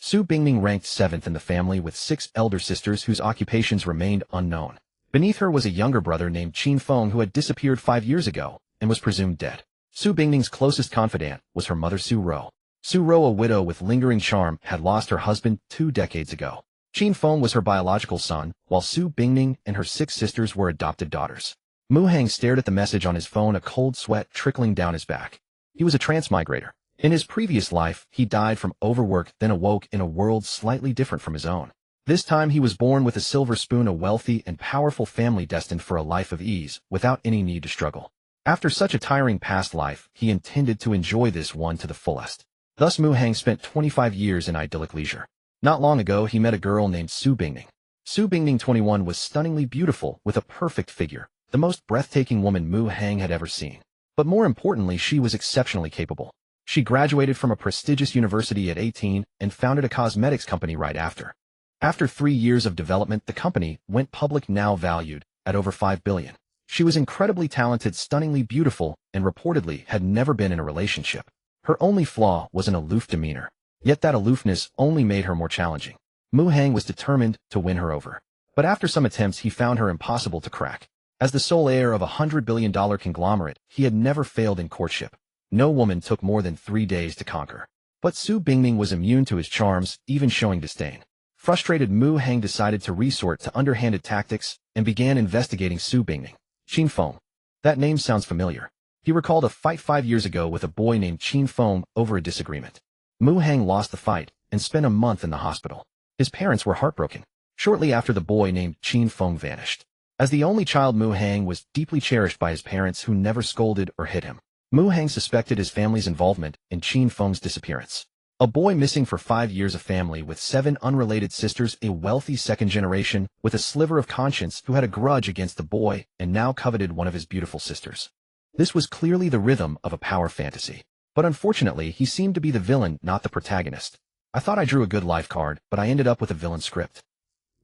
Su Bingning ranked 7th in the family with 6 elder sisters whose occupations remained unknown. Beneath her was a younger brother named Qin Feng who had disappeared 5 years ago and was presumed dead. Su Bingning's closest confidant was her mother Su Ro. Su Ro, a widow with lingering charm, had lost her husband 2 decades ago. Qin Feng was her biological son, while Su Bingning and her 6 sisters were adopted daughters. Mu Hang stared at the message on his phone, a cold sweat trickling down his back. He was a transmigrator. In his previous life, he died from overwork, then awoke in a world slightly different from his own. This time he was born with a silver spoon, a wealthy and powerful family destined for a life of ease, without any need to struggle. After such a tiring past life, he intended to enjoy this one to the fullest. Thus Mu Hang spent 25 years in idyllic leisure. Not long ago he met a girl named Su Bingning. Su Bingning, 21, was stunningly beautiful, with a perfect figure, the most breathtaking woman Mu Hang had ever seen. But more importantly, she was exceptionally capable. She graduated from a prestigious university at 18 and founded a cosmetics company right after. After 3 years of development, the company went public, now valued at over $5 billion. She was incredibly talented, stunningly beautiful, and reportedly had never been in a relationship. Her only flaw was an aloof demeanor. Yet that aloofness only made her more challenging. Mu Hang was determined to win her over. But after some attempts, he found her impossible to crack. As the sole heir of a $100 billion conglomerate, he had never failed in courtship. No woman took more than 3 days to conquer. But Su Bingning was immune to his charms, even showing disdain. Frustrated, Mu Hang decided to resort to underhanded tactics and began investigating Su Bingning. Qin Feng. That name sounds familiar. He recalled a fight 5 years ago with a boy named Qin Feng over a disagreement. Mu Hang lost the fight and spent a month in the hospital. His parents were heartbroken. Shortly after, the boy named Qin Feng vanished. As the only child, Mu Hang was deeply cherished by his parents, who never scolded or hit him. Mu Hang suspected his family's involvement in Qin Feng's disappearance. A boy missing for 5 years, a family with 7 unrelated sisters, a wealthy second generation with a sliver of conscience who had a grudge against the boy and now coveted one of his beautiful sisters. This was clearly the rhythm of a power fantasy. But unfortunately, he seemed to be the villain, not the protagonist. I thought I drew a good life card, but I ended up with a villain script.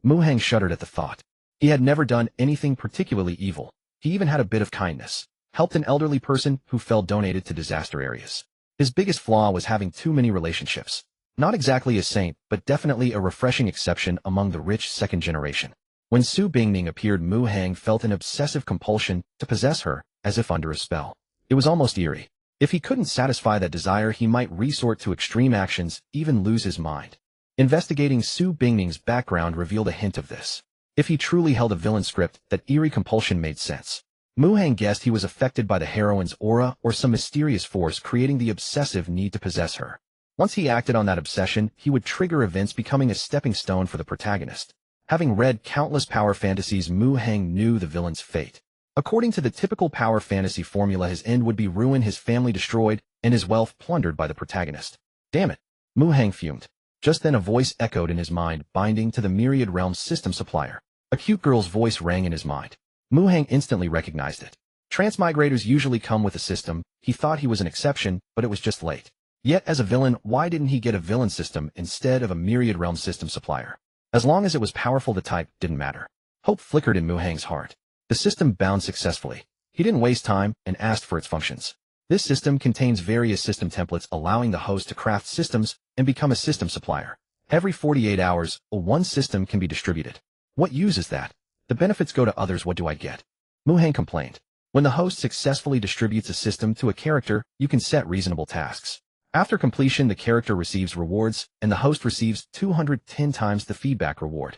Mu Hang shuddered at the thought. He had never done anything particularly evil. He even had a bit of kindness. Helped an elderly person who fell donated to disaster areas. His biggest flaw was having too many relationships. Not exactly a saint, but definitely a refreshing exception among the rich second generation. When Su Bingning appeared, Mu Hang felt an obsessive compulsion to possess her, as if under a spell. It was almost eerie. If he couldn't satisfy that desire, he might resort to extreme actions, even lose his mind. Investigating Su Bingning's background revealed a hint of this. If he truly held a villain script, that eerie compulsion made sense. Mu Hang guessed he was affected by the heroine's aura or some mysterious force creating the obsessive need to possess her. Once he acted on that obsession, he would trigger events, becoming a stepping stone for the protagonist. Having read countless power fantasies, Mu Hang knew the villain's fate. According to the typical power fantasy formula, his end would be ruin, his family destroyed, and his wealth plundered by the protagonist. Damn it! Mu Hang fumed. Just then a voice echoed in his mind, binding to the Myriad Worlds System Supplier. A cute girl's voice rang in his mind. Mu Hang instantly recognized it. Transmigrators usually come with a system. He thought he was an exception, but it was just late. Yet as a villain, why didn't he get a villain system instead of a Myriad Worlds System Supplier? As long as it was powerful, the type didn't matter. Hope flickered in Mu Hang's heart. The system bound successfully. He didn't waste time and asked for its functions. This system contains various system templates, allowing the host to craft systems and become a system supplier. Every 48 hours, one system can be distributed. What use is that? The benefits go to others. What do I get? Mu Hang complained. When the host successfully distributes a system to a character, you can set reasonable tasks. After completion, the character receives rewards, and the host receives 210 times the feedback reward.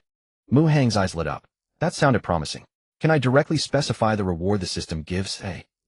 Mu Hang's eyes lit up. That sounded promising. Can I directly specify the reward the system gives?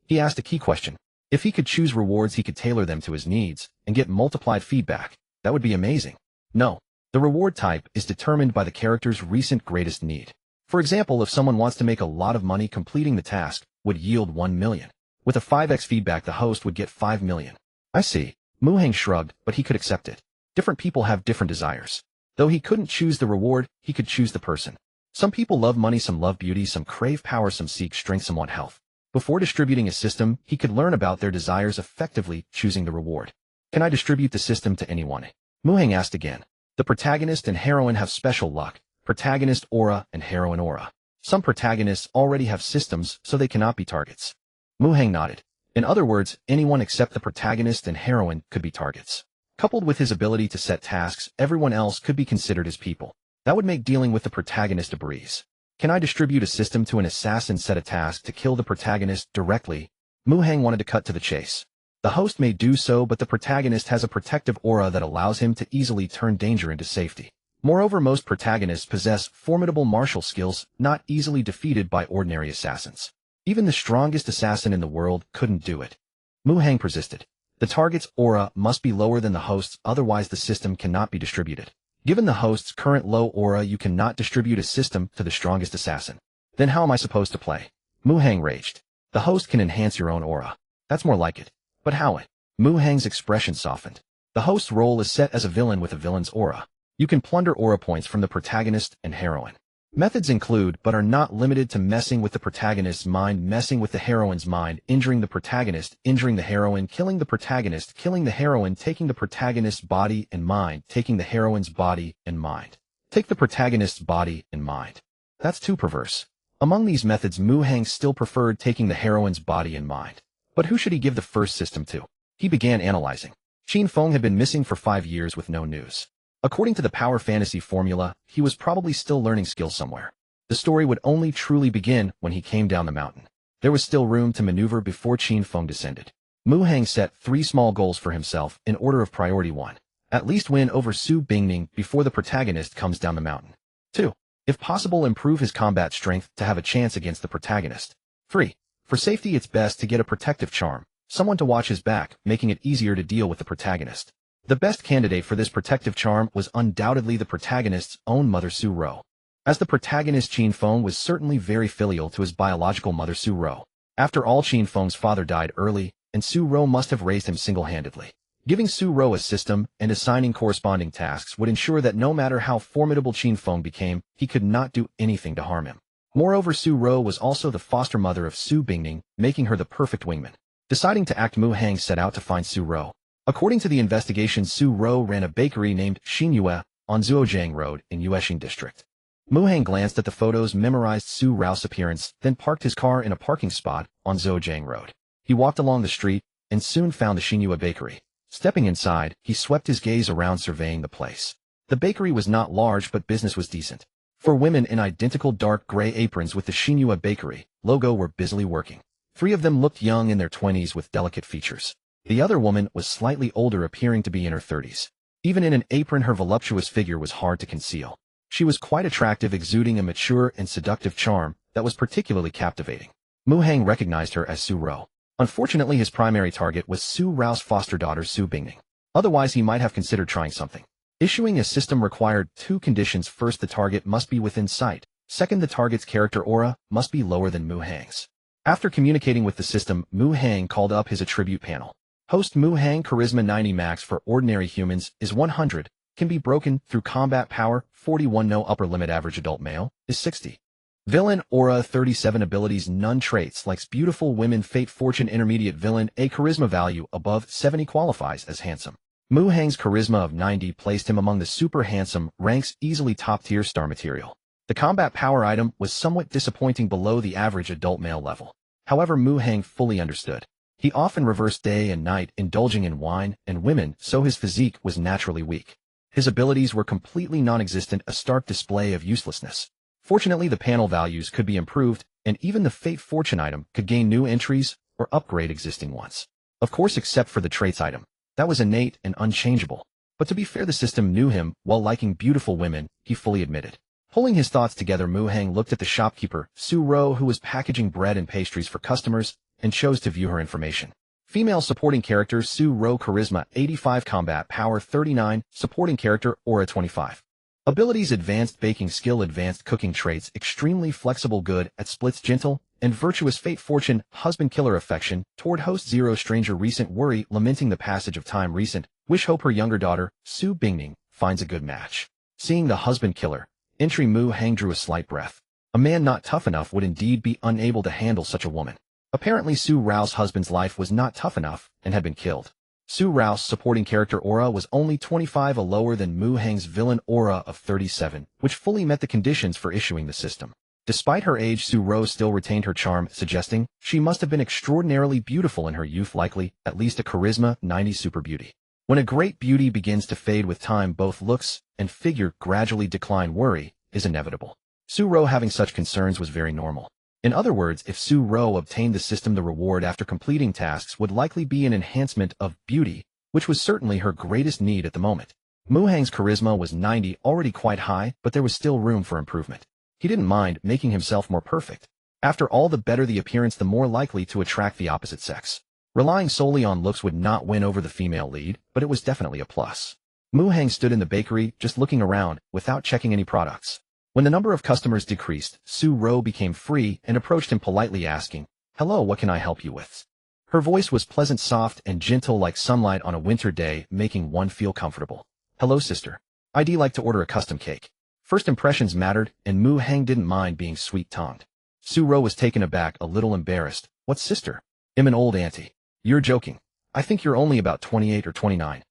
He asked a key question. If he could choose rewards, he could tailor them to his needs and get multiplied feedback. That would be amazing. No. The reward type is determined by the character's recent greatest need. For example, if someone wants to make a lot of money, completing the task would yield 1 million. With a 5x feedback, the host would get 5 million. I see. Mu Hang shrugged, but he could accept it. Different people have different desires. Though he couldn't choose the reward, he could choose the person. Some people love money, some love beauty, some crave power, some seek strength, some want health. Before distributing a system, he could learn about their desires, effectively choosing the reward. Can I distribute the system to anyone? Mu Hang asked again. The protagonist and heroine have special luck. Protagonist aura and heroine aura. Some protagonists already have systems, so they cannot be targets. Mu Hang nodded. In other words, anyone except the protagonist and heroine could be targets. Coupled with his ability to set tasks, everyone else could be considered his people. That would make dealing with the protagonist a breeze. Can I distribute a system to an assassin set a task to kill the protagonist directly? Mu Hang wanted to cut to the chase. The host may do so, but the protagonist has a protective aura that allows him to easily turn danger into safety. Moreover, most protagonists possess formidable martial skills not easily defeated by ordinary assassins. Even the strongest assassin in the world couldn't do it. Mu Hang persisted. The target's aura must be lower than the host's, otherwise the system cannot be distributed. Given the host's current low aura, you cannot distribute a system to the strongest assassin. Then how am I supposed to play? Mu Hang raged. The host can enhance your own aura. That's more like it. But how it? Mu Hang's expression softened. The host's role is set as a villain with a villain's aura. You can plunder aura points from the protagonist and heroine. Methods include, but are not limited to, messing with the protagonist's mind, messing with the heroine's mind, injuring the protagonist, injuring the heroine, killing the protagonist, killing the heroine, taking the protagonist's body and mind, taking the heroine's body and mind. Take the protagonist's body and mind. That's too perverse. Among these methods, Mu Hang still preferred taking the heroine's body and mind. But who should he give the first system to? He began analyzing. Qin Feng had been missing for 5 years with no news. According to the power fantasy formula, he was probably still learning skills somewhere. The story would only truly begin when he came down the mountain. There was still room to maneuver before Qin Feng descended. Mu Hang set 3 small goals for himself in order of priority. 1. At least win over Su Bingning before the protagonist comes down the mountain. 2. If possible, improve his combat strength to have a chance against the protagonist. 3. For safety, it's best to get a protective charm, someone to watch his back, making it easier to deal with the protagonist. The best candidate for this protective charm was undoubtedly the protagonist's own mother Su Ro. As the protagonist, Qin Feng was certainly very filial to his biological mother Su Ro. After all, Qin Feng's father died early, and Su Ro must have raised him single-handedly. Giving Su Ro a system and assigning corresponding tasks would ensure that no matter how formidable Qin Feng became, he could not do anything to harm him. Moreover, Su Ro was also the foster mother of Su Bingning, making her the perfect wingman. Deciding to act, Mu Hang set out to find Su Ro. According to the investigation, Su Ro ran a bakery named Xinyue on Zuojiang Road in Yuexing District. Mu Hang glanced at the photos, memorized Su Ro's appearance, then parked his car in a parking spot on Zuojiang Road. He walked along the street and soon found the Xinyue bakery. Stepping inside, he swept his gaze around, surveying the place. The bakery was not large, but business was decent. 4 women in identical dark gray aprons with the Xinyue bakery logo were busily working. 3 of them looked young, in their 20s with delicate features. The other woman was slightly older, appearing to be in her 30s. Even in an apron, her voluptuous figure was hard to conceal. She was quite attractive, exuding a mature and seductive charm that was particularly captivating. Mu Hang recognized her as Su Ro. Unfortunately, his primary target was Su Ro's foster daughter Su Bingning. Otherwise, he might have considered trying something. Issuing a system required 2 conditions. First, the target must be within sight. Second, the target's character aura must be lower than Mu Hang's. After communicating with the system, Mu Hang called up his attribute panel. Host Mu Hang, charisma 90 max for ordinary humans is 100, can be broken through combat power 41, no upper limit, average adult male is 60. Villain aura 37, abilities none, traits likes beautiful women, fate fortune intermediate, villain a charisma value above 70 qualifies as handsome. Mu Hang's charisma of 90 placed him among the super handsome ranks, easily top tier star material. The combat power item was somewhat disappointing, below the average adult male level. However, Mu Hang fully understood. He often reversed day and night, indulging in wine and women, so his physique was naturally weak. His abilities were completely non-existent, a stark display of uselessness. Fortunately, the panel values could be improved, and even the fate fortune item could gain new entries or upgrade existing ones. Of course, except for the traits item. That was innate and unchangeable. But to be fair, the system knew him. While liking beautiful women, he fully admitted. Pulling his thoughts together, Mu Hang looked at the shopkeeper, Su Ro, who was packaging bread and pastries for customers, and chose to view her information. Female supporting character Su Ro, charisma 85, combat power 39, supporting character aura 25. Abilities advanced baking skill, advanced cooking traits, extremely flexible, good at splits, gentle and virtuous, fate fortune, husband killer, affection toward host 0, stranger, recent worry, lamenting the passage of time, recent wish, hope her younger daughter Su Bingning finds a good match. Seeing the husband killer entry, Mu Hang drew a slight breath. A man not tough enough would indeed be unable to handle such a woman. Apparently, Su Ro's husband's life was not tough enough and had been killed. Su Ro's supporting character aura was only 25, a lower than Mu Hang's villain aura of 37, which fully met the conditions for issuing the system. Despite her age, Su Ro still retained her charm, suggesting she must have been extraordinarily beautiful in her youth, likely at least a charisma 90 super beauty. When a great beauty begins to fade with time, both looks and figure gradually decline. Worry is inevitable. Su-ro having such concerns was very normal. In other words, if Su-ro obtained the system, the reward after completing tasks would likely be an enhancement of beauty, which was certainly her greatest need at the moment. Mu-hang's charisma was 90, already quite high, but there was still room for improvement. He didn't mind making himself more perfect. After all, the better the appearance, the more likely to attract the opposite sex. Relying solely on looks would not win over the female lead, but it was definitely a plus. Mu-hang stood in the bakery, just looking around, without checking any products. When the number of customers decreased, Su-ro became free and approached him politely, asking, "Hello, what can I help you with?" Her voice was pleasant, soft, and gentle like sunlight on a winter day, making one feel comfortable. "Hello, sister. I'd like to order a custom cake." First impressions mattered, and Mu-hang didn't mind being sweet-tongued. Su-ro was taken aback, a little embarrassed. "What sister? I'm an old auntie." "You're joking. I think you're only about 28 or 29.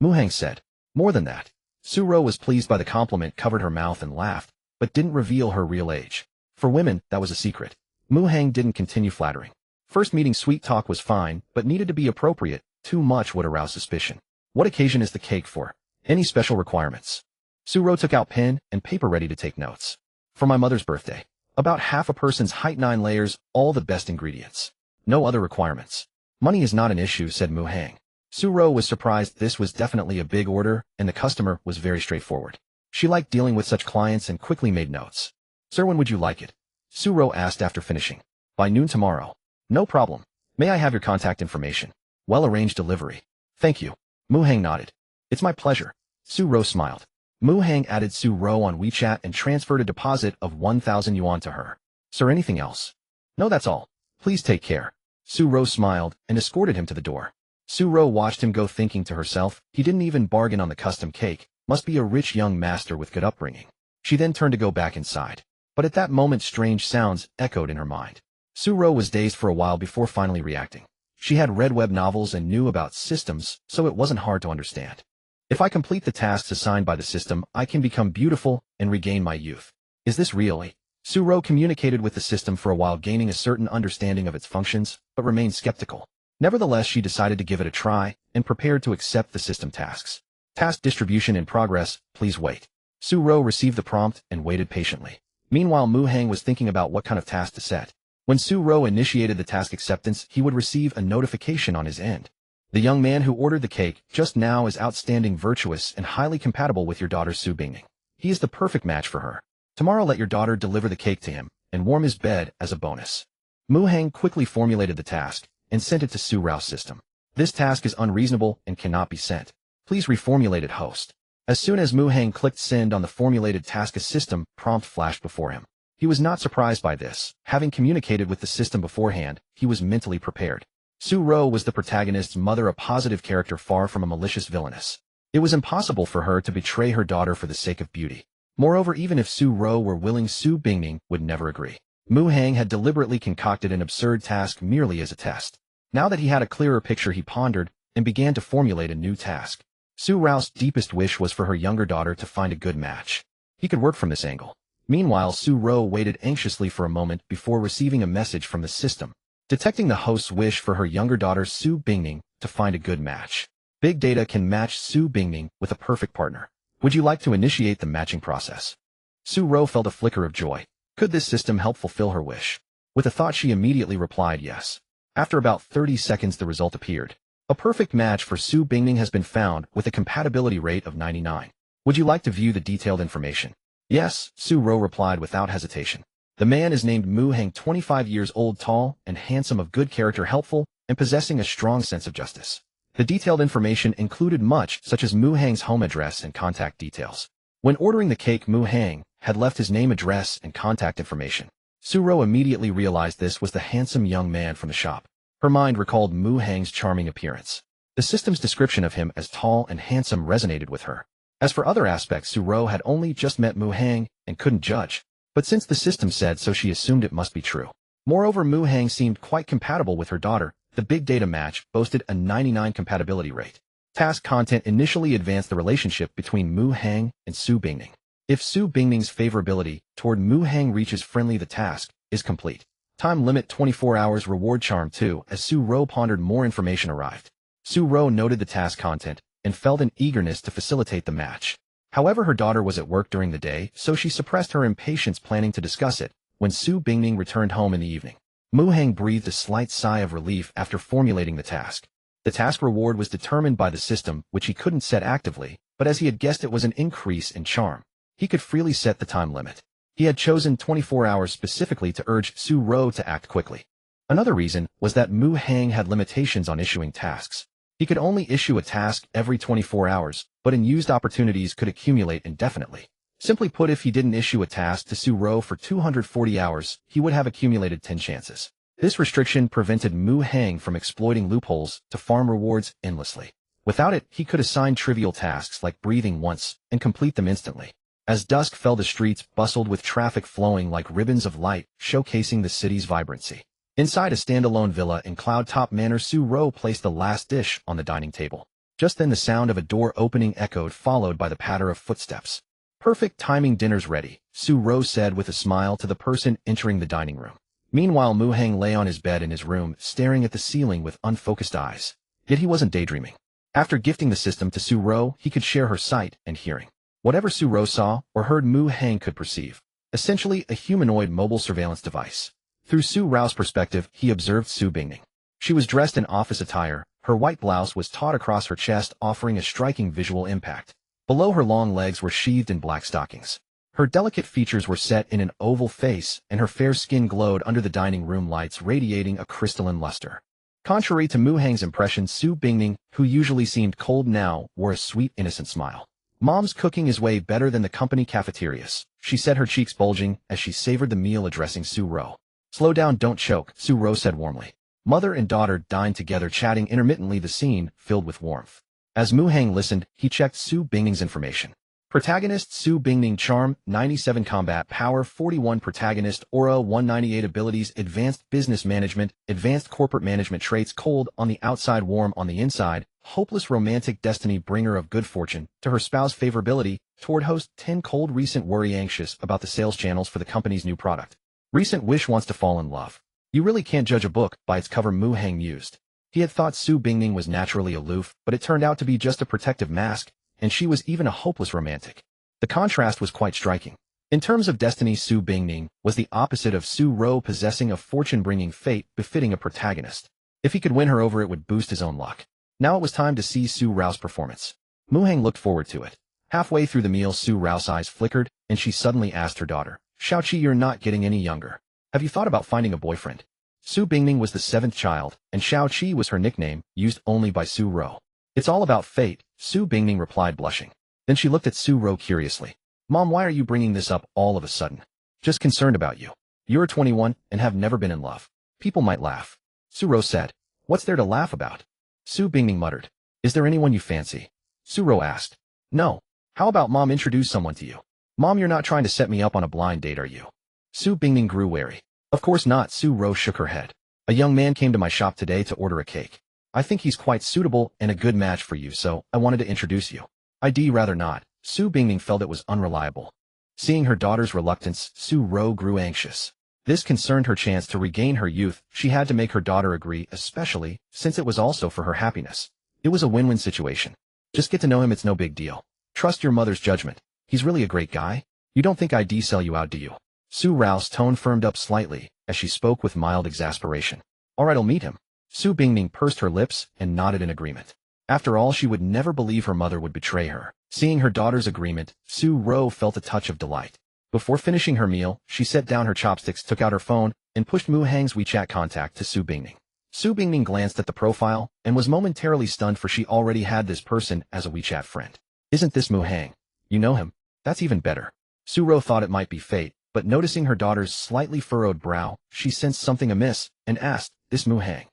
Mu-hang said. "More than that." Su-ro was pleased by the compliment, covered her mouth and laughed, but didn't reveal her real age. For women, that was a secret. Mu-hang didn't continue flattering. First meeting sweet talk was fine, but needed to be appropriate. Too much would arouse suspicion. "What occasion is the cake for? Any special requirements?" Su-ro took out pen and paper ready to take notes. "For my mother's birthday. About half a person's height, 9 layers, all the best ingredients. No other requirements." "Money is not an issue," said Mu-hang. Su-ro was surprised. This was definitely a big order, and the customer was very straightforward. She liked dealing with such clients and quickly made notes. "Sir, when would you like it?" Su-ro asked after finishing. "By noon tomorrow." "No problem. May I have your contact information?" "Well-arranged delivery." "Thank you." Mu-hang nodded. "It's my pleasure." Su-ro smiled. Mu-hang added Su-ro on WeChat and transferred a deposit of 1,000 yuan to her. "Sir, anything else?" "No, that's all. Please take care." Su-ro smiled and escorted him to the door. Su-ro watched him go, thinking to herself, he didn't even bargain on the custom cake, must be a rich young master with good upbringing. She then turned to go back inside. But at that moment strange sounds echoed in her mind. Su-ro was dazed for a while before finally reacting. She had read web novels and knew about systems, so it wasn't hard to understand. If I complete the tasks assigned by the system, I can become beautiful and regain my youth. Is this really? Su-ro communicated with the system for a while, gaining a certain understanding of its functions, but remained skeptical. Nevertheless, she decided to give it a try and prepared to accept the system tasks. "Task distribution in progress, please wait." Su-ro received the prompt and waited patiently. Meanwhile, Mu-hang was thinking about what kind of task to set. When Su-ro initiated the task acceptance, he would receive a notification on his end. "The young man who ordered the cake just now is outstanding, virtuous, and highly compatible with your daughter Su Bingning. He is the perfect match for her. Tomorrow let your daughter deliver the cake to him and warm his bed as a bonus." Mu-hang quickly formulated the task and sent it to Su-ro's system. "This task is unreasonable and cannot be sent. Please reformulate it, host." As soon as Mu-hang clicked send on the formulated task, a system prompt flashed before him. He was not surprised by this. Having communicated with the system beforehand, he was mentally prepared. Su-ro was the protagonist's mother, a positive character far from a malicious villainess. It was impossible for her to betray her daughter for the sake of beauty. Moreover, even if Su-ro were willing, Su Bingning would never agree. Mu-hang had deliberately concocted an absurd task merely as a test. Now that he had a clearer picture, he pondered and began to formulate a new task. Su-ro's deepest wish was for her younger daughter to find a good match. He could work from this angle. Meanwhile, Su-ro waited anxiously for a moment before receiving a message from the system, detecting the host's wish for her younger daughter Su Bingning to find a good match. Big data can match Su Bingning with a perfect partner. Would you like to initiate the matching process? Su-ro felt a flicker of joy. Could this system help fulfill her wish? With a thought, she immediately replied yes. After about 30 seconds, the result appeared. A perfect match for Su Bingning has been found with a compatibility rate of 99. Would you like to view the detailed information? Yes, Su-ro replied without hesitation. The man is named Mu-hang, 25 years old, tall and handsome, of good character, helpful, and possessing a strong sense of justice. The detailed information included much, such as Mu-hang's home address and contact details. When ordering the cake, Mu-hang had left his name, address, and contact information. Su-ro immediately realized this was the handsome young man from the shop. Her mind recalled Mu-hang's charming appearance. The system's description of him as tall and handsome resonated with her. As for other aspects, Su-ro had only just met Mu-hang and couldn't judge. But since the system said so, she assumed it must be true. Moreover, Mu-hang seemed quite compatible with her daughter. The big data match boasted a 99 compatibility rate. Task content initially advanced the relationship between Mu-hang and Su Bingning. If Su Bingning's favorability toward Mu-hang reaches friendly, the task is complete. Time limit 24 hours, reward charm 2. As Su-ro pondered, more information arrived. Su-ro noted the task content, and felt an eagerness to facilitate the match. However, her daughter was at work during the day, so she suppressed her impatience, planning to discuss it when Su Bingning returned home in the evening. Mu Heng breathed a slight sigh of relief after formulating the task. The task reward was determined by the system, which he couldn't set actively, but as he had guessed, it was an increase in charm. He could freely set the time limit. He had chosen 24 hours specifically to urge Su Ro to act quickly. Another reason was that Mu Heng had limitations on issuing tasks. He could only issue a task every 24 hours, but unused opportunities could accumulate indefinitely. Simply put, if he didn't issue a task to Su Ro for 240 hours, he would have accumulated 10 chances. This restriction prevented Mu Heng from exploiting loopholes to farm rewards endlessly. Without it, he could assign trivial tasks like breathing once and complete them instantly. As dusk fell, the streets bustled with traffic flowing like ribbons of light, showcasing the city's vibrancy. Inside a standalone villa in Cloud Top Manor, Su Ro placed the last dish on the dining table. Just then the sound of a door opening echoed, followed by the patter of footsteps. "Perfect timing, dinner's ready," Su Ro said with a smile to the person entering the dining room. Meanwhile, Mu Heng lay on his bed in his room, staring at the ceiling with unfocused eyes. Yet he wasn't daydreaming. After gifting the system to Su Ro, he could share her sight and hearing. Whatever Su Ro saw or heard, Mu Heng could perceive. Essentially, a humanoid mobile surveillance device. Through Su Rao's perspective, he observed Su Bingning. She was dressed in office attire. Her white blouse was taut across her chest, offering a striking visual impact. Below, her long legs were sheathed in black stockings. Her delicate features were set in an oval face, and her fair skin glowed under the dining room lights, radiating a crystalline luster. Contrary to Mu Heng's impression, Su Bingning, who usually seemed cold now, wore a sweet, innocent smile. "Mom's cooking is way better than the company cafeterias," she said, her cheeks bulging as she savored the meal, addressing Su Ro. "Slow down, don't choke," Su Ro said warmly. Mother and daughter dined together, chatting intermittently, the scene filled with warmth. As Mu Heng listened, he checked Su Bingning's information. Protagonist: Su Bingning. Charm 97, Combat Power 41, Protagonist: Aura 198, Abilities: Advanced Business Management, Advanced Corporate Management Traits: Cold on the outside, warm on the inside, Hopeless Romantic Destiny, Bringer of Good Fortune to her spouse, Favorability toward host 10, Cold Recent Worry, Anxious about the sales channels for the company's new product. Recent Wish, Wants to fall in love. You really can't judge a book by its cover, Mu Heng mused. He had thought Su Bingning was naturally aloof, but it turned out to be just a protective mask, and she was even a hopeless romantic. The contrast was quite striking. In terms of destiny, Su Bingning was the opposite of Su Ro, possessing a fortune-bringing fate befitting a protagonist. If he could win her over, it would boost his own luck. Now it was time to see Su Rao's performance. Mu Heng looked forward to it. Halfway through the meal, Su Rao's eyes flickered, and she suddenly asked her daughter, "Xiaoqi, you're not getting any younger. Have you thought about finding a boyfriend?" Su Bingning was the 7th child, and Xiaoqi was her nickname, used only by Su Ro. "It's all about fate," Su Bingning replied, blushing. Then she looked at Su Ro curiously. "Mom, why are you bringing this up all of a sudden?" "Just concerned about you. You're 21 and have never been in love. People might laugh." Su Ro said. "What's there to laugh about?" Su Bingning muttered. "Is there anyone you fancy?" Su Ro asked. "No. How about Mom introduce someone to you?" "Mom, you're not trying to set me up on a blind date, are you?" Su Bingning grew wary. "Of course not." Su Ro shook her head. "A young man came to my shop today to order a cake. I think he's quite suitable and a good match for you, so I wanted to introduce you." "I'd rather not." Su Bingning felt it was unreliable. Seeing her daughter's reluctance, Su Ro grew anxious. This concerned her chance to regain her youth. She had to make her daughter agree, especially since it was also for her happiness. It was a win-win situation. "Just get to know him, it's no big deal. Trust your mother's judgment. He's really a great guy. You don't think I'd sell you out, do you?" Su Rao's tone firmed up slightly as she spoke with mild exasperation. "All right, I'll meet him." Su Bingning pursed her lips and nodded in agreement. After all, she would never believe her mother would betray her. Seeing her daughter's agreement, Su Ro felt a touch of delight. Before finishing her meal, she set down her chopsticks, took out her phone, and pushed Mu Heng's WeChat contact to Su Bingning. Su Bingning glanced at the profile and was momentarily stunned, for she already had this person as a WeChat friend. "Isn't this Mu Heng? You know him? That's even better." Su Ro thought it might be fate, but noticing her daughter's slightly furrowed brow, she sensed something amiss and asked, "This Mu Heng?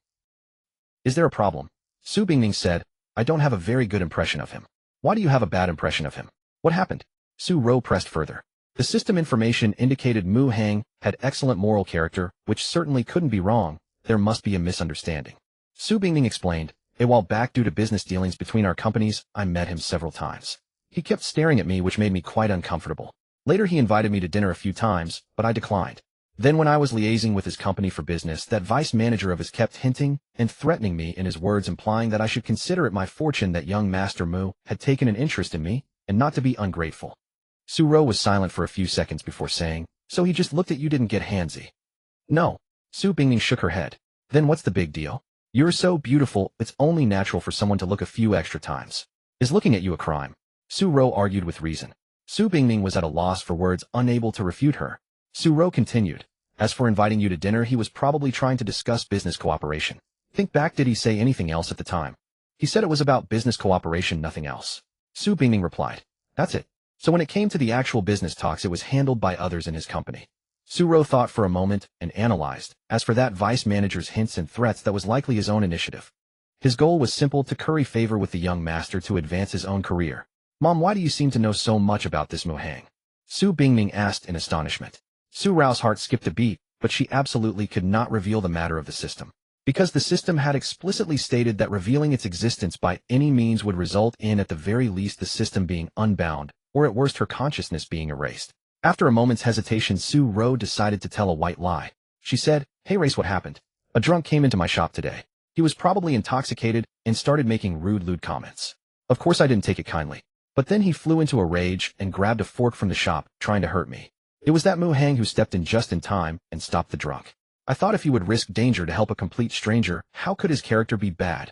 Is there a problem?" Su Bingning said, "I don't have a very good impression of him." "Why do you have a bad impression of him? What happened?" Su Ro pressed further. The system information indicated Mu Heng had excellent moral character, which certainly couldn't be wrong. There must be a misunderstanding. Su Bingning explained, "A while back, due to business dealings between our companies, I met him several times. He kept staring at me, which made me quite uncomfortable. Later he invited me to dinner a few times, but I declined. Then when I was liaising with his company for business, that vice manager of his kept hinting and threatening me in his words, implying that I should consider it my fortune that young Master Mu had taken an interest in me and not to be ungrateful. Su-ro was silent for a few seconds before saying, "So he just looked at you, didn't get handsy?" "No." Su Bingning shook her head. "Then what's the big deal? You're so beautiful, it's only natural for someone to look a few extra times. Is looking at you a crime?" Su-ro argued with reason. Su Bingning was at a loss for words, unable to refute her. Su-ro continued, "As for inviting you to dinner, he was probably trying to discuss business cooperation. Think back, did he say anything else at the time?" "He said it was about business cooperation, nothing else." Su Bingning replied. "That's it. So when it came to the actual business talks, it was handled by others in his company." Su-ro thought for a moment and analyzed. As for that vice manager's hints and threats, that was likely his own initiative. His goal was simple: to curry favor with the young master to advance his own career. "Mom, why do you seem to know so much about this Mu Hang?" Su Bingning asked in astonishment. Su-rao's heart skipped a beat, but she absolutely could not reveal the matter of the system, because the system had explicitly stated that revealing its existence by any means would result in, at the very least, the system being unbound, or at worst her consciousness being erased. After a moment's hesitation, Su-ro decided to tell a white lie. She said, "Hey Race, what happened? A drunk came into my shop today. He was probably intoxicated and started making lewd comments. Of course I didn't take it kindly. But then he flew into a rage and grabbed a fork from the shop, trying to hurt me. It was that Mu Hang who stepped in just in time and stopped the drunk. I thought if he would risk danger to help a complete stranger, how could his character be bad?"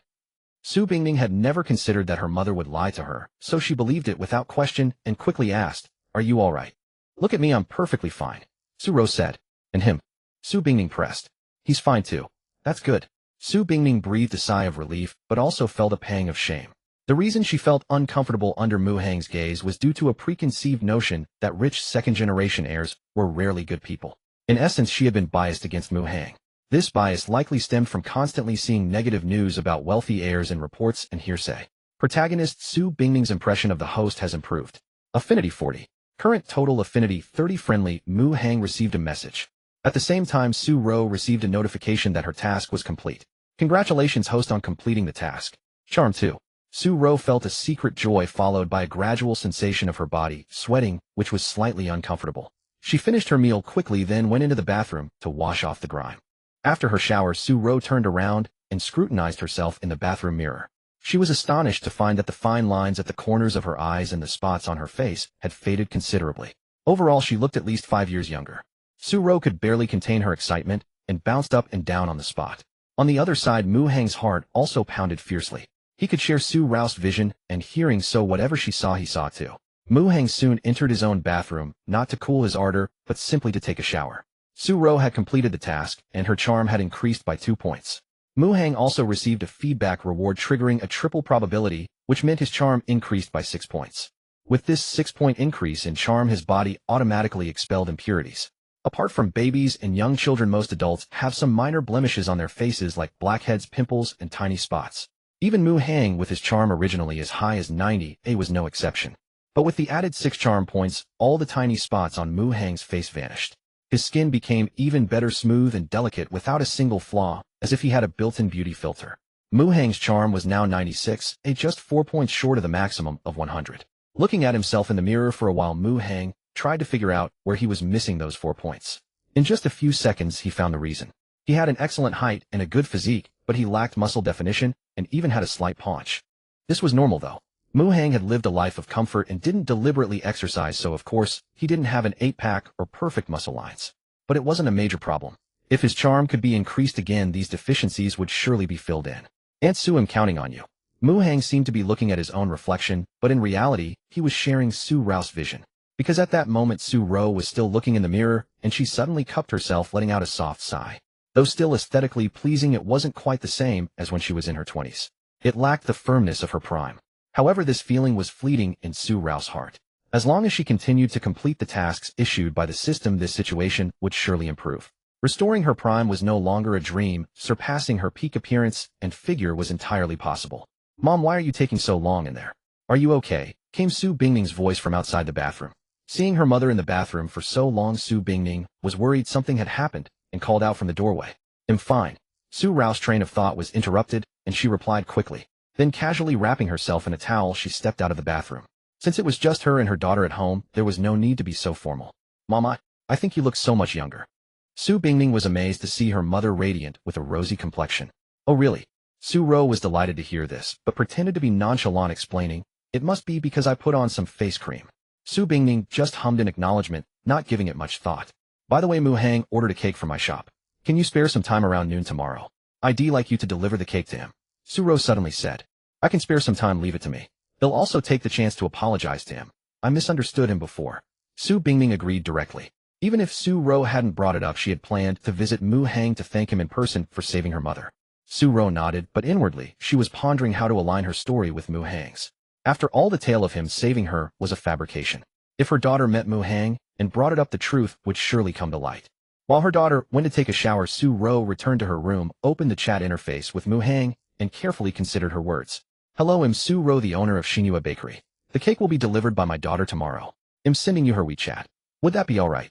Su Bingning had never considered that her mother would lie to her, so she believed it without question and quickly asked, "Are you all right?" "Look at me, I'm perfectly fine," Su-ro said. "And him?" Su Bingning pressed. "He's fine too." "That's good." Su Bingning breathed a sigh of relief, but also felt a pang of shame. The reason she felt uncomfortable under Mu Hang's gaze was due to a preconceived notion that rich second-generation heirs were rarely good people. In essence, she had been biased against Mu Hang. This bias likely stemmed from constantly seeing negative news about wealthy heirs in reports and hearsay. Protagonist Su Bingning's impression of the host has improved. Affinity 40. Current total affinity 30. Friendly. Mu Hang received a message. At the same time, Su-ro received a notification that her task was complete. "Congratulations, host, on completing the task." Charm 2. Su-ro felt a secret joy followed by a gradual sensation of her body sweating, which was slightly uncomfortable. She finished her meal quickly, then went into the bathroom to wash off the grime. After her shower, Su-ro turned around and scrutinized herself in the bathroom mirror. She was astonished to find that the fine lines at the corners of her eyes and the spots on her face had faded considerably. Overall, she looked at least 5 years younger. Su-ro could barely contain her excitement and bounced up and down on the spot. On the other side, Mu Hang's heart also pounded fiercely. He could share Su-ro's vision and hearing, so whatever she saw, he saw too. Mu Hang soon entered his own bathroom, not to cool his ardor, but simply to take a shower. Su-ro had completed the task, and her charm had increased by 2 points. Mu Hang also received a feedback reward triggering a triple probability, which meant his charm increased by 6 points. With this 6-point increase in charm, his body automatically expelled impurities. Apart from babies and young children, most adults have some minor blemishes on their faces like blackheads, pimples, and tiny spots. Even Mu Hang, with his charm originally as high as 90, was no exception. But with the added 6 charm points, all the tiny spots on Mu Hang's face vanished. His skin became even better, smooth and delicate without a single flaw, as if he had a built-in beauty filter. Mu Hang's charm was now 96, just 4 points short of the maximum of 100. Looking at himself in the mirror for a while, Mu Hang tried to figure out where he was missing those 4 points. In just a few seconds, he found the reason. He had an excellent height and a good physique, but he lacked muscle definition and even had a slight paunch. This was normal though. Mu Hang had lived a life of comfort and didn't deliberately exercise, so of course, he didn't have an 8-pack or perfect muscle lines. But it wasn't a major problem. If his charm could be increased again, these deficiencies would surely be filled in. "Aunt Su, I'm counting on you." Mu Hang seemed to be looking at his own reflection, but in reality, he was sharing Su-ro's vision. Because at that moment, Su-ro was still looking in the mirror, and she suddenly cupped herself, letting out a soft sigh. Though still aesthetically pleasing, it wasn't quite the same as when she was in her 20s. It lacked the firmness of her prime. However, this feeling was fleeting in Su-ro's heart. As long as she continued to complete the tasks issued by the system, this situation would surely improve. Restoring her prime was no longer a dream, surpassing her peak appearance and figure was entirely possible. "Mom, why are you taking so long in there? Are you okay?" came Su Bingning's voice from outside the bathroom. Seeing her mother in the bathroom for so long, Su Bingning was worried something had happened and called out from the doorway. "I'm fine." Su-ro's train of thought was interrupted, and she replied quickly. Then casually wrapping herself in a towel, she stepped out of the bathroom. Since it was just her and her daughter at home, there was no need to be so formal. "Mama, I think you look so much younger." Su Bingning was amazed to see her mother radiant with a rosy complexion. Oh really? Su Ro was delighted to hear this, but pretended to be nonchalant, explaining, "It must be because I put on some face cream." Su Bingning just hummed in acknowledgement, not giving it much thought. "By the way, Mu Hang ordered a cake from my shop. Can you spare some time around noon tomorrow? I'd like you to deliver the cake to him." Su Ro suddenly said, "I can spare some time, leave it to me. They'll also take the chance to apologize to him. I misunderstood him before." Su Bingning agreed directly. Even if Su Ro hadn't brought it up, she had planned to visit Mu Hang to thank him in person for saving her mother. Su Ro nodded, but inwardly, she was pondering how to align her story with Mu Hang's. After all, the tale of him saving her was a fabrication. If her daughter met Mu Hang and brought it up, the truth would surely come to light. While her daughter went to take a shower, Su Ro returned to her room, opened the chat interface with Mu Hang, and carefully considered her words. "Hello, I'm Su Ro, the owner of Xinhua Bakery. The cake will be delivered by my daughter tomorrow. I'm sending you her WeChat. Would that be alright?"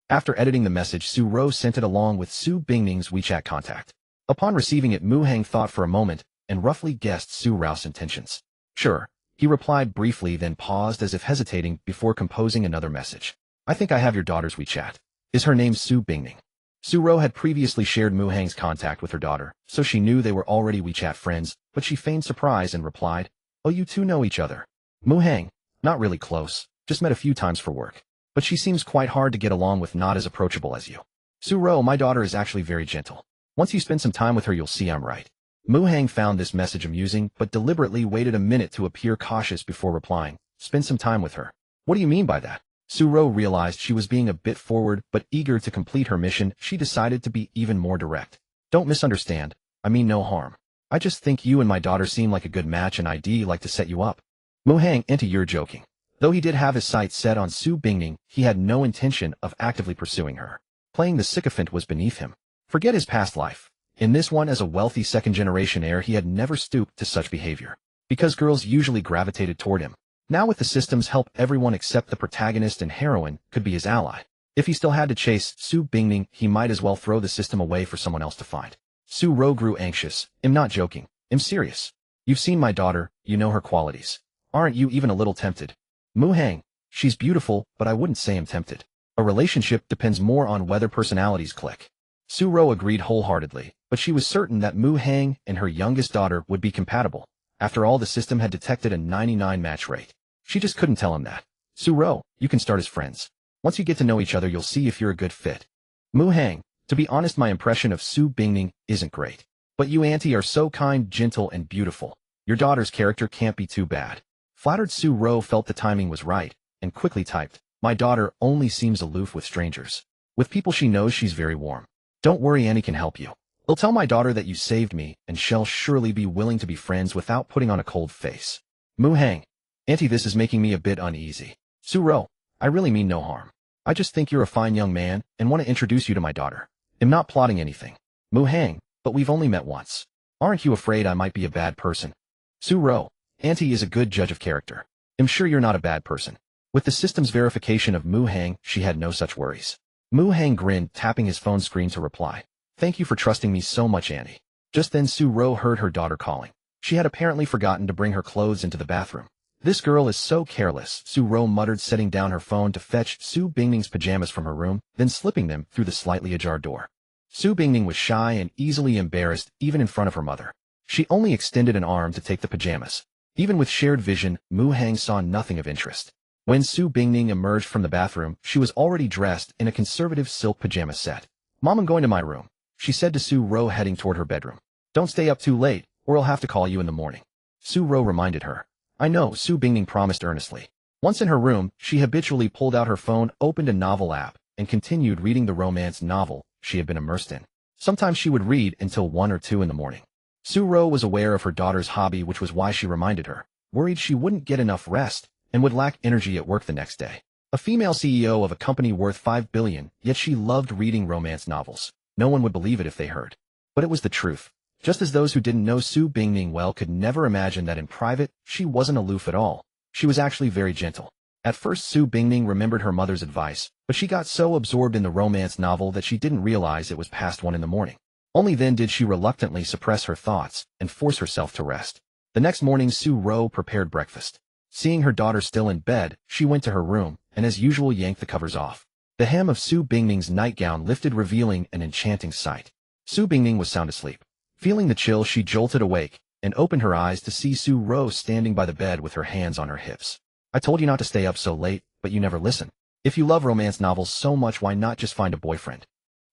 After editing the message, Su Ro sent it along with Su Bingning's WeChat contact. Upon receiving it, Mu Hang thought for a moment and roughly guessed Su Ro's intentions. "Sure," he replied briefly, then paused as if hesitating before composing another message. "I think I have your daughter's WeChat. Is her name Su Bingning?" Su Ro had previously shared Mu Hang's contact with her daughter, so she knew they were already WeChat friends, but she feigned surprise and replied, "Oh, you two know each other?" "Mu Hang, not really close, just met a few times for work. But she seems quite hard to get along with, not as approachable as you." "Su Ro, my daughter is actually very gentle. Once you spend some time with her, you'll see I'm right." Mu Hang found this message amusing, but deliberately waited a minute to appear cautious before replying, "Spend some time with her. What do you mean by that?" Su Ro realized she was being a bit forward, but eager to complete her mission, she decided to be even more direct. "Don't misunderstand. I mean no harm. I just think you and my daughter seem like a good match, and I'd like to set you up." Mu Hang, "Auntie, you're joking." Though he did have his sights set on Su Bingning, he had no intention of actively pursuing her. Playing the sycophant was beneath him. Forget his past life. In this one, as a wealthy second-generation heir, he had never stooped to such behavior. Because girls usually gravitated toward him. Now with the system's help, everyone except the protagonist and heroine could be his ally. If he still had to chase Su Bingning, he might as well throw the system away for someone else to find. Su Ro grew anxious. "I'm not joking. I'm serious. You've seen my daughter, you know her qualities. Aren't you even a little tempted?" "Mu Hang, she's beautiful, but I wouldn't say I'm tempted. A relationship depends more on whether personalities click." Su Ro agreed wholeheartedly, but she was certain that Mu Hang and her youngest daughter would be compatible. After all, the system had detected a 99 match rate. She just couldn't tell him that. "Su Ro, you can start as friends. Once you get to know each other, you'll see if you're a good fit." "Mu Hang, to be honest, my impression of Su Bingning isn't great. But you, Auntie, are so kind, gentle, and beautiful. Your daughter's character can't be too bad." Flattered, Su Ro felt the timing was right, and quickly typed, "My daughter only seems aloof with strangers. With people she knows, she's very warm. Don't worry, Annie can help you. I'll tell my daughter that you saved me, and she'll surely be willing to be friends without putting on a cold face." Mu Hang, "Auntie, this is making me a bit uneasy." "Su Ro, I really mean no harm. I just think you're a fine young man, and want to introduce you to my daughter. I'm not plotting anything." "Mu Hang, but we've only met once. Aren't you afraid I might be a bad person?" "Su Ro, Auntie is a good judge of character. I'm sure you're not a bad person." With the system's verification of Mu Hang, she had no such worries. Mu Hang grinned, tapping his phone screen to reply. "Thank you for trusting me so much, Auntie." Just then Su Ro heard her daughter calling. She had apparently forgotten to bring her clothes into the bathroom. "This girl is so careless," Su Ro muttered, setting down her phone to fetch Su Bingning's pajamas from her room, then slipping them through the slightly ajar door. Su Bingning was shy and easily embarrassed even in front of her mother. She only extended an arm to take the pajamas. Even with shared vision, Mu Hang saw nothing of interest. When Su Bingning emerged from the bathroom, she was already dressed in a conservative silk pajama set. "Mom, I'm going to my room," she said to Su Ro, heading toward her bedroom. "Don't stay up too late, or I'll have to call you in the morning." Su Ro reminded her. "I know," Su Bingning promised earnestly. Once in her room, she habitually pulled out her phone, opened a novel app, and continued reading the romance novel she had been immersed in. Sometimes she would read until 1 or 2 in the morning. Su Ro was aware of her daughter's hobby, which was why she reminded her, worried she wouldn't get enough rest and would lack energy at work the next day. A female CEO of a company worth $5 billion, yet she loved reading romance novels. No one would believe it if they heard. But it was the truth. Just as those who didn't know Su Bingning well could never imagine that in private, she wasn't aloof at all. She was actually very gentle. At first, Su Bingning remembered her mother's advice, but she got so absorbed in the romance novel that she didn't realize it was past 1 in the morning. Only then did she reluctantly suppress her thoughts and force herself to rest. The next morning, Su Ro prepared breakfast. Seeing her daughter still in bed, she went to her room, and as usual yanked the covers off. The hem of Su Bingning's nightgown lifted, revealing an enchanting sight. Su Bingning was sound asleep. Feeling the chill, she jolted awake and opened her eyes to see Su Ro standing by the bed with her hands on her hips. I told you not to stay up so late, but you never listen. If you love romance novels so much, why not just find a boyfriend?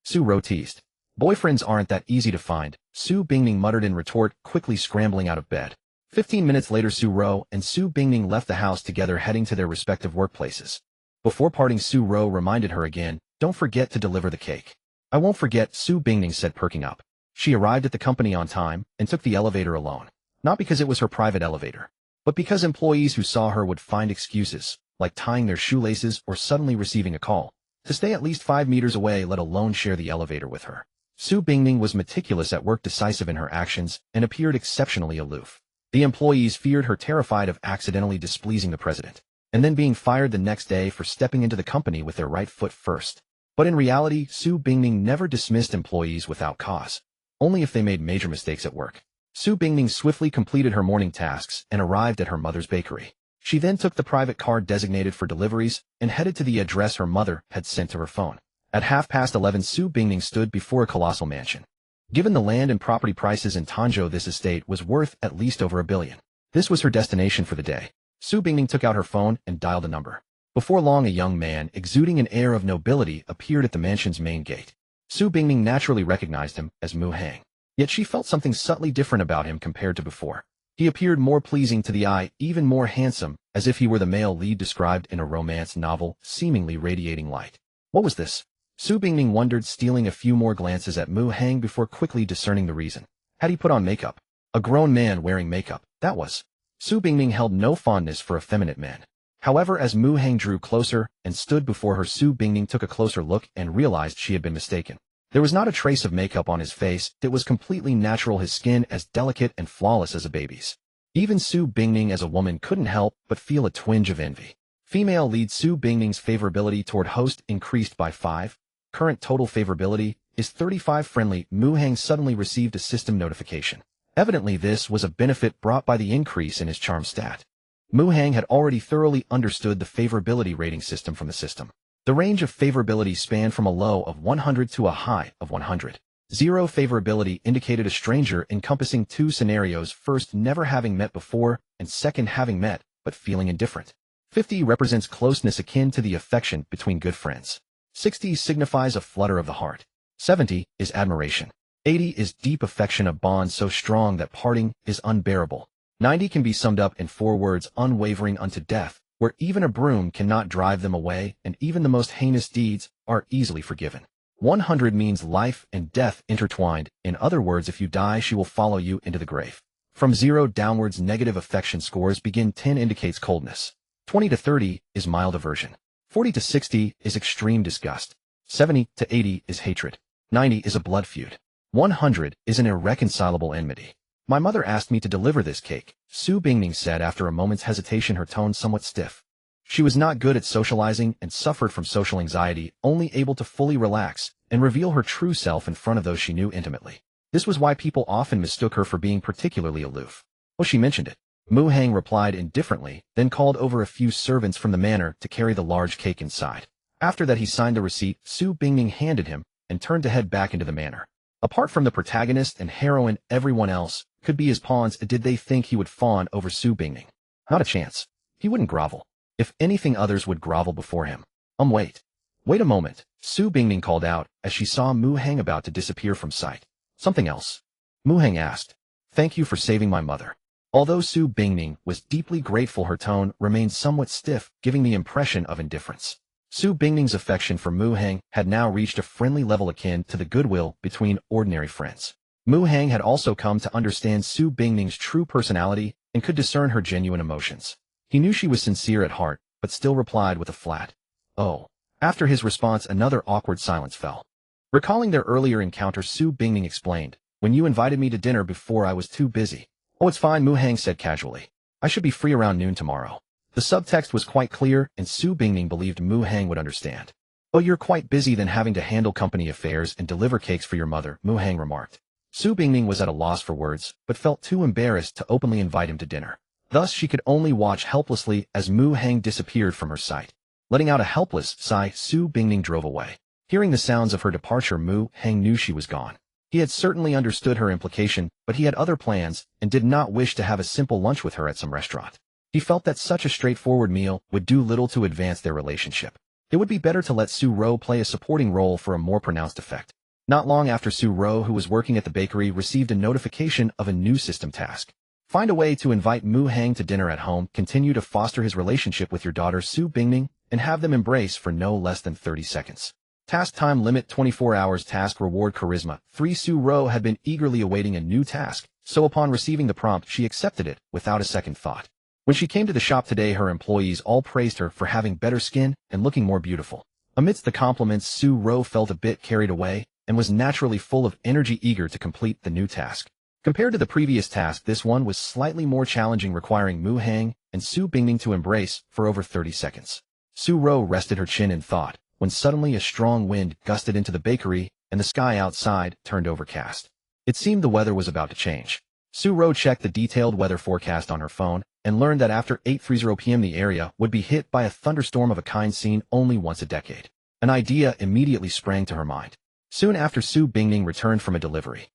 Su Ro teased. Boyfriends aren't that easy to find, Su Bingning muttered in retort, quickly scrambling out of bed. 15 minutes later, Su Ro and Su Bingning left the house together, heading to their respective workplaces. Before parting, Su Ro reminded her again, don't forget to deliver the cake. I won't forget, Su Bingning said, perking up. She arrived at the company on time and took the elevator alone. Not because it was her private elevator, but because employees who saw her would find excuses, like tying their shoelaces or suddenly receiving a call, to stay at least 5 meters away, let alone share the elevator with her. Su Bingning was meticulous at work, decisive in her actions, and appeared exceptionally aloof. The employees feared her, terrified of accidentally displeasing the president, and then being fired the next day for stepping into the company with their right foot first. But in reality, Su Bingning never dismissed employees without cause, only if they made major mistakes at work. Su Bingning swiftly completed her morning tasks and arrived at her mother's bakery. She then took the private car designated for deliveries and headed to the address her mother had sent to her phone. At 11:30, Su Bingning stood before a colossal mansion. Given the land and property prices in Tanzhou, this estate was worth at least over $1 billion. This was her destination for the day. Su Bingning took out her phone and dialed a number. Before long, a young man, exuding an air of nobility, appeared at the mansion's main gate. Su Bingning naturally recognized him as Mu Hang. Yet she felt something subtly different about him compared to before. He appeared more pleasing to the eye, even more handsome, as if he were the male lead described in a romance novel, seemingly radiating light. What was this? Su Bingning wondered, stealing a few more glances at Mu Hang before quickly discerning the reason. Had he put on makeup? A grown man wearing makeup, that was. Su Bingning held no fondness for effeminate men. However, as Mu Hang drew closer and stood before her, Su Bingning took a closer look and realized she had been mistaken. There was not a trace of makeup on his face, it was completely natural, his skin as delicate and flawless as a baby's. Even Su Bingning as a woman couldn't help but feel a twinge of envy. Female lead Su Bingning's favorability toward host increased by 5. Current total favorability is 35. Friendly. Mu Hang suddenly received a system notification. Evidently this was a benefit brought by the increase in his charm stat. Mu Hang had already thoroughly understood the favorability rating system from the system. The range of favorability spanned from a low of 100 to a high of 100. 0 favorability indicated a stranger, encompassing 2 scenarios: first, never having met before, and second, having met, but feeling indifferent. 50 represents closeness akin to the affection between good friends. 60 signifies a flutter of the heart. 70 is admiration. 80 is deep affection, a bond so strong that parting is unbearable. 90 can be summed up in 4 words: unwavering unto death, where even a broom cannot drive them away, and even the most heinous deeds are easily forgiven. 100 means life and death intertwined. In other words, if you die, she will follow you into the grave. From 0 downwards, negative affection scores begin. 10 indicates coldness. 20 to 30 is mild aversion. 40 to 60 is extreme disgust. 70 to 80 is hatred. 90 is a blood feud. 100 is an irreconcilable enmity. My mother asked me to deliver this cake, Su Bingning said after a moment's hesitation, her tone somewhat stiff. She was not good at socializing and suffered from social anxiety, only able to fully relax and reveal her true self in front of those she knew intimately. This was why people often mistook her for being particularly aloof. Well, she mentioned it. Mu Hang replied indifferently, then called over a few servants from the manor to carry the large cake inside. After that, he signed the receipt Su Bingning handed him and turned to head back into the manor. Apart from the protagonist and heroine, everyone else could be his pawns. Did they think he would fawn over Su Bingning? Not a chance. He wouldn't grovel. If anything, others would grovel before him. Wait. Wait a moment, Su Bingning called out as she saw Mu Hang about to disappear from sight. Something else? Mu Hang asked. Thank you for saving my mother. Although Su Bingning was deeply grateful, her tone remained somewhat stiff, giving the impression of indifference. Su Bingning's affection for Mu Hang had now reached a friendly level akin to the goodwill between ordinary friends. Mu Hang had also come to understand Su Bingning's true personality and could discern her genuine emotions. He knew she was sincere at heart, but still replied with a flat, "Oh." After his response, another awkward silence fell. Recalling their earlier encounter, Su Bingning explained, "When you invited me to dinner before, I was too busy." "Oh, it's fine," Mu Hang said casually. "I should be free around noon tomorrow." The subtext was quite clear, and Su Bingning believed Mu Hang would understand. "Oh, you're quite busy then, having to handle company affairs and deliver cakes for your mother," Mu Hang remarked. Su Bingning was at a loss for words, but felt too embarrassed to openly invite him to dinner. Thus she could only watch helplessly as Mu Hang disappeared from her sight. Letting out a helpless sigh, Su Bingning drove away. Hearing the sounds of her departure, Mu Hang knew she was gone. He had certainly understood her implication, but he had other plans and did not wish to have a simple lunch with her at some restaurant. He felt that such a straightforward meal would do little to advance their relationship. It would be better to let Su Ro play a supporting role for a more pronounced effect. Not long after, Su Ro, who was working at the bakery, received a notification of a new system task. Find a way to invite Mu Hang to dinner at home, continue to foster his relationship with your daughter Su Bingning, and have them embrace for no less than 30 seconds. Task time limit 24 hours. Task reward charisma 3. Su Ro had been eagerly awaiting a new task, so upon receiving the prompt she accepted it without a second thought. When she came to the shop today, her employees all praised her for having better skin and looking more beautiful. Amidst the compliments, Su Ro felt a bit carried away and was naturally full of energy, eager to complete the new task. Compared to the previous task, this one was slightly more challenging, requiring Mu Hang and Su Bingning to embrace for over 30 seconds. Su Ro rested her chin in thought, when suddenly a strong wind gusted into the bakery and the sky outside turned overcast. It seemed the weather was about to change. Su Ro checked the detailed weather forecast on her phone and learned that after 8:30 p.m. the area would be hit by a thunderstorm of a kind seen only once a decade. An idea immediately sprang to her mind. Soon after, Su Bingning returned from a delivery.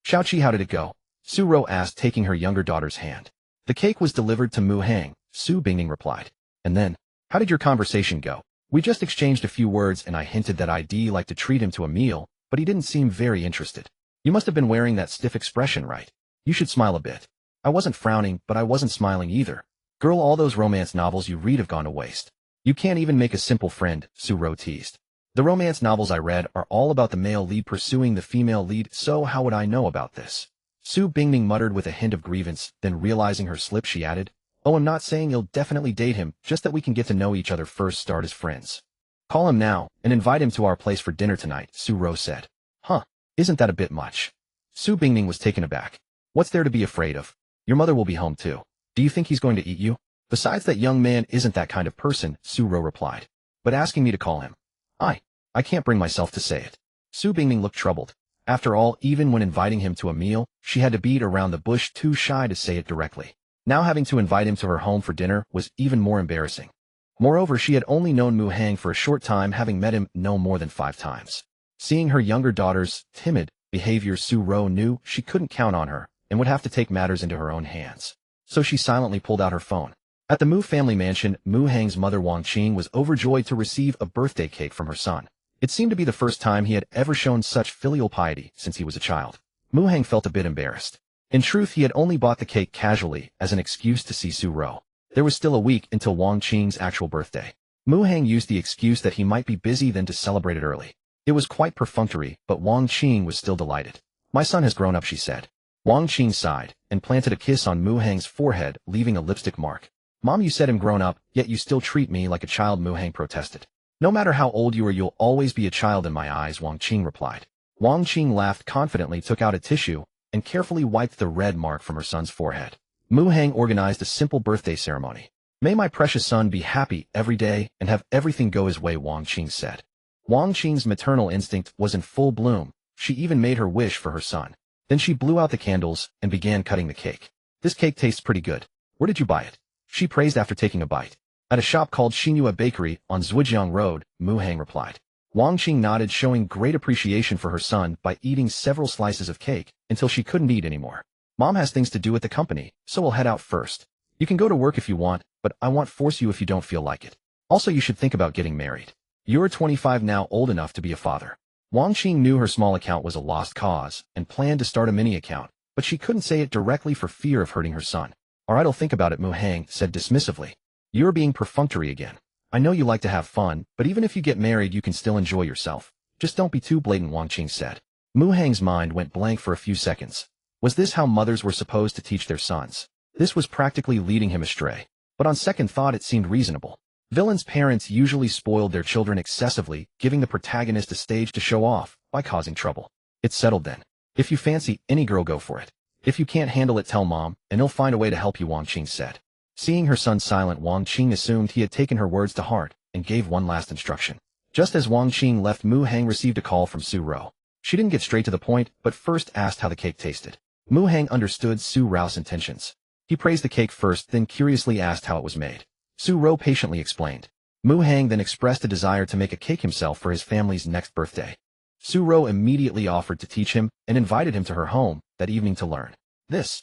Xiaoqi, how did it go? Su Ro asked, taking her younger daughter's hand. The cake was delivered to Mu Hang, Su Bingning replied. And then, how did your conversation go? We just exchanged a few words and I hinted that I'd like to treat him to a meal, but he didn't seem very interested. You must have been wearing that stiff expression, right? You should smile a bit. I wasn't frowning, but I wasn't smiling either. Girl, all those romance novels you read have gone to waste. You can't even make a simple friend, Su Ro teased. The romance novels I read are all about the male lead pursuing the female lead, so how would I know about this? Su Bingning muttered with a hint of grievance, then realizing her slip, she added, Oh, I'm not saying you'll definitely date him, just that we can get to know each other first, start as friends. Call him now, and invite him to our place for dinner tonight, Su Ro said. Huh, isn't that a bit much? Su Bingning was taken aback. What's there to be afraid of? Your mother will be home too. Do you think he's going to eat you? Besides, that young man isn't that kind of person, Su Ro replied. But asking me to call him. I can't bring myself to say it. Su Bingning looked troubled. After all, even when inviting him to a meal, she had to beat around the bush, too shy to say it directly. Now having to invite him to her home for dinner was even more embarrassing. Moreover, she had only known Mu Hang for a short time, having met him no more than 5 times. Seeing her younger daughter's timid behavior, Su Ro knew she couldn't count on her and would have to take matters into her own hands. So she silently pulled out her phone. At the Mu family mansion, Mu Hang's mother Wang Qing was overjoyed to receive a birthday cake from her son. It seemed to be the first time he had ever shown such filial piety since he was a child. Mu Hang felt a bit embarrassed. In truth, he had only bought the cake casually as an excuse to see Su Ro. There was still a week until Wang Qing's actual birthday. Mu Hang used the excuse that he might be busy then to celebrate it early. It was quite perfunctory, but Wang Qing was still delighted. My son has grown up, she said. Wang Qing sighed and planted a kiss on Mu Hang's forehead, leaving a lipstick mark. Mom, you said I'm grown up, yet you still treat me like a child, Mu Hang protested. No matter how old you are, you'll always be a child in my eyes, Wang Qing replied. Wang Qing laughed confidently, took out a tissue, and carefully wiped the red mark from her son's forehead. Mu Hang organized a simple birthday ceremony. May my precious son be happy every day and have everything go his way, Wang Qing said. Wang Qing's maternal instinct was in full bloom. She even made her wish for her son. Then she blew out the candles and began cutting the cake. This cake tastes pretty good. Where did you buy it? She praised after taking a bite. At a shop called Xinhua Bakery on Zhujiang Road, Mu Hang replied. Wang Qing nodded, showing great appreciation for her son by eating several slices of cake until she couldn't eat anymore. Mom has things to do at the company, so we'll head out first. You can go to work if you want, but I won't force you if you don't feel like it. Also, you should think about getting married. You're 25 now, old enough to be a father. Wang Qing knew her small account was a lost cause and planned to start a mini account, but she couldn't say it directly for fear of hurting her son. Alright, I'll think about it, Mu Hang said dismissively. You're being perfunctory again. I know you like to have fun, but even if you get married you can still enjoy yourself. Just don't be too blatant, Wang Qing said. Mu Hang's mind went blank for a few seconds. Was this how mothers were supposed to teach their sons? This was practically leading him astray. But on second thought it seemed reasonable. Villains' parents usually spoiled their children excessively, giving the protagonist a stage to show off by causing trouble. It's settled then. If you fancy any girl, go for it. If you can't handle it, tell Mom, and he'll find a way to help you, Wang Qing said. Seeing her son silent, Wang Qing assumed he had taken her words to heart and gave one last instruction. Just as Wang Qing left, Mu Hang received a call from Su Ro. She didn't get straight to the point, but first asked how the cake tasted. Mu Hang understood Su Ro's intentions. He praised the cake first, then curiously asked how it was made. Su Ro patiently explained. Mu Hang then expressed a desire to make a cake himself for his family's next birthday. Su-ro immediately offered to teach him and invited him to her home that evening to learn. This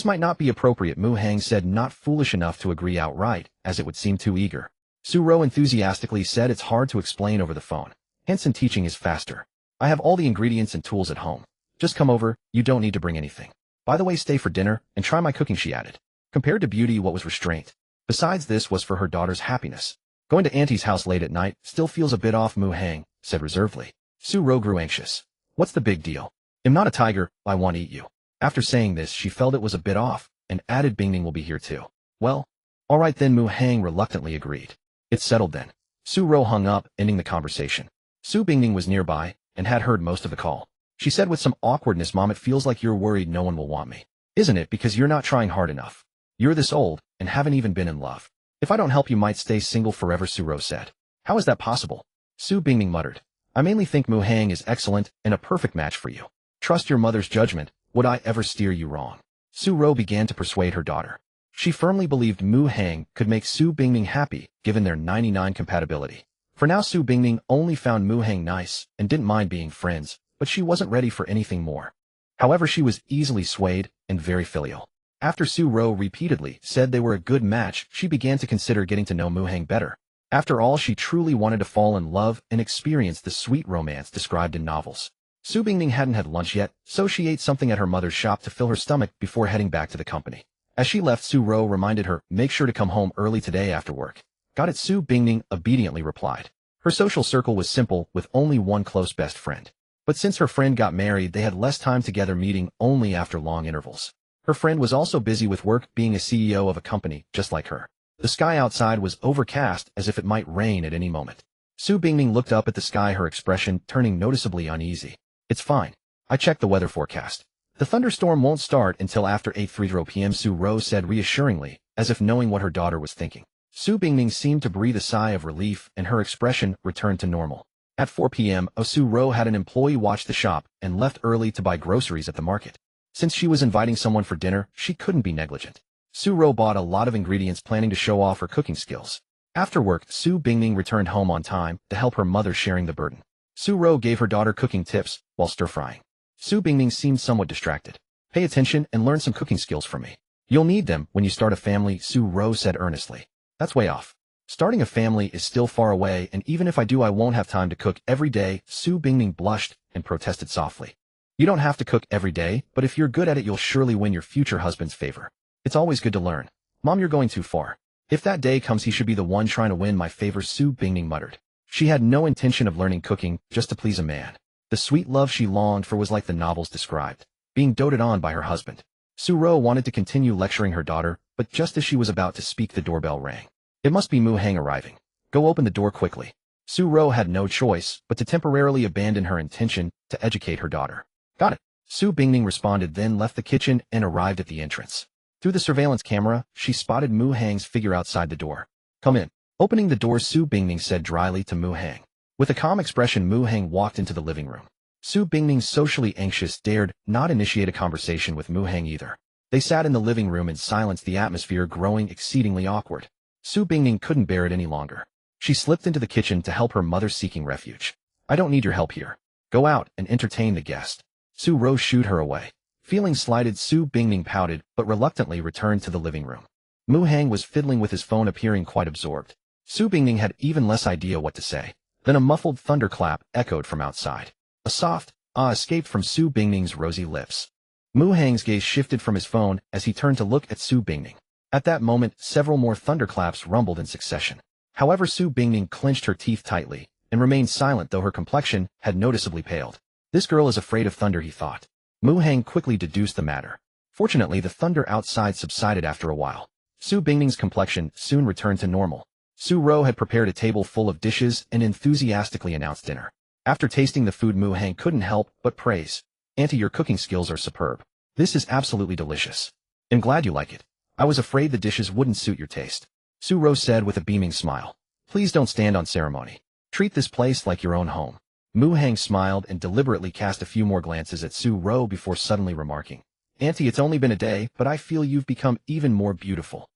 might not be appropriate, Mu Hang said, not foolish enough to agree outright, as it would seem too eager. Su-ro enthusiastically said, it's hard to explain over the phone. Hanson teaching is faster. I have all the ingredients and tools at home. Just come over, you don't need to bring anything. By the way, stay for dinner and try my cooking, she added. Compared to beauty, what was restraint? Besides, this was for her daughter's happiness. Going to Auntie's house late at night still feels a bit off, Mu Hang said reservedly. Su-ro grew anxious. What's the big deal? I'm not a tiger, I won't eat you. After saying this, she felt it was a bit off, and added, Bingning will be here too. Well, all right then, Mu Hang reluctantly agreed. It's settled then. Su-ro hung up, ending the conversation. Su Bingning was nearby, and had heard most of the call. She said with some awkwardness, Mom, it feels like you're worried no one will want me. Isn't it, because you're not trying hard enough? You're this old, and haven't even been in love. If I don't help, you might stay single forever, Su-ro said. How is that possible? Su Bingning muttered. I mainly think Mu Hang is excellent and a perfect match for you. Trust your mother's judgment. Would I ever steer you wrong? Su-ro began to persuade her daughter. She firmly believed Mu Hang could make Su Bingning happy, given their 99 compatibility. For now, Su Bingning only found Mu Hang nice and didn't mind being friends, but she wasn't ready for anything more. However, she was easily swayed and very filial. After Su-ro repeatedly said they were a good match, she began to consider getting to know Mu Hang better. After all, she truly wanted to fall in love and experience the sweet romance described in novels. Su Bingning hadn't had lunch yet, so she ate something at her mother's shop to fill her stomach before heading back to the company. As she left, Su-ro reminded her, make sure to come home early today after work. Got it, Su Bingning obediently replied. Her social circle was simple, with only one close best friend. But since her friend got married, they had less time together, meeting only after long intervals. Her friend was also busy with work, being a CEO of a company just like her. The sky outside was overcast, as if it might rain at any moment. Su Bingning looked up at the sky, her expression turning noticeably uneasy. It's fine. I checked the weather forecast. The thunderstorm won't start until after 8:30 p.m., Su-ro said reassuringly, as if knowing what her daughter was thinking. Su Bingning seemed to breathe a sigh of relief, and her expression returned to normal. At 4 p.m., Su-ro had an employee watch the shop and left early to buy groceries at the market. Since she was inviting someone for dinner, she couldn't be negligent. Su-ro bought a lot of ingredients, planning to show off her cooking skills. After work, Su Bingning returned home on time to help her mother, sharing the burden. Su-ro gave her daughter cooking tips while stir-frying. Su Bingning seemed somewhat distracted. Pay attention and learn some cooking skills from me. You'll need them when you start a family, Su-ro said earnestly. That's way off. Starting a family is still far away, and even if I do, I won't have time to cook every day, Su Bingning blushed and protested softly. You don't have to cook every day, but if you're good at it, you'll surely win your future husband's favor. It's always good to learn. Mom, you're going too far. If that day comes, he should be the one trying to win my favor, Su Bingning muttered. She had no intention of learning cooking just to please a man. The sweet love she longed for was like the novels described, being doted on by her husband. Su-ro wanted to continue lecturing her daughter, but just as she was about to speak, the doorbell rang. It must be Mu Hang arriving. Go open the door quickly. Su-ro had no choice but to temporarily abandon her intention to educate her daughter. Got it. Su Bingning responded, then left the kitchen and arrived at the entrance. Through the surveillance camera, she spotted Mu Hang's figure outside the door. Come in. Opening the door, Su Bingning said dryly to Mu Hang. With a calm expression, Mu Hang walked into the living room. Su Bingning, socially anxious, dared not initiate a conversation with Mu Hang either. They sat in the living room in silence, the atmosphere growing exceedingly awkward. Su Bingning couldn't bear it any longer. She slipped into the kitchen to help her mother, seeking refuge. I don't need your help here. Go out and entertain the guest. Su-ro shooed her away. Feeling slighted, Su Bingning pouted, but reluctantly returned to the living room. Mu Hang was fiddling with his phone, appearing quite absorbed. Su Bingning had even less idea what to say. Then a muffled thunderclap echoed from outside. A soft ah escaped from Su Bingning's rosy lips. Mu Hang's gaze shifted from his phone as he turned to look at Su Bingning. At that moment, several more thunderclaps rumbled in succession. However, Su Bingning clenched her teeth tightly and remained silent, though her complexion had noticeably paled. This girl is afraid of thunder, he thought. Mu Hang quickly deduced the matter. Fortunately, the thunder outside subsided after a while. Su Bingning's complexion soon returned to normal. Su-ro had prepared a table full of dishes and enthusiastically announced dinner. After tasting the food, Mu Hang couldn't help but praise. Auntie, your cooking skills are superb. This is absolutely delicious. I'm glad you like it. I was afraid the dishes wouldn't suit your taste. Su-ro said with a beaming smile. Please don't stand on ceremony. Treat this place like your own home. Mu Hang smiled and deliberately cast a few more glances at Su-ro before suddenly remarking. Auntie, it's only been a day, but I feel you've become even more beautiful.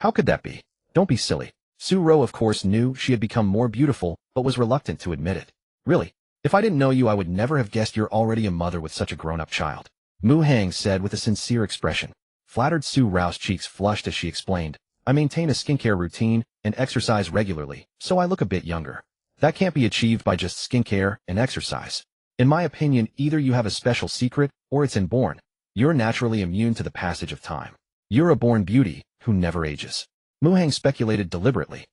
How could that be? Don't be silly. Su-ro of course knew she had become more beautiful, but was reluctant to admit it. Really? If I didn't know you I would never have guessed you're already a mother with such a grown-up child. Mu-hang said with a sincere expression. Flattered Su-ro's cheeks flushed as she explained, I maintain a skincare routine and exercise regularly, so I look a bit younger. That can't be achieved by just skincare and exercise. In my opinion, either you have a special secret, or it's inborn. You're naturally immune to the passage of time. You're a born beauty, who never ages. Mu-hang speculated deliberately.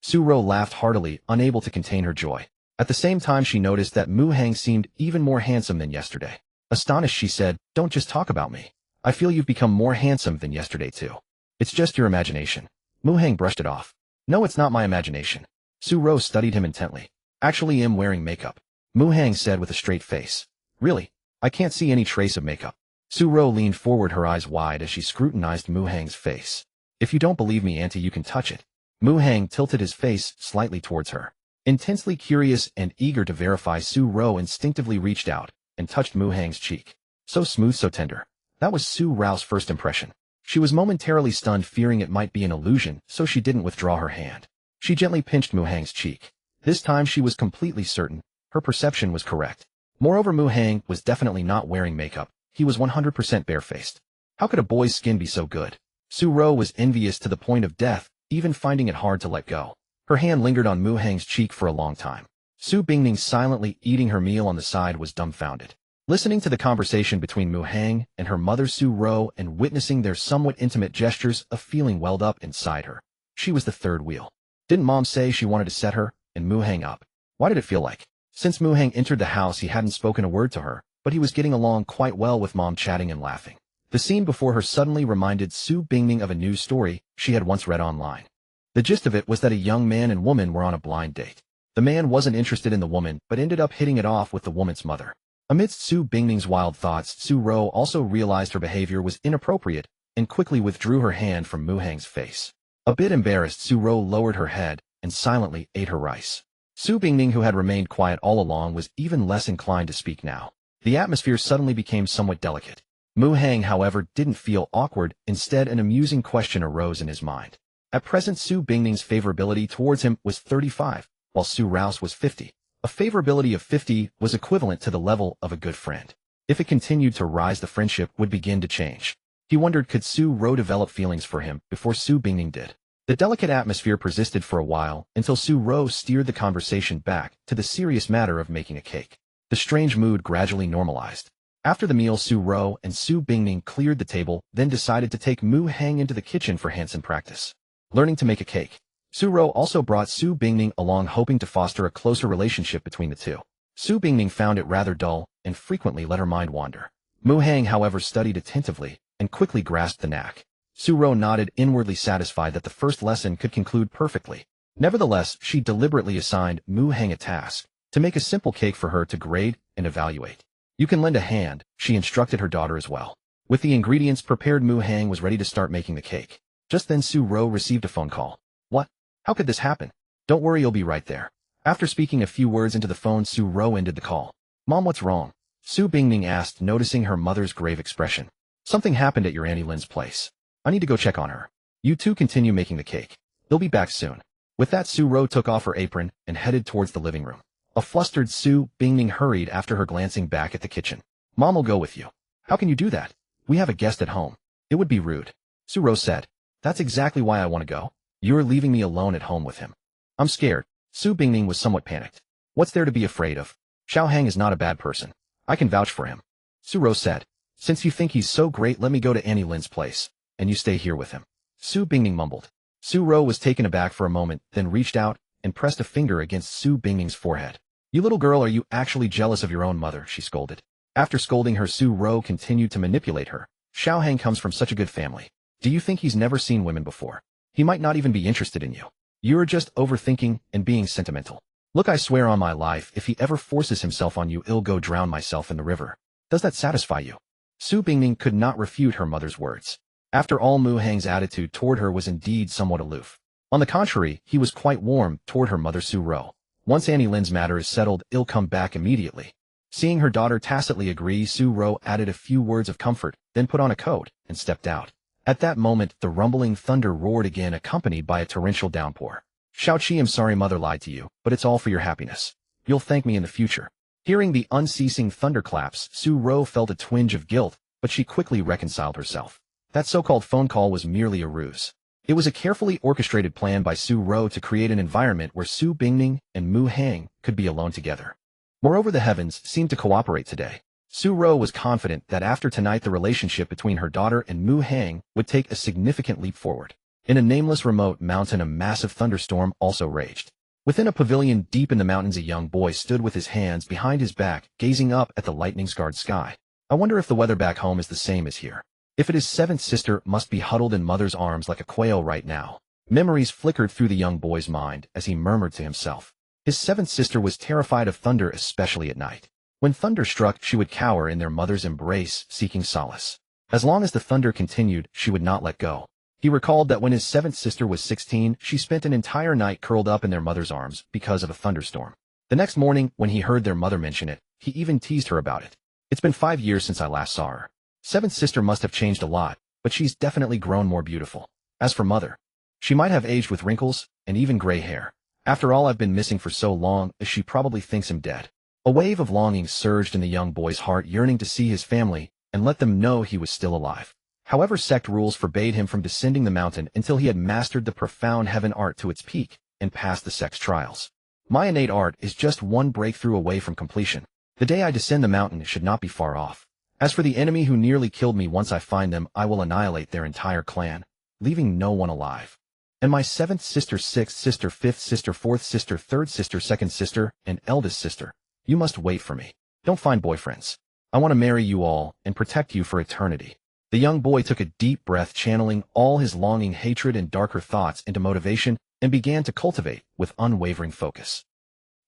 Su-ro laughed heartily, unable to contain her joy. At the same time she noticed that Mu-hang seemed even more handsome than yesterday. Astonished she said, Don't just talk about me. I feel you've become more handsome than yesterday too. It's just your imagination. Mu-hang brushed it off. No, it's not my imagination. Su-ro studied him intently. Actually am wearing makeup. Mu-hang said with a straight face. Really? I can't see any trace of makeup. Su-ro leaned forward, her eyes wide as she scrutinized Mu-hang's face. If you don't believe me, auntie, you can touch it. Mu-hang tilted his face slightly towards her. Intensely curious and eager to verify, Su-ro instinctively reached out and touched Mu-hang's cheek. So smooth, so tender. That was Su-ro's first impression. She was momentarily stunned, fearing it might be an illusion, so she didn't withdraw her hand. She gently pinched Mu-hang's cheek. This time she was completely certain. Her perception was correct. Moreover, Mu-hang was definitely not wearing makeup. He was 100% barefaced. How could a boy's skin be so good? Su-ro was envious to the point of death, even finding it hard to let go. Her hand lingered on Mu-hang's cheek for a long time. Su Bingning, silently eating her meal on the side, was dumbfounded. Listening to the conversation between Mu-hang and her mother Su-ro and witnessing their somewhat intimate gestures, a feeling welled up inside her. She was the third wheel. Didn't Mom say she wanted to set her and Mu-hang up? Why did it feel like? Since Mu-hang entered the house he hadn't spoken a word to her, but he was getting along quite well with Mom, chatting and laughing. The scene before her suddenly reminded Su Bingning of a news story she had once read online. The gist of it was that a young man and woman were on a blind date. The man wasn't interested in the woman, but ended up hitting it off with the woman's mother. Amidst Su Bingning's wild thoughts, Su-ro also realized her behavior was inappropriate and quickly withdrew her hand from Mu-hang's face. A bit embarrassed, Su-ro lowered her head and silently ate her rice. Su Bingning, who had remained quiet all along, was even less inclined to speak now. The atmosphere suddenly became somewhat delicate. Mu-hang, however, didn't feel awkward. Instead, an amusing question arose in his mind. At present, Su Bingning's favorability towards him was 35, while Su-ro's was 50. A favorability of 50 was equivalent to the level of a good friend. If it continued to rise, the friendship would begin to change. He wondered, could Su-ro develop feelings for him before Su Bingning did? The delicate atmosphere persisted for a while, until Su-ro steered the conversation back to the serious matter of making a cake. The strange mood gradually normalized. After the meal, Su-ro and Su Bingning cleared the table, then decided to take Mu-hang into the kitchen for hands-on practice. Learning to make a cake. Su-ro also brought Su Bingning along, hoping to foster a closer relationship between the two. Su Bingning found it rather dull and frequently let her mind wander. Mu-hang, however, studied attentively and quickly grasped the knack. Su-ro nodded, inwardly satisfied that the first lesson could conclude perfectly. Nevertheless, she deliberately assigned Mu-hang a task to make a simple cake for her to grade and evaluate. You can lend a hand, she instructed her daughter as well. With the ingredients prepared, Mu-hang was ready to start making the cake. Just then Su-ro received a phone call. What? How could this happen? Don't worry, you'll be right there. After speaking a few words into the phone, Su-ro ended the call. Mom, what's wrong? Su Bingning asked, noticing her mother's grave expression. Something happened at your Auntie Lynn's place. I need to go check on her. You two continue making the cake. They'll be back soon. With that, Su-ro took off her apron and headed towards the living room. A flustered Su Bingning hurried after her, glancing back at the kitchen. Mom will go with you. How can you do that? We have a guest at home. It would be rude. Su-ro said. That's exactly why I want to go. You're leaving me alone at home with him. I'm scared. Su Bingning was somewhat panicked. What's there to be afraid of? Xiao Hang is not a bad person. I can vouch for him. Su-ro said. Since you think he's so great, let me go to Auntie Lynn's place, and you stay here with him. Su Bingning mumbled. Su-ro was taken aback for a moment, then reached out and pressed a finger against Su Bingning's forehead. You little girl, are you actually jealous of your own mother? She scolded. After scolding her, Su-ro continued to manipulate her. Xiao Hang comes from such a good family. Do you think he's never seen women before? He might not even be interested in you. You're just overthinking and being sentimental. Look, I swear on my life, if he ever forces himself on you, I'll go drown myself in the river. Does that satisfy you? Su Bingning could not refute her mother's words. After all, Mu-hang's attitude toward her was indeed somewhat aloof. On the contrary, he was quite warm toward her mother Su-ro. Once Auntie Lynn's matter is settled, I'll come back immediately. Seeing her daughter tacitly agree, Su-ro added a few words of comfort, then put on a coat and stepped out. At that moment, the rumbling thunder roared again, accompanied by a torrential downpour. Xiaoqi, I'm sorry mother lied to you, but it's all for your happiness. You'll thank me in the future. Hearing the unceasing thunderclaps, Su Ro felt a twinge of guilt, but she quickly reconciled herself. That so-called phone call was merely a ruse. It was a carefully orchestrated plan by Su Ro to create an environment where Su Bingning and Mu Hang could be alone together. Moreover, the heavens seemed to cooperate today. Su Ro was confident that after tonight the relationship between her daughter and Mu Hang would take a significant leap forward. In a nameless remote mountain, a massive thunderstorm also raged. Within a pavilion deep in the mountains, a young boy stood with his hands behind his back, gazing up at the lightning-scarred sky. I wonder if the weather back home is the same as here. If it is, seventh sister must be huddled in mother's arms like a quail right now. Memories flickered through the young boy's mind as he murmured to himself. His seventh sister was terrified of thunder, especially at night. When thunder struck, she would cower in their mother's embrace, seeking solace. As long as the thunder continued, she would not let go. He recalled that when his seventh sister was 16, she spent an entire night curled up in their mother's arms because of a thunderstorm. The next morning, when he heard their mother mention it, he even teased her about it. It's been 5 years since I last saw her. Seventh sister must have changed a lot, but she's definitely grown more beautiful. As for mother, she might have aged with wrinkles and even gray hair. After all I've been missing for so long, she probably thinks him dead. A wave of longing surged in the young boy's heart, yearning to see his family and let them know he was still alive. However, sect rules forbade him from descending the mountain until he had mastered the profound heaven art to its peak and passed the sect's trials. My innate art is just one breakthrough away from completion. The day I descend the mountain should not be far off. As for the enemy who nearly killed me, once I find them, I will annihilate their entire clan, leaving no one alive. And my seventh sister, sixth sister, fifth sister, fourth sister, third sister, second sister, and eldest sister, you must wait for me. Don't find boyfriends. I want to marry you all and protect you for eternity. The young boy took a deep breath, channeling all his longing, hatred, and darker thoughts into motivation, and began to cultivate with unwavering focus.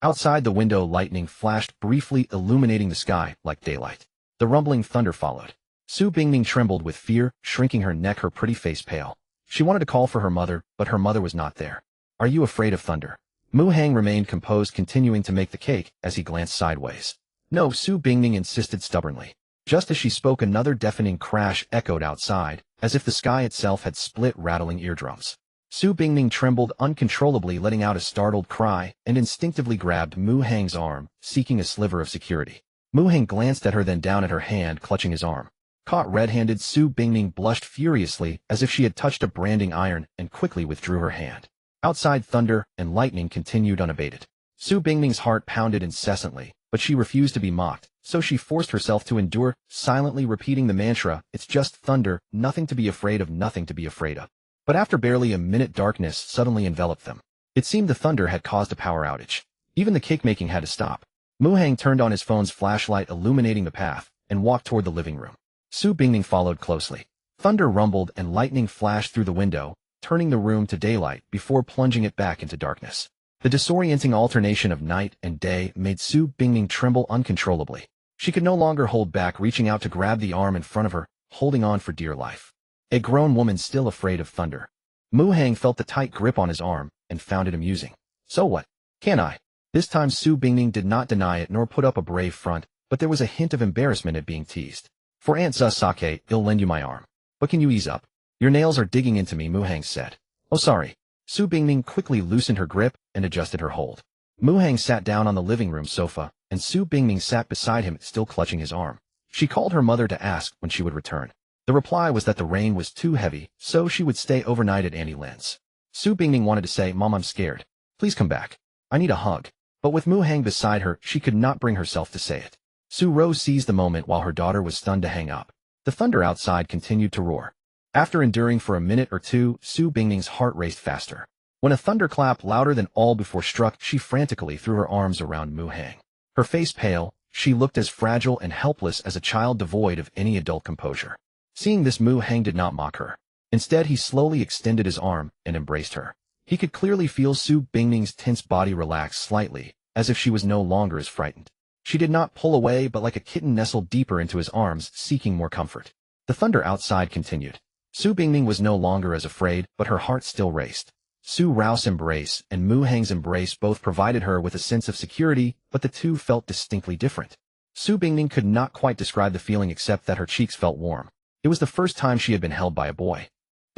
Outside the window, lightning flashed briefly, illuminating the sky like daylight. The rumbling thunder followed. Su Bingning trembled with fear, shrinking her neck, her pretty face pale. She wanted to call for her mother, but her mother was not there. Are you afraid of thunder? Mu Hang remained composed, continuing to make the cake as he glanced sideways. No, Su Bingning insisted stubbornly. Just as she spoke, another deafening crash echoed outside, as if the sky itself had split, rattling eardrums. Su Bingning trembled uncontrollably, letting out a startled cry, and instinctively grabbed Mu Hang's arm, seeking a sliver of security. Mu Hang glanced at her, then down at her hand, clutching his arm. Caught red-handed, Su Bingning blushed furiously, as if she had touched a branding iron, and quickly withdrew her hand. Outside, thunder and lightning continued unabated. Su Bingning's heart pounded incessantly, but she refused to be mocked, so she forced herself to endure, silently repeating the mantra, "It's just thunder, nothing to be afraid of, nothing to be afraid of." But after barely a minute, darkness suddenly enveloped them. It seemed the thunder had caused a power outage. Even the cake-making had to stop. Mu Hang turned on his phone's flashlight, illuminating the path, and walked toward the living room. Su Bingning followed closely. Thunder rumbled and lightning flashed through the window, turning the room to daylight before plunging it back into darkness. The disorienting alternation of night and day made Su Bingning tremble uncontrollably. She could no longer hold back, reaching out to grab the arm in front of her, holding on for dear life. A grown woman still afraid of thunder. Mu Hang felt the tight grip on his arm and found it amusing. So what? Can I? This time Su Bingning did not deny it nor put up a brave front, but there was a hint of embarrassment at being teased. For Aunt Sasake, I'll lend you my arm. But can you ease up? Your nails are digging into me, Mu Hang said. Oh, sorry. Su Bingning quickly loosened her grip and adjusted her hold. Mu Hang sat down on the living room sofa, and Su Bingning sat beside him, still clutching his arm. She called her mother to ask when she would return. The reply was that the rain was too heavy, so she would stay overnight at Auntie Lin's. Su Bingning wanted to say, "Mom, I'm scared. Please come back. I need a hug." But with Mu Hang beside her, she could not bring herself to say it. Su Ro seized the moment while her daughter was stunned to hang up. The thunder outside continued to roar. After enduring for a minute or two, Su Bingning's heart raced faster. When a thunderclap louder than all before struck, she frantically threw her arms around Mu Hang. Her face pale, she looked as fragile and helpless as a child devoid of any adult composure. Seeing this, Mu Hang did not mock her. Instead, he slowly extended his arm and embraced her. He could clearly feel Su Bingning's tense body relax slightly, as if she was no longer as frightened. She did not pull away, but like a kitten nestled deeper into his arms, seeking more comfort. The thunder outside continued. Su Bingning was no longer as afraid, but her heart still raced. Su Rao's embrace and Mu Hang's embrace both provided her with a sense of security, but the two felt distinctly different. Su Bingning could not quite describe the feeling except that her cheeks felt warm. It was the first time she had been held by a boy.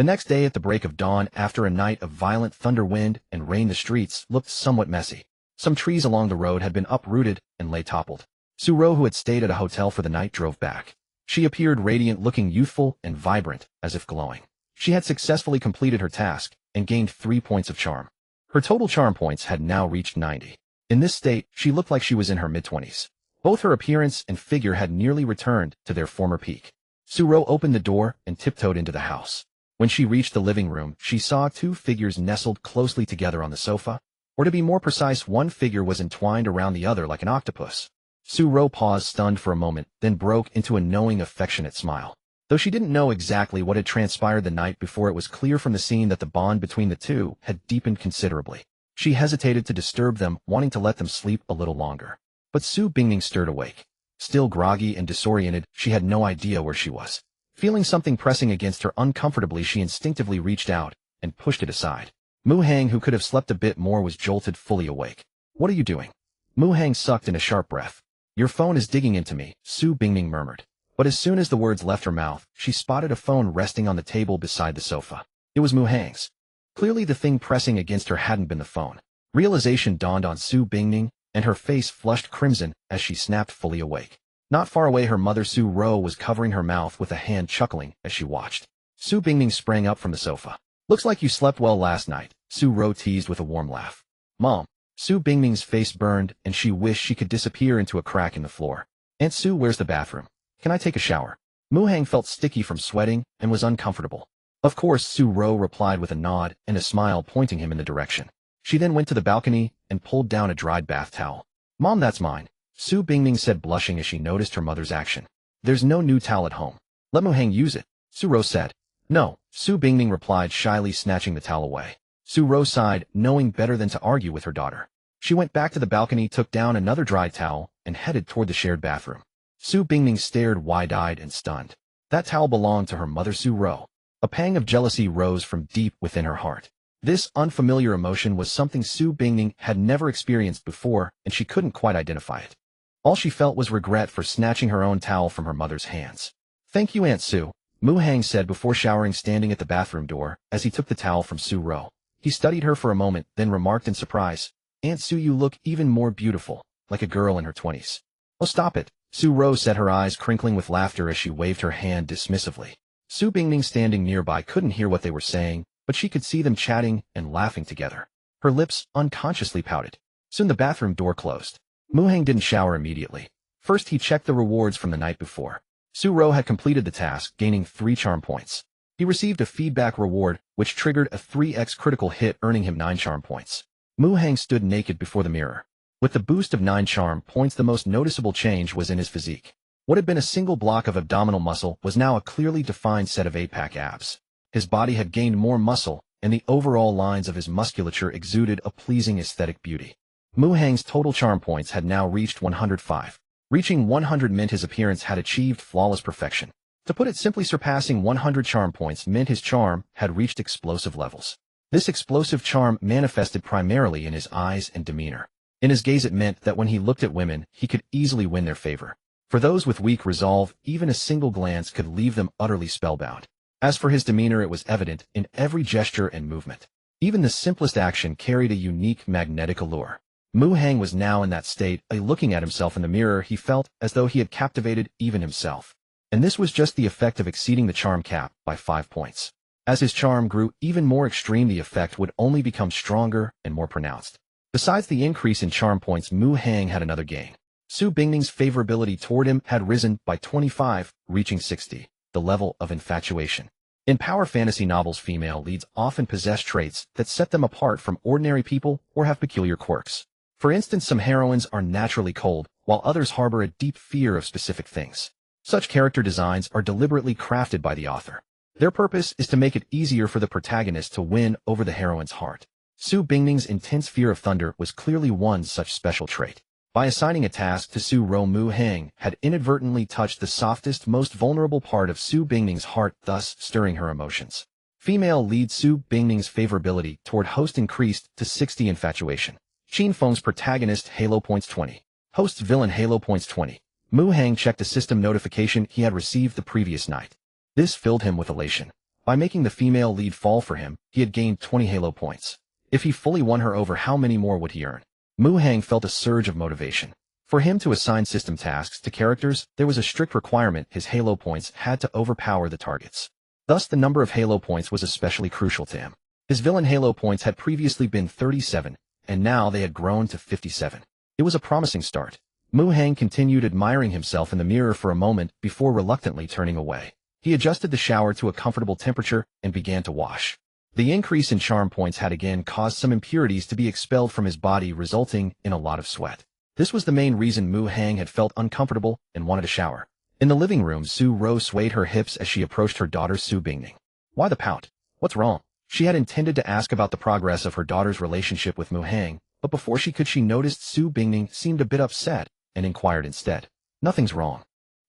The next day at the break of dawn, after a night of violent thunder, wind, and rain, the streets looked somewhat messy. Some trees along the road had been uprooted and lay toppled. Su-ro, who had stayed at a hotel for the night, drove back. She appeared radiant, looking youthful and vibrant, as if glowing. She had successfully completed her task and gained 3 points of charm. Her total charm points had now reached 90. In this state, she looked like she was in her mid-20s. Both her appearance and figure had nearly returned to their former peak. Su-ro opened the door and tiptoed into the house. When she reached the living room, she saw 2 figures nestled closely together on the sofa. Or to be more precise, one figure was entwined around the other like an octopus. Su-ro paused, stunned for a moment, then broke into a knowing, affectionate smile. Though she didn't know exactly what had transpired the night before, it was clear from the scene that the bond between the two had deepened considerably. She hesitated to disturb them, wanting to let them sleep a little longer. But Su Bingning stirred awake. Still groggy and disoriented, she had no idea where she was. Feeling something pressing against her uncomfortably, she instinctively reached out and pushed it aside. Mu Hang, who could have slept a bit more, was jolted, fully awake. "What are you doing?" Mu Hang sucked in a sharp breath. "Your phone is digging into me," Su Bingning murmured. But as soon as the words left her mouth, she spotted a phone resting on the table beside the sofa. It was Mu Hang's. Clearly the thing pressing against her hadn't been the phone. Realization dawned on Su Bingning, and her face flushed crimson as she snapped, fully awake. Not far away, her mother Su-ro was covering her mouth with a hand, chuckling as she watched. Su Bingning sprang up from the sofa. "Looks like you slept well last night," Su-ro teased with a warm laugh. "Mom." Su Bingning's face burned, and she wished she could disappear into a crack in the floor. "Aunt Su, where's the bathroom? Can I take a shower?" Mu Hang felt sticky from sweating and was uncomfortable. "Of course," Su-ro replied with a nod and a smile, pointing him in the direction. She then went to the balcony and pulled down a dried bath towel. "Mom, that's mine," Su Bingning said, blushing as she noticed her mother's action. "There's no new towel at home. Let Mu Hang use it," Su-ro said. "No," Su Bingning replied, shyly snatching the towel away. Su-ro sighed, knowing better than to argue with her daughter. She went back to the balcony, took down another dry towel, and headed toward the shared bathroom. Su Bingning stared wide-eyed and stunned. That towel belonged to her mother Su-ro. A pang of jealousy rose from deep within her heart. This unfamiliar emotion was something Su Bingning had never experienced before, and she couldn't quite identify it. All she felt was regret for snatching her own towel from her mother's hands. "Thank you, Aunt Su," Mu Hang said before showering, standing at the bathroom door as he took the towel from Su-ro. He studied her for a moment, then remarked in surprise, "Aunt Su, you look even more beautiful, like a girl in her 20s. "Oh, stop it," Su-ro said, her eyes crinkling with laughter as she waved her hand dismissively. Su Bingning, standing nearby, couldn't hear what they were saying, but she could see them chatting and laughing together. Her lips unconsciously pouted. Soon the bathroom door closed. Mu Hang didn't shower immediately. First, he checked the rewards from the night before. Su-ro had completed the task, gaining 3 charm points. He received a feedback reward, which triggered a 3x critical hit, earning him 9 charm points. Mu Hang stood naked before the mirror. With the boost of 9 charm points, the most noticeable change was in his physique. What had been a single block of abdominal muscle was now a clearly defined set of 8-pack abs. His body had gained more muscle, and the overall lines of his musculature exuded a pleasing aesthetic beauty. Mu Hang's total charm points had now reached 105. Reaching 100 meant his appearance had achieved flawless perfection. To put it simply, surpassing 100 charm points meant his charm had reached explosive levels. This explosive charm manifested primarily in his eyes and demeanor. In his gaze, it meant that when he looked at women, he could easily win their favor. For those with weak resolve, even a single glance could leave them utterly spellbound. As for his demeanor, it was evident in every gesture and movement. Even the simplest action carried a unique magnetic allure. Mu Hang was now in that state. Looking at himself in the mirror, he felt as though he had captivated even himself. And this was just the effect of exceeding the charm cap by 5 points. As his charm grew even more extreme, the effect would only become stronger and more pronounced. Besides the increase in charm points, Mu Hang had another gain. Su Bingning's favorability toward him had risen by 25, reaching 60, the level of infatuation. In power fantasy novels, female leads often possess traits that set them apart from ordinary people or have peculiar quirks. For instance, some heroines are naturally cold, while others harbor a deep fear of specific things. Such character designs are deliberately crafted by the author. Their purpose is to make it easier for the protagonist to win over the heroine's heart. Su Bingning's intense fear of thunder was clearly one such special trait. By assigning a task to Su-ro, Mu Hang had inadvertently touched the softest, most vulnerable part of Su Bingning's heart, thus stirring her emotions. Female lead Su Bingning's favorability toward host increased to 60 infatuation. Qin Feng's protagonist Halo points 20. Host's villain Halo points 20. Mu Hang checked a system notification he had received the previous night. This filled him with elation. By making the female lead fall for him, he had gained 20 Halo points. If he fully won her over, how many more would he earn? Mu Hang felt a surge of motivation. For him to assign system tasks to characters, there was a strict requirement: his Halo points had to overpower the targets. Thus, the number of Halo points was especially crucial to him. His villain Halo points had previously been 37, and now they had grown to 57. It was a promising start. Mu Hang continued admiring himself in the mirror for a moment before reluctantly turning away. He adjusted the shower to a comfortable temperature and began to wash. The increase in charm points had again caused some impurities to be expelled from his body, resulting in a lot of sweat. This was the main reason Mu Hang had felt uncomfortable and wanted a shower. In the living room, Su Ro swayed her hips as she approached her daughter Su Bingning. Why the pout? What's wrong? She had intended to ask about the progress of her daughter's relationship with Mu Hang, but before she could, she noticed Su Bingning seemed a bit upset and inquired instead. Nothing's wrong.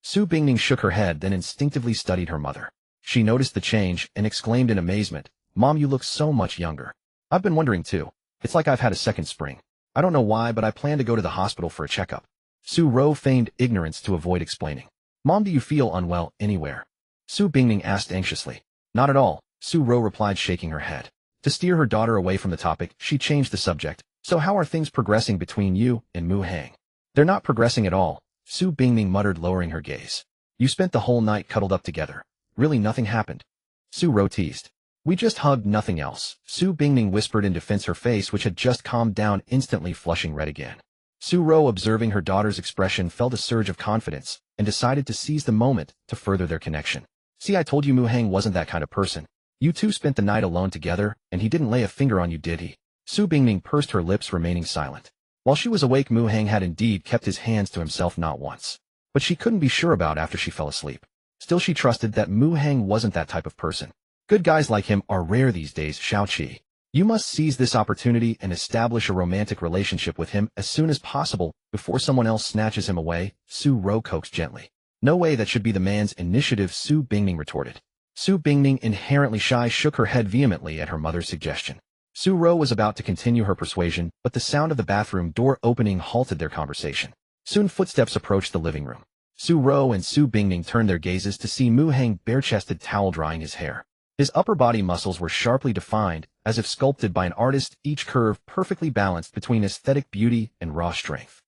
Su Bingning shook her head, then instinctively studied her mother. She noticed the change and exclaimed in amazement, "Mom, you look so much younger." "I've been wondering too. It's like I've had a second spring. I don't know why, but I plan to go to the hospital for a checkup." Su Ro feigned ignorance to avoid explaining. "Mom, do you feel unwell anywhere?" Su Bingning asked anxiously. "Not at all," Su Ro replied, shaking her head. To steer her daughter away from the topic, she changed the subject. "So how are things progressing between you and Mu Hang?" "They're not progressing at all," Su Bingning muttered, lowering her gaze. "You spent the whole night cuddled up together. Really nothing happened?" Su Ro teased. "We just hugged, nothing else," Su Bingning whispered in defense, her face, which had just calmed down, instantly flushing red again. Su Ro, observing her daughter's expression, felt a surge of confidence and decided to seize the moment to further their connection. "See, I told you Mu Hang wasn't that kind of person. You two spent the night alone together, and he didn't lay a finger on you, did he?" Su Bingning pursed her lips, remaining silent. While she was awake, Mu Hang had indeed kept his hands to himself not once. But she couldn't be sure about after she fell asleep. Still, she trusted that Mu Hang wasn't that type of person. Good guys like him are rare these days, Xiaoqi. You must seize this opportunity and establish a romantic relationship with him as soon as possible before someone else snatches him away, Su Ro coaxed gently. "No way, that should be the man's initiative," Su Bingning retorted. Su Bingning, inherently shy, shook her head vehemently at her mother's suggestion. Su Ro was about to continue her persuasion, but the sound of the bathroom door opening halted their conversation. Soon footsteps approached the living room. Su Ro and Su Bingning turned their gazes to see Mu Hang bare-chested, towel drying his hair. His upper body muscles were sharply defined, as if sculpted by an artist, each curve perfectly balanced between aesthetic beauty and raw strength.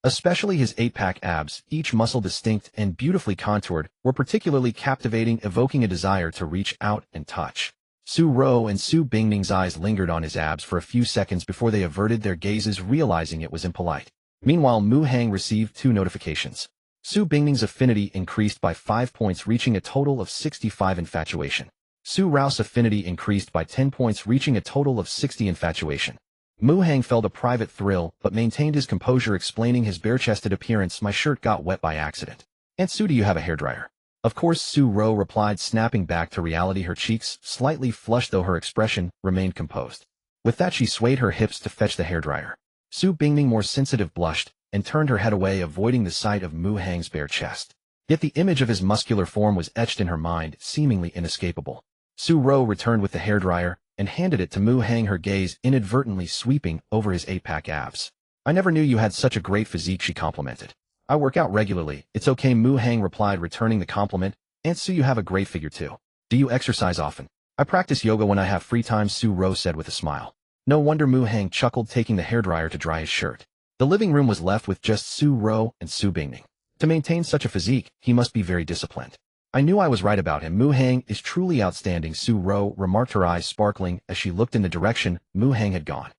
Especially his 8-pack abs, each muscle distinct and beautifully contoured, were particularly captivating, evoking a desire to reach out and touch. Su Ro and Su Bingning's eyes lingered on his abs for a few seconds before they averted their gazes, realizing it was impolite. Meanwhile, Mu Hang received 2 notifications. Su Bingning's affinity increased by 5 points, reaching a total of 65 infatuation. Su Rao's affinity increased by 10 points, reaching a total of 60 infatuation. Mu Hang felt a private thrill, but maintained his composure, explaining his bare-chested appearance. "My shirt got wet by accident." "Aunt Su, do you have a hairdryer?" "Of course," Su Ro replied, snapping back to reality, her cheeks slightly flushed though her expression remained composed. With that, she swayed her hips to fetch the hairdryer. Su Bingning, more sensitive, blushed and turned her head away, avoiding the sight of Mu Hang's bare chest. Yet the image of his muscular form was etched in her mind, seemingly inescapable. Su Ro returned with the hairdryer and handed it to Mu Hang, her gaze inadvertently sweeping over his 8-pack abs. "I never knew you had such a great physique," she complimented. "I work out regularly." "It's okay," Mu Hang replied, returning the compliment. "Aunt Su, you have a great figure too. Do you exercise often?" "I practice yoga when I have free time," Su Ro said with a smile. No wonder, Mu Hang chuckled, taking the hairdryer to dry his shirt. The living room was left with just Su Ro and Su Bingning. To maintain such a physique, he must be very disciplined. "I knew I was right about him. Mu Hang is truly outstanding," Su Ro remarked, her eyes sparkling as she looked in the direction Mu Hang had gone.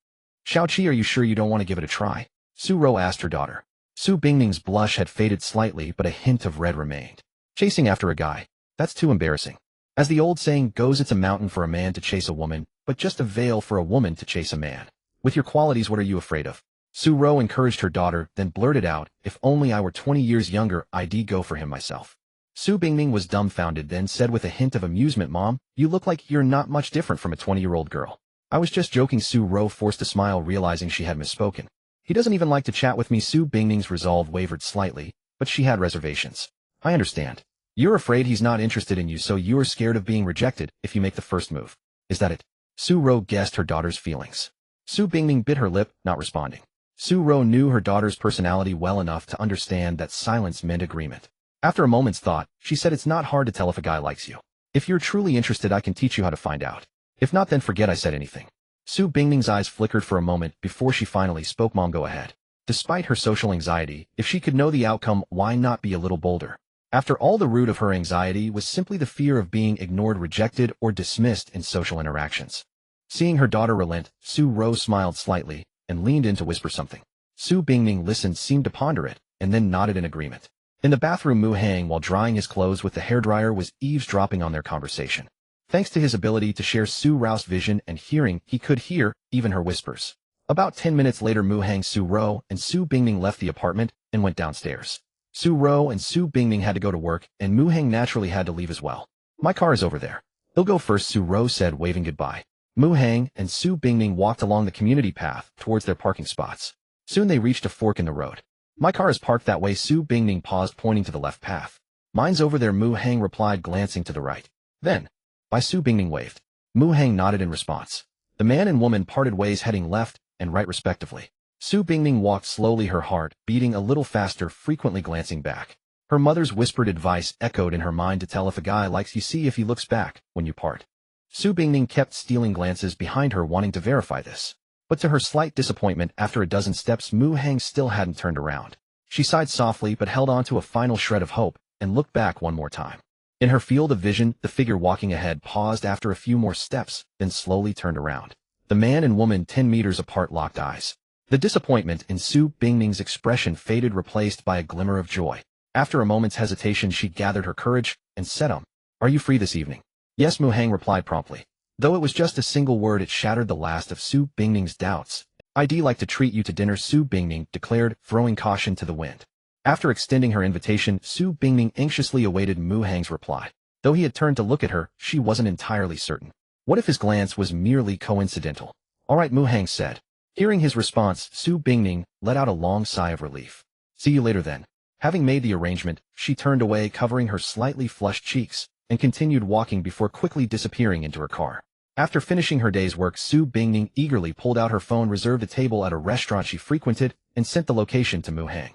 "Xiaoqi, are you sure you don't want to give it a try?" Su Ro asked her daughter. Su Bingning's blush had faded slightly, but a hint of red remained. "Chasing after a guy? That's too embarrassing. As the old saying goes, it's a mountain for a man to chase a woman, but just a veil for a woman to chase a man. With your qualities, what are you afraid of?" Su Ro encouraged her daughter, then blurted out, "If only I were 20 years younger, I'd go for him myself." Su Bingning was dumbfounded, then said with a hint of amusement, "Mom, you look like you're not much different from a 20-year-old girl." "I was just joking." Su Ro forced a smile, realizing she had misspoken. "He doesn't even like to chat with me." Su Bingning's resolve wavered slightly, but she had reservations. "I understand. You're afraid he's not interested in you, so you're scared of being rejected if you make the first move. Is that it?" Su Ro guessed her daughter's feelings. Su Bingning bit her lip, not responding. Su Ro knew her daughter's personality well enough to understand that silence meant agreement. After a moment's thought, she said, "It's not hard to tell if a guy likes you. If you're truly interested, I can teach you how to find out. If not, then forget I said anything. Su Bingning's eyes flickered for a moment before she finally spoke. Mom, go ahead. Despite her social anxiety, if she could know the outcome, why not be a little bolder? After all, the root of her anxiety was simply the fear of being ignored, rejected, or dismissed in social interactions. Seeing her daughter relent, Su Rose smiled slightly and leaned in to whisper something. Su Bingning listened, seemed to ponder it, and then nodded in agreement. In the bathroom, Mu Hang, while drying his clothes with the hairdryer, was eavesdropping on their conversation. Thanks to his ability to share Su Rao's vision and hearing, he could hear even her whispers. About 10 minutes later, Mu Hang, Su Rao, and Su Bingning left the apartment and went downstairs. Su Rao and Su Bingning had to go to work, and Mu Hang naturally had to leave as well. My car is over there. He'll go first, Su Rao said, waving goodbye. Mu Hang and Su Bingning walked along the community path towards their parking spots. Soon they reached a fork in the road. My car is parked that way. Su Bingning paused, pointing to the left path. Mine's over there, Mu Hang replied, glancing to the right. Then, by Su Bingning waved. Mu Hang nodded in response. The man and woman parted ways, heading left and right respectively. Su Bingning walked slowly, her heart beating a little faster, frequently glancing back. Her mother's whispered advice echoed in her mind to tell if a guy likes you, see if he looks back when you part. Su Bingning kept stealing glances behind her, wanting to verify this. But to her slight disappointment, after a dozen steps, Mu Hang still hadn't turned around. She sighed softly but held on to a final shred of hope and looked back one more time. In her field of vision, the figure walking ahead paused after a few more steps, then slowly turned around. The man and woman 10 meters apart locked eyes. The disappointment in Su Bingning's expression faded, replaced by a glimmer of joy. After a moment's hesitation, she gathered her courage and said, Are you free this evening? Yes, Mu Hang replied promptly. Though it was just a single word, it shattered the last of Su Bingning's doubts. I'd like to treat you to dinner, Su Bingning declared, throwing caution to the wind. After extending her invitation, Su Bingning anxiously awaited Mu Hang's reply. Though he had turned to look at her, she wasn't entirely certain. What if his glance was merely coincidental? All right, Mu Hang said. Hearing his response, Su Bingning let out a long sigh of relief. See you later then. Having made the arrangement, she turned away, covering her slightly flushed cheeks, and continued walking before quickly disappearing into her car. After finishing her day's work, Su Bingning eagerly pulled out her phone, reserved a table at a restaurant she frequented, and sent the location to Mu Hang.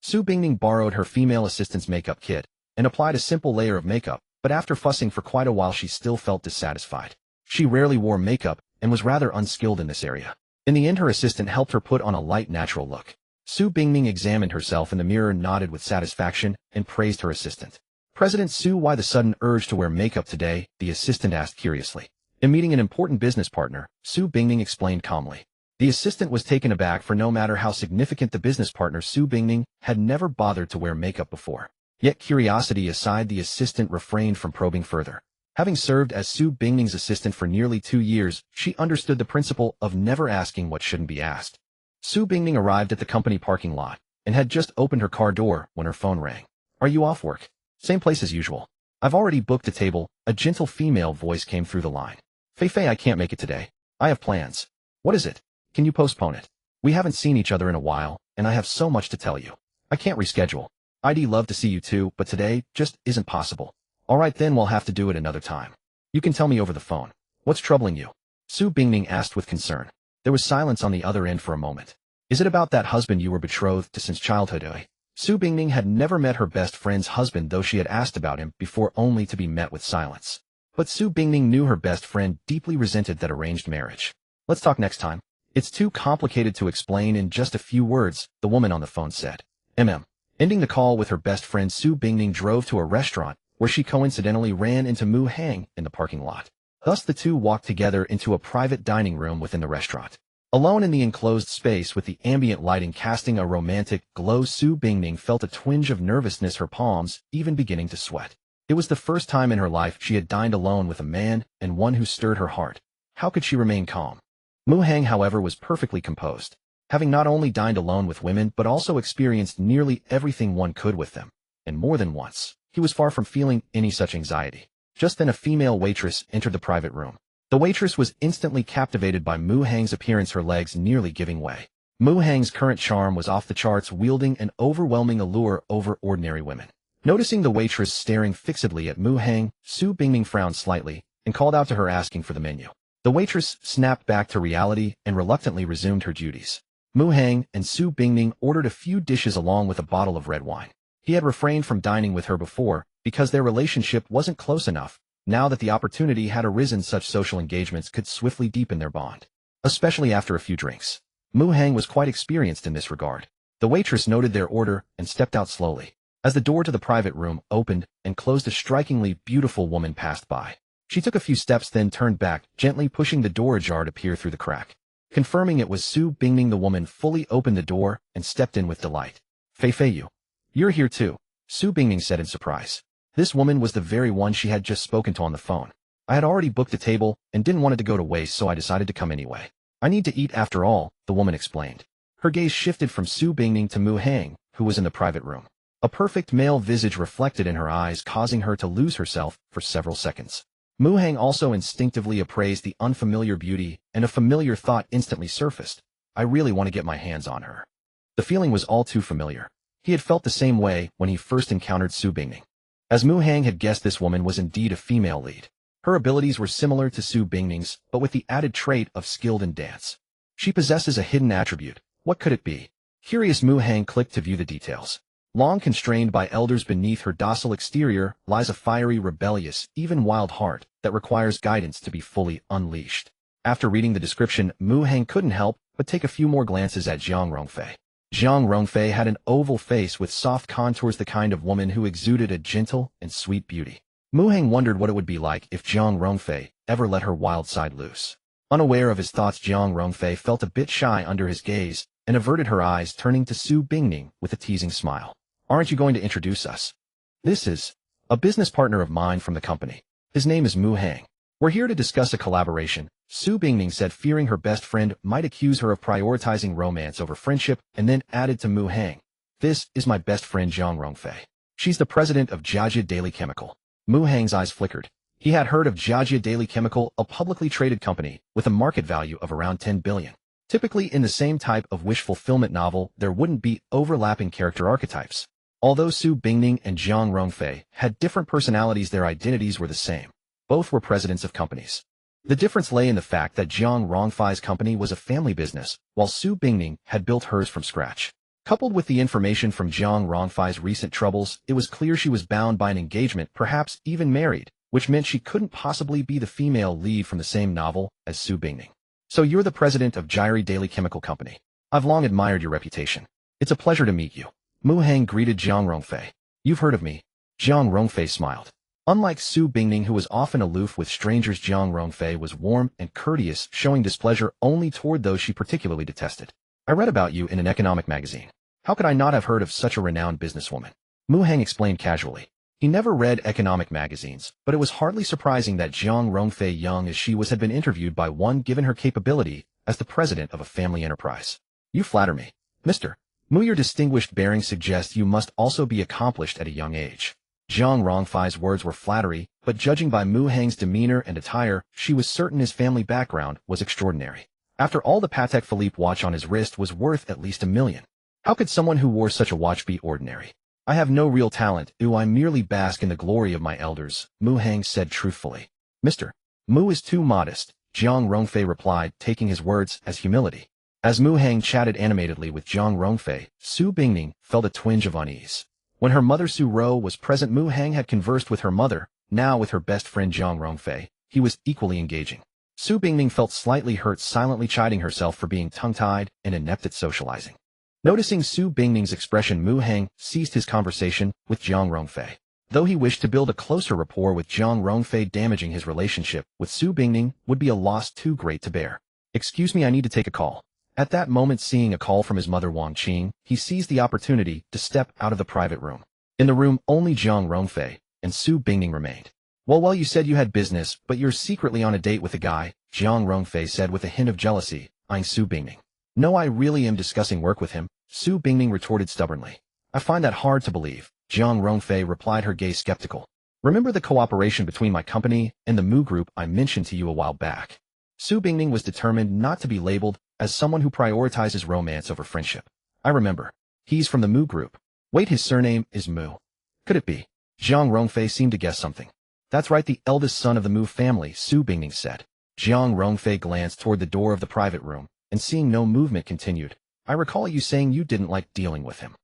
Su Bingning borrowed her female assistant's makeup kit and applied a simple layer of makeup, but after fussing for quite a while, she still felt dissatisfied. She rarely wore makeup and was rather unskilled in this area. In the end, her assistant helped her put on a light, natural look. Su Bingning examined herself in the mirror, nodded with satisfaction, and praised her assistant. President Su, why the sudden urge to wear makeup today? The assistant asked curiously. In meeting an important business partner, Su Bingning explained calmly. The assistant was taken aback, for no matter how significant the business partner, Su Bingning had never bothered to wear makeup before. Yet curiosity aside, the assistant refrained from probing further. Having served as Su Bingning's assistant for nearly 2 years, she understood the principle of never asking what shouldn't be asked. Su Bingning arrived at the company parking lot and had just opened her car door when her phone rang. Are you off work? Same place as usual. I've already booked a table. A gentle female voice came through the line. Fei, I can't make it today. I have plans. What is it? Can you postpone it? We haven't seen each other in a while, and I have so much to tell you. I can't reschedule. I'd love to see you too, but today just isn't possible. All right, then we'll have to do it another time. You can tell me over the phone. What's troubling you? Su Bingning asked with concern. There was silence on the other end for a moment. Is it about that husband you were betrothed to since childhood? Su Bingning had never met her best friend's husband, though she had asked about him before, only to be met with silence. But Su Bingning knew her best friend deeply resented that arranged marriage. Let's talk next time. It's too complicated to explain in just a few words, the woman on the phone said. Ending the call with her best friend, Su Bingning drove to a restaurant where she coincidentally ran into Mu Hang in the parking lot. Thus the two walked together into a private dining room within the restaurant. Alone in the enclosed space with the ambient lighting casting a romantic glow, Su Bingning felt a twinge of nervousness, her palms even beginning to sweat. It was the first time in her life she had dined alone with a man, and one who stirred her heart. How could she remain calm? Mu Hang, however, was perfectly composed, having not only dined alone with women but also experienced nearly everything one could with them, and more than once. He was far from feeling any such anxiety. Just then a female waitress entered the private room. The waitress was instantly captivated by Mu Hang's appearance, her legs nearly giving way. Mu Hang's current charm was off the charts, wielding an overwhelming allure over ordinary women. Noticing the waitress staring fixedly at Mu Hang, Su Bingning frowned slightly and called out to her, asking for the menu. The waitress snapped back to reality and reluctantly resumed her duties. Mu Hang and Su Bingning ordered a few dishes along with a bottle of red wine. He had refrained from dining with her before because their relationship wasn't close enough, Now that the opportunity had arisen, such social engagements could swiftly deepen their bond, especially after a few drinks. Mu Hang was quite experienced in this regard. The waitress noted their order and stepped out slowly. As the door to the private room opened and closed, a strikingly beautiful woman passed by. She took a few steps, then turned back, gently pushing the door ajar to peer through the crack. Confirming it was Su Bingning, the woman fully opened the door and stepped in with delight. Fei, you're here too, Su Bingning said in surprise. This woman was the very one she had just spoken to on the phone. I had already booked a table and didn't want it to go to waste, so I decided to come anyway. I need to eat after all, the woman explained. Her gaze shifted from Su Bingning to Mu Hang, who was in the private room. A perfect male visage reflected in her eyes, causing her to lose herself for several seconds. Mu Hang also instinctively appraised the unfamiliar beauty, and a familiar thought instantly surfaced. I really want to get my hands on her. The feeling was all too familiar. He had felt the same way when he first encountered Su Bingning. As Mu Hang had guessed, this woman was indeed a female lead. Her abilities were similar to Su Bingning's, but with the added trait of skilled in dance. She possesses a hidden attribute. What could it be? Curious, Mu Hang clicked to view the details. Long constrained by elders, beneath her docile exterior lies a fiery, rebellious, even wild heart that requires guidance to be fully unleashed. After reading the description, Mu Hang couldn't help but take a few more glances at Zhang Rongfei. Zhang Rongfei had an oval face with soft contours, the kind of woman who exuded a gentle and sweet beauty. Mu Hang wondered what it would be like if Zhang Rongfei ever let her wild side loose. Unaware of his thoughts, Zhang Rongfei felt a bit shy under his gaze and averted her eyes, turning to Su Bingning with a teasing smile. Aren't you going to introduce us? This is a business partner of mine from the company. His name is Mu Hang. We're here to discuss a collaboration, Su Bingning said, fearing her best friend might accuse her of prioritizing romance over friendship, and then added to Mu Hang. This is my best friend Zhang Rongfei. She's the president of Jiajia Daily Chemical. Mu Hang's eyes flickered. He had heard of Jiajia Daily Chemical, a publicly traded company with a market value of around 10 billion. Typically, in the same type of wish fulfillment novel, there wouldn't be overlapping character archetypes. Although Su Bingning and Zhang Rongfei had different personalities, their identities were the same. Both were presidents of companies. The difference lay in the fact that Zhang Rongfei's company was a family business, while Su Bingning had built hers from scratch. Coupled with the information from Zhang Rongfei's recent troubles, it was clear she was bound by an engagement, perhaps even married, which meant she couldn't possibly be the female lead from the same novel as Su Bingning. So you're the president of Jiajia Daily Chemical Company. I've long admired your reputation. It's a pleasure to meet you. Mu Hang greeted Zhang Rongfei. You've heard of me. Zhang Rongfei smiled. Unlike Su Bingning, who was often aloof with strangers, Zhang Rongfei was warm and courteous, showing displeasure only toward those she particularly detested. I read about you in an economic magazine. How could I not have heard of such a renowned businesswoman? Mu Hang explained casually. He never read economic magazines, but it was hardly surprising that Zhang Rongfei, young as she was, had been interviewed by one, given her capability as the president of a family enterprise. You flatter me, Mr. Mu. Your distinguished bearing suggests you must also be accomplished at a young age. Zhang Rongfei's words were flattery, but judging by Mu Hang's demeanor and attire, she was certain his family background was extraordinary. After all, the Patek Philippe watch on his wrist was worth at least $1 million. How could someone who wore such a watch be ordinary? I have no real talent. I merely bask in the glory of my elders, Mu Hang said truthfully. Mr. Mu is too modest, Zhang Rongfei replied, taking his words as humility. As Mu Hang chatted animatedly with Zhang Rongfei, Su Bingning felt a twinge of unease. When her mother Su Ro was present, Mu Hang had conversed with her mother. Now with her best friend Zhang Rongfei, he was equally engaging. Su Bingning felt slightly hurt, silently chiding herself for being tongue-tied and inept at socializing. Noticing Su Bingning's expression, Mu Hang ceased his conversation with Zhang Rongfei. Though he wished to build a closer rapport with Zhang Rongfei, damaging his relationship with Su Bingning would be a loss too great to bear. Excuse me, I need to take a call. At that moment, seeing a call from his mother Wang Qing, he seized the opportunity to step out of the private room. In the room, only Zhang Rongfei and Su Bingning remained. Well, you said you had business, but you're secretly on a date with a guy, Zhang Rongfei said with a hint of jealousy, eyeing Su Bingning. No, I really am discussing work with him, Su Bingning retorted stubbornly. I find that hard to believe, Zhang Rongfei replied, her gaze skeptical. Remember the cooperation between my company and the Mu Group I mentioned to you a while back? Su Bingning was determined not to be labeled as someone who prioritizes romance over friendship. I remember. He's from the Mu Group. Wait, his surname is Mu. Could it be? Zhang Rongfei seemed to guess something. That's right, the eldest son of the Mu family, Su Bingning said. Zhang Rongfei glanced toward the door of the private room, and seeing no movement continued. I recall you saying you didn't like dealing with him.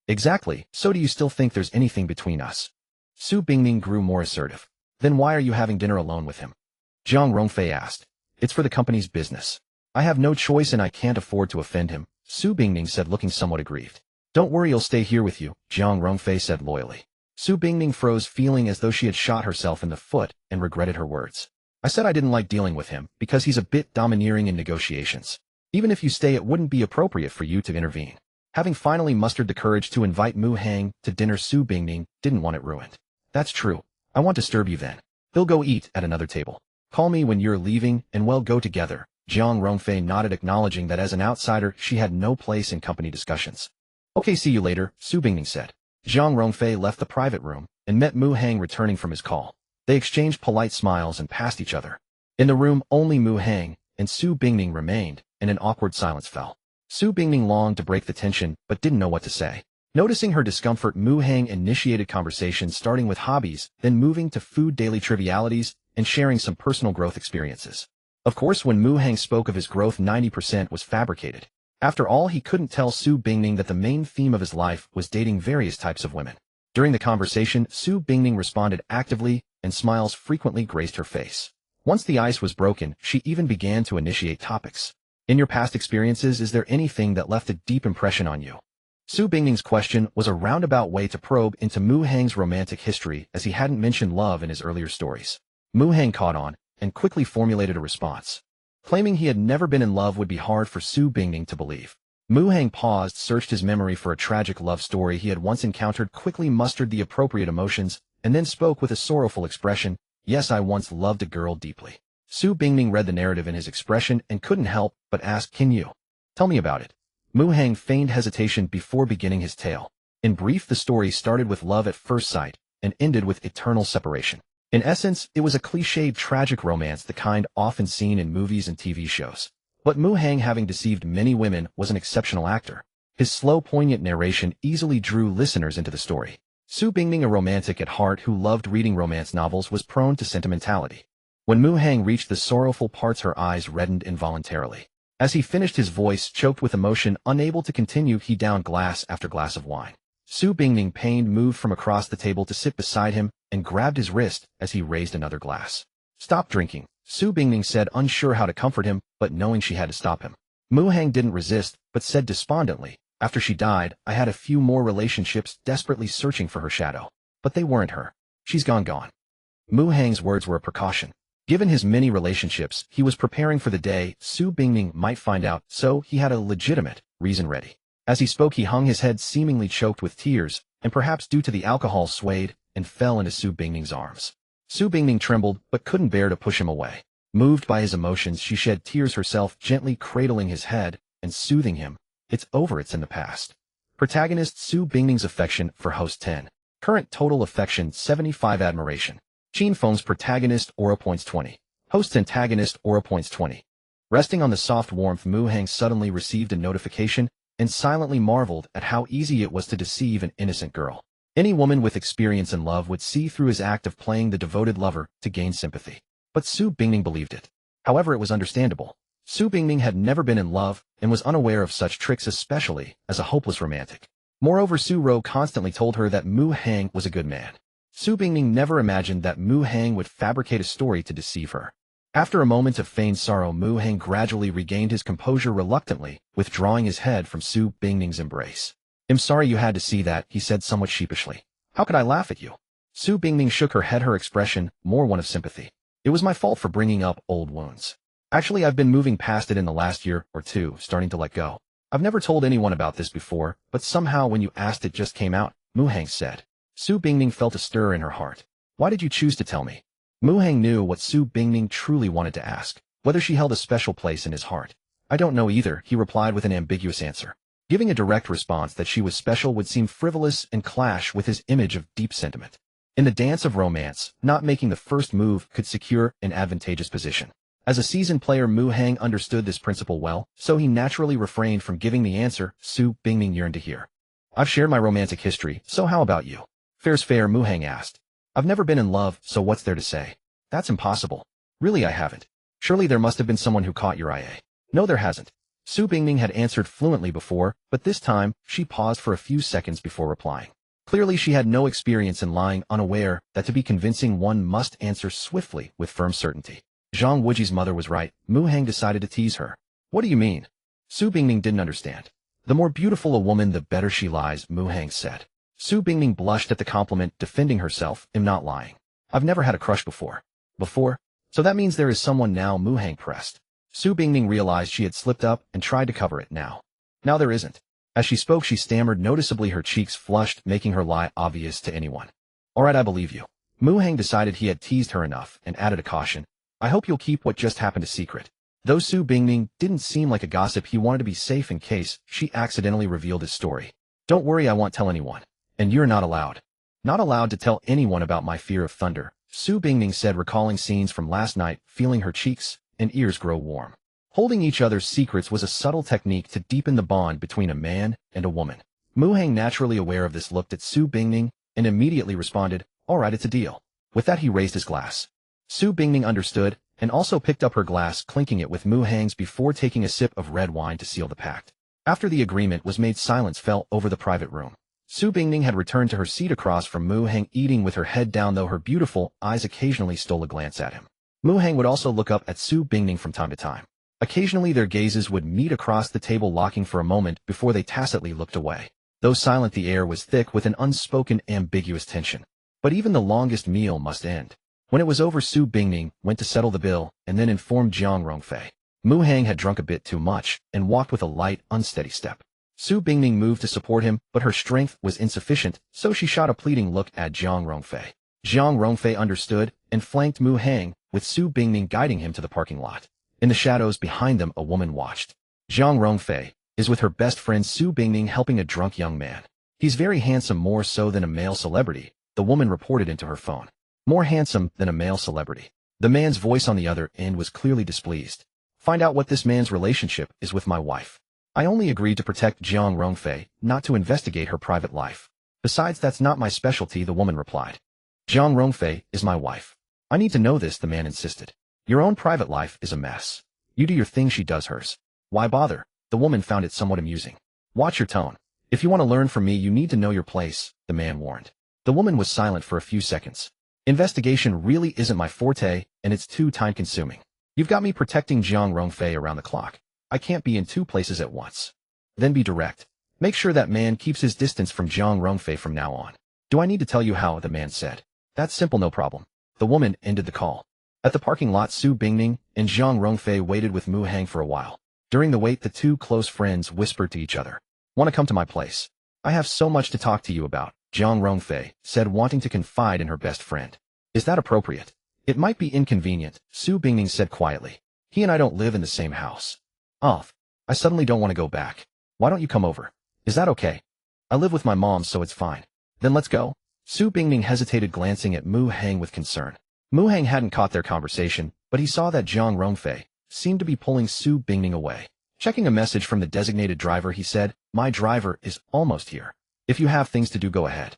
Exactly, so do you still think there's anything between us? Su Bingning grew more assertive. Then why are you having dinner alone with him? Jiang Rongfei asked. It's for the company's business. I have no choice and I can't afford to offend him, Su Bingning said, looking somewhat aggrieved. Don't worry, I'll stay here with you, Jiang Rongfei said loyally. Su Bingning froze, feeling as though she had shot herself in the foot, and regretted her words. I said I didn't like dealing with him, because he's a bit domineering in negotiations. Even if you stay, it wouldn't be appropriate for you to intervene. Having finally mustered the courage to invite Mu Hang to dinner, Su Bingning didn't want it ruined. That's true. I won't disturb you then. He'll go eat at another table. Call me when you're leaving, and we'll go together. Jiang Rongfei nodded, acknowledging that as an outsider, she had no place in company discussions. Okay, see you later, Su Bingning said. Jiang Rongfei left the private room and met Mu Hang returning from his call. They exchanged polite smiles and passed each other. In the room, only Mu Hang and Su Bingning remained, and an awkward silence fell. Su Bingning longed to break the tension, but didn't know what to say. Noticing her discomfort, Mu Hang initiated conversation, starting with hobbies, then moving to food, daily trivialities, and sharing some personal growth experiences. Of course, when Mu Hang spoke of his growth, 90% was fabricated. After all, he couldn't tell Su Bingning that the main theme of his life was dating various types of women. During the conversation, Su Bingning responded actively, and smiles frequently graced her face. Once the ice was broken, she even began to initiate topics. In your past experiences, is there anything that left a deep impression on you? Su Bingning's question was a roundabout way to probe into Mu Hang's romantic history, as he hadn't mentioned love in his earlier stories. Mu Hang caught on, and quickly formulated a response. Claiming he had never been in love would be hard for Su Bingning to believe. Mu Hang paused, searched his memory for a tragic love story he had once encountered, quickly mustered the appropriate emotions, and then spoke with a sorrowful expression. Yes, I once loved a girl deeply. Su Bingning read the narrative in his expression and couldn't help but ask, can you tell me about it? Mu Hang feigned hesitation before beginning his tale. In brief, the story started with love at first sight and ended with eternal separation. In essence, it was a cliched tragic romance, the kind often seen in movies and TV shows. But Mu Hang, having deceived many women, was an exceptional actor. His slow, poignant narration easily drew listeners into the story. Su Bingning, a romantic at heart who loved reading romance novels, was prone to sentimentality. When Mu Hang reached the sorrowful parts, her eyes reddened involuntarily. As he finished, his voice choked with emotion. Unable to continue, he downed glass after glass of wine. Su Bingning, pained, moved from across the table to sit beside him and grabbed his wrist as he raised another glass. Stop drinking, Su Bingning said, unsure how to comfort him, but knowing she had to stop him. Mu Hang didn't resist, but said despondently, after she died, I had a few more relationships, desperately searching for her shadow. But they weren't her. She's gone. Mu Hang's words were a precaution. Given his many relationships, he was preparing for the day Su Bingning might find out, so he had a legitimate reason ready. As he spoke, he hung his head, seemingly choked with tears, and perhaps due to the alcohol, swayed and fell into Su Bingning's arms. Su Bingning trembled, but couldn't bear to push him away. Moved by his emotions, she shed tears herself, gently cradling his head and soothing him. It's over, it's in the past. Protagonist: Su Bingning's affection for host 10. Current total affection 75. Admiration. Qin Feng's protagonist aura points 20. Host's antagonist aura points 20. Resting on the soft warmth, Mu Hang suddenly received a notification and silently marveled at how easy it was to deceive an innocent girl. Any woman with experience in love would see through his act of playing the devoted lover to gain sympathy. But Su Bingning believed it. However, it was understandable. Su Bingning had never been in love and was unaware of such tricks, especially as a hopeless romantic. Moreover, Su Ro constantly told her that Mu Hang was a good man. Su Bingning never imagined that Mu Hang would fabricate a story to deceive her. After a moment of feigned sorrow, Mu Hang gradually regained his composure, reluctantly withdrawing his head from Su Bingning's embrace. I'm sorry you had to see that, he said somewhat sheepishly. How could I laugh at you? Su Bingning shook her head, her expression more one of sympathy. It was my fault for bringing up old wounds. Actually, I've been moving past it in the last year or two, starting to let go. I've never told anyone about this before, but somehow when you asked it just came out, Mu Hang said. Su Bingning felt a stir in her heart. Why did you choose to tell me? Mu Hang knew what Su Bingning truly wanted to ask, whether she held a special place in his heart. I don't know either, he replied with an ambiguous answer. Giving a direct response that she was special would seem frivolous and clash with his image of deep sentiment. In the dance of romance, not making the first move could secure an advantageous position. As a seasoned player, Mu Hang understood this principle well, so he naturally refrained from giving the answer Su Bingning yearned to hear. I've shared my romantic history, so how about you? Fair's fair, Mu Hang asked. I've never been in love, so what's there to say? That's impossible. Really, I haven't. Surely there must have been someone who caught your eye. No, there hasn't. Su Bingning had answered fluently before, but this time, she paused for a few seconds before replying. Clearly she had no experience in lying, unaware that to be convincing one must answer swiftly with firm certainty. Zhang Wuji's mother was right. Mu Hang decided to tease her. What do you mean? Su Bingning didn't understand. The more beautiful a woman, the better she lies, Mu Hang said. Su Bingning blushed at the compliment, defending herself. I'm not lying. I've never had a crush before. Before? So that means there is someone now, Mu Hang pressed. Su Bingning realized she had slipped up and tried to cover it now. Now there isn't. As she spoke, she stammered, noticeably her cheeks flushed, making her lie obvious to anyone. All right, I believe you. Mu Hang decided he had teased her enough and added a caution. I hope you'll keep what just happened a secret. Though Su Bingning didn't seem like a gossip, he wanted to be safe in case she accidentally revealed his story. Don't worry, I won't tell anyone. And you're not allowed. Not allowed to tell anyone about my fear of thunder, Su Bingning said, recalling scenes from last night, feeling her cheeks and ears grow warm. Holding each other's secrets was a subtle technique to deepen the bond between a man and a woman. Mu Hang, naturally aware of this, looked at Su Bingning and immediately responded, all right, it's a deal. With that, he raised his glass. Su Bingning understood and also picked up her glass, clinking it with Mu Hang's before taking a sip of red wine to seal the pact. After the agreement was made, silence fell over the private room. Su Bingning had returned to her seat across from Mu Hang, eating with her head down, though her beautiful eyes occasionally stole a glance at him. Mu Hang would also look up at Su Bingning from time to time. Occasionally their gazes would meet across the table, locking for a moment before they tacitly looked away. Though silent, the air was thick with an unspoken, ambiguous tension. But even the longest meal must end. When it was over, Su Bingning went to settle the bill and then informed Jiang Rongfei. Mu Hang had drunk a bit too much and walked with a light, unsteady step. Su Bingning moved to support him, but her strength was insufficient, so she shot a pleading look at Jiang Rongfei. Jiang Rongfei understood and flanked Mu Hang, with Su Bingning guiding him to the parking lot. In the shadows behind them, a woman watched. Jiang Rongfei is with her best friend Su Bingning, helping a drunk young man. He's very handsome, more so than a male celebrity, the woman reported into her phone. More handsome than a male celebrity. The man's voice on the other end was clearly displeased. Find out what this man's relationship is with my wife. I only agreed to protect Jiang Rongfei, not to investigate her private life. Besides, that's not my specialty, the woman replied. Jiang Rongfei is my wife. I need to know this, the man insisted. Your own private life is a mess. You do your thing, she does hers. Why bother? The woman found it somewhat amusing. Watch your tone. If you want to learn from me, you need to know your place, the man warned. The woman was silent for a few seconds. Investigation really isn't my forte, and it's too time-consuming. You've got me protecting Jiang Rongfei around the clock. I can't be in two places at once. Then be direct. Make sure that man keeps his distance from Jiang Rongfei from now on. Do I need to tell you how? The man said. That's simple, no problem. The woman ended the call. At the parking lot, Su Bingning and Jiang Rongfei waited with Mu Hang for a while. During the wait, the two close friends whispered to each other. Want to come to my place? I have so much to talk to you about, Jiang Rongfei said, wanting to confide in her best friend. Is that appropriate? It might be inconvenient, Su Bingning said quietly. He and I don't live in the same house. Oh, I suddenly don't want to go back. Why don't you come over? Is that okay? I live with my mom, so it's fine. Then let's go. Su Bingning hesitated, glancing at Mu Hang with concern. Mu Hang hadn't caught their conversation, but he saw that Jiang Rongfei seemed to be pulling Su Bingning away. Checking a message from the designated driver, he said, my driver is almost here. If you have things to do, go ahead.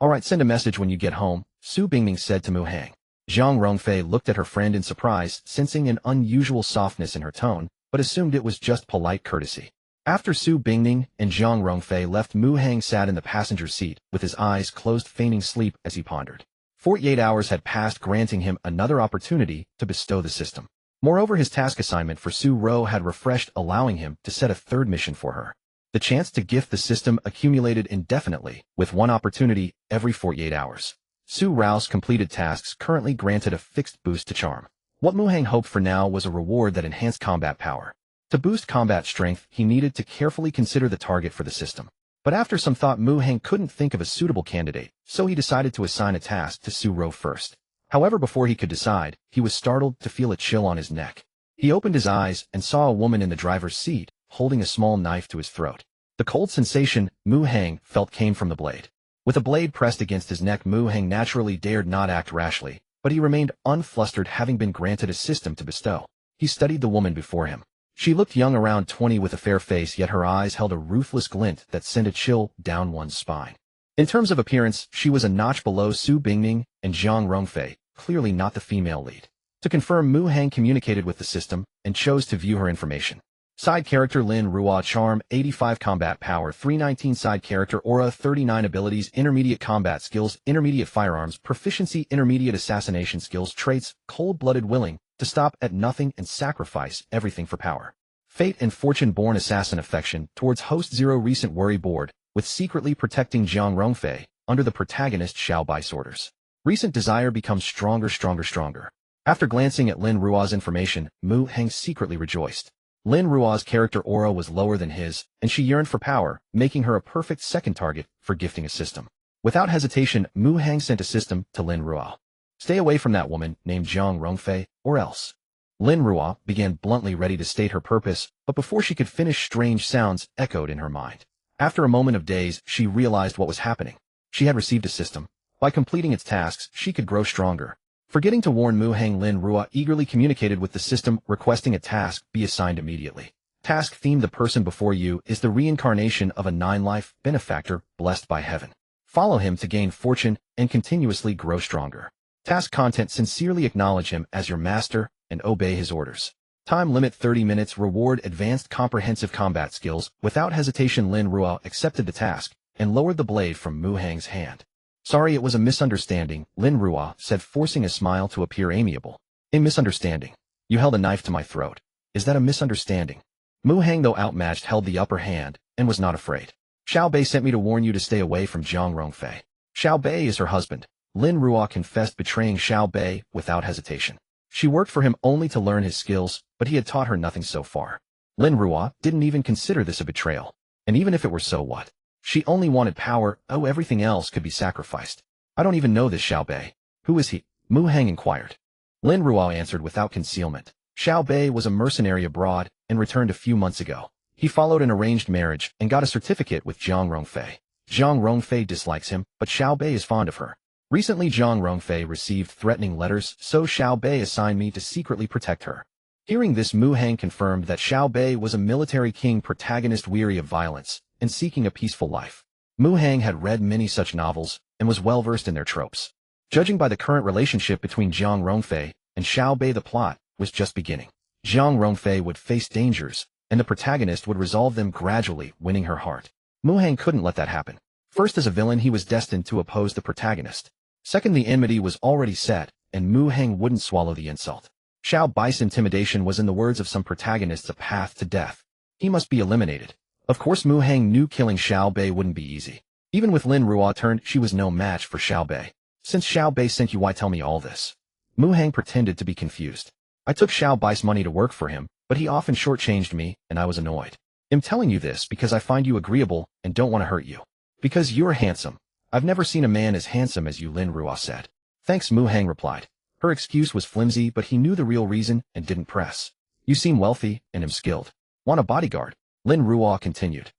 All right, send a message when you get home, Su Bingning said to Mu Hang. Jiang Rongfei looked at her friend in surprise, sensing an unusual softness in her tone, but assumed it was just polite courtesy. After Su Bingning and Jiang Rongfei left, Mu Hang sat in the passenger seat, with his eyes closed, feigning sleep as he pondered. 48 hours had passed, granting him another opportunity to bestow the system. Moreover, his task assignment for Su Ro had refreshed, allowing him to set a third mission for her. The chance to gift the system accumulated indefinitely, with one opportunity every 48 hours. Su Rao's completed tasks currently granted a fixed boost to charm. What Mu Hang hoped for now was a reward that enhanced combat power. To boost combat strength, he needed to carefully consider the target for the system. But after some thought, Mu Hang couldn't think of a suitable candidate, so he decided to assign a task to Su Ro first. However, before he could decide, he was startled to feel a chill on his neck. He opened his eyes and saw a woman in the driver's seat, holding a small knife to his throat. The cold sensation Mu Hang felt came from the blade. With the blade pressed against his neck, Mu Hang naturally dared not act rashly, but he remained unflustered, having been granted a system to bestow. He studied the woman before him. She looked young, around 20, with a fair face, yet her eyes held a ruthless glint that sent a chill down one's spine. In terms of appearance, she was a notch below Su Bingning and Jiang Rongfei, clearly not the female lead. To confirm, Mu Hang communicated with the system and chose to view her information. Side character Lin Ruo Charm 85 Combat Power 319 Side character Aura 39 Abilities Intermediate Combat Skills Intermediate Firearms Proficiency Intermediate Assassination Skills Traits Cold-Blooded Willing to stop at nothing and sacrifice everything for power. Fate and Fortune-Born Assassin Affection towards Host Zero Recent Worry Board with secretly protecting Jiang Rongfei under the protagonist Xiao Bai's orders. Recent desire becomes stronger. After glancing at Lin Ruo's information, Mu Heng secretly rejoiced. Lin Ruo's character aura was lower than his, and she yearned for power, making her a perfect second target for gifting a system. Without hesitation, Mu Heng sent a system to Lin Ruo. Stay away from that woman named Jiang Rongfei, or else. Lin Ruo began bluntly ready to state her purpose, but before she could finish, strange sounds echoed in her mind. After a moment of daze, she realized what was happening. She had received a system. By completing its tasks, she could grow stronger. Forgetting to warn Mu Heng, Lin Ruo eagerly communicated with the system, requesting a task be assigned immediately. Task theme: the person before you is the reincarnation of a 9-life benefactor blessed by heaven. Follow him to gain fortune and continuously grow stronger. Task content: sincerely acknowledge him as your master and obey his orders. Time limit 30 minutes. Reward: advanced comprehensive combat skills. Without hesitation, Lin Ruo accepted the task and lowered the blade from Mu Heng's hand. Sorry, it was a misunderstanding, Lin Ruo said, forcing a smile to appear amiable. A misunderstanding? You held a knife to my throat. Is that a misunderstanding? Mu Heng, though outmatched, held the upper hand and was not afraid. Xiao Bei sent me to warn you to stay away from Jiang Rongfei. Xiao Bei is her husband. Lin Ruo confessed, betraying Xiao Bei without hesitation. She worked for him only to learn his skills, but he had taught her nothing so far. Lin Ruo didn't even consider this a betrayal. And even if it were, so what? She only wanted power. Oh, everything else could be sacrificed. I don't even know this Xiao Bei. Who is he? Mu Heng inquired. Lin Ruo answered without concealment. Xiao Bei was a mercenary abroad and returned a few months ago. He followed an arranged marriage and got a certificate with Jiang Rongfei. Jiang Rongfei dislikes him, but Xiao Bei is fond of her. Recently, Jiang Rongfei received threatening letters, so Xiao Bei assigned me to secretly protect her. Hearing this, Mu Heng confirmed that Xiao Bei was a military king protagonist weary of violence and seeking a peaceful life. Mu Heng had read many such novels and was well versed in their tropes. Judging by the current relationship between Jiang Rongfei and Xiao Bei, the plot was just beginning. Jiang Rongfei would face dangers, and the protagonist would resolve them gradually, winning her heart. Mu Heng couldn't let that happen. First, as a villain, he was destined to oppose the protagonist. Second, the enmity was already set, and Mu Heng wouldn't swallow the insult. Xiao Bai's intimidation was, in the words of some protagonists, a path to death. He must be eliminated. Of course, Mu Heng knew killing Xiao Bei wouldn't be easy. Even with Lin Ruo turned, she was no match for Xiao Bei. Since Xiao Bei sent you, why tell me all this? Mu Heng pretended to be confused. I took Xiao Bai's money to work for him, but he often shortchanged me, and I was annoyed. I'm telling you this because I find you agreeable and don't want to hurt you. Because you're handsome. I've never seen a man as handsome as you, Lin Ruo said. Thanks, Mu Heng replied. Her excuse was flimsy, but he knew the real reason and didn't press. You seem wealthy and am skilled. Want a bodyguard? Lin Ruo continued.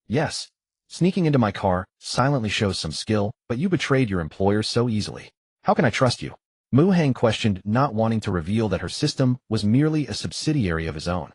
Yes. Sneaking into my car silently shows some skill, but you betrayed your employer so easily. How can I trust you? Mu Heng questioned, not wanting to reveal that her system was merely a subsidiary of his own.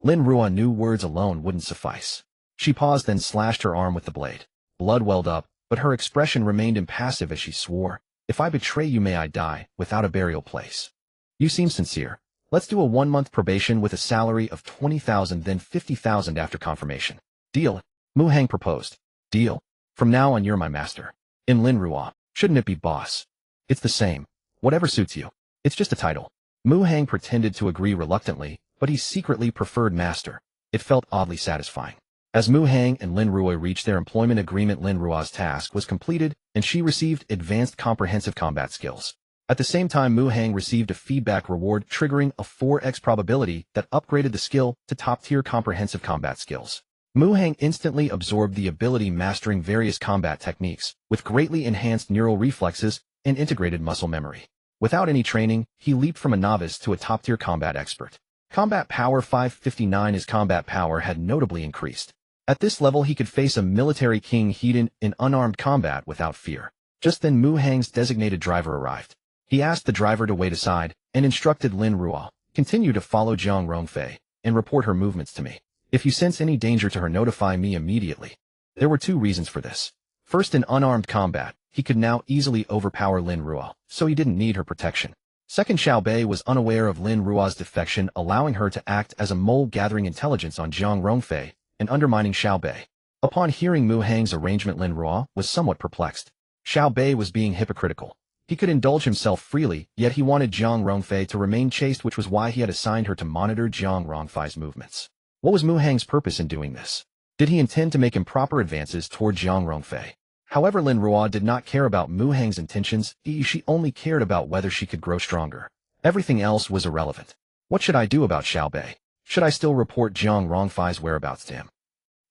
Lin Ruo knew words alone wouldn't suffice. She paused, then slashed her arm with the blade. Blood welled up, but her expression remained impassive as she swore, If I betray you, may I die without a burial place. You seem sincere. Let's do a 1-month probation with a salary of 20,000, then 50,000 after confirmation. Deal? Mu Heng proposed. Deal. From now on, you're my master. In Lin Ruo, shouldn't it be boss? It's the same. Whatever suits you. It's just a title. Mu Heng pretended to agree reluctantly, but he secretly preferred master. It felt oddly satisfying. As Mu Heng and Lin Ruo reached their employment agreement, Lin Ruo's task was completed, and she received advanced comprehensive combat skills. At the same time, Mu Heng received a feedback reward triggering a 4x probability that upgraded the skill to top-tier comprehensive combat skills. Mu Heng instantly absorbed the ability, mastering various combat techniques, with greatly enhanced neural reflexes and integrated muscle memory. Without any training, he leaped from a novice to a top-tier combat expert. Combat power 559. His combat power had notably increased. At this level, he could face a military king hidden in unarmed combat without fear. Just then, Mu Heng's designated driver arrived. He asked the driver to wait aside and instructed Lin Ruo, continue to follow Jiang Rongfei and report her movements to me. If you sense any danger to her, notify me immediately. There were 2 reasons for this. First, in unarmed combat, he could now easily overpower Lin Ruo, so he didn't need her protection. Second, Xiao Bei was unaware of Lin Ruo's defection, allowing her to act as a mole gathering intelligence on Jiang Rongfei and undermining Xiao Bei. Upon hearing Mu Hang's arrangement, Lin Ruo was somewhat perplexed. Xiao Bei was being hypocritical. He could indulge himself freely, yet he wanted Jiang Rongfei to remain chaste, which was why he had assigned her to monitor Jiang Rongfei's movements. What was Mu Hang's purpose in doing this? Did he intend to make improper advances toward Jiang Rongfei? However, Lin Ruo did not care about Mu Hang's intentions. She only cared about whether she could grow stronger. Everything else was irrelevant. What should I do about Xiao Bei? Should I still report Jiang Rongfei's whereabouts to him?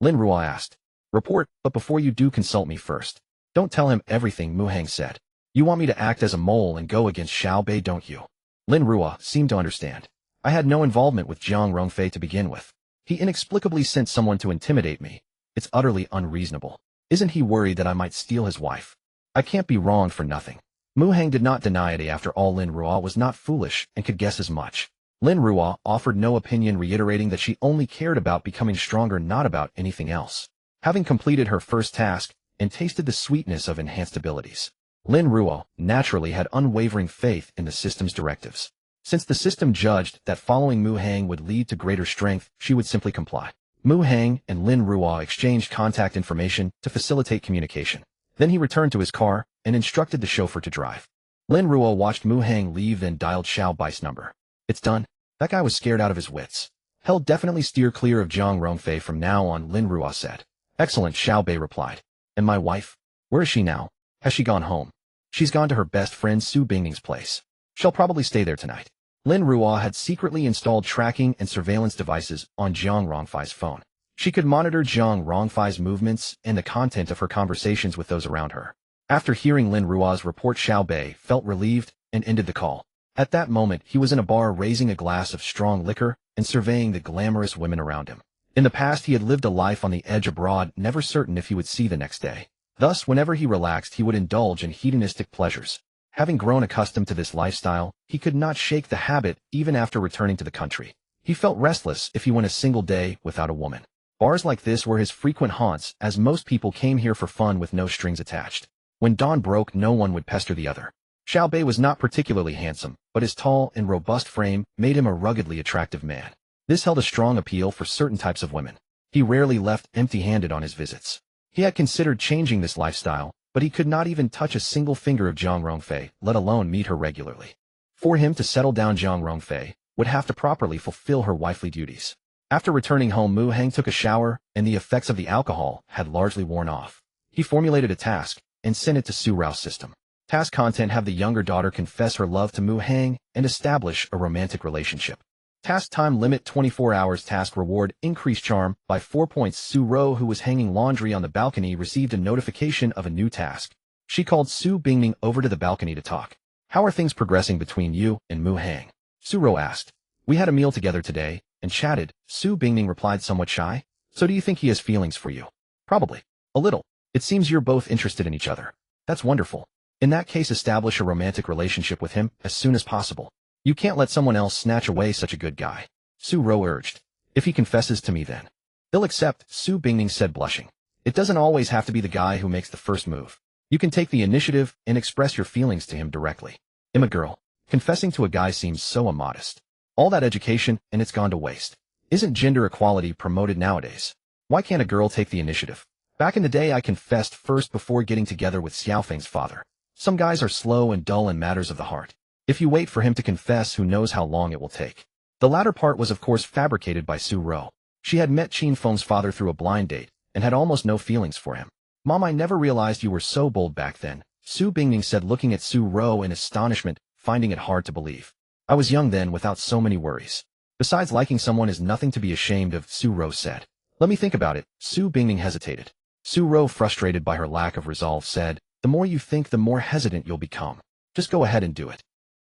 Lin Ruo asked. Report, but before you do, consult me first. Don't tell him everything, Mu Hang said. You want me to act as a mole and go against Xiao Bei, don't you? Lin Ruo seemed to understand. I had no involvement with Jiang Rongfei to begin with. He inexplicably sent someone to intimidate me. It's utterly unreasonable. Isn't he worried that I might steal his wife? I can't be wrong for nothing. Mu Hang did not deny it. After all, Lin Ruo was not foolish and could guess as much. Lin Ruo offered no opinion, reiterating that she only cared about becoming stronger, not about anything else. Having completed her first task and tasted the sweetness of enhanced abilities, Lin Ruo naturally had unwavering faith in the system's directives. Since the system judged that following Mu Hang would lead to greater strength, she would simply comply. Mu Hang and Lin Ruo exchanged contact information to facilitate communication. Then he returned to his car and instructed the chauffeur to drive. Lin Ruo watched Mu Hang leave, then dialed Xiao Bai's number. It's done. That guy was scared out of his wits. He'll definitely steer clear of Jiang Rongfei from now on, Lin Ruo said. Excellent, Xiao Bei replied. And my wife? Where is she now? Has she gone home? She's gone to her best friend Su Bingning's place. She'll probably stay there tonight. Lin Ruo had secretly installed tracking and surveillance devices on Jiang Rongfei's phone. She could monitor Jiang Rongfei's movements and the content of her conversations with those around her. After hearing Lin Ruo's report, Xiao Bei felt relieved and ended the call. At that moment, he was in a bar raising a glass of strong liquor and surveying the glamorous women around him. In the past, he had lived a life on the edge abroad, never certain if he would see the next day. Thus, whenever he relaxed, he would indulge in hedonistic pleasures. Having grown accustomed to this lifestyle, he could not shake the habit even after returning to the country. He felt restless if he went a single day without a woman. Bars like this were his frequent haunts, as most people came here for fun with no strings attached. When dawn broke, no one would pester the other. Xiao Bei was not particularly handsome, but his tall and robust frame made him a ruggedly attractive man. This held a strong appeal for certain types of women. He rarely left empty-handed on his visits. He had considered changing this lifestyle, but he could not even touch a single finger of Jiang Rongfei, let alone meet her regularly. For him to settle down, Jiang Rongfei would have to properly fulfill her wifely duties. After returning home, Mu Hang took a shower, and the effects of the alcohol had largely worn off. He formulated a task and sent it to Su Rao's system. Task content: have the younger daughter confess her love to Mu Hang and establish a romantic relationship. Task time limit 24 hours. Task reward: increase charm by 4 points. Su Rao, who was hanging laundry on the balcony, received a notification of a new task. She called Su Bingning over to the balcony to talk. How are things progressing between you and Mu Hang? Su Rao asked. We had a meal together today and chatted, Su Bingning replied, somewhat shy. So do you think he has feelings for you? Probably. A little. It seems you're both interested in each other. That's wonderful. In that case, establish a romantic relationship with him as soon as possible. You can't let someone else snatch away such a good guy. Su Rao urged. If he confesses to me, then they'll accept, Su Bingning said, blushing. It doesn't always have to be the guy who makes the first move. You can take the initiative and express your feelings to him directly. I'm a girl. Confessing to a guy seems so immodest. All that education, and it's gone to waste. Isn't gender equality promoted nowadays? Why can't a girl take the initiative? Back in the day, I confessed first before getting together with Xiaofeng's father. Some guys are slow and dull in matters of the heart. If you wait for him to confess, who knows how long it will take. The latter part was of course fabricated by Su Rao. She had met Qin Feng's father through a blind date and had almost no feelings for him. Mom, I never realized you were so bold back then, Su Bingning said, looking at Su Rao in astonishment, finding it hard to believe. I was young then, without so many worries. Besides, liking someone is nothing to be ashamed of, Su Rao said. Let me think about it. Su Bingning hesitated. Su Rao, frustrated by her lack of resolve, said, the more you think, the more hesitant you'll become. Just go ahead and do it.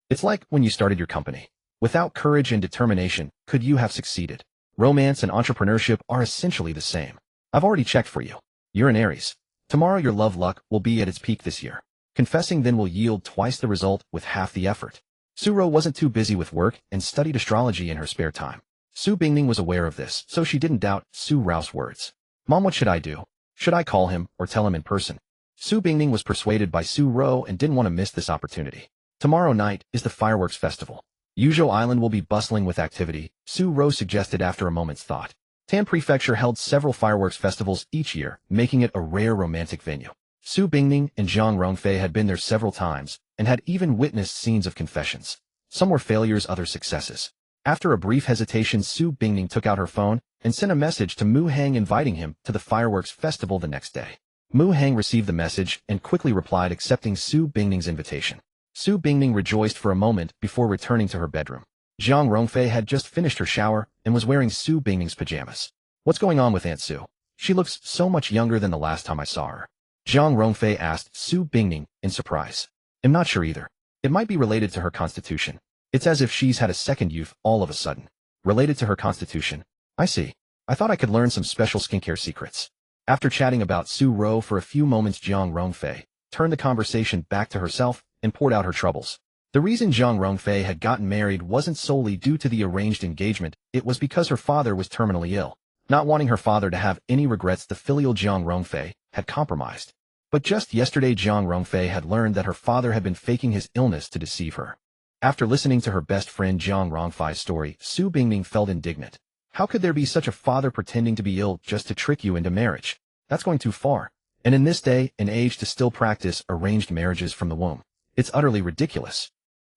It's like when you started your company. Without courage and determination, could you have succeeded? Romance and entrepreneurship are essentially the same. I've already checked for you. You're an Aries. Tomorrow your love luck will be at its peak this year. Confessing then will yield twice the result with half the effort. Su Rao wasn't too busy with work and studied astrology in her spare time. Su Bingning was aware of this, so she didn't doubt Su Rao's words. Mom, what should I do? Should I call him or tell him in person? Su Bingning was persuaded by Su Rao and didn't want to miss this opportunity. Tomorrow night is the fireworks festival. Yuzhou Island will be bustling with activity, Su Rose suggested after a moment's thought. Tan Prefecture held several fireworks festivals each year, making it a rare romantic venue. Su Bingning and Zhang Rongfei had been there several times, and had even witnessed scenes of confessions. Some were failures, others successes. After a brief hesitation, Su Bingning took out her phone and sent a message to Mu Hang inviting him to the fireworks festival the next day. Mu Hang received the message and quickly replied accepting Su Bingning's invitation. Su Bingning rejoiced for a moment before returning to her bedroom. Zhang Rongfei had just finished her shower and was wearing Su Bingning's pajamas. What's going on with Aunt Su? She looks so much younger than the last time I saw her. Zhang Rongfei asked Su Bingning in surprise. I'm not sure either. It might be related to her constitution. It's as if she's had a second youth all of a sudden. Related to her constitution. I see. I thought I could learn some special skincare secrets. After chatting about Su Ro for a few moments, Zhang Rongfei turned the conversation back to herself and poured out her troubles. The reason Zhang Rongfei had gotten married wasn't solely due to the arranged engagement, it was because her father was terminally ill. Not wanting her father to have any regrets, the filial Zhang Rongfei had compromised. But just yesterday Zhang Rongfei had learned that her father had been faking his illness to deceive her. After listening to her best friend Zhang Rongfei's story, Su Bingning felt indignant. How could there be such a father pretending to be ill just to trick you into marriage? That's going too far. And in this day and age to still practice arranged marriages from the womb. It's utterly ridiculous.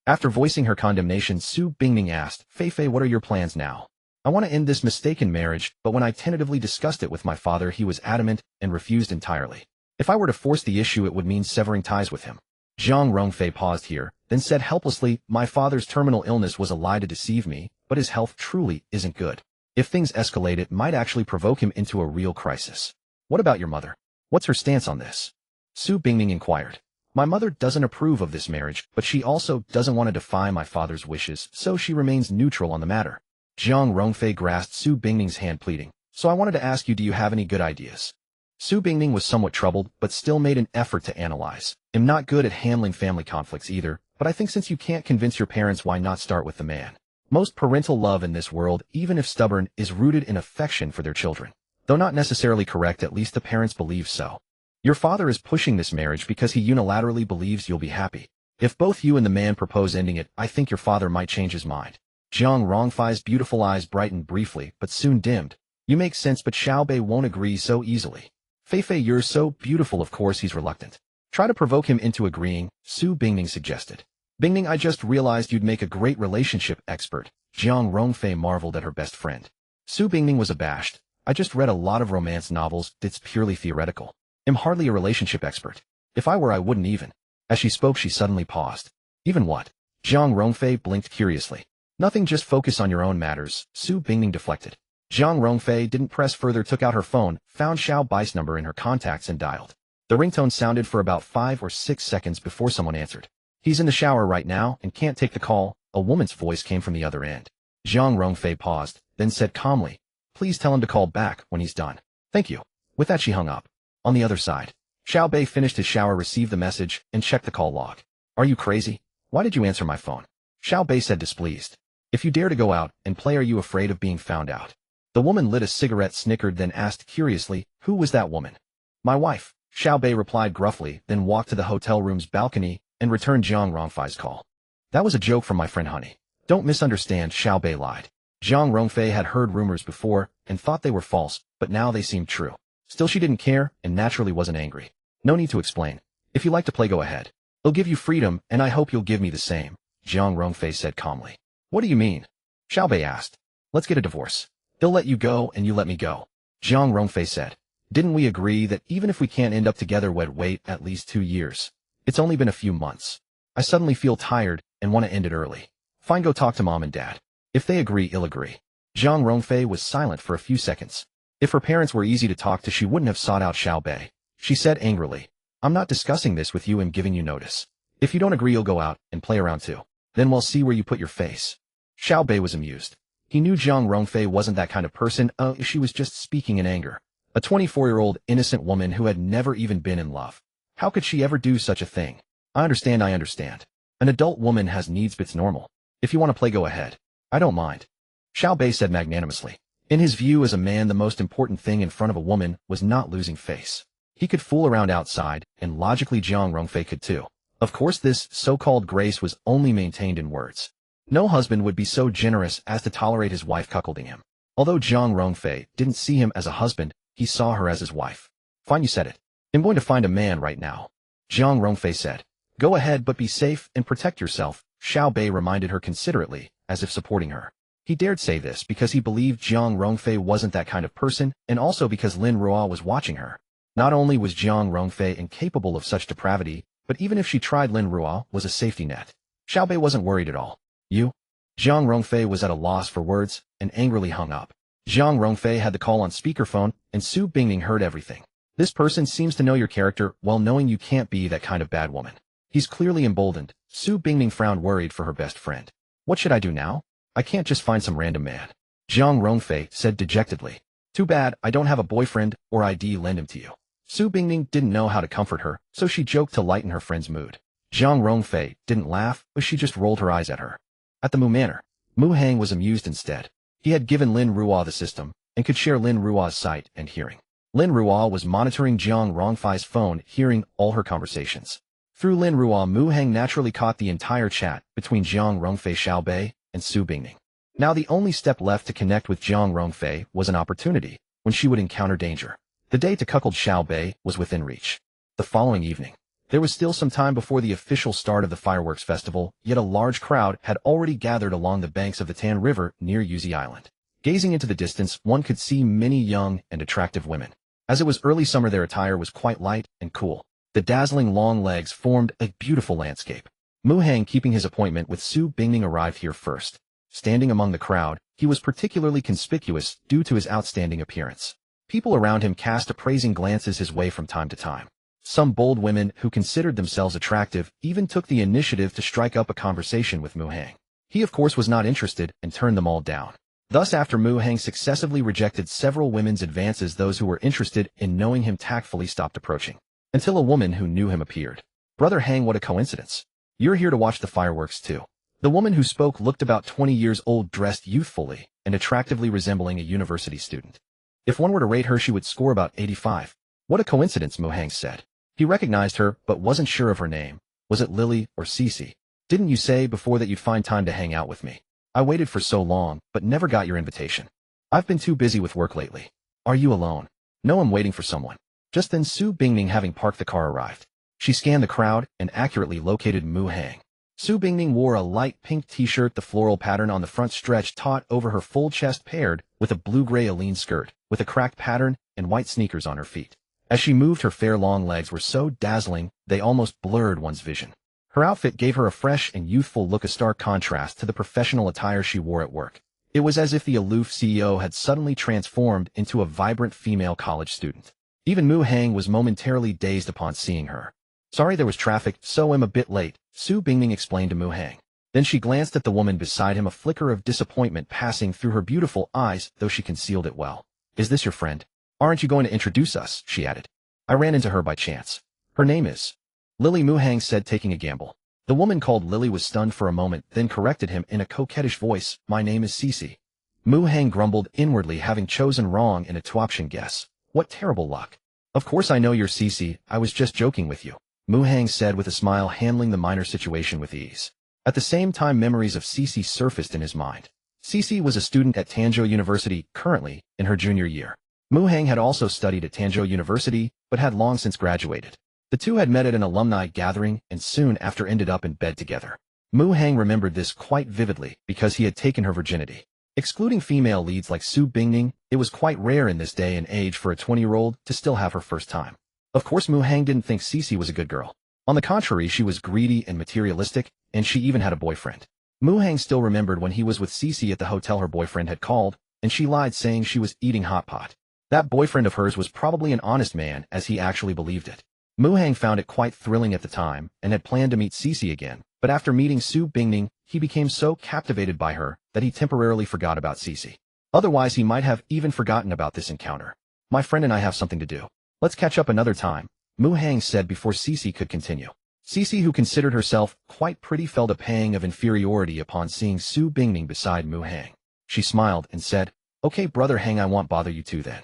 After voicing her condemnation, Su Bingning asked, Fei, what are your plans now? I want to end this mistaken marriage, but when I tentatively discussed it with my father, he was adamant and refused entirely. If I were to force the issue, it would mean severing ties with him. Zhang Rongfei paused here, then said helplessly, my father's terminal illness was a lie to deceive me, but his health truly isn't good. If things escalate, it might actually provoke him into a real crisis. What about your mother? What's her stance on this? Su Bingning inquired. My mother doesn't approve of this marriage, but she also doesn't want to defy my father's wishes, so she remains neutral on the matter. Zhang Rongfei grasped Su Bingning's hand, pleading, so I wanted to ask you, do you have any good ideas? Su Bingning was somewhat troubled, but still made an effort to analyze. I'm not good at handling family conflicts either, but I think since you can't convince your parents, why not start with the man? Most parental love in this world, even if stubborn, is rooted in affection for their children. Though not necessarily correct, at least the parents believe so. Your father is pushing this marriage because he unilaterally believes you'll be happy. If both you and the man propose ending it, I think your father might change his mind. Zhang Rongfei's beautiful eyes brightened briefly, but soon dimmed. You make sense, but Xiaobei won't agree so easily. Fei, you're so beautiful, of course he's reluctant. Try to provoke him into agreeing, Su Bingning suggested. Bingning, I just realized you'd make a great relationship expert. Zhang Rongfei marveled at her best friend. Su Bingning was abashed. I just read a lot of romance novels, it's purely theoretical. I'm hardly a relationship expert. If I were, I wouldn't even. As she spoke, she suddenly paused. Even what? Zhang Rongfei blinked curiously. Nothing, just focus on your own matters, Su Bingning deflected. Zhang Rongfei didn't press further, took out her phone, found Xiao Bai's number in her contacts and dialed. The ringtone sounded for about 5 or 6 seconds before someone answered. He's in the shower right now and can't take the call, a woman's voice came from the other end. Zhang Rongfei paused, then said calmly, please tell him to call back when he's done. Thank you. With that she hung up. On the other side, Xiao Bai finished his shower, received the message, and checked the call log. Are you crazy? Why did you answer my phone? Xiao Bai said, displeased. If you dare to go out and play, are you afraid of being found out? The woman lit a cigarette, snickered, then asked curiously, who was that woman? My wife, Xiao Bai replied gruffly, then walked to the hotel room's balcony and returned Zhang Rongfei's call. That was a joke from my friend Honey. Don't misunderstand, Xiao Bai lied. Zhang Rongfei had heard rumors before and thought they were false, but now they seemed true. Still, she didn't care and naturally wasn't angry. No need to explain. If you like to play, go ahead. I'll give you freedom, and I hope you'll give me the same, Zhang Rongfei said calmly. What do you mean? Xiao Bai asked. Let's get a divorce. They'll let you go and you let me go, Zhang Rongfei said. Didn't we agree that even if we can't end up together, we'd wait at least 2 years? It's only been a few months. I suddenly feel tired and want to end it early. Fine, go talk to mom and dad. If they agree, I'll agree. Zhang Rongfei was silent for a few seconds. If her parents were easy to talk to, she wouldn't have sought out Xiao Bai. She said angrily, I'm not discussing this with you, I'm giving you notice. If you don't agree, you'll go out and play around too. Then we'll see where you put your face. Xiao Bai was amused. He knew Zhang Rongfei wasn't that kind of person, she was just speaking in anger. A 24-year-old innocent woman who had never even been in love. How could she ever do such a thing? I understand. An adult woman has needs, but it's normal. If you want to play, go ahead. I don't mind. Xiao Bai said magnanimously. In his view as a man, the most important thing in front of a woman was not losing face. He could fool around outside, and logically Zhang Rongfei could too. Of course, this so-called grace was only maintained in words. No husband would be so generous as to tolerate his wife cuckolding him. Although Jiang Rongfei didn't see him as a husband, he saw her as his wife. Fine, you said it. I'm going to find a man right now. Jiang Rongfei said. Go ahead, but be safe and protect yourself, Xiao Bei reminded her considerately, as if supporting her. He dared say this because he believed Jiang Rongfei wasn't that kind of person, and also because Lin Ruo was watching her. Not only was Jiang Rongfei incapable of such depravity, but even if she tried, Lin Ruo was a safety net. Xiao Bei wasn't worried at all. You? Jiang Rongfei was at a loss for words, and angrily hung up. Jiang Rongfei had the call on speakerphone, and Su Bingning heard everything. This person seems to know your character while knowing you can't be that kind of bad woman. He's clearly emboldened. Su Bingning frowned, worried for her best friend. What should I do now? I can't just find some random man. Jiang Rongfei said dejectedly. Too bad, I don't have a boyfriend or ID lend him to you. Su Bingning didn't know how to comfort her, so she joked to lighten her friend's mood. Jiang Rongfei didn't laugh, but she just rolled her eyes at her. At the Mu Manor, Mu Hang was amused instead. He had given Lin Ruo the system, and could share Lin Ruo's sight and hearing. Lin Ruo was monitoring Jiang Rongfei's phone, hearing all her conversations. Through Lin Ruo, Mu Hang naturally caught the entire chat between Jiang Rongfei, Xiao Bei, and Su Bingning. Now the only step left to connect with Jiang Rongfei was an opportunity, when she would encounter danger. The day to cuckold Xiao Bei was within reach. The following evening, there was still some time before the official start of the fireworks festival, yet a large crowd had already gathered along the banks of the Tan River near Yuzi Island. Gazing into the distance, one could see many young and attractive women. As it was early summer, their attire was quite light and cool. The dazzling long legs formed a beautiful landscape. Mu Hang, keeping his appointment with Su Bingning, arrived here first. Standing among the crowd, he was particularly conspicuous due to his outstanding appearance. People around him cast appraising glances his way from time to time. Some bold women who considered themselves attractive even took the initiative to strike up a conversation with Mu Hang. He of course was not interested and turned them all down. Thus, after Mu Hang successively rejected several women's advances, those who were interested in knowing him tactfully stopped approaching. Until a woman who knew him appeared. Brother Hang, what a coincidence. You're here to watch the fireworks too. The woman who spoke looked about 20 years old, dressed youthfully and attractively resembling a university student. If one were to rate her, she would score about 85. What a coincidence, Mu Hang said. He recognized her, but wasn't sure of her name. Was it Lily or Cece? Didn't you say before that you'd find time to hang out with me? I waited for so long, but never got your invitation. I've been too busy with work lately. Are you alone? No, I'm waiting for someone. Just then Su Bingning, having parked the car, arrived. She scanned the crowd and accurately located Mu Hang. Su Bingning wore a light pink t-shirt, the floral pattern on the front stretched taut over her full chest, paired with a blue-gray Aline skirt, with a cracked pattern and white sneakers on her feet. As she moved, her fair long legs were so dazzling, they almost blurred one's vision. Her outfit gave her a fresh and youthful look, a stark contrast to the professional attire she wore at work. It was as if the aloof CEO had suddenly transformed into a vibrant female college student. Even Mu Hang was momentarily dazed upon seeing her. Sorry, there was traffic, so I'm a bit late, Su Bingning explained to Mu Hang. Then she glanced at the woman beside him, a flicker of disappointment passing through her beautiful eyes, though she concealed it well. Is this your friend? Aren't you going to introduce us? She added. I ran into her by chance. Her name is Lily, Mu Hang said, taking a gamble. The woman called Lily was stunned for a moment, then corrected him in a coquettish voice. My name is Cece. Mu Hang grumbled inwardly, having chosen wrong in a two-option guess. What terrible luck. Of course I know you're Cece, I was just joking with you, Mu Hang said with a smile, handling the minor situation with ease. At the same time, memories of Cece surfaced in his mind. Cece was a student at Tanzhou University, currently in her junior year. Mu Hang had also studied at Tanzhou University, but had long since graduated. The two had met at an alumni gathering and soon after ended up in bed together. Mu Hang remembered this quite vividly because he had taken her virginity. Excluding female leads like Su Bingning, it was quite rare in this day and age for a 20-year-old to still have her first time. Of course, Mu Hang didn't think Cece was a good girl. On the contrary, she was greedy and materialistic, and she even had a boyfriend. Mu Hang still remembered when he was with Cece at the hotel, her boyfriend had called, and she lied, saying she was eating hot pot. That boyfriend of hers was probably an honest man, as he actually believed it. Mu Hang found it quite thrilling at the time, and had planned to meet Cece again, but after meeting Su Bingning, he became so captivated by her that he temporarily forgot about Cece. Otherwise, he might have even forgotten about this encounter. My friend and I have something to do. Let's catch up another time, Mu Hang said before Cece could continue. Cece, who considered herself quite pretty, felt a pang of inferiority upon seeing Su Bingning beside Mu Hang. She smiled and said, Okay, brother Hang, I won't bother you too then.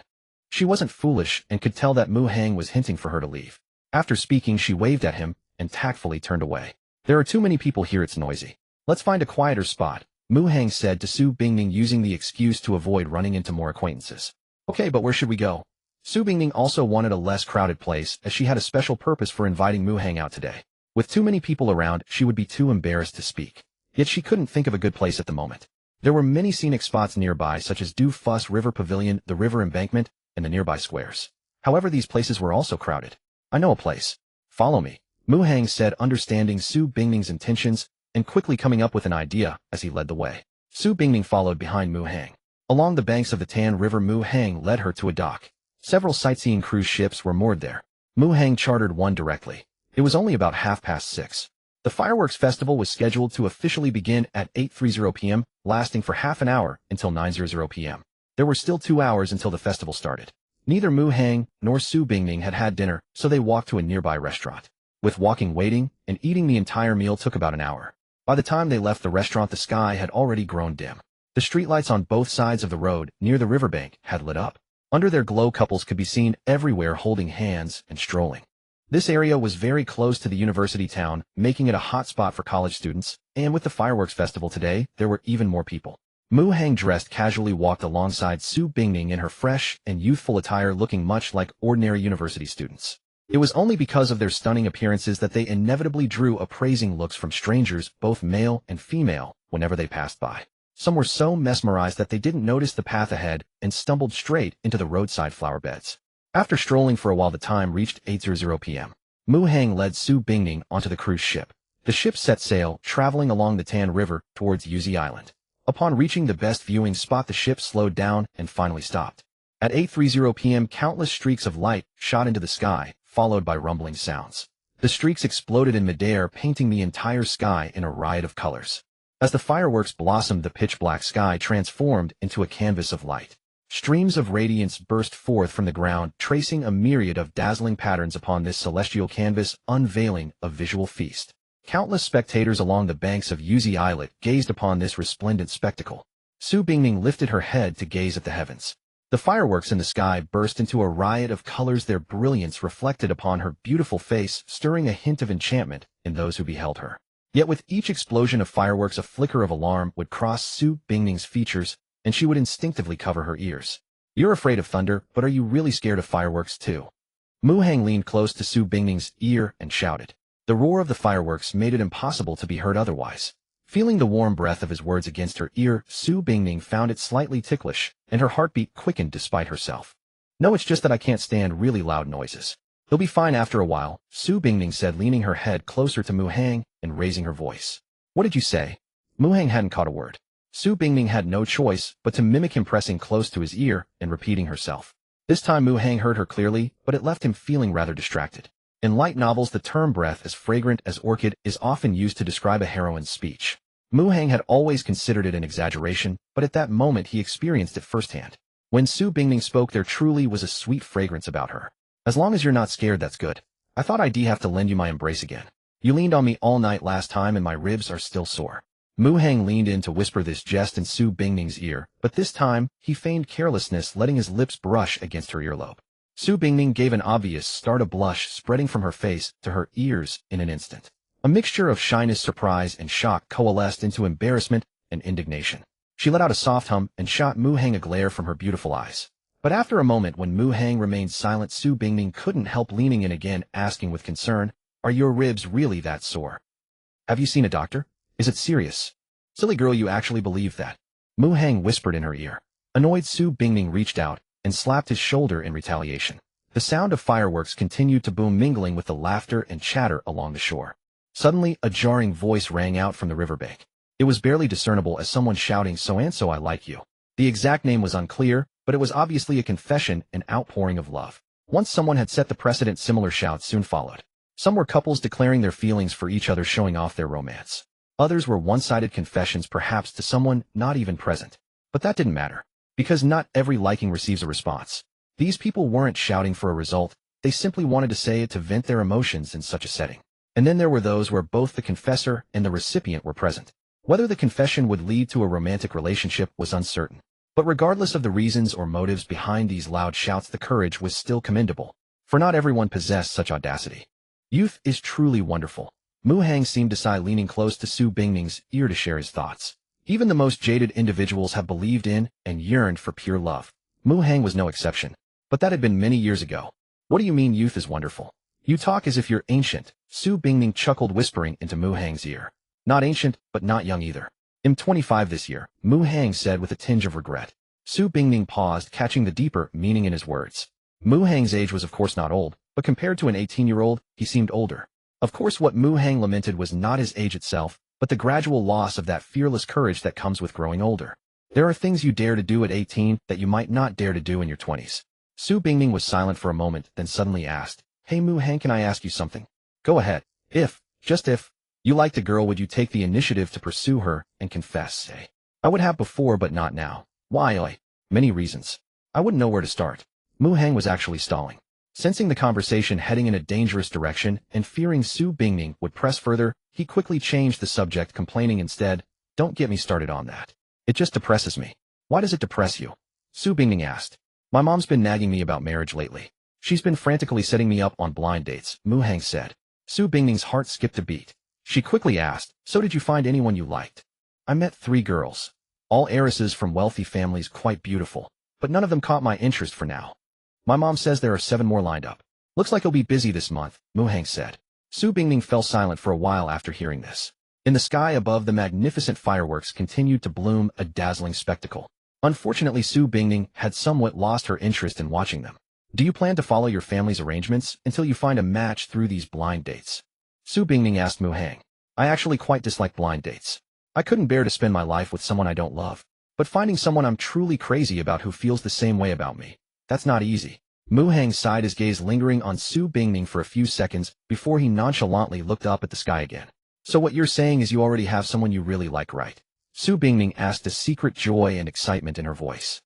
She wasn't foolish and could tell that Mu Hang was hinting for her to leave. After speaking, she waved at him, and tactfully turned away. There are too many people here, it's noisy. Let's find a quieter spot, Mu Hang said to Su Bingning, using the excuse to avoid running into more acquaintances. Okay, but where should we go? Su Bingning also wanted a less crowded place, as she had a special purpose for inviting Mu Hang out today. With too many people around, she would be too embarrassed to speak. Yet she couldn't think of a good place at the moment. There were many scenic spots nearby, such as Du Fuss River Pavilion, the river embankment, and the nearby squares. However, these places were also crowded. I know a place. Follow me, Mu Hang said, understanding Su Bingning's intentions and quickly coming up with an idea as he led the way. Su Bingning followed behind Mu Hang. Along the banks of the Tan River, Mu Hang led her to a dock. Several sightseeing cruise ships were moored there. Mu Hang chartered one directly. It was only about 6:30. The fireworks festival was scheduled to officially begin at 8:30 p.m., lasting for half an hour until 9:00 p.m. There were still 2 hours until the festival started. Neither Mu Hang nor Su Bingning had had dinner, so they walked to a nearby restaurant. With walking, waiting, and eating the entire meal took about an hour. By the time they left the restaurant, the sky had already grown dim. The streetlights on both sides of the road near the riverbank had lit up. Under their glow, couples could be seen everywhere holding hands and strolling. This area was very close to the university town, making it a hot spot for college students, and with the fireworks festival today, there were even more people. Mu Hang, dressed casually, walked alongside Su Bingning in her fresh and youthful attire, looking much like ordinary university students. It was only because of their stunning appearances that they inevitably drew appraising looks from strangers, both male and female, whenever they passed by. Some were so mesmerized that they didn't notice the path ahead and stumbled straight into the roadside flower beds. After strolling for a while, the time reached 8:00 p.m. Mu Hang led Su Bingning onto the cruise ship. The ship set sail, traveling along the Tan River towards Yuzi Island. Upon reaching the best viewing spot, the ship slowed down and finally stopped. At 8:30 p.m., countless streaks of light shot into the sky, followed by rumbling sounds. The streaks exploded in midair, painting the entire sky in a riot of colors. As the fireworks blossomed, the pitch-black sky transformed into a canvas of light. Streams of radiance burst forth from the ground, tracing a myriad of dazzling patterns upon this celestial canvas, unveiling a visual feast. Countless spectators along the banks of Yuzi Islet gazed upon this resplendent spectacle. Su Bingning lifted her head to gaze at the heavens. The fireworks in the sky burst into a riot of colors, their brilliance reflected upon her beautiful face, stirring a hint of enchantment in those who beheld her. Yet with each explosion of fireworks, a flicker of alarm would cross Su Bingning's features, and she would instinctively cover her ears. You're afraid of thunder, but are you really scared of fireworks too? Mu Hang leaned close to Su Bingning's ear and shouted. The roar of the fireworks made it impossible to be heard otherwise. Feeling the warm breath of his words against her ear, Su Bingning found it slightly ticklish, and her heartbeat quickened despite herself. No, it's just that I can't stand really loud noises. He'll be fine after a while, Su Bingning said, leaning her head closer to Mu Hang and raising her voice. What did you say? Mu Hang hadn't caught a word. Su Bingning had no choice but to mimic him, pressing close to his ear and repeating herself. This time Mu Hang heard her clearly, but it left him feeling rather distracted. In light novels, the term breath as fragrant as orchid is often used to describe a heroine's speech. Mu Hang had always considered it an exaggeration, but at that moment he experienced it firsthand. When Su Bingning spoke, there truly was a sweet fragrance about her. As long as you're not scared, that's good. I thought I'd have to lend you my embrace again. You leaned on me all night last time and my ribs are still sore. Mu Hang leaned in to whisper this jest in Su Bingning's ear, but this time, he feigned carelessness, letting his lips brush against her earlobe. Su Bingning gave an obvious start, a blush spreading from her face to her ears in an instant. A mixture of shyness, surprise, and shock coalesced into embarrassment and indignation. She let out a soft hum and shot Mu Hang a glare from her beautiful eyes. But after a moment, when Mu Hang remained silent, Su Bingning couldn't help leaning in again, asking with concern, Are your ribs really that sore? Have you seen a doctor? Is it serious? Silly girl, you actually believe that? Mu Hang whispered in her ear. Annoyed, Su Bingning reached out and slapped his shoulder in retaliation. The sound of fireworks continued to boom, mingling with the laughter and chatter along the shore. Suddenly, a jarring voice rang out from the riverbank. It was barely discernible as someone shouting, So-and-so, I like you. The exact name was unclear, but it was obviously a confession, an outpouring of love. Once someone had set the precedent, similar shouts soon followed. Some were couples declaring their feelings for each other, showing off their romance. Others were one-sided confessions, perhaps to someone not even present. But that didn't matter, because not every liking receives a response. These people weren't shouting for a result, they simply wanted to say it to vent their emotions in such a setting. And then there were those where both the confessor and the recipient were present. Whether the confession would lead to a romantic relationship was uncertain. But regardless of the reasons or motives behind these loud shouts, the courage was still commendable, for not everyone possessed such audacity. Youth is truly wonderful. Mu Hang seemed to sigh, leaning close to Su Bingning's ear to share his thoughts. Even the most jaded individuals have believed in and yearned for pure love. Mu Hang was no exception. But that had been many years ago. What do you mean youth is wonderful? You talk as if you're ancient, Su Bingning chuckled, whispering into Mu Hang's ear. Not ancient, but not young either. I'm 25 this year, Mu Hang said with a tinge of regret. Su Bingning paused, catching the deeper meaning in his words. Mu Hang's age was of course not old, but compared to an 18-year-old, he seemed older. Of course what Mu Hang lamented was not his age itself, but the gradual loss of that fearless courage that comes with growing older. There are things you dare to do at 18 that you might not dare to do in your 20s. Su Bingning was silent for a moment, then suddenly asked, Hey Mu Hang, can I ask you something? Go ahead. Just if, you liked a girl, would you take the initiative to pursue her and confess, say? I would have before, but not now. Why? Many reasons. I wouldn't know where to start. Mu Hang was actually stalling. Sensing the conversation heading in a dangerous direction and fearing Su Bingning would press further, he quickly changed the subject, complaining instead, Don't get me started on that. It just depresses me. Why does it depress you? Su Bingning asked. My mom's been nagging me about marriage lately. She's been frantically setting me up on blind dates, Mu Hang said. Su Bingning's heart skipped a beat. She quickly asked, So did you find anyone you liked? I met 3 girls. All heiresses from wealthy families, quite beautiful. But none of them caught my interest for now. My mom says there are 7 more lined up. Looks like he'll be busy this month, Mu Hang said. Su Bingning fell silent for a while after hearing this. In the sky above, the magnificent fireworks continued to bloom, a dazzling spectacle. Unfortunately, Su Bingning had somewhat lost her interest in watching them. Do you plan to follow your family's arrangements until you find a match through these blind dates? Su Bingning asked Mu Hang. I actually quite dislike blind dates. I couldn't bear to spend my life with someone I don't love. But finding someone I'm truly crazy about who feels the same way about me, that's not easy. Mu Hang sighed, his gaze lingering on Su Bingning for a few seconds before he nonchalantly looked up at the sky again. So what you're saying is you already have someone you really like, right? Su Bingning asked, a secret joy and excitement in her voice.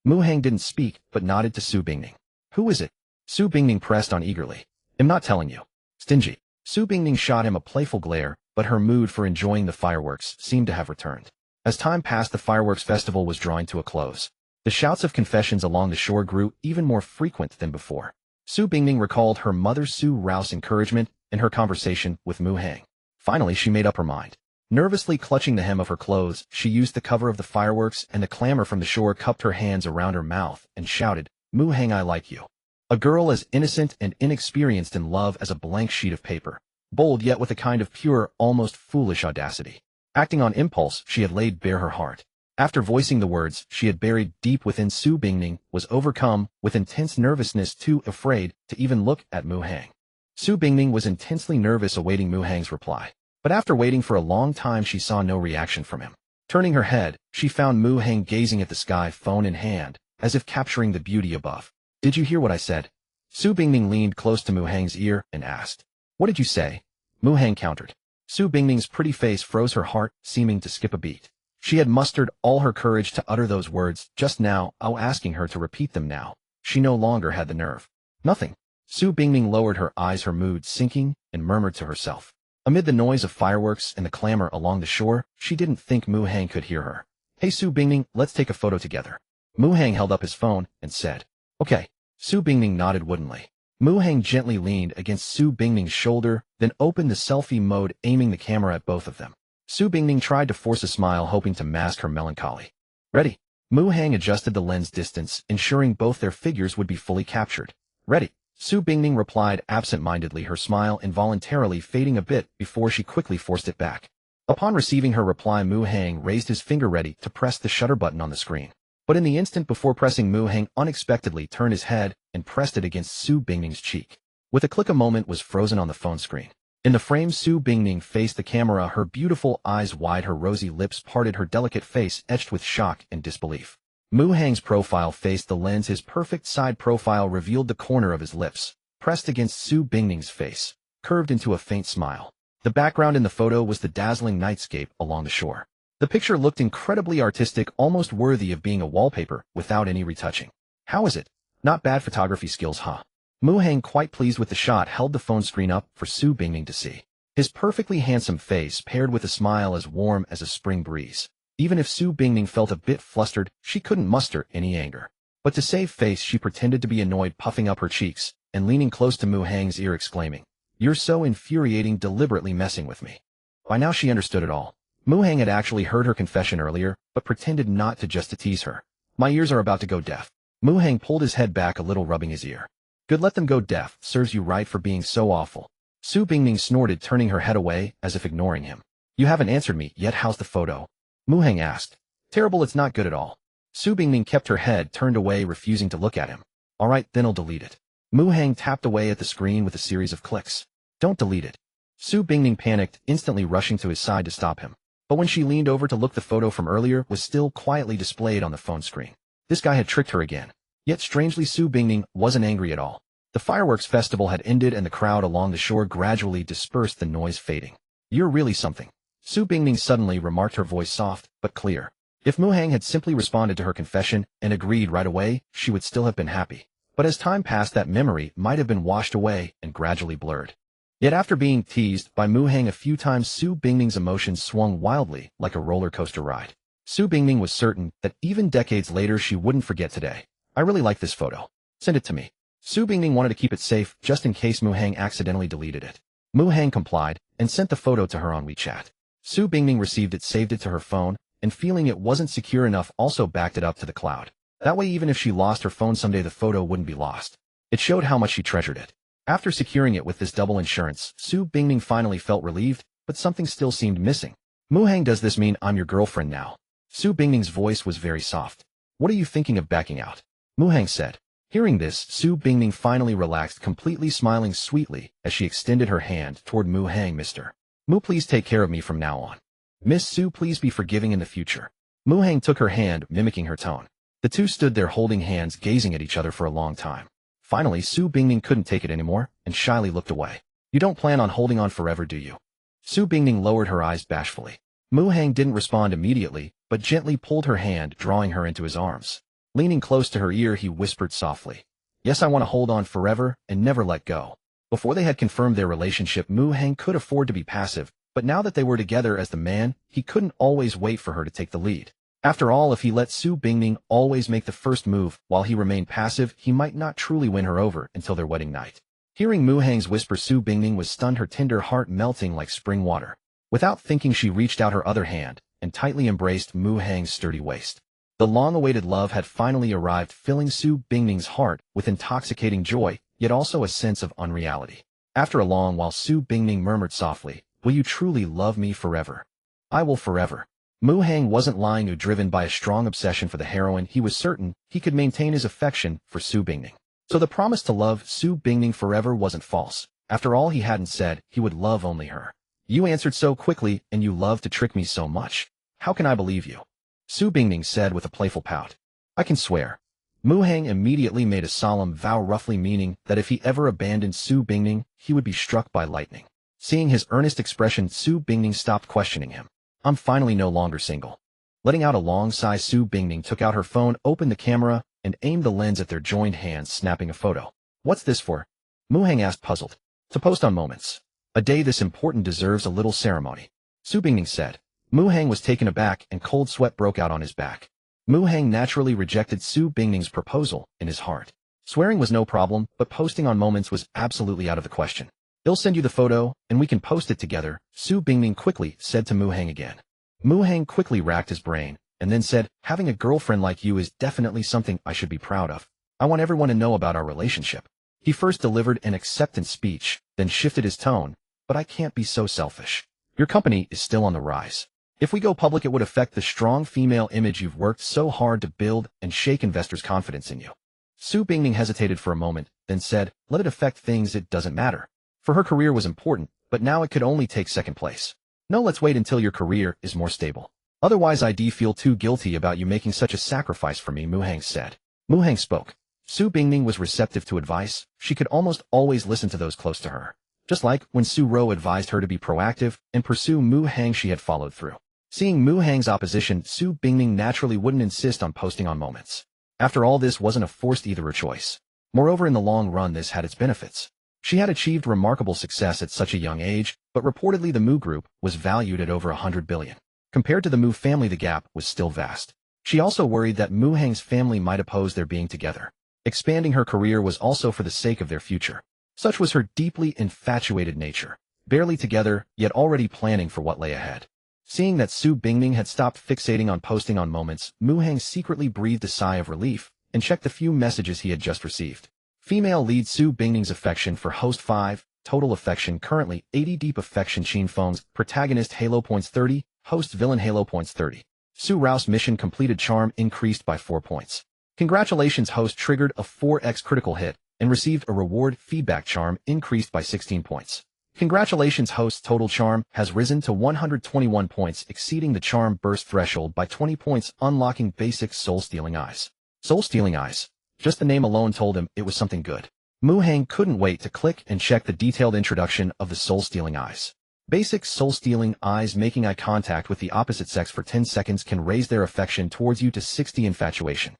Mu Hang didn't speak, but nodded to Su Bingning. Who is it? Su Bingning pressed on eagerly. I'm not telling you. Stingy. Su Bingning shot him a playful glare, but her mood for enjoying the fireworks seemed to have returned. As time passed, the fireworks festival was drawing to a close. The shouts of confessions along the shore grew even more frequent than before. Su Bingning recalled her mother Su Rao's encouragement in her conversation with Mu Hang. Finally, she made up her mind. Nervously clutching the hem of her clothes, she used the cover of the fireworks, and the clamor from the shore cupped her hands around her mouth and shouted, Mu Hang, I like you. A girl as innocent and inexperienced in love as a blank sheet of paper. Bold yet with a kind of pure, almost foolish audacity. Acting on impulse, she had laid bare her heart. After voicing the words she had buried deep within, Su Bingning was overcome with intense nervousness, too afraid to even look at Mu Hang. Su Bingning was intensely nervous, awaiting Mu Hang's reply. But after waiting for a long time, she saw no reaction from him. Turning her head, she found Mu Hang gazing at the sky, phone in hand, as if capturing the beauty above. Did you hear what I said? Su Bingning leaned close to Mu Hang's ear and asked. What did you say? Mu Hang countered. Su Bingning's pretty face froze, her heart seeming to skip a beat. She had mustered all her courage to utter those words just now, asking her to repeat them now. She no longer had the nerve. Nothing. Su Bingning lowered her eyes, her mood sinking, and murmured to herself. Amid the noise of fireworks and the clamor along the shore, she didn't think Mu Hang could hear her. Hey Su Bingning, let's take a photo together. Mu Hang held up his phone and said. Okay. Su Bingning nodded woodenly. Mu Hang gently leaned against Su Bingning's shoulder, then opened the selfie mode, aiming the camera at both of them. Su Bingning tried to force a smile, hoping to mask her melancholy. Ready? Mu Hang adjusted the lens distance, ensuring both their figures would be fully captured. Ready? Su Bingning replied absent-mindedly, her smile involuntarily fading a bit before she quickly forced it back. Upon receiving her reply, Mu Hang raised his finger ready to press the shutter button on the screen. But in the instant before pressing, Mu Hang unexpectedly turned his head and pressed it against Su Bingning's cheek. With a click, a moment was frozen on the phone screen. In the frame, Su Bingning faced the camera, her beautiful eyes wide, her rosy lips parted, her delicate face etched with shock and disbelief. Mu Hang's profile faced the lens, his perfect side profile revealed the corner of his lips, pressed against Su Bingning's face, curved into a faint smile. The background in the photo was the dazzling nightscape along the shore. The picture looked incredibly artistic, almost worthy of being a wallpaper without any retouching. How is it? Not bad photography skills, huh? Mu Hang, quite pleased with the shot, held the phone screen up for Su Bingning to see. His perfectly handsome face paired with a smile as warm as a spring breeze. Even if Su Bingning felt a bit flustered, she couldn't muster any anger. But to save face, she pretended to be annoyed, puffing up her cheeks and leaning close to Mu Hang's ear, exclaiming, "You're so infuriating, deliberately messing with me." By now she understood it all. Muhang had actually heard her confession earlier, but pretended not to just to tease her. "My ears are about to go deaf." Muhang pulled his head back a little, rubbing his ear. "Good, let them go deaf. Serves you right for being so awful." Su Bingning snorted, turning her head away as if ignoring him. "You haven't answered me yet. How's the photo?" Muhang asked. "Terrible, it's not good at all." Su Bingning kept her head turned away, refusing to look at him. "All right, then I'll delete it." Muhang tapped away at the screen with a series of clicks. "Don't delete it." Su Bingning panicked, instantly rushing to his side to stop him. But when she leaned over to look, the photo from earlier was still quietly displayed on the phone screen. This guy had tricked her again. Yet strangely, Su Bingning wasn't angry at all. The fireworks festival had ended and the crowd along the shore gradually dispersed, the noise fading. "You're really something," Su Bingning suddenly remarked, her voice soft but clear. If Muhang had simply responded to her confession and agreed right away, she would still have been happy. But as time passed, that memory might have been washed away and gradually blurred. Yet after being teased by Muhang a few times, Su Bingning's emotions swung wildly like a roller coaster ride. Su Bingning was certain that even decades later she wouldn't forget today. "I really like this photo. Send it to me." Su Bingning wanted to keep it safe just in case Muhang accidentally deleted it. Muhang complied and sent the photo to her on WeChat. Su Bingning received it, saved it to her phone, and feeling it wasn't secure enough, also backed it up to the cloud. That way, even if she lost her phone someday, the photo wouldn't be lost. It showed how much she treasured it. After securing it with this double insurance, Su Bingning finally felt relieved, but something still seemed missing. "Muhang, does this mean I'm your girlfriend now?" Su Bingning's voice was very soft. "What are you thinking of backing out?" Muhang said. Hearing this, Su Bingning finally relaxed, completely smiling sweetly as she extended her hand toward Muhang. "Mr. Mu, please take care of me from now on. Miss Su, please be forgiving in the future." Muhang took her hand, mimicking her tone. The two stood there holding hands, gazing at each other for a long time. Finally, Su Bingning couldn't take it anymore and shyly looked away. "You don't plan on holding on forever, do you?" Su Bingning lowered her eyes bashfully. Muhang didn't respond immediately, but gently pulled her hand, drawing her into his arms. Leaning close to her ear, he whispered softly, "Yes, I want to hold on forever and never let go." Before they had confirmed their relationship, Muhang could afford to be passive, but now that they were together as the man, he couldn't always wait for her to take the lead. After all, if he let Su Bingning always make the first move while he remained passive, he might not truly win her over until their wedding night. Hearing Muhang's whisper, Su Bingning was stunned, her tender heart melting like spring water. Without thinking, she reached out her other hand and tightly embraced Muhang's sturdy waist. The long-awaited love had finally arrived, filling Su Bingning's heart with intoxicating joy, yet also a sense of unreality. After a long while, Su Bingning murmured softly, "Will you truly love me forever?" "I will forever." Muhang wasn't lying. Driven by a strong obsession for the heroine, he was certain he could maintain his affection for Su Bingning. So the promise to love Su Bingning forever wasn't false. After all he hadn't said, he would love only her. "You answered so quickly, and you love to trick me so much. How can I believe you?" Su Bingning said with a playful pout. "I can swear." Muhang immediately made a solemn vow, roughly meaning that if he ever abandoned Su Bingning, he would be struck by lightning. Seeing his earnest expression, Su Bingning stopped questioning him. "I'm finally no longer single." Letting out a long sigh, Su Bingning took out her phone, opened the camera, and aimed the lens at their joined hands, snapping a photo. "What's this for?" Muhang asked, puzzled. "To post on Moments. A day this important deserves a little ceremony," Su Bingning said. Muhang was taken aback and cold sweat broke out on his back. Muhang naturally rejected Su Bingning's proposal in his heart. Swearing was no problem, but posting on Moments was absolutely out of the question. "I'll send you the photo, and we can post it together," Su Bingning quickly said to Muhang again. Muhang quickly racked his brain, and then said, "Having a girlfriend like you is definitely something I should be proud of. I want everyone to know about our relationship." He first delivered an acceptance speech, then shifted his tone, "But I can't be so selfish. Your company is still on the rise. If we go public, it would affect the strong female image you've worked so hard to build and shake investors' confidence in you." Su Bingning hesitated for a moment, then said, "Let it affect things, it doesn't matter." For her career was important, but now it could only take second place. "No, let's wait until your career is more stable. Otherwise I'd feel too guilty about you making such a sacrifice for me," Muhang said. Muhang spoke. Su Bingning was receptive to advice. She could almost always listen to those close to her. Just like when Su Ro advised her to be proactive and pursue Muhang, she had followed through. Seeing Muhang's opposition, Su Bingning naturally wouldn't insist on posting on Moments. After all, this wasn't a forced either choice. Moreover, in the long run, this had its benefits. She had achieved remarkable success at such a young age, but reportedly the Mu Group was valued at over 100 billion. Compared to the Mu family, the gap was still vast. She also worried that Muhang's family might oppose their being together. Expanding her career was also for the sake of their future. Such was her deeply infatuated nature. Barely together, yet already planning for what lay ahead. Seeing that Su Bingning had stopped fixating on posting on moments, Mu Hang secretly breathed a sigh of relief and checked the few messages he had just received. Female lead Su Bingning's affection for host 5, total affection currently 80, deep affection Qin Feng's, protagonist Halo points 30, host villain Halo points 30. Su Rouse mission completed, charm increased by 4 points. Congratulations, host triggered a 4x critical hit and received a reward, feedback charm increased by 16 points. Congratulations, host total charm has risen to 121 points, exceeding the charm burst threshold by 20 points, unlocking basic soul-stealing eyes. Soul-stealing eyes. Just the name alone told him it was something good. Mu Hang couldn't wait to click and check the detailed introduction of the soul-stealing eyes. Basic soul-stealing eyes. Making eye contact with the opposite sex for 10 seconds can raise their affection towards you to 60 infatuation.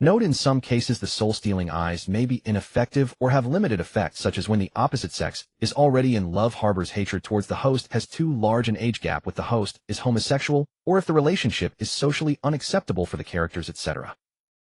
Note in some cases the soul-stealing eyes may be ineffective or have limited effects, such as when the opposite sex is already in love, harbors hatred towards the host, has too large an age gap with the host, is homosexual, or if the relationship is socially unacceptable for the characters, etc.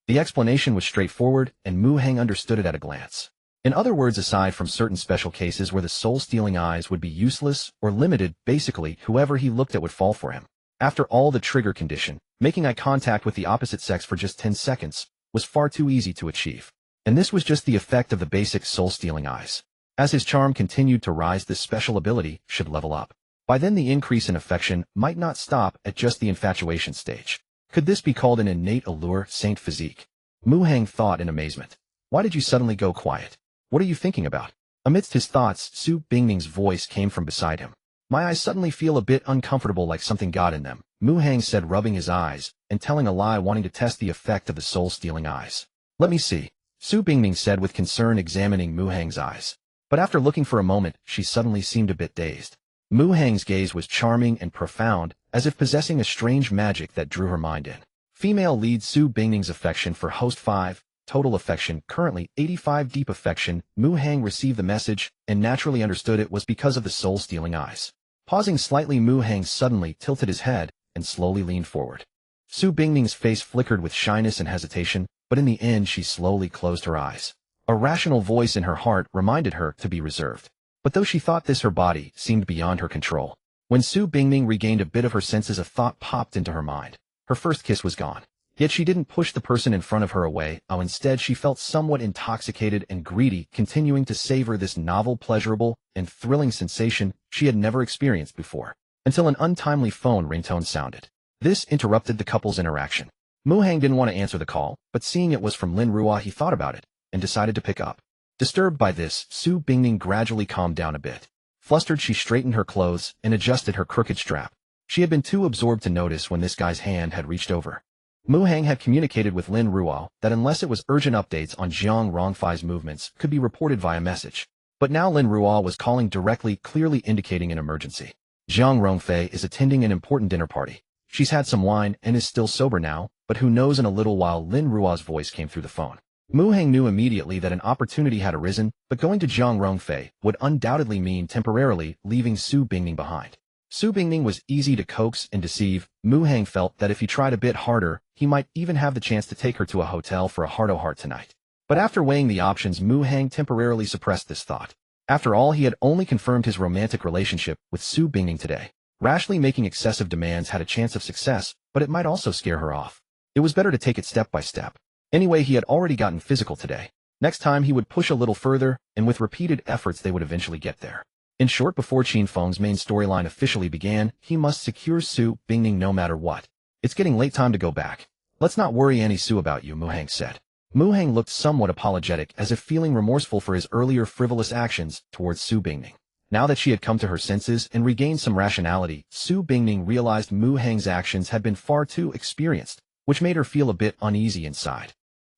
The explanation was straightforward, and Mu Hang understood it at a glance. In other words, aside from certain special cases where the soul-stealing eyes would be useless or limited, basically whoever he looked at would fall for him. After all, the trigger condition, making eye contact with the opposite sex for just 10 seconds, was far too easy to achieve. And this was just the effect of the basic soul-stealing eyes. As his charm continued to rise, this special ability should level up. By then the increase in affection might not stop at just the infatuation stage. Could this be called an innate allure, saint physique? Mu Hang thought in amazement. Why did you suddenly go quiet? What are you thinking about? Amidst his thoughts, Su Bingning's voice came from beside him. My eyes suddenly feel a bit uncomfortable, like something got in them, Mu Hang said, rubbing his eyes and telling a lie, wanting to test the effect of the soul-stealing eyes. Let me see, Su Bingning said with concern, examining Mu Hang's eyes. But after looking for a moment, she suddenly seemed a bit dazed. Mu Hang's gaze was charming and profound, as if possessing a strange magic that drew her mind in. Female lead Su Bingning's affection for host 5, total affection currently 85, deep affection. Mu Hang received the message and naturally understood it was because of the soul-stealing eyes. Pausing slightly, Mu Hang suddenly tilted his head and slowly leaned forward. Su Bingning's face flickered with shyness and hesitation, but in the end she slowly closed her eyes. A rational voice in her heart reminded her to be reserved. But though she thought this, her body seemed beyond her control. When Su Bingning regained a bit of her senses, a thought popped into her mind. Her first kiss was gone. Yet she didn't push the person in front of her away. Instead she felt somewhat intoxicated and greedy, continuing to savor this novel, pleasurable, and thrilling sensation she had never experienced before, until an untimely phone ringtone sounded. This interrupted the couple's interaction. Mu Hang didn't want to answer the call, but seeing it was from Lin Ruo, he thought about it and decided to pick up. Disturbed by this, Su Bingning gradually calmed down a bit. Flustered, she straightened her clothes and adjusted her crooked strap. She had been too absorbed to notice when this guy's hand had reached over. Mu Hang had communicated with Lin Ruo that unless it was urgent, updates on Jiang Rongfei's movements could be reported via message. But now Lin Ruo was calling directly, clearly indicating an emergency. Jiang Rongfei is attending an important dinner party. She's had some wine and is still sober now, but who knows? In a little while, Lin Ruo's voice came through the phone. Mu Hang knew immediately that an opportunity had arisen, but going to Jiang Rongfei would undoubtedly mean temporarily leaving Su Bingning behind. Su Bingning was easy to coax and deceive. Mu Hang felt that if he tried a bit harder, he might even have the chance to take her to a hotel for a heart-to-heart tonight. But after weighing the options, Mu Hang temporarily suppressed this thought. After all, he had only confirmed his romantic relationship with Su Bingning today. Rashly making excessive demands had a chance of success, but it might also scare her off. It was better to take it step by step. Anyway, he had already gotten physical today. Next time he would push a little further, and with repeated efforts they would eventually get there. In short, before Qin Feng's main storyline officially began, he must secure Su Bingning no matter what. It's getting late, time to go back. Let's not worry any Su about you, Mu Hang said. Mu Hang looked somewhat apologetic, as if feeling remorseful for his earlier frivolous actions towards Su Bingning. Now that she had come to her senses and regained some rationality, Su Bingning realized Mu Hang's actions had been far too experienced, which made her feel a bit uneasy inside.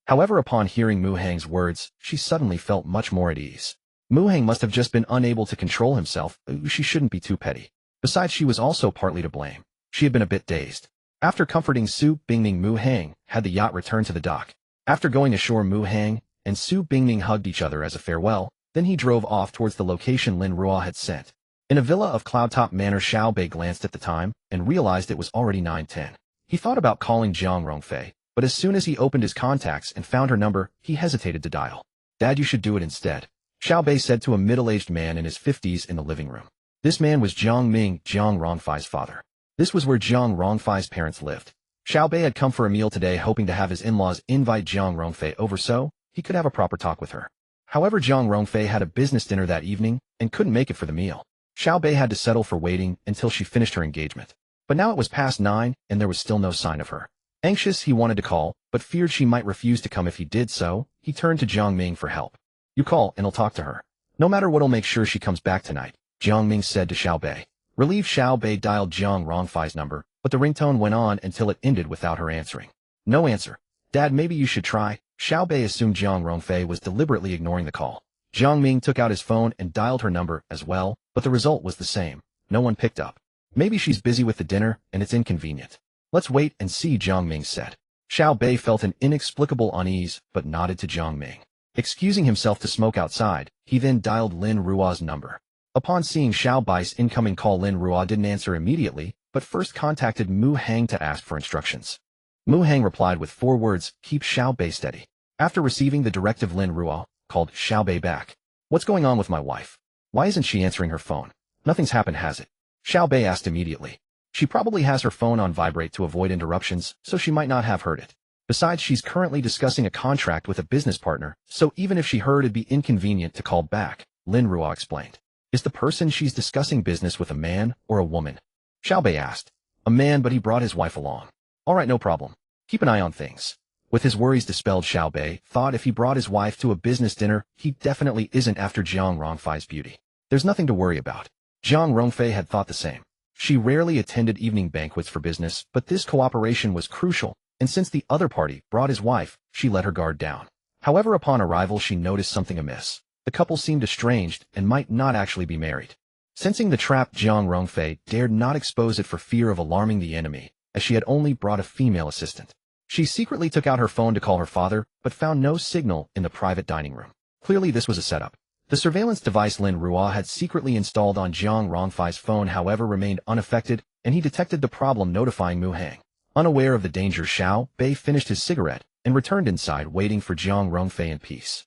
However, upon hearing Mu Hang's words, she suddenly felt much more at ease. Mu Hang must have just been unable to control himself. She shouldn't be too petty. Besides, she was also partly to blame. She had been a bit dazed. After comforting Su Bingning, Mu Hang had the yacht return to the dock. After going ashore, Mu Hang and Su Bingning hugged each other as a farewell. Then he drove off towards the location Lin Ruo had sent. In a villa of Cloudtop Manor, Xiao Bei glanced at the time and realized it was already 9:10. He thought about calling Jiang Rongfei, but as soon as he opened his contacts and found her number, he hesitated to dial. Dad, you should do it instead. Xiao Bei said to a middle-aged man in his 50s in the living room. This man was Jiang Ming, Jiang Rongfei's father. This was where Jiang Rongfei's parents lived. Xiao Bei had come for a meal today hoping to have his in-laws invite Jiang Rongfei over so he could have a proper talk with her. However, Jiang Rongfei had a business dinner that evening and couldn't make it for the meal. Xiao Bei had to settle for waiting until she finished her engagement. But now it was past 9 and there was still no sign of her. Anxious, he wanted to call, but feared she might refuse to come if he did so. He turned to Jiang Ming for help. You call and I'll talk to her. No matter what, I'll make sure she comes back tonight, Jiang Ming said to Xiao Bei. Relieved, Xiao Bei dialed Jiang Rongfei's number, but the ringtone went on until it ended without her answering. No answer. Dad, maybe you should try. Xiao Bei assumed Jiang Rongfei was deliberately ignoring the call. Jiang Ming took out his phone and dialed her number as well, but the result was the same. No one picked up. Maybe she's busy with the dinner and it's inconvenient. Let's wait and see, Jiang Ming said. Xiao Bei felt an inexplicable unease, but nodded to Jiang Ming. Excusing himself to smoke outside, he then dialed Lin Ruo's number. Upon seeing Xiao Bei's incoming call, Lin Ruo didn't answer immediately, but first contacted Mu Hang to ask for instructions. Mu Hang replied with 4 words, keep Xiao Bei steady. After receiving the directive, Lin Ruo called Xiao Bei back. What's going on with my wife? Why isn't she answering her phone? Nothing's happened, has it? Xiao Bei asked immediately. She probably has her phone on vibrate to avoid interruptions, so she might not have heard it. Besides, she's currently discussing a contract with a business partner, so even if she heard, it'd be inconvenient to call back, Lin Ruo explained. Is the person she's discussing business with a man or a woman? Xiao Bei asked. A man, but he brought his wife along. All right, no problem. Keep an eye on things. With his worries dispelled, Xiao Bei thought if he brought his wife to a business dinner, he definitely isn't after Jiang Rongfei's beauty. There's nothing to worry about. Jiang Rongfei had thought the same. She rarely attended evening banquets for business, but this cooperation was crucial, and since the other party brought his wife, she let her guard down. However, upon arrival, she noticed something amiss. The couple seemed estranged and might not actually be married. Sensing the trap, Jiang Rongfei dared not expose it for fear of alarming the enemy, as she had only brought a female assistant. She secretly took out her phone to call her father, but found no signal in the private dining room. Clearly, this was a setup. The surveillance device Lin Ruo had secretly installed on Jiang Rongfei's phone, however, remained unaffected, and he detected the problem, notifying Mu Hang. Unaware of the danger, Xiao Bei finished his cigarette and returned inside, waiting for Jiang Rongfei in peace.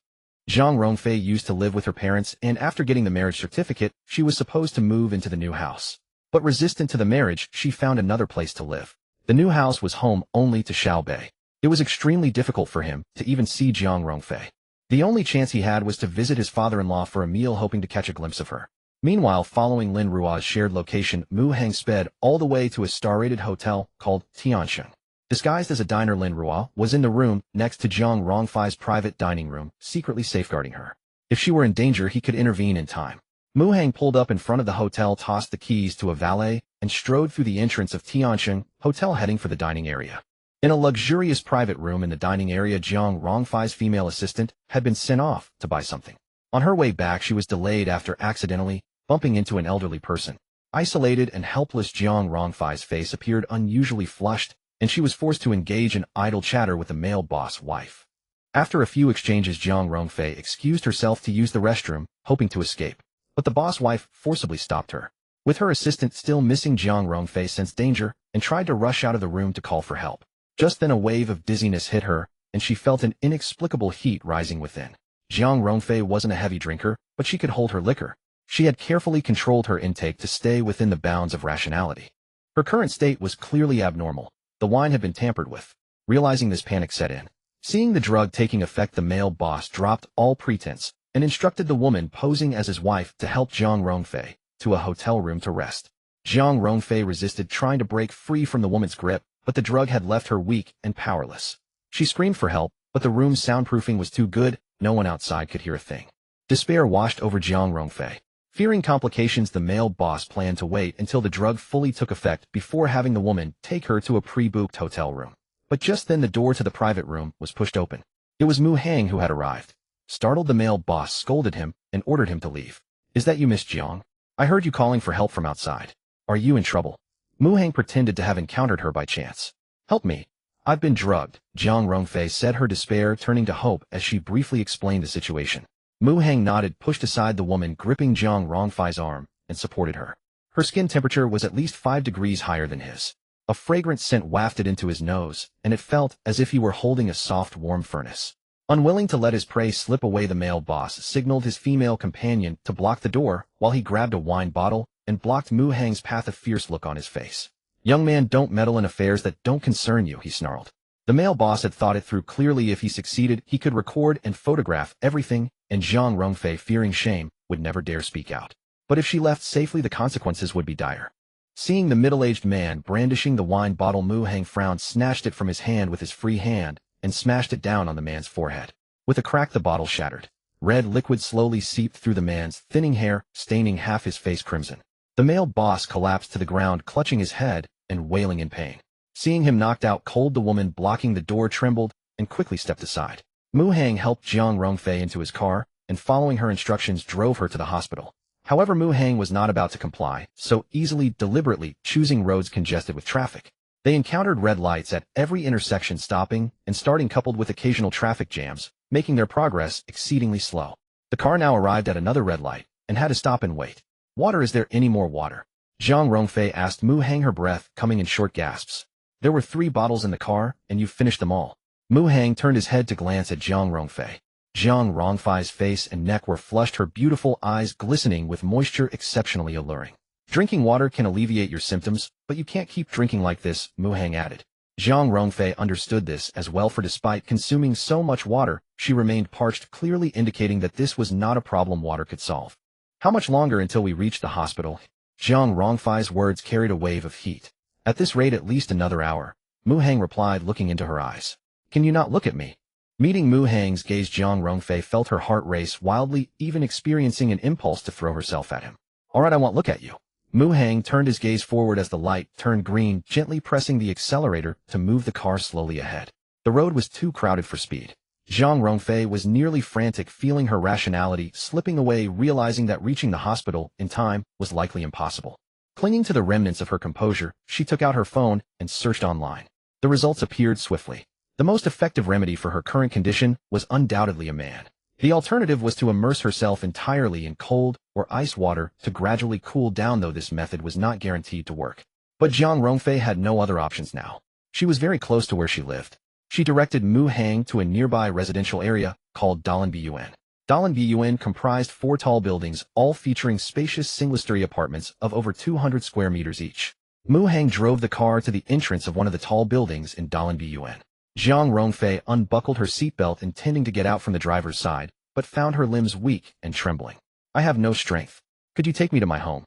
Jiang Rongfei used to live with her parents, and after getting the marriage certificate, she was supposed to move into the new house. But resistant to the marriage, she found another place to live. The new house was home only to Xiao Bei. It was extremely difficult for him to even see Jiang Rongfei. The only chance he had was to visit his father-in-law for a meal, hoping to catch a glimpse of her. Meanwhile, following Lin Ruo's shared location, Mu Hang sped all the way to a star-rated hotel called Tiansheng. Disguised as a diner, Lin Ruo was in the room next to Jiang Rongfei's private dining room, secretly safeguarding her. If she were in danger, he could intervene in time. Mu Hang pulled up in front of the hotel, tossed the keys to a valet, and strode through the entrance of Tiansheng Hotel, heading for the dining area. In a luxurious private room in the dining area, Jiang Rongfei's female assistant had been sent off to buy something. On her way back, she was delayed after accidentally bumping into an elderly person. Isolated and helpless, Jiang Rongfei's face appeared unusually flushed, and she was forced to engage in idle chatter with the male boss wife. After a few exchanges, Jiang Rongfei excused herself to use the restroom, hoping to escape. But the boss wife forcibly stopped her. With her assistant still missing, Jiang Rongfei sensed danger and tried to rush out of the room to call for help. Just then a wave of dizziness hit her, and she felt an inexplicable heat rising within. Jiang Rongfei wasn't a heavy drinker, but she could hold her liquor. She had carefully controlled her intake to stay within the bounds of rationality. Her current state was clearly abnormal. The wine had been tampered with. Realizing this, panic set in. Seeing the drug taking effect, the male boss dropped all pretense and instructed the woman posing as his wife to help Jiang Rongfei to a hotel room to rest. Jiang Rongfei resisted, trying to break free from the woman's grip, but the drug had left her weak and powerless. She screamed for help, but the room's soundproofing was too good, no one outside could hear a thing. Despair washed over Jiang Rongfei. Fearing complications, the male boss planned to wait until the drug fully took effect before having the woman take her to a pre-booked hotel room. But just then the door to the private room was pushed open. It was Mu Hang who had arrived. Startled, the male boss scolded him and ordered him to leave. Is that you, Miss Jiang? I heard you calling for help from outside. Are you in trouble? Mu Hang pretended to have encountered her by chance. Help me. I've been drugged, Jiang Rongfei said, her despair turning to hope as she briefly explained the situation. Mu Hang nodded, pushed aside the woman gripping Jiang Rongfei's arm, and supported her. Her skin temperature was at least 5 degrees higher than his. A fragrant scent wafted into his nose, and it felt as if he were holding a soft, warm furnace. Unwilling to let his prey slip away, the male boss signaled his female companion to block the door while he grabbed a wine bottle and blocked Mu Hang's path, a fierce look on his face. "Young man, don't meddle in affairs that don't concern you," he snarled. The male boss had thought it through clearly. If he succeeded, he could record and photograph everything, and Zhang Rongfei, fearing shame, would never dare speak out. But if she left safely, the consequences would be dire. Seeing the middle-aged man brandishing the wine bottle, Mu Hang frowned, snatched it from his hand with his free hand, and smashed it down on the man's forehead. With a crack, the bottle shattered. Red liquid slowly seeped through the man's thinning hair, staining half his face crimson. The male boss collapsed to the ground, clutching his head and wailing in pain. Seeing him knocked out cold, the woman blocking the door trembled and quickly stepped aside. Mu Hang helped Zhang Rongfei into his car, and following her instructions drove her to the hospital. However, Mu Hang was not about to comply so easily, deliberately choosing roads congested with traffic. They encountered red lights at every intersection, stopping and starting, coupled with occasional traffic jams, making their progress exceedingly slow. The car now arrived at another red light and had to stop and wait. "Water, is there any more water?" Zhang Rongfei asked Mu Hang, her breath coming in short gasps. "There were 3 bottles in the car, and you've finished them all." Mu Hang turned his head to glance at Zhang Rongfei. Zhang Rongfei's face and neck were flushed, her beautiful eyes glistening with moisture, exceptionally alluring. "Drinking water can alleviate your symptoms, but you can't keep drinking like this," Mu Hang added. Zhang Rongfei understood this as well, for despite consuming so much water, she remained parched, clearly indicating that this was not a problem water could solve. "How much longer until we reach the hospital?" Zhang Rongfei's words carried a wave of heat. "At this rate, at least another hour," Mu Hang replied, looking into her eyes. "Can you not look at me?" Meeting Mu Hang's gaze, Zhang Rongfei felt her heart race wildly, even experiencing an impulse to throw herself at him. "All right, I won't look at you." Mu Hang turned his gaze forward as the light turned green, gently pressing the accelerator to move the car slowly ahead. The road was too crowded for speed. Zhang Rongfei was nearly frantic, feeling her rationality slipping away, realizing that reaching the hospital in time was likely impossible. Clinging to the remnants of her composure, she took out her phone and searched online. The results appeared swiftly. The most effective remedy for her current condition was undoubtedly a man. The alternative was to immerse herself entirely in cold or ice water to gradually cool down, though this method was not guaranteed to work. But Zhang Rongfei had no other options now. She was very close to where she lived. She directed Mu Hang to a nearby residential area called Dalanbun. Dalanbun comprised 4 tall buildings, all featuring spacious single-story apartments of over 200 square meters each. Mu Hang drove the car to the entrance of one of the tall buildings in Dalanbun. Zhang Rongfei unbuckled her seatbelt, intending to get out from the driver's side, but found her limbs weak and trembling. "I have no strength. Could you take me to my home?"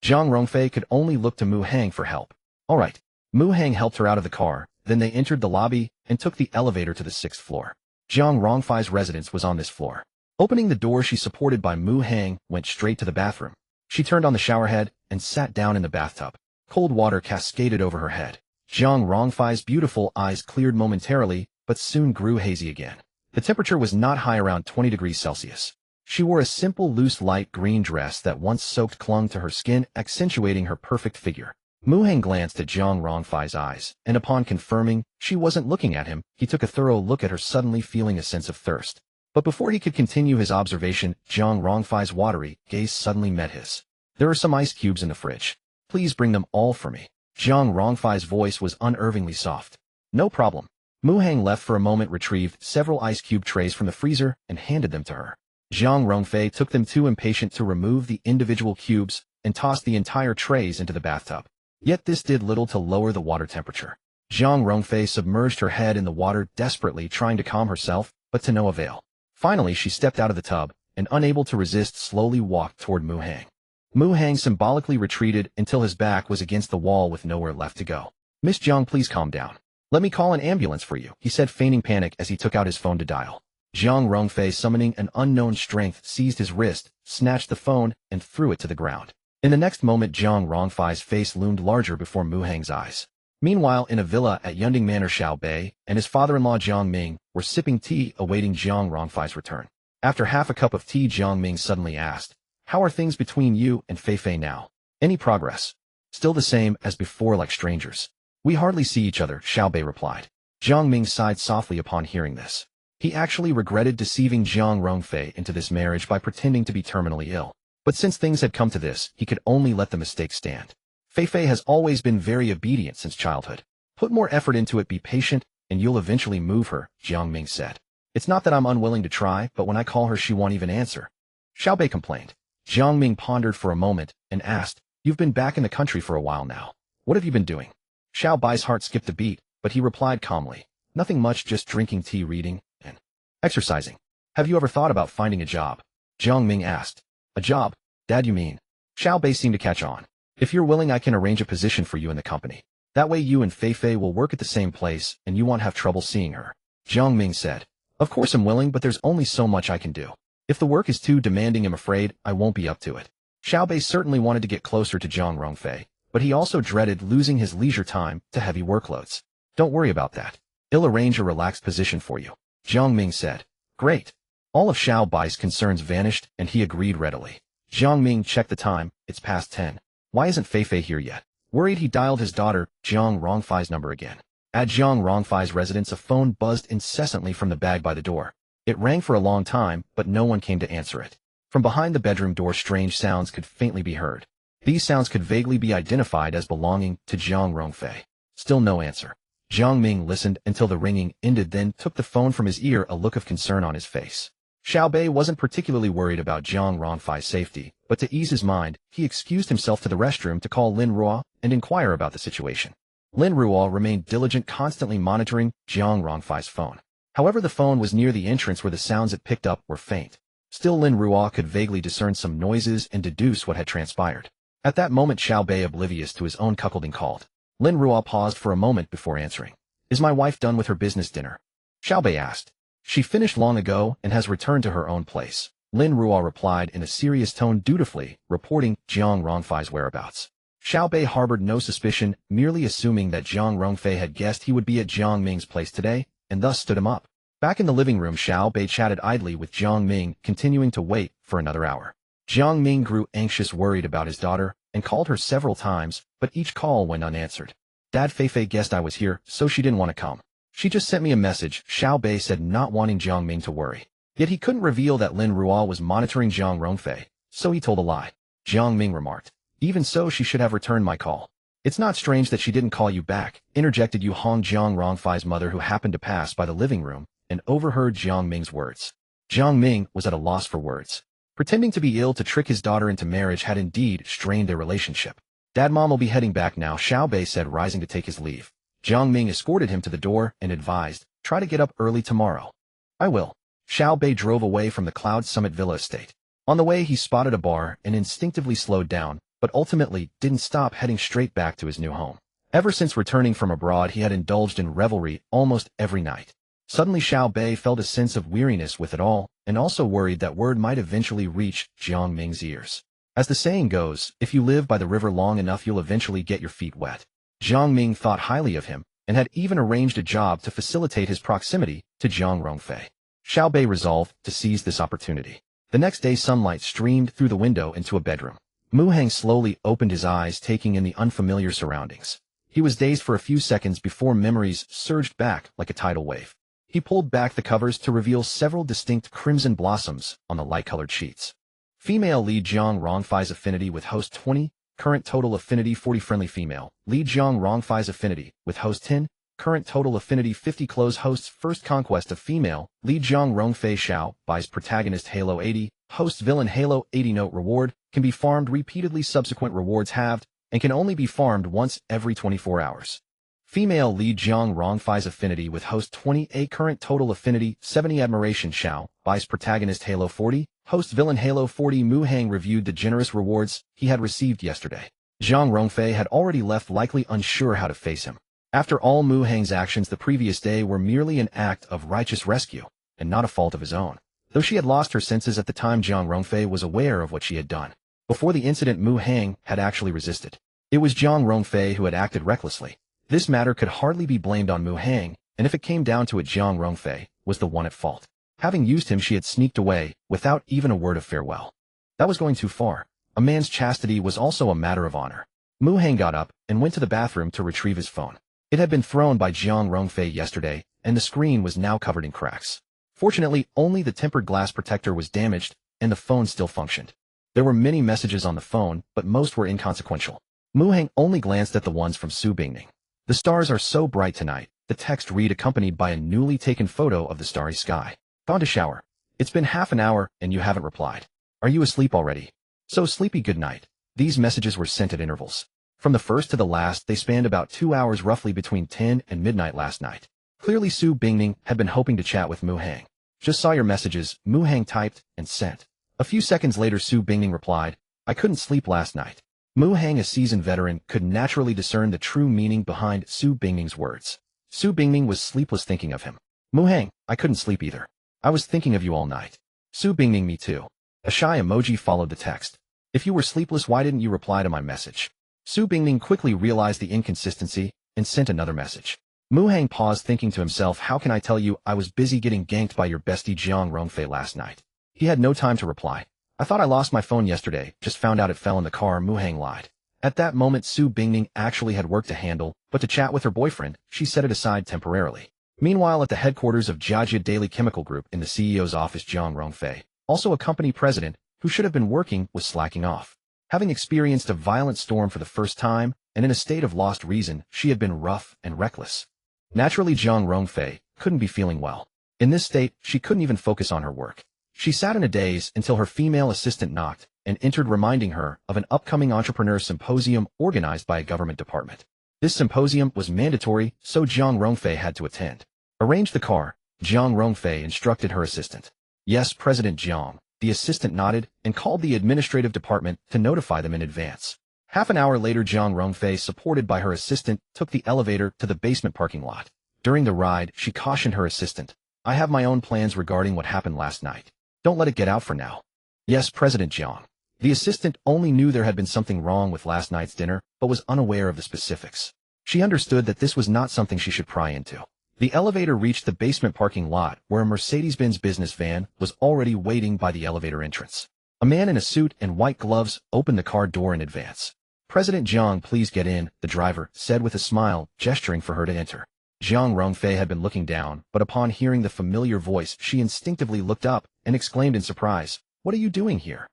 Zhang Rongfei could only look to Mu Hang for help. "All right." Mu Hang helped her out of the car, then they entered the lobby and took the elevator to the 6th floor. Zhang Rongfei's residence was on this floor. Opening the door, she, supported by Mu Hang, went straight to the bathroom. She turned on the showerhead and sat down in the bathtub. Cold water cascaded over her head. Zhang Rongfei's beautiful eyes cleared momentarily, but soon grew hazy again. The temperature was not high, around 20 degrees Celsius. She wore a simple, loose, light green dress that, once soaked, clung to her skin, accentuating her perfect figure. Mu Hang glanced at Zhang Rongfei's eyes, and upon confirming she wasn't looking at him, he took a thorough look at her, suddenly feeling a sense of thirst. But before he could continue his observation, Zhang Rongfei's watery gaze suddenly met his. "There are some ice cubes in the fridge. Please bring them all for me." Zhang Rongfei's voice was unnervingly soft. "No problem." Mu Hang left for a moment, retrieved several ice cube trays from the freezer, and handed them to her. Zhang Rongfei took them, too impatient to remove the individual cubes, and tossed the entire trays into the bathtub. Yet this did little to lower the water temperature. Zhang Rongfei submerged her head in the water, desperately trying to calm herself, but to no avail. Finally, she stepped out of the tub, and unable to resist, slowly walked toward Mu Hang. Mu Hang symbolically retreated until his back was against the wall with nowhere left to go. "Miss Zhang, please calm down. Let me call an ambulance for you," he said, feigning panic as he took out his phone to dial. Zhang Rongfei, summoning an unknown strength, seized his wrist, snatched the phone, and threw it to the ground. In the next moment, Zhang Rongfei's face loomed larger before Mu Hang's eyes. Meanwhile, in a villa at Yunding Manor, Xiao Bei and his father-in-law Jiang Ming were sipping tea, awaiting Zhang Rongfei's return. After half a cup of tea, Jiang Ming suddenly asked, "How are things between you and Fei Fei now? Any progress?" "Still the same as before, like strangers. We hardly see each other," Xiao Bei replied. Jiang Ming sighed softly upon hearing this. He actually regretted deceiving Zhang Rongfei into this marriage by pretending to be terminally ill. But since things had come to this, he could only let the mistake stand. Fei Fei has always been very obedient since childhood. Put more effort into it, be patient, and you'll eventually move her, Jiang Ming said. It's not that I'm unwilling to try, but when I call her she won't even answer. Xiao Bei complained. Jiang Ming pondered for a moment and asked, You've been back in the country for a while now. What have you been doing? Xiao Bai's heart skipped a beat, but he replied calmly, Nothing much, just drinking tea, reading, and exercising. Have you ever thought about finding a job? Jiang Ming asked. A job? Dad, you mean? Xiao Bei seemed to catch on. If you're willing, I can arrange a position for you in the company. That way you and Fei Fei will work at the same place and you won't have trouble seeing her. Jiang Ming said. Of course I'm willing, but there's only so much I can do. If the work is too demanding, I'm afraid I won't be up to it. Xiao Bei certainly wanted to get closer to Zhang Rongfei, but he also dreaded losing his leisure time to heavy workloads. Don't worry about that. I'll arrange a relaxed position for you. Jiang Ming said. Great. All of Xiao Bai's concerns vanished and he agreed readily. Jiang Ming checked the time. It's past 10. Why isn't Fei Fei here yet? Worried, he dialed his daughter, Zhang Rongfei's number again. At Zhang Rongfei's residence, a phone buzzed incessantly from the bag by the door. It rang for a long time, but no one came to answer it. From behind the bedroom door, strange sounds could faintly be heard. These sounds could vaguely be identified as belonging to Zhang Rongfei. Still no answer. Jiang Ming listened until the ringing ended, then took the phone from his ear, a look of concern on his face. Xiao Bei wasn't particularly worried about Zhang Rongfei's safety, but to ease his mind, he excused himself to the restroom to call Lin Ruo and inquire about the situation. Lin Ruo remained diligent, constantly monitoring Zhang Rongfei's phone. However, the phone was near the entrance where the sounds it picked up were faint. Still, Lin Ruo could vaguely discern some noises and deduce what had transpired. At that moment, Xiao Bei, oblivious to his own cuckolding, called. Lin Ruo paused for a moment before answering. Is my wife done with her business dinner? Xiao Bei asked. She finished long ago and has returned to her own place. Lin Ruo replied in a serious tone, dutifully reporting Zhang Rongfei's whereabouts. Xiao Bei harbored no suspicion, merely assuming that Zhang Rongfei had guessed he would be at Jiang Ming's place today, and thus stood him up. Back in the living room, Xiao Bei chatted idly with Jiang Ming, continuing to wait for another hour. Jiang Ming grew anxious, worried about his daughter, and called her several times, but each call went unanswered. Dad, Fei Fei guessed I was here, so she didn't want to come. She just sent me a message, Xiao Bei said, not wanting Jiang Ming to worry. Yet he couldn't reveal that Lin Ruo was monitoring Zhang Rongfei, so he told a lie. Jiang Ming remarked. Even so, she should have returned my call. It's not strange that she didn't call you back, interjected Yu Hong, Zhang Rongfei's mother, who happened to pass by the living room and overheard Jiang Ming's words. Jiang Ming was at a loss for words. Pretending to be ill to trick his daughter into marriage had indeed strained their relationship. Dad, Mom will be heading back now, Xiao Bei said, rising to take his leave. Jiang Ming escorted him to the door and advised, try to get up early tomorrow. I will. Xiao Bei drove away from the Cloud Summit Villa estate. On the way, he spotted a bar and instinctively slowed down, but ultimately didn't stop, heading straight back to his new home. Ever since returning from abroad, he had indulged in revelry almost every night. Suddenly, Xiao Bei felt a sense of weariness with it all, and also worried that word might eventually reach Jiang Ming's ears. As the saying goes, if you live by the river long enough, you'll eventually get your feet wet. Jiang Ming thought highly of him, and had even arranged a job to facilitate his proximity to Zhang Rongfei. Xiao Bei resolved to seize this opportunity. The next day, sunlight streamed through the window into a bedroom. Mu Hang slowly opened his eyes, taking in the unfamiliar surroundings. He was dazed for a few seconds before memories surged back like a tidal wave. He pulled back the covers to reveal several distinct crimson blossoms on the light-colored sheets. Female lead Zhang Rongfei's affinity with host 20, current total affinity 40. Friendly female lead Zhang Rongfei's affinity with host 10, current total affinity 50. Close host's first conquest of female lead Zhang Rongfei. Xiao Bai's protagonist Halo 80, host villain Halo 80. Note: reward can be farmed repeatedly, subsequent rewards halved, and can only be farmed once every 24 hours. Female lead Zhang Rongfei's affinity with host 28, current total affinity 70. Admiration Xiao Bai's protagonist Halo 40, host villain Halo 40. Mu Hang reviewed the generous rewards he had received yesterday. Zhang Rongfei had already left, likely unsure how to face him. After all, Mu Hang's actions the previous day were merely an act of righteous rescue, and not a fault of his own. Though she had lost her senses at the time, Zhang Rongfei was aware of what she had done. Before the incident, Mu Hang had actually resisted. It was Zhang Rongfei who had acted recklessly. This matter could hardly be blamed on Mu Hang, and if it came down to it, Zhang Rongfei was the one at fault. Having used him, she had sneaked away without even a word of farewell. That was going too far. A man's chastity was also a matter of honor. Mu Hang got up and went to the bathroom to retrieve his phone. It had been thrown by Zhang Rongfei yesterday, and the screen was now covered in cracks. Fortunately, only the tempered glass protector was damaged, and the phone still functioned. There were many messages on the phone, but most were inconsequential. Mu Hang only glanced at the ones from Su Bingning. The stars are so bright tonight, the text read, accompanied by a newly taken photo of the starry sky. Gone to shower. It's been half an hour and you haven't replied. Are you asleep already? So sleepy, good night. These messages were sent at intervals. From the first to the last, they spanned about 2 hours, roughly between 10 and midnight last night. Clearly Su Bingning had been hoping to chat with Mu Hang. Just saw your messages, Mu Hang typed and sent. A few seconds later Su Bingning replied, I couldn't sleep last night. Mu Hang, a seasoned veteran, could naturally discern the true meaning behind Su Bingning's words. Su Bingning was sleepless thinking of him. Mu Hang, I couldn't sleep either. I was thinking of you all night. Su Bingning, me too. A shy emoji followed the text. If you were sleepless, why didn't you reply to my message? Su Bingning quickly realized the inconsistency and sent another message. Mu Hang paused, thinking to himself, how can I tell you I was busy getting ganked by your bestie Jiang Rongfei last night? He had no time to reply. I thought I lost my phone yesterday, just found out it fell in the car, Mu Hang lied. At that moment Su Bingning actually had work to handle, but to chat with her boyfriend, she set it aside temporarily. Meanwhile, at the headquarters of Jiajia Daily Chemical Group in the CEO's office, Jiang Rongfei, also a company president, who should have been working, was slacking off. Having experienced a violent storm for the first time, and in a state of lost reason, she had been rough and reckless. Naturally, Jiang Rongfei couldn't be feeling well. In this state, she couldn't even focus on her work. She sat in a daze until her female assistant knocked and entered, reminding her of an upcoming entrepreneur symposium organized by a government department. This symposium was mandatory, so Jiang Rongfei had to attend. Arrange the car, Jiang Rongfei instructed her assistant. Yes, President Jiang. The assistant nodded and called the administrative department to notify them in advance. Half an hour later, Jiang Rongfei, supported by her assistant, took the elevator to the basement parking lot. During the ride, she cautioned her assistant, I have my own plans regarding what happened last night. Don't let it get out for now. Yes, President Jiang. The assistant only knew there had been something wrong with last night's dinner, but was unaware of the specifics. She understood that this was not something she should pry into. The elevator reached the basement parking lot, where a Mercedes-Benz business van was already waiting by the elevator entrance. A man in a suit and white gloves opened the car door in advance. President Jiang, please get in, the driver said with a smile, gesturing for her to enter. Jiang Rongfei had been looking down, but upon hearing the familiar voice, she instinctively looked up and exclaimed in surprise, What are you doing here?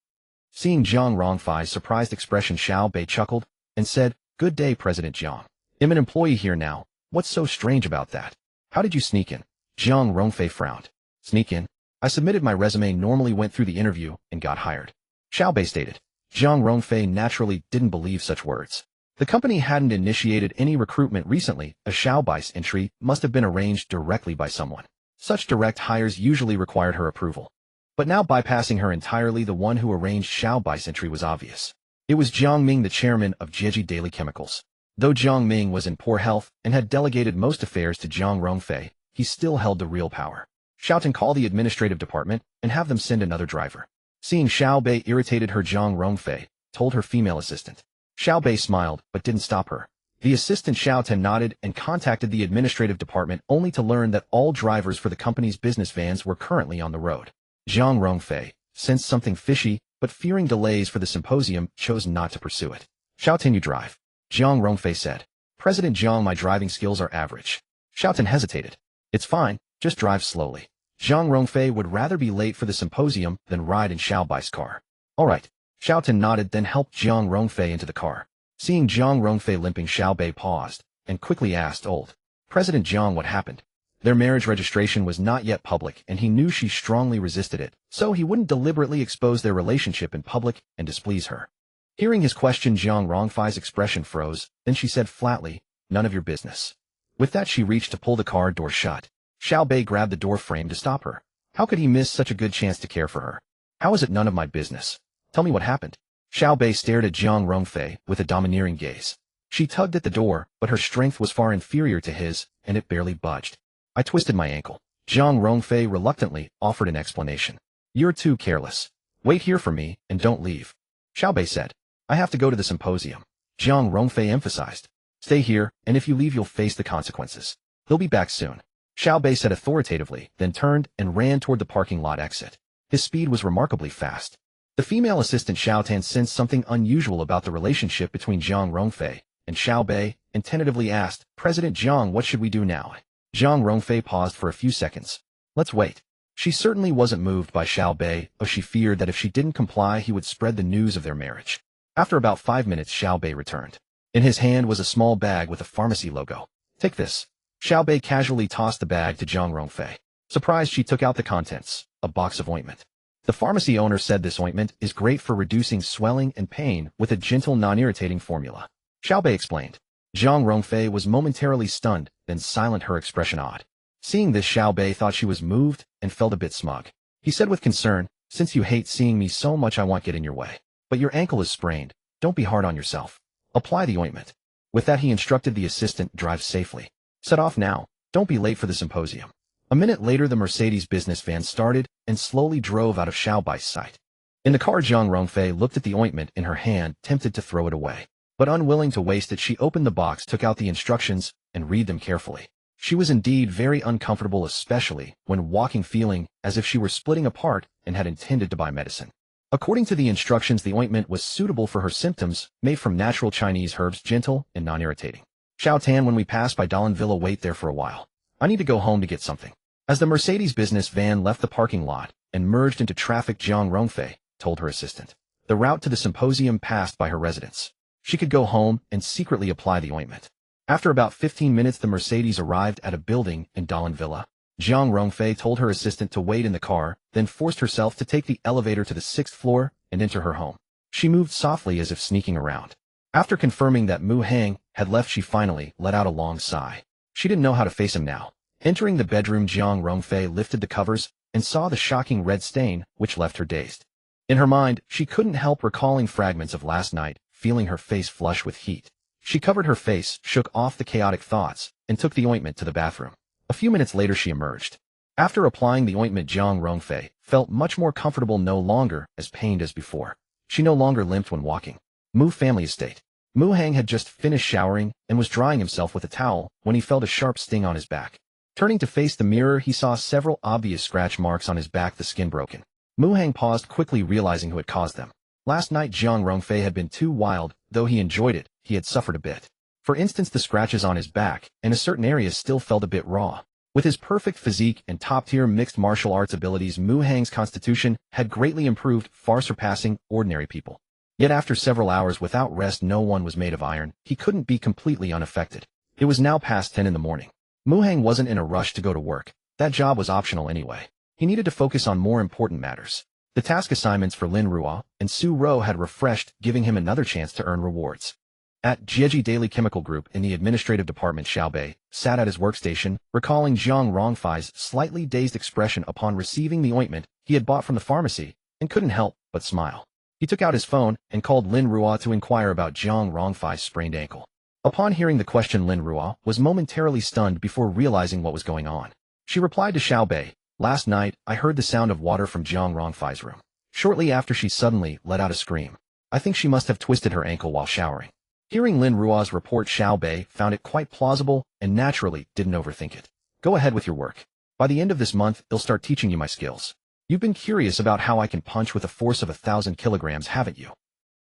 Seeing Jiang Rongfei's surprised expression, Xiao Bei chuckled and said, Good day, President Jiang. I'm an employee here now. What's so strange about that? How did you sneak in? Jiang Rongfei frowned. Sneak in? I submitted my resume, normally went through the interview, and got hired. Xiao Bei stated. Jiang Rongfei naturally didn't believe such words. The company hadn't initiated any recruitment recently. A Xiao Bei's entry must have been arranged directly by someone. Such direct hires usually required her approval. But now, bypassing her entirely, the one who arranged Xiao Bei's entry was obvious. It was Jiang Ming, the chairman of Jiajia Daily Chemicals. Though Jiang Ming was in poor health and had delegated most affairs to Jiang Rongfei, he still held the real power. Shout, call the administrative department and have them send another driver. Seeing Xiao Bei irritated her, Jiang Rongfei told her female assistant. Xiao Bei smiled, but didn't stop her. The assistant Xiao Ten nodded and contacted the administrative department, only to learn that all drivers for the company's business vans were currently on the road. Jiang Rongfei sensed something fishy, but fearing delays for the symposium, chose not to pursue it. Xiao Ten, you drive. Jiang Rongfei said. President Jiang, my driving skills are average. Xiao Ten hesitated. It's fine, just drive slowly. Jiang Rongfei would rather be late for the symposium than ride in Xiao Bai's car. All right. Xiao Ten nodded, then helped Jiang Rongfei into the car. Seeing Jiang Rongfei limping, Xiao Bei paused and quickly asked old President Jiang what happened. Their marriage registration was not yet public, and he knew she strongly resisted it, so he wouldn't deliberately expose their relationship in public and displease her. Hearing his question, Jiang Rongfei's expression froze, then she said flatly, none of your business. With that, she reached to pull the car door shut. Xiao Bei grabbed the door frame to stop her. How could he miss such a good chance to care for her? How is it none of my business? Tell me what happened. Xiao Bei stared at Jiang Rongfei with a domineering gaze. She tugged at the door, but her strength was far inferior to his, and it barely budged. I twisted my ankle. Jiang Rongfei reluctantly offered an explanation. You're too careless. Wait here for me, and don't leave. Xiao Bei said. I have to go to the symposium. Jiang Rongfei emphasized. Stay here, and if you leave you'll face the consequences. He'll be back soon. Xiao Bei said authoritatively, then turned and ran toward the parking lot exit. His speed was remarkably fast. The female assistant Xiao Tan sensed something unusual about the relationship between Jiang Rongfei and Xiao Bei, and tentatively asked, President Jiang, what should we do now? Jiang Rongfei paused for a few seconds. Let's wait. She certainly wasn't moved by Xiao Bei, but she feared that if she didn't comply he would spread the news of their marriage. After about 5 minutes, Xiao Bei returned. In his hand was a small bag with a pharmacy logo. Take this. Xiao Bei casually tossed the bag to Jiang Rongfei. Surprised, she took out the contents, a box of ointment. The pharmacy owner said this ointment is great for reducing swelling and pain with a gentle, non-irritating formula. Xiaobei explained. Zhang Rongfei was momentarily stunned, then silent, her expression odd. Seeing this, Xiaobei thought she was moved and felt a bit smug. He said with concern, "Since you hate seeing me so much, I won't get in your way. But your ankle is sprained. Don't be hard on yourself. Apply the ointment." With that, he instructed the assistant, "Drive safely. Set off now. Don't be late for the symposium." A minute later, the Mercedes business van started and slowly drove out of Xiaobei's sight. In the car, Zhang Rongfei looked at the ointment in her hand, tempted to throw it away. But unwilling to waste it, she opened the box, took out the instructions, and read them carefully. She was indeed very uncomfortable, especially when walking, feeling as if she were splitting apart and had intended to buy medicine. According to the instructions, the ointment was suitable for her symptoms, made from natural Chinese herbs, gentle and non-irritating. "Xiao Tan, when we pass by Dalan Villa, wait there for a while. I need to go home to get something." As the Mercedes business van left the parking lot and merged into traffic, Zhang Rongfei told her assistant. The route to the symposium passed by her residence. She could go home and secretly apply the ointment. After about 15 minutes, the Mercedes arrived at a building in Dalan Villa. Zhang Rongfei told her assistant to wait in the car, then forced herself to take the elevator to the 6th floor and enter her home. She moved softly, as if sneaking around. After confirming that Mu Hang had left, she finally let out a long sigh. She didn't know how to face him now. Entering the bedroom, Zhang Rongfei lifted the covers and saw the shocking red stain, which left her dazed. In her mind, she couldn't help recalling fragments of last night, feeling her face flush with heat. She covered her face, shook off the chaotic thoughts, and took the ointment to the bathroom. A few minutes later, she emerged. After applying the ointment, Zhang Rongfei felt much more comfortable, no longer as pained as before. She no longer limped when walking. Mu family estate. Mu Hang had just finished showering and was drying himself with a towel when he felt a sharp sting on his back. Turning to face the mirror, he saw several obvious scratch marks on his back, the skin broken. Mu Hang paused, quickly realizing who had caused them. Last night, Zhang Rongfei had been too wild. Though he enjoyed it, he had suffered a bit. For instance, the scratches on his back and a certain area still felt a bit raw. With his perfect physique and top-tier mixed martial arts abilities, Mu Hang's constitution had greatly improved, far surpassing ordinary people. Yet after several hours without rest, no one was made of iron. He couldn't be completely unaffected. It was now past 10 in the morning. Mu Hang wasn't in a rush to go to work. That job was optional anyway. He needed to focus on more important matters. The task assignments for Lin Ruo and Su Ro had refreshed, giving him another chance to earn rewards. At Jieji Daily Chemical Group in the administrative department, Xiaobei sat at his workstation, recalling Zhang Rongfei's slightly dazed expression upon receiving the ointment he had bought from the pharmacy, and couldn't help but smile. He took out his phone and called Lin Ruo to inquire about Zhang Rongfei's sprained ankle. Upon hearing the question, Lin Ruo was momentarily stunned before realizing what was going on. She replied to Xiaobei, "Last night, I heard the sound of water from Zhang Rongfei's room. Shortly after, she suddenly let out a scream. I think she must have twisted her ankle while showering." Hearing Lin Ruo's report, Xiaobei found it quite plausible and naturally didn't overthink it. "Go ahead with your work. By the end of this month, I'll start teaching you my skills. You've been curious about how I can punch with a force of 1,000 kilograms, haven't you?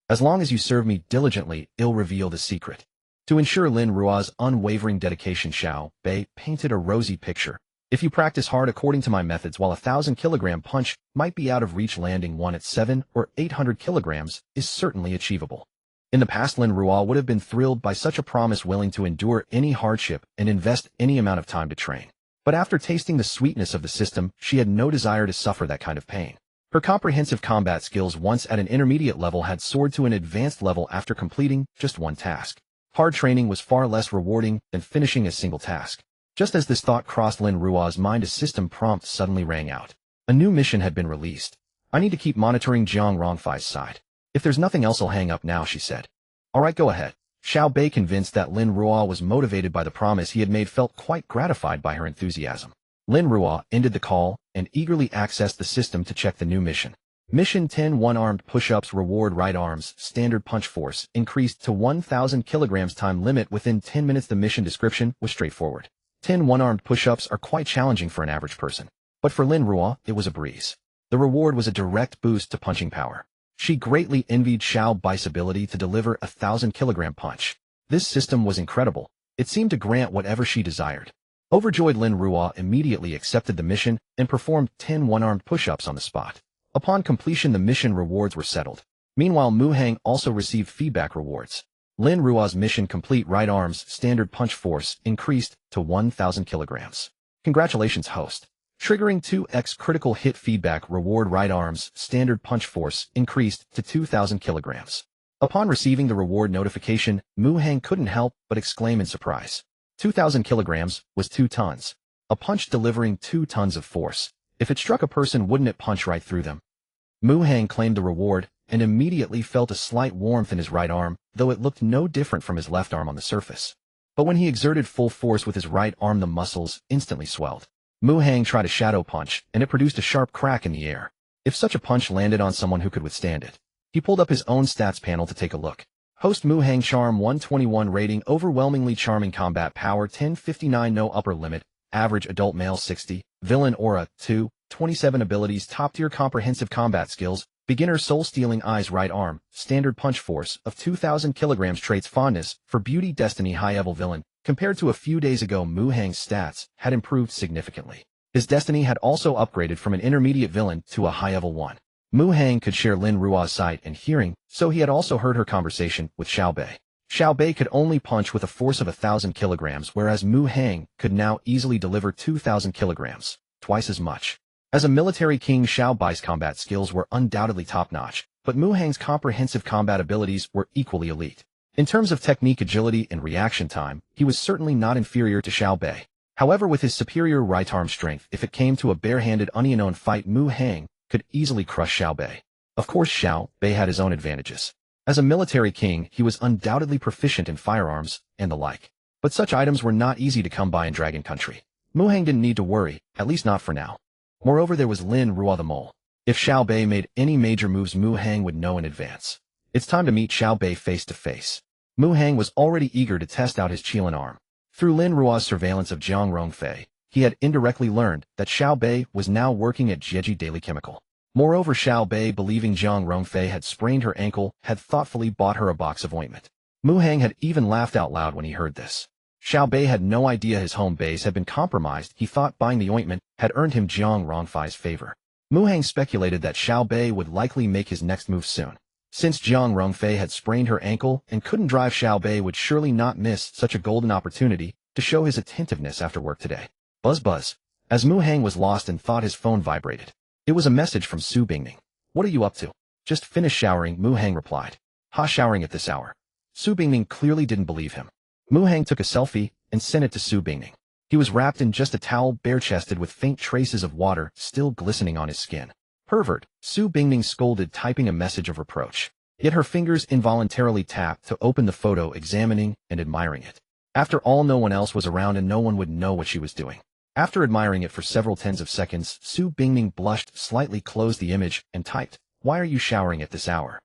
As long as you serve me diligently, I'll reveal the secret." To ensure Lin Ruo's unwavering dedication, Xiaobei painted a rosy picture. "If you practice hard according to my methods, while a 1,000-kilogram punch might be out of reach, landing one at 700 or 800 kilograms is certainly achievable." In the past, Lin Ruo would have been thrilled by such a promise, willing to endure any hardship and invest any amount of time to train. But after tasting the sweetness of the system, she had no desire to suffer that kind of pain. Her comprehensive combat skills, once at an intermediate level, had soared to an advanced level after completing just one task. Hard training was far less rewarding than finishing a single task. Just as this thought crossed Lin Ruo's mind, a system prompt suddenly rang out. A new mission had been released. "I need to keep monitoring Zhang Rongfei's side. If there's nothing else, I'll hang up now," she said. "All right, go ahead." Xiaobei, convinced that Lin Ruo was motivated by the promise he had made, felt quite gratified by her enthusiasm. Lin Ruo ended the call and eagerly accessed the system to check the new mission. Mission 10: One-armed push-ups. Reward: right arms, standard punch force, increased to 1,000 kilograms. Time limit within 10 minutes. The mission description was straightforward. 10 one-armed push-ups are quite challenging for an average person. But for Lin Ruo, it was a breeze. The reward was a direct boost to punching power. She greatly envied Xiaobei's ability to deliver a 1,000-kilogram punch. This system was incredible. It seemed to grant whatever she desired. Overjoyed, Lin Ruo immediately accepted the mission and performed 10 one-armed push-ups on the spot. Upon completion, the mission rewards were settled. Meanwhile, Mu Hang also received feedback rewards. Lin Ruo's mission complete: right arms, standard punch force, increased to 1,000 kilograms. "Congratulations, host. Triggering 2x critical hit feedback reward. Right arm's standard punch force increased to 2,000 kilograms. Upon receiving the reward notification, Mu Hang couldn't help but exclaim in surprise. 2,000 kilograms was 2 tons. A punch delivering 2 tons of force. If it struck a person, wouldn't it punch right through them? Mu Hang claimed the reward and immediately felt a slight warmth in his right arm, though it looked no different from his left arm on the surface. But when he exerted full force with his right arm, the muscles instantly swelled. Mu Hang tried a shadow punch, and it produced a sharp crack in the air. If such a punch landed on someone, who could withstand it? He pulled up his own stats panel to take a look. Host Mu Hang, Charm 121, rating overwhelmingly charming, combat power 1059, no upper limit, average adult male 60, villain aura 2, 27 abilities, top tier comprehensive combat skills, beginner soul stealing eyes, right arm, standard punch force of 2,000 kilograms, traits fondness for beauty, destiny, high level villain. Compared to a few days ago, Mu Hang's stats had improved significantly. His destiny had also upgraded from an intermediate villain to a high level one. Mu Hang could share Lin Rua's sight and hearing, so he had also heard her conversation with Xiao Bei. Xiao Bei could only punch with a force of 1,000 kilograms, whereas Mu Hang could now easily deliver 2,000 kilograms, twice as much. As a military king, Xiao Bai's combat skills were undoubtedly top-notch, but Mu Hang's comprehensive combat abilities were equally elite. In terms of technique, agility, and reaction time, he was certainly not inferior to Xiao Bei. However, with his superior right arm strength, if it came to a bare-handed unknown fight, Mu Hang could easily crush Xiao Bei. Of course, Xiao Bei had his own advantages. As a military king, he was undoubtedly proficient in firearms and the like. But such items were not easy to come by in Dragon Country. Mu Hang didn't need to worry, at least not for now. Moreover, there was Lin Rua the Mole. If Xiao Bei made any major moves, Mu Hang would know in advance. It's time to meet Xiao Bei face to face. Mu Hang was already eager to test out his Qilin arm. Through Lin Rua's surveillance of Jiang Rongfei, he had indirectly learned that Xiao Bei was now working at Jieji Daily Chemical. Moreover, Xiao Bei, believing Jiang Rongfei had sprained her ankle, had thoughtfully bought her a box of ointment. Mu Hang had even laughed out loud when he heard this. Xiao Bei had no idea his home base had been compromised. He thought buying the ointment had earned him Jiang Rongfei's favor. Mu Hang speculated that Xiao Bei would likely make his next move soon. Since Jiang Rongfei had sprained her ankle and couldn't drive, Xiao Bei would surely not miss such a golden opportunity to show his attentiveness after work today. Buzz buzz. As Mu Hang was lost and thought, his phone vibrated. It was a message from Su Bingning. What are you up to? Just finished showering, Mu Hang replied. Ha, showering at this hour? Su Bingning clearly didn't believe him. Mu Hang took a selfie and sent it to Su Bingning. He was wrapped in just a towel, bare-chested, with faint traces of water still glistening on his skin. Pervert, Su Bingning scolded, typing a message of reproach. Yet her fingers involuntarily tapped to open the photo, examining and admiring it. After all, no one else was around and no one would know what she was doing. After admiring it for several tens of seconds, Su Bingning blushed slightly, closed the image, and typed, "Why are you showering at this hour?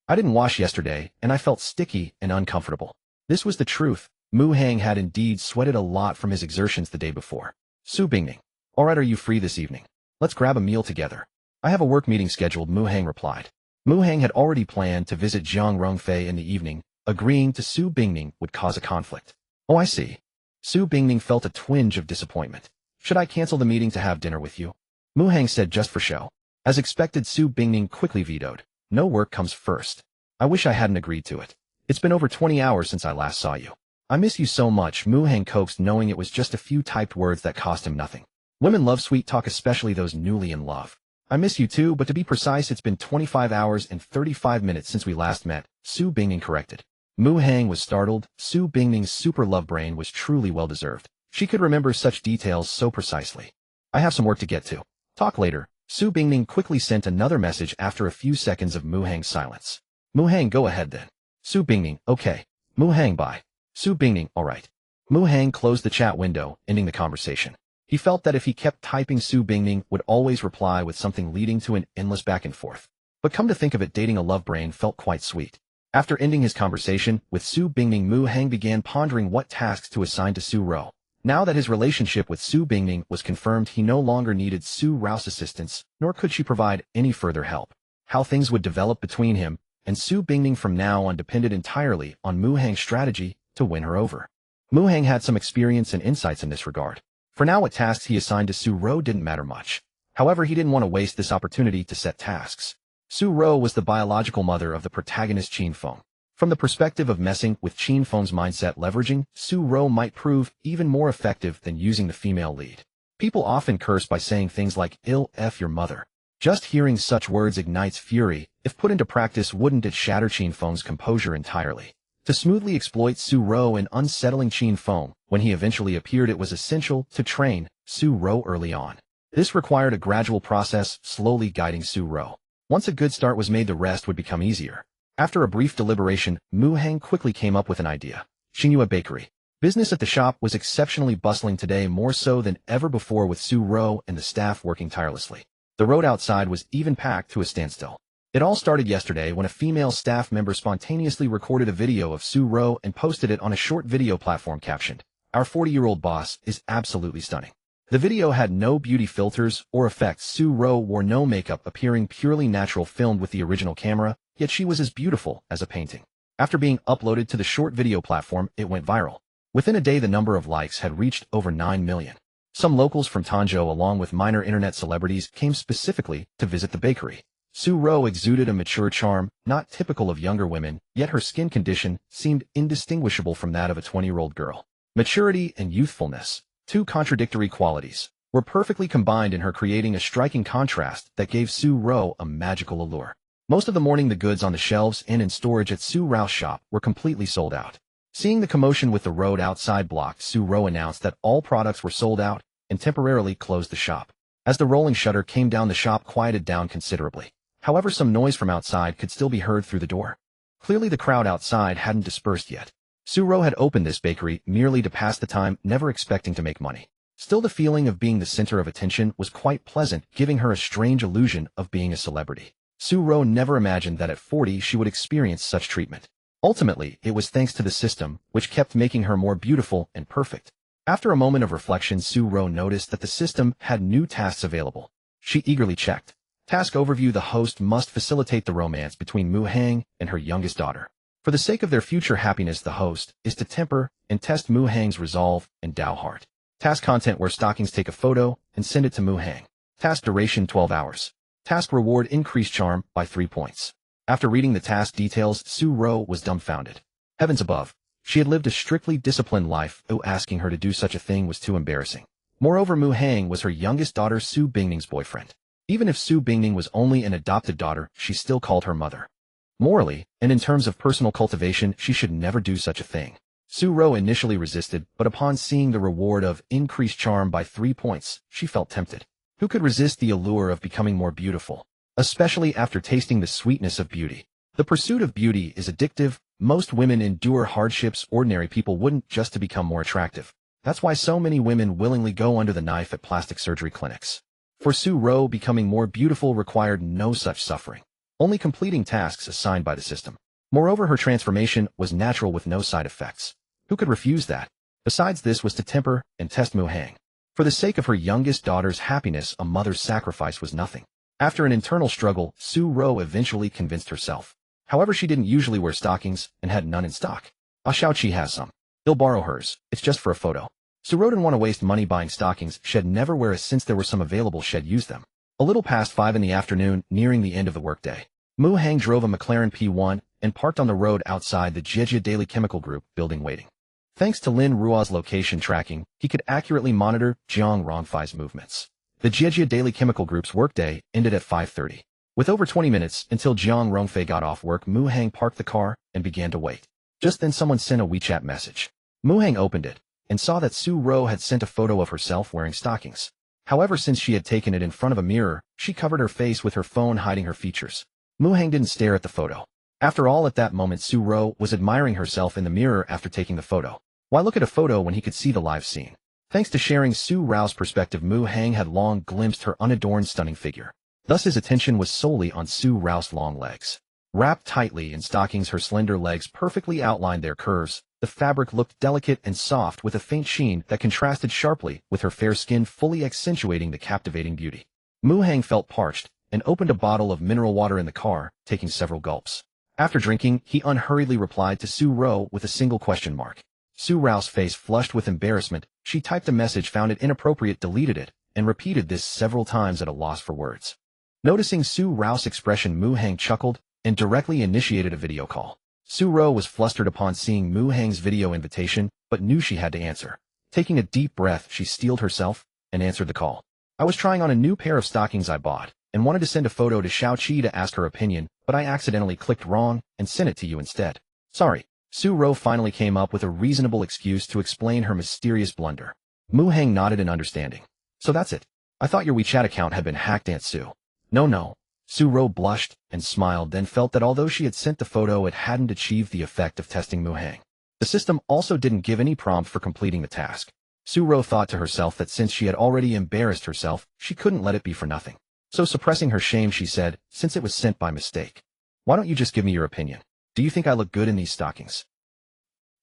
I didn't wash yesterday, and I felt sticky and uncomfortable." This was the truth. Mu Hang had indeed sweated a lot from his exertions the day before. Su Bingning. Alright, are you free this evening? Let's grab a meal together. I have a work meeting scheduled, Mu Hang replied. Mu Hang had already planned to visit Jiang Rongfei in the evening. Agreeing to Su Bingning would cause a conflict. Oh, I see. Su Bingning felt a twinge of disappointment. Should I cancel the meeting to have dinner with you? Mu Hang said, just for show. As expected, Su Bingning quickly vetoed. No, work comes first. I wish I hadn't agreed to it. It's been over 20 hours since I last saw you. I miss you so much, Mu Hang coaxed, knowing it was just a few typed words that cost him nothing. Women love sweet talk, especially those newly in love. I miss you too, but to be precise, it's been 25 hours and 35 minutes since we last met, Su Bingning corrected. Mu Hang was startled. Su Bingning's super love brain was truly well-deserved. She could remember such details so precisely. I have some work to get to. Talk later. Su Bingning quickly sent another message after a few seconds of Mu Hang's silence. Mu Hang, go ahead then. Su Bingning, okay. Mu Hang, bye. Su Bingning, alright. Mu Hang closed the chat window, ending the conversation. He felt that if he kept typing, Su Bingning would always reply with something, leading to an endless back and forth. But come to think of it, dating a love brain felt quite sweet. After ending his conversation with Su Bingning, Mu Hang began pondering what tasks to assign to Su Rou. Now that his relationship with Su Bingning was confirmed, he no longer needed Su Rou's assistance, nor could she provide any further help. How things would develop between him and Su Bingning from now on depended entirely on Mu Hang's strategy to win her over. Mu Hang had some experience and insights in this regard. For now, what tasks he assigned to Su Rou didn't matter much. However, he didn't want to waste this opportunity to set tasks. Su Rou was the biological mother of the protagonist Qin Feng. From the perspective of messing with Qin Feng's mindset, leveraging Su Rou might prove even more effective than using the female lead. People often curse by saying things like, "Ill F your mother." Just hearing such words ignites fury. If put into practice, wouldn't it shatter Chin Feng's composure entirely? To smoothly exploit Su Ro and unsettling Chin Feng, when he eventually appeared, it was essential to train Su Ro early on. This required a gradual process, slowly guiding Su Ro. Once a good start was made, the rest would become easier. After a brief deliberation, Mu Hang quickly came up with an idea. Xinhua Bakery. Business at the shop was exceptionally bustling today, more so than ever before, with Su Ro and the staff working tirelessly. The road outside was even packed to a standstill. It all started yesterday when a female staff member spontaneously recorded a video of Su Ro and posted it on a short video platform captioned, "Our 40-year-old boss is absolutely stunning." The video had no beauty filters or effects. Su Ro wore no makeup, appearing purely natural, filmed with the original camera, yet she was as beautiful as a painting. After being uploaded to the short video platform, it went viral. Within a day, the number of likes had reached over 9 million. Some locals from Tanzhou, along with minor internet celebrities, came specifically to visit the bakery. Su Ro exuded a mature charm, not typical of younger women, yet her skin condition seemed indistinguishable from that of a 20-year-old girl. Maturity and youthfulness, two contradictory qualities, were perfectly combined in her, creating a striking contrast that gave Su Ro a magical allure. Most of the morning, the goods on the shelves and in storage at Su Rao's shop were completely sold out. Seeing the commotion with the road outside blocked, Su Ro announced that all products were sold out and temporarily closed the shop. As the rolling shutter came down, the shop quieted down considerably. However, some noise from outside could still be heard through the door. Clearly, the crowd outside hadn't dispersed yet. Su Ro had opened this bakery merely to pass the time, never expecting to make money. Still, the feeling of being the center of attention was quite pleasant, giving her a strange illusion of being a celebrity. Su Ro never imagined that at 40 she would experience such treatment. Ultimately, it was thanks to the system, which kept making her more beautiful and perfect. After a moment of reflection, Su Ro noticed that the system had new tasks available. She eagerly checked. Task overview: the host must facilitate the romance between Mu Hang and her youngest daughter. For the sake of their future happiness, the host is to temper and test Mu Hang's resolve and Dao heart. Task content: wear stockings, take a photo, and send it to Mu Hang. Task duration: 12 hours. Task reward: increase charm by 3 points. After reading the task details, Su Ro was dumbfounded. Heavens above. She had lived a strictly disciplined life, asking her to do such a thing was too embarrassing. Moreover, Mu Hang was her youngest daughter Su Bingning's boyfriend. Even if Su Bingning was only an adopted daughter, she still called her mother. Morally, and in terms of personal cultivation, she should never do such a thing. Su Ro initially resisted, but upon seeing the reward of increased charm by 3 points, she felt tempted. Who could resist the allure of becoming more beautiful? Especially after tasting the sweetness of beauty. The pursuit of beauty is addictive. Most women endure hardships ordinary people wouldn't, just to become more attractive. That's why so many women willingly go under the knife at plastic surgery clinics. For Su Ro, becoming more beautiful required no such suffering, only completing tasks assigned by the system. Moreover, her transformation was natural with no side effects. Who could refuse that? Besides, this was to temper and test Mu Hang. For the sake of her youngest daughter's happiness, a mother's sacrifice was nothing. After an internal struggle, Su Ro eventually convinced herself. However, she didn't usually wear stockings and had none in stock. Ah Xiaoqi has some. He'll borrow hers. It's just for a photo. Su Ro didn't want to waste money buying stockings she'd never wear, since there were some available she'd use them. A little past 5 in the afternoon, nearing the end of the workday, Mu Hang drove a McLaren P1 and parked on the road outside the Jejia Daily Chemical Group building, waiting. Thanks to Lin Ruo's location tracking, he could accurately monitor Jiang Rongfei's movements. The Jejia Daily Chemical Group's workday ended at 5:30. With over 20 minutes until Jiang Rongfei got off work, Mu Hang parked the car and began to wait. Just then someone sent a WeChat message. Mu Hang opened it and saw that Su Ro had sent a photo of herself wearing stockings. However, since she had taken it in front of a mirror, she covered her face with her phone, hiding her features. Mu Hang didn't stare at the photo. After all, at that moment, Su Ro was admiring herself in the mirror after taking the photo. Why look at a photo when he could see the live scene? Thanks to sharing Su Rao's perspective, Mu Hang had long glimpsed her unadorned, stunning figure. Thus his attention was solely on Su Rao's long legs. Wrapped tightly in stockings, her slender legs perfectly outlined their curves. The fabric looked delicate and soft, with a faint sheen that contrasted sharply with her fair skin, fully accentuating the captivating beauty. Mu Hang felt parched and opened a bottle of mineral water in the car, taking several gulps. After drinking, he unhurriedly replied to Su Ro with a single question mark. Su Rao's face flushed with embarrassment. She typed a message, found it inappropriate, deleted it, and repeated this several times at a loss for words. Noticing Su Rao's expression, Mu Hang chuckled and directly initiated a video call. Su Ro was flustered upon seeing Mu Hang's video invitation, but knew she had to answer. Taking a deep breath, she steeled herself. and answered the call. I was trying on a new pair of stockings I bought, and wanted to send a photo to Xiao-Chi to ask her opinion, but I accidentally clicked wrong and sent it to you instead. Sorry. Su-Ro finally came up with a reasonable excuse to explain her mysterious blunder. Mu-Hang nodded in understanding. So that's it. I thought your WeChat account had been hacked, Aunt Su. No. Su-Ro blushed and smiled, then felt that although she had sent the photo, it hadn't achieved the effect of testing Mu-Hang. The system also didn't give any prompt for completing the task. Su-Ro thought to herself that since she had already embarrassed herself, she couldn't let it be for nothing. So suppressing her shame, she said, since it was sent by mistake. Why don't you just give me your opinion? Do you think I look good in these stockings?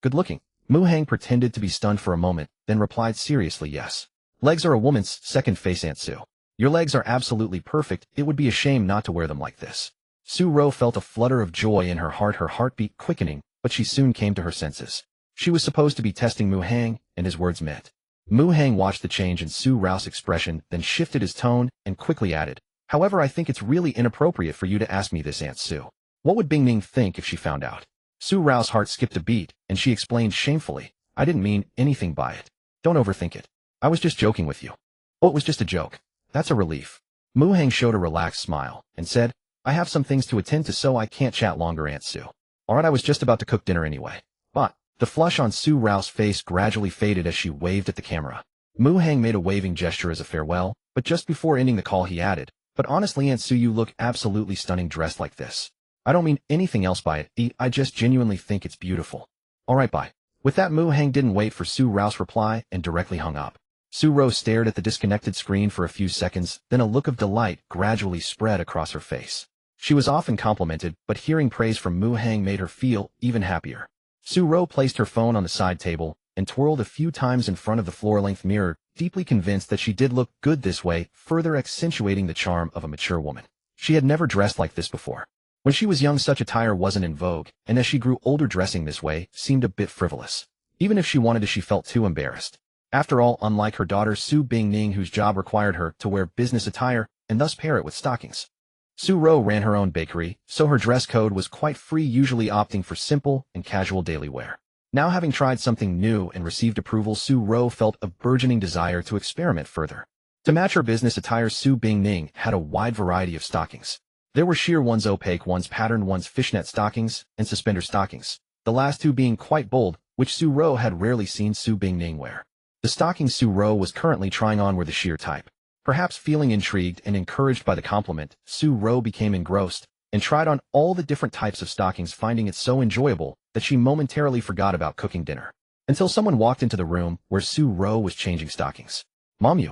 Good looking. Mu-Hang pretended to be stunned for a moment, then replied seriously, yes. Legs are a woman's second face, Aunt Su. Your legs are absolutely perfect. It would be a shame not to wear them like this. Su-Ro felt a flutter of joy in her heart, her heartbeat quickening, but she soon came to her senses. She was supposed to be testing Mu-Hang, and his words meant. Mu-Hang watched the change in Su-Ro's expression, then shifted his tone, and quickly added, however, I think it's really inappropriate for you to ask me this, Aunt Su. What would Bingning think if she found out? Su-Ro's heart skipped a beat, and she explained shamefully, I didn't mean anything by it. Don't overthink it. I was just joking with you. Oh, it was just a joke. That's a relief. Mu-Hang showed a relaxed smile, and said, I have some things to attend to, so I can't chat longer, Aunt Su. Alright, I was just about to cook dinner anyway. But the flush on Su-Ro's face gradually faded as she waved at the camera. Mu-Hang made a waving gesture as a farewell, but just before ending the call he added, but honestly, Aunt Su, you look absolutely stunning dressed like this. I don't mean anything else by it, I just genuinely think it's beautiful. Alright, bye. With that, Mu-Hang didn't wait for Su-Ro's reply and directly hung up. Su-Ro stared at the disconnected screen for a few seconds, then a look of delight gradually spread across her face. She was often complimented, but hearing praise from Mu-Hang made her feel even happier. Su-Ro placed her phone on the side table and twirled a few times in front of the floor-length mirror, deeply convinced that she did look good this way, further accentuating the charm of a mature woman. She had never dressed like this before. When she was young, such attire wasn't in vogue, and as she grew older, dressing this way seemed a bit frivolous. Even if she wanted to, she felt too embarrassed. After all, unlike her daughter Su Bingning, whose job required her to wear business attire and thus pair it with stockings. Su-Ro ran her own bakery, so her dress code was quite free, usually opting for simple and casual daily wear. Now, having tried something new and received approval, Su-Ro felt a burgeoning desire to experiment further. To match her business attire, Su Bingning had a wide variety of stockings. There were sheer ones, opaque ones, patterned ones, fishnet stockings, and suspender stockings, the last two being quite bold, which Su-Ro had rarely seen Su Bingning wear. The stockings Su-Ro was currently trying on were the sheer type. Perhaps feeling intrigued and encouraged by the compliment, Su-Ro became engrossed and tried on all the different types of stockings, finding it so enjoyable that she momentarily forgot about cooking dinner. Until someone walked into the room where Su-Ro was changing stockings. Mom,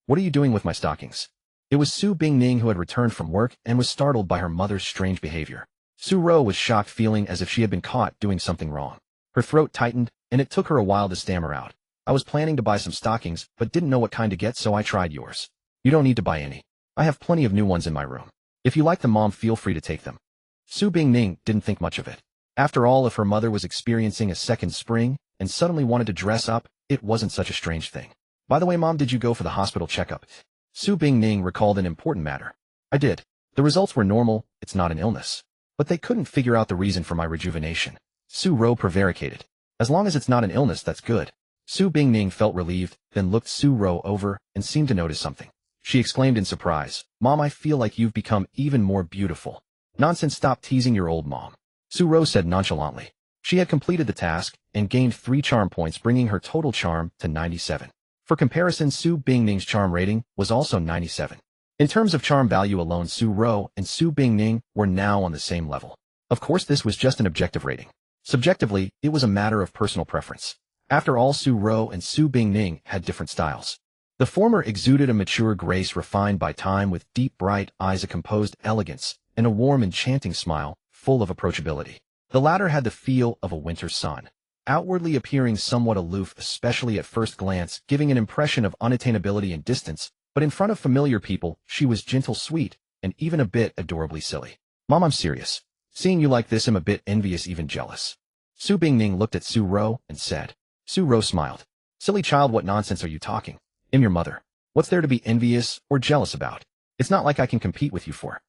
what are you doing with my stockings? It was Su Bingning, who had returned from work and was startled by her mother's strange behavior. Su-Ro was shocked, feeling as if she had been caught doing something wrong. Her throat tightened, and it took her a while to stammer out. I was planning to buy some stockings, but didn't know what kind to get, so I tried yours. You don't need to buy any. I have plenty of new ones in my room. If you like them, Mom, feel free to take them. Su Bingning didn't think much of it. After all, if her mother was experiencing a second spring and suddenly wanted to dress up, it wasn't such a strange thing. By the way, Mom, did you go for the hospital checkup? Su Bingning recalled an important matter. I did. The results were normal, it's not an illness. But they couldn't figure out the reason for my rejuvenation. Su-Ro prevaricated. As long as it's not an illness, that's good. Su Bingning felt relieved, then looked Su-Ro over and seemed to notice something. She exclaimed in surprise, Mom, I feel like you've become even more beautiful. Nonsense, stop teasing your old mom. Su-Ro said nonchalantly. She had completed the task and gained 3 charm points, bringing her total charm to 97. For comparison, Su Bingning's charm rating was also 97. In terms of charm value alone, Su-Ro and Su Bingning were now on the same level. Of course, this was just an objective rating. Subjectively, it was a matter of personal preference. After all, Su-Ro and Su Bingning had different styles. The former exuded a mature grace refined by time, with deep bright eyes, a composed elegance, and a warm enchanting smile, full of approachability. The latter had the feel of a winter sun, outwardly appearing somewhat aloof, especially at first glance, giving an impression of unattainability and distance, but in front of familiar people, she was gentle, sweet, and even a bit adorably silly. Mom, I'm serious. Seeing you like this, I'm a bit envious, even jealous. Su Bingning looked at Su-Ro and said. Su-Ro smiled. Silly child, what nonsense are you talking? I'm your mother. What's there to be envious or jealous about? It's not like I can compete with you for.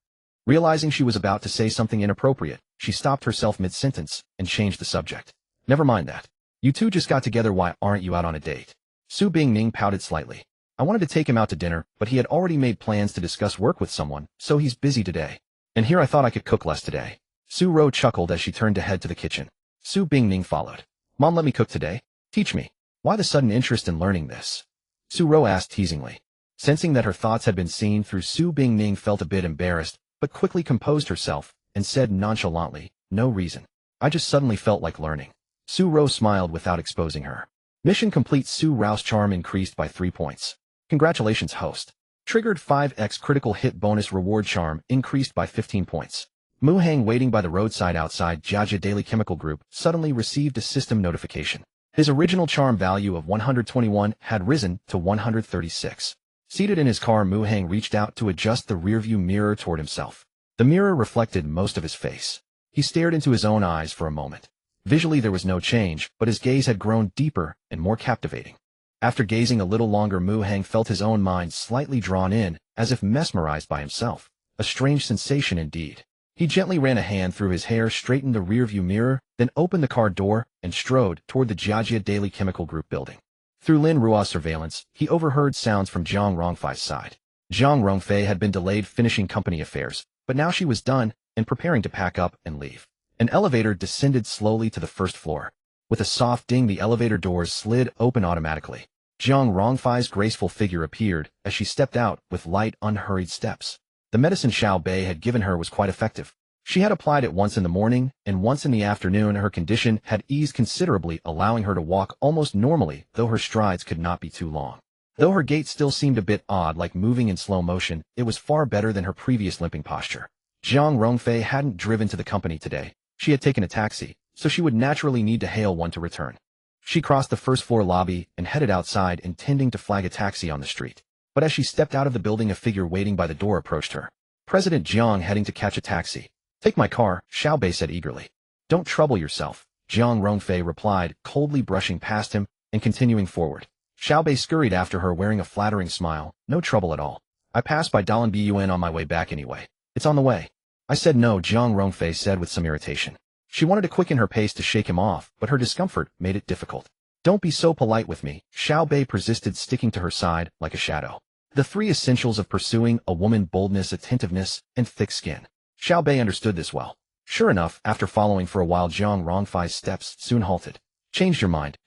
Realizing she was about to say something inappropriate, she stopped herself mid-sentence and changed the subject. Never mind that. You two just got together, why aren't you out on a date? Su Bingning pouted slightly. I wanted to take him out to dinner, but he had already made plans to discuss work with someone, so he's busy today. And here I thought I could cook less today. Su Ro chuckled as she turned to head to the kitchen. Su Bingning followed. Mom let me cook today? Teach me. Why the sudden interest in learning this? Su Ro asked teasingly. Sensing that her thoughts had been seen through, Su Bingning felt a bit embarrassed, but quickly composed herself and said nonchalantly, no reason. I just suddenly felt like learning. Su Ro smiled without exposing her. Mission complete. Su Ro's charm increased by 3 points. Congratulations, host. Triggered 5x critical hit bonus reward charm increased by 15 points. Mu Hang, waiting by the roadside outside Jiajia Daily Chemical Group, suddenly received a system notification. His original charm value of 121 had risen to 136. Seated in his car, Mu Hang reached out to adjust the rearview mirror toward himself. The mirror reflected most of his face. He stared into his own eyes for a moment. Visually there was no change, but his gaze had grown deeper and more captivating. After gazing a little longer, Mu Hang felt his own mind slightly drawn in, as if mesmerized by himself. A strange sensation indeed. He gently ran a hand through his hair, straightened the rearview mirror, then opened the car door and strode toward the Jiajia Daily Chemical Group building. Through Lin Rua's surveillance, he overheard sounds from Zhang Rongfei's side. Zhang Rongfei had been delayed finishing company affairs, but now she was done and preparing to pack up and leave. An elevator descended slowly to the first floor. With a soft ding, the elevator doors slid open automatically. Zhang Rongfei's graceful figure appeared as she stepped out with light, unhurried steps. The medicine Xiao Bei had given her was quite effective. She had applied it once in the morning, and once in the afternoon. Her condition had eased considerably, allowing her to walk almost normally, though her strides could not be too long. Though her gait still seemed a bit odd, like moving in slow motion, it was far better than her previous limping posture. Zhang Rongfei hadn't driven to the company today. She had taken a taxi, so she would naturally need to hail one to return. She crossed the first-floor lobby and headed outside, intending to flag a taxi on the street. But as she stepped out of the building, a figure waiting by the door approached her. President Jiang heading to catch a taxi. Take my car, Xiao Bei said eagerly. Don't trouble yourself, Zhang Rongfei replied, coldly brushing past him and continuing forward. Xiao Bei scurried after her, wearing a flattering smile. No trouble at all. I passed by Dalan Bun on my way back anyway. It's on the way. I said no, Zhang Rongfei said with some irritation. She wanted to quicken her pace to shake him off, but her discomfort made it difficult. Don't be so polite with me, Xiao Bei persisted, sticking to her side like a shadow. The 3 essentials of pursuing a woman: boldness, attentiveness, and thick skin. Xiao Bei understood this well. Sure enough, after following for a while, Zhang Rongfei's steps soon halted. Changed your mind?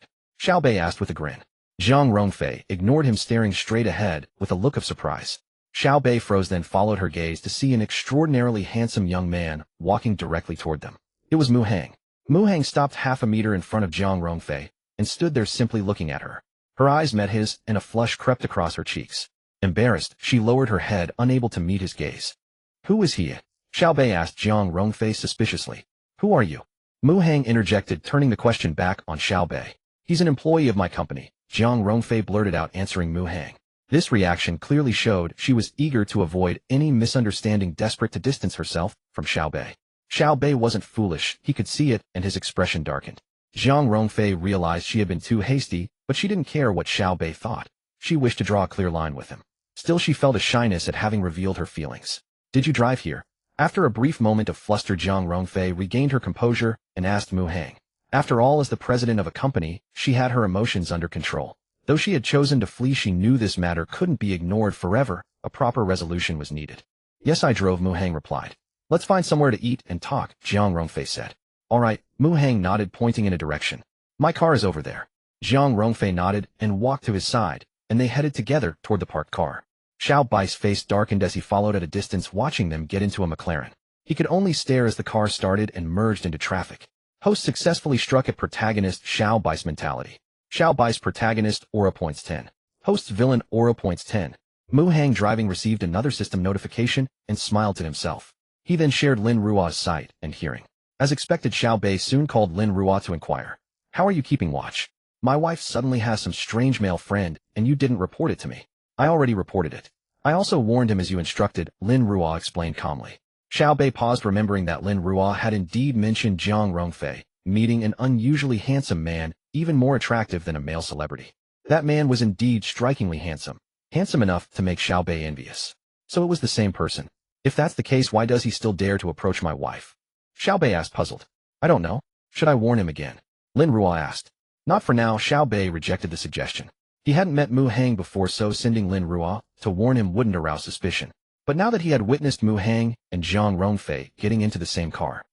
Xiao Bei asked with a grin. Zhang Rongfei ignored him, staring straight ahead with a look of surprise. Xiao Bei froze, then followed her gaze to see an extraordinarily handsome young man walking directly toward them. It was Mu Hang. Mu Hang stopped half a meter in front of Zhang Rongfei and stood there simply looking at her. Her eyes met his, and a flush crept across her cheeks. Embarrassed, she lowered her head, unable to meet his gaze. Who is he? Xiao Bei asked Zhang Rongfei suspiciously. Who are you? Mu Hang interjected, turning the question back on Xiao Bei. He's an employee of my company, Zhang Rongfei blurted out, answering Mu Hang. This reaction clearly showed she was eager to avoid any misunderstanding, desperate to distance herself from Xiao Bei. Xiao Bei wasn't foolish, he could see it, and his expression darkened. Zhang Rongfei realized she had been too hasty, but she didn't care what Xiao Bei thought. She wished to draw a clear line with him. Still, she felt a shyness at having revealed her feelings. Did you drive here? After a brief moment of fluster, Zhang Rongfei regained her composure and asked Mu Hang. After all, as the president of a company, she had her emotions under control. Though she had chosen to flee, she knew this matter couldn't be ignored forever. A proper resolution was needed. Yes, I drove, Mu Hang replied. Let's find somewhere to eat and talk, Zhang Rongfei said. All right, Mu Hang nodded, pointing in a direction. My car is over there. Zhang Rongfei nodded and walked to his side, and they headed together toward the parked car. Xiao Bai's face darkened as he followed at a distance, watching them get into a McLaren. He could only stare as the car started and merged into traffic. Host successfully struck at protagonist Xiao Bai's mentality. Xiao Bai's protagonist, aura points 10. Host's villain, aura points 10. Mu Hang, driving, received another system notification and smiled to himself. He then shared Lin Rua's sight and hearing. As expected, Xiao Bei soon called Lin Rua to inquire. How are you keeping watch? My wife suddenly has some strange male friend, and you didn't report it to me. I already reported it. I also warned him as you instructed, Lin Rua explained calmly. Xiao Bei paused, remembering that Lin Rua had indeed mentioned Zhang Rongfei, meeting an unusually handsome man, even more attractive than a male celebrity. That man was indeed strikingly handsome. Handsome enough to make Xiao Bei envious. So it was the same person. If that's the case, why does he still dare to approach my wife? Xiao Bei asked, puzzled. I don't know. Should I warn him again? Lin Rua asked. Not for now, Xiao Bei rejected the suggestion. He hadn't met Mu Hang before, so sending Lin Ruo to warn him wouldn't arouse suspicion. But now that he had witnessed Mu Hang and Jiang Rongfei getting into the same car,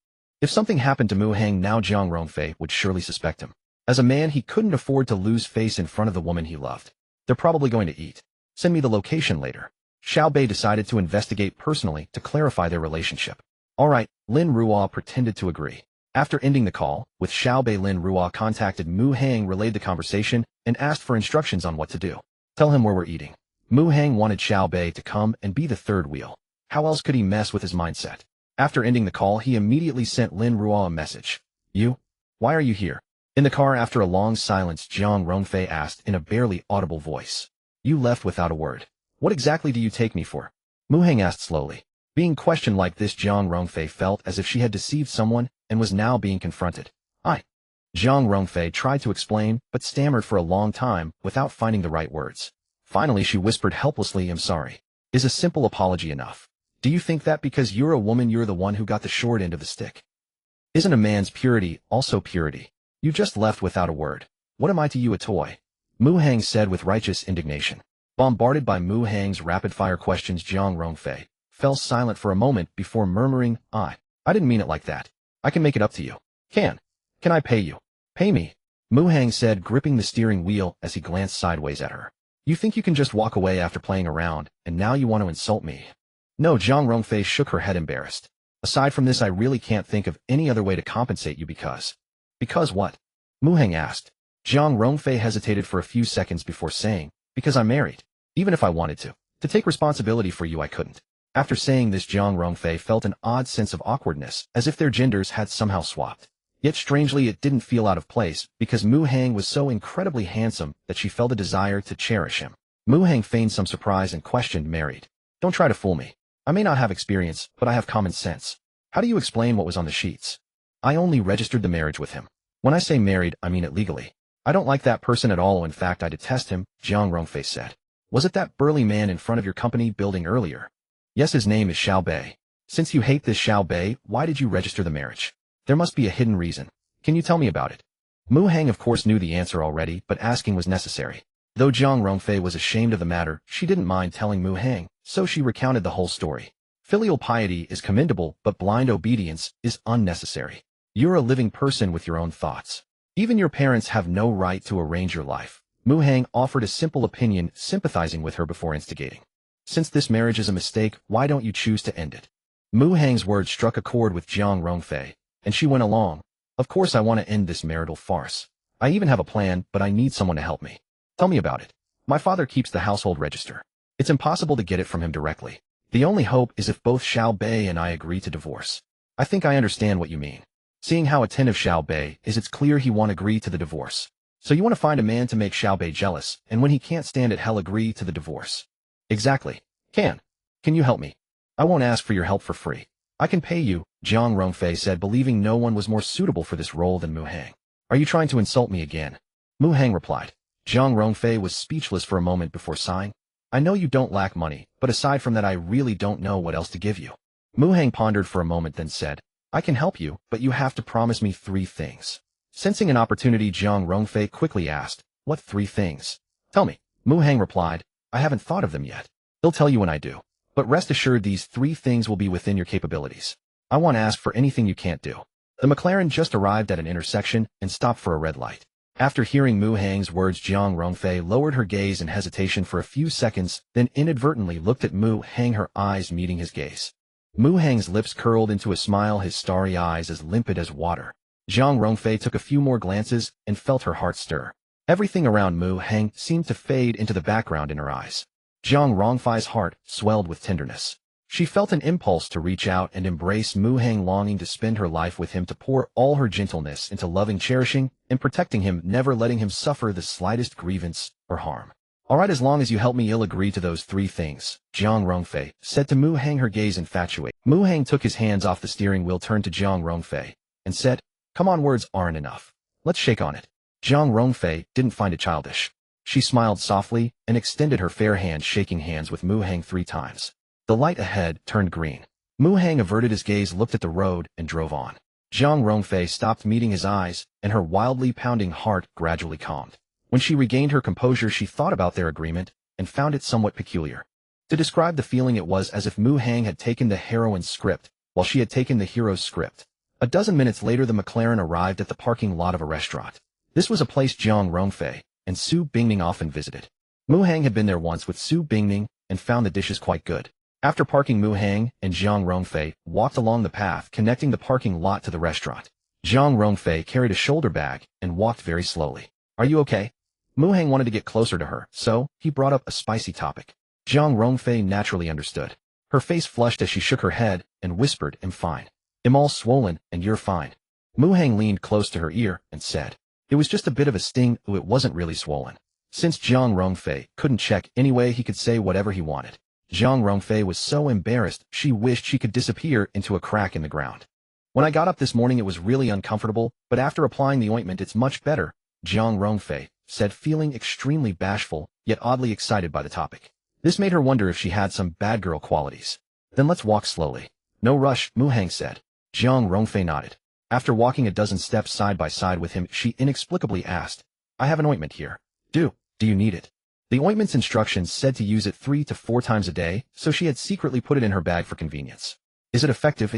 if something happened to Mu Hang now, Jiang Rongfei would surely suspect him. As a man, he couldn't afford to lose face in front of the woman he loved. They're probably going to eat. Send me the location later. Xiao Bei decided to investigate personally to clarify their relationship. All right, Lin Ruo pretended to agree. After ending the call, with Xiao Bei, Lin Ruo contacted Mu Hang, relayed the conversation, and asked for instructions on what to do. Tell him where we're eating. Mu Hang wanted Xiao Bei to come and be the third wheel. How else could he mess with his mindset? After ending the call, he immediately sent Lin Ruo a message. You? Why are you here? In the car, after a long silence, Jiang Rongfei asked in a barely audible voice. You left without a word. What exactly do you take me for? Mu Hang asked slowly. Being questioned like this, Jiang Rongfei felt as if she had deceived someone and was now being confronted. Jiang Rongfei tried to explain, but stammered for a long time without finding the right words. Finally, she whispered helplessly, I'm sorry. Is a simple apology enough? Do you think that because you're a woman you're the one who got the short end of the stick? Isn't a man's purity also purity? You just left without a word. What am I to you, a toy? Mu Hang said with righteous indignation. Bombarded by Mu Hang's rapid-fire questions, Jiang Rongfei fell silent for a moment before murmuring, I didn't mean it like that. I can make it up to you. Can I pay you? Pay me? Mu Hang said, gripping the steering wheel as he glanced sideways at her. You think you can just walk away after playing around, and now you want to insult me? No, Jiang Rongfei shook her head, embarrassed. Aside from this, I really can't think of any other way to compensate you because... Because what? Mu Hang asked. Jiang Rongfei hesitated for a few seconds before saying, because I'm married. Even if I wanted to take responsibility for you, I couldn't. After saying this, Jiang Rongfei felt an odd sense of awkwardness, as if their genders had somehow swapped. Yet strangely, it didn't feel out of place, because Mu Hang was so incredibly handsome that she felt a desire to cherish him. Mu Hang feigned some surprise and questioned, married? Don't try to fool me. I may not have experience, but I have common sense. How do you explain what was on the sheets? I only registered the marriage with him. When I say married, I mean it legally. I don't like that person at all. In fact, I detest him, Jiang Rongfei said. Was it that burly man in front of your company building earlier? Yes, his name is Xiao Bei. Since you hate this Xiao Bei, why did you register the marriage? There must be a hidden reason. Can you tell me about it? Mu Hang of course knew the answer already, but asking was necessary. Though Jiang Rongfei was ashamed of the matter, she didn't mind telling Mu Hang, so she recounted the whole story. Filial piety is commendable, but blind obedience is unnecessary. You're a living person with your own thoughts. Even your parents have no right to arrange your life. Mu Hang offered a simple opinion, sympathizing with her before instigating. Since this marriage is a mistake, why don't you choose to end it? Mu Hang's words struck a chord with Jiang Rongfei, and she went along. Of course I want to end this marital farce. I even have a plan, but I need someone to help me. Tell me about it. My father keeps the household register. It's impossible to get it from him directly. The only hope is if both Xiao Bei and I agree to divorce. I think I understand what you mean. Seeing how attentive Xiao Bei is, it's clear he won't agree to the divorce. So you want to find a man to make Xiao Bei jealous, and when he can't stand it, he'll agree to the divorce. Exactly. Can you help me? I won't ask for your help for free. I can pay you, Jiang Rongfei said, believing no one was more suitable for this role than Mu Hang. Are you trying to insult me again? Mu Hang replied. Jiang Rongfei was speechless for a moment before sighing. I know you don't lack money, but aside from that I really don't know what else to give you. Mu Hang pondered for a moment, then said, I can help you, but you have to promise me 3 things. Sensing an opportunity, Jiang Rongfei quickly asked, what 3 things? Tell me. Mu Hang replied, I haven't thought of them yet. He'll tell you when I do. But rest assured these 3 things will be within your capabilities. I won't ask for anything you can't do. The McLaren just arrived at an intersection and stopped for a red light. After hearing Mu Hang's words, Jiang Rongfei lowered her gaze in hesitation for a few seconds, then inadvertently looked at Mu Hang, her eyes meeting his gaze. Mu Hang's lips curled into a smile, his starry eyes as limpid as water. Jiang Rongfei took a few more glances and felt her heart stir. Everything around Mu Hang seemed to fade into the background in her eyes. Jiang Rongfei's heart swelled with tenderness. She felt an impulse to reach out and embrace Mu Hang, longing to spend her life with him, to pour all her gentleness into loving, cherishing, and protecting him, never letting him suffer the slightest grievance or harm. All right, as long as you help me, I'll agree to those 3 things, Jiang Rongfei said to Mu Hang, her gaze infatuated. Mu Hang took his hands off the steering wheel, turned to Jiang Rongfei, and said, come on, words aren't enough. Let's shake on it. Jiang Rongfei didn't find it childish. She smiled softly and extended her fair hand, shaking hands with Mu Hang 3 times. The light ahead turned green. Mu Hang averted his gaze, looked at the road, and drove on. Jiang Rongfei stopped, meeting his eyes, and her wildly pounding heart gradually calmed. When she regained her composure, she thought about their agreement and found it somewhat peculiar. To describe the feeling, it was as if Mu Hang had taken the heroine's script while she had taken the hero's script. A dozen minutes later, the McLaren arrived at the parking lot of a restaurant. This was a place Jiang Rongfei and Su Bingning often visited. Mu Hang had been there once with Su Bingning and found the dishes quite good. After parking, Mu Hang and Jiang Rongfei walked along the path connecting the parking lot to the restaurant. Jiang Rongfei carried a shoulder bag and walked very slowly. "Are you okay?" Mu Hang wanted to get closer to her, so he brought up a spicy topic. Jiang Rongfei naturally understood. Her face flushed as she shook her head and whispered, "I'm fine. I'm all swollen, and you're fine." Mu Hang leaned close to her ear and said, "It was just a bit of a sting. It wasn't really swollen." Since Jiang Rongfei couldn't check anyway, he could say whatever he wanted. Jiang Rongfei was so embarrassed she wished she could disappear into a crack in the ground. "When I got up this morning, it was really uncomfortable, but after applying the ointment, it's much better," Jiang Rongfei said, feeling extremely bashful, yet oddly excited by the topic. This made her wonder if she had some bad girl qualities. "Then let's walk slowly." "No rush," Mu Hang said. Jiang Rongfei nodded. After walking a dozen steps side by side with him, she inexplicably asked, "I have an ointment here. Do you need it?" The ointment's instructions said to use it 3 to 4 times a day, so she had secretly put it in her bag for convenience. "Is it effective?"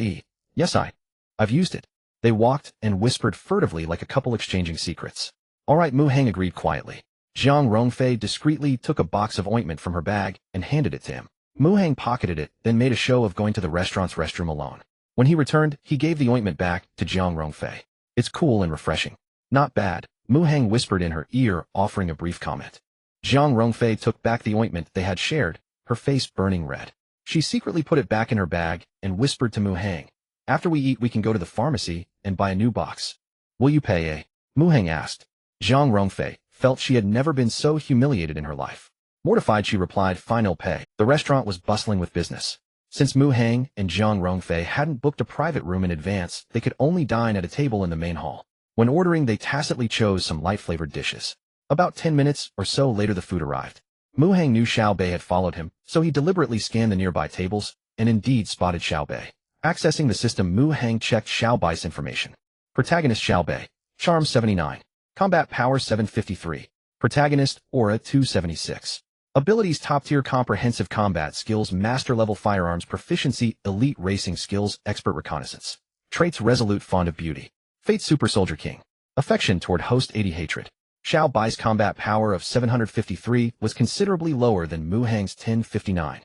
"Yes, I've used it." They walked and whispered furtively like a couple exchanging secrets. "All right," Mu Hang agreed quietly. Jiang Rongfei discreetly took a box of ointment from her bag and handed it to him. Mu Hang pocketed it, then made a show of going to the restaurant's restroom alone. When he returned, he gave the ointment back to Jiang Rongfei. "It's cool and refreshing." "Not bad," Mu Hang whispered in her ear, offering a brief comment. Jiang Rongfei took back the ointment they had shared, her face burning red. She secretly put it back in her bag and whispered to Mu Hang, "After we eat, we can go to the pharmacy and buy a new box." "Will you pay?" Mu Hang asked. Jiang Rongfei felt she had never been so humiliated in her life. Mortified, she replied, "Fine, I'll pay." The restaurant was bustling with business. Since Mu Hang and Jiang Rongfei hadn't booked a private room in advance, they could only dine at a table in the main hall. When ordering, they tacitly chose some light-flavored dishes. About 10 minutes or so later, the food arrived. Mu Hang knew Xiao Bei had followed him, so he deliberately scanned the nearby tables and indeed spotted Xiao Bei. Accessing the system, Mu Hang checked Xiao Bai's information. Protagonist Xiao Bei. Charm 79. Combat Power 753. Protagonist Aura 276. Abilities: top-tier comprehensive combat skills, master-level firearms proficiency, elite racing skills, expert reconnaissance. Traits: resolute, fond of beauty. Fate: super soldier king. Affection toward host 80, hatred. Xiao Bai's combat power of 753 was considerably lower than Mu Hang's 1059.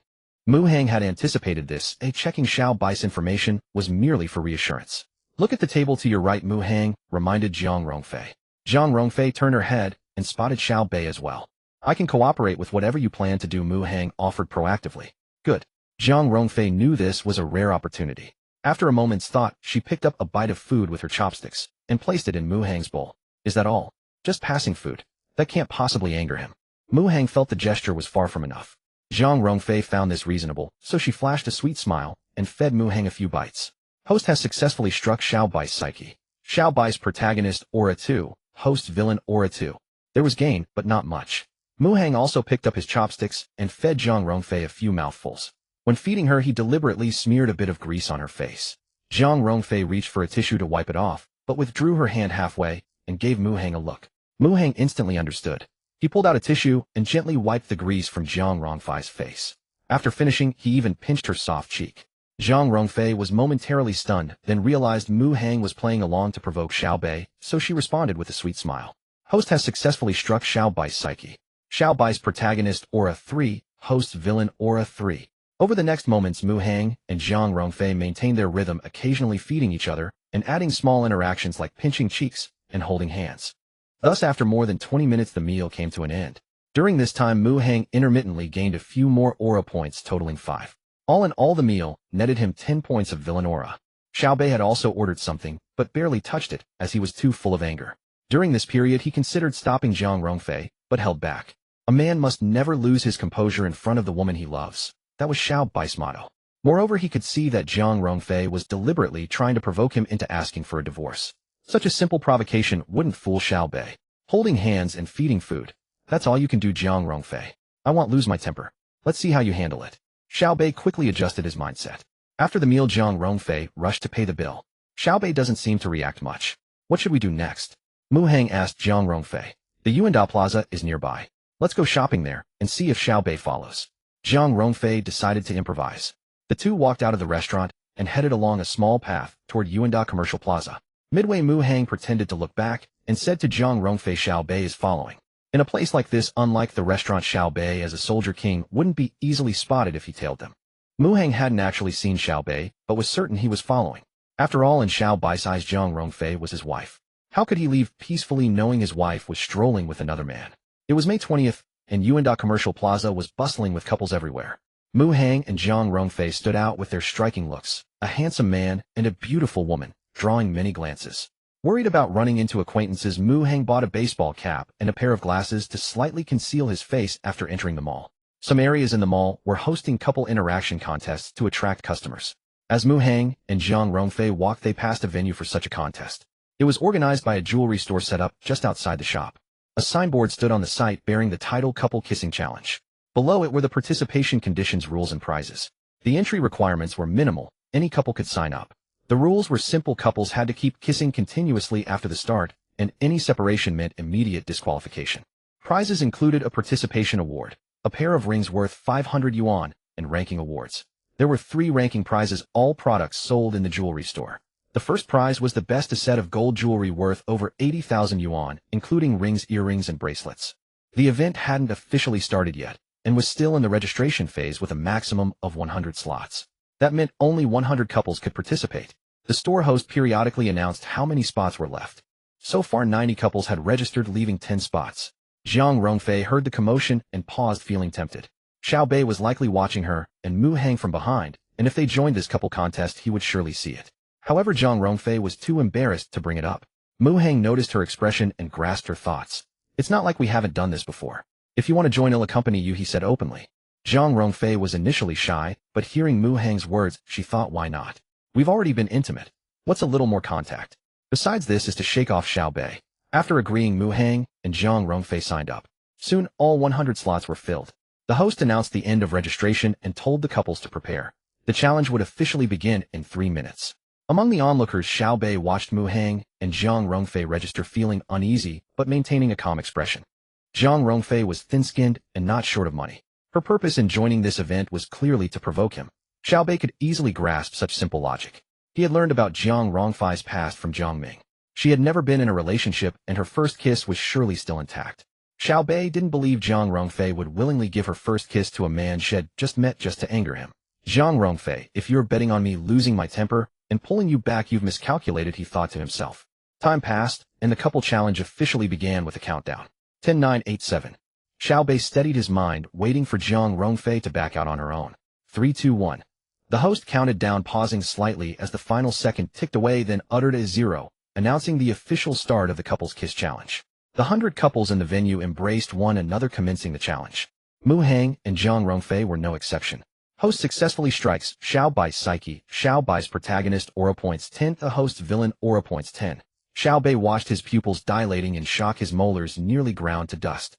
Mu Hang had anticipated this, checking Xiao Bai's information was merely for reassurance. "Look at the table to your right," Mu Hang reminded Jiang Rongfei. Jiang Rongfei turned her head and spotted Xiao Bei as well. "I can cooperate with whatever you plan to do," Mu Hang offered proactively. "Good." Jiang Rongfei knew this was a rare opportunity. After a moment's thought, she picked up a bite of food with her chopsticks and placed it in Mu Hang's bowl. "Is that all?" "Just passing food. That can't possibly anger him." Mu Hang felt the gesture was far from enough. Jiang Rongfei found this reasonable, so she flashed a sweet smile and fed Mu Hang a few bites. Host has successfully struck Xiao Bai's psyche. Xiao Bai's protagonist Aura 2, host villain Aura 2. There was gain, but not much. Mu Hang also picked up his chopsticks and fed Jiang Rongfei a few mouthfuls. When feeding her, he deliberately smeared a bit of grease on her face. Jiang Rongfei reached for a tissue to wipe it off, but withdrew her hand halfway and gave Mu Hang a look. Mu Hang instantly understood. He pulled out a tissue and gently wiped the grease from Jiang Rongfei's face. After finishing, he even pinched her soft cheek. Jiang Rongfei was momentarily stunned, then realized Mu Hang was playing along to provoke Xiao Bei, so she responded with a sweet smile. Host has successfully struck Xiao Bai's psyche. Xiao Bai's protagonist Aura 3, host villain Aura 3. Over the next moments, Mu Hang and Jiang Rongfei maintained their rhythm, occasionally feeding each other and adding small interactions like pinching cheeks and holding hands. Thus, after more than 20 minutes, the meal came to an end. During this time, Mu Hang intermittently gained a few more aura points, totaling 5. All in all, the meal netted him 10 points of villain aura. Xiao Bei had also ordered something, but barely touched it, as he was too full of anger. During this period, he considered stopping Jiang Rongfei, but held back. A man must never lose his composure in front of the woman he loves. That was Xiao Bai's motto. Moreover, he could see that Jiang Rongfei was deliberately trying to provoke him into asking for a divorce. Such a simple provocation wouldn't fool Xiao Bei. Holding hands and feeding food. That's all you can do, Jiang Rongfei. I won't lose my temper. Let's see how you handle it. Xiao Bei quickly adjusted his mindset. After the meal, Jiang Rongfei rushed to pay the bill. Xiao Bei doesn't seem to react much. What should we do next? Mu Hang asked Jiang Rongfei. The Yuanda Plaza is nearby. Let's go shopping there and see if Xiaobei follows. Zhang Rongfei decided to improvise. The two walked out of the restaurant and headed along a small path toward Yuanda Commercial Plaza. Midway, Mu Hang pretended to look back and said to Zhang Rongfei, Xiaobei is following. In a place like this, unlike the restaurant, Xiaobei as a soldier king wouldn't be easily spotted if he tailed them. Mu Hang hadn't actually seen Xiaobei, but was certain he was following. After all, in Xiaobei's eyes, Zhang Rongfei was his wife. How could he leave peacefully knowing his wife was strolling with another man? It was May 20th, and Yuanda Commercial Plaza was bustling with couples everywhere. Mu Hang and Zhang Rongfei stood out with their striking looks, a handsome man and a beautiful woman, drawing many glances. Worried about running into acquaintances, Mu Hang bought a baseball cap and a pair of glasses to slightly conceal his face after entering the mall. Some areas in the mall were hosting couple interaction contests to attract customers. As Mu Hang and Zhang Rongfei walked, they passed a venue for such a contest. It was organized by a jewelry store set up just outside the shop. A signboard stood on the site bearing the title Couple Kissing Challenge. Below it were the participation conditions, rules, and prizes. The entry requirements were minimal. Any couple could sign up. The rules were simple. Couples had to keep kissing continuously after the start, and any separation meant immediate disqualification. Prizes included a participation award, a pair of rings worth 500 yuan, and ranking awards. There were 3 ranking prizes, all products sold in the jewelry store. The first prize was the best, a set of gold jewelry worth over 80,000 yuan, including rings, earrings, and bracelets. The event hadn't officially started yet, and was still in the registration phase with a maximum of 100 slots. That meant only 100 couples could participate. The store host periodically announced how many spots were left. So far 90 couples had registered, leaving 10 spots. Zhang Rongfei heard the commotion and paused, feeling tempted. Xiaobei was likely watching her and Mu Hang from behind, and if they joined this couple contest, he would surely see it. However, Zhang Rongfei was too embarrassed to bring it up. Mu Hang noticed her expression and grasped her thoughts. It's not like we haven't done this before. If you want to join, I'll accompany you, he said openly. Zhang Rongfei was initially shy, but hearing Mu Hang's words, she thought, why not? We've already been intimate. What's a little more contact? Besides, this is to shake off Xiaobei. After agreeing, Mu Hang and Zhang Rongfei signed up. Soon, all 100 slots were filled. The host announced the end of registration and told the couples to prepare. The challenge would officially begin in 3 minutes. Among the onlookers, Xiaobei watched Mu Hang and Zhang Rongfei register, feeling uneasy but maintaining a calm expression. Zhang Rongfei was thin-skinned and not short of money. Her purpose in joining this event was clearly to provoke him. Xiaobei could easily grasp such simple logic. He had learned about Zhang Rongfei's past from Jiang Ming. She had never been in a relationship, and her first kiss was surely still intact. Xiaobei didn't believe Zhang Rongfei would willingly give her first kiss to a man she had just met just to anger him. Zhang Rongfei, if you're betting on me losing my temper and pulling you back, you've miscalculated, he thought to himself. Time passed, and the couple challenge officially began with a countdown. 10, 9, 8, 7. Xiaobei steadied his mind, waiting for Zhang Rongfei to back out on her own. 3, 2, 1. The host counted down, pausing slightly as the final second ticked away, then uttered a 0, announcing the official start of the couple's kiss challenge. The 100 couples in the venue embraced one another, commencing the challenge. Mu Hang and Zhang Rongfei were no exception. Host successfully strikes Xiaobei's psyche. Xiaobei's protagonist aura points 10. The host's villain aura points 10. Xiaobei watched his pupils dilating in shock, his molars nearly ground to dust.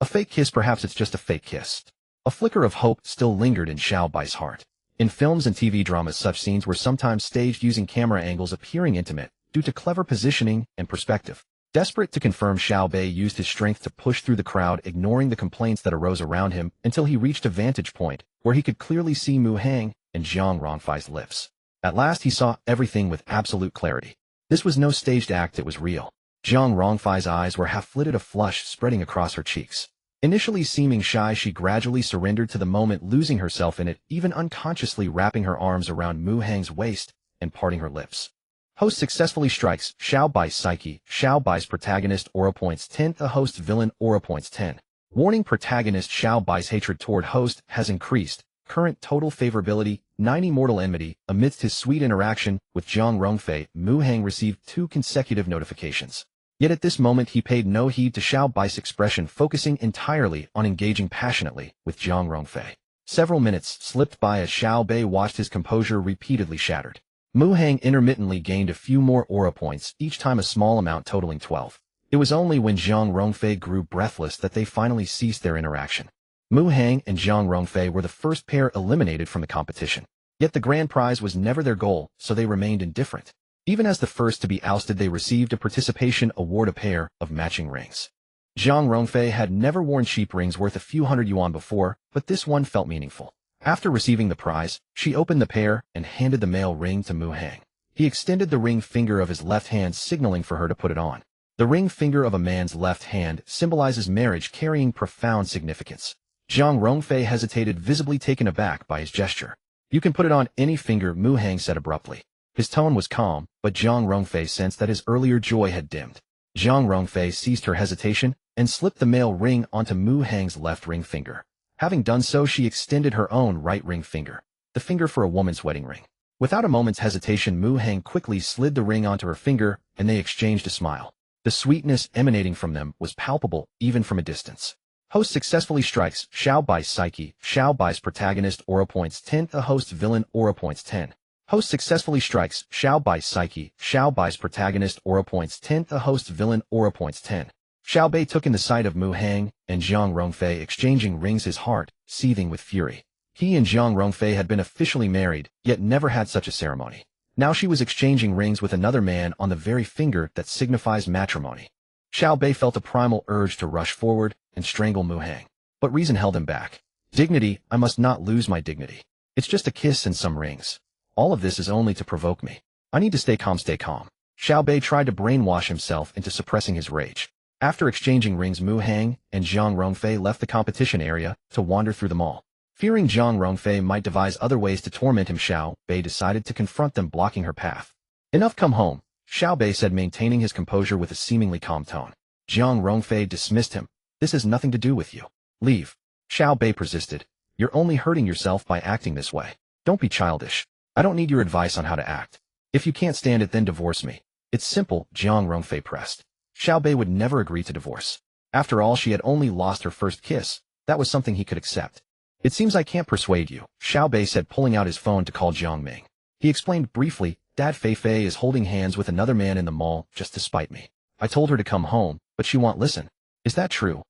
A fake kiss? Perhaps it's just a fake kiss. A flicker of hope still lingered in Xiaobei's heart. In films and TV dramas, such scenes were sometimes staged using camera angles appearing intimate due to clever positioning and perspective. Desperate to confirm, Xiaobei used his strength to push through the crowd, ignoring the complaints that arose around him, until he reached a vantage point where he could clearly see Mu Hang and Zhang Rongfei's lips. At last he saw everything with absolute clarity. This was no staged act, it was real. Zhang Rongfei's eyes were half-lit, a flush spreading across her cheeks. Initially seeming shy, she gradually surrendered to the moment, losing herself in it, even unconsciously wrapping her arms around Mu Hang's waist and parting her lips. Host successfully strikes Xiaobei's psyche. Xiaobei's protagonist aura points 10. The host's villain aura points 10. Warning: protagonist Xiaobei's hatred toward host has increased. Current total favorability 90. Mortal enmity. Amidst his sweet interaction with Zhang Rongfei, Mu Hang received 2 consecutive notifications. Yet at this moment he paid no heed to Xiaobei's expression, focusing entirely on engaging passionately with Zhang Rongfei. Several minutes slipped by as Xiaobei watched his composure repeatedly shattered. Mu Hang intermittently gained a few more aura points, each time a small amount totaling 12. It was only when Zhang Rongfei grew breathless that they finally ceased their interaction. Mu Hang and Zhang Rongfei were the first pair eliminated from the competition. Yet the grand prize was never their goal, so they remained indifferent. Even as the first to be ousted, they received a participation award, a pair of matching rings. Zhang Rongfei had never worn cheap rings worth a few hundred yuan before, but this one felt meaningful. After receiving the prize, she opened the pair and handed the male ring to Mu Hang. He extended the ring finger of his left hand, signaling for her to put it on. The ring finger of a man's left hand symbolizes marriage, carrying profound significance. Zhang Rongfei hesitated, visibly taken aback by his gesture. "You can put it on any finger," Mu Hang said abruptly. His tone was calm, but Zhang Rongfei sensed that his earlier joy had dimmed. Zhang Rongfei seized her hesitation and slipped the male ring onto Mu Hang's left ring finger. Having done so, she extended her own right ring finger, the finger for a woman's wedding ring. Without a moment's hesitation, Mu Hang quickly slid the ring onto her finger, and they exchanged a smile. The sweetness emanating from them was palpable, even from a distance. Host successfully strikes Xiao Bai's psyche. Xiao Bai's protagonist aura points 10. The host's villain aura points 10. Host successfully strikes Xiao Bai's psyche. Xiao Bai's protagonist aura points 10. The host's villain aura points 10. Xiao Bai took in the sight of Mu Hang and Zhang Rongfei exchanging rings, his heart seething with fury. He and Zhang Rongfei had been officially married, yet never had such a ceremony. Now she was exchanging rings with another man on the very finger that signifies matrimony. Xiao Bai felt a primal urge to rush forward and strangle Mu Hang. But reason held him back. Dignity, I must not lose my dignity. It's just a kiss and some rings. All of this is only to provoke me. I need to stay calm, stay calm. Xiao Bai tried to brainwash himself into suppressing his rage. After exchanging rings, Mu Hang and Zhang Rongfei left the competition area to wander through the mall. Fearing Zhang Rongfei might devise other ways to torment him, Xiao Bai decided to confront them, blocking her path. "Enough, come home," Xiao Bai said, maintaining his composure with a seemingly calm tone. Zhang Rongfei dismissed him. "This has nothing to do with you. Leave." Xiao Bai persisted. "You're only hurting yourself by acting this way. Don't be childish. I don't need your advice on how to act. If you can't stand it, then divorce me. It's simple," Zhang Rongfei pressed. Xiao Bai would never agree to divorce. After all, she had only lost her first kiss. That was something he could accept. "It seems I can't persuade you," Xiao Bai said, pulling out his phone to call Jiang Ming. He explained briefly, "Dad, Fei Fei is holding hands with another man in the mall just to spite me. I told her to come home, but she won't listen. Is that true?"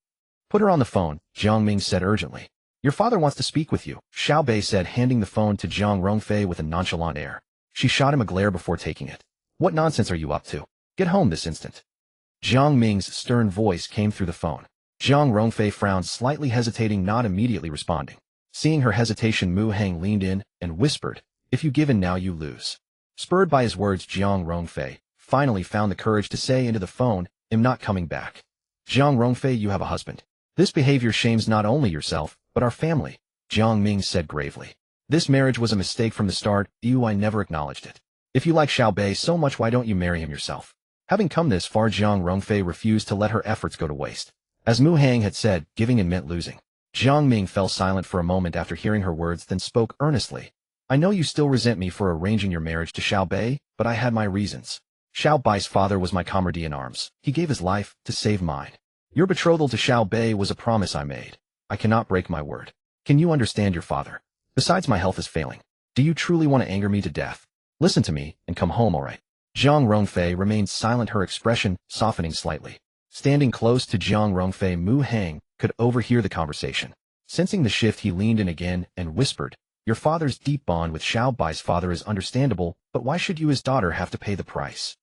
"Put her on the phone," Jiang Ming said urgently. "Your father wants to speak with you," Xiao Bai said, handing the phone to Zhang Rongfei with a nonchalant air. She shot him a glare before taking it. "What nonsense are you up to? Get home this instant." Jiang Ming's stern voice came through the phone. Zhang Rongfei frowned slightly, hesitating, not immediately responding. Seeing her hesitation, Mu Hang leaned in and whispered, "If you give in now, you lose." Spurred by his words, Zhang Rongfei finally found the courage to say into the phone, "I'm not coming back." "Zhang Rongfei, you have a husband. This behavior shames not only yourself, but our family," Jiang Ming said gravely. "This marriage was a mistake from the start. I never acknowledged it. If you like Xiao Bai so much, why don't you marry him yourself?" Having come this far, Zhang Rongfei refused to let her efforts go to waste. As Mu Hang had said, giving in meant losing. Jiang Ming fell silent for a moment after hearing her words, then spoke earnestly. "I know you still resent me for arranging your marriage to Xiao Bai, but I had my reasons. Xiao Bai's father was my comrade in arms. He gave his life to save mine. Your betrothal to Xiao Bai was a promise I made. I cannot break my word. Can you understand your father? Besides, my health is failing. Do you truly want to anger me to death? Listen to me and come home, all right?" Zhang Rongfei remained silent, her expression softening slightly. Standing close to Zhang Rongfei, Mu Hang could overhear the conversation. Sensing the shift, he leaned in again and whispered, "Your father's deep bond with Xiao Bai's father is understandable, but why should you, his daughter, have to pay the price?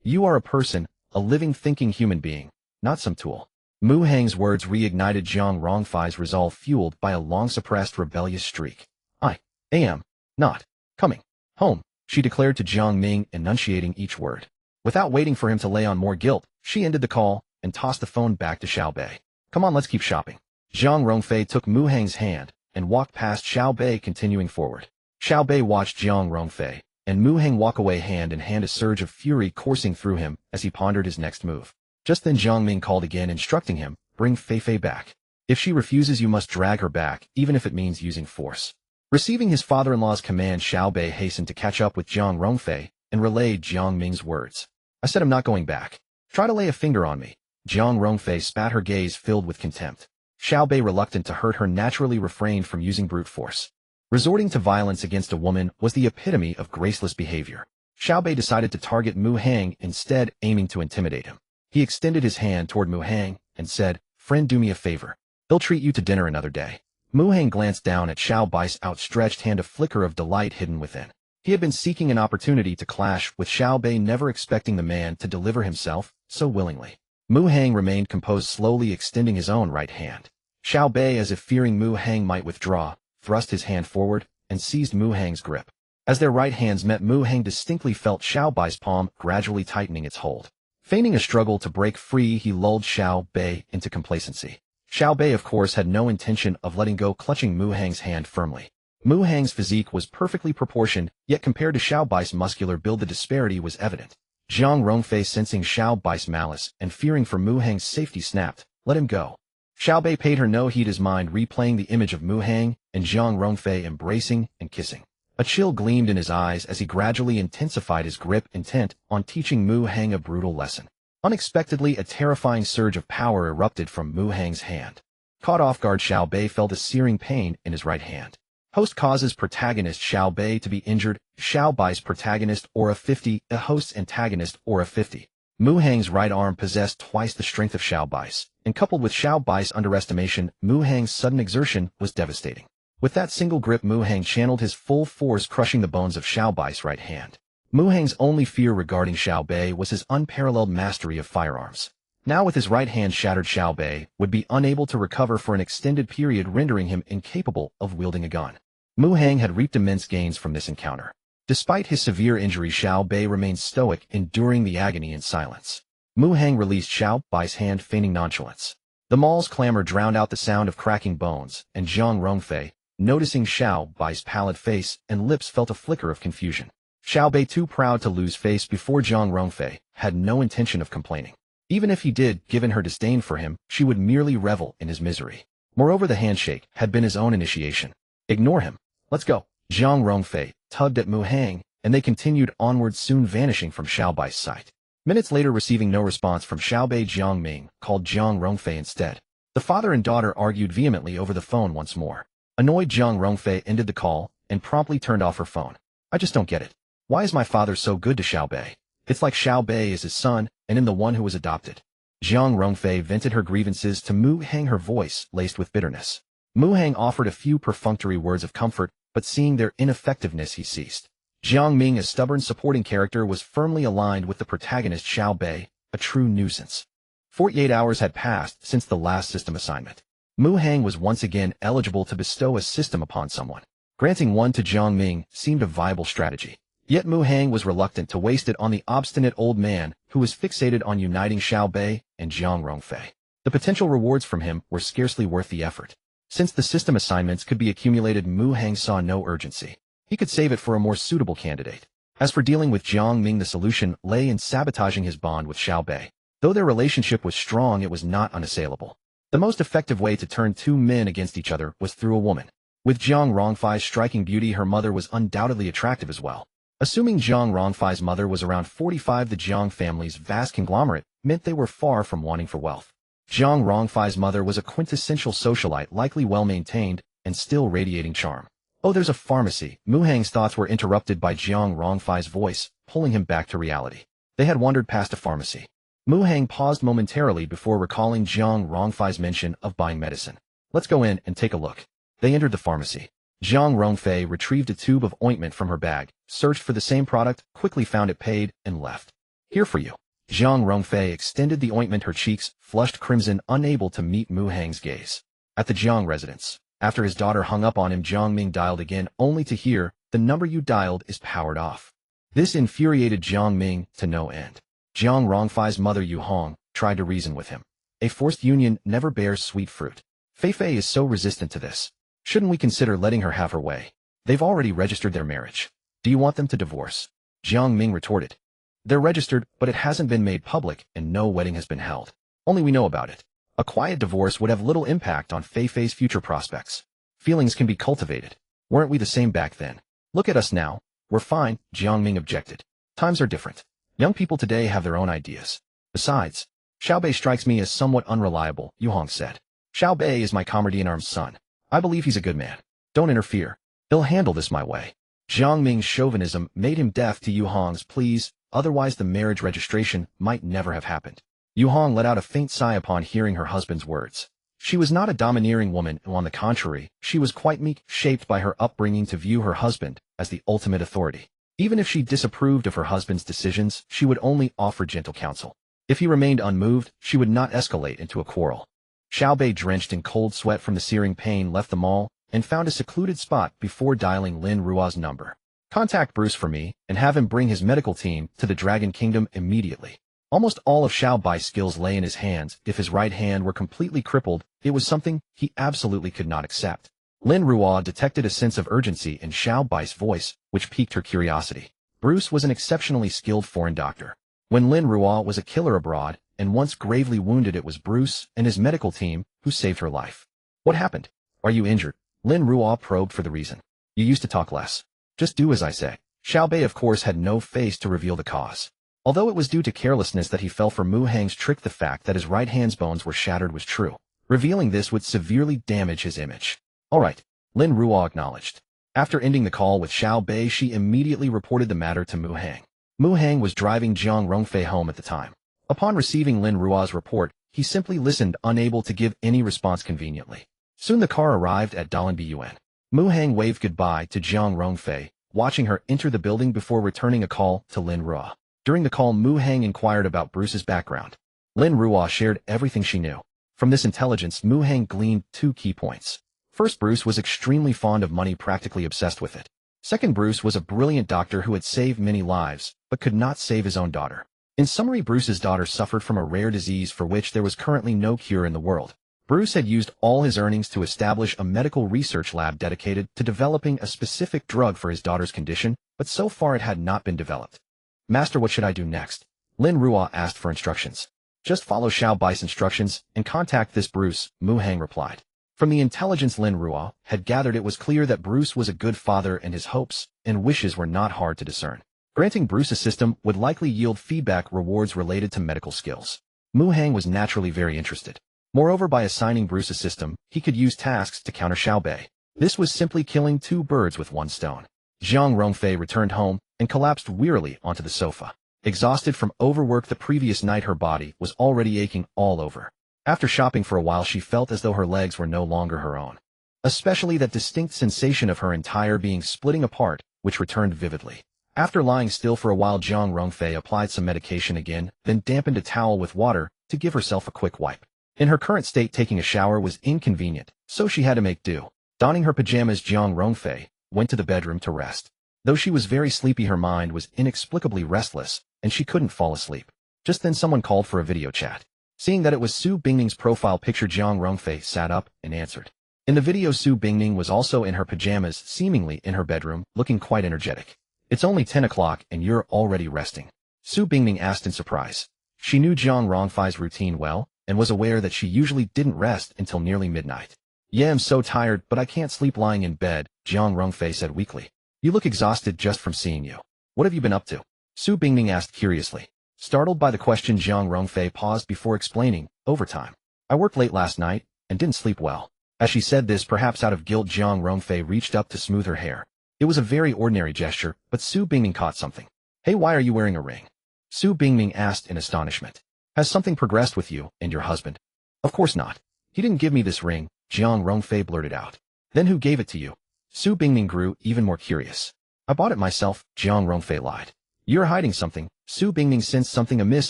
You are a person, a living, thinking human being, not some tool." Mu Hang's words reignited Zhang Rongfei's resolve, fueled by a long-suppressed rebellious streak. I am not coming home," she declared to Jiang Ming, enunciating each word. Without waiting for him to lay on more guilt, she ended the call and tossed the phone back to Xiao Bai. "Come on, let's keep shopping." Zhang Rongfei took Mu Hang's hand and walked past Xiao Bai, continuing forward. Xiao Bai watched Zhang Rongfei and Mu Hang walk away, hand in hand, a surge of fury coursing through him as he pondered his next move. Just then Jiang Ming called again, instructing him, "Bring Fei Fei back. If she refuses, you must drag her back, even if it means using force." Receiving his father-in-law's command, Xiao Bai hastened to catch up with Zhang Rongfei and relayed Jiang Ming's words. "I said I'm not going back. Try to lay a finger on me." Zhang Rongfei spat, her gaze filled with contempt. Xiao Bai, reluctant to hurt her, naturally refrained from using brute force. Resorting to violence against a woman was the epitome of graceless behavior. Xiao Bai decided to target Mu Hang instead, aiming to intimidate him. He extended his hand toward Mu Hang and said, "Friend, do me a favor. They'll treat you to dinner another day." Mu Hang glanced down at Xiao Bai's outstretched hand, a flicker of delight hidden within. He had been seeking an opportunity to clash with Xiao Bai, never expecting the man to deliver himself so willingly. Mu Hang remained composed, slowly extending his own right hand. Xiao Bei, as if fearing Mu Hang might withdraw, thrust his hand forward and seized Mu Hang's grip. As their right hands met, Mu Hang distinctly felt Xiao Bai's palm gradually tightening its hold. Feigning a struggle to break free, he lulled Xiao Bei into complacency. Xiao Bei, of course, had no intention of letting go, clutching Mu Hang's hand firmly. Mu Hang's physique was perfectly proportioned, yet compared to Xiao Bai's muscular build the disparity was evident. Zhang Rongfei, sensing Xiao Bai's malice and fearing for Mu Hang's safety, snapped, "Let him go." Xiao Bei paid her no heed, his mind replaying the image of Mu Hang and Zhang Rongfei embracing and kissing. A chill gleamed in his eyes as he gradually intensified his grip, intent on teaching Mu Hang a brutal lesson. Unexpectedly, a terrifying surge of power erupted from Mu Hang's hand. Caught off guard, Xiao Bei felt a searing pain in his right hand. Host causes protagonist Xiao Bei to be injured. Xiao Bai's protagonist aura 50, a host's antagonist aura 50. Mu Hang's right arm possessed twice the strength of Xiao Bai's, and coupled with Xiao Bai's underestimation, Mu Hang's sudden exertion was devastating. With that single grip, Mu Hang channeled his full force, crushing the bones of Xiao Bai's right hand. Mu Hang's only fear regarding Xiao Bei was his unparalleled mastery of firearms. Now with his right hand shattered, Xiao Bei would be unable to recover for an extended period, rendering him incapable of wielding a gun. Mu Hang had reaped immense gains from this encounter. Despite his severe injury, Xiao Bei remained stoic, enduring the agony in silence. Mu Hang released Xiao Bai's hand, feigning nonchalance. The mall's clamor drowned out the sound of cracking bones, and Zhang Rongfei, noticing Xiao Bai's pallid face and lips, felt a flicker of confusion. Xiao Bei, too proud to lose face before Zhang Rongfei, had no intention of complaining. Even if he did, given her disdain for him, she would merely revel in his misery. Moreover, the handshake had been his own initiation. "Ignore him. Let's go." Zhang Rongfei tugged at Mu Hang, and they continued onward, soon vanishing from Xiao Bai's sight. Minutes later, receiving no response from Xiao Bei, Jiang Ming called Zhang Rongfei instead. The father and daughter argued vehemently over the phone once more. Annoyed, Zhang Rongfei ended the call and promptly turned off her phone. "I just don't get it. Why is my father so good to Xiao Bei? It's like Xiao Bei is his son and the one who was adopted." Zhang Rongfei vented her grievances to Mu Hang, her voice laced with bitterness. Mu Hang offered a few perfunctory words of comfort, but seeing their ineffectiveness, he ceased. Jiang Ming, a stubborn supporting character, was firmly aligned with the protagonist Xiao Bei, a true nuisance. 48 hours had passed since the last system assignment. Mu Hang was once again eligible to bestow a system upon someone. Granting one to Jiang Ming seemed a viable strategy. Yet Mu Hang was reluctant to waste it on the obstinate old man who was fixated on uniting Xiao Bei and Zhang Rongfei. The potential rewards from him were scarcely worth the effort. Since the system assignments could be accumulated, Mu Hang saw no urgency. He could save it for a more suitable candidate. As for dealing with Jiang Ming, the solution lay in sabotaging his bond with Xiao Bei. Though their relationship was strong, it was not unassailable. The most effective way to turn two men against each other was through a woman. With Zhang Rongfei's striking beauty, her mother was undoubtedly attractive as well. Assuming Zhang Rongfei's mother was around 45, the Jiang family's vast conglomerate meant they were far from wanting for wealth. Zhang Rongfei's mother was a quintessential socialite, likely well-maintained and still radiating charm. "Oh, there's a pharmacy." Mu Hang's thoughts were interrupted by Jiang Rongfei's voice, pulling him back to reality. They had wandered past a pharmacy. Mu Hang paused momentarily before recalling Jiang Rongfei's mention of buying medicine. "Let's go in and take a look." They entered the pharmacy. Zhang Rongfei retrieved a tube of ointment from her bag, searched for the same product, quickly found it, paid, and left. "Here for you." Zhang Rongfei extended the ointment, her cheeks flushed crimson, unable to meet Mu Hang's gaze. At the Jiang residence, after his daughter hung up on him, Jiang Ming dialed again, only to hear, "The number you dialed is powered off." This infuriated Jiang Ming to no end. Zhang Rongfei's mother, Yu Hong, tried to reason with him. "A forced union never bears sweet fruit. Fei Fei is so resistant to this. Shouldn't we consider letting her have her way? They've already registered their marriage. Do you want them to divorce?" Jiang Ming retorted. "They're registered, but it hasn't been made public and no wedding has been held. Only we know about it. A quiet divorce would have little impact on Fei Fei's future prospects. Feelings can be cultivated. Weren't we the same back then? Look at us now. We're fine," Jiang Ming objected. "Times are different. Young people today have their own ideas. Besides, Xiao Bei strikes me as somewhat unreliable," Yu Hong said. "Xiao Bei is my comrade-in-arms son. I believe he's a good man. Don't interfere. He'll handle this my way." Jiang Ming's chauvinism made him deaf to Yu Hong's pleas, otherwise the marriage registration might never have happened. Yu Hong let out a faint sigh upon hearing her husband's words. She was not a domineering woman, and on the contrary, she was quite meek, shaped by her upbringing to view her husband as the ultimate authority. Even if she disapproved of her husband's decisions, she would only offer gentle counsel. If he remained unmoved, she would not escalate into a quarrel. Xiaobei, drenched in cold sweat from the searing pain, left the mall and found a secluded spot before dialing Lin Ruo's number. Contact Bruce for me and have him bring his medical team to the Dragon Kingdom immediately. Almost all of Xiaobei's skills lay in his hands. If his right hand were completely crippled, it was something he absolutely could not accept. Lin Ruo detected a sense of urgency in Xiaobei's voice, which piqued her curiosity. Bruce was an exceptionally skilled foreign doctor. When Lin Ruo was a killer abroad, and once gravely wounded, it was Bruce and his medical team who saved her life. What happened? Are you injured? Lin Ruo probed for the reason. You used to talk less. Just do as I say. Xiaobei, of course, had no face to reveal the cause. Although it was due to carelessness that he fell for Mu Hang's trick, the fact that his right hand's bones were shattered was true. Revealing this would severely damage his image. All right, Lin Ruo acknowledged. After ending the call with Xiaobei, she immediately reported the matter to Mu Hang. Mu Hang was driving Jiang Rongfei home at the time. Upon receiving Lin Ruo's report, he simply listened, unable to give any response conveniently. Soon the car arrived at Dalanbi Yuan. Mu Hang waved goodbye to Jiang Rongfei, watching her enter the building before returning a call to Lin Ruo. During the call, Mu Hang inquired about Bruce's background. Lin Ruo shared everything she knew. From this intelligence, Mu Hang gleaned 2 key points. First, Bruce was extremely fond of money, practically obsessed with it. Second, Bruce was a brilliant doctor who had saved many lives, but could not save his own daughter. In summary, Bruce's daughter suffered from a rare disease for which there was currently no cure in the world. Bruce had used all his earnings to establish a medical research lab dedicated to developing a specific drug for his daughter's condition, but so far it had not been developed. Master, what should I do next? Lin Ruo asked for instructions. Just follow Xiaobei's instructions and contact this Bruce, Mu Hang replied. From the intelligence Lin Ruo had gathered, it was clear that Bruce was a good father and his hopes and wishes were not hard to discern. Granting Bruce a system would likely yield feedback rewards related to medical skills. Mu Hang was naturally very interested. Moreover, by assigning Bruce a system, he could use tasks to counter Xiaobei. This was simply killing 2 birds with 1 stone. Jiang Rongfei returned home and collapsed wearily onto the sofa. Exhausted from overwork the previous night, her body was already aching all over. After shopping for a while, she felt as though her legs were no longer her own. Especially that distinct sensation of her entire being splitting apart, which returned vividly. After lying still for a while, Jiang Rongfei applied some medication again, then dampened a towel with water to give herself a quick wipe. In her current state, taking a shower was inconvenient, so she had to make do. Donning her pajamas, Jiang Rongfei went to the bedroom to rest. Though she was very sleepy, her mind was inexplicably restless, and she couldn't fall asleep. Just then someone called for a video chat. Seeing that it was Su Bingning's profile picture, Jiang Rongfei sat up and answered. In the video, Su Bingning was also in her pajamas, seemingly in her bedroom, looking quite energetic. It's only 10 o'clock and you're already resting? Su Bingning asked in surprise. She knew Jiang Rongfei's routine well, and was aware that she usually didn't rest until nearly midnight. Yeah, I'm so tired, but I can't sleep lying in bed, Jiang Rongfei said weakly. You look exhausted just from seeing you. What have you been up to? Su Bingning asked curiously. Startled by the question, Jiang Rongfei paused before explaining, overtime. I worked late last night, and didn't sleep well. As she said this, perhaps out of guilt, Jiang Rongfei reached up to smooth her hair. It was a very ordinary gesture, but Su Bingning caught something. Hey, why are you wearing a ring? Su Bingning asked in astonishment. Has something progressed with you and your husband? Of course not. He didn't give me this ring, Jiang Rongfei blurted out. Then who gave it to you? Su Bingning grew even more curious. I bought it myself, Jiang Rongfei lied. You're hiding something. Su Bingning sensed something amiss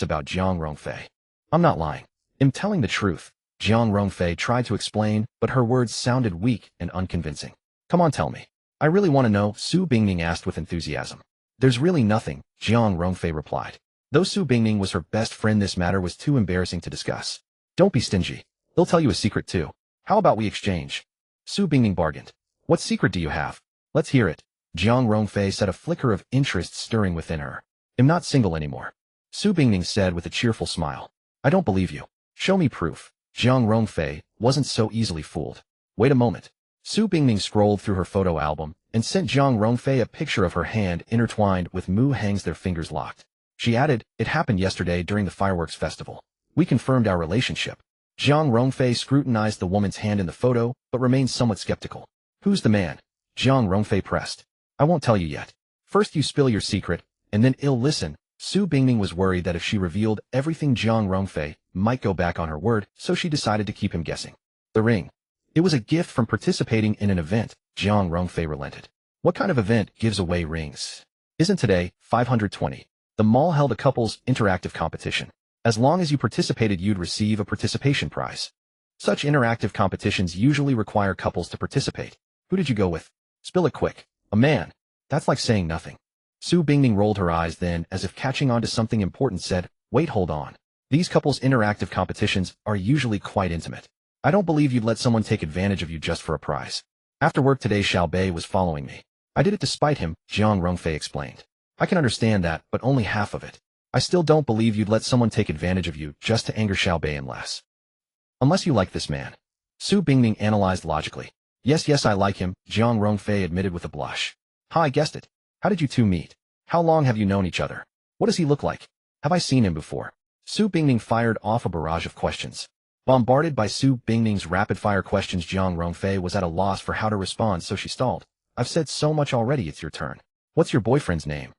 about Jiang Rongfei. I'm not lying. I'm telling the truth. Jiang Rongfei tried to explain, but her words sounded weak and unconvincing. Come on, tell me. I really want to know, Su Bingning asked with enthusiasm. There's really nothing, Jiang Rongfei replied. Though Su Bingning was her best friend, this matter was too embarrassing to discuss. Don't be stingy. They'll tell you a secret too. How about we exchange? Su Bingning bargained. What secret do you have? Let's hear it. Jiang Rongfei said, a flicker of interest stirring within her. I'm not single anymore. Su Bingning said with a cheerful smile. I don't believe you. Show me proof. Jiang Rongfei wasn't so easily fooled. Wait a moment. Su Bingning scrolled through her photo album and sent Jiang Rongfei a picture of her hand intertwined with Mu Hang's, their fingers locked. She added, it happened yesterday during the fireworks festival. We confirmed our relationship. Jiang Rongfei scrutinized the woman's hand in the photo, but remained somewhat skeptical. Who's the man? Jiang Rongfei pressed. I won't tell you yet. First you spill your secret, and then ill listen. Su Bingning was worried that if she revealed everything, Jiang Rongfei might go back on her word, so she decided to keep him guessing. The ring. It was a gift from participating in an event, Jiang Rongfei relented. What kind of event gives away rings? Isn't today 520? The mall held a couples interactive competition. As long as you participated, you'd receive a participation prize. Such interactive competitions usually require couples to participate. Who did you go with? Spill it quick. A man. That's like saying nothing. Su Bingning rolled her eyes, then, as if catching on to something important, said, "Wait, hold on. These couples' interactive competitions are usually quite intimate. I don't believe you'd let someone take advantage of you just for a prize. After work today, Xiao Bei was following me. I did it to spite him," Jiang Rongfei explained. "I can understand that, but only half of it. I still don't believe you'd let someone take advantage of you just to anger Xiao Bei unless you like this man." Su Bingning analyzed logically. Yes, I like him," Jiang Rongfei admitted with a blush. "Ha, I guessed it. How did you two meet? How long have you known each other? What does he look like? Have I seen him before?" Su Bingning fired off a barrage of questions. Bombarded by Su Bingning's rapid-fire questions, Jiang Rongfei was at a loss for how to respond, so she stalled. "I've said so much already, it's your turn. What's your boyfriend's name?"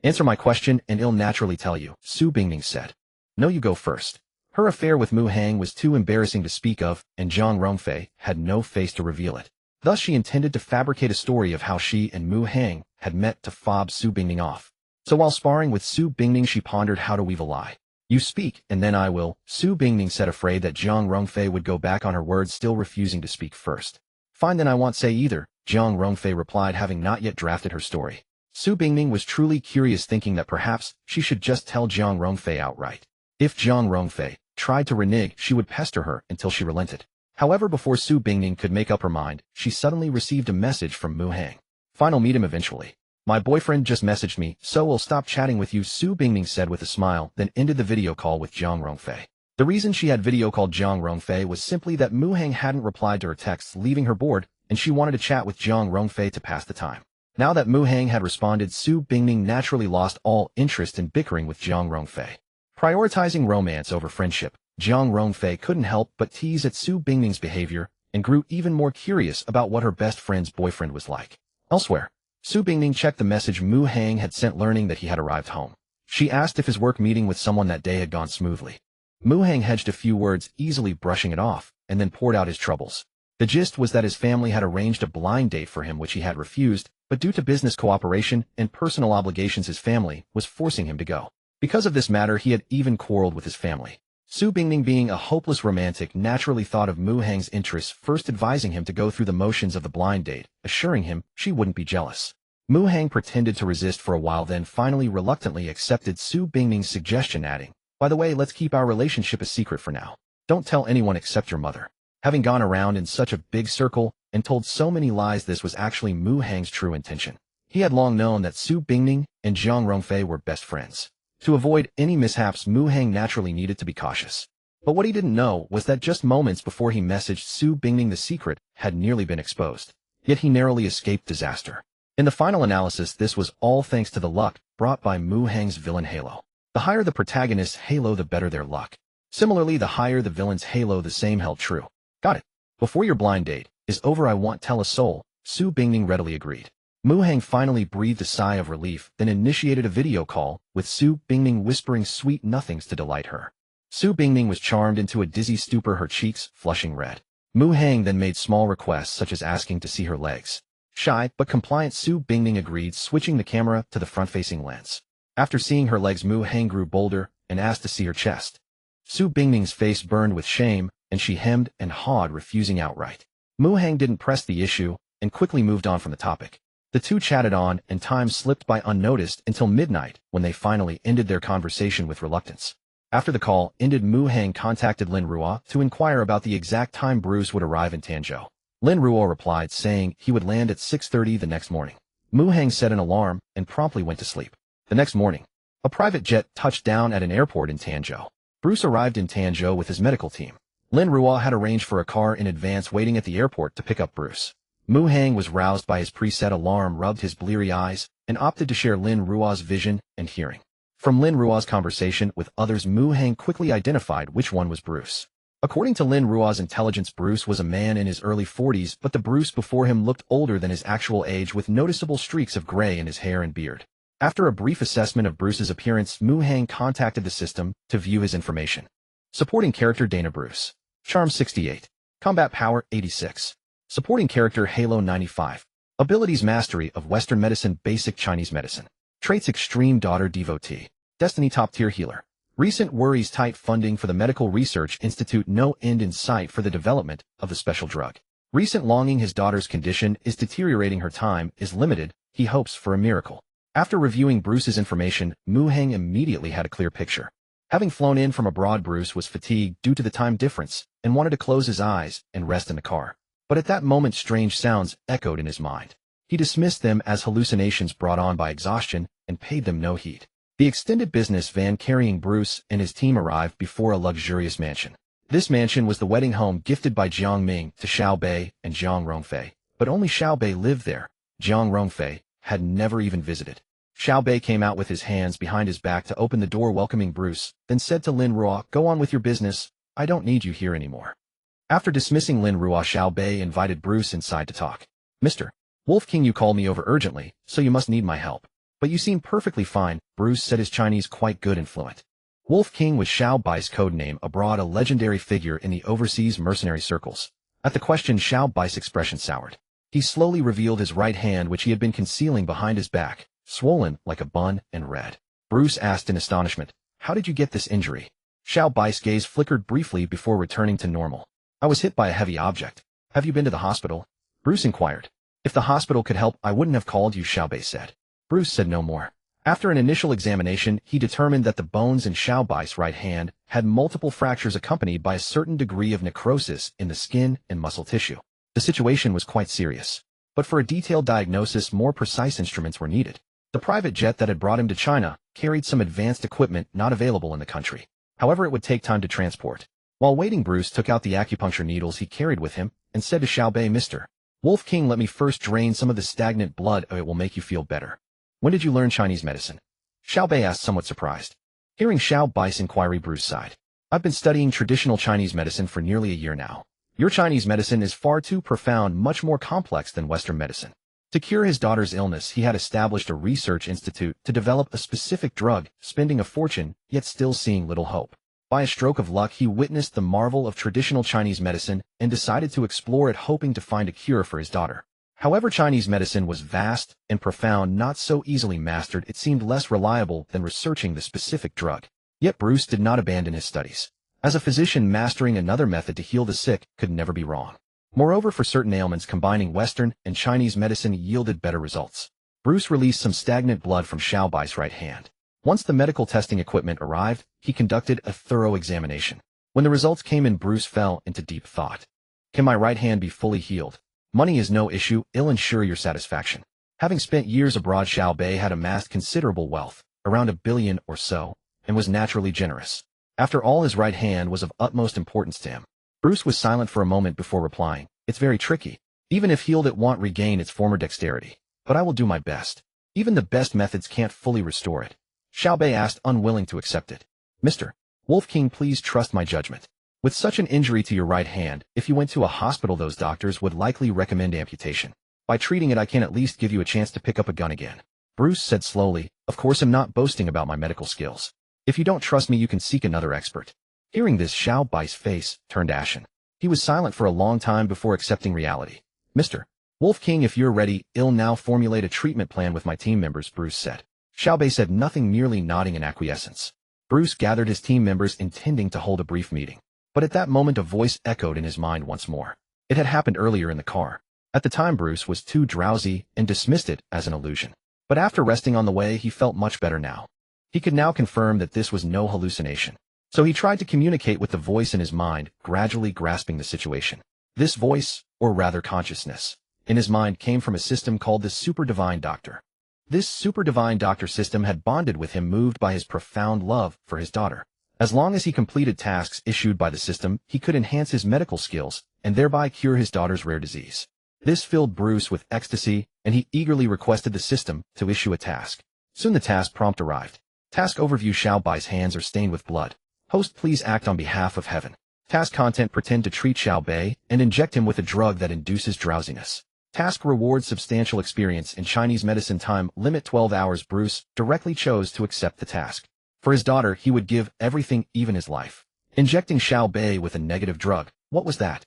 "Answer my question and I'll naturally tell you," Su Bingning said. "No, you go first." Her affair with Mu Hang was too embarrassing to speak of, and Jiang Rongfei had no face to reveal it. Thus she intended to fabricate a story of how she and Mu Hang had met to fob Su Bingning off. So while sparring with Su Bingning, she pondered how to weave a lie. "You speak, and then I will," Su Bingning said, afraid that Jiang Rongfei would go back on her words, still refusing to speak first. "Fine, then I won't say either," Jiang Rongfei replied, having not yet drafted her story. Su Bingning was truly curious, thinking that perhaps she should just tell Jiang Rongfei outright. If Jiang Rongfei tried to renege, she would pester her until she relented. However, before Su Bingning could make up her mind, she suddenly received a message from Mu Hang. "Final meet him eventually. My boyfriend just messaged me, so we'll stop chatting with you," Su Bingning said with a smile, then ended the video call with Jiang Rongfei. The reason she had video called Jiang Rongfei was simply that Mu Hang hadn't replied to her texts, leaving her bored, and she wanted to chat with Jiang Rongfei to pass the time. Now that Mu Hang had responded, Su Bingning naturally lost all interest in bickering with Jiang Rongfei. Prioritizing romance over friendship, Jiang Rongfei couldn't help but tease at Su Bingning's behavior and grew even more curious about what her best friend's boyfriend was like. Elsewhere, Su Bingning checked the message Mu Hang had sent, learning that he had arrived home. She asked if his work meeting with someone that day had gone smoothly. Mu Hang hedged a few words, easily brushing it off, and then poured out his troubles. The gist was that his family had arranged a blind date for him, which he had refused, but due to business cooperation and personal obligations, his family was forcing him to go. Because of this matter, he had even quarreled with his family. Su Bingning, being a hopeless romantic, naturally thought of Mu Hang's interests, first advising him to go through the motions of the blind date, assuring him she wouldn't be jealous. Mu Hang pretended to resist for a while, then finally reluctantly accepted Su Bingning's suggestion, adding, "By the way, let's keep our relationship a secret for now. Don't tell anyone except your mother." Having gone around in such a big circle and told so many lies, this was actually Mu Hang's true intention. He had long known that Su Bingning and Jiang Rongfei were best friends. To avoid any mishaps, Mu Hang naturally needed to be cautious. But what he didn't know was that just moments before he messaged Su Bingning, the secret had nearly been exposed. Yet he narrowly escaped disaster. In the final analysis, this was all thanks to the luck brought by Mu Hang's villain halo. The higher the protagonist's halo, the better their luck. Similarly, the higher the villain's halo, the same held true. "Got it. Before your blind date is over, I won't tell a soul," Su Bingning readily agreed. Mu Hang finally breathed a sigh of relief, then initiated a video call, with Su Bingning whispering sweet nothings to delight her. Su Bingning was charmed into a dizzy stupor, her cheeks flushing red. Mu Hang then made small requests, such as asking to see her legs. Shy but compliant, Su Bingning agreed, switching the camera to the front-facing lens. After seeing her legs, Mu Hang grew bolder and asked to see her chest. Su Bingning's face burned with shame, and she hemmed and hawed, refusing outright. Mu Hang didn't press the issue and quickly moved on from the topic. The two chatted on, and time slipped by unnoticed until midnight, when they finally ended their conversation with reluctance. After the call ended, Mu Hang contacted Lin Ruo to inquire about the exact time Bruce would arrive in Tanzhou. Lin Ruo replied, saying he would land at 6:30 the next morning. Mu Hang set an alarm and promptly went to sleep. The next morning, a private jet touched down at an airport in Tanzhou. Bruce arrived in Tanzhou with his medical team. Lin Ruo had arranged for a car in advance waiting at the airport to pick up Bruce. Mu Hang was roused by his preset alarm, rubbed his bleary eyes, and opted to share Lin Ruo's vision and hearing. From Lin Ruo's conversation with others, Mu Hang quickly identified which one was Bruce. According to Lin Ruo's intelligence, Bruce was a man in his early 40s, but the Bruce before him looked older than his actual age, with noticeable streaks of gray in his hair and beard. After a brief assessment of Bruce's appearance, Mu Hang contacted the system to view his information. Supporting character: Dana Bruce. Charm 68. Combat Power 86. Supporting character: Halo 95. Abilities: Mastery of Western Medicine, Basic Chinese Medicine. Traits: Extreme Daughter Devotee. Destiny: Top Tier Healer. Recent worries tight funding for the Medical Research Institute, no end in sight for the development of the special drug. Recent longing his daughter's condition is deteriorating, her time is limited, he hopes for a miracle. After reviewing Bruce's information, Mu Heng immediately had a clear picture. Having flown in from abroad, Bruce was fatigued due to the time difference and wanted to close his eyes and rest in the car. But at that moment strange sounds echoed in his mind. He dismissed them as hallucinations brought on by exhaustion and paid them no heed. The extended business van carrying Bruce and his team arrived before a luxurious mansion. This mansion was the wedding home gifted by Jiang Ming to Xiao Bei and Jiang Rongfei, but only Xiao Bei lived there. Jiang Rongfei had never even visited. Xiao Bei came out with his hands behind his back to open the door welcoming Bruce, then said to Lin Ruo, "Go on with your business, I don't need you here anymore." After dismissing Lin Ruo, Xiao Bei invited Bruce inside to talk. "Mr. Wolf King, you called me over urgently, so you must need my help. But you seem perfectly fine," Bruce said, his Chinese quite good and fluent. Wolf King was Xiao Bai's code name abroad, a legendary figure in the overseas mercenary circles. At the question, Xiao Bai's expression soured. He slowly revealed his right hand, which he had been concealing behind his back, swollen like a bun and red. Bruce asked in astonishment, "How did you get this injury?" Xiao Bai's gaze flickered briefly before returning to normal. "I was hit by a heavy object. Have you been to the hospital?" Bruce inquired. "If the hospital could help, I wouldn't have called you," Xiao Bei said. Bruce said no more. After an initial examination, he determined that the bones in Xiao Bai's right hand had multiple fractures accompanied by a certain degree of necrosis in the skin and muscle tissue. The situation was quite serious. But for a detailed diagnosis, more precise instruments were needed. The private jet that had brought him to China carried some advanced equipment not available in the country. However, it would take time to transport. While waiting, Bruce took out the acupuncture needles he carried with him and said to Xiao Bei, "Mr. Wolf King, let me first drain some of the stagnant blood. It will make you feel better." "When did you learn Chinese medicine?" Xiao Bei asked, somewhat surprised. Hearing Xiao Bai's inquiry, Bruce sighed. "I've been studying traditional Chinese medicine for nearly a year now. Your Chinese medicine is far too profound, much more complex than Western medicine." To cure his daughter's illness, he had established a research institute to develop a specific drug, spending a fortune, yet still seeing little hope. By a stroke of luck, he witnessed the marvel of traditional Chinese medicine and decided to explore it, hoping to find a cure for his daughter. However, Chinese medicine was vast and profound, not so easily mastered. It seemed less reliable than researching the specific drug. Yet Bruce did not abandon his studies. As a physician, mastering another method to heal the sick could never be wrong. Moreover, for certain ailments, combining Western and Chinese medicine yielded better results. Bruce released some stagnant blood from Xiao Bai's right hand. Once the medical testing equipment arrived, he conducted a thorough examination. When the results came in, Bruce fell into deep thought. "Can my right hand be fully healed? Money is no issue, it'll ensure your satisfaction." Having spent years abroad, Xiao Bei had amassed considerable wealth, around $1 billion or so, and was naturally generous. After all, his right hand was of utmost importance to him. Bruce was silent for a moment before replying, "It's very tricky. Even if healed, it won't regain its former dexterity. But I will do my best. Even the best methods can't fully restore it." Xiao Bei asked, unwilling to accept it. "Mr. Wolf King, please trust my judgment. With such an injury to your right hand, if you went to a hospital, those doctors would likely recommend amputation. By treating it, I can at least give you a chance to pick up a gun again." Bruce said slowly, "Of course, I'm not boasting about my medical skills. If you don't trust me, you can seek another expert." Hearing this, Xiao Bai's face turned ashen. He was silent for a long time before accepting reality. "Mr. Wolf King, if you're ready, I'll now formulate a treatment plan with my team members," Bruce said. Xiao Bei said nothing, merely nodding in acquiescence. Bruce gathered his team members, intending to hold a brief meeting. But at that moment, a voice echoed in his mind once more. It had happened earlier in the car. At the time, Bruce was too drowsy and dismissed it as an illusion. But after resting on the way, he felt much better now. He could now confirm that this was no hallucination. So he tried to communicate with the voice in his mind, gradually grasping the situation. This voice, or rather consciousness, in his mind came from a system called the Super Divine Doctor. This Super Divine Doctor system had bonded with him, moved by his profound love for his daughter. As long as he completed tasks issued by the system, he could enhance his medical skills and thereby cure his daughter's rare disease. This filled Bruce with ecstasy, and he eagerly requested the system to issue a task. Soon the task prompt arrived. Task overview: Xiao Bai's hands are stained with blood. Host, please act on behalf of heaven. Task content: pretend to treat Xiao Bei and inject him with a drug that induces drowsiness. Task rewards: substantial experience in Chinese medicine. Time limit 12 hours. Bruce directly chose to accept the task. For his daughter, he would give everything, even his life. Injecting Xiao Bei with a negative drug, what was that?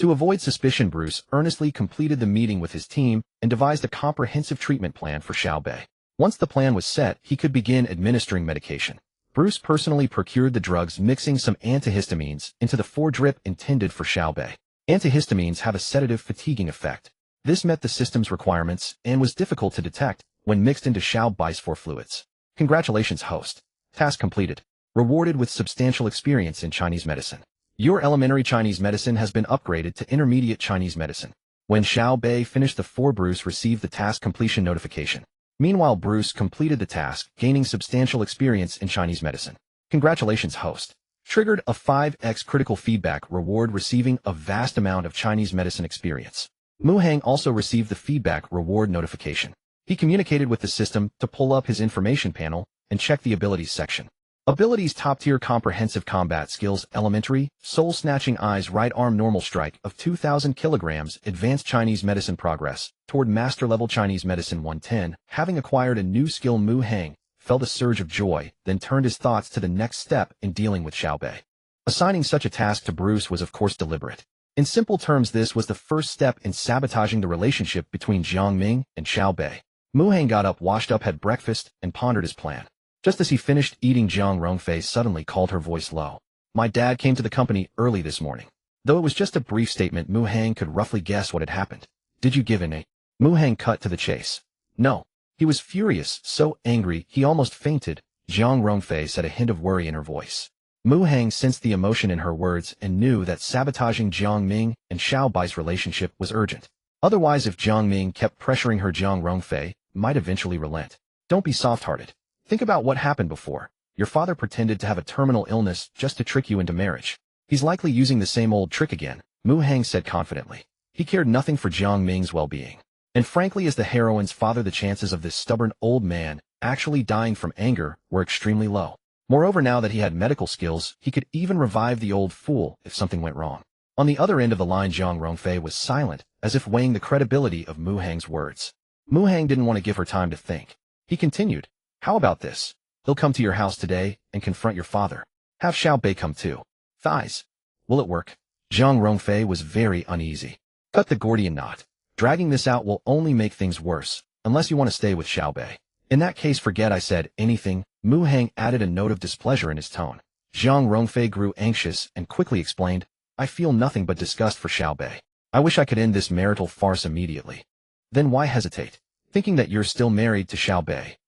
To avoid suspicion, Bruce earnestly completed the meeting with his team and devised a comprehensive treatment plan for Xiao Bei. Once the plan was set, he could begin administering medication. Bruce personally procured the drugs, mixing some antihistamines into the 4-drip intended for Xiaobei. Antihistamines have a sedative fatiguing effect. This met the system's requirements and was difficult to detect when mixed into Xiaobei's 4 fluids. Congratulations, host. Task completed. Rewarded with substantial experience in Chinese medicine. Your elementary Chinese medicine has been upgraded to intermediate Chinese medicine. When Xiaobei finished the 4, Bruce received the task completion notification. Meanwhile, Bruce completed the task, gaining substantial experience in Chinese medicine. Congratulations, host. Triggered a 5x critical feedback reward, receiving a vast amount of Chinese medicine experience. Mu Hang also received the feedback reward notification. He communicated with the system to pull up his information panel and check the abilities section. Abilities: top-tier comprehensive combat skills, elementary, soul-snatching eyes, right arm normal strike of 2,000 kilograms, advanced Chinese medicine progress toward master-level Chinese medicine 110. Having acquired a new skill, Mu Hang felt a surge of joy, then turned his thoughts to the next step in dealing with Xiaobei. Assigning such a task to Bruce was of course deliberate. In simple terms, this was the first step in sabotaging the relationship between Jiang Ming and Xiaobei. Mu Hang got up, washed up, had breakfast, and pondered his plan. Just as he finished eating, Jiang Rongfei suddenly called, her voice low. My dad came to the company early this morning. Though it was just a brief statement, Mu Hang could roughly guess what had happened. Did you give in a? Mu Hang cut to the chase. No. He was furious, so angry he almost fainted. Jiang Rongfei said, a hint of worry in her voice. Mu Hang sensed the emotion in her words and knew that sabotaging Jiang Ming and Xiaobei's relationship was urgent. Otherwise, if Jiang Ming kept pressuring her, Jiang Rongfei might eventually relent. Don't be soft-hearted. Think about what happened before. Your father pretended to have a terminal illness just to trick you into marriage. He's likely using the same old trick again, Mu Hang said confidently. He cared nothing for Jiang Ming's well-being. And frankly, as the heroine's father, the chances of this stubborn old man actually dying from anger were extremely low. Moreover, now that he had medical skills, he could even revive the old fool if something went wrong. On the other end of the line, Jiang Rongfei was silent, as if weighing the credibility of Mu Hang's words. Mu Hang didn't want to give her time to think. He continued. How about this? He'll come to your house today and confront your father. Have Xiaobei come too. Thighs. Will it work? Jiang Rongfei was very uneasy. Cut the Gordian knot. Dragging this out will only make things worse, unless you want to stay with Xiaobei. In that case, forget I said anything. Mu Hang added a note of displeasure in his tone. Jiang Rongfei grew anxious and quickly explained, I feel nothing but disgust for Xiaobei. I wish I could end this marital farce immediately. Then why hesitate? Thinking that you're still married to Xiaobei.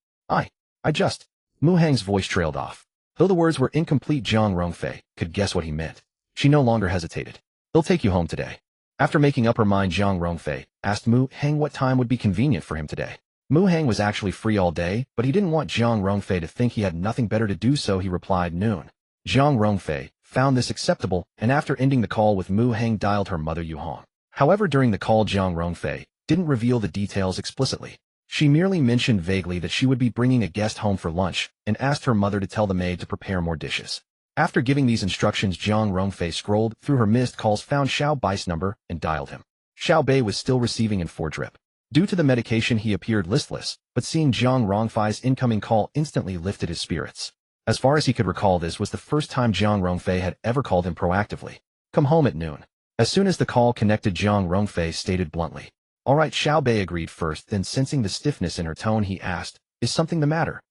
I just... Mu Hang's voice trailed off. Though the words were incomplete, Jiang Rongfei could guess what he meant. She no longer hesitated. He'll take you home today. After making up her mind, Jiang Rongfei asked Mu Hang what time would be convenient for him today. Mu Hang was actually free all day, but he didn't want Jiang Rongfei to think he had nothing better to do, so he replied noon. Jiang Rongfei found this acceptable, and after ending the call with Mu Hang, dialed her mother Yu Hong. However, during the call, Jiang Rongfei didn't reveal the details explicitly. She merely mentioned vaguely that she would be bringing a guest home for lunch and asked her mother to tell the maid to prepare more dishes. After giving these instructions, Jiang Rongfei scrolled through her missed calls, found Xiaobei's number, and dialed him. Xiaobei was still receiving in 4-drip. Due to the medication, he appeared listless, but seeing Jiang Rongfei's incoming call instantly lifted his spirits. As far as he could recall, this was the first time Jiang Rongfei had ever called him proactively. Come home at noon. As soon as the call connected, Jiang Rongfei stated bluntly. All right, Xiaobei agreed first, then sensing the stiffness in her tone, he asked, is something the matter?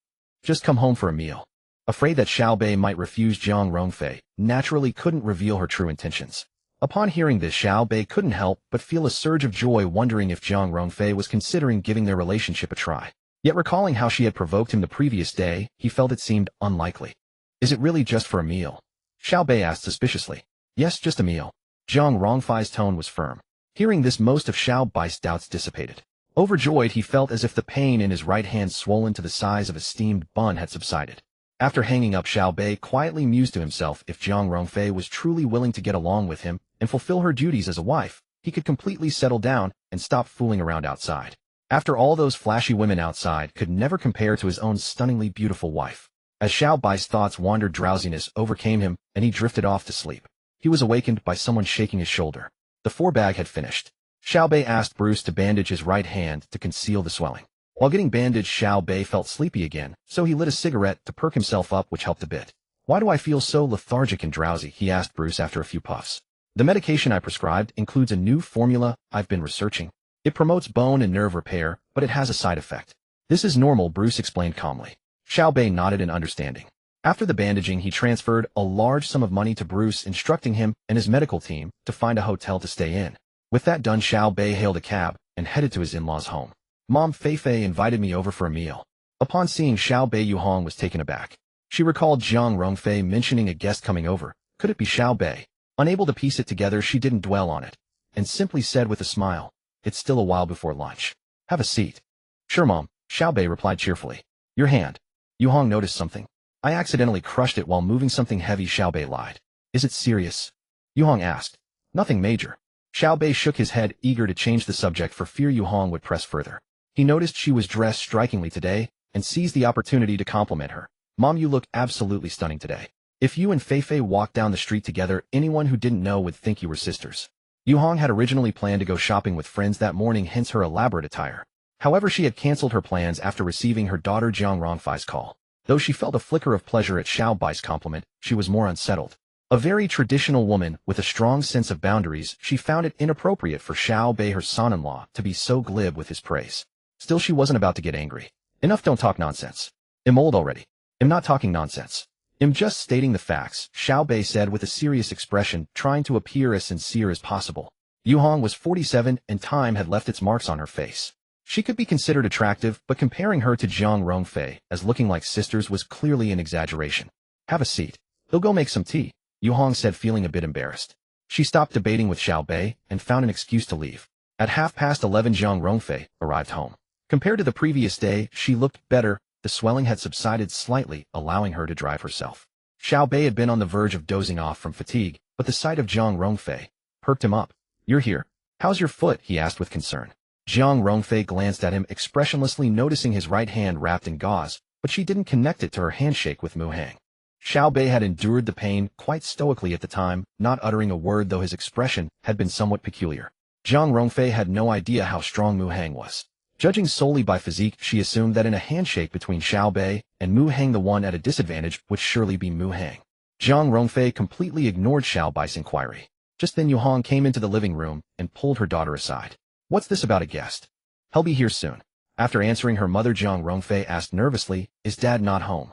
Just come home for a meal. Afraid that Xiaobei might refuse, Jiang Rongfei naturally couldn't reveal her true intentions. Upon hearing this, Xiaobei couldn't help but feel a surge of joy, wondering if Jiang Rongfei was considering giving their relationship a try. Yet recalling how she had provoked him the previous day, he felt it seemed unlikely. Is it really just for a meal? Xiaobei asked suspiciously. Yes, just a meal. Jiang Rongfei's tone was firm. Hearing this, most of Xiaobei's doubts dissipated. Overjoyed, he felt as if the pain in his right hand, swollen to the size of a steamed bun, had subsided. After hanging up, Xiaobei quietly mused to himself, if Jiang Rongfei was truly willing to get along with him and fulfill her duties as a wife, he could completely settle down and stop fooling around outside. After all, those flashy women outside could never compare to his own stunningly beautiful wife. As Xiaobei's thoughts wandered, drowsiness overcame him and he drifted off to sleep. He was awakened by someone shaking his shoulder. The 4-bag had finished. Xiaobei asked Bruce to bandage his right hand to conceal the swelling. While getting bandaged, Xiaobei felt sleepy again, so he lit a cigarette to perk himself up, which helped a bit. Why do I feel so lethargic and drowsy? He asked Bruce after a few puffs. The medication I prescribed includes a new formula I've been researching. It promotes bone and nerve repair, but it has a side effect. This is normal, Bruce explained calmly. Xiaobei nodded in understanding. After the bandaging, he transferred a large sum of money to Bruce, instructing him and his medical team to find a hotel to stay in. With that done, Xiao Bei hailed a cab and headed to his in-laws' home. Mom Fei Fei invited me over for a meal. Upon seeing Xiao Bei, Yu Hong was taken aback. She recalled Jiang Rongfei mentioning a guest coming over. Could it be Xiao Bei? Unable to piece it together, she didn't dwell on it, and simply said with a smile, "It's still a while before lunch. Have a seat." "Sure, Mom," Xiao Bei replied cheerfully. "Your hand." Yu Hong noticed something. "I accidentally crushed it while moving something heavy," Xiao Bei lied. "Is it serious?" Yu Hong asked. "Nothing major." Xiao Bei shook his head, eager to change the subject for fear Yu Hong would press further. He noticed she was dressed strikingly today and seized the opportunity to compliment her. "Mom, you look absolutely stunning today. If you and Fei Fei walked down the street together, anyone who didn't know would think you were sisters." Yu Hong had originally planned to go shopping with friends that morning, hence her elaborate attire. However, she had canceled her plans after receiving her daughter Jiang Rongfei's call. Though she felt a flicker of pleasure at Xiao Bai's compliment, she was more unsettled. A very traditional woman with a strong sense of boundaries, she found it inappropriate for Xiao Bei, her son-in-law, to be so glib with his praise. Still, she wasn't about to get angry. "Enough, don't talk nonsense. I'm old already. I'm not talking nonsense. I'm just stating the facts," Xiao Bei said with a serious expression, trying to appear as sincere as possible. Yu Hong was 47 and time had left its marks on her face. She could be considered attractive, but comparing her to Jiang Rongfei as looking like sisters was clearly an exaggeration. "Have a seat. They'll go make some tea," Yu Hong said, feeling a bit embarrassed. She stopped debating with Xiao Bei and found an excuse to leave. At 11:30, Jiang Rongfei arrived home. Compared to the previous day, she looked better. The swelling had subsided slightly, allowing her to drive herself. Xiao Bei had been on the verge of dozing off from fatigue, but the sight of Jiang Rongfei perked him up. "You're here. How's your foot?" he asked with concern. Jiang Rongfei glanced at him expressionlessly, noticing his right hand wrapped in gauze, but she didn't connect it to her handshake with Mu Hang. Xiao Bei had endured the pain quite stoically at the time, not uttering a word, though his expression had been somewhat peculiar. Jiang Rongfei had no idea how strong Mu Hang was. Judging solely by physique, she assumed that in a handshake between Xiao Bei and Mu Hang, the one at a disadvantage would surely be Mu Hang. Jiang Rongfei completely ignored Xiao Bai's inquiry. Just then Yu Hong came into the living room and pulled her daughter aside. "What's this about a guest? He'll be here soon." After answering her mother, Jiang Rongfei asked nervously, "Is Dad not home?"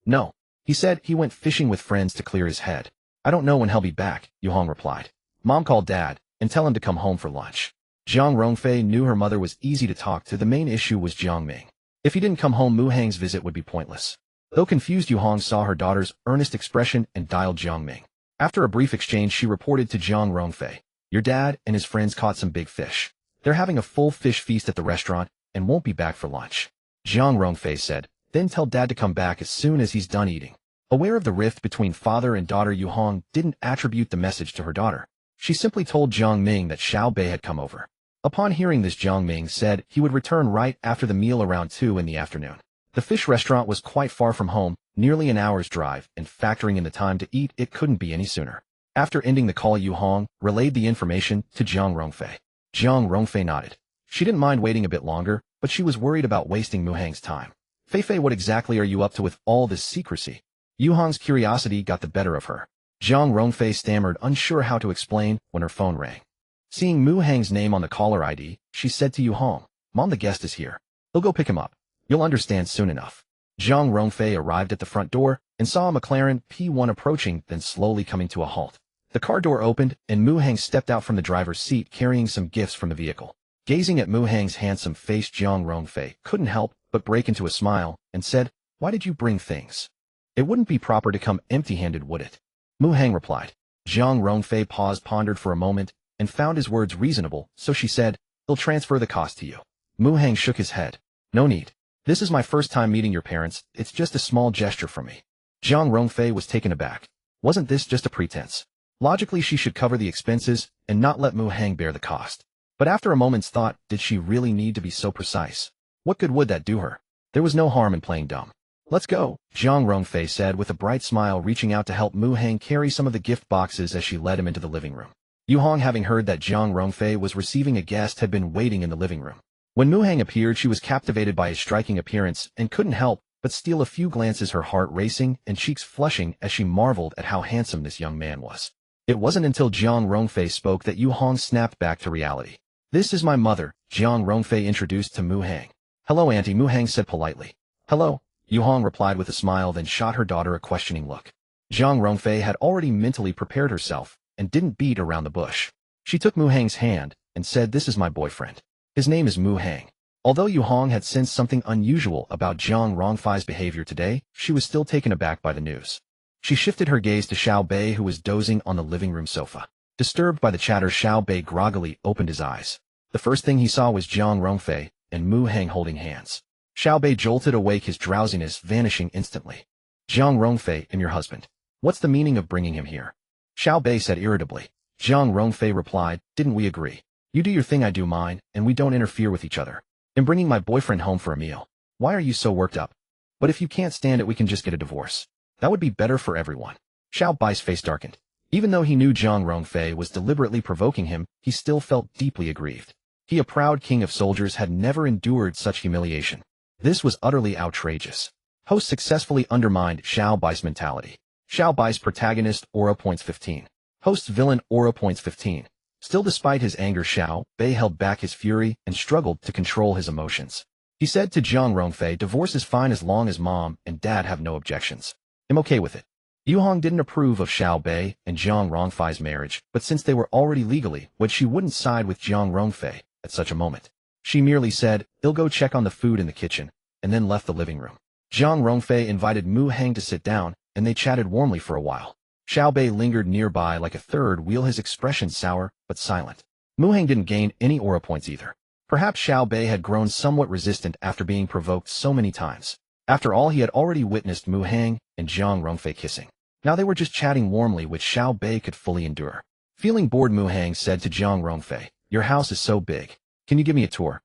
"No. He said he went fishing with friends to clear his head. I don't know when he'll be back," Yu Hong replied. "Mom, call Dad and tell him to come home for lunch." Jiang Rongfei knew her mother was easy to talk to. The main issue was Jiang Ming. If he didn't come home, Mu Hang's visit would be pointless. Though confused, Yu Hong saw her daughter's earnest expression and dialed Jiang Ming. After a brief exchange, she reported to Jiang Rongfei, "Your dad and his friends caught some big fish. They're having a full fish feast at the restaurant and won't be back for lunch." Jiang Rongfei said, "Then tell Dad to come back as soon as he's done eating." Aware of the rift between father and daughter, Yu Hong didn't attribute the message to her daughter. She simply told Jiang Ming that Xiao Bei had come over. Upon hearing this, Jiang Ming said he would return right after the meal around 2 in the afternoon. The fish restaurant was quite far from home, nearly an hour's drive, and factoring in the time to eat, it couldn't be any sooner. After ending the call, Yu Hong relayed the information to Jiang Rongfei. Jiang Rongfei nodded. She didn't mind waiting a bit longer, but she was worried about wasting Mu Hang's time. "Fei Fei, what exactly are you up to with all this secrecy?" Yu Hong's curiosity got the better of her. Jiang Rongfei stammered, unsure how to explain, when her phone rang. Seeing Mu Hang's name on the caller ID, she said to Yu Hong, "Mom, the guest is here. He'll go pick him up. You'll understand soon enough." Jiang Rongfei arrived at the front door and saw a McLaren P1 approaching, then slowly coming to a halt. The car door opened, and Mu Hang stepped out from the driver's seat carrying some gifts from the vehicle. Gazing at Mu Hang's handsome face, Jiang Rongfei couldn't help but break into a smile and said, "Why did you bring things? It wouldn't be proper to come empty-handed, would it?" Mu Hang replied. Jiang Rongfei paused, pondered for a moment, and found his words reasonable, so she said, "He'll transfer the cost to you." Mu Hang shook his head. "No need. This is my first time meeting your parents. It's just a small gesture from me." Jiang Rongfei was taken aback. Wasn't this just a pretense? Logically, she should cover the expenses and not let Mu Hang bear the cost. But after a moment's thought, did she really need to be so precise? What good would that do her? There was no harm in playing dumb. "Let's go," Jiang Rongfei said with a bright smile, reaching out to help Mu Hang carry some of the gift boxes as she led him into the living room. Yu Hong, having heard that Jiang Rongfei was receiving a guest, had been waiting in the living room. When Mu Hang appeared, she was captivated by his striking appearance and couldn't help but steal a few glances, her heart racing and cheeks flushing as she marveled at how handsome this young man was. It wasn't until Jiang Rongfei spoke that Yu Hong snapped back to reality. "This is my mother," Jiang Rongfei introduced to Mu Hang. "Hello, Auntie," Mu Hang said politely. "Hello," Yu Hong replied with a smile, then shot her daughter a questioning look. Zhang Rongfei had already mentally prepared herself and didn't beat around the bush. She took Mu Hang's hand and said, "This is my boyfriend. His name is Mu Hang." Although Yu Hong had sensed something unusual about Zhang Rongfei's behavior today, she was still taken aback by the news. She shifted her gaze to Xiao Bei, who was dozing on the living room sofa. Disturbed by the chatter, Xiao Bei groggily opened his eyes. The first thing he saw was Zhang Rongfei and Mu Hang holding hands. Xiao Bei jolted awake, his drowsiness vanishing instantly. "Zhang Rongfei and your husband. What's the meaning of bringing him here?" Xiao Bei said irritably. Zhang Rongfei replied, "Didn't we agree? You do your thing, I do mine, and we don't interfere with each other. I'm bringing my boyfriend home for a meal. Why are you so worked up? But if you can't stand it, we can just get a divorce. That would be better for everyone." Xiao Bai's face darkened. Even though he knew Zhang Rongfei was deliberately provoking him, he still felt deeply aggrieved. He, a proud king of soldiers, had never endured such humiliation. This was utterly outrageous. Host successfully undermined Xiao Bai's mentality. Xiao Bai's protagonist aura points 15. Host's villain aura points 15. Still, despite his anger, Xiao Bei held back his fury and struggled to control his emotions. He said to Zhang Rongfei, "Divorce is fine as long as mom and dad have no objections. I'm okay with it." Yu Hong didn't approve of Xiao Bei and Zhang Rongfei's marriage, but since they were already legally wed, she wouldn't side with Zhang Rongfei at such a moment. She merely said, "He'll go check on the food in the kitchen," and then left the living room. Zhang Rongfei invited Mu Hang to sit down, and they chatted warmly for a while. Xiao Bei lingered nearby like a third wheel, his expression sour but silent. Mu Hang didn't gain any aura points either. Perhaps Xiao Bei had grown somewhat resistant after being provoked so many times. After all, he had already witnessed Mu Hang and Zhang Rongfei kissing. Now they were just chatting warmly, which Xiao Bei could fully endure. Feeling bored, Mu Hang said to Zhang Rongfei, "Your house is so big. Can you give me a tour?"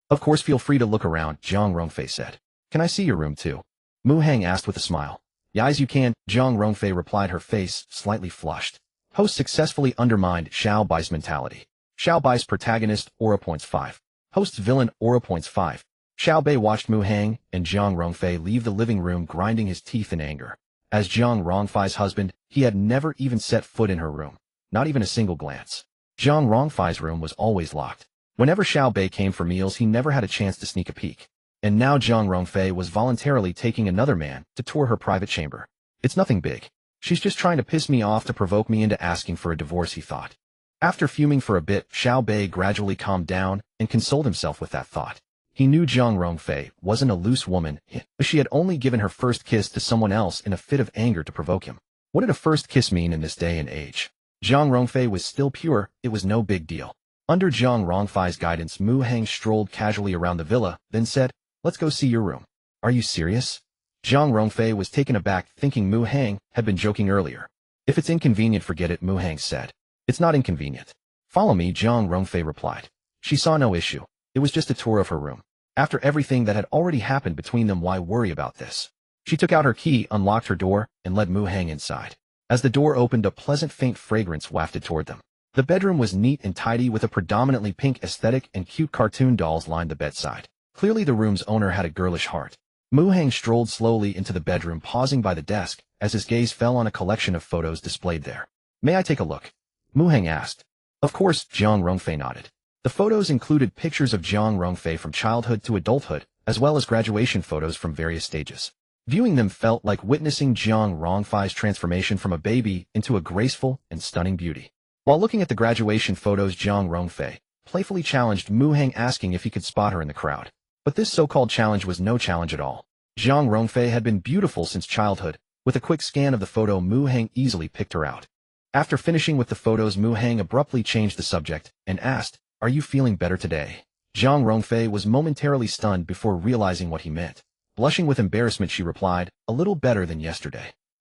"Of course, feel free to look around," Zhang Rongfei said. "Can I see your room too?" Mu Hang asked with a smile. "Yes, you can," Zhang Rongfei replied, her face slightly flushed. Host successfully undermined Xiao Bai's mentality. Xiao Bai's protagonist aura points 5. Host's villain aura points 5. Xiao Bei watched Mu Hang and Zhang Rongfei leave the living room, grinding his teeth in anger. As Zhang Rongfei's husband, he had never even set foot in her room, not even a single glance. Zhang Rongfei's room was always locked. Whenever Xiao Bei came for meals, he never had a chance to sneak a peek. And now Zhang Rongfei was voluntarily taking another man to tour her private chamber. "It's nothing big. She's just trying to piss me off to provoke me into asking for a divorce," he thought. After fuming for a bit, Xiao Bei gradually calmed down and consoled himself with that thought. He knew Zhang Rongfei wasn't a loose woman, but she had only given her first kiss to someone else in a fit of anger to provoke him. What did a first kiss mean in this day and age? Zhang Rongfei was still pure, it was no big deal. Under Zhang Rongfei's guidance, Mu Hang strolled casually around the villa, then said, "Let's go see your room." "Are you serious?" Zhang Rongfei was taken aback, thinking Mu Hang had been joking earlier. "If it's inconvenient, forget it," Mu Hang said. "It's not inconvenient. Follow me," Zhang Rongfei replied. She saw no issue. It was just a tour of her room. After everything that had already happened between them, why worry about this? She took out her key, unlocked her door, and led Mu Hang inside. As the door opened, a pleasant faint fragrance wafted toward them. The bedroom was neat and tidy, with a predominantly pink aesthetic, and cute cartoon dolls lined the bedside. Clearly the room's owner had a girlish heart. Mu Hang strolled slowly into the bedroom, pausing by the desk as his gaze fell on a collection of photos displayed there. "May I take a look?" Mu Hang asked. "Of course," Zhang Rongfei nodded. The photos included pictures of Zhang Rongfei from childhood to adulthood, as well as graduation photos from various stages. Viewing them felt like witnessing Zhang Rongfei's transformation from a baby into a graceful and stunning beauty. While looking at the graduation photos, Zhang Rongfei playfully challenged Mu Hang, asking if he could spot her in the crowd. But this so-called challenge was no challenge at all. Zhang Rongfei had been beautiful since childhood. With a quick scan of the photo, Mu Hang easily picked her out. After finishing with the photos, Mu Hang abruptly changed the subject and asked, "Are you feeling better today?" Zhang Rongfei was momentarily stunned before realizing what he meant. Blushing with embarrassment, she replied, "A little better than yesterday."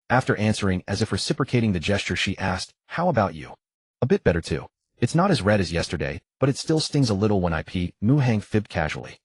After answering as if reciprocating the gesture, she asked, "How about you?" "A bit better too. It's not as red as yesterday, but it still stings a little when I pee," Mu Hang fibbed casually.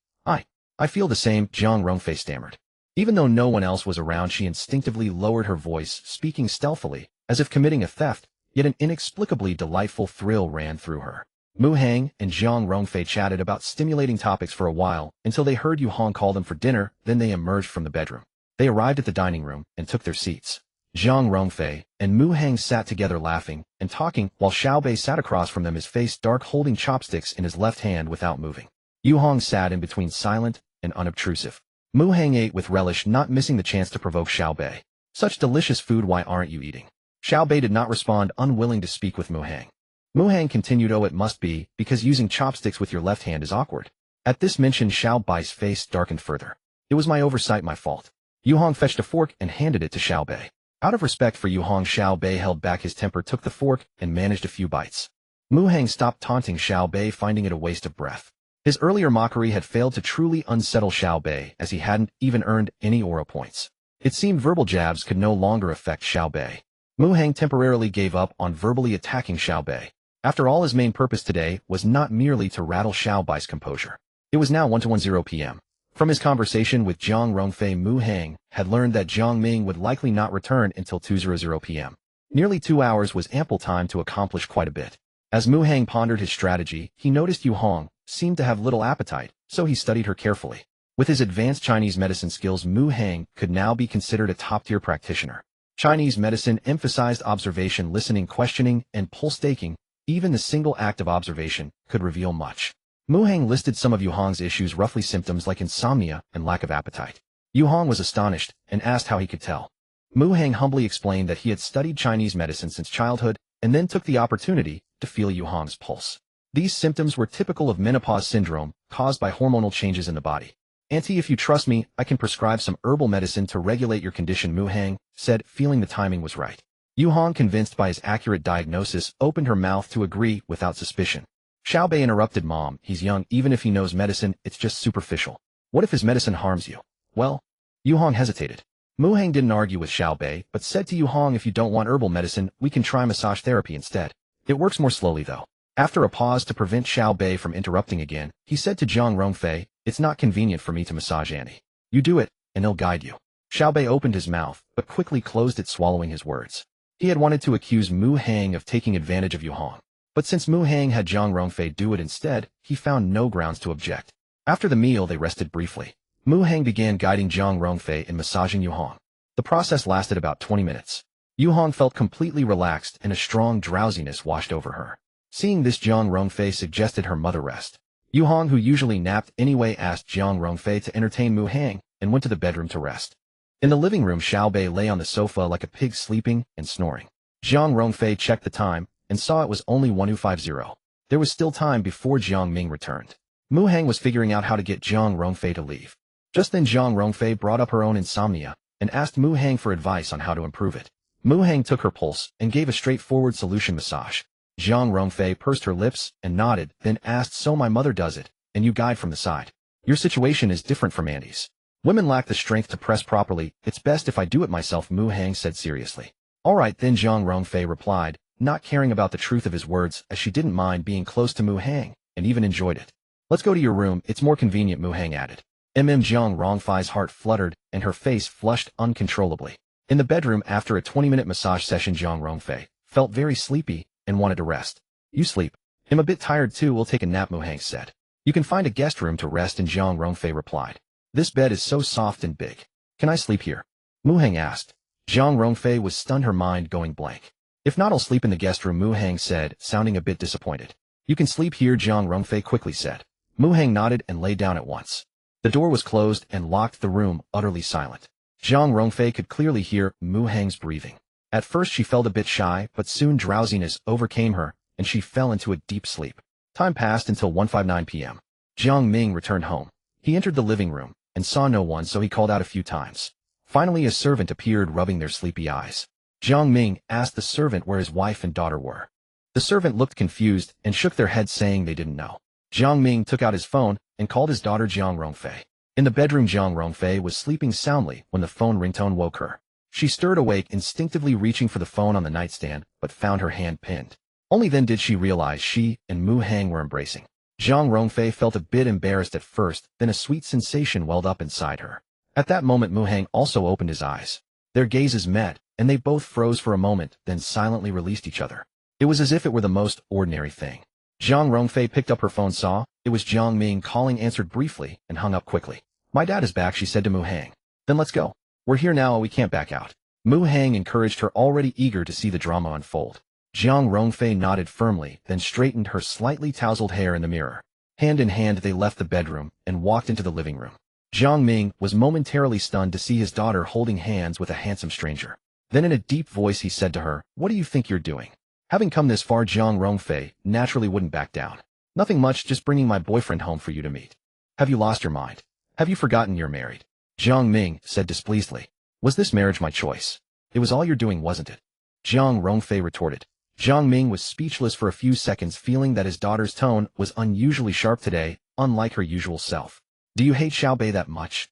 I feel the same," Zhang Rongfei stammered. Even though no one else was around, she instinctively lowered her voice, speaking stealthily, as if committing a theft, yet an inexplicably delightful thrill ran through her. Mu Hang and Zhang Rongfei chatted about stimulating topics for a while, until they heard Yu Hong call them for dinner, then they emerged from the bedroom. They arrived at the dining room and took their seats. Zhang Rongfei and Mu Hang sat together laughing and talking, while Xiao Bei sat across from them, his face dark, holding chopsticks in his left hand without moving. Yu Hong sat in between, silent and unobtrusive. Mu Hang ate with relish, not missing the chance to provoke Xiao Bei. Such delicious food, why aren't you eating? Xiao Bei did not respond, unwilling to speak with Mu Hang. Mu Hang continued, oh, it must be, because using chopsticks with your left hand is awkward. At this mention, Xiao Bai's face darkened further. It was my oversight, my fault. Yu Hong fetched a fork and handed it to Xiao Bei. Out of respect for Yu Hong, Xiao Bei held back his temper, took the fork, and managed a few bites. Mu Hang stopped taunting Xiao Bei, finding it a waste of breath. His earlier mockery had failed to truly unsettle Xiao Bei, as he hadn't even earned any aura points. It seemed verbal jabs could no longer affect Xiao Bei. Mu Hang temporarily gave up on verbally attacking Xiao Bei. After all, his main purpose today was not merely to rattle Xiao Bai's composure. It was now 1:10 p.m. From his conversation with Jiang Rongfei, Mu Hang had learned that Jiang Ming would likely not return until 2:00 p.m. Nearly 2 hours was ample time to accomplish quite a bit. As Mu Hang pondered his strategy, he noticed Yu Hong seemed to have little appetite, so he studied her carefully. With his advanced Chinese medicine skills, Mu Hang could now be considered a top-tier practitioner. Chinese medicine emphasized observation, listening, questioning, and pulse taking. Even the single act of observation could reveal much. Mu Hang listed some of Yu Hong's issues, roughly symptoms like insomnia and lack of appetite. Yu Hong was astonished and asked how he could tell. Mu Hang humbly explained that he had studied Chinese medicine since childhood and then took the opportunity to feel Yu Hong's pulse. These symptoms were typical of menopause syndrome caused by hormonal changes in the body. Auntie, if you trust me, I can prescribe some herbal medicine to regulate your condition, Mu Hang said, feeling the timing was right. Yu Hong, convinced by his accurate diagnosis, opened her mouth to agree without suspicion. Xiao Bei interrupted, Mom, he's young, even if he knows medicine, it's just superficial. What if his medicine harms you? Well, Yu Hong hesitated. Mu Hang didn't argue with Xiao Bei, but said to Yu Hong, if you don't want herbal medicine, we can try massage therapy instead. It works more slowly though. After a pause to prevent Xiao Bei from interrupting again, he said to Jiang Rongfei, it's not convenient for me to massage Annie. You do it, and he'll guide you. Xiao Bei opened his mouth, but quickly closed it, swallowing his words. He had wanted to accuse Mu Hang of taking advantage of Yu Hong. But since Mu Hang had Jiang Rongfei do it instead, he found no grounds to object. After the meal, they rested briefly. Mu Hang began guiding Jiang Rongfei in massaging Yu Hong. The process lasted about 20 minutes. Yu Hong felt completely relaxed and a strong drowsiness washed over her. Seeing this, Jiang Rongfei suggested her mother rest. Yu Hong, who usually napped anyway, asked Jiang Rongfei to entertain Mu Hang and went to the bedroom to rest. In the living room, Xiao Bei lay on the sofa like a pig, sleeping and snoring. Jiang Rongfei checked the time and saw it was only 1:50. There was still time before Jiang Ming returned. Mu Hang was figuring out how to get Jiang Rongfei to leave. Just then Jiang Rongfei brought up her own insomnia and asked Mu Hang for advice on how to improve it. Mu Hang took her pulse and gave a straightforward solution massage. Jiang Rongfei pursed her lips and nodded, then asked, so my mother does it, and you guide from the side. Your situation is different from Andy's. Women lack the strength to press properly. It's best if I do it myself, Mu Hang said seriously. All right then, Jiang Rongfei replied, not caring about the truth of his words, as she didn't mind being close to Mu Hang and even enjoyed it. Let's go to your room, it's more convenient, Mu Hang added. Jiang Rongfei's heart fluttered and her face flushed uncontrollably. In the bedroom, after a 20-minute massage session, Jiang Rongfei felt very sleepy and wanted to rest. You sleep. I'm a bit tired too, we'll take a nap, Mu Hang said. You can find a guest room to rest in, Jiang Rongfei replied. This bed is so soft and big. Can I sleep here? Mu Hang asked. Jiang Rongfei was stunned, her mind going blank. If not, I'll sleep in the guest room, Mu Hang said, sounding a bit disappointed. You can sleep here, Jiang Rongfei quickly said. Mu Hang nodded and lay down at once. The door was closed and locked, the room utterly silent. Jiang Rongfei could clearly hear Mu Hang's breathing. At first she felt a bit shy, but soon drowsiness overcame her, and she fell into a deep sleep. Time passed until 1:59 p.m. Jiang Ming returned home. He entered the living room and saw no one, so he called out a few times. Finally, a servant appeared, rubbing their sleepy eyes. Jiang Ming asked the servant where his wife and daughter were. The servant looked confused and shook their heads, saying they didn't know. Jiang Ming took out his phone and called his daughter Jiang Rongfei. In the bedroom, Jiang Rongfei was sleeping soundly when the phone ringtone woke her. She stirred awake, instinctively reaching for the phone on the nightstand, but found her hand pinned. Only then did she realize she and Mu Hang were embracing. Jiang Rongfei felt a bit embarrassed at first, then a sweet sensation welled up inside her. At that moment, Mu Hang also opened his eyes. Their gazes met, and they both froze for a moment, then silently released each other. It was as if it were the most ordinary thing. Jiang Rongfei picked up her phone, saw it was Jiang Ming calling, answered briefly, and hung up quickly. My dad is back, she said to Mu Hang. Then let's go. We're here now, we can't back out. Mu Hang encouraged her, already eager to see the drama unfold. Jiang Rongfei nodded firmly, then straightened her slightly tousled hair in the mirror. Hand in hand, they left the bedroom and walked into the living room. Jiang Ming was momentarily stunned to see his daughter holding hands with a handsome stranger. Then in a deep voice he said to her, "What do you think you're doing?" Having come this far, Jiang Rongfei naturally wouldn't back down. "Nothing much, just bringing my boyfriend home for you to meet." "Have you lost your mind? Have you forgotten you're married?" Jiang Ming said displeasedly. "Was this marriage my choice? It was all you're doing, wasn't it?" Jiang Rongfei retorted. Jiang Ming was speechless for a few seconds, feeling that his daughter's tone was unusually sharp today, unlike her usual self. "Do you hate Xiao Bei that much?"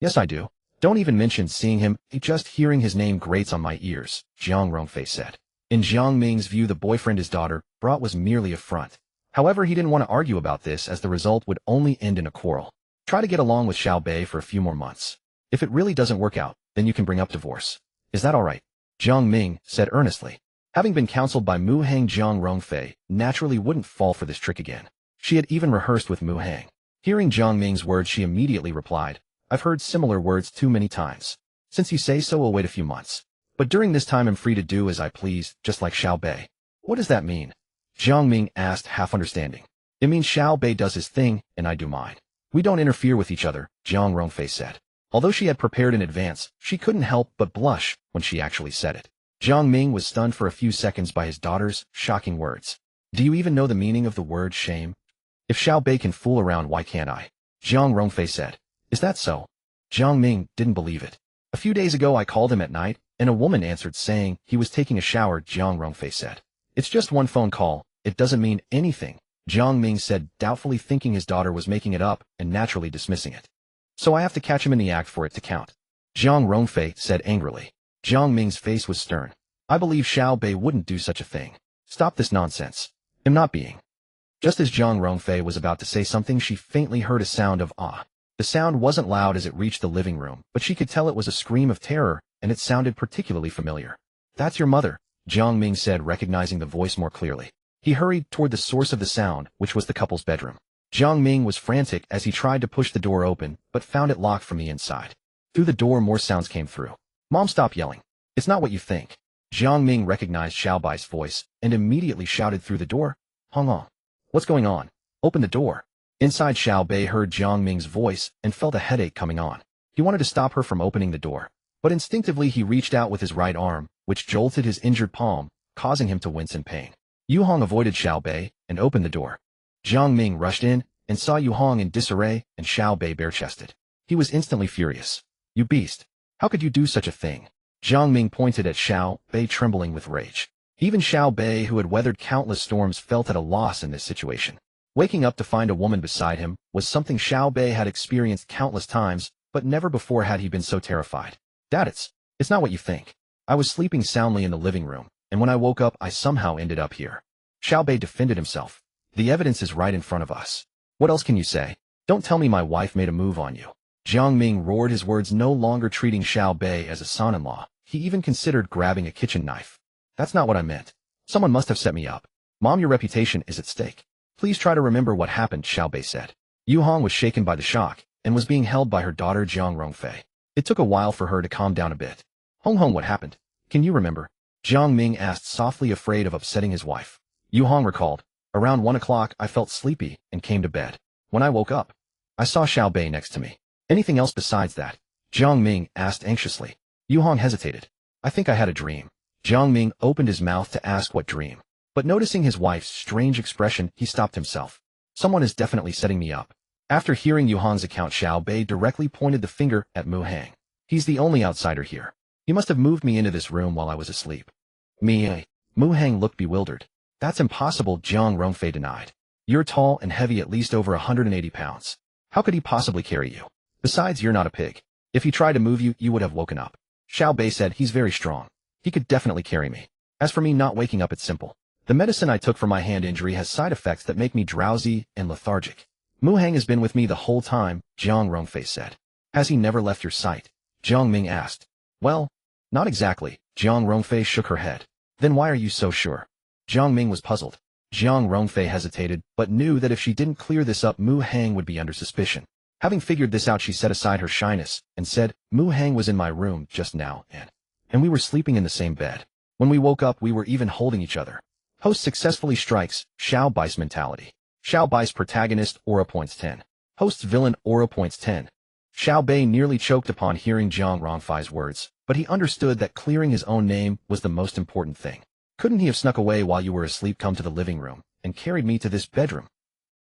"Yes, I do. Don't even mention seeing him, just hearing his name grates on my ears," Jiang Rongfei said. In Jiang Ming's view, the boyfriend his daughter brought was merely a front. However, he didn't want to argue about this, as the result would only end in a quarrel. "Try to get along with Xiao Bei for a few more months. If it really doesn't work out, then you can bring up divorce. Is that all right?" Jiang Ming said earnestly. Having been counseled by Mu Hang, Jiang Rongfei naturally wouldn't fall for this trick again. She had even rehearsed with Mu Hang. Hearing Jiang Ming's words, she immediately replied, "I've heard similar words too many times. Since you say so, we'll wait a few months. But during this time I'm free to do as I please, just like Xiao Bei." "What does that mean?" Jiang Ming asked, half understanding. "It means Xiao Bei does his thing, and I do mine. We don't interfere with each other," Jiang Rongfei said. Although she had prepared in advance, she couldn't help but blush when she actually said it. Jiang Ming was stunned for a few seconds by his daughter's shocking words. "Do you even know the meaning of the word shame? If Xiao Bei can fool around, why can't I?" Jiang Rongfei said. "Is that so?" Jiang Ming didn't believe it. "A few days ago I called him at night, and a woman answered saying he was taking a shower," Jiang Rongfei said. "It's just one phone call. It doesn't mean anything," Jiang Ming said, doubtfully, thinking his daughter was making it up and naturally dismissing it. "So I have to catch him in the act for it to count," Jiang Rongfei said angrily. Jiang Ming's face was stern. "I believe Xiao Bei wouldn't do such a thing. Stop this nonsense. I'm not being." Just as Jiang Rongfei was about to say something, she faintly heard a sound of "ah." The sound wasn't loud as it reached the living room, but she could tell it was a scream of terror, and it sounded particularly familiar. "That's your mother," Jiang Ming said, recognizing the voice more clearly. He hurried toward the source of the sound, which was the couple's bedroom. Jiang Ming was frantic as he tried to push the door open, but found it locked from the inside. Through the door, more sounds came through. "Mom, stop yelling. It's not what you think." Jiang Ming recognized Xiao Bai's voice and immediately shouted through the door, "Hong on. What's going on? Open the door." Inside, Xiao Bei heard Jiang Ming's voice and felt a headache coming on. He wanted to stop her from opening the door, but instinctively he reached out with his right arm, which jolted his injured palm, causing him to wince in pain. Yu Hong avoided Xiao Bei and opened the door. Jiang Ming rushed in and saw Yu Hong in disarray and Xiao Bei bare-chested. He was instantly furious. "You beast! How could you do such a thing?" Jiang Ming pointed at Xiao Bei, trembling with rage. Even Xiao Bei, who had weathered countless storms, felt at a loss in this situation. Waking up to find a woman beside him was something Xiao Bei had experienced countless times, but never before had he been so terrified. "Dad, it's not what you think. I was sleeping soundly in the living room, and when I woke up I somehow ended up here." Xiao Bei defended himself. "The evidence is right in front of us. What else can you say? Don't tell me my wife made a move on you." Jiang Ming roared, his words no longer treating Xiao Bei as a son-in-law. He even considered grabbing a kitchen knife. "That's not what I meant. Someone must have set me up. Mom, your reputation is at stake. Please try to remember what happened," Xiao Bei said. Yu Hong was shaken by the shock and was being held by her daughter Jiang Rongfei. It took a while for her to calm down a bit. "Hong Hong, what happened? Can you remember?" Jiang Ming asked softly, afraid of upsetting his wife. Yu Hong recalled. "Around 1 o'clock I felt sleepy and came to bed. When I woke up, I saw Xiao Bei next to me." "Anything else besides that?" Jiang Ming asked anxiously. Yu Hong hesitated. "I think I had a dream." Jiang Ming opened his mouth to ask what dream, but noticing his wife's strange expression, he stopped himself. "Someone is definitely setting me up." After hearing Yu Hong's account, Xiao Bei directly pointed the finger at Mu Hang. "He's the only outsider here. He must have moved me into this room while I was asleep." "Me?" Mu Hang looked bewildered. "That's impossible," Jiang Rongfei denied. "You're tall and heavy, at least over 180 pounds. How could he possibly carry you? Besides, you're not a pig. If he tried to move you, you would have woken up." Xiao Bei said. "He's very strong. He could definitely carry me. As for me not waking up, it's simple. The medicine I took for my hand injury has side effects that make me drowsy and lethargic." "Mu Hang has been with me the whole time," Jiang Rongfei said. "Has he never left your sight?" Jiang Ming asked. "Well, not exactly." Jiang Rongfei shook her head. "Then why are you so sure?" Jiang Ming was puzzled. Jiang Rongfei hesitated, but knew that if she didn't clear this up, Mu Hang would be under suspicion. Having figured this out, she set aside her shyness and said, "Mu Hang was in my room just now, and we were sleeping in the same bed. When we woke up, we were even holding each other." Host successfully strikes Xiao Bai's mentality. Xiao Bai's protagonist, aura points 10. Host's villain, aura points 10. Xiao Bei nearly choked upon hearing Zhang Rongfei's words, but he understood that clearing his own name was the most important thing. Couldn't he have snuck away while you were asleep, come to the living room, and carried me to this bedroom?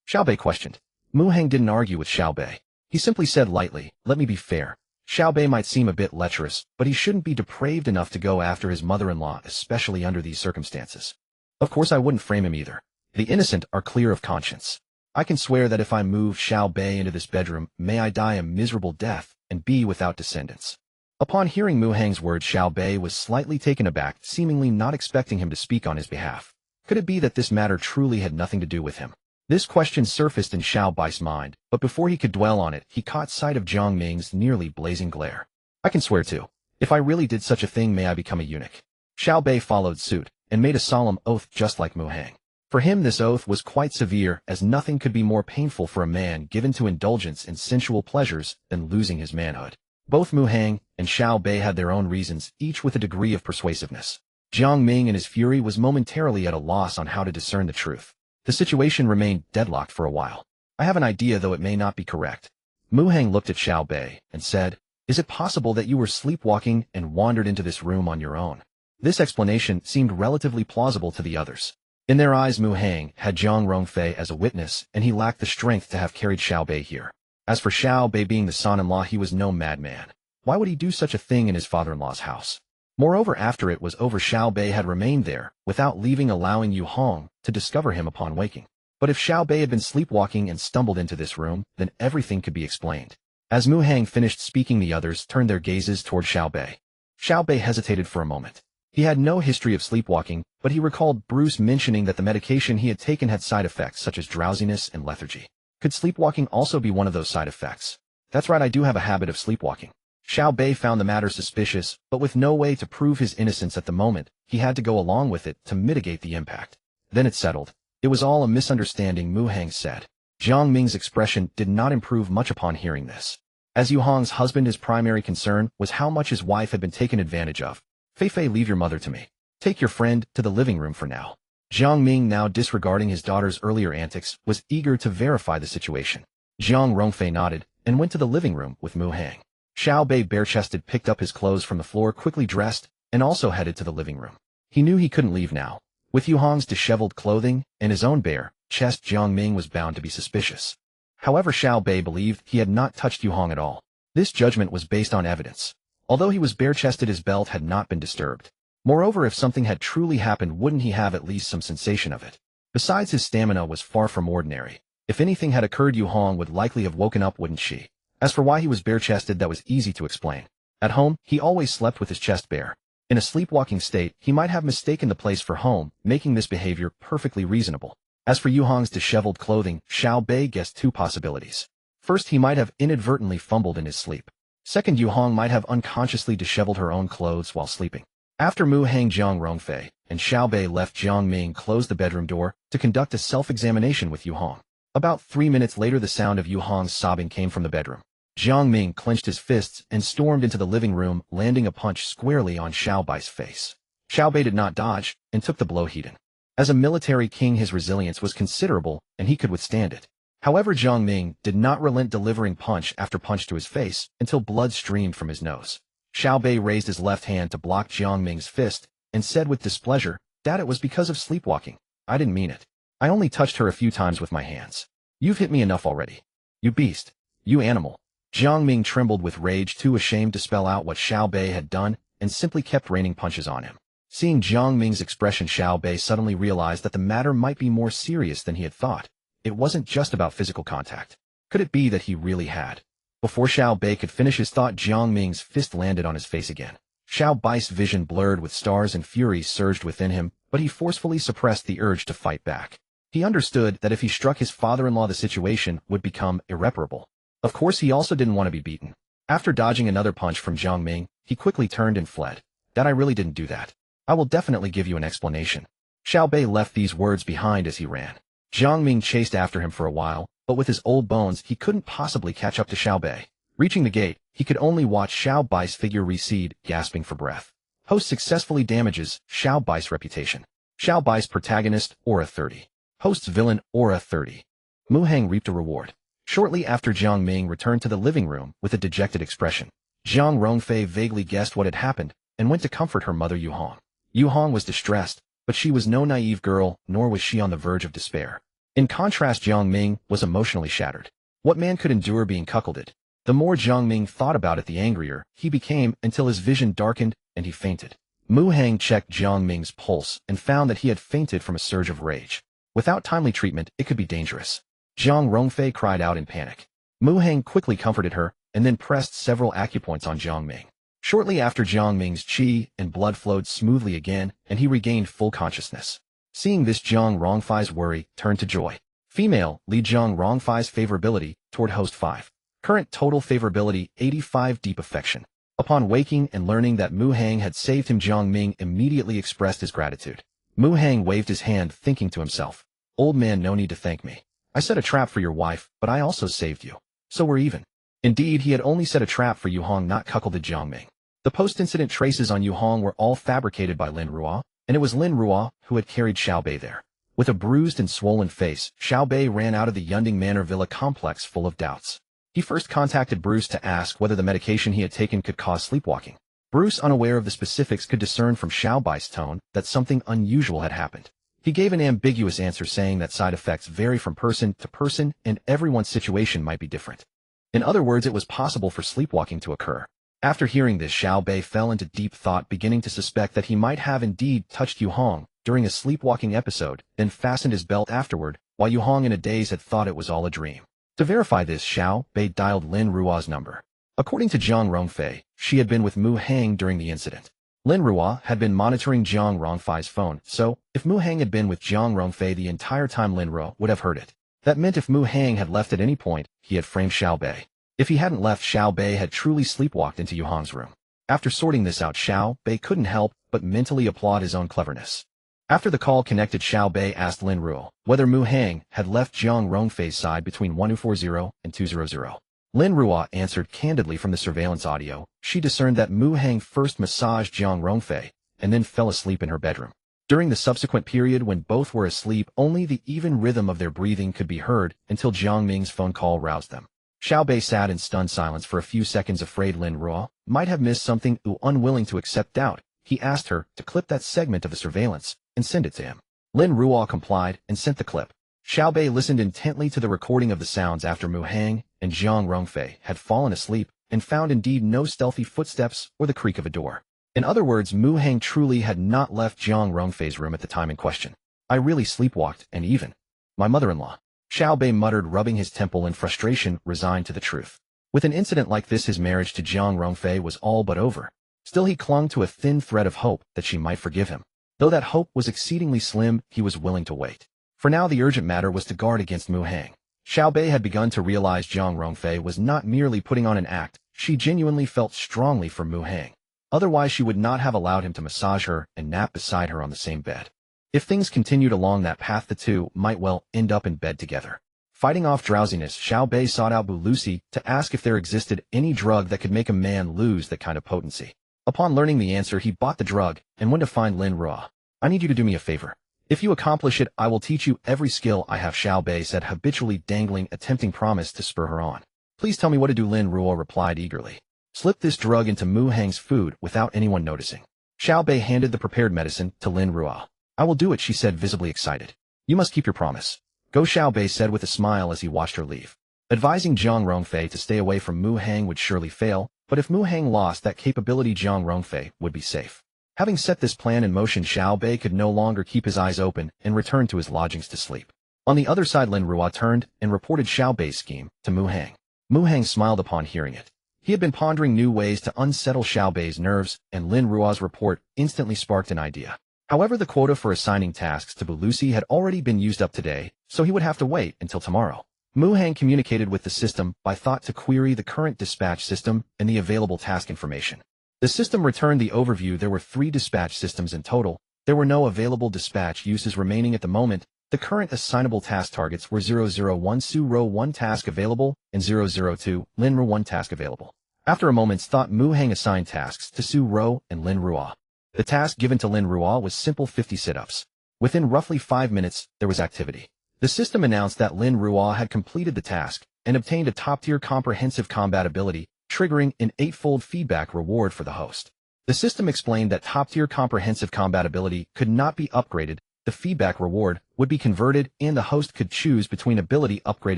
Xiao Bei questioned. Mu Heng didn't argue with Xiao Bei. He simply said lightly, let me be fair. Xiao Bei might seem a bit lecherous, but he shouldn't be depraved enough to go after his mother-in-law, especially under these circumstances. Of course I wouldn't frame him either. The innocent are clear of conscience. I can swear that if I move Xiao Bei into this bedroom, may I die a miserable death and be without descendants. Upon hearing Mu Heng's words, Xiao Bei was slightly taken aback, seemingly not expecting him to speak on his behalf. Could it be that this matter truly had nothing to do with him? This question surfaced in Xiao Bai's mind, but before he could dwell on it, he caught sight of Jiang Ming's nearly blazing glare. I can swear to. If I really did such a thing, may I become a eunuch. Xiao Bei followed suit, and made a solemn oath just like Mu Heng. For him this oath was quite severe, as nothing could be more painful for a man given to indulgence in sensual pleasures than losing his manhood. Both Mu Heng and Xiao Bei had their own reasons, each with a degree of persuasiveness. Jiang Ming in his fury was momentarily at a loss on how to discern the truth. The situation remained deadlocked for a while. I have an idea, though it may not be correct. Mu Heng looked at Xiao Bei and said, is it possible that you were sleepwalking and wandered into this room on your own? This explanation seemed relatively plausible to the others. In their eyes, Mu Heng had Zhang Rongfei as a witness, and he lacked the strength to have carried Xiao Bei here. As for Xiao Bei being the son-in-law, he was no madman. Why would he do such a thing in his father-in-law's house? Moreover, after it was over, Xiao Bei had remained there, without leaving, allowing Yu Hong to discover him upon waking. But if Xiao Bei had been sleepwalking and stumbled into this room, then everything could be explained. As Mu Heng finished speaking, the others turned their gazes toward Xiao Bei. Xiao Bei hesitated for a moment. He had no history of sleepwalking, but he recalled Bruce mentioning that the medication he had taken had side effects such as drowsiness and lethargy. Could sleepwalking also be one of those side effects? That's right, I do have a habit of sleepwalking. Xiao Bei found the matter suspicious, but with no way to prove his innocence at the moment, he had to go along with it to mitigate the impact. Then it settled. It was all a misunderstanding, Mu Heng said. Jiang Ming's expression did not improve much upon hearing this. As Yu Hong's husband, his primary concern was how much his wife had been taken advantage of. Fei, leave your mother to me. Take your friend to the living room for now. Jiang Ming, now disregarding his daughter's earlier antics, was eager to verify the situation. Zhang Rongfei nodded and went to the living room with Mu Heng. Xiao Bei, bare-chested, picked up his clothes from the floor, quickly dressed, and also headed to the living room. He knew he couldn't leave now. With Yu Hong's disheveled clothing and his own bare chest, Jiang Ming was bound to be suspicious. However, Xiao Bei believed he had not touched Yu Hong at all. This judgment was based on evidence. Although he was bare-chested, his belt had not been disturbed. Moreover, if something had truly happened, wouldn't he have at least some sensation of it? Besides, his stamina was far from ordinary. If anything had occurred, Yu Hong would likely have woken up, wouldn't she? As for why he was bare-chested, that was easy to explain. At home, he always slept with his chest bare. In a sleepwalking state, he might have mistaken the place for home, making this behavior perfectly reasonable. As for Yu Hong's disheveled clothing, Xiao Bei guessed two possibilities. First, he might have inadvertently fumbled in his sleep. Second, Yu Hong might have unconsciously disheveled her own clothes while sleeping. After Mu Heng, Zhang Rongfei, and Xiao Bei left, Jiang Ming closed the bedroom door to conduct a self-examination with Yu Hong. About 3 minutes later, the sound of Yu Hong's sobbing came from the bedroom. Jiang Ming clenched his fists and stormed into the living room, landing a punch squarely on Xiao Bai's face. Xiao Bei did not dodge and took the blow head. As a military king, his resilience was considerable, and he could withstand it. However, Jiang Ming did not relent, delivering punch after punch to his face until blood streamed from his nose. Xiao Bei raised his left hand to block Jiang Ming's fist and said with displeasure that it was because of sleepwalking. I didn't mean it. I only touched her a few times with my hands. You've hit me enough already. You beast. You animal. Jiang Ming trembled with rage, too ashamed to spell out what Xiao Bei had done, and simply kept raining punches on him. Seeing Jiang Ming's expression, Xiao Bei suddenly realized that the matter might be more serious than he had thought. It wasn't just about physical contact. Could it be that he really had? Before Xiao Bei could finish his thought, Jiang Ming's fist landed on his face again. Xiao Bai's vision blurred with stars and fury surged within him, but he forcefully suppressed the urge to fight back. He understood that if he struck his father-in-law, the situation would become irreparable. Of course, he also didn't want to be beaten. After dodging another punch from Jiang Ming, he quickly turned and fled. That I really didn't do that. I will definitely give you an explanation. Xiao Bei left these words behind as he ran. Jiang Ming chased after him for a while, but with his old bones, he couldn't possibly catch up to Xiao Bei. Reaching the gate, he could only watch Xiao Bai's figure recede, gasping for breath. Host successfully damages Xiao Bai's reputation. Xiao Bai's protagonist, Aura 30. Host's villain, Aura 30. Mu Heng reaped a reward. Shortly after, Jiang Ming returned to the living room with a dejected expression. Jiang Rongfei vaguely guessed what had happened and went to comfort her mother Yu Hong. Yu Hong was distressed, but she was no naive girl, nor was she on the verge of despair. In contrast, Jiang Ming was emotionally shattered. What man could endure being cuckolded? The more Jiang Ming thought about it, the angrier he became, until his vision darkened and he fainted. Mu Hang checked Jiang Ming's pulse and found that he had fainted from a surge of rage. Without timely treatment, it could be dangerous. Jiang Rongfei cried out in panic. Mu Hang quickly comforted her and then pressed several acupoints on Jiang Ming. Shortly after, Jiang Ming's qi and blood flowed smoothly again, and he regained full consciousness. Seeing this, Jiang Rongfei's worry turned to joy. Female, lead Jiang Rongfei's favorability toward host 5. Current total favorability 85. Deep affection. Upon waking and learning that Mu Hang had saved him, Jiang Ming immediately expressed his gratitude. Mu Hang waved his hand, thinking to himself, "Old man, no need to thank me. I set a trap for your wife, but I also saved you. So we're even." Indeed, he had only set a trap for Yu Hong, not cuckolded Jiang Ming. The post-incident traces on Yu Hong were all fabricated by Lin Ruo, and it was Lin Ruo who had carried Xiao Bei there. With a bruised and swollen face, Xiao Bei ran out of the Yunding Manor Villa complex full of doubts. He first contacted Bruce to ask whether the medication he had taken could cause sleepwalking. Bruce, unaware of the specifics, could discern from Xiao Bai's tone that something unusual had happened. He gave an ambiguous answer, saying that side effects vary from person to person and everyone's situation might be different. In other words, it was possible for sleepwalking to occur. After hearing this, Xiao Bei fell into deep thought, beginning to suspect that he might have indeed touched Yu Hong during a sleepwalking episode, then fastened his belt afterward, while Yu Hong in a daze had thought it was all a dream. To verify this, Xiao Bei dialed Lin Ruo's number. According to Jiang Rongfei, she had been with Mu Hang during the incident. Lin Ruo had been monitoring Jiang Rongfei's phone, so if Mu Hang had been with Jiang Rongfei the entire time, Lin Ruo would have heard it. That meant if Mu Hang had left at any point, he had framed Xiao Bei. If he hadn't left, Xiao Bei had truly sleepwalked into Yu Hong's room. After sorting this out, Xiao Bei couldn't help but mentally applaud his own cleverness. After the call connected, Xiao Bei asked Lin Ruo whether Mu Hang had left Jiang Rongfei's side between 1240 and 200. Lin Ruo answered candidly. From the surveillance audio, she discerned that Mu Hang first massaged Jiang Rongfei and then fell asleep in her bedroom. During the subsequent period when both were asleep, only the even rhythm of their breathing could be heard until Jiang Ming's phone call roused them. Xiao Bei sat in stunned silence for a few seconds, afraid Lin Ruo might have missed something. Unwilling to accept doubt, he asked her to clip that segment of the surveillance and send it to him. Lin Ruo complied and sent the clip. Xiao Bei listened intently to the recording of the sounds after Mu Hang and Jiang Rongfei had fallen asleep and found indeed no stealthy footsteps or the creak of a door. In other words, Mu Hang truly had not left Jiang Rongfei's room at the time in question. "I really sleepwalked, and even my mother-in-law," Xiao Bei muttered, rubbing his temple in frustration, resigned to the truth. With an incident like this, his marriage to Jiang Rongfei was all but over. Still, he clung to a thin thread of hope that she might forgive him. Though that hope was exceedingly slim, he was willing to wait. For now, the urgent matter was to guard against Mu Hang. Xiao Bei had begun to realize Jiang Rongfei was not merely putting on an act. She genuinely felt strongly for Mu Hang. Otherwise, she would not have allowed him to massage her and nap beside her on the same bed. If things continued along that path, the two might well end up in bed together. Fighting off drowsiness, Xiao Bei sought out Bu Lucy to ask if there existed any drug that could make a man lose that kind of potency. Upon learning the answer, he bought the drug and went to find Lin Ruo. "I need you to do me a favor. If you accomplish it, I will teach you every skill I have," Xiao Bei said, habitually dangling a tempting promise to spur her on. "Please tell me what to do," Lin Ruo replied eagerly. "Slip this drug into Mu Hang's food without anyone noticing." Xiao Bei handed the prepared medicine to Lin Ruo. "I will do it," she said, visibly excited. "You must keep your promise." "Go," Xiao Bei said with a smile as he watched her leave. Advising Jiang Rongfei to stay away from Mu Hang would surely fail, but if Mu Hang lost that capability, Jiang Rongfei would be safe. Having set this plan in motion, Xiao Bei could no longer keep his eyes open and returned to his lodgings to sleep. On the other side, Lin Ruo turned and reported Xiao Bei's scheme to Mu Hang. Mu Hang smiled upon hearing it. He had been pondering new ways to unsettle Xiao Bei's nerves, and Lin Ruo's report instantly sparked an idea. However, the quota for assigning tasks to Bu Lucy had already been used up today, so he would have to wait until tomorrow. Mu Hang communicated with the system by thought to query the current dispatch system and the available task information. The system returned the overview. There were 3 dispatch systems in total. There were no available dispatch uses remaining at the moment. The current assignable task targets were 001 Su Ro 1 task available and 002 Lin Ruo 1 task available. After a moment's thought, Mu Hang assigned tasks to Su Ro and Lin Ruo. The task given to Lin Ruo was simple 50 sit-ups. Within roughly 5 minutes, there was activity. The system announced that Lin Ruo had completed the task, and obtained a top-tier comprehensive combat ability, triggering an 8-fold feedback reward for the host. The system explained that top-tier comprehensive combat ability could not be upgraded, the feedback reward would be converted, and the host could choose between ability upgrade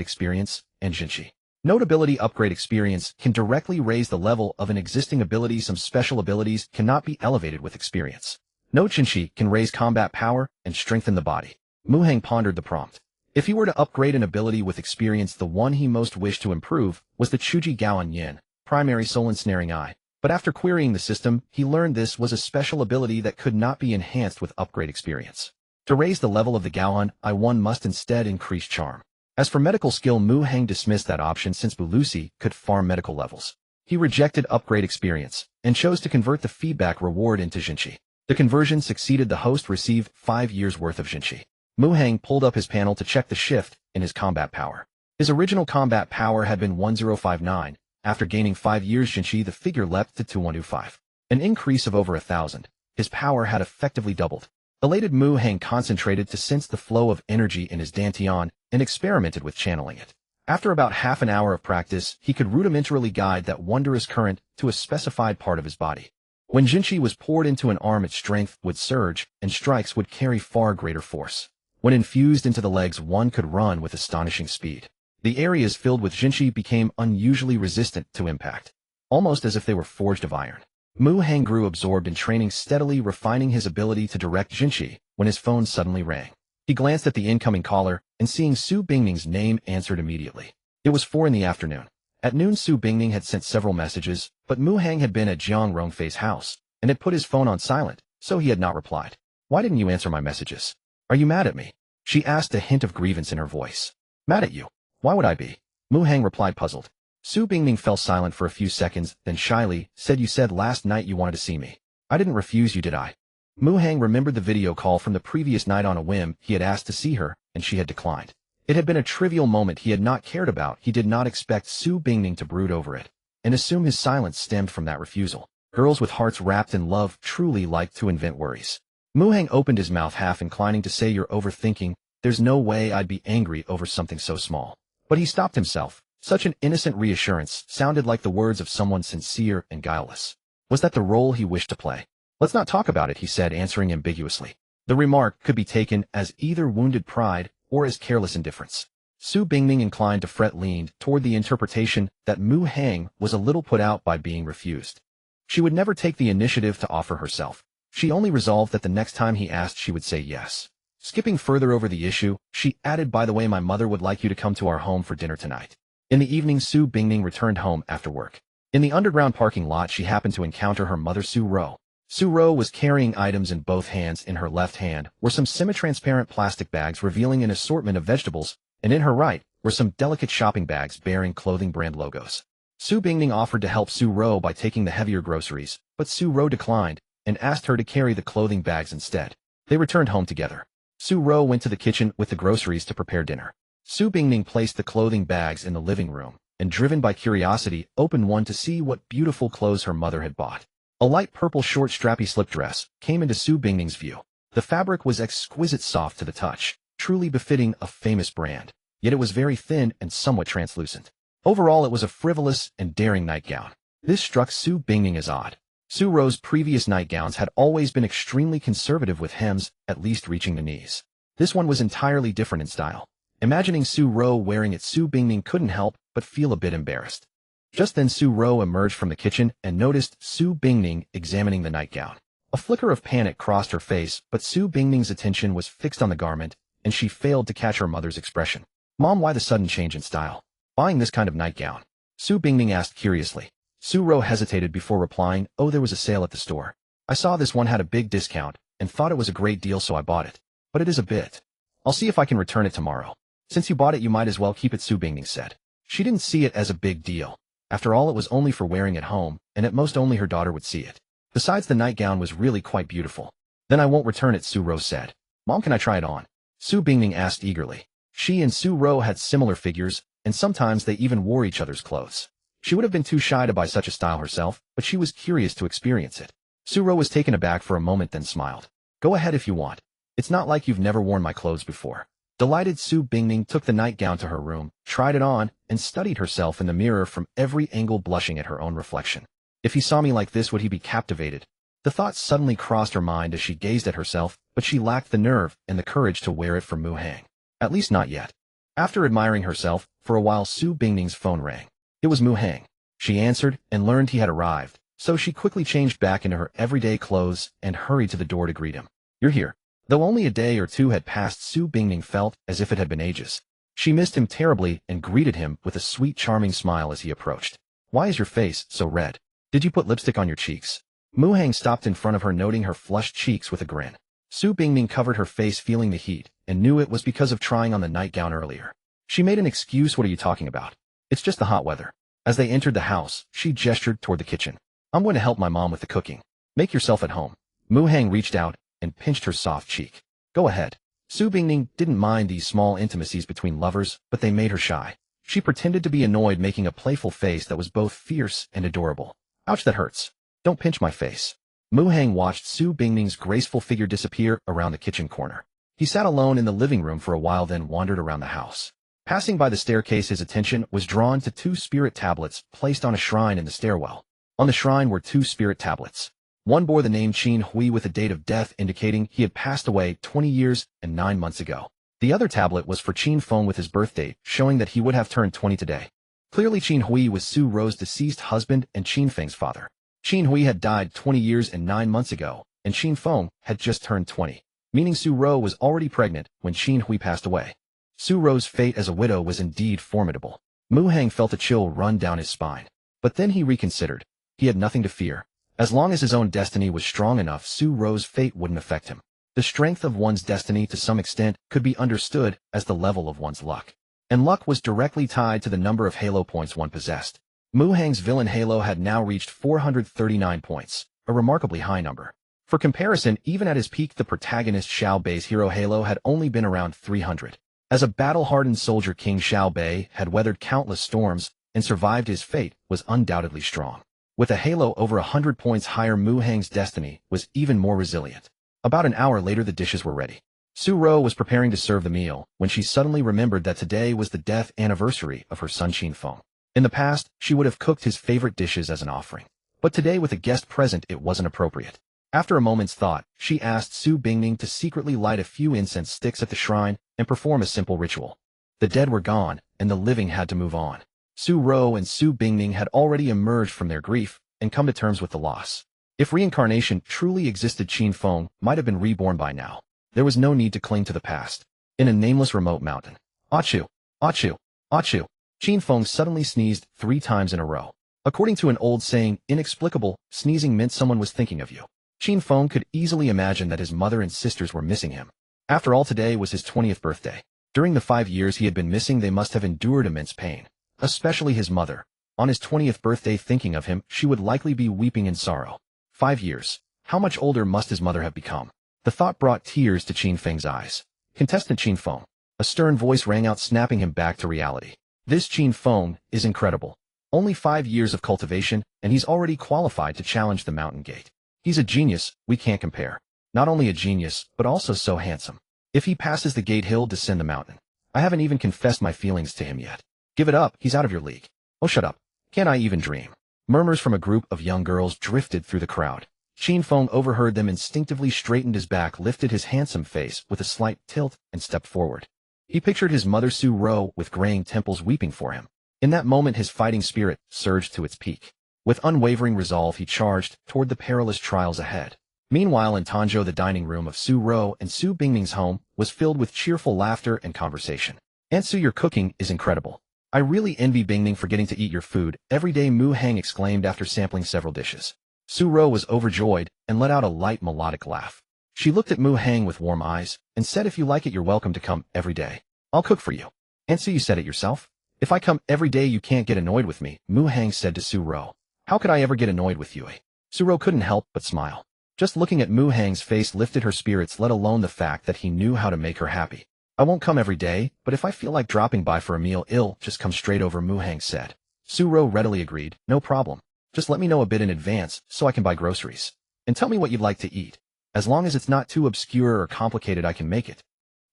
experience and Jinchi. Note ability upgrade experience can directly raise the level of an existing ability. Some special abilities cannot be elevated with experience. Note Jinchi can raise combat power and strengthen the body. Muhang pondered the prompt. If he were to upgrade an ability with experience, the one he most wished to improve was the Chuji Gaon Yin, primary soul ensnaring eye. But after querying the system, he learned this was a special ability that could not be enhanced with upgrade experience. To raise the level of the Gaon, one must instead increase charm. As for medical skill, Muhang dismissed that option since Bulusi could farm medical levels. He rejected upgrade experience and chose to convert the feedback reward into Jinchi. The conversion succeeded. The host received 5 years worth of Jinchi. Muhang pulled up his panel to check the shift in his combat power. His original combat power had been 1059. After gaining 5 years Jinchi, the figure leapt to 2125. An increase of over 1,000. His power had effectively doubled. Elated, Muhang concentrated to sense the flow of energy in his dantian and experimented with channeling it. After about half an hour of practice, he could rudimentarily guide that wondrous current to a specified part of his body. When Jinchi was poured into an arm, its strength would surge, and strikes would carry far greater force. When infused into the legs, one could run with astonishing speed. The areas filled with Jinchi became unusually resistant to impact, almost as if they were forged of iron. Muhang grew absorbed in training, steadily refining his ability to direct Jinchi, when his phone suddenly rang. He glanced at the incoming caller, and seeing Su Bingning's name, answered immediately. It was 4 in the afternoon. At noon, Su Bingning had sent several messages, but Muhang had been at Jiang Rongfei's house, and had put his phone on silent, so he had not replied. "Why didn't you answer my messages? Are you mad at me?" she asked, a hint of grievance in her voice. "Mad at you? Why would I be?" Muhang replied, puzzled. Su Bingning fell silent for a few seconds, then shyly said, "You said last night you wanted to see me. I didn't refuse you, did I?" Muhang remembered the video call from the previous night. On a whim, he had asked to see her, and she had declined. It had been a trivial moment he had not cared about. He did not expect Su Bingning to brood over it, and assume his silence stemmed from that refusal. Girls with hearts wrapped in love truly like to invent worries. Muhang opened his mouth, half inclining to say, "You're overthinking. There's no way I'd be angry over something so small." But he stopped himself. Such an innocent reassurance sounded like the words of someone sincere and guileless. Was that the role he wished to play? "Let's not talk about it," he said, answering ambiguously. The remark could be taken as either wounded pride or as careless indifference. Su Bingning, inclined to fret, leaned toward the interpretation that Muhang was a little put out by being refused. She would never take the initiative to offer herself. She only resolved that the next time he asked, she would say yes. Skipping further over the issue, she added, "By the way, my mother would like you to come to our home for dinner tonight." In the evening, Su Bingning returned home after work. In the underground parking lot, she happened to encounter her mother, Su Ro. Su Ro was carrying items in both hands. In her left hand were some semi-transparent plastic bags revealing an assortment of vegetables, and in her right were some delicate shopping bags bearing clothing brand logos. Su Bingning offered to help Su Ro by taking the heavier groceries, but Su Ro declined and asked her to carry the clothing bags instead. They returned home together. Su Ro went to the kitchen with the groceries to prepare dinner. Su Bingning placed the clothing bags in the living room, and driven by curiosity, opened one to see what beautiful clothes her mother had bought. A light purple short strappy slip dress came into Su Bingning's view. The fabric was exquisite, soft to the touch, truly befitting a famous brand, yet it was very thin and somewhat translucent. Overall, it was a frivolous and daring nightgown. This struck Su Bingning as odd. Su Ro's previous nightgowns had always been extremely conservative, with hems at least reaching the knees. This one was entirely different in style. Imagining Su Ro wearing it, Su Bingning couldn't help but feel a bit embarrassed. Just then, Su Ro emerged from the kitchen and noticed Su Bingning examining the nightgown. A flicker of panic crossed her face, but Su Bingning's attention was fixed on the garment, and she failed to catch her mother's expression. "Mom, why the sudden change in style? Buying this kind of nightgown?" Su Bingning asked curiously. Su Ro hesitated before replying, "Oh, there was a sale at the store. I saw this one had a big discount and thought it was a great deal, so I bought it. But it is a bit. I'll see if I can return it tomorrow." "Since you bought it, you might as well keep it," Su Bingning said. She didn't see it as a big deal. After all, it was only for wearing at home, and at most only her daughter would see it. Besides, the nightgown was really quite beautiful. "Then I won't return it," Su Ro said. "Mom, can I try it on?" Su Bingning asked eagerly. She and Su Ro had similar figures, and sometimes they even wore each other's clothes. She would have been too shy to buy such a style herself, but she was curious to experience it. Su Ro was taken aback for a moment, then smiled. "Go ahead if you want. It's not like you've never worn my clothes before." Delighted, Su Bingning took the nightgown to her room, tried it on, and studied herself in the mirror from every angle, blushing at her own reflection. If he saw me like this, would he be captivated? The thought suddenly crossed her mind as she gazed at herself, but she lacked the nerve and the courage to wear it for Mu Hang. At least not yet. After admiring herself for a while, Su Bingning's phone rang. It was Mu Hang. She answered and learned he had arrived, so she quickly changed back into her everyday clothes and hurried to the door to greet him. You're here. Though only a day or two had passed, Su Bingning felt as if it had been ages. She missed him terribly and greeted him with a sweet, charming smile as he approached. Why is your face so red? Did you put lipstick on your cheeks? Mu Hang stopped in front of her, noting her flushed cheeks with a grin. Su Bingning covered her face, feeling the heat, and knew it was because of trying on the nightgown earlier. She made an excuse. What are you talking about? It's just the hot weather. As they entered the house, she gestured toward the kitchen. I'm going to help my mom with the cooking. Make yourself at home. Mu Hang reached out and pinched her soft cheek. Go ahead. Su Bingning didn't mind these small intimacies between lovers, but they made her shy. She pretended to be annoyed, making a playful face that was both fierce and adorable. Ouch, that hurts. Don't pinch my face. Mu Hang watched Su Bingning's graceful figure disappear around the kitchen corner. He sat alone in the living room for a while, then wandered around the house. Passing by the staircase, his attention was drawn to 2 spirit tablets placed on a shrine in the stairwell. On the shrine were 2 spirit tablets. One bore the name Qin Hui with a date of death indicating he had passed away 20 years and 9 months ago. The other tablet was for Qin Feng with his birth date, showing that he would have turned 20 today. Clearly, Qin Hui was Su Ro's deceased husband and Qin Feng's father. Qin Hui had died 20 years and 9 months ago, and Qin Feng had just turned 20, meaning Su Ro was already pregnant when Qin Hui passed away. Su Ro's fate as a widow was indeed formidable. Mu Hang felt a chill run down his spine. But then he reconsidered. He had nothing to fear. As long as his own destiny was strong enough, Su Ro's fate wouldn't affect him. The strength of one's destiny to some extent could be understood as the level of one's luck. And luck was directly tied to the number of halo points one possessed. Mu Hang's villain halo had now reached 439 points, a remarkably high number. For comparison, even at his peak, the protagonist Xiao Bei's hero halo had only been around 300. As a battle-hardened soldier, King Xiao Bei had weathered countless storms and survived. His fate was undoubtedly strong. With a halo over 100 points higher, Mu Hang's destiny was even more resilient. About an hour later, the dishes were ready. Su Ro was preparing to serve the meal when she suddenly remembered that today was the death anniversary of her son Qin Feng. In the past, she would have cooked his favorite dishes as an offering. But today, with a guest present, it wasn't appropriate. After a moment's thought, she asked Su Bingning to secretly light a few incense sticks at the shrine and perform a simple ritual. The dead were gone, and the living had to move on. Su Ro and Su Bingning had already emerged from their grief and come to terms with the loss. If reincarnation truly existed, Qin Feng might have been reborn by now. There was no need to cling to the past. In a nameless remote mountain. Achoo! Achoo! Achoo! Qin Feng suddenly sneezed 3 times in a row. According to an old saying, inexplicable sneezing meant someone was thinking of you. Qin Feng could easily imagine that his mother and sisters were missing him. After all, today was his 20th birthday. During the 5 years he had been missing, they must have endured immense pain. Especially his mother. On his 20th birthday, thinking of him, she would likely be weeping in sorrow. 5 years. How much older must his mother have become? The thought brought tears to Qin Feng's eyes. Contestant Qin Feng. A stern voice rang out, snapping him back to reality. This Qin Feng is incredible. Only 5 years of cultivation, and he's already qualified to challenge the mountain gate. He's a genius, we can't compare. Not only a genius, but also so handsome. If he passes the gate, he'll descend the mountain. I haven't even confessed my feelings to him yet. Give it up, he's out of your league. Oh, shut up. Can't I even dream? Murmurs from a group of young girls drifted through the crowd. Qin Feng overheard them, instinctively straightened his back, lifted his handsome face with a slight tilt, and stepped forward. He pictured his mother Su Ro with graying temples weeping for him. In that moment, his fighting spirit surged to its peak. With unwavering resolve, he charged toward the perilous trials ahead. Meanwhile, in Tanzhou, the dining room of Su Ro and Su Bingning's home was filled with cheerful laughter and conversation. "Aunt Su, your cooking is incredible. I really envy Bingning for getting to eat your food every day," Mu Hang exclaimed after sampling several dishes. Su Ro was overjoyed and let out a light melodic laugh. She looked at Mu Hang with warm eyes and said, "If you like it, you're welcome to come every day. I'll cook for you." "Aunt Su, you said it yourself. If I come every day, you can't get annoyed with me," Mu Hang said to Su Ro. "How could I ever get annoyed with you, eh?" Su Ro couldn't help but smile. Just looking at Mu Hang's face lifted her spirits, let alone the fact that he knew how to make her happy. "I won't come every day, but if I feel like dropping by for a meal, I'll just come straight over," Mu Hang said. Su Ro readily agreed. "No problem. Just let me know a bit in advance so I can buy groceries. And tell me what you'd like to eat. As long as it's not too obscure or complicated, I can make it."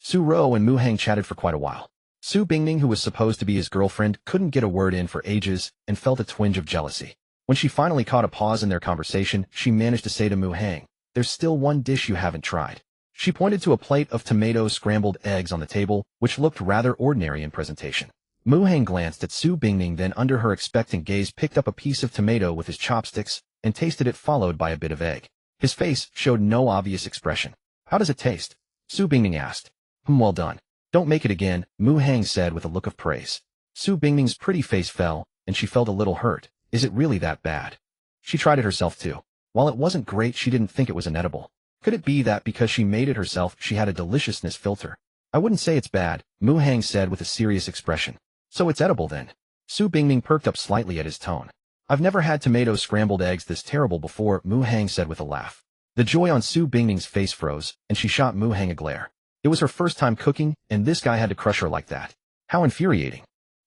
Su Ro and Mu Hang chatted for quite a while. Su Bingning, who was supposed to be his girlfriend, couldn't get a word in for ages and felt a twinge of jealousy. When she finally caught a pause in their conversation, she managed to say to Mu Hang, "There's still one dish you haven't tried." She pointed to a plate of tomato scrambled eggs on the table, which looked rather ordinary in presentation. Mu Hang glanced at Su Bingning, then under her expectant gaze picked up a piece of tomato with his chopsticks and tasted it, followed by a bit of egg. His face showed no obvious expression. "How does it taste?" Su Bingning asked. Well done. Don't make it again," Mu Hang said with a look of praise. Su Bingning's pretty face fell, and she felt a little hurt. Is it really that bad? She tried it herself too. While it wasn't great, she didn't think it was inedible. Could it be that because she made it herself, she had a deliciousness filter? "I wouldn't say it's bad," Mu Hang said with a serious expression. "So it's edible then?" Su Bingning perked up slightly at his tone. "I've never had tomato scrambled eggs this terrible before," Mu Hang said with a laugh. The joy on Su Bingning's face froze, and she shot Mu Hang a glare. It was her first time cooking, and this guy had to crush her like that. How infuriating.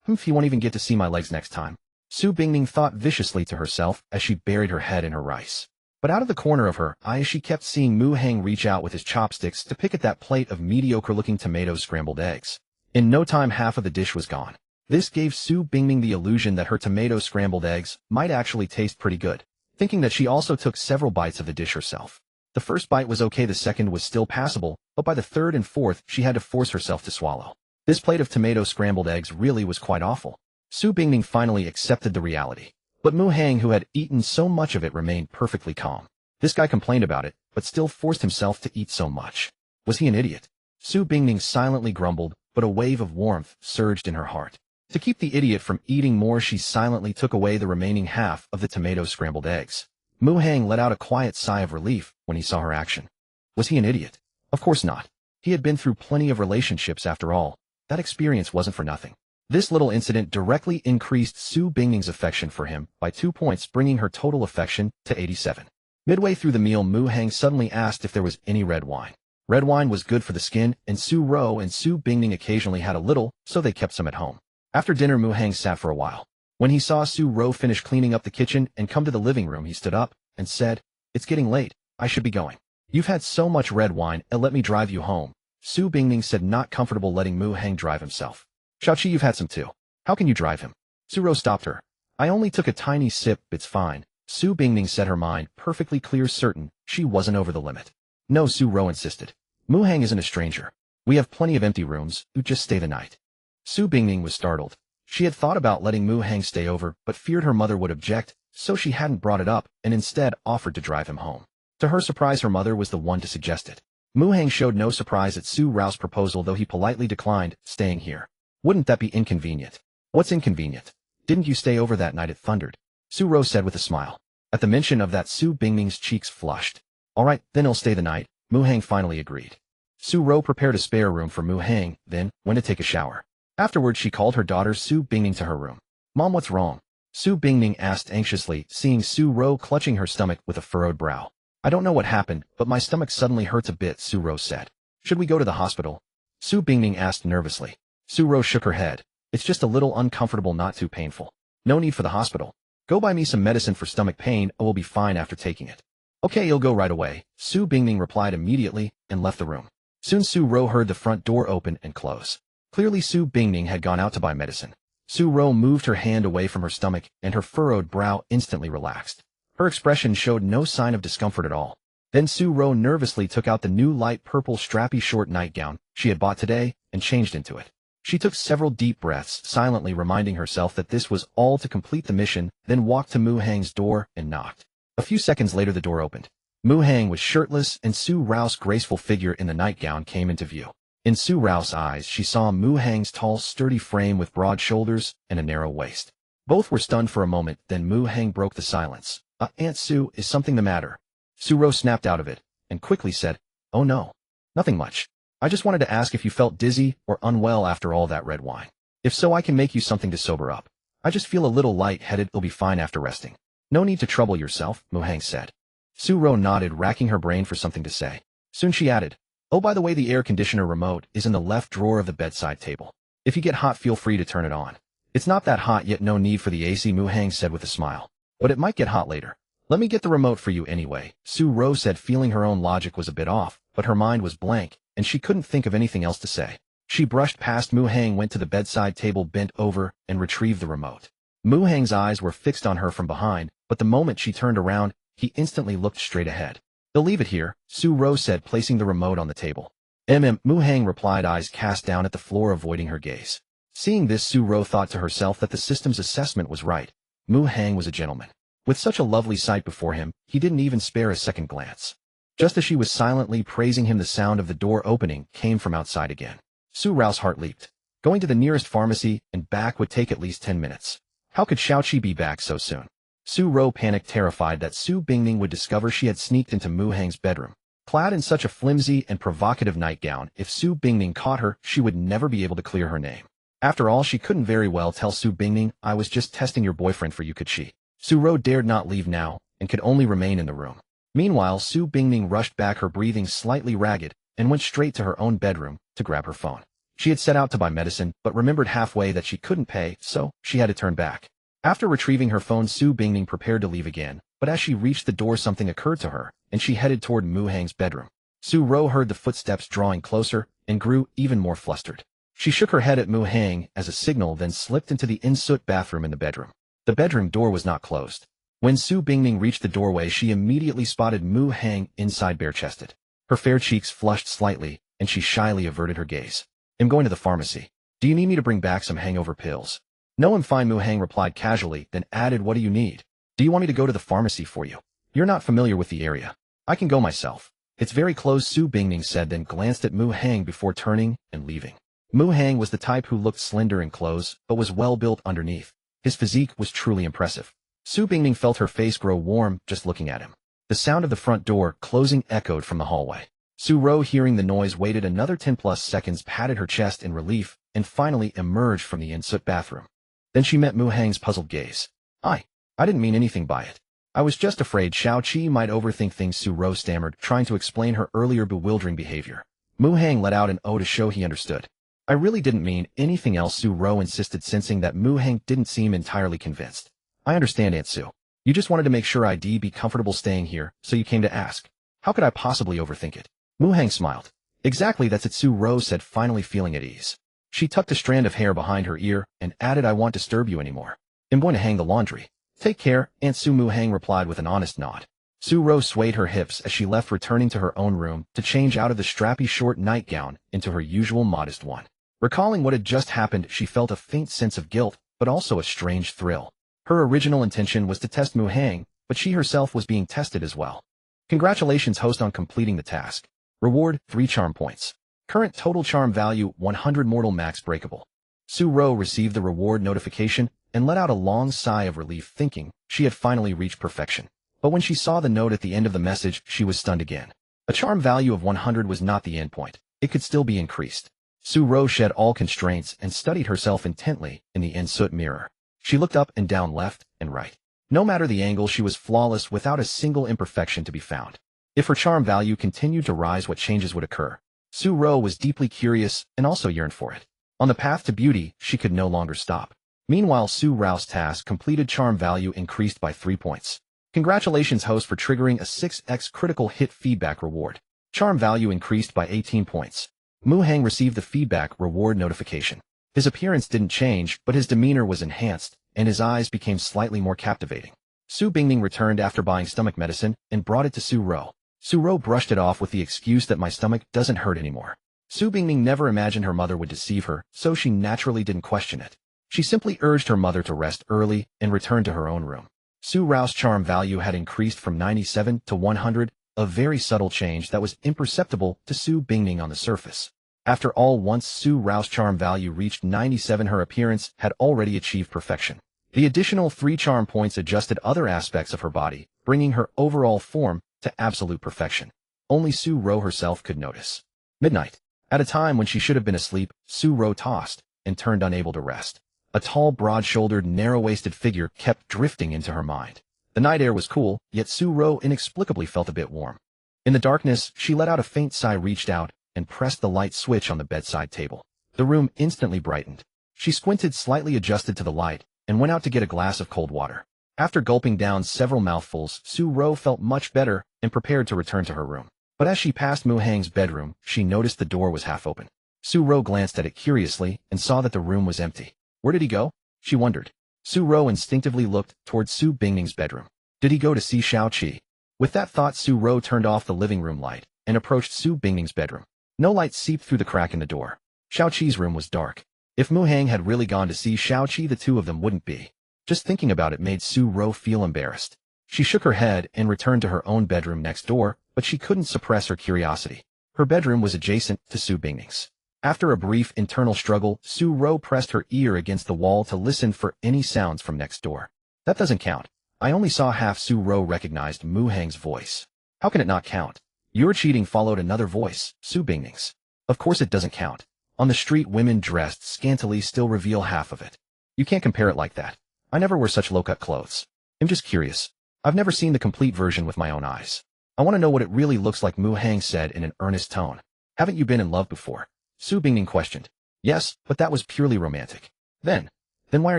He won't even get to see my legs next time. Su Bingning thought viciously to herself as she buried her head in her rice. But out of the corner of her eye, she kept seeing Mu Hang reach out with his chopsticks to pick at that plate of mediocre-looking tomato scrambled eggs. In no time, half of the dish was gone. This gave Su Bingning the illusion that her tomato scrambled eggs might actually taste pretty good, thinking that she also took several bites of the dish herself. The first bite was okay, the second was still passable, but by the third and fourth, she had to force herself to swallow. This plate of tomato scrambled eggs really was quite awful. Su Bingning finally accepted the reality. But Mu Hang, who had eaten so much of it, remained perfectly calm. This guy complained about it, but still forced himself to eat so much. Was he an idiot? Su Bingning silently grumbled, but a wave of warmth surged in her heart. To keep the idiot from eating more, she silently took away the remaining half of the tomato scrambled eggs. Mu Hang let out a quiet sigh of relief when he saw her action. Was he an idiot? Of course not. He had been through plenty of relationships after all. That experience wasn't for nothing. This little incident directly increased Su Bingning's affection for him by 2 points, bringing her total affection to 87. Midway through the meal, Mu Hang suddenly asked if there was any red wine. Red wine was good for the skin, and Su Ro and Su Bingning occasionally had a little, so they kept some at home. After dinner, Mu Hang sat for a while. When he saw Su Ro finish cleaning up the kitchen and come to the living room, he stood up and said, "It's getting late. I should be going. You've had so much red wine, and let me drive you home." Su Bingning said, not comfortable letting Mu Hang drive himself. "Xiaoqi, you've had some too. How can you drive him?" Su Ro stopped her. "I only took a tiny sip, it's fine." Su Bingning said, her mind perfectly clear, certain she wasn't over the limit. "No," Su Ro insisted. "Mu Hang isn't a stranger. We have plenty of empty rooms, you just stay the night." Su Bingning was startled. She had thought about letting Mu Hang stay over, but feared her mother would object, so she hadn't brought it up and instead offered to drive him home. To her surprise, her mother was the one to suggest it. Mu Hang showed no surprise at Su Ro's proposal, though he politely declined staying here. "Wouldn't that be inconvenient?" "What's inconvenient? Didn't you stay over that night?" It thundered. Su Ro said with a smile. At the mention of that, Su Bingning's cheeks flushed. "All right, then I'll stay the night," Mu Hang finally agreed. Su Ro prepared a spare room for Mu Hang, then went to take a shower. Afterward, she called her daughter Su Bingning to her room. "Mom, what's wrong?" Su Bingning asked anxiously, seeing Su Ro clutching her stomach with a furrowed brow. "I don't know what happened, but my stomach suddenly hurts a bit," Su Ro said. "Should we go to the hospital?" Su Bingning asked nervously. Su Ro shook her head. "It's just a little uncomfortable, not too painful. No need for the hospital. Go buy me some medicine for stomach pain, I will be fine after taking it." "Okay, you'll go right away," Su Bingning replied immediately and left the room. Soon Su Ro heard the front door open and close. Clearly Su Bingning had gone out to buy medicine. Su Ro moved her hand away from her stomach, and her furrowed brow instantly relaxed. Her expression showed no sign of discomfort at all. Then Su Ro nervously took out the new light purple strappy short nightgown she had bought today and changed into it. She took several deep breaths, silently reminding herself that this was all to complete the mission, then walked to Mu Hang's door and knocked. A few seconds later, the door opened. Mu Hang was shirtless, and Su Ro's graceful figure in the nightgown came into view. In Su Ro's eyes, she saw Mu Hang's tall, sturdy frame with broad shoulders and a narrow waist. Both were stunned for a moment, then Mu Hang broke the silence. "Aunt Su, is something the matter?" Su Ro snapped out of it, and quickly said, "Oh no. Nothing much. I just wanted to ask if you felt dizzy or unwell after all that red wine. If so, I can make you something to sober up. I just feel a little light-headed, it'll be fine after resting." "No need to trouble yourself," Mu Hang said. Su Ro nodded, racking her brain for something to say. Soon she added, "Oh, by the way, the air conditioner remote is in the left drawer of the bedside table. If you get hot, feel free to turn it on." "It's not that hot yet, no need for the AC," Mu Hang said with a smile. "But it might get hot later. Let me get the remote for you anyway," Su Ro said, feeling her own logic was a bit off, but her mind was blank, and she couldn't think of anything else to say. She brushed past Mu Hang, went to the bedside table, bent over, and retrieved the remote. Mu Hang's eyes were fixed on her from behind, but the moment she turned around, he instantly looked straight ahead. "They'll leave it here," Su Ro said, placing the remote on the table. Mu Hang replied, eyes cast down at the floor, avoiding her gaze. Seeing this, Su Ro thought to herself that the system's assessment was right. Mu Hang was a gentleman. With such a lovely sight before him, he didn't even spare a second glance. Just as she was silently praising him, the sound of the door opening came from outside again. Su Rao's heart leaped. Going to the nearest pharmacy and back would take at least 10 minutes. How could Xiaoqi be back so soon? Su Ro panicked, terrified that Su Bingning would discover she had sneaked into Mu Hang's bedroom. Clad in such a flimsy and provocative nightgown, if Su Bingning caught her, she would never be able to clear her name. After all, she couldn't very well tell Su Bingning, "I was just testing your boyfriend for you," could she? Su Ro dared not leave now, and could only remain in the room. Meanwhile, Su Bingning rushed back, her breathing slightly ragged, and went straight to her own bedroom to grab her phone. She had set out to buy medicine, but remembered halfway that she couldn't pay, so she had to turn back. After retrieving her phone, Su Bingning prepared to leave again, but as she reached the door, something occurred to her, and she headed toward Mu Hang's bedroom. Su Ro heard the footsteps drawing closer, and grew even more flustered. She shook her head at Mu Hang as a signal, then slipped into the in-suit bathroom in the bedroom. The bedroom door was not closed. When Su Bingning reached the doorway, she immediately spotted Mu Hang inside, bare-chested. Her fair cheeks flushed slightly, and she shyly averted her gaze. "I'm going to the pharmacy. Do you need me to bring back some hangover pills?" "No, I'm fine," Mu Hang replied casually, then added, "What do you need? Do you want me to go to the pharmacy for you? You're not familiar with the area. I can go myself." "It's very close," Su Bingning said, then glanced at Mu Hang before turning and leaving. Mu Hang was the type who looked slender in clothes, but was well-built underneath. His physique was truly impressive. Su Bingning felt her face grow warm just looking at him. The sound of the front door closing echoed from the hallway. Su Ro, hearing the noise, waited another 10+ seconds, patted her chest in relief, and finally emerged from the in-suit bathroom. Then she met Mu Hang's puzzled gaze. I didn't mean anything by it. I was just afraid Xiaoqi might overthink things," Su Ro stammered, trying to explain her earlier bewildering behavior. Mu Hang let out an "oh" to show he understood. "I really didn't mean anything else," Su Ro insisted, sensing that Mu Hang didn't seem entirely convinced. "I understand, Aunt Su. You just wanted to make sure I'd be comfortable staying here, so you came to ask. How could I possibly overthink it?" Mu Hang smiled. "Exactly, that's it," Su Ro said, finally feeling at ease. She tucked a strand of hair behind her ear and added, "I won't disturb you anymore. I'm going to hang the laundry." "Take care, Aunt Su," Mu Hang replied with an honest nod. Su Ro swayed her hips as she left, returning to her own room to change out of the strappy short nightgown into her usual modest one. Recalling what had just happened, she felt a faint sense of guilt, but also a strange thrill. Her original intention was to test Mu Hang, but she herself was being tested as well. Congratulations, host, on completing the task. Reward, 3 charm points. Current total charm value, 100 mortal max breakable. Su Ro received the reward notification and let out a long sigh of relief, thinking she had finally reached perfection. But when she saw the note at the end of the message, she was stunned again. A charm value of 100 was not the endpoint. It could still be increased. Su Ro shed all constraints and studied herself intently in the in-suit mirror. She looked up and down, left and right. No matter the angle, she was flawless, without a single imperfection to be found. If her charm value continued to rise, what changes would occur? Su Ro was deeply curious and also yearned for it. On the path to beauty, she could no longer stop. Meanwhile, Su Rao's task completed, charm value increased by 3 points. Congratulations, host, for triggering a 6x critical hit feedback reward. Charm value increased by 18 points. Mu Hang received the feedback reward notification. His appearance didn't change, but his demeanor was enhanced, and his eyes became slightly more captivating. Su Bingning returned after buying stomach medicine and brought it to Su Ro. Su Ro brushed it off with the excuse that "my stomach doesn't hurt anymore." Su Bingning never imagined her mother would deceive her, so she naturally didn't question it. She simply urged her mother to rest early and return to her own room. Su Rao's charm value had increased from 97 to 100, a very subtle change that was imperceptible to Su Bingning on the surface. After all, once Su Rao's charm value reached 97, her appearance had already achieved perfection. The additional 3 charm points adjusted other aspects of her body, bringing her overall form to absolute perfection. Only Su Ro herself could notice. Midnight. At a time when she should have been asleep, Su Ro tossed and turned, unable to rest. A tall, broad-shouldered, narrow-waisted figure kept drifting into her mind. The night air was cool, yet Su Ro inexplicably felt a bit warm. In the darkness, she let out a faint sigh, reached out, and pressed the light switch on the bedside table. The room instantly brightened. She squinted, slightly adjusted to the light, and went out to get a glass of cold water. After gulping down several mouthfuls, Su Ro felt much better and prepared to return to her room. But as she passed Mu Hang's bedroom, she noticed the door was half open. Su-ro glanced at it curiously and saw that the room was empty. Where did he go? She wondered. Su-ro instinctively looked towards Su Bingning's bedroom. Did he go to see Xiao-Qi? With that thought, Su-ro turned off the living room light and approached Su Bingning's bedroom. No light seeped through the crack in the door. Xiao-Qi's room was dark. If Mu Hang had really gone to see Xiao-Qi, the two of them wouldn't be. Just thinking about it made Su-ro feel embarrassed. She shook her head and returned to her own bedroom next door, but she couldn't suppress her curiosity. Her bedroom was adjacent to Su Bingning's. After a brief internal struggle, Su-ro pressed her ear against the wall to listen for any sounds from next door. That doesn't count. I only saw half. Su-ro recognized Mu Hang's voice. How can it not count? You're cheating, followed another voice, Su Bingning's. Of course it doesn't count. On the street, women dressed scantily still reveal half of it. You can't compare it like that. I never wear such low-cut clothes. I'm just curious. I've never seen the complete version with my own eyes. I want to know what it really looks like, Mu Hang said in an earnest tone. Haven't you been in love before? Su Bingning questioned. Yes, but that was purely romantic. Then why are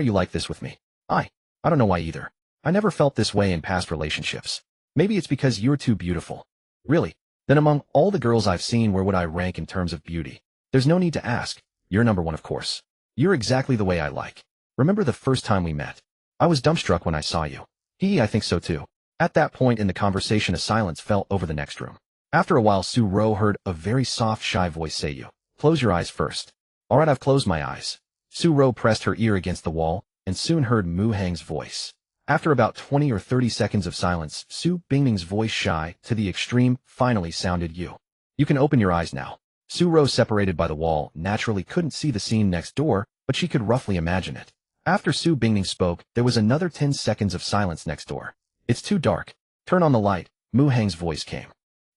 you like this with me? I don't know why either. I never felt this way in past relationships. Maybe it's because you're too beautiful. Really? Then among all the girls I've seen, where would I rank in terms of beauty? There's no need to ask. You're number one, of course. You're exactly the way I like. Remember the first time we met? I was dumbstruck when I saw you. I think so too. At that point in the conversation, a silence fell over the next room. After a while, Su-ro heard a very soft, shy voice say, "You. Close your eyes first." All right, I've closed my eyes. Su-ro pressed her ear against the wall and soon heard Mu Hang's voice. After about 20 or 30 seconds of silence, Su Bingning's voice, shy to the extreme, finally sounded, "You. You can open your eyes now." Su-ro, separated by the wall, naturally couldn't see the scene next door, but she could roughly imagine it. After Su Bingning spoke, there was another 10 seconds of silence next door. "It's too dark. Turn on the light," Mu Hang's voice came.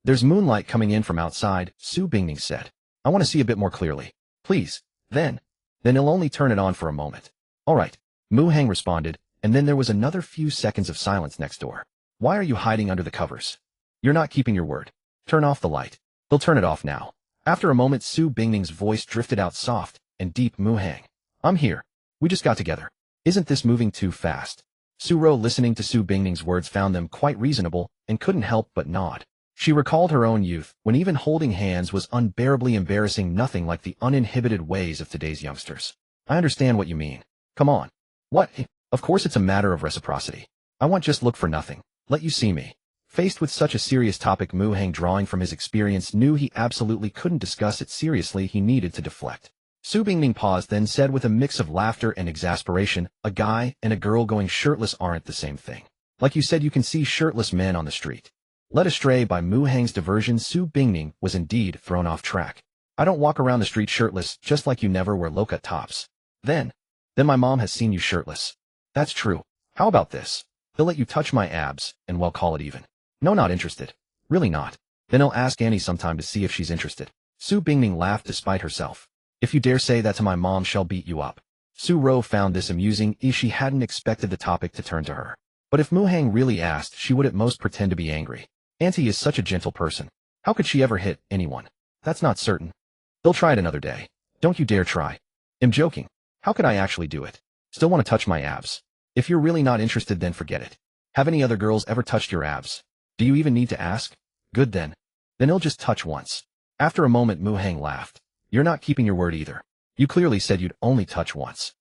"There's moonlight coming in from outside," Su Bingning said. "I want to see a bit more clearly. Please." Then he'll only turn it on for a moment. "All right," Mu Hang responded, and then there was another few seconds of silence next door. "Why are you hiding under the covers? You're not keeping your word. Turn off the light." "They'll turn it off now." After a moment, Su Bingning's voice drifted out soft and deep. "Mu Hang. I'm here. We just got together. Isn't this moving too fast?" Su-ro, listening to Su Bingning's words, found them quite reasonable and couldn't help but nod. She recalled her own youth, when even holding hands was unbearably embarrassing, nothing like the uninhibited ways of today's youngsters. "I understand what you mean. Come on." "What? Of course it's a matter of reciprocity. I want just look for nothing. Let you see me." Faced with such a serious topic, Mu Hang, drawing from his experience, knew he absolutely couldn't discuss it seriously. He needed to deflect. Su Bingning paused, then said with a mix of laughter and exasperation, "A guy and a girl going shirtless aren't the same thing. Like you said, you can see shirtless men on the street." Led astray by Mu Hang's diversion, Su Bingning was indeed thrown off track. "I don't walk around the street shirtless, just like you never wear low-cut tops." Then my mom has seen you shirtless." "That's true. How about this? They'll let you touch my abs, and we'll call it even." "No, not interested. Really not." "Then I'll ask Annie sometime to see if she's interested." Su Bingning laughed despite herself. "If you dare say that to my mom, she'll beat you up." Su-ro found this amusing, as she hadn't expected the topic to turn to her. But if Mu Hang really asked, she would at most pretend to be angry. Auntie is such a gentle person. How could she ever hit anyone? "That's not certain. They'll try it another day. Don't you dare try." "I'm joking. How could I actually do it? Still want to touch my abs." "If you're really not interested, then forget it. Have any other girls ever touched your abs? Do you even need to ask?" "Good then. Then he'll just touch once." After a moment, Mu Hang laughed. "You're not keeping your word either. You clearly said you'd only touch once."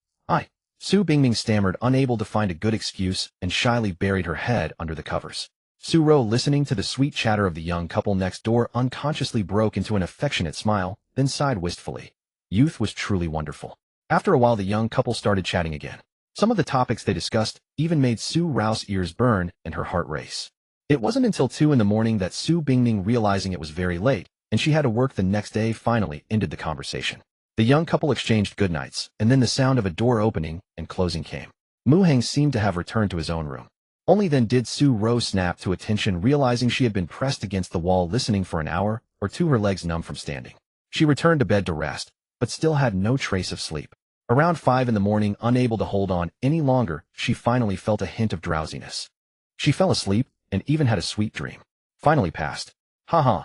Su Bingning stammered, unable to find a good excuse, and shyly buried her head under the covers. Su-ro, listening to the sweet chatter of the young couple next door, unconsciously broke into an affectionate smile, then sighed wistfully. Youth was truly wonderful. After a while, the young couple started chatting again. Some of the topics they discussed even made Su-ro's ears burn and her heart race. It wasn't until 2 in the morning that Su Bingning, realizing it was very late and she had to work the next day, finally ended the conversation. The young couple exchanged goodnights, and then the sound of a door opening and closing came. Mu Hang seemed to have returned to his own room. Only then did Su-ro snap to attention, realizing she had been pressed against the wall listening for an hour or two, her legs numb from standing. She returned to bed to rest, but still had no trace of sleep. Around 5 in the morning, unable to hold on any longer, she finally felt a hint of drowsiness. She fell asleep and even had a sweet dream. Finally passed. Ha.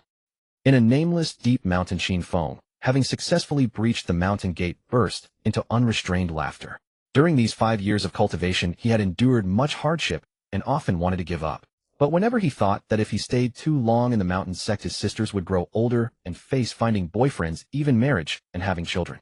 In a nameless, deep mountain, Sheen Fong, having successfully breached the mountain gate, burst into unrestrained laughter. During these 5 years of cultivation, he had endured much hardship and often wanted to give up. But whenever he thought that if he stayed too long in the mountain sect his sisters would grow older and face finding boyfriends, even marriage, and having children,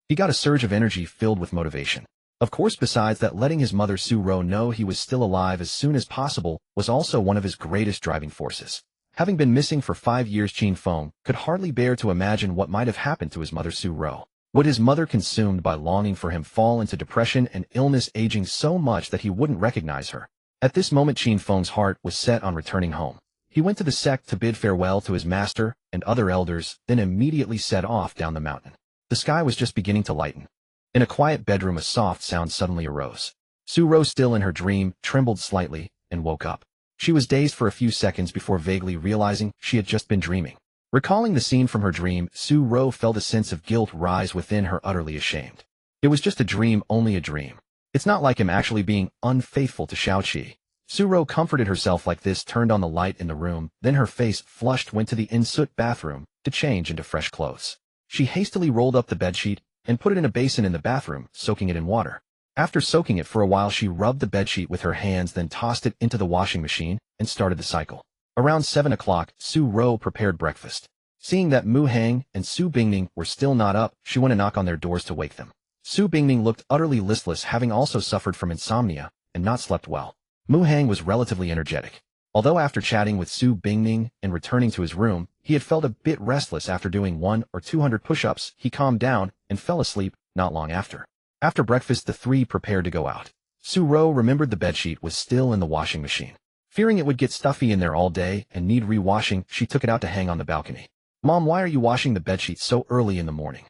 he got a surge of energy filled with motivation. Of course, besides that, letting his mother Su-ro know he was still alive as soon as possible was also one of his greatest driving forces. Having been missing for 5 years, Qin Feng could hardly bear to imagine what might have happened to his mother Su-ro. Would his mother, consumed by longing for him, fall into depression and illness, aging so much that he wouldn't recognize her? At this moment, Qin Feng's heart was set on returning home. He went to the sect to bid farewell to his master and other elders, then immediately set off down the mountain. The sky was just beginning to lighten. In a quiet bedroom, a soft sound suddenly arose. Su-ro, still in her dream, trembled slightly and woke up. She was dazed for a few seconds before vaguely realizing she had just been dreaming. Recalling the scene from her dream, Su-ro felt a sense of guilt rise within her, utterly ashamed. It was just a dream, only a dream. It's not like him actually being unfaithful to Xiaoqi. Su-ro comforted herself like this, turned on the light in the room, then her face flushed, went to the in-soot bathroom to change into fresh clothes. She hastily rolled up the bedsheet and put it in a basin in the bathroom, soaking it in water. After soaking it for a while, she rubbed the bedsheet with her hands, then tossed it into the washing machine and started the cycle. Around 7 o'clock, Su-ro prepared breakfast. Seeing that Mu Hang and Su Bingning were still not up, she went to knock on their doors to wake them. Su Bingning looked utterly listless, having also suffered from insomnia and not slept well. Mu Hang was relatively energetic. Although after chatting with Su Bingning and returning to his room, he had felt a bit restless after doing 100 or 200 push-ups, he calmed down and fell asleep not long after. After breakfast, the three prepared to go out. Su-ro remembered the bedsheet was still in the washing machine. Fearing it would get stuffy in there all day and need re-washing, she took it out to hang on the balcony. "Mom, why are you washing the bedsheet so early in the morning?"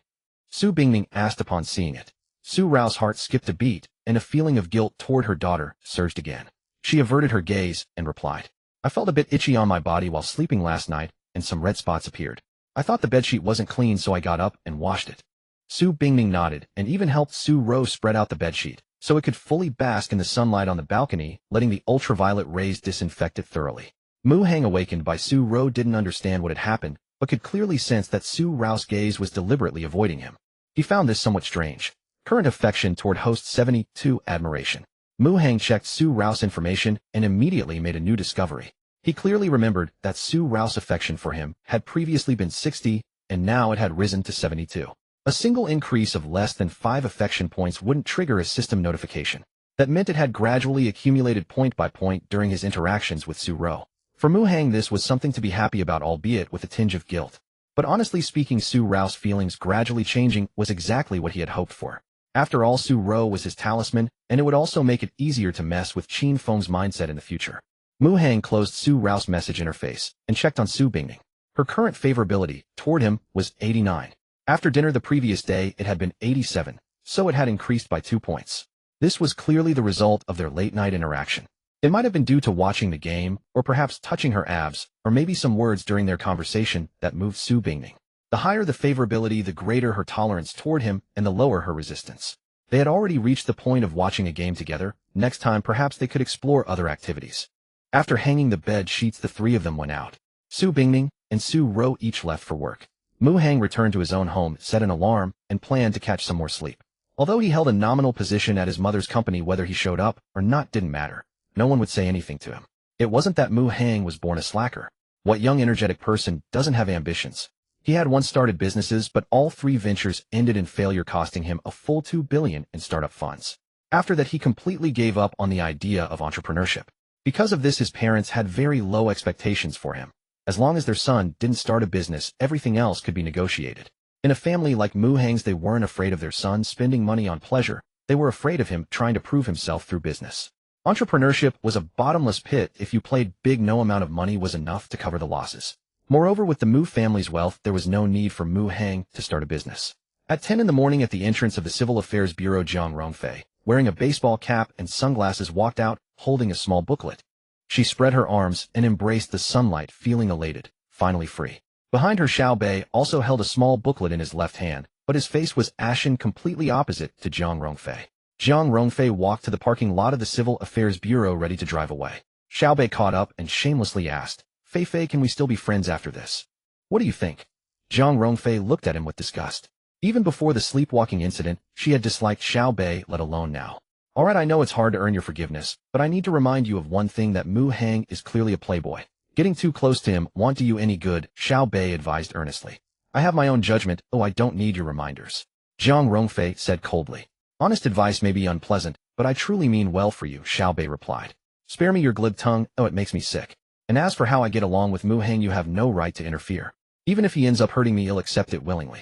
Su Bingning asked upon seeing it. Su-ro's heart skipped a beat, and a feeling of guilt toward her daughter surged again. She averted her gaze and replied, "I felt a bit itchy on my body while sleeping last night, and some red spots appeared. I thought the bedsheet wasn't clean, so I got up and washed it." Su Bingning nodded and even helped Su-ro spread out the bedsheet so it could fully bask in the sunlight on the balcony, letting the ultraviolet rays disinfect it thoroughly. Mu Hang, awakened by Su-ro, didn't understand what had happened, but could clearly sense that Su-ro's gaze was deliberately avoiding him. He found this somewhat strange. Current affection toward host 72, admiration. Mu Hang checked Su-ro's information and immediately made a new discovery. He clearly remembered that Su-ro's affection for him had previously been 60, and now it had risen to 72. A single increase of less than 5 affection points wouldn't trigger a system notification. That meant it had gradually accumulated point by point during his interactions with Su-ro. For Mu Hang, this was something to be happy about, albeit with a tinge of guilt. But honestly speaking, Su-ro's feelings gradually changing was exactly what he had hoped for. After all, Su-ro was his talisman, and it would also make it easier to mess with Qin Feng's mindset in the future. Mu Hang closed Su-ro's message interface and checked on Su Bingning. Her current favorability toward him was 89. After dinner the previous day, it had been 87, so it had increased by 2 points. This was clearly the result of their late-night interaction. It might have been due to watching the game, or perhaps touching her abs, or maybe some words during their conversation that moved Su Bingning. The higher the favorability, the greater her tolerance toward him, and the lower her resistance. They had already reached the point of watching a game together. Next time perhaps they could explore other activities. After hanging the bed sheets, the three of them went out. Su Bingning and Su-ro each left for work. Mu Hang returned to his own home, set an alarm, and planned to catch some more sleep. Although he held a nominal position at his mother's company, whether he showed up or not didn't matter. No one would say anything to him. It wasn't that Mu Hang was born a slacker. What young energetic person doesn't have ambitions? He had once started businesses, but all 3 ventures ended in failure, costing him a full 2 billion in startup funds. After that, he completely gave up on the idea of entrepreneurship. Because of this, his parents had very low expectations for him. As long as their son didn't start a business, everything else could be negotiated. In a family like Mu Hang's, they weren't afraid of their son spending money on pleasure. They were afraid of him trying to prove himself through business. Entrepreneurship was a bottomless pit. If you played big, no amount of money was enough to cover the losses. Moreover, with the Mu family's wealth, there was no need for Mu Hang to start a business. At 10 in the morning, at the entrance of the Civil Affairs Bureau, Jiang Rongfei, wearing a baseball cap and sunglasses, walked out, holding a small booklet. She spread her arms and embraced the sunlight, feeling elated, finally free. Behind her, Xiao Bei also held a small booklet in his left hand, but his face was ashen, completely opposite to Jiang Rongfei. Jiang Rongfei walked to the parking lot of the Civil Affairs Bureau, ready to drive away. Xiao Bei caught up and shamelessly asked, "Fei, can we still be friends after this? What do you think?" Jiang Rongfei looked at him with disgust. Even before the sleepwalking incident, she had disliked Xiao Bei, let alone now. Alright, I know it's hard to earn your forgiveness, but I need to remind you of one thing, that Mu Hang is clearly a playboy. Getting too close to him won't do you any good, Xiao Bei advised earnestly. I have my own judgment, I don't need your reminders. Jiang Rongfei said coldly. Honest advice may be unpleasant, but I truly mean well for you, Xiao Bei replied. Spare me your glib tongue, it makes me sick. And as for how I get along with Mu Hang, you have no right to interfere. Even if he ends up hurting me, I'll accept it willingly.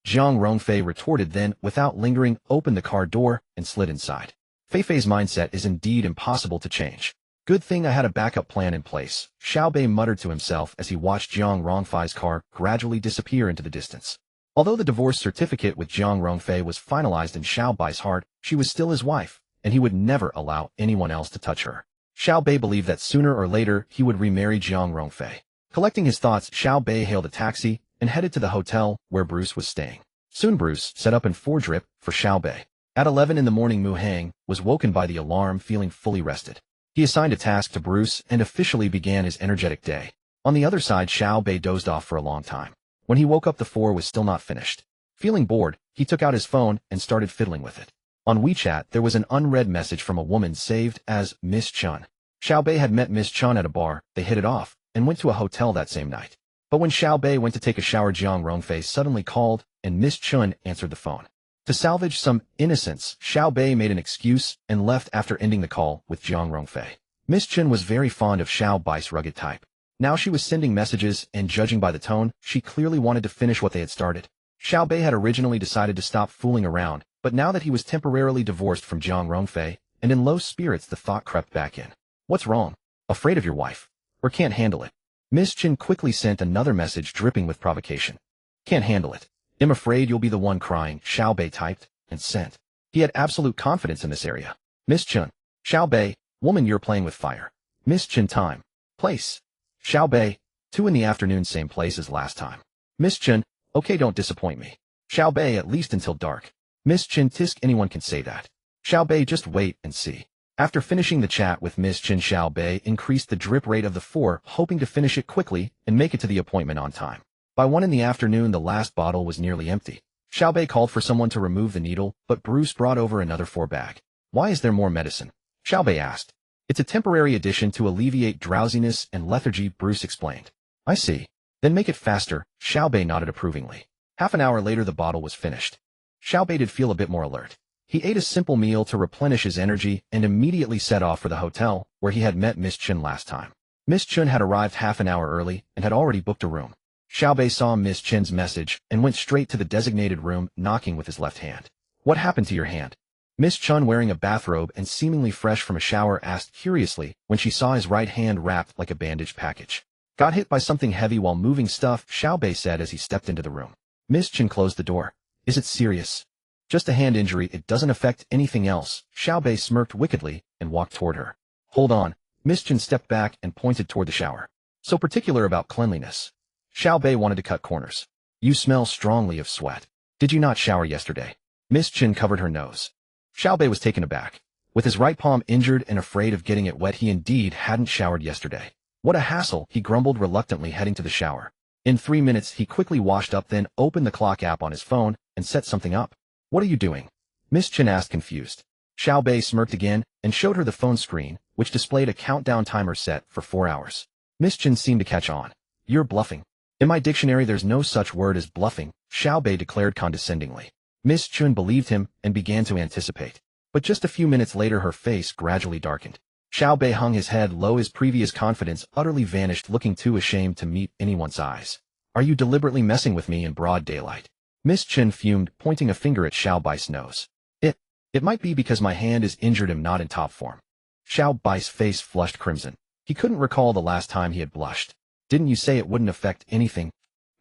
Jiang Rongfei retorted, then, without lingering, opened the car door and slid inside. Feifei's mindset is indeed impossible to change. Good thing I had a backup plan in place, Xiao Bei muttered to himself as he watched Jiang Rongfei's car gradually disappear into the distance. Although the divorce certificate with Jiang Rongfei was finalized in Xiao Bai's heart, she was still his wife, and he would never allow anyone else to touch her. Xiao Bei believed that sooner or later he would remarry Jiang Rongfei. Collecting his thoughts, Xiao Bei hailed a taxi and headed to the hotel where Bruce was staying. Soon Bruce set up in 4-drip for Xiao Bei. At 11 in the morning, Mu Hang was woken by the alarm, feeling fully rested. He assigned a task to Bruce and officially began his energetic day. On the other side, Xiao Bei dozed off for a long time. When he woke up, the 4 was still not finished. Feeling bored, he took out his phone and started fiddling with it. On WeChat, there was an unread message from a woman saved as Miss Chun. Xiao Bei had met Miss Chun at a bar, they hit it off, and went to a hotel that same night. But when Xiao Bei went to take a shower, Jiang Rongfei suddenly called, and Miss Chun answered the phone. To salvage some innocence, Xiao Bei made an excuse and left after ending the call with Jiang Rongfei. Miss Chun was very fond of Xiao Bai's rugged type. Now she was sending messages, and judging by the tone, she clearly wanted to finish what they had started. Xiao Bei had originally decided to stop fooling around, but now that he was temporarily divorced from Jiang Rongfei, and in low spirits, the thought crept back in. What's wrong? Afraid of your wife? Or can't handle it? Miss Chun quickly sent another message dripping with provocation. Can't handle it. I'm afraid you'll be the one crying, Xiao Bei typed, and sent. He had absolute confidence in this area. Miss Chun. Xiao Bei, woman, you're playing with fire. Miss Chun, time. Place. Xiao Bei, 2 in the afternoon, same place as last time. Miss Chun, okay, don't disappoint me. Xiao Bei, at least until dark. Miss Chun, tisk, anyone can say that. Xiao Bei, just wait and see. After finishing the chat with Miss Chun, Xiao Bei increased the drip rate of the 4, hoping to finish it quickly and make it to the appointment on time. By 1 in the afternoon, the last bottle was nearly empty. Xiao Bei called for someone to remove the needle, but Bruce brought over another 4 bag. Why is there more medicine? Xiao Bei asked. It's a temporary addition to alleviate drowsiness and lethargy, Bruce explained. I see. Then make it faster, Xiao Bei nodded approvingly. Half an hour later, the bottle was finished. Xiao Bei did feel a bit more alert. He ate a simple meal to replenish his energy and immediately set off for the hotel where he had met Miss Chun last time. Miss Chun had arrived half an hour early and had already booked a room. Xiao Bei saw Miss Chun's message and went straight to the designated room, knocking with his left hand. What happened to your hand? Miss Chun, wearing a bathrobe and seemingly fresh from a shower, asked curiously when she saw his right hand wrapped like a bandage package. Got hit by something heavy while moving stuff, Xiao Bei said as he stepped into the room. Miss Chun closed the door. Is it serious? Just a hand injury, it doesn't affect anything else. Xiao Bei smirked wickedly and walked toward her. Hold on. Miss Chun stepped back and pointed toward the shower. So particular about cleanliness. Xiao Bei wanted to cut corners. You smell strongly of sweat. Did you not shower yesterday? Miss Chun covered her nose. Xiao Bei was taken aback. With his right palm injured and afraid of getting it wet, he indeed hadn't showered yesterday. What a hassle, he grumbled reluctantly, heading to the shower. In 3 minutes, he quickly washed up, then opened the clock app on his phone and set something up. What are you doing? Miss Chun asked, confused. Xiao Bei smirked again and showed her the phone screen, which displayed a countdown timer set for 4 hours. Miss Chun seemed to catch on. You're bluffing. In my dictionary, there's no such word as bluffing, Xiao Bei declared condescendingly. Miss Chun believed him and began to anticipate. But just a few minutes later, her face gradually darkened. Xiao Bei hung his head low, his previous confidence utterly vanished, looking too ashamed to meet anyone's eyes. Are you deliberately messing with me in broad daylight? Miss Chun fumed, pointing a finger at Xiao Bai's nose. It might be because my hand is injured and not in top form. Xiao Bai's face flushed crimson. He couldn't recall the last time he had blushed. Didn't you say it wouldn't affect anything?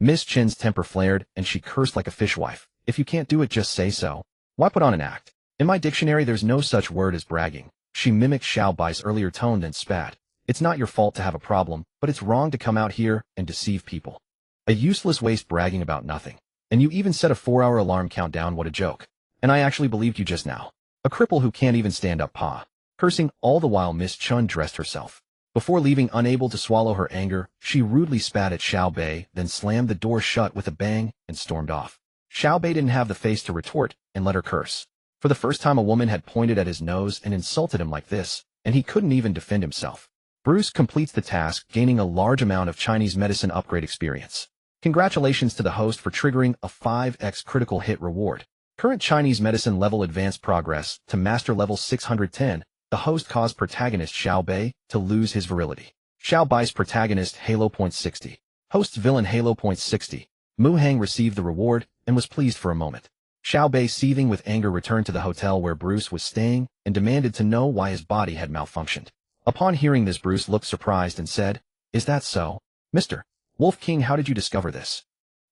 Miss Chun's temper flared, and she cursed like a fishwife. If you can't do it, just say so. Why put on an act? In my dictionary, there's no such word as bragging. She mimicked Xiao Bai's earlier tone, then spat. It's not your fault to have a problem, but it's wrong to come out here and deceive people. A useless waste bragging about nothing. And you even set a 4-hour alarm countdown, what a joke. And I actually believed you just now. A cripple who can't even stand up, pa. Cursing all the while, Miss Chun dressed herself. Before leaving, unable to swallow her anger, she rudely spat at Xiao Bei, then slammed the door shut with a bang and stormed off. Xiao Bei didn't have the face to retort and let her curse. For the first time, a woman had pointed at his nose and insulted him like this, and he couldn't even defend himself. Bruce completes the task, gaining a large amount of Chinese medicine upgrade experience. Congratulations to the host for triggering a 5x critical hit reward. Current Chinese medicine level advanced progress to master level 610. The host caused protagonist Xiao Bei to lose his virility. Xiao Bai's protagonist Halo Point 60. Host's villain Halo Point 60. Mu Hang received the reward and was pleased for a moment. Xiao Bei, seething with anger, returned to the hotel where Bruce was staying and demanded to know why his body had malfunctioned. Upon hearing this, Bruce looked surprised and said, "Is that so? Mr. Wolf King, how did you discover this?"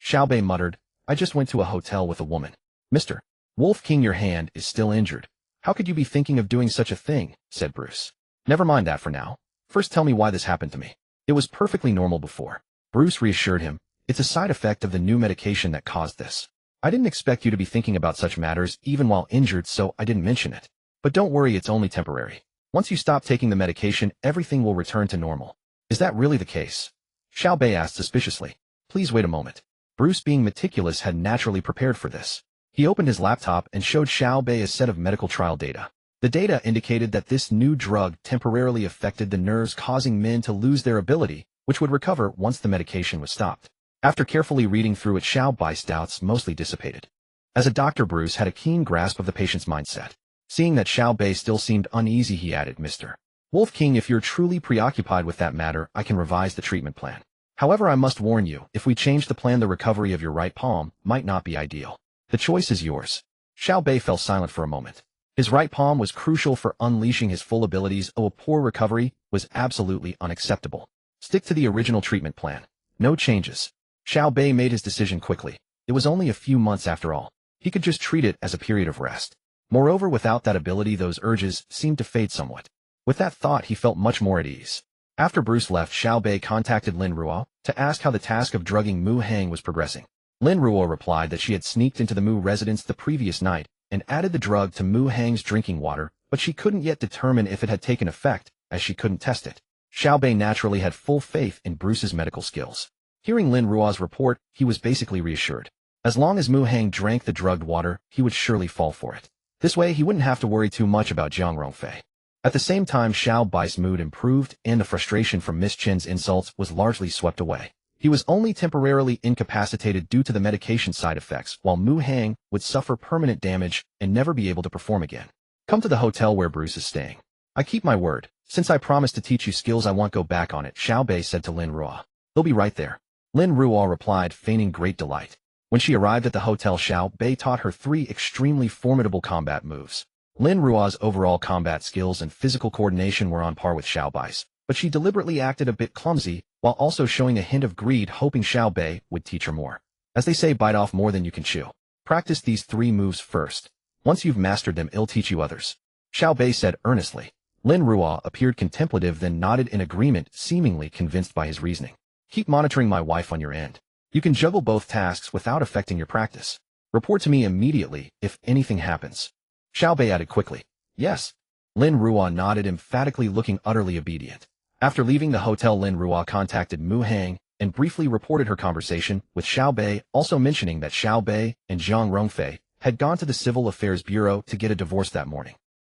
Xiao Bei muttered, "I just went to a hotel with a woman." "Mr. Wolf King, your hand is still injured. How could you be thinking of doing such a thing?" said Bruce. "Never mind that for now. First tell me why this happened to me." "It was perfectly normal before." Bruce reassured him. "It's a side effect of the new medication that caused this. I didn't expect you to be thinking about such matters even while injured, so I didn't mention it. But don't worry, it's only temporary. Once you stop taking the medication, everything will return to normal." "Is that really the case?" Xiao Bei asked suspiciously. "Please wait a moment." Bruce, being meticulous, had naturally prepared for this. He opened his laptop and showed Xiao Bei a set of medical trial data. The data indicated that this new drug temporarily affected the nerves, causing men to lose their ability, which would recover once the medication was stopped. After carefully reading through it, Xiao Bai's doubts mostly dissipated. As a doctor, Bruce had a keen grasp of the patient's mindset. Seeing that Xiao Bei still seemed uneasy, he added, "Mr. Wolf King, if you're truly preoccupied with that matter, I can revise the treatment plan. However, I must warn you, if we change the plan, the recovery of your right palm might not be ideal. The choice is yours." Xiao Bei fell silent for a moment. His right palm was crucial for unleashing his full abilities, so a poor recovery was absolutely unacceptable. "Stick to the original treatment plan. No changes." Xiao Bei made his decision quickly. It was only a few months after all. He could just treat it as a period of rest. Moreover, without that ability, those urges seemed to fade somewhat. With that thought, he felt much more at ease. After Bruce left, Xiao Bei contacted Lin Ruo to ask how the task of drugging Mu Hang was progressing. Lin Ruo replied that she had sneaked into the Mu residence the previous night and added the drug to Mu Hang's drinking water, but she couldn't yet determine if it had taken effect, as she couldn't test it. Xiao Bei naturally had full faith in Bruce's medical skills. Hearing Lin Ruo's report, he was basically reassured. As long as Mu Hang drank the drugged water, he would surely fall for it. This way, he wouldn't have to worry too much about Jiang Rongfei. At the same time, Xiao Bai's mood improved, and the frustration from Miss Chen's insults was largely swept away. He was only temporarily incapacitated due to the medication side effects, while Mu Hang would suffer permanent damage and never be able to perform again. "Come to the hotel where Bruce is staying. I keep my word. Since I promised to teach you skills, I won't go back on it," Xiao Bei said to Lin Ruo. "They'll be right there." Lin Ruo replied, feigning great delight. When she arrived at the hotel, Xiao Bei taught her 3 extremely formidable combat moves. Lin Ruo's overall combat skills and physical coordination were on par with Xiao Bai's, but she deliberately acted a bit clumsy, while also showing a hint of greed, hoping Xiao Bei would teach her more. As they say, bite off more than you can chew. Practice these 3 moves first. Once you've mastered them, it'll teach you others," Xiao Bei said earnestly. Lin Ruo appeared contemplative, then nodded in agreement, seemingly convinced by his reasoning. "Keep monitoring my wife on your end. You can juggle both tasks without affecting your practice. Report to me immediately if anything happens," Xiao Bei added quickly. "Yes." Lin Ruo nodded emphatically, looking utterly obedient. After leaving the hotel, Lin Ruo contacted Mu Hang and briefly reported her conversation with Xiao Bei, also mentioning that Xiao Bei and Jiang Rongfei had gone to the Civil Affairs Bureau to get a divorce that morning.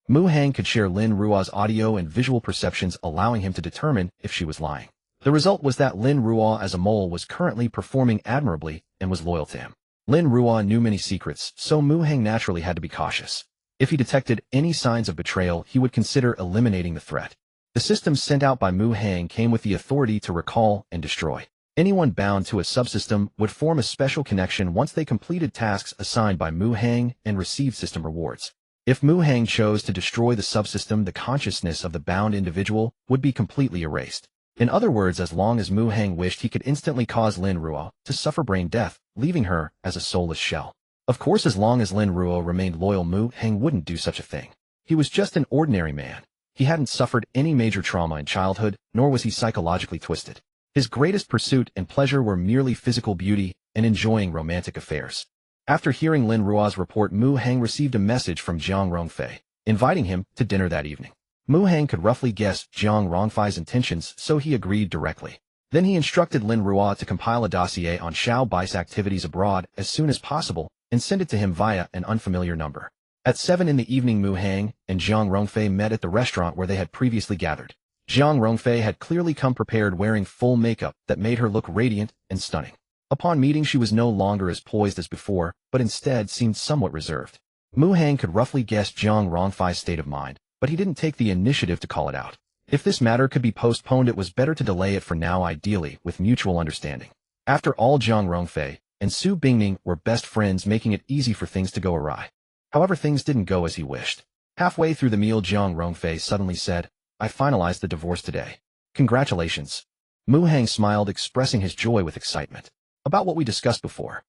Mu Hang could share Lin Ruo's audio and visual perceptions, allowing him to determine if she was lying. The result was that Lin Ruo as a mole was currently performing admirably and was loyal to him. Lin Ruo knew many secrets, so Mu Hang naturally had to be cautious. If he detected any signs of betrayal, he would consider eliminating the threat. The systems sent out by Mu Hang came with the authority to recall and destroy. Anyone bound to a subsystem would form a special connection once they completed tasks assigned by Mu Hang and received system rewards. If Mu Hang chose to destroy the subsystem, the consciousness of the bound individual would be completely erased. In other words, as long as Mu Hang wished, he could instantly cause Lin Ruo to suffer brain death, leaving her as a soulless shell. Of course, as long as Lin Ruo remained loyal, Mu Hang wouldn't do such a thing. He was just an ordinary man. He hadn't suffered any major trauma in childhood, nor was he psychologically twisted. His greatest pursuit and pleasure were merely physical beauty and enjoying romantic affairs. After hearing Lin Ruo's report, Mu Hang received a message from Jiang Rongfei, inviting him to dinner that evening. Mu Hang could roughly guess Jiang Rongfei's intentions, so he agreed directly. Then he instructed Lin Ruo to compile a dossier on Xiao Bai's activities abroad as soon as possible and send it to him via an unfamiliar number. At 7 in the evening, Mu Hang and Jiang Rongfei met at the restaurant where they had previously gathered. Jiang Rongfei had clearly come prepared, wearing full makeup that made her look radiant and stunning. Upon meeting, she was no longer as poised as before, but instead seemed somewhat reserved. Mu Hang could roughly guess Jiang Rongfei's state of mind, but he didn't take the initiative to call it out. If this matter could be postponed, it was better to delay it for now, ideally with mutual understanding. After all, Jiang Rongfei and Su Bingning were best friends, making it easy for things to go awry. However, things didn't go as he wished. Halfway through the meal, Jiang Rongfei suddenly said, "I finalized the divorce today. Congratulations." Mu Hang smiled, expressing his joy with excitement. "About what we discussed before."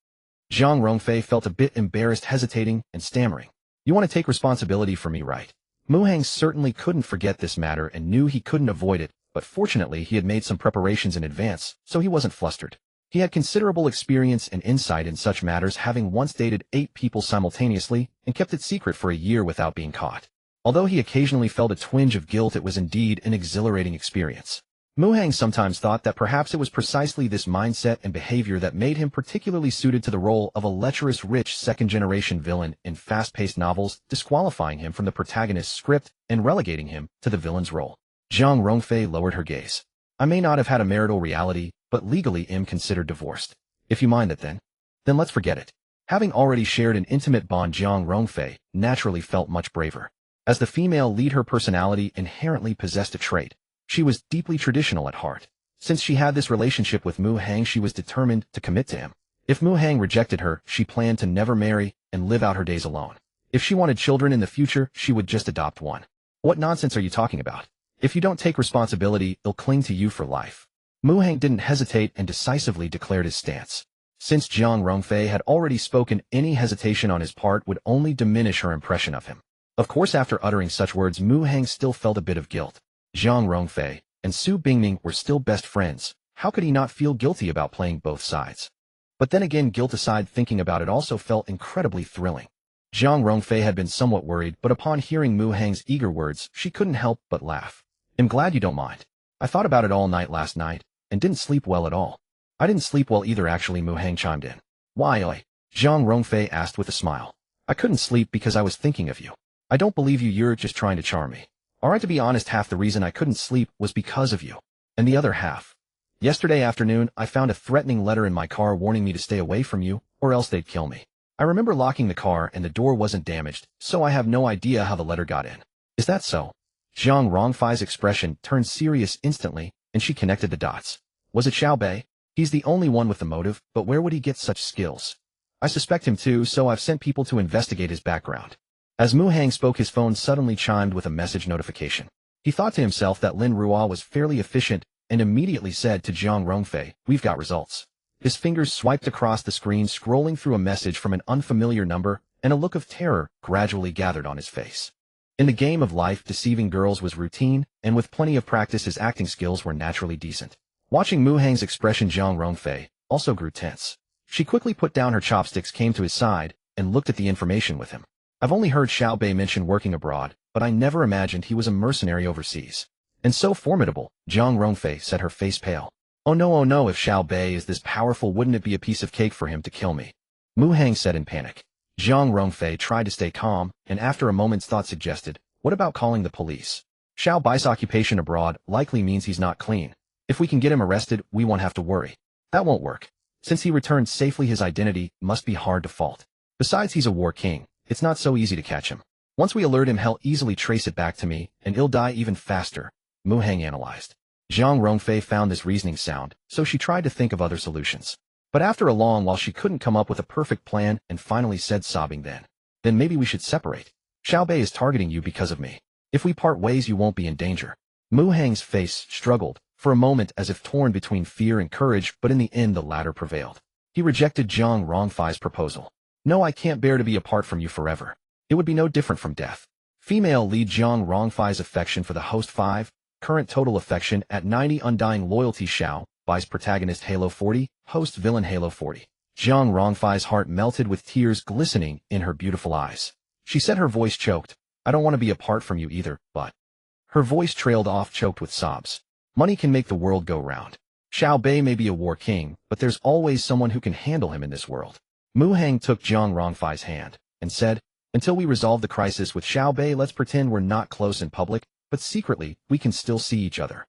Jiang Rongfei felt a bit embarrassed, hesitating and stammering. "You want to take responsibility for me, right?" Mu Hang certainly couldn't forget this matter and knew he couldn't avoid it, but fortunately he had made some preparations in advance, so he wasn't flustered. He had considerable experience and insight in such matters, having once dated 8 people simultaneously and kept it secret for a year without being caught. Although he occasionally felt a twinge of guilt, it was indeed an exhilarating experience. Mu Hang sometimes thought that perhaps it was precisely this mindset and behavior that made him particularly suited to the role of a lecherous, rich, second-generation villain in fast-paced novels, disqualifying him from the protagonist's script and relegating him to the villain's role. Jiang Rongfei lowered her gaze. "I may not have had a marital reality, but legally am considered divorced. If you mind that, then let's forget it." Having already shared an intimate bond, Jiang Rongfei naturally felt much braver. As the female lead, her personality inherently possessed a trait. She was deeply traditional at heart. Since she had this relationship with Mu Hang, she was determined to commit to him. If Mu Hang rejected her, she planned to never marry and live out her days alone. If she wanted children in the future, she would just adopt one. "What nonsense are you talking about? If you don't take responsibility, they'll cling to you for life." Mu Hang didn't hesitate and decisively declared his stance. Since Jiang Rongfei had already spoken, any hesitation on his part would only diminish her impression of him. Of course, after uttering such words, Mu Hang still felt a bit of guilt. Jiang Rongfei and Su Bingning were still best friends. How could he not feel guilty about playing both sides? But then again, guilt aside, thinking about it also felt incredibly thrilling. Jiang Rongfei had been somewhat worried, but upon hearing Mu Hang's eager words, she couldn't help but laugh. "I'm glad you don't mind. I thought about it all night last night and didn't sleep well at all." "I didn't sleep well either, actually," Mu Hang chimed in. "Why?" Jiang Rongfei asked with a smile. "I couldn't sleep because I was thinking of you. I don't believe you're just trying to charm me. Alright, to be honest, half the reason I couldn't sleep was because of you. And the other half. Yesterday afternoon, I found a threatening letter in my car warning me to stay away from you, or else they'd kill me. I remember locking the car and the door wasn't damaged, so I have no idea how the letter got in." "Is that so?" Jiang Rongfei's expression turned serious instantly, and she connected the dots. "Was it Xiao Bei? He's the only one with the motive, but where would he get such skills? I suspect him too, so I've sent people to investigate his background." As Mu Hang spoke, his phone suddenly chimed with a message notification. He thought to himself that Lin Ruo was fairly efficient and immediately said to Jiang Rongfei, "We've got results." His fingers swiped across the screen, scrolling through a message from an unfamiliar number, and a look of terror gradually gathered on his face. In the game of life, deceiving girls was routine, and with plenty of practice, his acting skills were naturally decent. Watching Mu Hang's expression, Jiang Rongfei also grew tense. She quickly put down her chopsticks, came to his side, and looked at the information with him. "I've only heard Xiao Bei mention working abroad, but I never imagined he was a mercenary overseas. And so formidable." Jiang Rongfei said, her face pale. Oh no, if Xiao Bei is this powerful, wouldn't it be a piece of cake for him to kill me?" Mu Hang said in panic. Jiang Rongfei tried to stay calm, and after a moment's thought suggested, "What about calling the police? Xiao Bai's occupation abroad likely means he's not clean. If we can get him arrested, we won't have to worry." "That won't work. Since he returned safely, his identity must be hard to fault. Besides, he's a war king. It's not so easy to catch him. Once we alert him, he'll easily trace it back to me, and he'll die even faster," Mu Hang analyzed. Jiang Rongfei found this reasoning sound, so she tried to think of other solutions. But after a long while, she couldn't come up with a perfect plan and finally said, sobbing, Then maybe we should separate. Xiao Bei is targeting you because of me. If we part ways, you won't be in danger." Mu Hang's face struggled for a moment as if torn between fear and courage, but in the end the latter prevailed. He rejected Jiang Rongfei's proposal. "No, I can't bear to be apart from you forever. It would be no different from death." Female lead Jiang Rongfei's affection for the host 5, current total affection at 90, undying loyalty Xiao Bai's protagonist Halo 40, host villain Halo 40. Jiang Rongfei's heart melted with tears glistening in her beautiful eyes. She said, her voice choked, "I don't want to be apart from you either, but..." Her voice trailed off, choked with sobs. "Money can make the world go round. Xiao Bei may be a war king, but there's always someone who can handle him in this world." Mu Hang took Jiang Rongfei's hand and said, Until we resolve the crisis with Xiao Bei, let's pretend we're not close in public, but secretly, we can still see each other.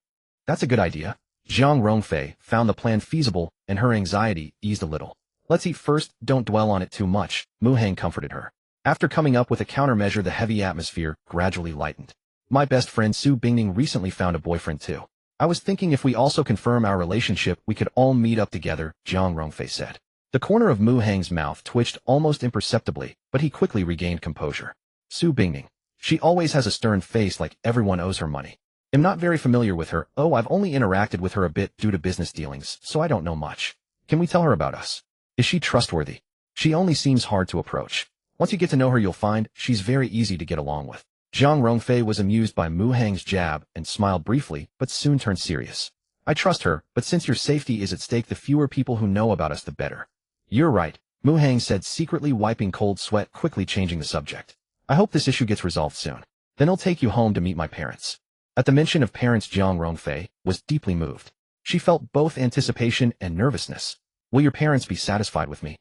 That's a good idea. Zhang Rongfei found the plan feasible, and her anxiety eased a little. Let's eat first, don't dwell on it too much, Mu Hang comforted her. After coming up with a countermeasure, the heavy atmosphere gradually lightened. My best friend Su Bingning recently found a boyfriend too. I was thinking if we also confirm our relationship, we could all meet up together, Zhang Rongfei said. The corner of Mu Hang's mouth twitched almost imperceptibly, but he quickly regained composure. Su Bingning. She always has a stern face like everyone owes her money. I'm not very familiar with her. Oh, I've only interacted with her a bit due to business dealings, so I don't know much. Can we tell her about us? Is she trustworthy? She only seems hard to approach. Once you get to know her, you'll find she's very easy to get along with. Zhang Rongfei was amused by Mu Hang's jab and smiled briefly, but soon turned serious. I trust her, but since your safety is at stake, the fewer people who know about us, the better. You're right, Mu Hang said, secretly wiping cold sweat, quickly changing the subject. I hope this issue gets resolved soon. Then I'll take you home to meet my parents. At the mention of parents, Zhang Rongfei was deeply moved. She felt both anticipation and nervousness. Will your parents be satisfied with me?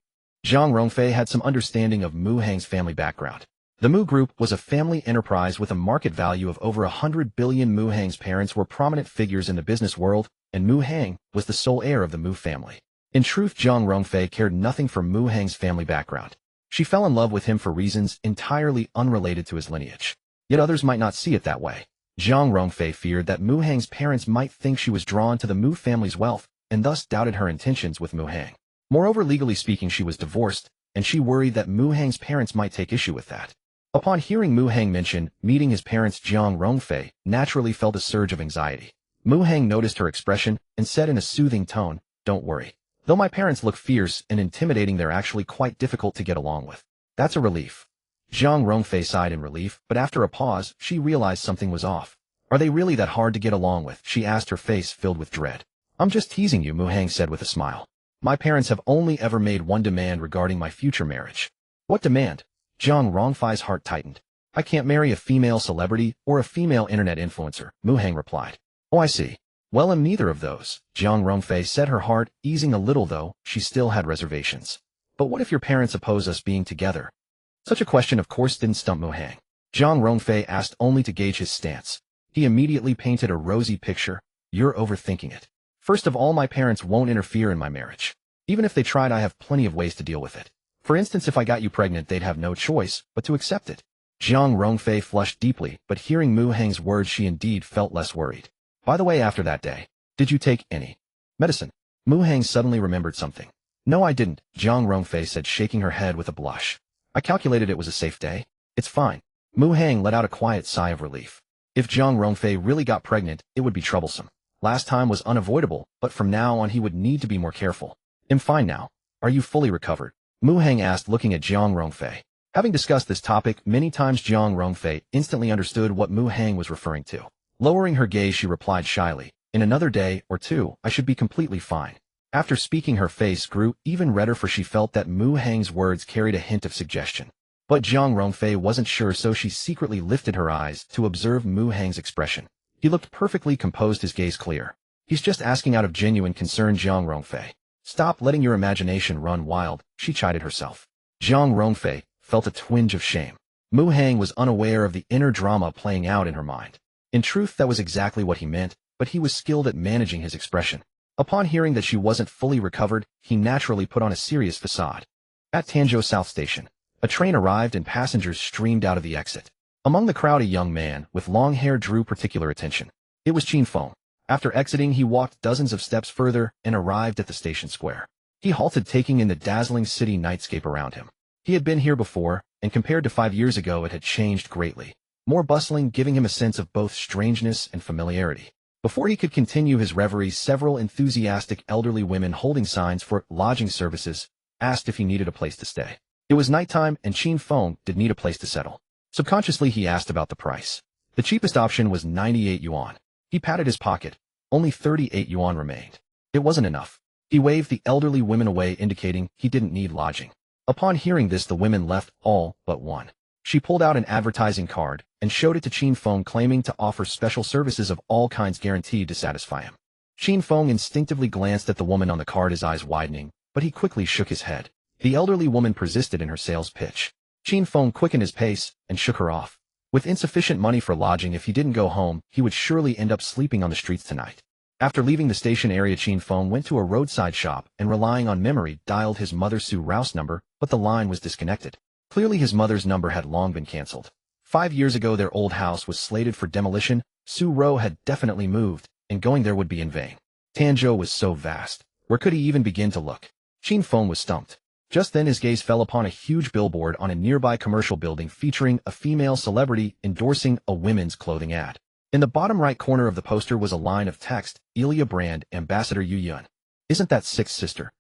Zhang Rongfei had some understanding of Mu Hang's family background. The Mu Group was a family enterprise with a market value of over 100 billion. Mu Hang's parents were prominent figures in the business world, and Mu Hang was the sole heir of the Mu family. In truth, Zhang Rongfei cared nothing for Mu Hang's family background. She fell in love with him for reasons entirely unrelated to his lineage. Yet others might not see it that way. Zhang Rongfei feared that Mu Hang's parents might think she was drawn to the Mu family's wealth, and thus doubted her intentions with Mu Hang. Moreover, legally speaking, she was divorced, and she worried that Mu Hang's parents might take issue with that. Upon hearing Mu Hang mention meeting his parents, Zhang Rongfei naturally felt a surge of anxiety. Mu Hang noticed her expression and said in a soothing tone, "Don't worry. Though my parents look fierce and intimidating, they're actually quite difficult to get along with." That's a relief. Zhang Rongfei sighed in relief, but after a pause, she realized something was off. Are they really that hard to get along with? She asked, her face filled with dread. I'm just teasing you, Mu Hang said with a smile. My parents have only ever made one demand regarding my future marriage. What demand? Zhang Rongfei's heart tightened. I can't marry a female celebrity or a female internet influencer, Mu Hang replied. Oh, I see. Well, I'm neither of those, Zhang Rongfei said, her heart easing a little, though she still had reservations. But what if your parents oppose us being together? Such a question, of course, didn't stump Mu Hang. Zhang Rongfei asked only to gauge his stance. He immediately painted a rosy picture. You're overthinking it. First of all, my parents won't interfere in my marriage. Even if they tried, I have plenty of ways to deal with it. For instance, if I got you pregnant, they'd have no choice but to accept it. Zhang Rongfei flushed deeply, but hearing Mu Hang's words, she indeed felt less worried. By the way, after that day, did you take any medicine? Mu Hang suddenly remembered something. No, I didn't, Zhang Rongfei said, shaking her head with a blush. I calculated it was a safe day. It's fine. Mu Hang let out a quiet sigh of relief. If Zhang Rongfei really got pregnant, it would be troublesome. Last time was unavoidable, but from now on he would need to be more careful. I'm fine now. Are you fully recovered? Mu Hang asked, looking at Zhang Rongfei. Having discussed this topic many times, Zhang Rongfei instantly understood what Mu Hang was referring to. Lowering her gaze, she replied shyly, in another day or two, I should be completely fine. After speaking, her face grew even redder, for she felt that Mu Hang's words carried a hint of suggestion. But Zhang Rongfei wasn't sure, so she secretly lifted her eyes to observe Mu Hang's expression. He looked perfectly composed, his gaze clear. He's just asking out of genuine concern, Zhang Rongfei. Stop letting your imagination run wild, she chided herself. Zhang Rongfei felt a twinge of shame. Mu Hang was unaware of the inner drama playing out in her mind. In truth, that was exactly what he meant, but he was skilled at managing his expression. Upon hearing that she wasn't fully recovered, he naturally put on a serious facade. At Tanzhou South Station, a train arrived and passengers streamed out of the exit. Among the crowd, a young man with long hair drew particular attention. It was Qin Feng. After exiting, he walked dozens of steps further and arrived at the station square. He halted, taking in the dazzling city nightscape around him. He had been here before, and compared to 5 years ago, it had changed greatly. More bustling, giving him a sense of both strangeness and familiarity. Before he could continue his reverie, several enthusiastic elderly women holding signs for lodging services asked if he needed a place to stay. It was nighttime, and Qin Feng did need a place to settle. Subconsciously, he asked about the price. The cheapest option was 98 yuan. He patted his pocket. Only 38 yuan remained. It wasn't enough. He waved the elderly women away, indicating he didn't need lodging. Upon hearing this, the women left, all but one. She pulled out an advertising card and showed it to Qin Feng, claiming to offer special services of all kinds guaranteed to satisfy him. Qin Feng instinctively glanced at the woman on the card, his eyes widening, but he quickly shook his head. The elderly woman persisted in her sales pitch. Qin Feng quickened his pace and shook her off. With insufficient money for lodging, if he didn't go home, he would surely end up sleeping on the streets tonight. After leaving the station area, Qin Feng went to a roadside shop and, relying on memory, dialed his mother Su Rouse number, but the line was disconnected. Clearly his mother's number had long been cancelled. 5 years ago their old house was slated for demolition. Su Ro had definitely moved, and going there would be in vain. Tanzhou was so vast. Where could he even begin to look? Qin Feng was stumped. Just then his gaze fell upon a huge billboard on a nearby commercial building featuring a female celebrity endorsing a women's clothing ad. In the bottom right corner of the poster was a line of text, Elia brand ambassador Yu Yun. Isn't that Sixth Sister?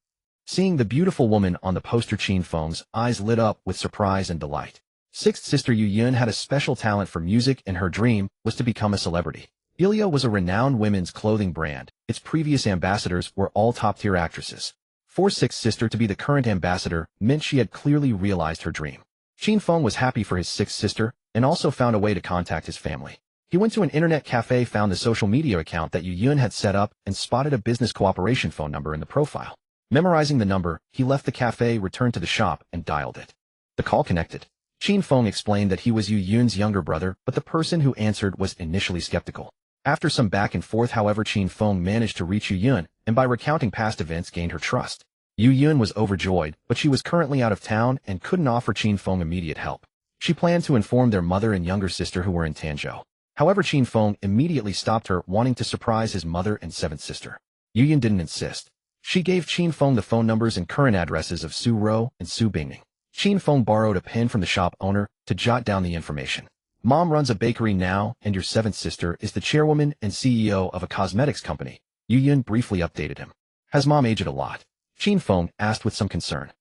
Seeing the beautiful woman on the poster, Qin Feng's eyes lit up with surprise and delight. Sixth Sister Yu Yun had a special talent for music, and her dream was to become a celebrity. Elia was a renowned women's clothing brand. Its previous ambassadors were all top-tier actresses. For Sixth Sister to be the current ambassador meant she had clearly realized her dream. Qin Feng was happy for his Sixth Sister and also found a way to contact his family. He went to an internet cafe, found the social media account that Yu Yun had set up, and spotted a business cooperation phone number in the profile. Memorizing the number, he left the cafe, returned to the shop, and dialed it. The call connected. Qin Feng explained that he was Yu Yun's younger brother, but the person who answered was initially skeptical. After some back and forth, however, Qin Feng managed to reach Yu Yun, and by recounting past events gained her trust. Yu Yun was overjoyed, but she was currently out of town and couldn't offer Qin Feng immediate help. She planned to inform their mother and younger sister who were in Tanzhou. However, Qin Feng immediately stopped her, wanting to surprise his mother and seventh sister. Yu Yun didn't insist. She gave Qin Feng the phone numbers and current addresses of Su Ro and Su Bingning. Qin Feng borrowed a pen from the shop owner to jot down the information. Mom runs a bakery now, and your seventh sister is the chairwoman and CEO of a cosmetics company. Yu Yun briefly updated him. Has Mom aged a lot? Qin Feng asked with some concern.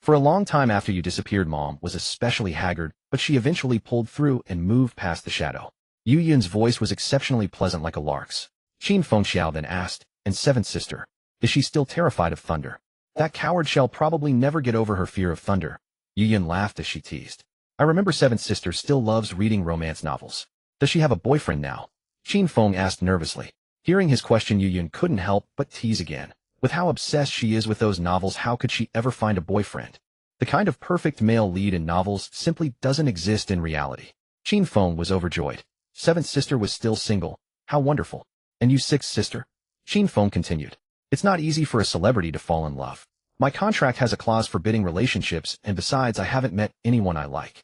For a long time after you disappeared, Mom was especially haggard, but she eventually pulled through and moved past the shadow. Yu Yun's voice was exceptionally pleasant, like a lark's. Qin Feng Xiao then asked, and seventh sister, is she still terrified of thunder? That coward shall probably never get over her fear of thunder. Yu Yun laughed as she teased. I remember seventh sister still loves reading romance novels. Does she have a boyfriend now? Qin Feng asked nervously. Hearing his question, Yu Yun couldn't help but tease again. With how obsessed she is with those novels, how could she ever find a boyfriend? The kind of perfect male lead in novels simply doesn't exist in reality. Qin Feng was overjoyed. Seventh sister was still single. How wonderful. And you, sixth sister? Qin Feng continued. It's not easy for a celebrity to fall in love. My contract has a clause forbidding relationships, and besides, I haven't met anyone I like.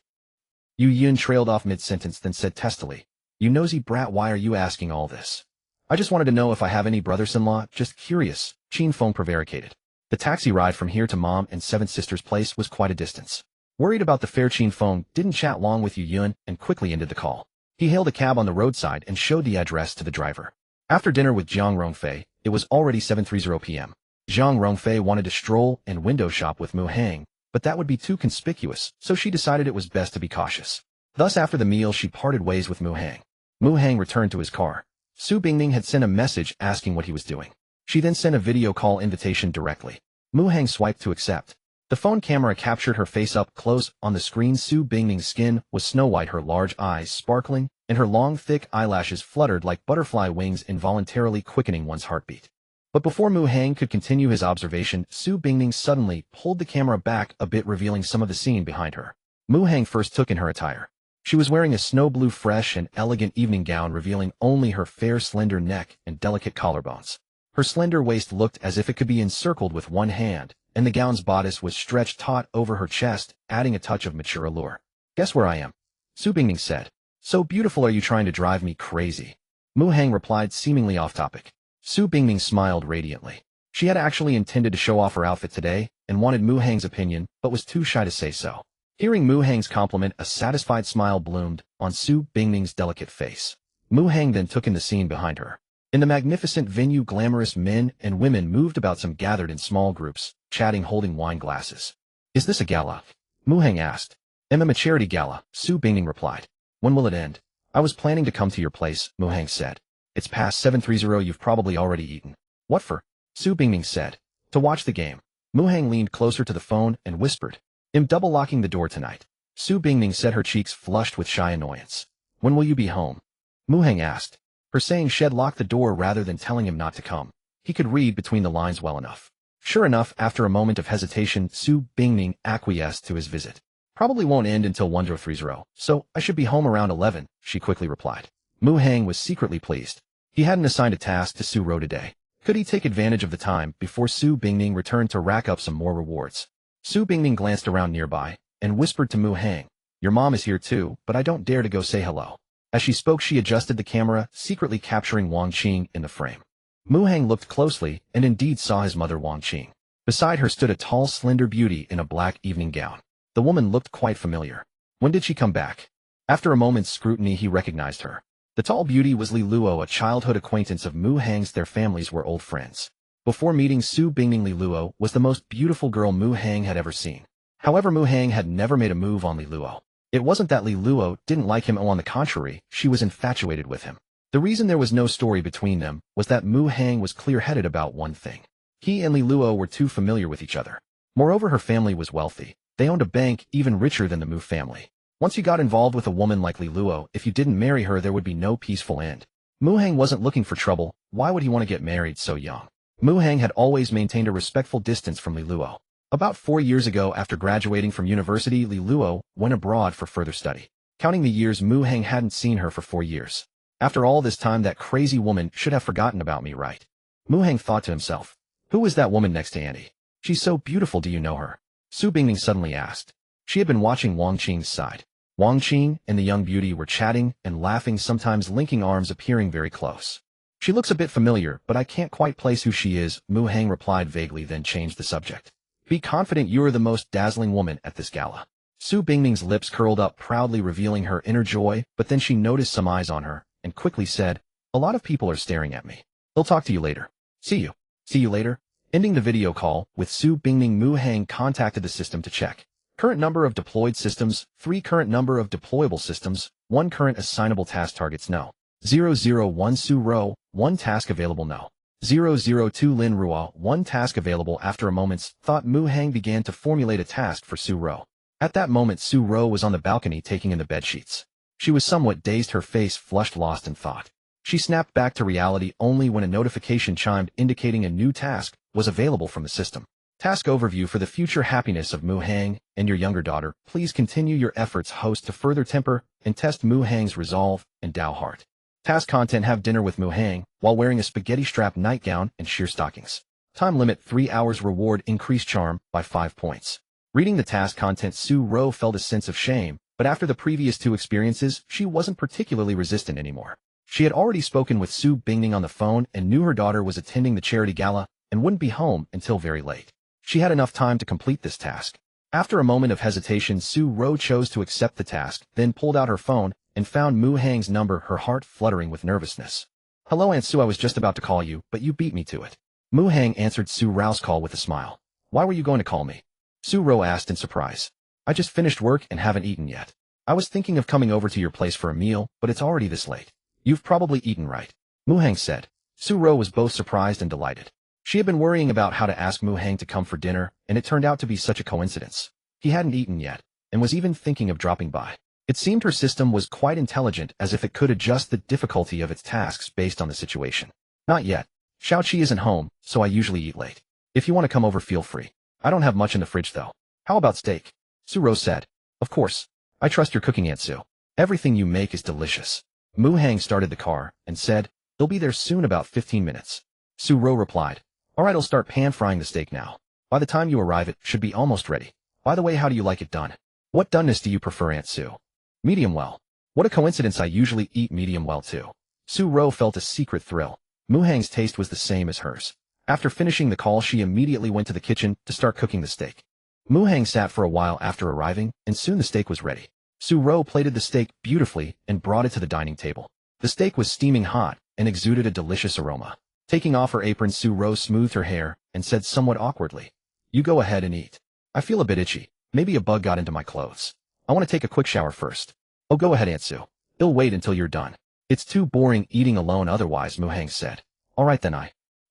Yu Yun trailed off mid-sentence, then said testily, You nosy brat, why are you asking all this? I just wanted to know if I have any brothers-in-law, just curious, Qin Feng prevaricated. The taxi ride from here to Mom and seventh sister's place was quite a distance. Worried about the fare, Qin Feng didn't chat long with Yu Yun and quickly ended the call. He hailed a cab on the roadside and showed the address to the driver. After dinner with Zhang Rongfei, it was already 7:30 p.m. Zhang Rongfei wanted to stroll and window shop with Mu Hang, but that would be too conspicuous, so she decided it was best to be cautious. Thus, after the meal, she parted ways with Mu Hang. Mu Hang returned to his car. Su Bingning had sent a message asking what he was doing. She then sent a video call invitation directly. Mu Hang swiped to accept. The phone camera captured her face up close. On the screen, Su Bingning's skin was snow white, her large eyes sparkling, and her long, thick eyelashes fluttered like butterfly wings, involuntarily quickening one's heartbeat. But before Mu Hang could continue his observation, Su Bingning suddenly pulled the camera back a bit, revealing some of the scene behind her. Mu Hang first took in her attire. She was wearing a snow blue, fresh and elegant evening gown, revealing only her fair, slender neck and delicate collarbones. Her slender waist looked as if it could be encircled with one hand, and the gown's bodice was stretched taut over her chest, adding a touch of mature allure. Guess where I am? Su Bingning said. So beautiful, are you trying to drive me crazy? Mu Hang replied, seemingly off topic. Su Bingning smiled radiantly. She had actually intended to show off her outfit today, and wanted Mu Hang's opinion, but was too shy to say so. Hearing Mu Hang's compliment, a satisfied smile bloomed on Su Bingning's delicate face. Mu Hang then took in the scene behind her. In the magnificent venue, glamorous men and women moved about, some gathered in small groups, chatting, holding wine glasses. Is this a gala? Mu Hang asked. I'm a charity gala, Su Bingning replied. When will it end? I was planning to come to your place, Mu Hang said. It's past 7:30, you've probably already eaten. What for? Su Bingning said. To watch the game. Mu Hang leaned closer to the phone and whispered. I'm double-locking the door tonight. Su Bingning said, her cheeks flushed with shy annoyance. When will you be home? Mu Hang asked. Her saying she'd lock the door rather than telling him not to come. He could read between the lines well enough. Sure enough, after a moment of hesitation, Su Bingning acquiesced to his visit. Probably won't end until 1030, so I should be home around 11, she quickly replied. Mu Hang was secretly pleased. He hadn't assigned a task to Su Ro today. Could he take advantage of the time before Su Bingning returned to rack up some more rewards? Su Bingning glanced around nearby and whispered to Mu Hang, "Your mom is here too, but I don't dare to go say hello." As she spoke, she adjusted the camera, secretly capturing Wang Qing in the frame. Mu Hang looked closely and indeed saw his mother Wang Qing. Beside her stood a tall, slender beauty in a black evening gown. The woman looked quite familiar. When did she come back? After a moment's scrutiny, he recognized her. The tall beauty was Li Luo, a childhood acquaintance of Mu Hang's. Their families were old friends. Before meeting Su Bingning, Li Luo was the most beautiful girl Mu Hang had ever seen. However, Mu Hang had never made a move on Li Luo. It wasn't that Li Luo didn't like him, on the contrary, she was infatuated with him. The reason there was no story between them was that Mu Hang was clear-headed about one thing. He and Li Luo were too familiar with each other. Moreover, her family was wealthy. They owned a bank even richer than the Mu family. Once you got involved with a woman like Li Luo, if you didn't marry her, there would be no peaceful end. Mu Hang wasn't looking for trouble. Why would he want to get married so young? Mu Hang had always maintained a respectful distance from Li Luo. About 4 years ago, after graduating from university, Li Luo went abroad for further study. Counting the years, Mu Hang hadn't seen her for 4 years. After all this time, that crazy woman should have forgotten about me, right? Mu Hang thought to himself. Who is that woman next to Andy? She's so beautiful, do you know her? Su Bingning suddenly asked. She had been watching Wang Qing's side. Wang Qing and the young beauty were chatting and laughing, sometimes linking arms, appearing very close. She looks a bit familiar, but I can't quite place who she is, Mu Hang replied vaguely, then changed the subject. Be confident you are the most dazzling woman at this gala. Su Bingning's lips curled up, proudly revealing her inner joy, but then she noticed some eyes on her, and quickly said, a lot of people are staring at me. They'll talk to you later. See you. See you later. Ending the video call with Su Bingning, Mu Hang contacted the system to check. Current number of deployed systems, 3 current number of deployable systems, 1 current assignable task targets, no. 001 Su Ro, 1 task available, no. 002 Lin Ruo, 1 task available. After a moment's thought, Mu Hang began to formulate a task for Su Ro. At that moment, Su Ro was on the balcony taking in the bedsheets. She was somewhat dazed, her face flushed, lost in thought. She snapped back to reality only when a notification chimed indicating a new task was available from the system. Task overview: for the future happiness of Mu Hang and your younger daughter, please continue your efforts, host, to further temper and test Mu Hang's resolve and Dao heart. Task content: have dinner with Mu Hang while wearing a spaghetti strap nightgown and sheer stockings. Time limit: 3 hours. Reward: increase charm by 5 points. Reading the task content, Su Ro felt a sense of shame, but after the previous 2 experiences, she wasn't particularly resistant anymore. She had already spoken with Su Bingning on the phone and knew her daughter was attending the charity gala and wouldn't be home until very late. She had enough time to complete this task. After a moment of hesitation, Su Ro chose to accept the task, then pulled out her phone and found Mu Hang's number, her heart fluttering with nervousness. Hello, Aunt Su, I was just about to call you, but you beat me to it. Mu Hang answered Su Ro's call with a smile. Why were you going to call me? Su Ro asked in surprise. I just finished work and haven't eaten yet. I was thinking of coming over to your place for a meal, but it's already this late. You've probably eaten, right? Mu Hang said. Su Ro was both surprised and delighted. She had been worrying about how to ask Mu Hang to come for dinner, and it turned out to be such a coincidence. He hadn't eaten yet, and was even thinking of dropping by. It seemed her system was quite intelligent, as if it could adjust the difficulty of its tasks based on the situation. Not yet. Xiaoqi isn't home, so I usually eat late. If you want to come over, feel free. I don't have much in the fridge though. How about steak? Su Ro said. Of course. I trust your cooking, Aunt Su. Everything you make is delicious. Mu Hang started the car and said, they'll be there soon, about 15 minutes. Su Ro replied, alright, I'll start pan-frying the steak now. By the time you arrive, it should be almost ready. By the way, how do you like it done? What doneness do you prefer, Aunt Su? Medium well. What a coincidence, I usually eat medium well too. Su Ro felt a secret thrill. Mu Hang's taste was the same as hers. After finishing the call, she immediately went to the kitchen to start cooking the steak. Mu Hang sat for a while after arriving, and soon the steak was ready. Su Ro plated the steak beautifully and brought it to the dining table. The steak was steaming hot and exuded a delicious aroma. Taking off her apron, Su Ro smoothed her hair and said somewhat awkwardly, you go ahead and eat. I feel a bit itchy. Maybe a bug got into my clothes. I want to take a quick shower first. Oh, go ahead, Aunt Su. It'll wait until you're done. It's too boring eating alone otherwise, Mu Hang said. Alright then,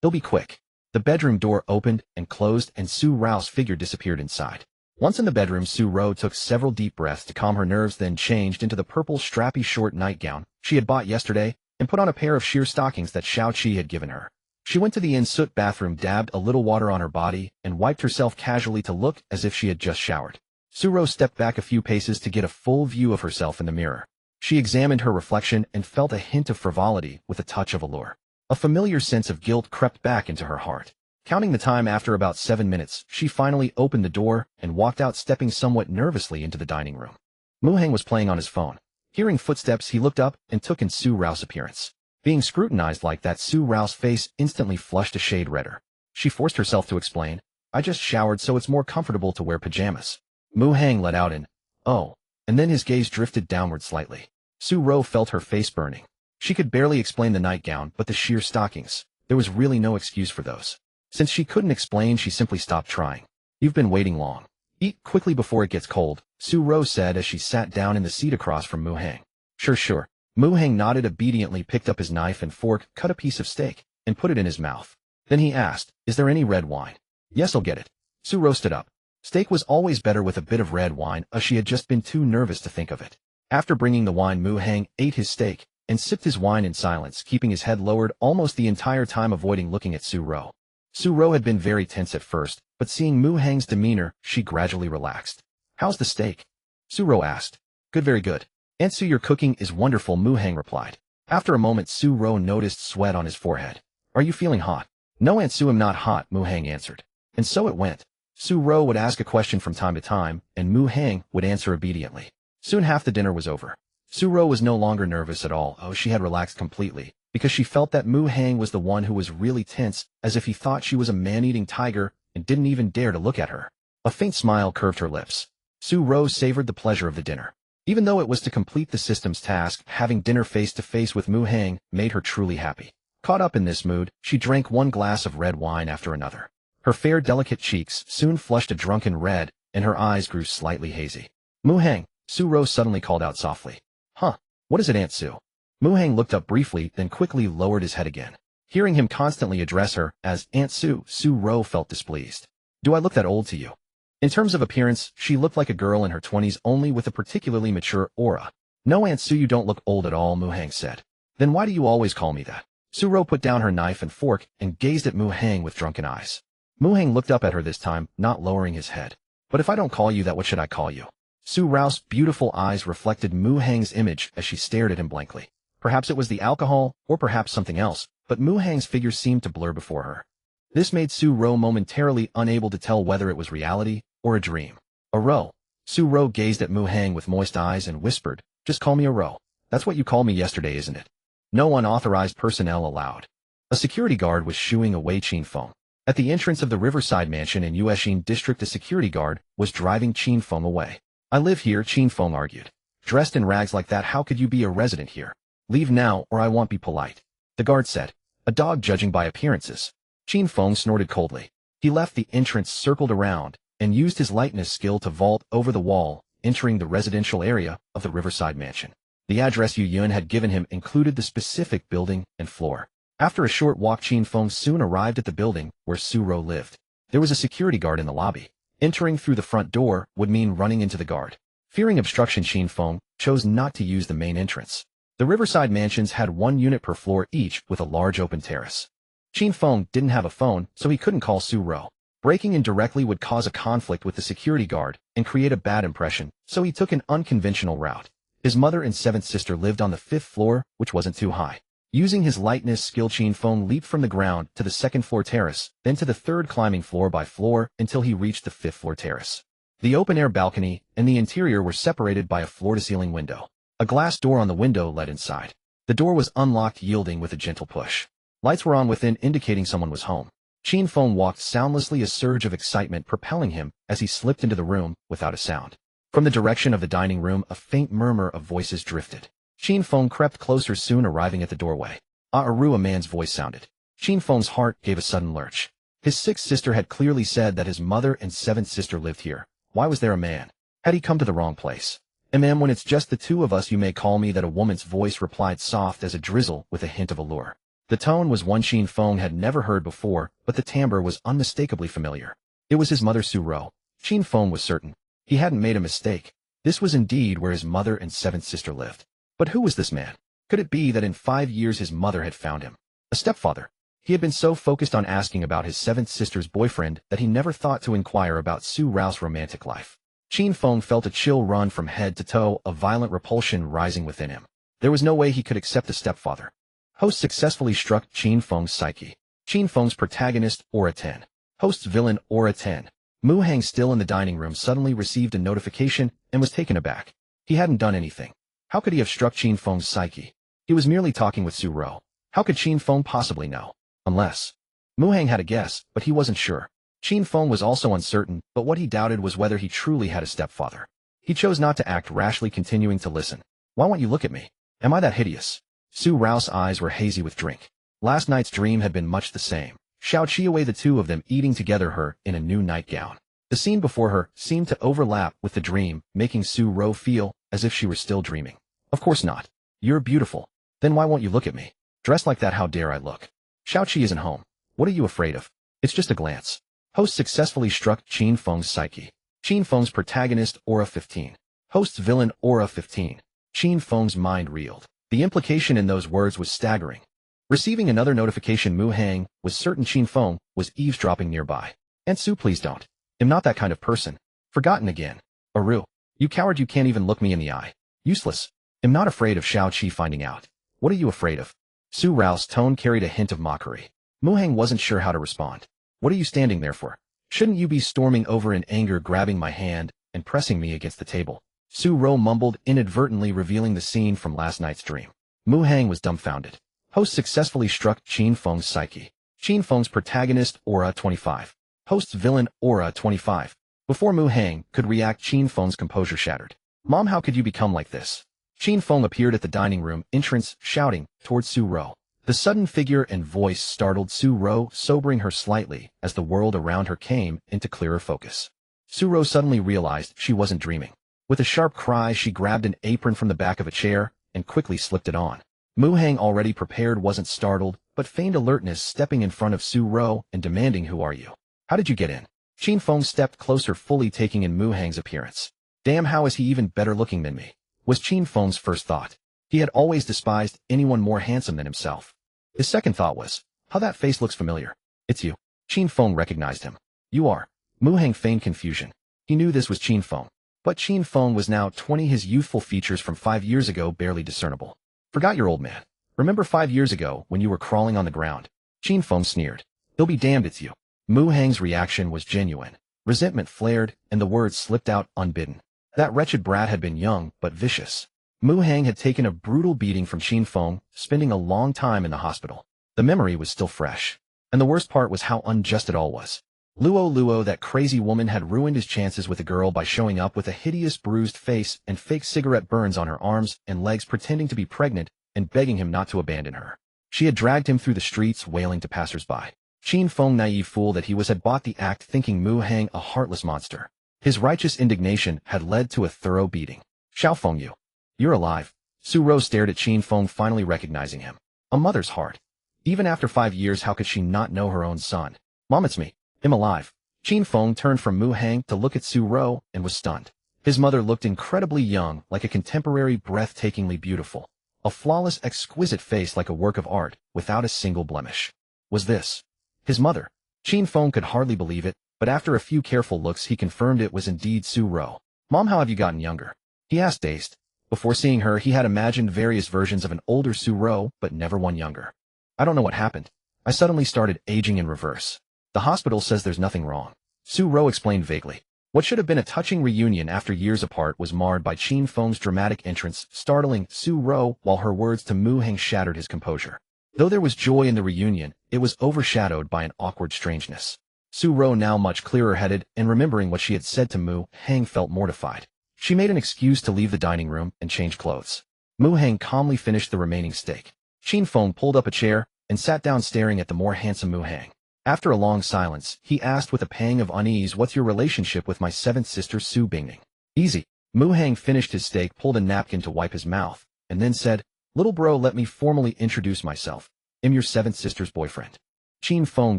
it'll be quick. The bedroom door opened and closed, and Su Ro's figure disappeared inside. Once in the bedroom, Su Ro took several deep breaths to calm her nerves, then changed into the purple strappy short nightgown she had bought yesterday and put on a pair of sheer stockings that Xiaoqi had given her. She went to the in-soot bathroom, dabbed a little water on her body, and wiped herself casually to look as if she had just showered. Su-ro stepped back a few paces to get a full view of herself in the mirror. She examined her reflection and felt a hint of frivolity with a touch of allure. A familiar sense of guilt crept back into her heart. Counting the time after about 7 minutes, she finally opened the door and walked out, stepping somewhat nervously into the dining room. Mu-hang was playing on his phone. Hearing footsteps, he looked up and took in Su-ro's appearance. Being scrutinized like that, Su-ro's face instantly flushed a shade redder. She forced herself to explain, "I just showered so it's more comfortable to wear pajamas." Mu-hang let out an, "Oh," and then his gaze drifted downward slightly. Su-ro felt her face burning. She could barely explain the nightgown, but the sheer stockings, there was really no excuse for those. Since she couldn't explain, she simply stopped trying. "You've been waiting long. Eat quickly before it gets cold," Su-ro said as she sat down in the seat across from Mu-hang. Sure. Mu-hang nodded obediently, picked up his knife and fork, cut a piece of steak, and put it in his mouth. Then he asked, "Is there any red wine?" "Yes, I'll get it." Su-ro stood up. Steak was always better with a bit of red wine, as she had just been too nervous to think of it. After bringing the wine, Mu-hang ate his steak and sipped his wine in silence, keeping his head lowered almost the entire time, avoiding looking at Su-ro. Su-ro had been very tense at first, but seeing Mu-hang's demeanor, she gradually relaxed. "How's the steak?" Su-ro asked. "Good, very good. Aunt Su, your cooking is wonderful," Mu-hang replied. After a moment, Su-ro noticed sweat on his forehead. "Are you feeling hot?" "No, Aunt Su, I'm not hot," Mu-hang answered. And so it went. Su-ro would ask a question from time to time, and Mu-hang would answer obediently. Soon half the dinner was over. Su-ro was no longer nervous at all. She had relaxed completely, because she felt that Mu-hang was the one who was really tense, as if he thought she was a man-eating tiger and didn't even dare to look at her. A faint smile curved her lips. Su-ro savored the pleasure of the dinner. Even though it was to complete the system's task, having dinner face-to-face with Mu-hang made her truly happy. Caught up in this mood, she drank one glass of red wine after another. Her fair, delicate cheeks soon flushed a drunken red, and her eyes grew slightly hazy. "Mu-hang," Su-ro suddenly called out softly. "Huh? What is it, Aunt Su?" Mu-hang looked up briefly, then quickly lowered his head again. Hearing him constantly address her as Aunt Su, Su-ro felt displeased. "Do I look that old to you?" In terms of appearance, she looked like a girl in her 20s, only with a particularly mature aura. "No, Aunt Su, you don't look old at all," Mu-hang said. "Then why do you always call me that?" Su-ro put down her knife and fork and gazed at Mu-hang with drunken eyes. Mu-hang looked up at her this time, not lowering his head. "But if I don't call you that, what should I call you?" Su-ro's beautiful eyes reflected Mu-hang's image as she stared at him blankly. Perhaps it was the alcohol, or perhaps something else, but Mu-hang's figure seemed to blur before her. This made Su-ro momentarily unable to tell whether it was reality or a dream. "A ro." Su-ro gazed at Mu-hang with moist eyes and whispered, "Just call me a ro. That's what you called me yesterday, isn't it?" No unauthorized personnel allowed. A security guard was shooing away Qin Feng. At the entrance of the Riverside Mansion in Yueshin District, a security guard was driving Qin Feng away. "I live here," Qin Feng argued. "Dressed in rags like that, how could you be a resident here? Leave now, or I won't be polite." The guard said, "A dog judging by appearances." Qin Feng snorted coldly. He left the entrance, circled around, and used his lightness skill to vault over the wall, entering the residential area of the Riverside Mansion. The address Yu Yun had given him included the specific building and floor. After a short walk, Qin Feng soon arrived at the building where Su-ro lived. There was a security guard in the lobby. Entering through the front door would mean running into the guard. Fearing obstruction, Qin Feng chose not to use the main entrance. The Riverside Mansions had one unit per floor each, with a large open terrace. Qin Feng didn't have a phone, so he couldn't call Su-ro. Breaking in directly would cause a conflict with the security guard and create a bad impression, so he took an unconventional route. His mother and seventh sister lived on the 5th floor, which wasn't too high. Using his lightness skill, Qin Feng leaped from the ground to the 2nd floor terrace, then to the 3rd, climbing floor by floor until he reached the 5th floor terrace. The open-air balcony and the interior were separated by a floor-to-ceiling window. A glass door on the window led inside. The door was unlocked, yielding with a gentle push. Lights were on within, indicating someone was home. Qin Feng walked soundlessly, a surge of excitement propelling him as he slipped into the room without a sound. From the direction of the dining room, a faint murmur of voices drifted. Qin Feng crept closer, soon arriving at the doorway. "Ah-aru," a man's voice sounded. Qin Feng's heart gave a sudden lurch. His 6th sister had clearly said that his mother and 7th sister lived here. Why was there a man? Had he come to the wrong place? "Ma'am, when it's just the two of us, you may call me that," a woman's voice replied, soft as a drizzle with a hint of allure. The tone was one Qin Feng had never heard before, but the timbre was unmistakably familiar. It was his mother, Su-ro. Qin Feng was certain. He hadn't made a mistake. This was indeed where his mother and 7th sister lived. But who was this man? Could it be that in 5 years his mother had found him? A stepfather. He had been so focused on asking about his 7th sister's boyfriend that he never thought to inquire about Su-ro's romantic life. Qin Feng felt a chill run from head to toe, a violent repulsion rising within him. There was no way he could accept a stepfather. Host successfully struck Qin Feng's psyche. Qin Feng's protagonist, Aura 10. Host's villain, Aura 10. Mu Hang, still in the dining room, suddenly received a notification and was taken aback. He hadn't done anything. How could he have struck Qin Feng's psyche? He was merely talking with Su Rou. How could Qin Feng possibly know? Unless... Mu Hang had a guess, but he wasn't sure. Qin Feng was also uncertain, but what he doubted was whether he truly had a stepfather. He chose not to act rashly, continuing to listen. Why won't you look at me? Am I that hideous? Su Rou's eyes were hazy with drink. Last night's dream had been much the same. Xiao Qiawei, the two of them eating together, her in a new nightgown. The scene before her seemed to overlap with the dream, making Su Rou feel as if she were still dreaming. Of course not. You're beautiful. Then why won't you look at me? Dressed like that, how dare I look? Xiao Qi isn't home. What are you afraid of? It's just a glance. Host successfully struck Qin Feng's psyche. Qin Feng's protagonist, Aura 15. Host's villain, Aura 15. Qin Feng's mind reeled. The implication in those words was staggering. Receiving another notification, Mu Hang was certain Qin Feng was eavesdropping nearby. "And Su, please don't. I'm not that kind of person." Forgotten again. Aru. You coward, you can't even look me in the eye. Useless. I'm not afraid of Xiao Qi finding out. What are you afraid of? Su Rou's tone carried a hint of mockery. Mu Hang wasn't sure how to respond. What are you standing there for? Shouldn't you be storming over in anger, grabbing my hand and pressing me against the table? Su Rou mumbled, inadvertently revealing the scene from last night's dream. Mu Hang was dumbfounded. Host successfully struck Qin Feng's psyche. Qin Feng's protagonist, Aura 25. Host's villain, Aura 25. Before Mu Hang could react, Qin Feng's composure shattered. Mom, how could you become like this? Qin Feng appeared at the dining room entrance, shouting towards Su Rou. The sudden figure and voice startled Su Rou, sobering her slightly as the world around her came into clearer focus. Su Rou suddenly realized she wasn't dreaming. With a sharp cry, she grabbed an apron from the back of a chair and quickly slipped it on. Mu Hang, already prepared, wasn't startled, but feigned alertness, stepping in front of Su Rou and demanding, "Who are you? How did you get in?" Qin Feng stepped closer, fully taking in Mu Hang's appearance. "Damn, how is he even better looking than me?" was Qin Feng's first thought. He had always despised anyone more handsome than himself. His second thought was, "How that face looks familiar." "It's you." Qin Feng recognized him. "You are." Mu Hang feigned confusion. He knew this was Qin Feng. But Qin Feng was now 20, his youthful features from 5 years ago barely discernible. "Forgot your old man. Remember 5 years ago when you were crawling on the ground?" Qin Feng sneered. "He'll be damned, it's you." Mu Hang's reaction was genuine. Resentment flared, and the words slipped out unbidden. That wretched brat had been young, but vicious. Mu Hang had taken a brutal beating from Qin Feng, spending a long time in the hospital. The memory was still fresh. And the worst part was how unjust it all was. Luo, that crazy woman, had ruined his chances with a girl by showing up with a hideous bruised face and fake cigarette burns on her arms and legs, pretending to be pregnant and begging him not to abandon her. She had dragged him through the streets, wailing to passers-by. Qin Feng, naive fool that he was, had bought the act, thinking Mu Hang a heartless monster. His righteous indignation had led to a thorough beating. "Xiao Feng, you're alive." Su Rou stared at Qin Feng, finally recognizing him. A mother's heart. Even after 5 years, how could she not know her own son? "Mom, it's me. I'm alive." Qin Feng turned from Mu Hang to look at Su Rou and was stunned. His mother looked incredibly young, like a contemporary, breathtakingly beautiful. A flawless, exquisite face like a work of art, without a single blemish. Was this his mother? Qin Feng could hardly believe it, but after a few careful looks he confirmed it was indeed Su Rou. "Mom, how have you gotten younger?" he asked, dazed. Before seeing her, he had imagined various versions of an older Su Rou, but never one younger. "I don't know what happened. I suddenly started aging in reverse. The hospital says there's nothing wrong." Su Rou explained vaguely. What should have been a touching reunion after years apart was marred by Qin Feng's dramatic entrance, startling Su Rou, while her words to Mu Hang shattered his composure. Though there was joy in the reunion, it was overshadowed by an awkward strangeness. Su Rou, now much clearer-headed and remembering what she had said to Mu Hang, felt mortified. She made an excuse to leave the dining room and change clothes. Mu Hang calmly finished the remaining steak. Qin Feng pulled up a chair and sat down, staring at the more handsome Mu Hang. After a long silence, he asked with a pang of unease, "What's your relationship with my 7th sister, Su Bingning?" "Easy." Mu Hang finished his steak, pulled a napkin to wipe his mouth, and then said, "Little bro, let me formally introduce myself. I'm your 7th sister's boyfriend." Qin Feng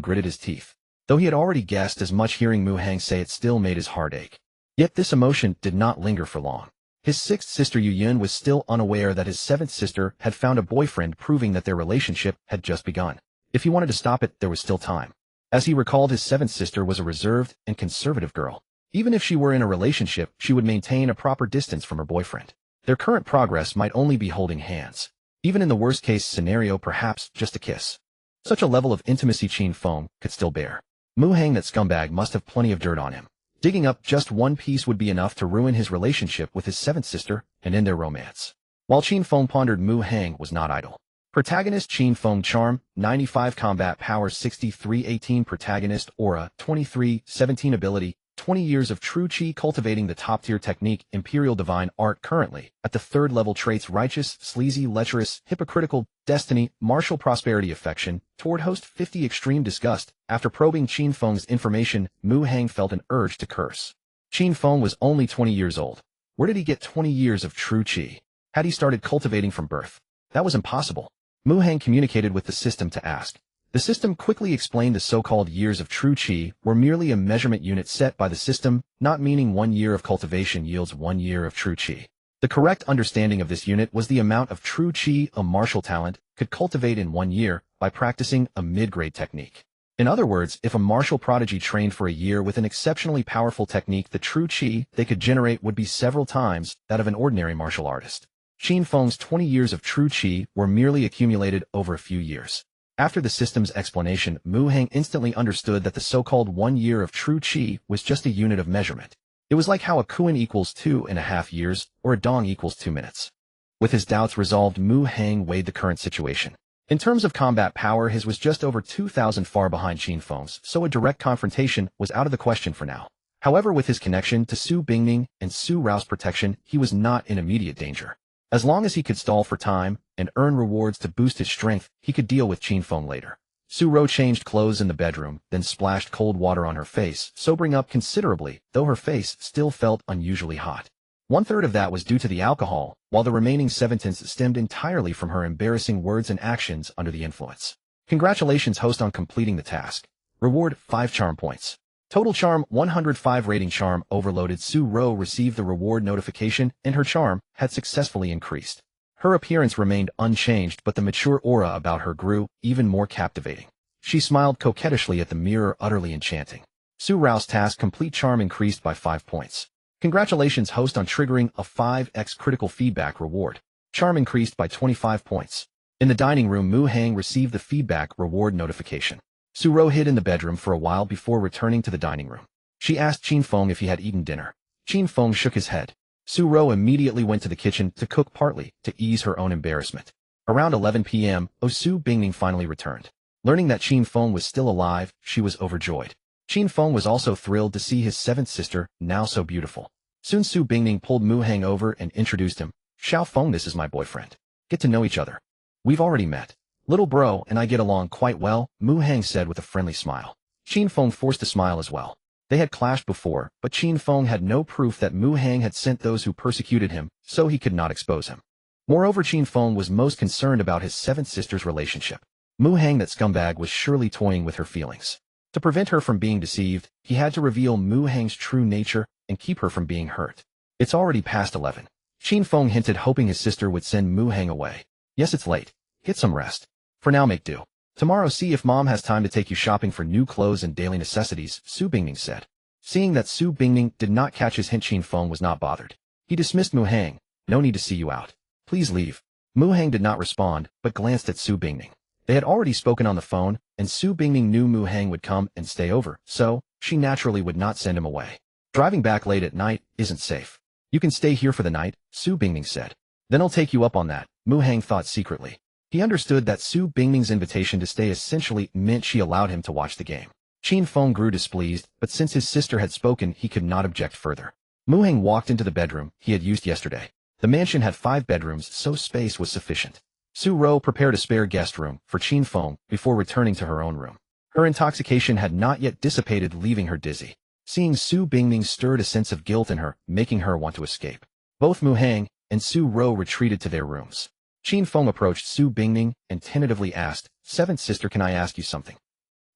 gritted his teeth. Though he had already guessed as much, hearing Mu Hang say it still made his heart ache. Yet this emotion did not linger for long. His 6th sister Yu Yun was still unaware that his 7th sister had found a boyfriend, proving that their relationship had just begun. If he wanted to stop it, there was still time. As he recalled, his 7th sister was a reserved and conservative girl. Even if she were in a relationship, she would maintain a proper distance from her boyfriend. Their current progress might only be holding hands. Even in the worst-case scenario, perhaps just a kiss. Such a level of intimacy Qin Feng could still bear. Mu Hang, that scumbag, must have plenty of dirt on him. Digging up just one piece would be enough to ruin his relationship with his seventh sister and end their romance. While Qin Feng pondered, Mu Hang was not idle. Protagonist Qin Feng Charm, 95 Combat Power 63 18 Protagonist Aura, 23 17 Ability, 20 years of true Qi cultivating the top-tier technique Imperial Divine Art currently at the third level. Traits: righteous, sleazy, lecherous, hypocritical, destiny, martial prosperity, affection toward host 50 extreme disgust. After probing Qin Feng's information, Mu Hang felt an urge to curse. Qin Feng was only 20 years old. Where did he get 20 years of true Qi? Had he started cultivating from birth? That was impossible. Mu Hang communicated with the system to ask. The system quickly explained the so-called years of true Qi were merely a measurement unit set by the system, not meaning 1 year of cultivation yields 1 year of true Qi. The correct understanding of this unit was the amount of true Qi a martial talent could cultivate in 1 year by practicing a mid-grade technique. In other words, if a martial prodigy trained for a year with an exceptionally powerful technique, the true Qi they could generate would be several times that of an ordinary martial artist. Qin Feng's 20 years of true Qi were merely accumulated over a few years. After the system's explanation, Mu Hang instantly understood that the so-called 1 year of true Qi was just a unit of measurement. It was like how a Kuan equals 2.5 years, or a Dong equals 2 minutes. With his doubts resolved, Mu Hang weighed the current situation. In terms of combat power, his was just over 2,000, far behind Qin Feng's, so a direct confrontation was out of the question for now. However, with his connection to Su Bingning and Su Rao's protection, he was not in immediate danger. As long as he could stall for time and earn rewards to boost his strength, he could deal with Qin Feng later. Su Rao changed clothes in the bedroom, then splashed cold water on her face, sobering up considerably, though her face still felt unusually hot. 1/3 of that was due to the alcohol, while the remaining 7/10 stemmed entirely from her embarrassing words and actions under the influence. Congratulations, host, on completing the task. Reward: 5 charm points. Total charm 105. Rating: charm overloaded. Su Rao received the reward notification, and her charm had successfully increased. Her appearance remained unchanged, but the mature aura about her grew even more captivating. She smiled coquettishly at the mirror, utterly enchanting. Su Rao's task complete. Charm increased by 5 points. Congratulations, host, on triggering a 5x critical feedback reward. Charm increased by 25 points. In the dining room, Mu Hang received the feedback reward notification. Su Rao hid in the bedroom for a while before returning to the dining room. She asked Qin Feng if he had eaten dinner. Qin Feng shook his head. Su Rao immediately went to the kitchen to cook, partly to ease her own embarrassment. Around 11 p.m., Su Bingning finally returned. Learning that Qin Feng was still alive, she was overjoyed. Qin Feng was also thrilled to see his seventh sister, now so beautiful. Soon Su Bingning pulled Mu Hang over and introduced him. Xiao Feng, this is my boyfriend. Get to know each other. We've already met. Little bro and I get along quite well, Mu Hang said with a friendly smile. Qin Feng forced a smile as well. They had clashed before, but Qin Feng had no proof that Mu Hang had sent those who persecuted him, so he could not expose him. Moreover, Qin Feng was most concerned about his seventh sister's relationship. Mu Hang, that scumbag, was surely toying with her feelings. To prevent her from being deceived, he had to reveal Mu Hang's true nature and keep her from being hurt. It's already past 11. Qin Feng hinted, hoping his sister would send Mu Hang away. Yes, it's late. Get some rest. For now, make do. Tomorrow see if mom has time to take you shopping for new clothes and daily necessities, Su Bingning said. Seeing that Su Bingning did not catch his hint, Qin Feng was not bothered. He dismissed Mu Hang. No need to see you out. Please leave. Mu Hang did not respond, but glanced at Su Bingning. They had already spoken on the phone, and Su Bingning knew Mu Hang would come and stay over, so she naturally would not send him away. Driving back late at night isn't safe. You can stay here for the night, Su Bingning said. Then I'll take you up on that, Mu Hang thought secretly. He understood that Su Bingning's invitation to stay essentially meant she allowed him to watch the game. Qin Feng grew displeased, but since his sister had spoken, he could not object further. Mu Hang walked into the bedroom he had used yesterday. The mansion had 5 bedrooms, so space was sufficient. Su Rao prepared a spare guest room for Qin Feng before returning to her own room. Her intoxication had not yet dissipated, leaving her dizzy. Seeing Su Bingning stirred a sense of guilt in her, making her want to escape. Both Mu Hang and Su Rao retreated to their rooms. Qin Feng approached Su Bingning and tentatively asked, "Seventh sister, can I ask you something?"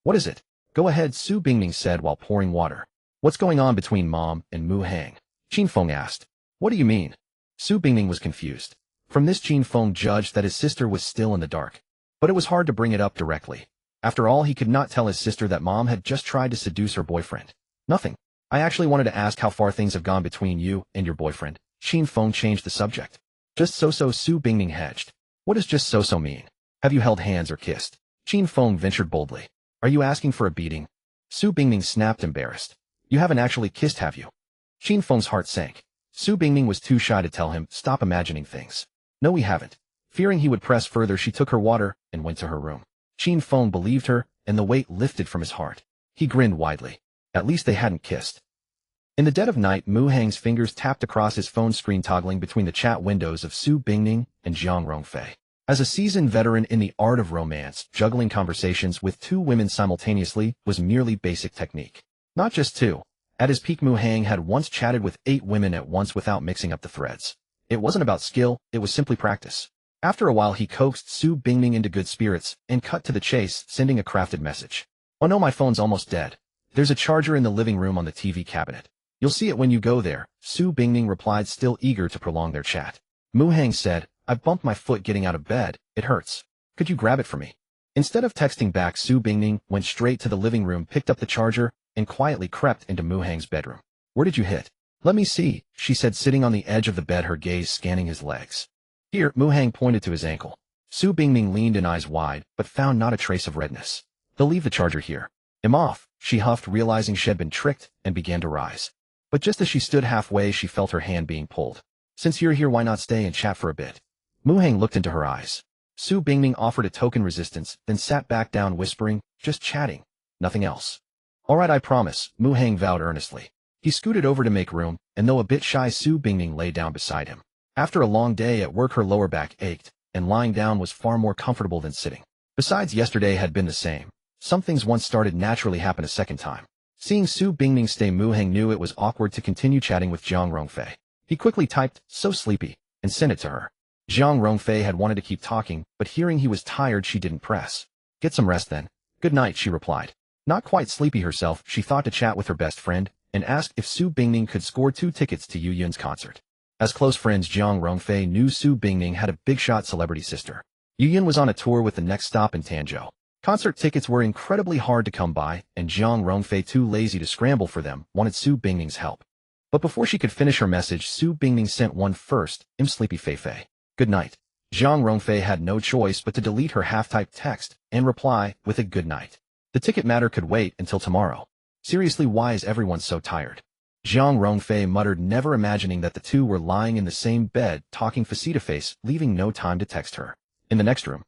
"What is it?" "Go ahead," Su Bingning said while pouring water. "What's going on between mom and Mu Hang?" Qin Feng asked. "What do you mean?" Su Bingning was confused. From this, Qin Feng judged that his sister was still in the dark. But it was hard to bring it up directly. After all, he could not tell his sister that mom had just tried to seduce her boyfriend. Nothing. I actually wanted to ask how far things have gone between you and your boyfriend. Qin Feng changed the subject. Just so-so, Su Bingning hedged. What does just so-so mean? Have you held hands or kissed? Qin Feng ventured boldly. Are you asking for a beating? Su Bingning snapped, embarrassed. You haven't actually kissed, have you? Qin Feng's heart sank. Su Bingning was too shy to tell him, stop imagining things. No, we haven't. Fearing he would press further, she took her water and went to her room. Qin Feng believed her, and the weight lifted from his heart. He grinned widely. At least they hadn't kissed. In the dead of night, Mu Hang's fingers tapped across his phone screen, toggling between the chat windows of Su Bingning and Jiang Rongfei. As a seasoned veteran in the art of romance, juggling conversations with two women simultaneously was merely basic technique. Not just two. At his peak, Mu Hang had once chatted with 8 women at once without mixing up the threads. It wasn't about skill, it was simply practice. After a while, he coaxed Su Bingning into good spirits and cut to the chase, sending a crafted message. Oh no, my phone's almost dead. There's a charger in the living room on the TV cabinet. You'll see it when you go there, Su Bingning replied, still eager to prolong their chat. Mu Hang said, I bumped my foot getting out of bed, it hurts. Could you grab it for me? Instead of texting back, Su Bingning went straight to the living room, picked up the charger, and quietly crept into Mu Hang's bedroom. Where did you hit? Let me see, she said, sitting on the edge of the bed, her gaze scanning his legs. Here, Mu Hang pointed to his ankle. Su Bingning leaned in, eyes wide, but found not a trace of redness. They'll leave the charger here. I'm off, she huffed, realizing she had been tricked, and began to rise. But just as she stood halfway, she felt her hand being pulled. Since you're here, why not stay and chat for a bit? Mu Hang looked into her eyes. Su Bingning offered a token resistance, then sat back down, whispering, just chatting. Nothing else. All right, I promise, Mu Hang vowed earnestly. He scooted over to make room, and though a bit shy, Su Bingning lay down beside him. After a long day at work, her lower back ached, and lying down was far more comfortable than sitting. Besides, yesterday had been the same. Some things once started naturally happen a second time. Seeing Su Bingning stay, Mu Hang knew it was awkward to continue chatting with Jiang Rongfei. He quickly typed, so sleepy, and sent it to her. Jiang Rongfei had wanted to keep talking, but hearing he was tired, she didn't press. Get some rest then. Good night, she replied. Not quite sleepy herself, she thought to chat with her best friend, and asked if Su Bingning could score 2 tickets to Yu Yun's concert. As close friends, Jiang Rongfei knew Su Bingning had a big-shot celebrity sister. Yu Yun was on a tour with the next stop in Tanzhou. Concert tickets were incredibly hard to come by, and Jiang Rongfei, too lazy to scramble for them, wanted Su Bingning's help. But before she could finish her message, Su Bingning sent one first, sleepy Feifei. Good night. Jiang Rongfei had no choice but to delete her half-typed text and reply with a good night. The ticket matter could wait until tomorrow. Seriously, why is everyone so tired? Jiang Rongfei muttered, never imagining that the two were lying in the same bed, talking face-to-face, leaving no time to text her. In the next room,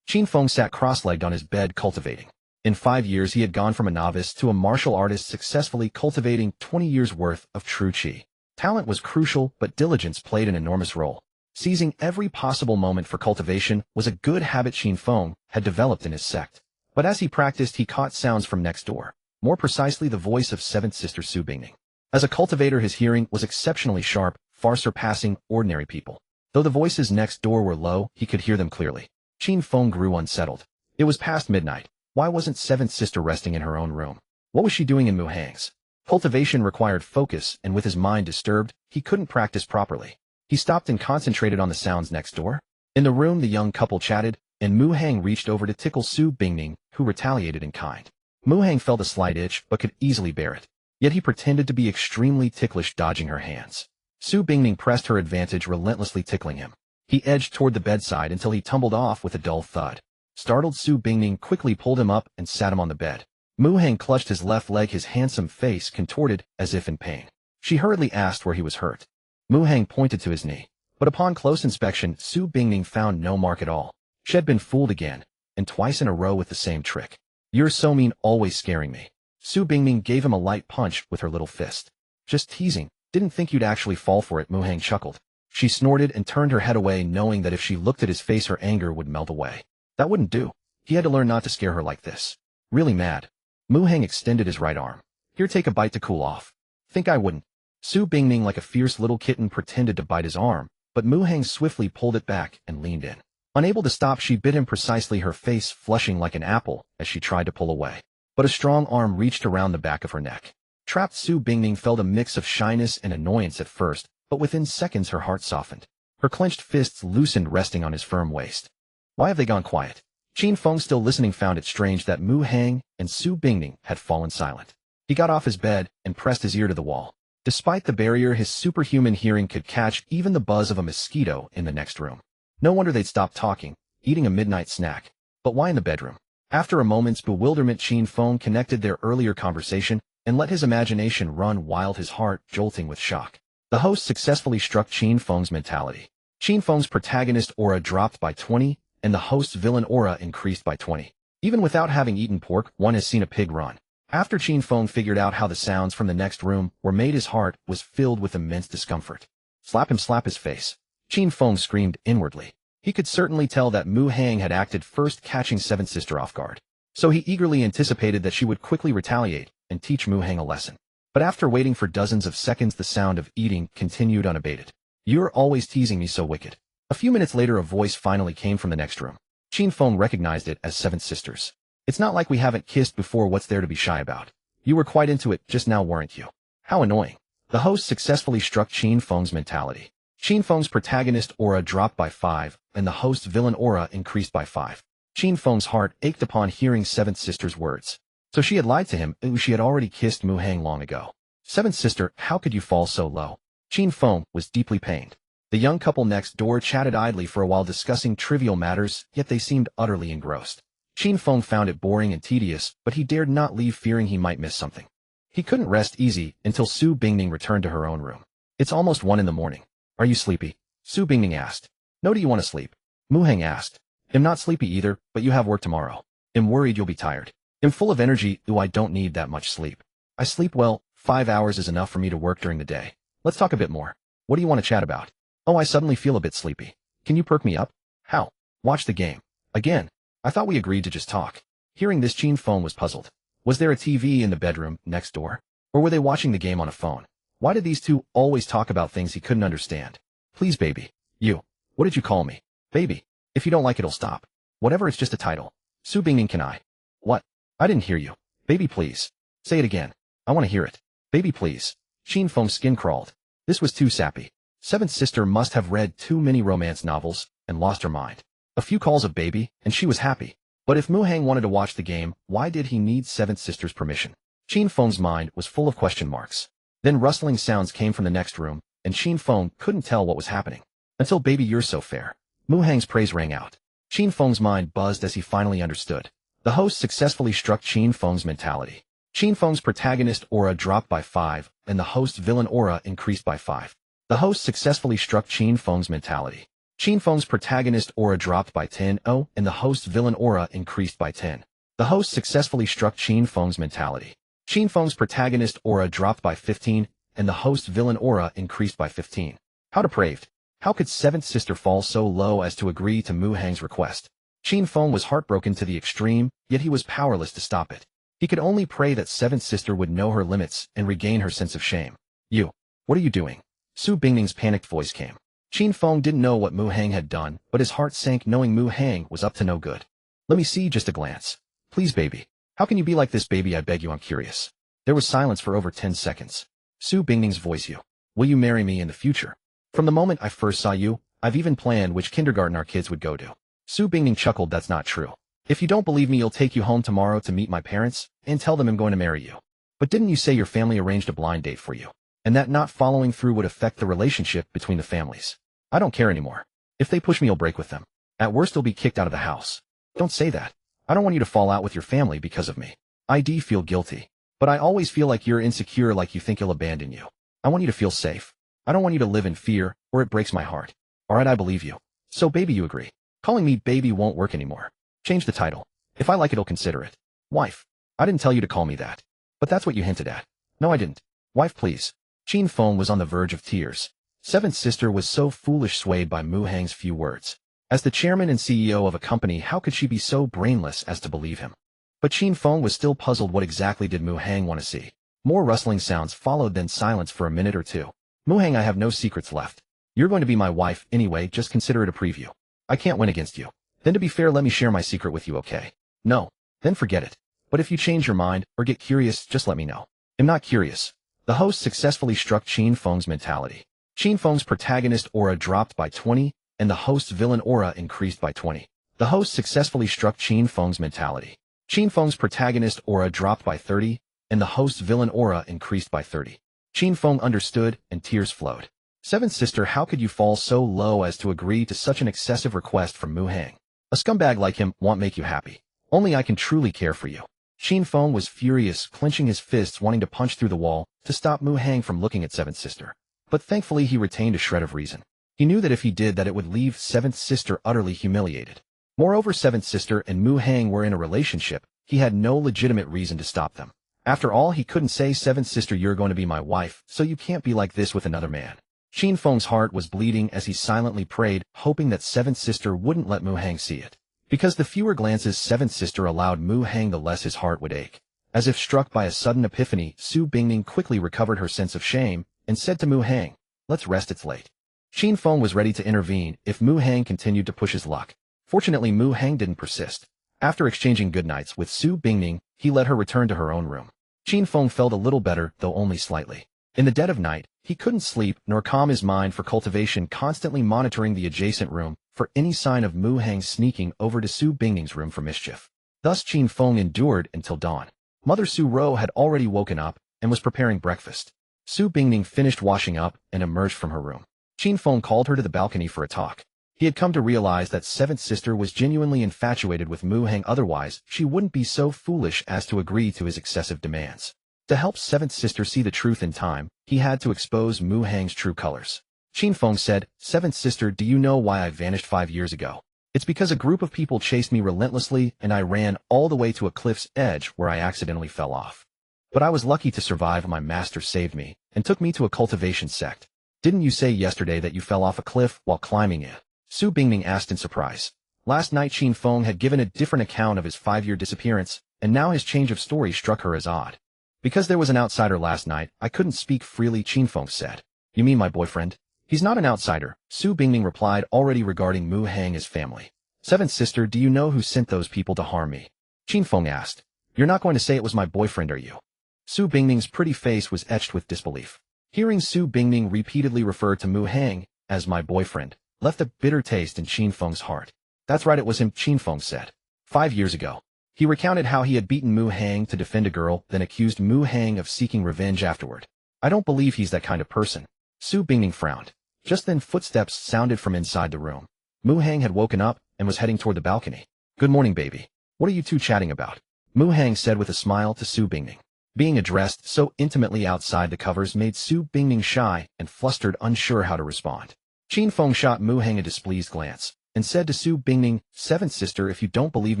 Qin Feng sat cross-legged on his bed, cultivating. In 5 years, he had gone from a novice to a martial artist, successfully cultivating 20 years' worth of true qi. Talent was crucial, but diligence played an enormous role. Seizing every possible moment for cultivation was a good habit Qin Feng had developed in his sect. But as he practiced, he caught sounds from next door, more precisely the voice of 7th sister Su Bingning. As a cultivator, his hearing was exceptionally sharp, far surpassing ordinary people. Though the voices next door were low, he could hear them clearly. Qin Feng grew unsettled. It was past midnight. Why wasn't 7th sister resting in her own room? What was she doing in Mu Hang's? Cultivation required focus, and with his mind disturbed, he couldn't practice properly. He stopped and concentrated on the sounds next door. In the room, the young couple chatted, and Mu Hang reached over to tickle Su Bingning, who retaliated in kind. Mu Hang felt a slight itch, but could easily bear it. Yet he pretended to be extremely ticklish, dodging her hands. Su Bingning pressed her advantage, relentlessly tickling him. He edged toward the bedside until he tumbled off with a dull thud. Startled, Su Bingning quickly pulled him up and sat him on the bed. Mu Hang clutched his left leg, his handsome face contorted as if in pain. She hurriedly asked where he was hurt. Mu Hang pointed to his knee. But upon close inspection, Su Bingning found no mark at all. She had been fooled again, and twice in a row with the same trick. You're so mean, always scaring me. Su Bingning gave him a light punch with her little fist. Just teasing. Didn't think you'd actually fall for it, Mu Hang chuckled. She snorted and turned her head away, knowing that if she looked at his face, her anger would melt away. That wouldn't do. He had to learn not to scare her like this. Really mad, Mu Hang extended his right arm. Here, take a bite to cool off. Think I wouldn't? Su Bingning, like a fierce little kitten, pretended to bite his arm, but Mu Hang swiftly pulled it back and leaned in. Unable to stop, she bit him precisely, her face flushing like an apple as she tried to pull away. But a strong arm reached around the back of her neck. Trapped, Su Bingning felt a mix of shyness and annoyance at first, but within seconds her heart softened. Her clenched fists loosened, resting on his firm waist. Why have they gone quiet? Qin Feng, still listening, found it strange that Mu Hang and Su Bingning had fallen silent. He got off his bed and pressed his ear to the wall. Despite the barrier, his superhuman hearing could catch even the buzz of a mosquito in the next room. No wonder they'd stopped talking, eating a midnight snack. But why in the bedroom? After a moment's bewilderment, Qin Feng connected their earlier conversation and let his imagination run wild, his heart jolting with shock. The host successfully struck Qin Feng's mentality. Qin Feng's protagonist aura dropped by 20, and the host's villain aura increased by 20. Even without having eaten pork, one has seen a pig run. After Qin Feng figured out how the sounds from the next room were made, his heart was filled with immense discomfort. Slap him, slap his face. Qin Feng screamed inwardly. He could certainly tell that Mu Hang had acted first, catching Seventh Sister off guard. So he eagerly anticipated that she would quickly retaliate and teach Mu Hang a lesson. But after waiting for dozens of seconds, the sound of eating continued unabated. "You're always teasing me so wicked." A few minutes later, a voice finally came from the next room. Qin Feng recognized it as Seventh Sister's. "It's not like we haven't kissed before. What's there to be shy about? You were quite into it just now, weren't you?" How annoying. The host successfully struck Qin Feng's mentality. Qin Feng's protagonist aura dropped by 5, and the host's villain aura increased by 5. Qin Feng's heart ached upon hearing Seventh Sister's words. So she had lied to him. She had already kissed Mu Hang long ago. Seventh Sister, how could you fall so low? Qin Feng was deeply pained. The young couple next door chatted idly for a while, discussing trivial matters, yet they seemed utterly engrossed. Qin Feng found it boring and tedious, but he dared not leave, fearing he might miss something. He couldn't rest easy until Su Bingning returned to her own room. "It's almost 1 in the morning. Are you sleepy?" Su Bingning asked. "No, do you want to sleep?" Mu Hang asked. "I'm not sleepy either, but you have work tomorrow. I'm worried you'll be tired." "I'm full of energy. I don't need that much sleep. I sleep well. 5 hours is enough for me to work during the day. Let's talk a bit more. What do you want to chat about?" "Oh, I suddenly feel a bit sleepy. Can you perk me up?" "How?" "Watch the game. Again. I thought we agreed to just talk." Hearing this, Qin Feng was puzzled. Was there a TV in the bedroom next door? Or were they watching the game on a phone? Why did these two always talk about things he couldn't understand? "Please, baby." "You. What did you call me?" "Baby. If you don't like it, it'll stop." "Whatever, it's just a title." "Su Bingning, can I?" "What?" "I didn't hear you." "Baby, please. Say it again. I want to hear it." "Baby, please." Qin Feng's skin crawled. This was too sappy. Seventh Sister must have read too many romance novels and lost her mind. A few calls of baby, and she was happy. But if Mu Hang wanted to watch the game, why did he need Seventh Sister's permission? Qin Feng's mind was full of question marks. Then rustling sounds came from the next room, and Qin Feng couldn't tell what was happening. "Until baby, you're so fair." Mu Hang's praise rang out. Qin Feng's mind buzzed as he finally understood. The host successfully struck Qin Feng's mentality. Qin Feng's protagonist aura dropped by 5, and the host's villain aura increased by 5. The host successfully struck Qin Feng's mentality. Qin Feng's protagonist aura dropped by 10, and the host's villain aura increased by 10. The host successfully struck Qin Feng's mentality. Qin Feng's protagonist aura dropped by 15, and the host's villain aura increased by 15. How depraved. How could Seventh Sister fall so low as to agree to Mu Hang's request? Qin Feng was heartbroken to the extreme, yet he was powerless to stop it. He could only pray that Seventh Sister would know her limits and regain her sense of shame. "You. What are you doing?" Su Bingning's panicked voice came. Qin Feng didn't know what Mu Hang had done, but his heart sank knowing Mu Hang was up to no good. "Let me see just a glance. Please, baby. How can you be like this, baby? I beg you, I'm curious." There was silence for over 10 seconds. Su Bingning's voice. "You. Will you marry me in the future? From the moment I first saw you, I've even planned which kindergarten our kids would go to." Su Bingning chuckled. "That's not true. If you don't believe me, you'll take you home tomorrow to meet my parents and tell them I'm going to marry you." "But didn't you say your family arranged a blind date for you? And that not following through would affect the relationship between the families?" "I don't care anymore. If they push me, I'll break with them. At worst, I'll be kicked out of the house." "Don't say that. I don't want you to fall out with your family because of me. I do feel guilty. But I always feel like you're insecure, like you think I'll abandon you. I want you to feel safe. I don't want you to live in fear, or it breaks my heart." "Alright, I believe you. So baby, you agree. Calling me baby won't work anymore. Change the title. If I like it, I'll consider it. Wife. I didn't tell you to call me that. But that's what you hinted at." "No, I didn't. Wife, please." Qin Feng was on the verge of tears. Seventh Sister was so foolish, swayed by Mu Hang's few words. As the chairman and CEO of a company, how could she be so brainless as to believe him? But Qin Feng was still puzzled. What exactly did Mu Hang want to see? More rustling sounds followed, then silence for a minute or two. "Mu Hang, I have no secrets left. You're going to be my wife anyway, just consider it a preview. I can't win against you. Then to be fair, let me share my secret with you, okay?" "No. Then forget it. But if you change your mind or get curious, just let me know." "I'm not curious." The host successfully struck Qin Feng's mentality. Qin Feng's protagonist aura dropped by 20, and the host's villain aura increased by 20. The host successfully struck Qin Feng's mentality. Qin Feng's protagonist aura dropped by 30, and the host's villain aura increased by 30. Qin Feng understood, and tears flowed. Seventh sister, how could you fall so low as to agree to such an excessive request from Mu Hang? A scumbag like him won't make you happy. Only I can truly care for you. Qin Feng was furious, clenching his fists, wanting to punch through the wall to stop Mu Hang from looking at Seventh sister. But thankfully he retained a shred of reason. He knew that if he did that it would leave Seventh sister utterly humiliated. Moreover, Seventh sister and Mu Hang were in a relationship. He had no legitimate reason to stop them. After all, he couldn't say, Seventh sister, you're going to be my wife, so you can't be like this with another man. Qin Feng's heart was bleeding as he silently prayed, hoping that Seventh sister wouldn't let Mu Hang see it. Because the fewer glances Seventh sister allowed Mu Hang, the less his heart would ache. As if struck by a sudden epiphany, Su Bingning quickly recovered her sense of shame and said to Mu Hang, let's rest, it's late. Qin Feng was ready to intervene if Mu Hang continued to push his luck. Fortunately, Mu Hang didn't persist. After exchanging goodnights with Su Bingning, he let her return to her own room. Qin Feng felt a little better, though only slightly. In the dead of night, he couldn't sleep nor calm his mind for cultivation, constantly monitoring the adjacent room for any sign of Mu Hang sneaking over to Su Bingning's room for mischief. Thus Qin Feng endured until dawn. Mother Su Ro had already woken up and was preparing breakfast. Su Bingning finished washing up and emerged from her room. Qin Feng called her to the balcony for a talk. He had come to realize that Seventh sister was genuinely infatuated with Mu Hang, otherwise she wouldn't be so foolish as to agree to his excessive demands. To help Seventh sister see the truth in time, he had to expose Mu Hang's true colors. Qin Feng said, Seventh sister, do you know why I vanished 5 years ago? It's because a group of people chased me relentlessly and I ran all the way to a cliff's edge where I accidentally fell off. But I was lucky to survive. My master saved me and took me to a cultivation sect. Didn't you say yesterday that you fell off a cliff while climbing it? Su Bingning asked in surprise. Last night Qin Feng had given a different account of his 5-year disappearance, and now his change of story struck her as odd. Because there was an outsider last night, I couldn't speak freely, Qin Feng said. You mean my boyfriend? He's not an outsider, Su Bingning replied, already regarding Mu Hang as family. Seventh sister, do you know who sent those people to harm me? Qin Feng asked. You're not going to say it was my boyfriend, are you? Su Bingning's pretty face was etched with disbelief. Hearing Su Bingning repeatedly refer to Mu Hang as my boyfriend left a bitter taste in Qin Feng's heart. That's right, it was him, Qin Feng said. 5 years ago. He recounted how he had beaten Mu Hang to defend a girl, then accused Mu Hang of seeking revenge afterward. I don't believe he's that kind of person. Su Bingning frowned. Just then footsteps sounded from inside the room. Mu Hang had woken up and was heading toward the balcony. Good morning, baby. What are you two chatting about? Mu Hang said with a smile to Su Bingning. Being addressed so intimately outside the covers made Su Bingning shy and flustered, unsure how to respond. Qin Feng shot Mu Hang a displeased glance and said to Su Bingning, Seventh sister, if you don't believe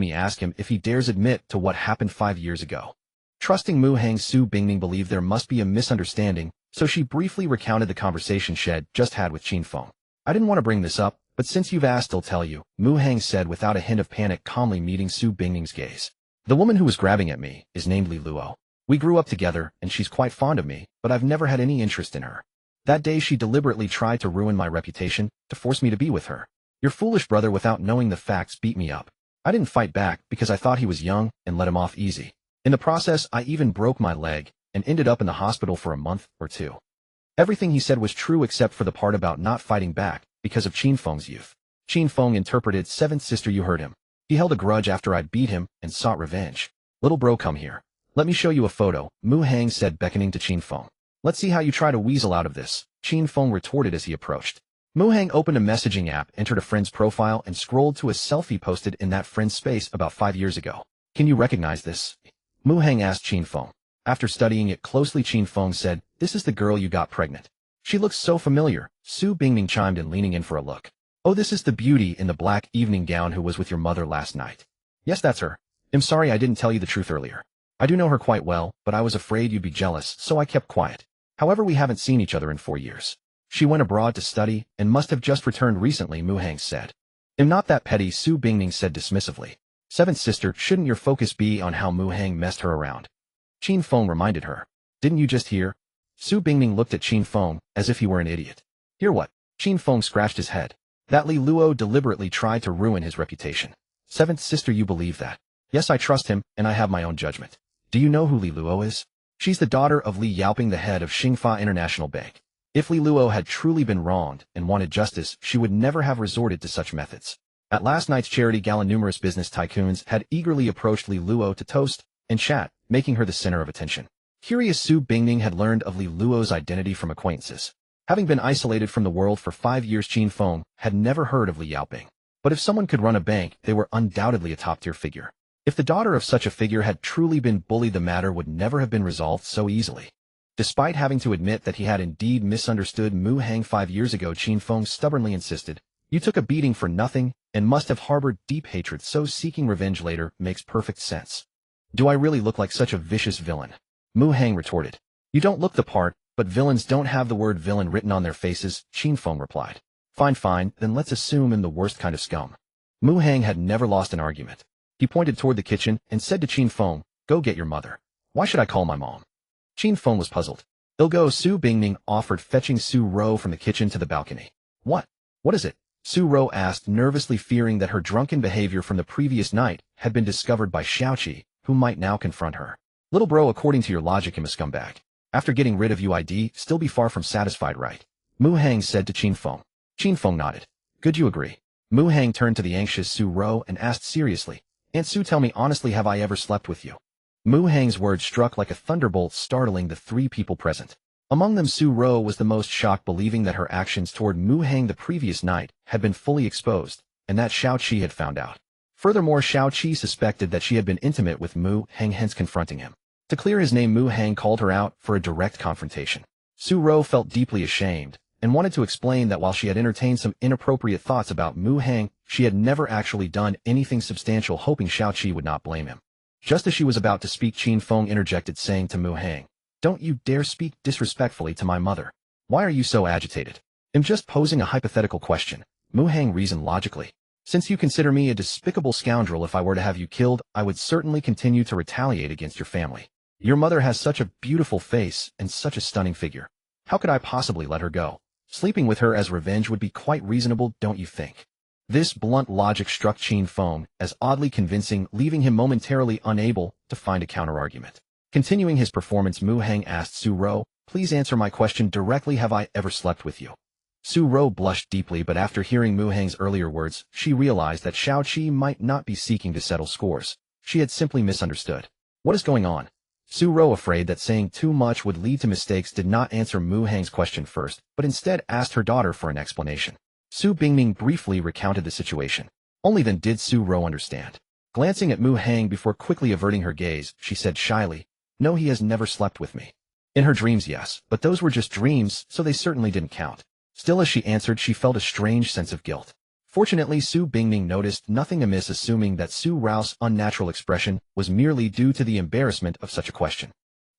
me, ask him if he dares admit to what happened 5 years ago. Trusting Mu Hang, Su Bingning believed there must be a misunderstanding, so she briefly recounted the conversation she'd just had with Qin Feng. I didn't want to bring this up, but since you've asked, I'll tell you, Mu Hang said without a hint of panic, calmly meeting Su Bingning's gaze. The woman who was grabbing at me is named Li Luo. We grew up together, and she's quite fond of me, but I've never had any interest in her. That day she deliberately tried to ruin my reputation, to force me to be with her. Your foolish brother, without knowing the facts, beat me up. I didn't fight back because I thought he was young and let him off easy. In the process, I even broke my leg and ended up in the hospital for a month or two. Everything he said was true except for the part about not fighting back because of Qin Feng's youth. Qin Feng interpreted, Seventh sister, you heard him. He held a grudge after I'd beat him and sought revenge. Little bro, come here. Let me show you a photo, Mu Hang said, beckoning to Qin Feng. Let's see how you try to weasel out of this, Qin Feng retorted as he approached. Mu Hang opened a messaging app, entered a friend's profile, and scrolled to a selfie posted in that friend's space about 5 years ago. Can you recognize this? Mu Hang asked Qin Feng. After studying it closely, Qin Feng said, this is the girl you got pregnant. She looks so familiar, Su Bingning chimed in, leaning in for a look. Oh, this is the beauty in the black evening gown who was with your mother last night. Yes, that's her. I'm sorry I didn't tell you the truth earlier. I do know her quite well, but I was afraid you'd be jealous, so I kept quiet. However, we haven't seen each other in 4 years. She went abroad to study and must have just returned recently, Mu Hang said. I'm not that petty, Su Bingning said dismissively. Seventh sister, shouldn't your focus be on how Mu Hang messed her around? Qin Feng reminded her. Didn't you just hear? Su Bingning looked at Qin Feng as if he were an idiot. Hear what? Qin Feng scratched his head. That Li Luo deliberately tried to ruin his reputation. Seventh sister, you believe that? Yes, I trust him, and I have my own judgment. Do you know who Li Luo is? She's the daughter of Li Yaoping, the head of Xingfa International Bank. If Li Luo had truly been wronged and wanted justice, she would never have resorted to such methods. At last night's charity gala, numerous business tycoons had eagerly approached Li Luo to toast and chat, making her the center of attention. Curious Su Bingning had learned of Li Luo's identity from acquaintances. Having been isolated from the world for 5 years, Qin Feng had never heard of Li Yaoping. But if someone could run a bank, they were undoubtedly a top-tier figure. If the daughter of such a figure had truly been bullied, the matter would never have been resolved so easily. Despite having to admit that he had indeed misunderstood Mu Hang 5 years ago, Qin Feng stubbornly insisted, "You took a beating for nothing and must have harbored deep hatred, so seeking revenge later makes perfect sense." "Do I really look like such a vicious villain?" Mu Hang retorted. "You don't look the part, but villains don't have the word villain written on their faces," Qin Feng replied. Fine, then let's assume I'm the worst kind of scum." Mu Hang had never lost an argument. He pointed toward the kitchen and said to Qin Feng, "Go get your mother." "Why should I call my mom?" Qin Feng was puzzled. "I'll go." Su Bingning offered, fetching Su Ro from the kitchen to the balcony. What is it?" Su Ro asked, nervously, fearing that her drunken behavior from the previous night had been discovered by Xiaoqi, who might now confront her. "Little bro, according to your logic, I'm a scumbag. After getting rid of you, I'd still be far from satisfied, right?" Mu Hang said to Qin Feng. Qin Feng nodded. "Good, you agree." Mu Hang turned to the anxious Su Ro and asked seriously, "Aunt Su, tell me honestly, have I ever slept with you?" Mu Hang's words struck like a thunderbolt, startling the 3 people present. Among them, Su Ro was the most shocked, believing that her actions toward Mu Hang the previous night had been fully exposed, and that Xiaoqi had found out. Furthermore, Xiaoqi suspected that she had been intimate with Mu Hang, hence confronting him. To clear his name, Mu Hang called her out for a direct confrontation. Su Ro felt deeply ashamed and wanted to explain that while she had entertained some inappropriate thoughts about Mu Hang, she had never actually done anything substantial, hoping Xiaoqi would not blame him. Just as she was about to speak, Qin Feng interjected, saying to Mu Hang, "Don't you dare speak disrespectfully to my mother. Why are you so agitated?" "I'm just posing a hypothetical question," Mu Hang reasoned logically. "Since you consider me a despicable scoundrel, if I were to have you killed, I would certainly continue to retaliate against your family. Your mother has such a beautiful face and such a stunning figure. How could I possibly let her go? Sleeping with her as revenge would be quite reasonable, don't you think?" This blunt logic struck Qin Feng as oddly convincing, leaving him momentarily unable to find a counterargument. Continuing his performance, Mu Hang asked Su Ro, "Please answer my question directly. Have I ever slept with you?" Su Ro blushed deeply, but after hearing Mu Hang's earlier words, she realized that Xiaoqi might not be seeking to settle scores. She had simply misunderstood. "What is going on?" Su Ro, afraid that saying too much would lead to mistakes, did not answer Mu Hang's question first, but instead asked her daughter for an explanation. Su Bingning briefly recounted the situation. Only then did Su Ro understand. Glancing at Mu Hang before quickly averting her gaze, she said shyly, "No, he has never slept with me. In her dreams, yes, but those were just dreams, so they certainly didn't count." Still, as she answered, she felt a strange sense of guilt. Fortunately, Su Bingning noticed nothing amiss, assuming that Su Rao's unnatural expression was merely due to the embarrassment of such a question.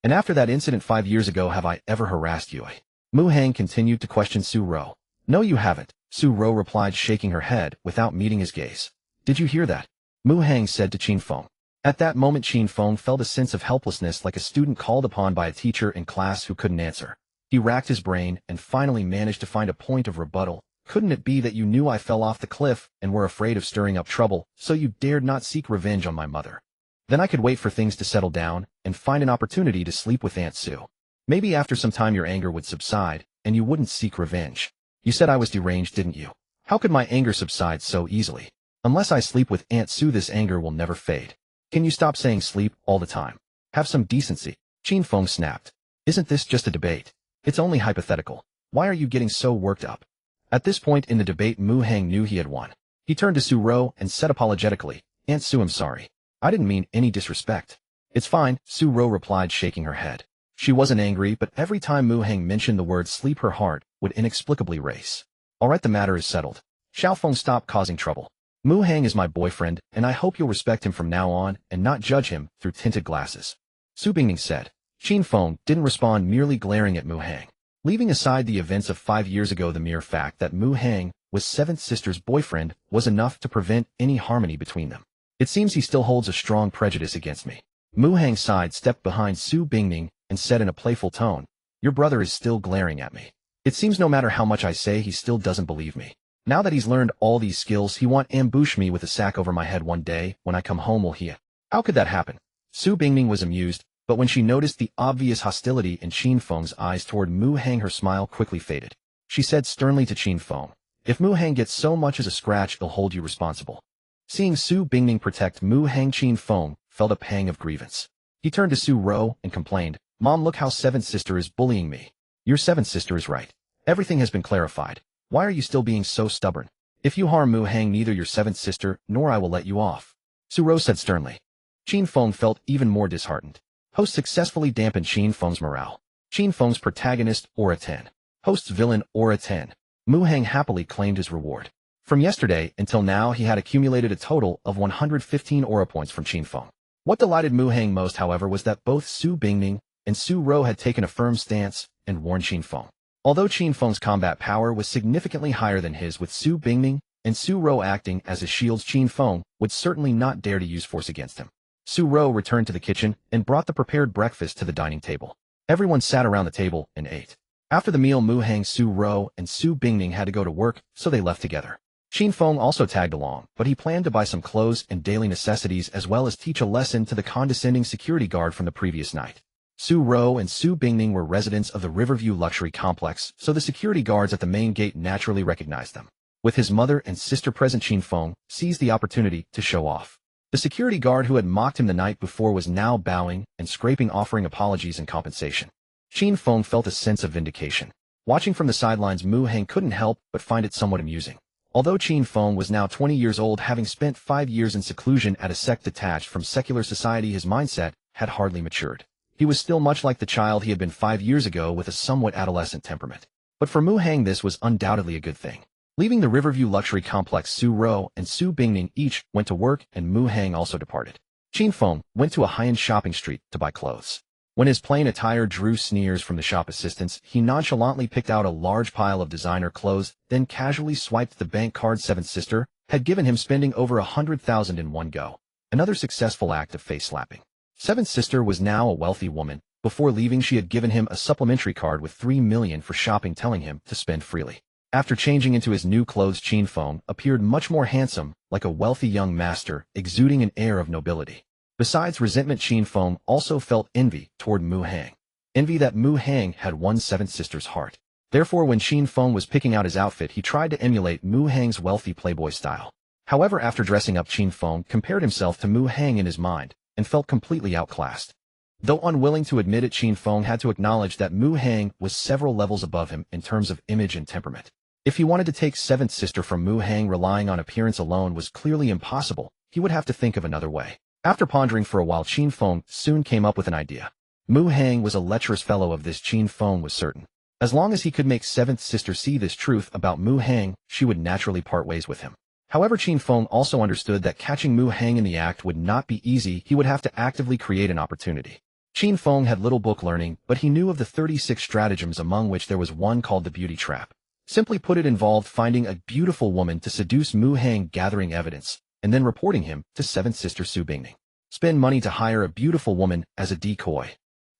"And after that incident 5 years ago, have I ever harassed you?" Mu Hang continued to question Su Ro. "No, you haven't," Su Ro replied, shaking her head without meeting his gaze. "Did you hear that?" Mu Hang said to Qin Feng. At that moment, Qin Feng felt a sense of helplessness, like a student called upon by a teacher in class who couldn't answer. He racked his brain and finally managed to find a point of rebuttal. "Couldn't it be that you knew I fell off the cliff and were afraid of stirring up trouble, so you dared not seek revenge on my mother? Then I could wait for things to settle down and find an opportunity to sleep with Aunt Su. Maybe after some time your anger would subside and you wouldn't seek revenge. You said I was deranged, didn't you? How could my anger subside so easily? Unless I sleep with Aunt Su, this anger will never fade. Can you stop saying sleep all the time? Have some decency." Qin Feng snapped. "Isn't this just a debate? It's only hypothetical. Why are you getting so worked up?" At this point in the debate, Mu Hang knew he had won. He turned to Su Ro and said apologetically, "Aunt Su, I'm sorry. I didn't mean any disrespect." "It's fine," Su Ro replied, shaking her head. She wasn't angry, but every time Mu Hang mentioned the word sleep, her heart would inexplicably race. "All right, the matter is settled. Xiaofeng, stop causing trouble. Mu Hang is my boyfriend, and I hope you'll respect him from now on and not judge him through tinted glasses," Su Bingning said. Qin Feng didn't respond, merely glaring at Mu Hang. Leaving aside the events of 5 years ago, the mere fact that Mu Hang was 7th sister's boyfriend was enough to prevent any harmony between them. "It seems he still holds a strong prejudice against me." Mu Hang sighed, stepped behind Su Bingning, and said in a playful tone, "Your brother is still glaring at me. It seems no matter how much I say, he still doesn't believe me. Now that he's learned all these skills, he won't ambush me with a sack over my head one day when I come home, will he? How could that happen?" Su Bingning was amused, but when she noticed the obvious hostility in Qin Feng's eyes toward Mu Hang, her smile quickly faded. She said sternly to Qin Feng, "If Mu Hang gets so much as a scratch, he'll hold you responsible." Seeing Su Bingning protect Mu Hang, Qin Feng felt a pang of grievance. He turned to Su Ro and complained, Mom, look how seventh sister is bullying me. Your seventh sister is right. Everything has been clarified. Why are you still being so stubborn? If you harm Mu Hang, neither your seventh sister nor I will let you off, Su-ro said sternly. Qin Feng felt even more disheartened. Host successfully dampened Qin Feng's morale. Qin Feng's protagonist, Aura 10. Host's villain, Aura 10. Mu Hang happily claimed his reward. From yesterday until now, he had accumulated a total of 115 aura points from Qin Feng. What delighted Mu Hang most, however, was that both Su Bingning and Su-ro had taken a firm stance and warned Qin Feng. Although Qin Feng's combat power was significantly higher than his, with Su Bingning and Su-ro acting as his shields, Qin Feng would certainly not dare to use force against him. Su-ro returned to the kitchen and brought the prepared breakfast to the dining table. Everyone sat around the table and ate. After the meal, Mu Hang, Su-ro, and Su Bingning had to go to work, so they left together. Qin Feng also tagged along, but he planned to buy some clothes and daily necessities as well as teach a lesson to the condescending security guard from the previous night. Su-ro and Su Bingning were residents of the Riverview Luxury Complex, so the security guards at the main gate naturally recognized them. With his mother and sister present, Qin Feng seized the opportunity to show off. The security guard who had mocked him the night before was now bowing and scraping, offering apologies and compensation. Qin Feng felt a sense of vindication. Watching from the sidelines, Mu Hang couldn't help but find it somewhat amusing. Although Qin Feng was now 20 years old, having spent 5 years in seclusion at a sect detached from secular society, his mindset had hardly matured. He was still much like the child he had been 5 years ago, with a somewhat adolescent temperament. But for Mu Hang, this was undoubtedly a good thing. Leaving the Riverview Luxury Complex, Su-ro and Su Bingning each went to work, and Mu Hang also departed. Qin Feng went to a high-end shopping street to buy clothes. When his plain attire drew sneers from the shop assistants, he nonchalantly picked out a large pile of designer clothes, then casually swiped the bank card seventh sister had given him, spending over 100,000 in one go. Another successful act of face-slapping. Seventh sister was now a wealthy woman. Before leaving, she had given him a supplementary card with 3 million for shopping, telling him to spend freely. After changing into his new clothes, Qin Feng appeared much more handsome, like a wealthy young master, exuding an air of nobility. Besides resentment, Qin Feng also felt envy toward Mu Hang. Envy that Mu Hang had won seventh sister's heart. Therefore, when Qin Feng was picking out his outfit, he tried to emulate Mu Hang's wealthy playboy style. However, after dressing up, Qin Feng compared himself to Mu Hang in his mind and felt completely outclassed. Though unwilling to admit it, Qin Feng had to acknowledge that Mu Hang was several levels above him in terms of image and temperament. If he wanted to take seventh sister from Mu Hang, relying on appearance alone was clearly impossible. He would have to think of another way. After pondering for a while, Qin Feng soon came up with an idea. Mu Hang was a lecherous fellow, of this Qin Feng was certain. As long as he could make seventh sister see this truth about Mu Hang, she would naturally part ways with him. However, Qin Feng also understood that catching Mu Hang in the act would not be easy. He would have to actively create an opportunity. Qin Feng had little book learning, but he knew of the 36 stratagems, among which there was one called the beauty trap. Simply put, it involved finding a beautiful woman to seduce Mu Hang, gathering evidence, and then reporting him to seventh sister Su Bingning. Spend money to hire a beautiful woman as a decoy.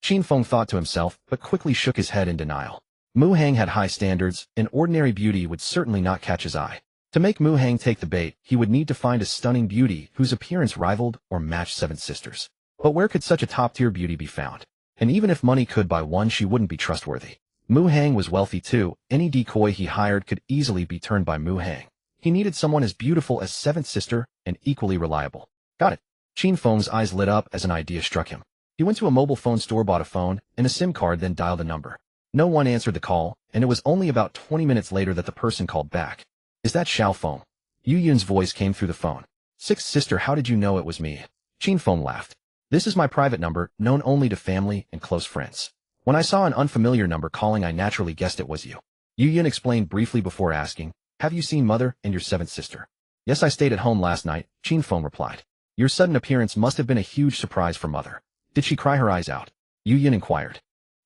Qin Feng thought to himself, but quickly shook his head in denial. Mu Hang had high standards, and ordinary beauty would certainly not catch his eye. To make Mu Hang take the bait, he would need to find a stunning beauty whose appearance rivaled or matched seventh sister's. But where could such a top-tier beauty be found? And even if money could buy one, she wouldn't be trustworthy. Mu Hang was wealthy too. Any decoy he hired could easily be turned by Mu Hang. He needed someone as beautiful as seventh sister and equally reliable. Got it. Qin Feng's eyes lit up as an idea struck him. He went to a mobile phone store, bought a phone and a SIM card, then dialed a number. No one answered the call, and it was only about 20 minutes later that the person called back. Is that Xiao Feng? Yu Yun's voice came through the phone. Sixth sister, how did you know it was me? Qin Feng laughed. This is my private number, known only to family and close friends. When I saw an unfamiliar number calling, I naturally guessed it was you. Yu Yun explained briefly before asking, have you seen mother and your seventh sister? Yes, I stayed at home last night, Qin Feng replied. Your sudden appearance must have been a huge surprise for mother. Did she cry her eyes out? Yu Yun inquired.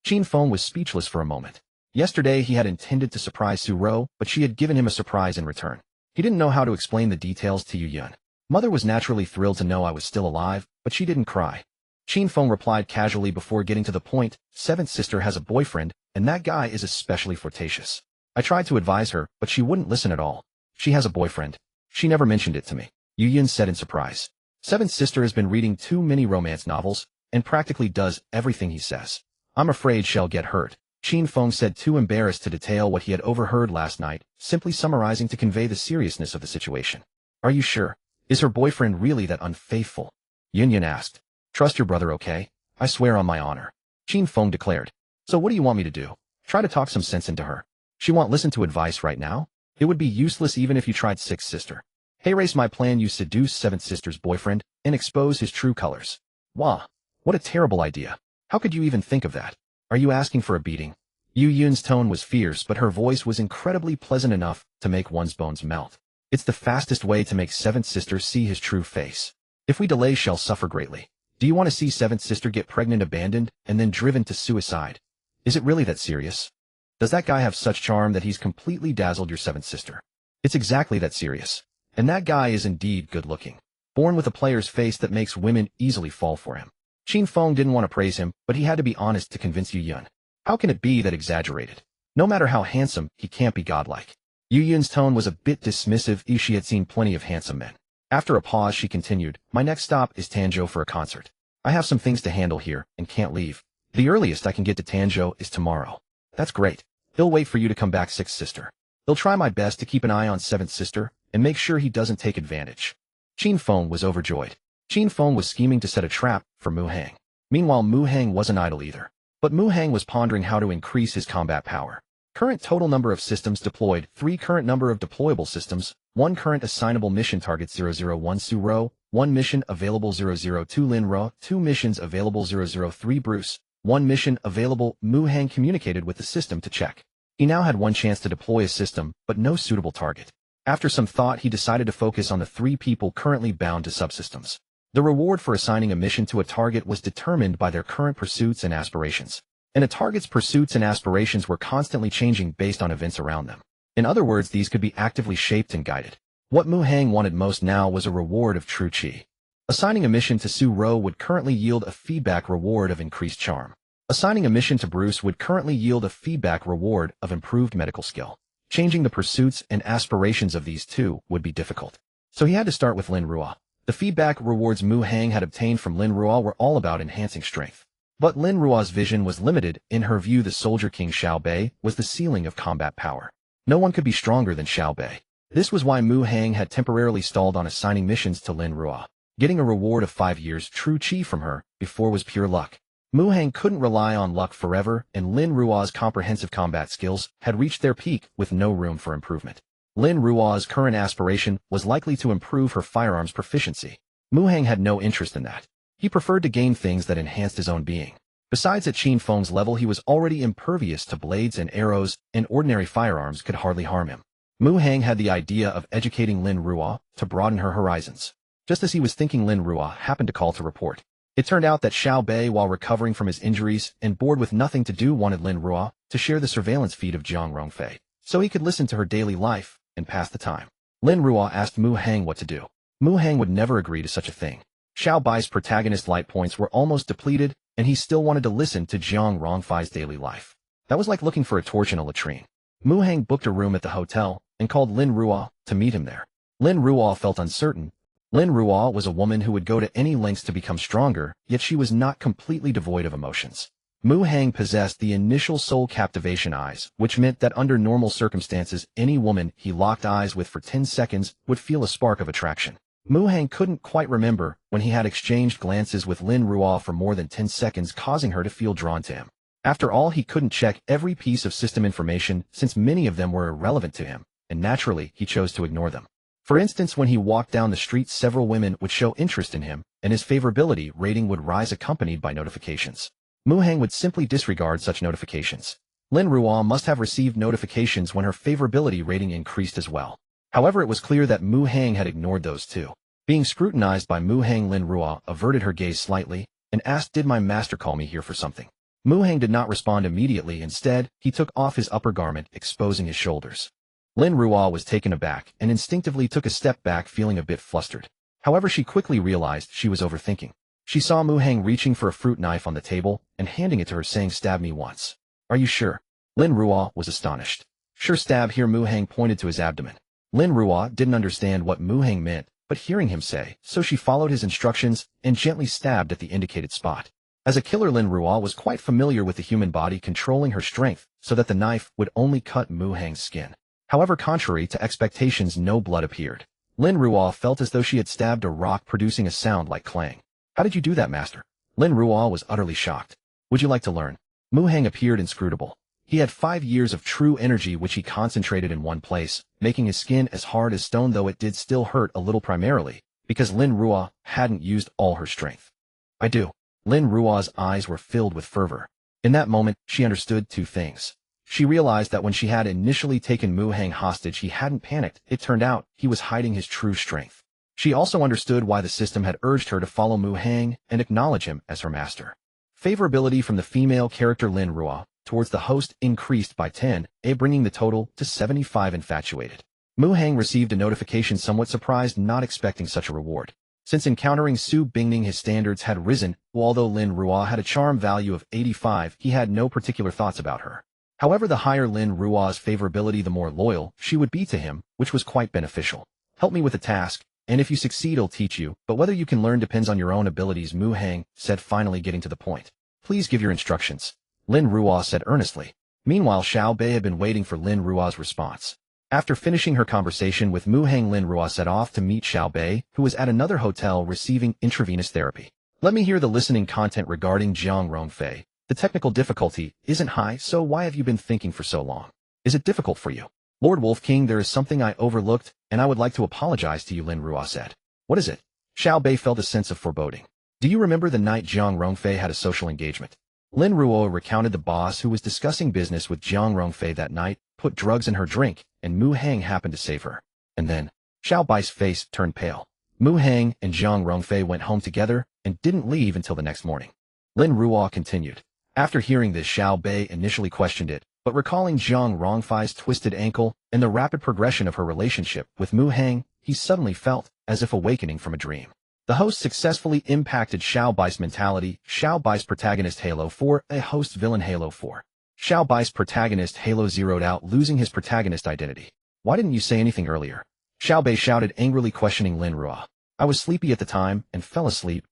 Qin Feng was speechless for a moment. Yesterday he had intended to surprise Su-ro, but she had given him a surprise in return. He didn't know how to explain the details to Yu Yun. Mother was naturally thrilled to know I was still alive, but she didn't cry. Qin Feng replied casually before getting to the point. Seventh sister has a boyfriend, and that guy is especially flirtatious. I tried to advise her, but she wouldn't listen at all. She has a boyfriend. She never mentioned it to me, Yu Yun said in surprise. Seventh sister has been reading too many romance novels, and practically does everything he says. I'm afraid she'll get hurt, Qin Feng said, too embarrassed to detail what he had overheard last night, simply summarizing to convey the seriousness of the situation. Are you sure? Is her boyfriend really that unfaithful? Yin Yin asked. Trust your brother, okay? I swear on my honor. Qin Feng declared. So what do you want me to do? Try to talk some sense into her. She won't listen to advice right now? It would be useless even if you tried sixth sister. Hey, race my plan you seduce seventh sister's boyfriend and expose his true colors. Wah, what a terrible idea. How could you even think of that? Are you asking for a beating? Yu Yun's tone was fierce, but her voice was incredibly pleasant enough to make one's bones melt. It's the fastest way to make seventh sister see his true face. If we delay, she'll suffer greatly. Do you want to see seventh sister get pregnant, abandoned, and then driven to suicide? Is it really that serious? Does that guy have such charm that he's completely dazzled your seventh sister? It's exactly that serious. And that guy is indeed good-looking. Born with a player's face that makes women easily fall for him. Qin Feng didn't want to praise him, but he had to be honest to convince Yu Yun. How can it be that exaggerated? No matter how handsome, he can't be godlike. Yu Yun's tone was a bit dismissive, as she had seen plenty of handsome men. After a pause, she continued, my next stop is Tanzhou for a concert. I have some things to handle here and can't leave. The earliest I can get to Tanzhou is tomorrow. That's great. He'll wait for you to come back, sixth sister. He'll try my best to keep an eye on seventh sister and make sure he doesn't take advantage. Qin Feng was overjoyed. Qin Feng was scheming to set a trap for Mu Hang. Meanwhile, Mu Hang wasn't idle either. But Mu Hang was pondering how to increase his combat power. Current total number of systems deployed, 3 current number of deployable systems, 1 current assignable mission target 001 Su Ro, 1 mission available 002 Lin Ro, 2 missions available 003 Bruce, 1 mission available. Mu Hang communicated with the system to check. He now had 1 chance to deploy a system, but no suitable target. After some thought, he decided to focus on the 3 people currently bound to subsystems. The reward for assigning a mission to a target was determined by their current pursuits and aspirations. And a target's pursuits and aspirations were constantly changing based on events around them. In other words, these could be actively shaped and guided. What Mu Hang wanted most now was a reward of true chi. Assigning a mission to Su Ro would currently yield a feedback reward of increased charm. Assigning a mission to Bruce would currently yield a feedback reward of improved medical skill. Changing the pursuits and aspirations of these two would be difficult. So he had to start with Lin Ruo. The feedback rewards Mu Hang had obtained from Lin Ruo were all about enhancing strength. But Lin Ruo's vision was limited. In her view, the soldier king Xiao Bei was the ceiling of combat power. No one could be stronger than Xiao Bei. This was why Mu Hang had temporarily stalled on assigning missions to Lin Ruo. Getting a reward of 5 years true chi from her before was pure luck. Mu Hang couldn't rely on luck forever, and Lin Ruo's comprehensive combat skills had reached their peak with no room for improvement. Lin Ruo's current aspiration was likely to improve her firearms proficiency. Mu Hang had no interest in that. He preferred to gain things that enhanced his own being. Besides, at Qin Feng's level, he was already impervious to blades and arrows, and ordinary firearms could hardly harm him. Mu Hang had the idea of educating Lin Ruo to broaden her horizons. Just as he was thinking, Lin Ruo happened to call to report. It turned out that Xiao Bei, while recovering from his injuries and bored with nothing to do, wanted Lin Ruo to share the surveillance feed of Jiang Rongfei, so he could listen to her daily life and pass the time. Lin Ruo asked Mu Hang what to do. Mu Hang would never agree to such a thing. Xiao Bai's protagonist light points were almost depleted, and he still wanted to listen to Jiang Rongfei's daily life. That was like looking for a torch in a latrine. Mu Hang booked a room at the hotel and called Lin Ruo to meet him there. Lin Ruo felt uncertain. Lin Ruo was a woman who would go to any lengths to become stronger, yet she was not completely devoid of emotions. Mu Hang possessed the initial soul captivation eyes, which meant that under normal circumstances, any woman he locked eyes with for 10 seconds would feel a spark of attraction. Mu Hang couldn't quite remember when he had exchanged glances with Lin Ruo for more than 10 seconds, causing her to feel drawn to him. After all, he couldn't check every piece of system information since many of them were irrelevant to him, and naturally, he chose to ignore them. For instance, when he walked down the street, several women would show interest in him, and his favorability rating would rise accompanied by notifications. Mu Hang would simply disregard such notifications. Lin Ruo must have received notifications when her favorability rating increased as well. However, it was clear that Mu Hang had ignored those too. Being scrutinized by Mu Hang, Lin Ruo averted her gaze slightly and asked, "Did my master call me here for something?" Mu Hang did not respond immediately. Instead, he took off his upper garment, exposing his shoulders. Lin Ruo was taken aback and instinctively took a step back, feeling a bit flustered. However, she quickly realized she was overthinking. She saw Mu Hang reaching for a fruit knife on the table and handing it to her, saying, "Stab me once." "Are you sure?" Lin Ruo was astonished. "Sure, stab here." Mu Hang pointed to his abdomen. Lin Ruo didn't understand what Mu Hang meant, but hearing him say, so she followed his instructions and gently stabbed at the indicated spot. As a killer, Lin Ruo was quite familiar with the human body, controlling her strength so that the knife would only cut Mu Hang's skin. However, contrary to expectations, no blood appeared. Lin Ruo felt as though she had stabbed a rock, producing a sound like clang. "How did you do that, master?" Lin Ruo was utterly shocked. Would you like to learn? Mu Hang appeared inscrutable. He had 5 years of true energy which he concentrated in one place, making his skin as hard as stone, though it did still hurt a little, primarily because Lin Ruo hadn't used all her strength. I do. Lin Ruo's eyes were filled with fervor. In that moment, she understood 2 things. She realized that when she had initially taken Mu Hang hostage, he hadn't panicked. It turned out he was hiding his true strength. She also understood why the system had urged her to follow Mu Hang and acknowledge him as her master. Favorability from the female character Lin Ruo towards the host increased by 10, bringing the total to 75 infatuated. Mu Hang received a notification, somewhat surprised, not expecting such a reward. Since encountering Su Bingning, his standards had risen. Although Lin Ruo had a charm value of 85, he had no particular thoughts about her. However, the higher Lin Ruo's favorability, the more loyal she would be to him, which was quite beneficial. Help me with a task, and if you succeed, I'll teach you, but whether you can learn depends on your own abilities, Mu Hang said, finally getting to the point. Please give your instructions, Lin Ruo said earnestly. Meanwhile, Xiao Bei had been waiting for Lin Ruo's response. After finishing her conversation with Mu Hang, Lin Ruo set off to meet Xiao Bei, who was at another hotel receiving intravenous therapy. Let me hear the listening content regarding Jiang Rongfei. The technical difficulty isn't high, so why have you been thinking for so long? Is it difficult for you? Lord Wolf King, there is something I overlooked, and I would like to apologize to you, Lin Ruo said. What is it? Xiao Bei felt a sense of foreboding. Do you remember the night Jiang Rongfei had a social engagement? Lin Ruo recounted. The boss, who was discussing business with Jiang Rongfei that night, put drugs in her drink, and Mu Hang happened to save her. And then, Xiao Bai's face turned pale. Mu Hang and Jiang Rongfei went home together and didn't leave until the next morning. Lin Ruo continued. After hearing this, Xiao Bei initially questioned it, but recalling Jiang Rongfei's twisted ankle and the rapid progression of her relationship with Mu Hang, he suddenly felt as if awakening from a dream. The host successfully impacted Xiao Bai's mentality. Xiao Bai's protagonist Halo 4, a host villain Halo 4. Xiao Bai's protagonist Halo zeroed out, losing his protagonist identity. Why didn't you say anything earlier? Xiao Bei shouted, angrily questioning Lin Ruo. I was sleepy at the time and fell asleep.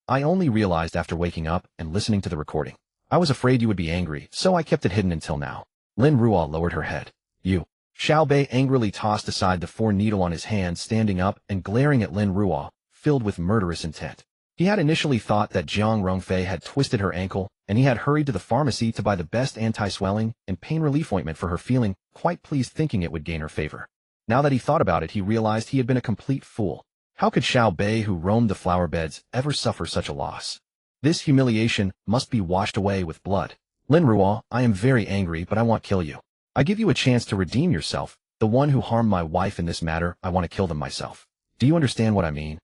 I only realized after waking up and listening to the recording. I was afraid you would be angry, so I kept it hidden until now. Lin Ruo lowered her head. You. Xiao Bei angrily tossed aside the 4 needle on his hand, standing up and glaring at Lin Ruo, filled with murderous intent. He had initially thought that Jiang Rongfei had twisted her ankle, and he had hurried to the pharmacy to buy the best anti-swelling and pain relief ointment for her, feeling quite pleased, thinking it would gain her favor. Now that he thought about it, he realized he had been a complete fool. How could Xiao Bei, who roamed the flower beds, ever suffer such a loss? This humiliation must be washed away with blood. Lin Ruo, I am very angry, but I won't kill you. I give you a chance to redeem yourself. The one who harmed my wife in this matter, I want to kill them myself. Do you understand what I mean?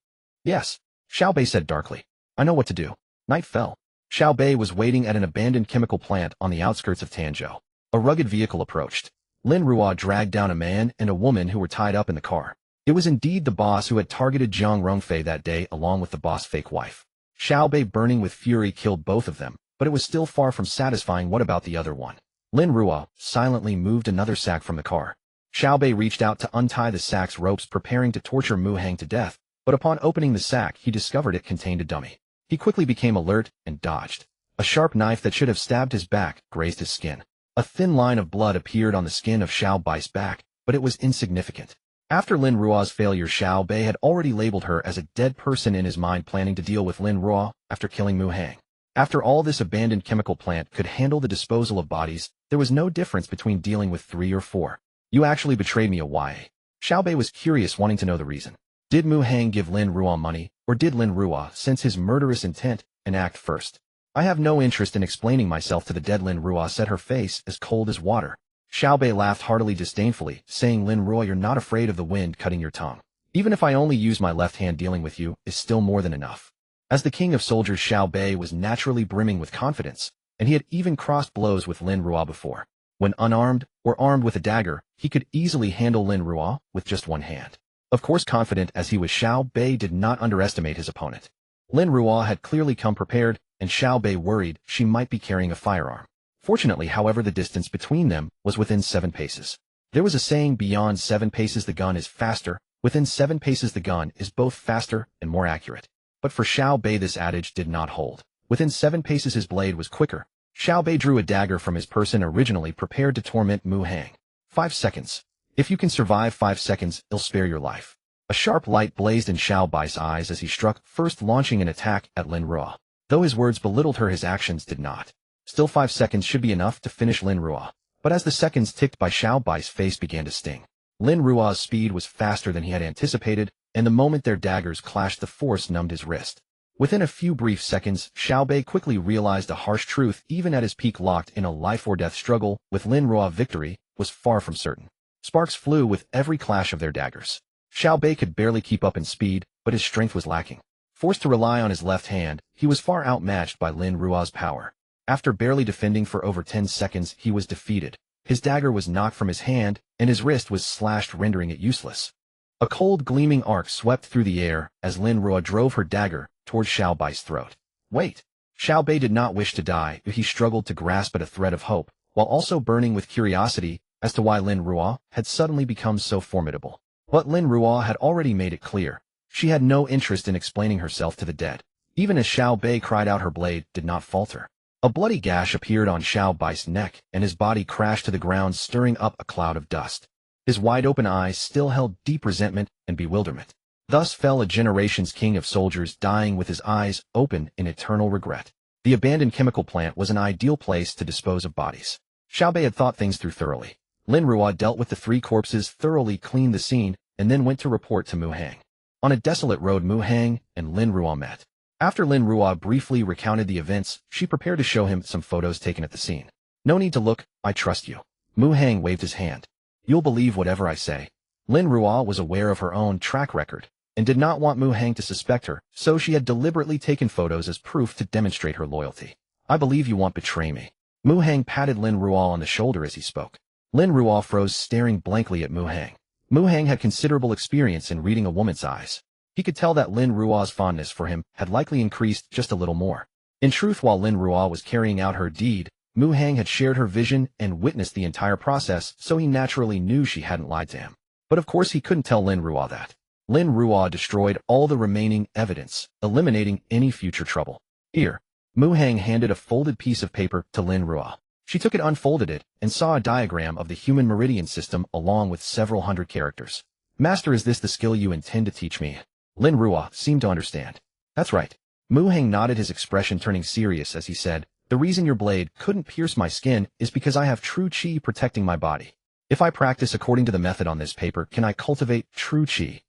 Yes, Xiao Bei said darkly. I know what to do. Night fell. Xiao Bei was waiting at an abandoned chemical plant on the outskirts of Tanzhou. A rugged vehicle approached. Lin Ruo dragged down a man and a woman who were tied up in the car. It was indeed the boss who had targeted Jiang Rongfei that day, along with the boss' fake wife. Xiao Bei, burning with fury, killed both of them, but it was still far from satisfying. What about the other one? Lin Ruo silently moved another sack from the car. Xiao Bei reached out to untie the sack's ropes, preparing to torture Mu Hang to death, but upon opening the sack, he discovered it contained a dummy. He quickly became alert and dodged. A sharp knife that should have stabbed his back grazed his skin. A thin line of blood appeared on the skin of Xiao Bai's back, but it was insignificant. After Lin Ruo's failure, Xiao Bei had already labeled her as a dead person in his mind, planning to deal with Lin Ruo after killing Mu Hang. After all, this abandoned chemical plant could handle the disposal of bodies. There was no difference between dealing with 3 or 4. You actually betrayed me, why? Xiao Bei was curious, wanting to know the reason. Did Mu Hang give Lin Ruo money, or did Lin Ruo sense his murderous intent and act first? I have no interest in explaining myself to the dead. Lin Ruo said, her face as cold as water. Xiao Bei laughed heartily, disdainfully, saying, Lin Ruo, you're not afraid of the wind cutting your tongue. Even if I only use my left hand, dealing with you is still more than enough. As the king of soldiers, Xiao Bei was naturally brimming with confidence, and he had even crossed blows with Lin Ruo before. When unarmed or armed with a dagger, he could easily handle Lin Ruo with just one hand. Of course, confident as he was, Xiao Bei did not underestimate his opponent. Lin Ruo had clearly come prepared, and Xiao Bei worried she might be carrying a firearm. Fortunately, however, the distance between them was within 7 paces. There was a saying, beyond 7 paces the gun is faster, within 7 paces the gun is both faster and more accurate. But for Xiao Bei this adage did not hold. Within 7 paces his blade was quicker. Xiao Bei drew a dagger from his person, originally prepared to torment Mu Hang. 5 seconds. If you can survive 5 seconds, it'll spare your life. A sharp light blazed in Xiao Bai's eyes as he struck, first launching an attack at Lin Ruo. Though his words belittled her, his actions did not. Still 5 seconds should be enough to finish Lin Ruo. But as the seconds ticked by, Xiao Bai's face began to sting. Lin Ruo's speed was faster than he had anticipated, and the moment their daggers clashed, the force numbed his wrist. Within a few brief seconds, Xiao Bai quickly realized a harsh truth. Even at his peak, locked in a life-or-death struggle with Lin Ruo, victory was far from certain. Sparks flew with every clash of their daggers. Xiao Bai could barely keep up in speed, but his strength was lacking. Forced to rely on his left hand, he was far outmatched by Lin Ruo's power. After barely defending for over 10 seconds, he was defeated. His dagger was knocked from his hand, and his wrist was slashed, rendering it useless. A cold, gleaming arc swept through the air as Lin Ruo drove her dagger towards Xiao Bai's throat. Wait! Xiao Bai did not wish to die, but he struggled to grasp at a thread of hope, while also burning with curiosity as to why Lin Ruo had suddenly become so formidable. But Lin Ruo had already made it clear. She had no interest in explaining herself to the dead. Even as Xiao Bai cried out, her blade did not falter. A bloody gash appeared on Xiao Bai's neck, and his body crashed to the ground, stirring up a cloud of dust. His wide-open eyes still held deep resentment and bewilderment. Thus fell a generation's king of soldiers, dying with his eyes open in eternal regret. The abandoned chemical plant was an ideal place to dispose of bodies. Xiao Bai had thought things through thoroughly. Lin Ruo dealt with the 3 corpses, thoroughly cleaned the scene, and then went to report to Mu Hang. On a desolate road, Mu Hang and Lin Ruo met. After Lin Ruo briefly recounted the events, she prepared to show him some photos taken at the scene. No need to look, I trust you. Mu Hang waved his hand. You'll believe whatever I say. Lin Ruo was aware of her own track record, and did not want Mu Hang to suspect her, so she had deliberately taken photos as proof to demonstrate her loyalty. I believe you won't betray me. Mu Hang patted Lin Ruo on the shoulder as he spoke. Lin Ruo froze, staring blankly at Mu Hang. Mu Hang had considerable experience in reading a woman's eyes. He could tell that Lin Ruo's fondness for him had likely increased just a little more. In truth, while Lin Ruo was carrying out her deed, Mu Hang had shared her vision and witnessed the entire process, so he naturally knew she hadn't lied to him. But of course he couldn't tell Lin Ruo that. Lin Ruo destroyed all the remaining evidence, eliminating any future trouble. Here, Mu Hang handed a folded piece of paper to Lin Ruo. She took it, unfolded it, and saw a diagram of the human meridian system along with several hundred characters. Master, is this the skill you intend to teach me? Lin Ruo seemed to understand. That's right. Mu Hang nodded, his expression turning serious as he said, the reason your blade couldn't pierce my skin is because I have true qi protecting my body. If I practice according to the method on this paper, can I cultivate true qi?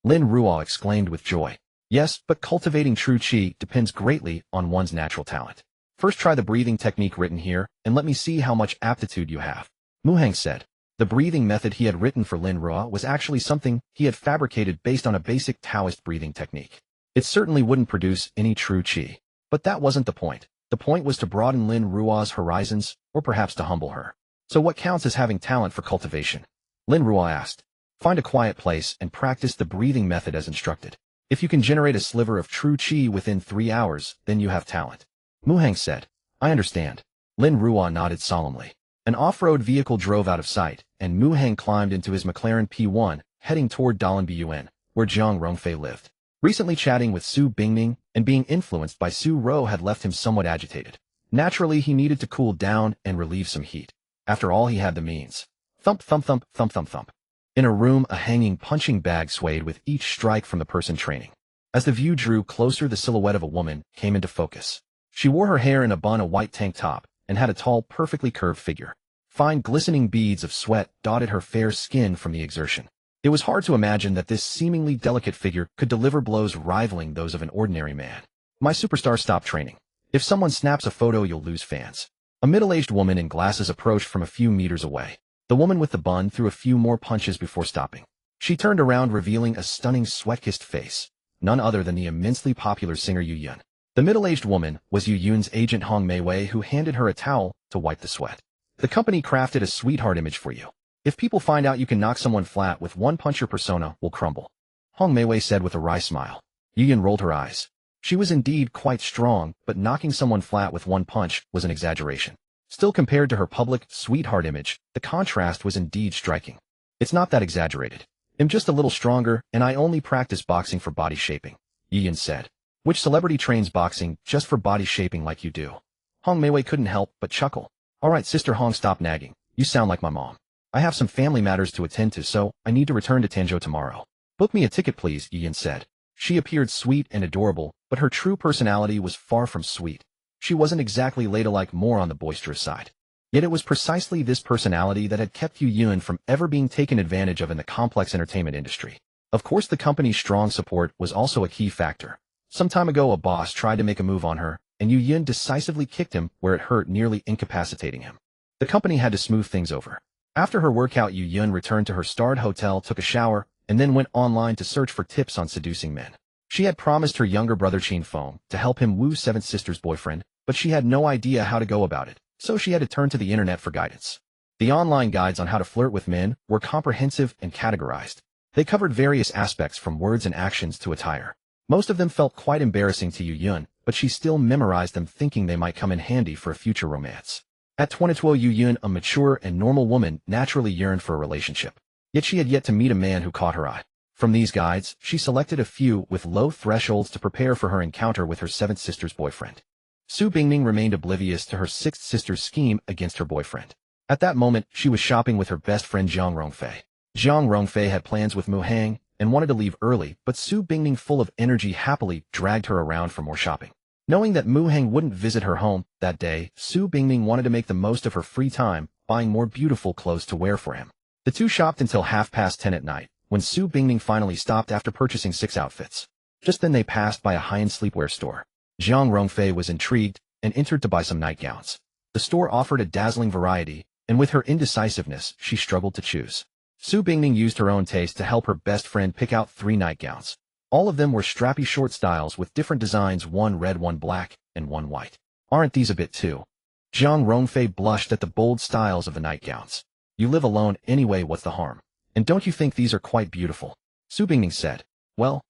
Lin Ruo exclaimed with joy. Yes, but cultivating true qi depends greatly on one's natural talent. First try the breathing technique written here, and let me see how much aptitude you have. Mu Hang said. The breathing method he had written for Lin Ruo was actually something he had fabricated based on a basic Taoist breathing technique. It certainly wouldn't produce any true qi. But that wasn't the point. The point was to broaden Lin Ruo's horizons, or perhaps to humble her. So what counts as having talent for cultivation? Lin Ruo asked. Find a quiet place and practice the breathing method as instructed. If you can generate a sliver of true qi within 3 hours, then you have talent. Mu Hang said. I understand. Lin Ruo nodded solemnly. An off-road vehicle drove out of sight, and Mu Hang climbed into his McLaren P1, heading toward Dalanbun, where Zhang Rongfei lived. Recently chatting with Su Bingning and being influenced by Su Ro had left him somewhat agitated. Naturally, he needed to cool down and relieve some heat. After all, he had the means. Thump, thump, thump, thump, thump, thump. In a room, a hanging punching bag swayed with each strike from the person training. As the view drew closer, the silhouette of a woman came into focus. She wore her hair in a bun, a white tank top, and had a tall, perfectly curved figure. Fine, glistening beads of sweat dotted her fair skin from the exertion. It was hard to imagine that this seemingly delicate figure could deliver blows rivaling those of an ordinary man. My superstar, stop training. If someone snaps a photo, you'll lose fans. A middle-aged woman in glasses approached from a few meters away. The woman with the bun threw a few more punches before stopping. She turned around, revealing a stunning, sweat-kissed face. None other than the immensely popular singer Yu Yun. The middle-aged woman was Yu Yun's agent Hong Meiwei, who handed her a towel to wipe the sweat. The company crafted a sweetheart image for you. If people find out you can knock someone flat with one punch, your persona will crumble. Hong Meiwei said with a wry smile. Yu Yun rolled her eyes. She was indeed quite strong, but knocking someone flat with one punch was an exaggeration. Still, compared to her public sweetheart image, the contrast was indeed striking. It's not that exaggerated. I'm just a little stronger, and I only practice boxing for body shaping, Yu Yun said. Which celebrity trains boxing just for body shaping like you do? Hong Meiwei couldn't help but chuckle. All right, Sister Hong, stop nagging. You sound like my mom. I have some family matters to attend to, so I need to return to Tanzhou tomorrow. Book me a ticket, please, Yu Yun said. She appeared sweet and adorable, but her true personality was far from sweet. She wasn't exactly ladylike, more on the boisterous side. Yet it was precisely this personality that had kept Yu Yun from ever being taken advantage of in the complex entertainment industry. Of course, the company's strong support was also a key factor. Some time ago, a boss tried to make a move on her, and Yu Yun decisively kicked him where it hurt, nearly incapacitating him. The company had to smooth things over. After her workout, Yu Yun returned to her starred hotel, took a shower, and then went online to search for tips on seducing men. She had promised her younger brother Qin Feng to help him woo seventh sister's boyfriend, but she had no idea how to go about it, so she had to turn to the internet for guidance. The online guides on how to flirt with men were comprehensive and categorized. They covered various aspects from words and actions to attire. Most of them felt quite embarrassing to Yu Yun, but she still memorized them, thinking they might come in handy for a future romance. At 22, Yu Yun, a mature and normal woman, naturally yearned for a relationship. Yet she had yet to meet a man who caught her eye. From these guides, she selected a few with low thresholds to prepare for her encounter with her seventh sister's boyfriend. Su Bingning remained oblivious to her sixth sister's scheme against her boyfriend. At that moment, she was shopping with her best friend Zhang Rongfei. Zhang Rongfei had plans with Mu Hang and wanted to leave early, but Su Bingning, full of energy, happily dragged her around for more shopping. Knowing that Mu Hang wouldn't visit her home that day, Su Bingning wanted to make the most of her free time, buying more beautiful clothes to wear for him. The two shopped until 10:30 at night, when Su Bingning finally stopped after purchasing 6 outfits. Just then they passed by a high-end sleepwear store. Zhang Rongfei was intrigued and entered to buy some nightgowns. The store offered a dazzling variety, and with her indecisiveness, she struggled to choose. Su Bingning used her own taste to help her best friend pick out 3 nightgowns. All of them were strappy short styles with different designs, one red, one black, and one white. Aren't these a bit too? Zhang Rongfei blushed at the bold styles of the nightgowns. You live alone anyway, what's the harm? And don't you think these are quite beautiful? Su Bingning said. Well,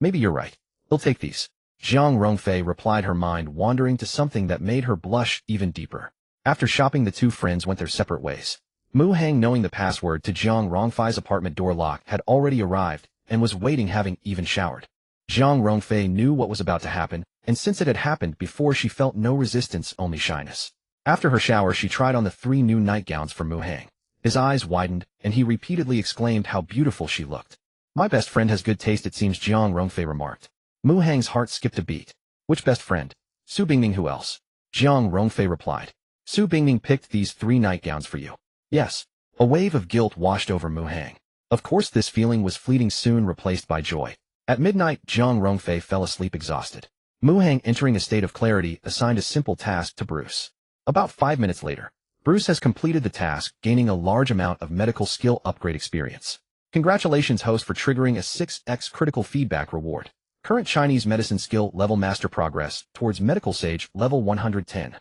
maybe you're right. He'll take these. Zhang Rongfei replied, her mind wandering to something that made her blush even deeper. After shopping, the two friends went their separate ways. Mu Hang, knowing the password to Zhang Rongfei's apartment door lock, had already arrived and was waiting, having even showered. Zhang Rongfei knew what was about to happen, and since it had happened before, she felt no resistance, only shyness. After her shower, she tried on the 3 new nightgowns for Mu Hang. His eyes widened, and he repeatedly exclaimed how beautiful she looked. My best friend has good taste, it seems, Zhang Rongfei remarked. Mu Hang's heart skipped a beat. Which best friend? Su Bingning, who else? Zhang Rongfei replied. Su Bingning picked these 3 nightgowns for you. Yes. A wave of guilt washed over Mu Hang. Of course, this feeling was fleeting, soon replaced by joy. At midnight, Zhang Rongfei fell asleep exhausted. Mu Hang, entering a state of clarity, assigned a simple task to Bruce. About 5 minutes later, Bruce has completed the task, gaining a large amount of medical skill upgrade experience. Congratulations, host, for triggering a 6x critical feedback reward. Current Chinese medicine skill level, master progress towards medical sage level 110.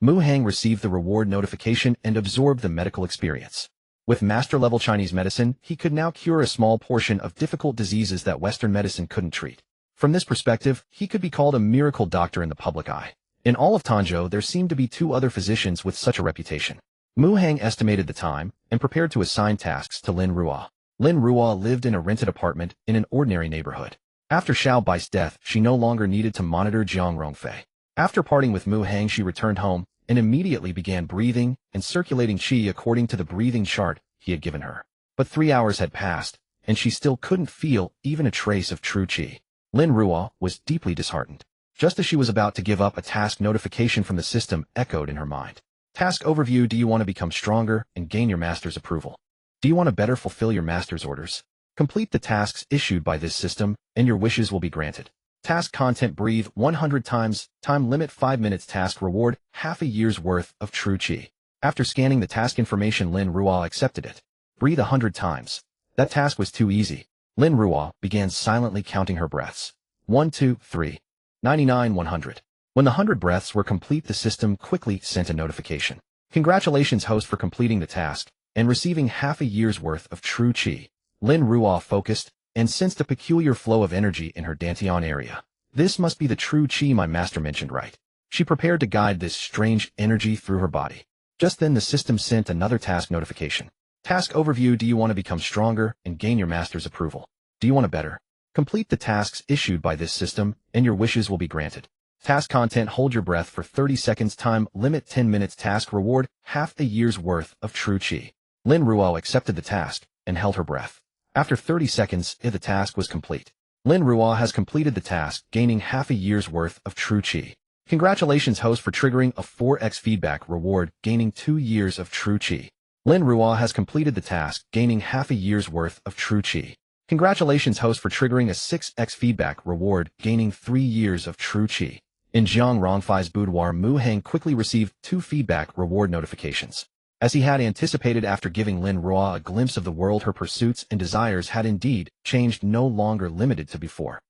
Mu Hang received the reward notification and absorbed the medical experience. With master-level Chinese medicine, he could now cure a small portion of difficult diseases that Western medicine couldn't treat. From this perspective, he could be called a miracle doctor in the public eye. In all of Tanzhou, there seemed to be 2 other physicians with such a reputation. Mu Hang estimated the time and prepared to assign tasks to Lin Ruo. Lin Ruo lived in a rented apartment in an ordinary neighborhood. After Xiao Bai's death, she no longer needed to monitor Zhang Rongfei. After parting with Mu Hang, she returned home and immediately began breathing and circulating qi according to the breathing chart he had given her. But 3 hours had passed, and she still couldn't feel even a trace of true qi. Lin Ruo was deeply disheartened. Just as she was about to give up, a task notification from the system echoed in her mind. Task overview: do you want to become stronger and gain your master's approval? Do you want to better fulfill your master's orders? Complete the tasks issued by this system, and your wishes will be granted. Task content: breathe 100 times, time limit 5 minutes, task reward, half a year's worth of true qi. After scanning the task information, Lin Ruo accepted it. Breathe 100 times. That task was too easy. Lin Ruo began silently counting her breaths. 1, 2, 3, 99, 100. When the 100 breaths were complete, the system quickly sent a notification. Congratulations, host, for completing the task and receiving half a year's worth of true qi. Lin Ruo focused and sensed a peculiar flow of energy in her dantian area. This must be the true qi my master mentioned, right? She prepared to guide this strange energy through her body. Just then the system sent another task notification. Task overview: do you want to become stronger and gain your master's approval? Do you want to better? Complete the tasks issued by this system, and your wishes will be granted. Task content: hold your breath for 30 seconds, time limit 10 minutes, task reward, half a year's worth of true qi. Lin Ruo accepted the task and held her breath. After 30 seconds, the task was complete. Lin Ruo has completed the task, gaining half a year's worth of true qi. Congratulations host for triggering a 4x feedback reward, gaining 2 years of true chi. Lin Ruo has completed the task, gaining half a year's worth of true chi. Congratulations host for triggering a 6x feedback reward, gaining 3 years of true chi. In Jiang Rongfei's boudoir, Mu Heng quickly received 2 feedback reward notifications. As he had anticipated after giving Lin Ruo a glimpse of the world, her pursuits and desires had indeed changed, no longer limited to before.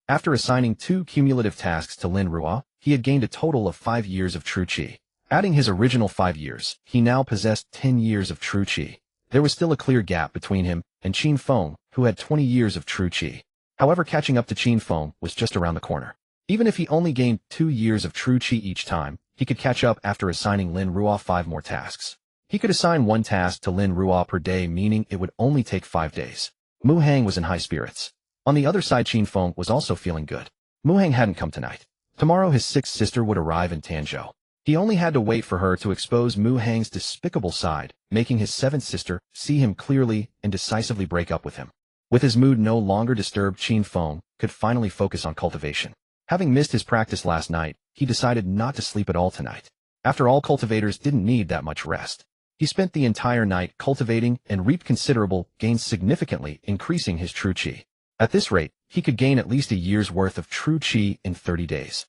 After assigning 2 cumulative tasks to Lin Ruo, he had gained a total of 5 years of true chi. Adding his original 5 years, he now possessed 10 years of true chi. There was still a clear gap between him and Qin Feng, who had 20 years of true chi. However, catching up to Qin Feng was just around the corner. Even if he only gained 2 years of true chi each time, he could catch up after assigning Lin Ruo 5 more tasks. He could assign 1 task to Lin Ruo per day, meaning it would only take 5 days. Mu Heng was in high spirits. On the other side, Qin Feng was also feeling good. Mu Heng hadn't come tonight. Tomorrow his 6th sister would arrive in Tanzhou. He only had to wait for her to expose Mu Heng's despicable side, making his 7th sister see him clearly and decisively break up with him. With his mood no longer disturbed, Qin Feng could finally focus on cultivation. Having missed his practice last night, he decided not to sleep at all tonight. After all, cultivators didn't need that much rest. He spent the entire night cultivating and reaped considerable gains, significantly increasing his true chi. At this rate, he could gain at least a year's worth of true chi in 30 days.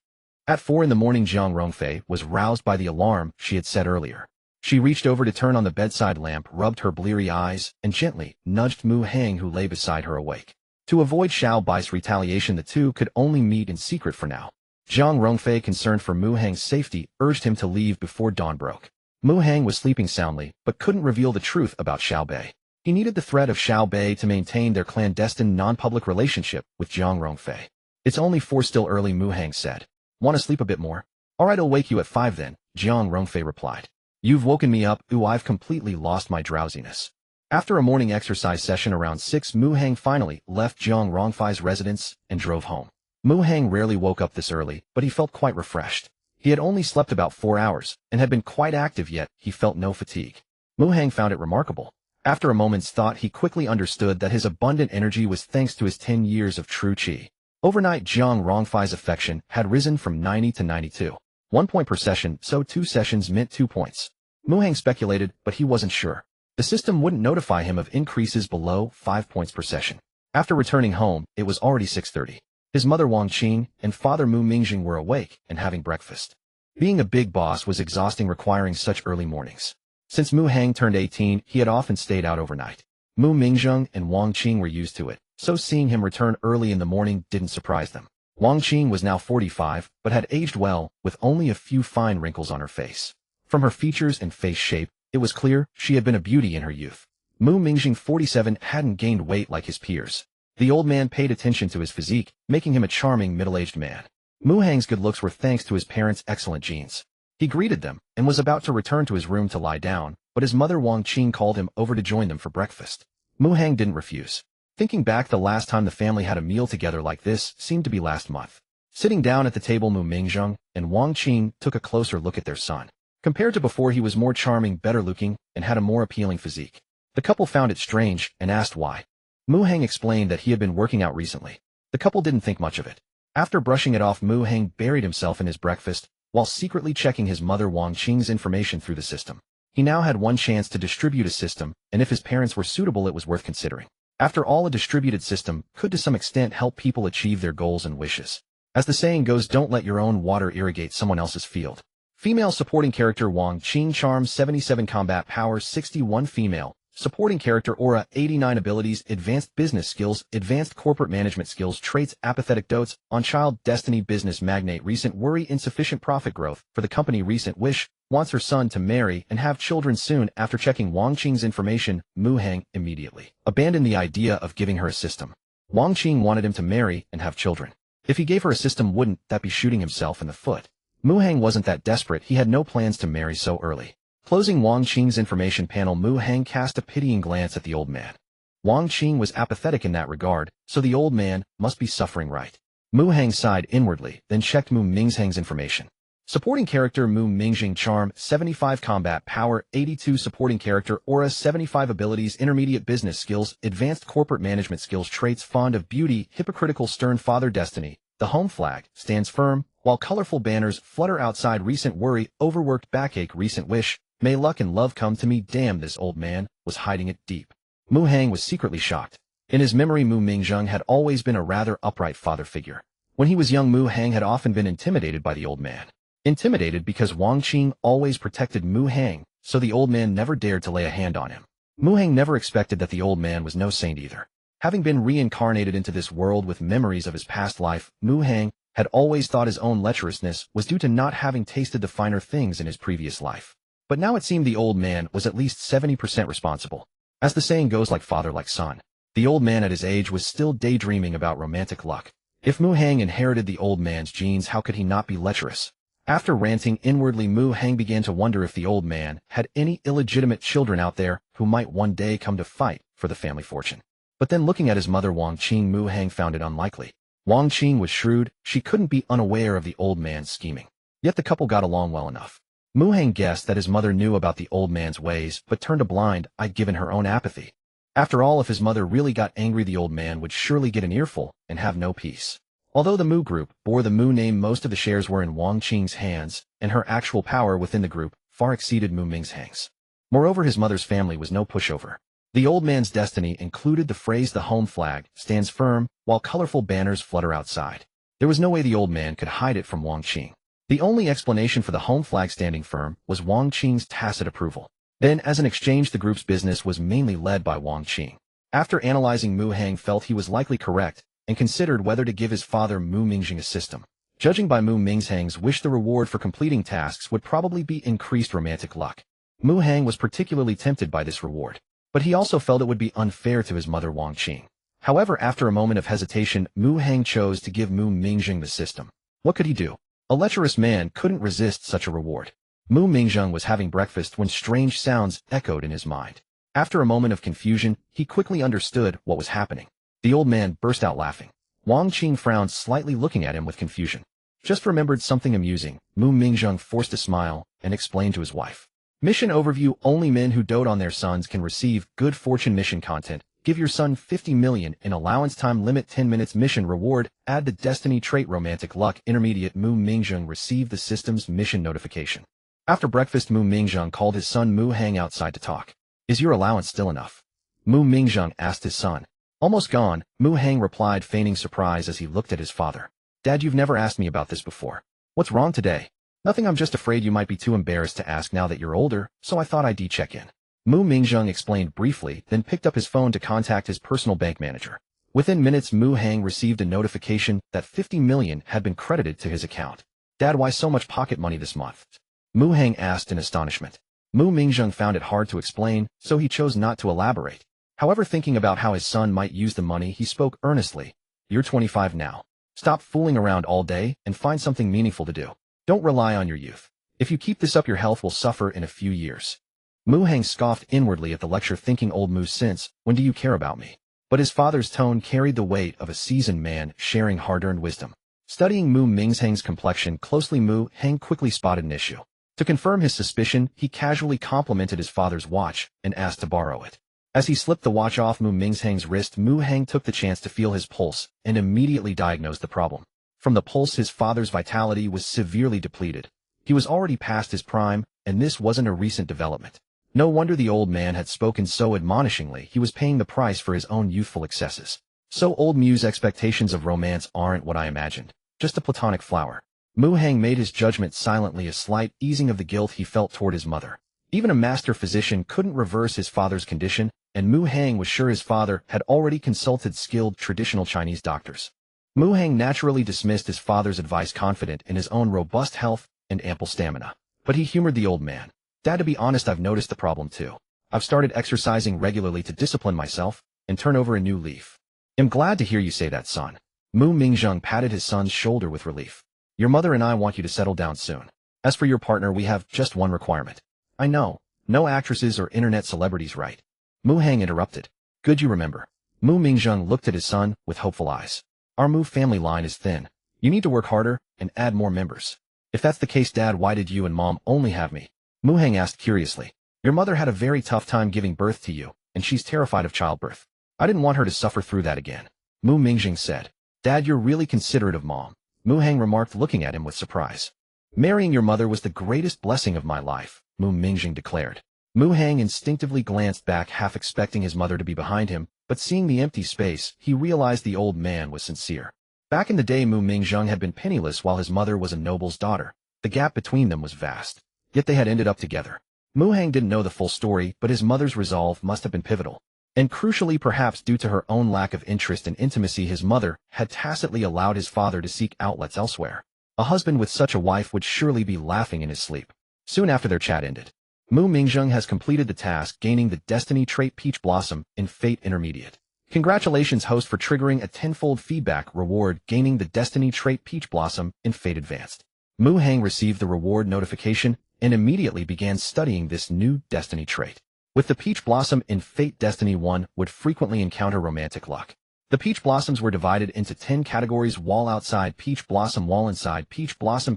At 4 in the morning, Jiang Rongfei was roused by the alarm she had set earlier. She reached over to turn on the bedside lamp, rubbed her bleary eyes, and gently nudged Mu Heng, who lay beside her, awake. To avoid Xiao Bai's retaliation, the two could only meet in secret for now. Jiang Rongfei, concerned for Mu Heng's safety, urged him to leave before dawn broke. Mu Heng was sleeping soundly, but couldn't reveal the truth about Xiao Bai. He needed the threat of Xiao Bai to maintain their clandestine, non-public relationship with Jiang Rongfei. It's only 4 still early, Mu Heng said. Want to sleep a bit more? Alright, I'll wake you at 5 then, Jiang Rongfei replied. You've woken me up. Ooh, I've completely lost my drowsiness. After a morning exercise session around 6, Mu Heng finally left Jiang Rongfei's residence and drove home. Mu Heng rarely woke up this early, but he felt quite refreshed. He had only slept about 4 hours and had been quite active, yet he felt no fatigue. Mu Heng found it remarkable. After a moment's thought, he quickly understood that his abundant energy was thanks to his 10 years of true chi. Overnight, Jiang Rongfei's affection had risen from 90 to 92. 1 point per session, so 2 sessions meant 2 points. Mu Heng speculated, but he wasn't sure. The system wouldn't notify him of increases below 5 points per session. After returning home, it was already 6:30. His mother Wang Qing and father Mu Mingjing were awake and having breakfast. Being a big boss was exhausting, requiring such early mornings. Since Mu Heng turned 18, he had often stayed out overnight. Mu Mingjing and Wang Qing were used to it, so seeing him return early in the morning didn't surprise them. Wang Qing was now 45, but had aged well, with only a few fine wrinkles on her face. From her features and face shape, it was clear she had been a beauty in her youth. Mu Mingjing, 47, hadn't gained weight like his peers. The old man paid attention to his physique, making him a charming middle-aged man. Mu Heng's good looks were thanks to his parents' excellent genes. He greeted them and was about to return to his room to lie down, but his mother Wang Qing called him over to join them for breakfast. Mu Heng didn't refuse. Thinking back, the last time the family had a meal together like this seemed to be last month. Sitting down at the table, Mu Mingjing and Wang Qing took a closer look at their son. Compared to before, he was more charming, better looking, and had a more appealing physique. The couple found it strange and asked why. Mu Heng explained that he had been working out recently. The couple didn't think much of it. After brushing it off, Mu Heng buried himself in his breakfast, while secretly checking his mother Wang Qing's information through the system. He now had one chance to distribute a system, and if his parents were suitable, it was worth considering. After all, a distributed system could to some extent help people achieve their goals and wishes. As the saying goes, don't let your own water irrigate someone else's field. Female supporting character Wang Qing, charm 77, combat power 61, female supporting character aura 89, abilities advanced business skills, advanced corporate management skills, traits apathetic, dotes on child, destiny, business magnate, recent worry, insufficient profit growth for the company, recent wish, wants her son to marry and have children soon. After checking Wang Qing's information, Mu Heng immediately abandoned the idea of giving her a system. Wang Qing wanted him to marry and have children. If he gave her a system, wouldn't that be shooting himself in the foot? Mu Heng wasn't that desperate. He had no plans to marry so early. Closing Wang Qing's information panel, Mu Heng cast a pitying glance at the old man. Wang Qing was apathetic in that regard, so the old man must be suffering right. Mu Heng sighed inwardly, then checked Mu Mingjing's information. Supporting character Mu Mingjing, charm 75, combat power 82, supporting character aura 75, abilities intermediate business skills, advanced corporate management skills, traits fond of beauty, hypocritical, stern father, destiny. The home flag stands firm, while colorful banners flutter outside. Recent worry, overworked backache, recent wish, may luck and love come to me. Damn, this old man was hiding it deep. Mu Hang was secretly shocked. In his memory, Mu Mingzheng had always been a rather upright father figure. When he was young, Mu Hang had often been intimidated by the old man. Intimidated because Wang Qing always protected Mu Hang, so the old man never dared to lay a hand on him. Mu Hang never expected that the old man was no saint either. Having been reincarnated into this world with memories of his past life, Mu Hang had always thought his own lecherousness was due to not having tasted the finer things in his previous life. But now it seemed the old man was at least 70% responsible. As the saying goes, like father, like son. The old man at his age was still daydreaming about romantic luck. If Mu Hang inherited the old man's genes, how could he not be lecherous? After ranting inwardly, Mu Hang began to wonder if the old man had any illegitimate children out there who might one day come to fight for the family fortune. But then, looking at his mother Wang Qing, Mu Hang found it unlikely. Wang Qing was shrewd. She couldn't be unaware of the old man's scheming. Yet the couple got along well enough. Mu Hang guessed that his mother knew about the old man's ways, but turned a blind eye given her own apathy. After all, if his mother really got angry, the old man would surely get an earful and have no peace. Although the Mu Group bore the Mu name, most of the shares were in Wang Qing's hands, and her actual power within the group far exceeded Mu Mingzheng's. Moreover, his mother's family was no pushover. The old man's destiny included the phrase "the home flag stands firm," while colorful banners flutter outside. There was no way the old man could hide it from Wang Qing. The only explanation for the home flag standing firm was Wang Qing's tacit approval. Then, as an exchange, the group's business was mainly led by Wang Qing. After analyzing, Mu Hang felt he was likely correct, and considered whether to give his father Mu Mingzheng a system. Judging by Mu Mingzheng's wish, the reward for completing tasks would probably be increased romantic luck. Mu Hang was particularly tempted by this reward, but he also felt it would be unfair to his mother Wang Qing. However, after a moment of hesitation, Mu Hang chose to give Mu Mingzheng the system. What could he do? A lecherous man couldn't resist such a reward. Mu Mingzheng was having breakfast when strange sounds echoed in his mind. After a moment of confusion, he quickly understood what was happening. The old man burst out laughing. Wang Qing frowned slightly, looking at him with confusion. Just remembered something amusing. Mu Mingzheng forced a smile and explained to his wife. Mission overview: only men who dote on their sons can receive good fortune. Mission content: give your son 50 million in allowance. Time limit 10 minutes. Mission reward: add the destiny trait romantic luck. Intermediate. Mu Mingzheng received the system's mission notification. After breakfast, Mu Mingzheng called his son Mu Hang outside to talk. Is your allowance still enough? Mu Mingzheng asked his son. Almost gone, Mu Hang replied, feigning surprise as he looked at his father. Dad, you've never asked me about this before. What's wrong today? Nothing, I'm just afraid you might be too embarrassed to ask now that you're older, so I thought I'd check in. Mu Mingzheng explained briefly, then picked up his phone to contact his personal bank manager. Within minutes, Mu Hang received a notification that 50 million had been credited to his account. Dad, why so much pocket money this month? Mu Hang asked in astonishment. Mu Mingzheng found it hard to explain, so he chose not to elaborate. However, thinking about how his son might use the money, he spoke earnestly. You're 25 now. Stop fooling around all day and find something meaningful to do. Don't rely on your youth. If you keep this up, your health will suffer in a few years. Mu Hang scoffed inwardly at the lecture, thinking, old Mu, since when do you care about me? But his father's tone carried the weight of a seasoned man sharing hard-earned wisdom. Studying Mu Mingzheng's complexion closely, Mu Hang quickly spotted an issue. To confirm his suspicion, he casually complimented his father's watch and asked to borrow it. As he slipped the watch off Mu Mingzheng's wrist, Mu Hang took the chance to feel his pulse and immediately diagnosed the problem. From the pulse, his father's vitality was severely depleted. He was already past his prime, and this wasn't a recent development. No wonder the old man had spoken so admonishingly. He was paying the price for his own youthful excesses. So old Mu's expectations of romance aren't what I imagined. Just a platonic flower. Mu Hang made his judgment silently, a slight easing of the guilt he felt toward his mother. Even a master physician couldn't reverse his father's condition, and Mu Hang was sure his father had already consulted skilled traditional Chinese doctors. Mu Hang naturally dismissed his father's advice, confident in his own robust health and ample stamina. But he humored the old man. Dad, to be honest, I've noticed the problem too. I've started exercising regularly to discipline myself and turn over a new leaf. I'm glad to hear you say that, son. Mu Mingzheng patted his son's shoulder with relief. Your mother and I want you to settle down soon. As for your partner, we have just one requirement. I know, no actresses or internet celebrities, right? Mu Hang interrupted. Good, you remember. Mu Mingzheng looked at his son with hopeful eyes. Our Mu family line is thin. You need to work harder and add more members. If that's the case, Dad, why did you and Mom only have me? Mu Hang asked curiously. Your mother had a very tough time giving birth to you, and she's terrified of childbirth. I didn't want her to suffer through that again. Mu Mingzheng said. Dad, you're really considerate of Mom. Mu Hang remarked, looking at him with surprise. Marrying your mother was the greatest blessing of my life, Mu Mingjing declared. Mu Hang instinctively glanced back, half expecting his mother to be behind him, but seeing the empty space, he realized the old man was sincere. Back in the day, Mu Mingjing had been penniless while his mother was a noble's daughter. The gap between them was vast. Yet they had ended up together. Mu Hang didn't know the full story, but his mother's resolve must have been pivotal. And crucially, perhaps due to her own lack of interest and intimacy, his mother had tacitly allowed his father to seek outlets elsewhere. A husband with such a wife would surely be laughing in his sleep. Soon after their chat ended, Mu Mingjing has completed the task, gaining the destiny trait Peach Blossom in Fate Intermediate. Congratulations, host, for triggering a tenfold feedback reward, gaining the destiny trait Peach Blossom in Fate Advanced. Mu Hang received the reward notification and immediately began studying this new destiny trait. With the Peach Blossom in Fate Destiny, one would frequently encounter romantic luck. The Peach Blossoms were divided into 10 categories: Wall Outside Peach Blossom, Wall Inside Peach Blossom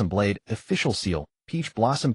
Blade, Official Seal, Peach Blossom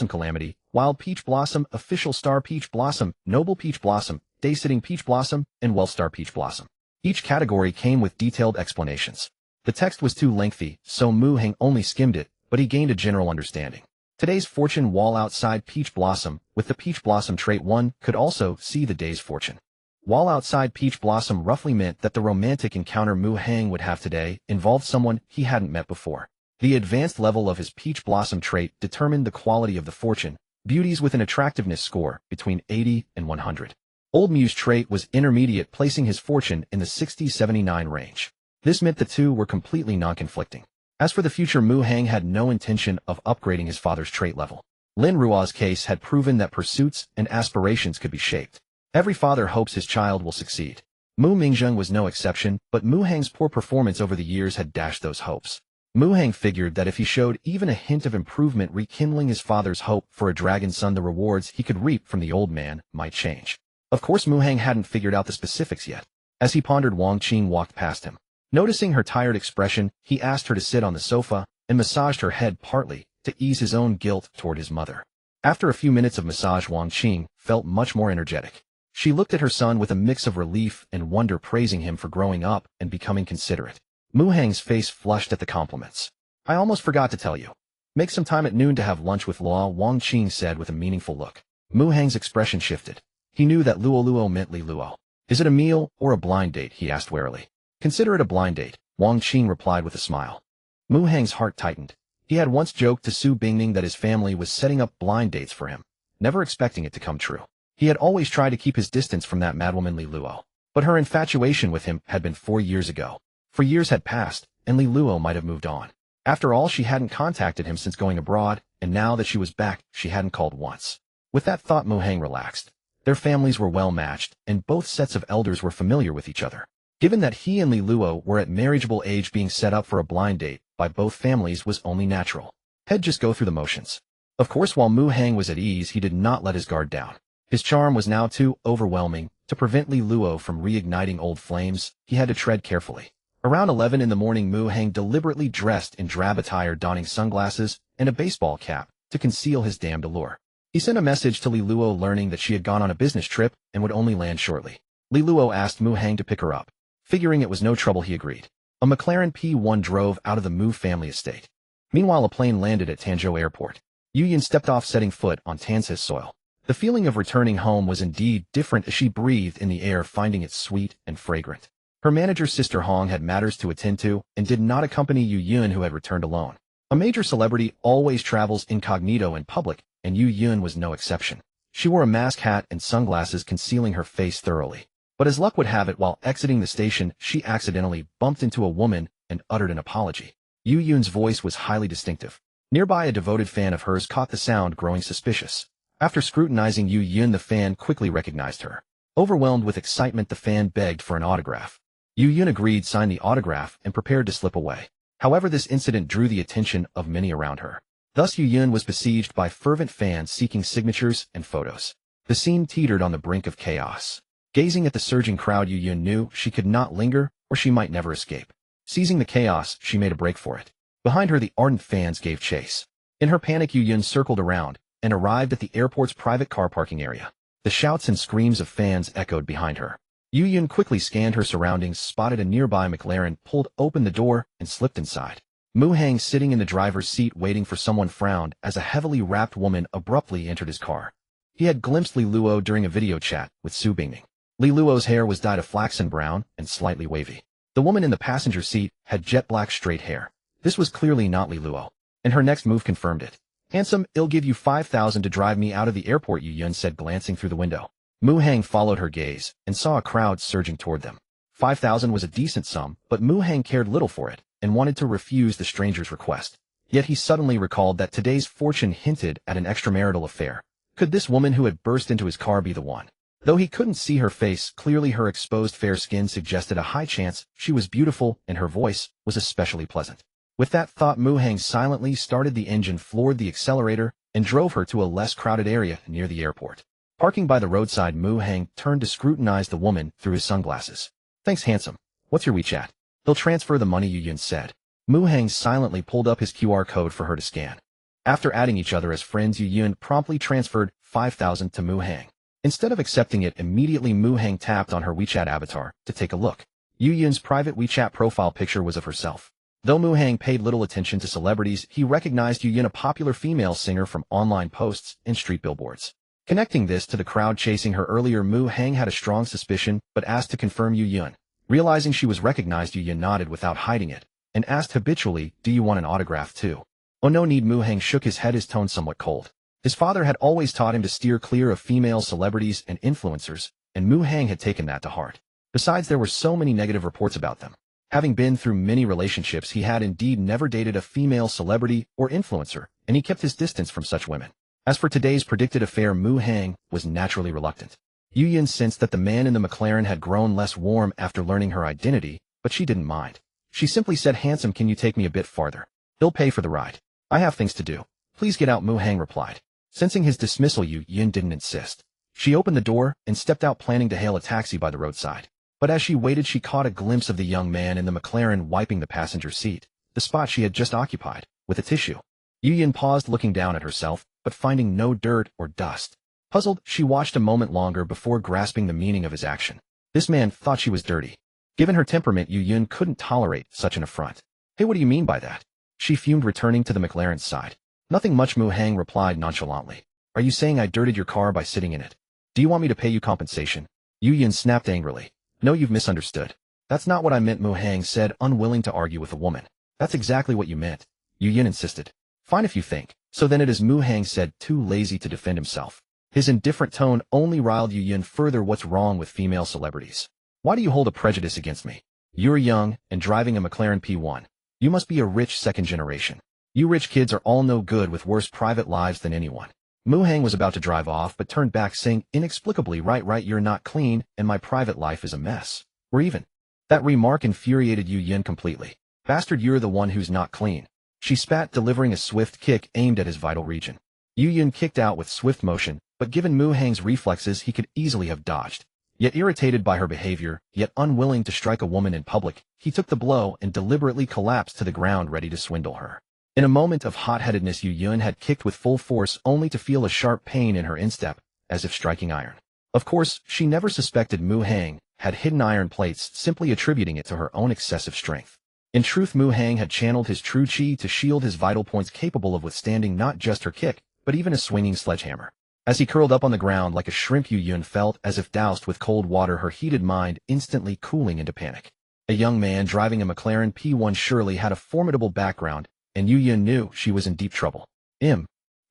Calamity, Wild Peach Blossom, Official Star Peach Blossom, Noble Peach Blossom, Day-Sitting Peach Blossom, and Well-Star Peach Blossom. Each category came with detailed explanations. The text was too lengthy, so Mu Hang only skimmed it, but he gained a general understanding. Today's fortune: Wall Outside Peach Blossom. With the Peach Blossom trait, one could also see the day's fortune. Wall Outside Peach Blossom roughly meant that the romantic encounter Mu Hang would have today involved someone he hadn't met before. The advanced level of his Peach Blossom trait determined the quality of the fortune, beauties with an attractiveness score between 80 and 100. Old Mu's trait was intermediate, placing his fortune in the 60-79 range. This meant the two were completely non-conflicting. As for the future, Mu Hang had no intention of upgrading his father's trait level. Lin Ruo's case had proven that pursuits and aspirations could be shaped. Every father hopes his child will succeed. Mu Mingjing was no exception, but Mu Hang's poor performance over the years had dashed those hopes. Mu Hang figured that if he showed even a hint of improvement, rekindling his father's hope for a dragon son, the rewards he could reap from the old man might change. Of course, Mu Hang hadn't figured out the specifics yet. As he pondered, Wang Qing walked past him. Noticing her tired expression, he asked her to sit on the sofa and massaged her head, partly to ease his own guilt toward his mother. After a few minutes of massage, Wang Qing felt much more energetic. She looked at her son with a mix of relief and wonder, praising him for growing up and becoming considerate. Mu Hang's face flushed at the compliments. "I almost forgot to tell you. Make some time at noon to have lunch with Luo," Wang Qing said with a meaningful look. Mu Hang's expression shifted. He knew that Luo meant Li Luo. "Is it a meal or a blind date?" he asked warily. "Consider it a blind date," Wang Qing replied with a smile. Mu Hang's heart tightened. He had once joked to Su Bingning that his family was setting up blind dates for him, never expecting it to come true. He had always tried to keep his distance from that madwoman Li Luo. But her infatuation with him had been 4 years ago. For years had passed, and Li Luo might have moved on. After all, she hadn't contacted him since going abroad, and now that she was back, she hadn't called once. With that thought, Mu Hang relaxed. Their families were well matched, and both sets of elders were familiar with each other. Given that he and Li Luo were at marriageable age, being set up for a blind date by both families was only natural. He'd just go through the motions. Of course, while Mu Hang was at ease, he did not let his guard down. His charm was now too overwhelming. To prevent Li Luo from reigniting old flames, he had to tread carefully. Around 11 in the morning, Mu Hang deliberately dressed in drab attire, donning sunglasses and a baseball cap to conceal his damned allure. He sent a message to Li Luo, learning that she had gone on a business trip and would only land shortly. Li Luo asked Mu Hang to pick her up. Figuring it was no trouble, he agreed. A McLaren P1 drove out of the Mu family estate. Meanwhile, a plane landed at Tanzhou Airport. Yu Yin stepped off, setting foot on Tanzhou's soil. The feeling of returning home was indeed different as she breathed in the air, finding it sweet and fragrant. Her manager's sister Hong had matters to attend to and did not accompany Yu Yun, who had returned alone. A major celebrity always travels incognito in public, and Yu Yun was no exception. She wore a mask, hat, and sunglasses concealing her face thoroughly. But as luck would have it, while exiting the station, she accidentally bumped into a woman and uttered an apology. Yu Yun's voice was highly distinctive. Nearby, a devoted fan of hers caught the sound, growing suspicious. After scrutinizing Yu Yun, the fan quickly recognized her. Overwhelmed with excitement, the fan begged for an autograph. Yu Yun agreed, signed the autograph, and prepared to slip away. However, this incident drew the attention of many around her. Thus, Yu Yun was besieged by fervent fans seeking signatures and photos. The scene teetered on the brink of chaos. Gazing at the surging crowd, Yu Yun knew she could not linger, or she might never escape. Seizing the chaos, she made a break for it. Behind her, the ardent fans gave chase. In her panic, Yu Yun circled around and arrived at the airport's private car parking area. The shouts and screams of fans echoed behind her. Yu Yun quickly scanned her surroundings, spotted a nearby McLaren, pulled open the door, and slipped inside. Mu Hang, sitting in the driver's seat waiting for someone, frowned as a heavily wrapped woman abruptly entered his car. He had glimpsed Li Luo during a video chat with Su Bingning. Li Luo's hair was dyed a flaxen brown and slightly wavy. The woman in the passenger seat had jet black straight hair. This was clearly not Li Luo, and her next move confirmed it. "Handsome, I'll give you 5,000 to drive me out of the airport," Yu Yun said, glancing through the window. Mu Hang followed her gaze and saw a crowd surging toward them. 5,000 was a decent sum, but Mu Hang cared little for it and wanted to refuse the stranger's request. Yet he suddenly recalled that today's fortune hinted at an extramarital affair. Could this woman who had burst into his car be the one? Though he couldn't see her face, clearly her exposed fair skin suggested a high chance she was beautiful, and her voice was especially pleasant. With that thought, Mu Hang silently started the engine, floored the accelerator, and drove her to a less crowded area near the airport. Parking by the roadside, Mu Hang turned to scrutinize the woman through his sunglasses. "Thanks, handsome. What's your WeChat?" "He'll transfer the money," Yu Yun said. Mu Hang silently pulled up his QR code for her to scan. After adding each other as friends, Yu Yun promptly transferred 5,000 to Mu Hang. Instead of accepting it immediately, Mu Hang tapped on her WeChat avatar to take a look. Yu Yun's private WeChat profile picture was of herself. Though Mu Hang paid little attention to celebrities, he recognized Yu Yun, a popular female singer, from online posts and street billboards. Connecting this to the crowd chasing her earlier, Mu Hang had a strong suspicion, but asked to confirm Yu Yun. Realizing she was recognized, Yu Yun nodded without hiding it, and asked habitually, "Do you want an autograph too?" "Oh, no need." Mu Hang shook his head, his tone somewhat cold. His father had always taught him to steer clear of female celebrities and influencers, and Mu Hang had taken that to heart. Besides, there were so many negative reports about them. Having been through many relationships, he had indeed never dated a female celebrity or influencer, and he kept his distance from such women. As for today's predicted affair, Mu Hang was naturally reluctant. Yu Yun sensed that the man in the McLaren had grown less warm after learning her identity, but she didn't mind. She simply said, "Handsome, can you take me a bit farther? He'll pay for the ride. I have things to do." "Please get out," Mu Hang replied. Sensing his dismissal, Yu Yun didn't insist. She opened the door and stepped out, planning to hail a taxi by the roadside. But as she waited, she caught a glimpse of the young man in the McLaren wiping the passenger seat, the spot she had just occupied, with a tissue. Yu Yun paused, looking down at herself, but finding no dirt or dust. Puzzled, she watched a moment longer before grasping the meaning of his action. This man thought she was dirty. Given her temperament, Yu Yun couldn't tolerate such an affront. "Hey, what do you mean by that?" she fumed, returning to the McLaren's side. "Nothing much," Mu Hang replied nonchalantly. "Are you saying I dirtied your car by sitting in it? Do you want me to pay you compensation?" Yu Yun snapped angrily. "No, you've misunderstood. That's not what I meant," Mu Hang said, unwilling to argue with the woman. "That's exactly what you meant," Yu Yun insisted. "Fine if you think so, then it is," Mu Hang said, too lazy to defend himself. His indifferent tone only riled Yu Yun further. "What's wrong with female celebrities? Why do you hold a prejudice against me? You're young and driving a McLaren P1. You must be a rich second generation. You rich kids are all no good with worse private lives than anyone." Mu Hang was about to drive off, but turned back, saying inexplicably, Right, you're not clean, and my private life is a mess. We're even." That remark infuriated Yu Yun completely. "Bastard, you're the one who's not clean." She spat, delivering a swift kick aimed at his vital region. Yu Yun kicked out with swift motion, but given Mu Hang's reflexes, he could easily have dodged. Yet irritated by her behavior, yet unwilling to strike a woman in public, he took the blow and deliberately collapsed to the ground, ready to swindle her. In a moment of hot-headedness, Yu Yun had kicked with full force, only to feel a sharp pain in her instep, as if striking iron. Of course, she never suspected Mu Hang had hidden iron plates, simply attributing it to her own excessive strength. In truth, Mu Hang had channeled his true chi to shield his vital points, capable of withstanding not just her kick, but even a swinging sledgehammer. As he curled up on the ground like a shrimp, Yu Yun felt as if doused with cold water, her heated mind instantly cooling into panic. A young man driving a McLaren P1 surely had a formidable background, and Yu Yun knew she was in deep trouble. I'm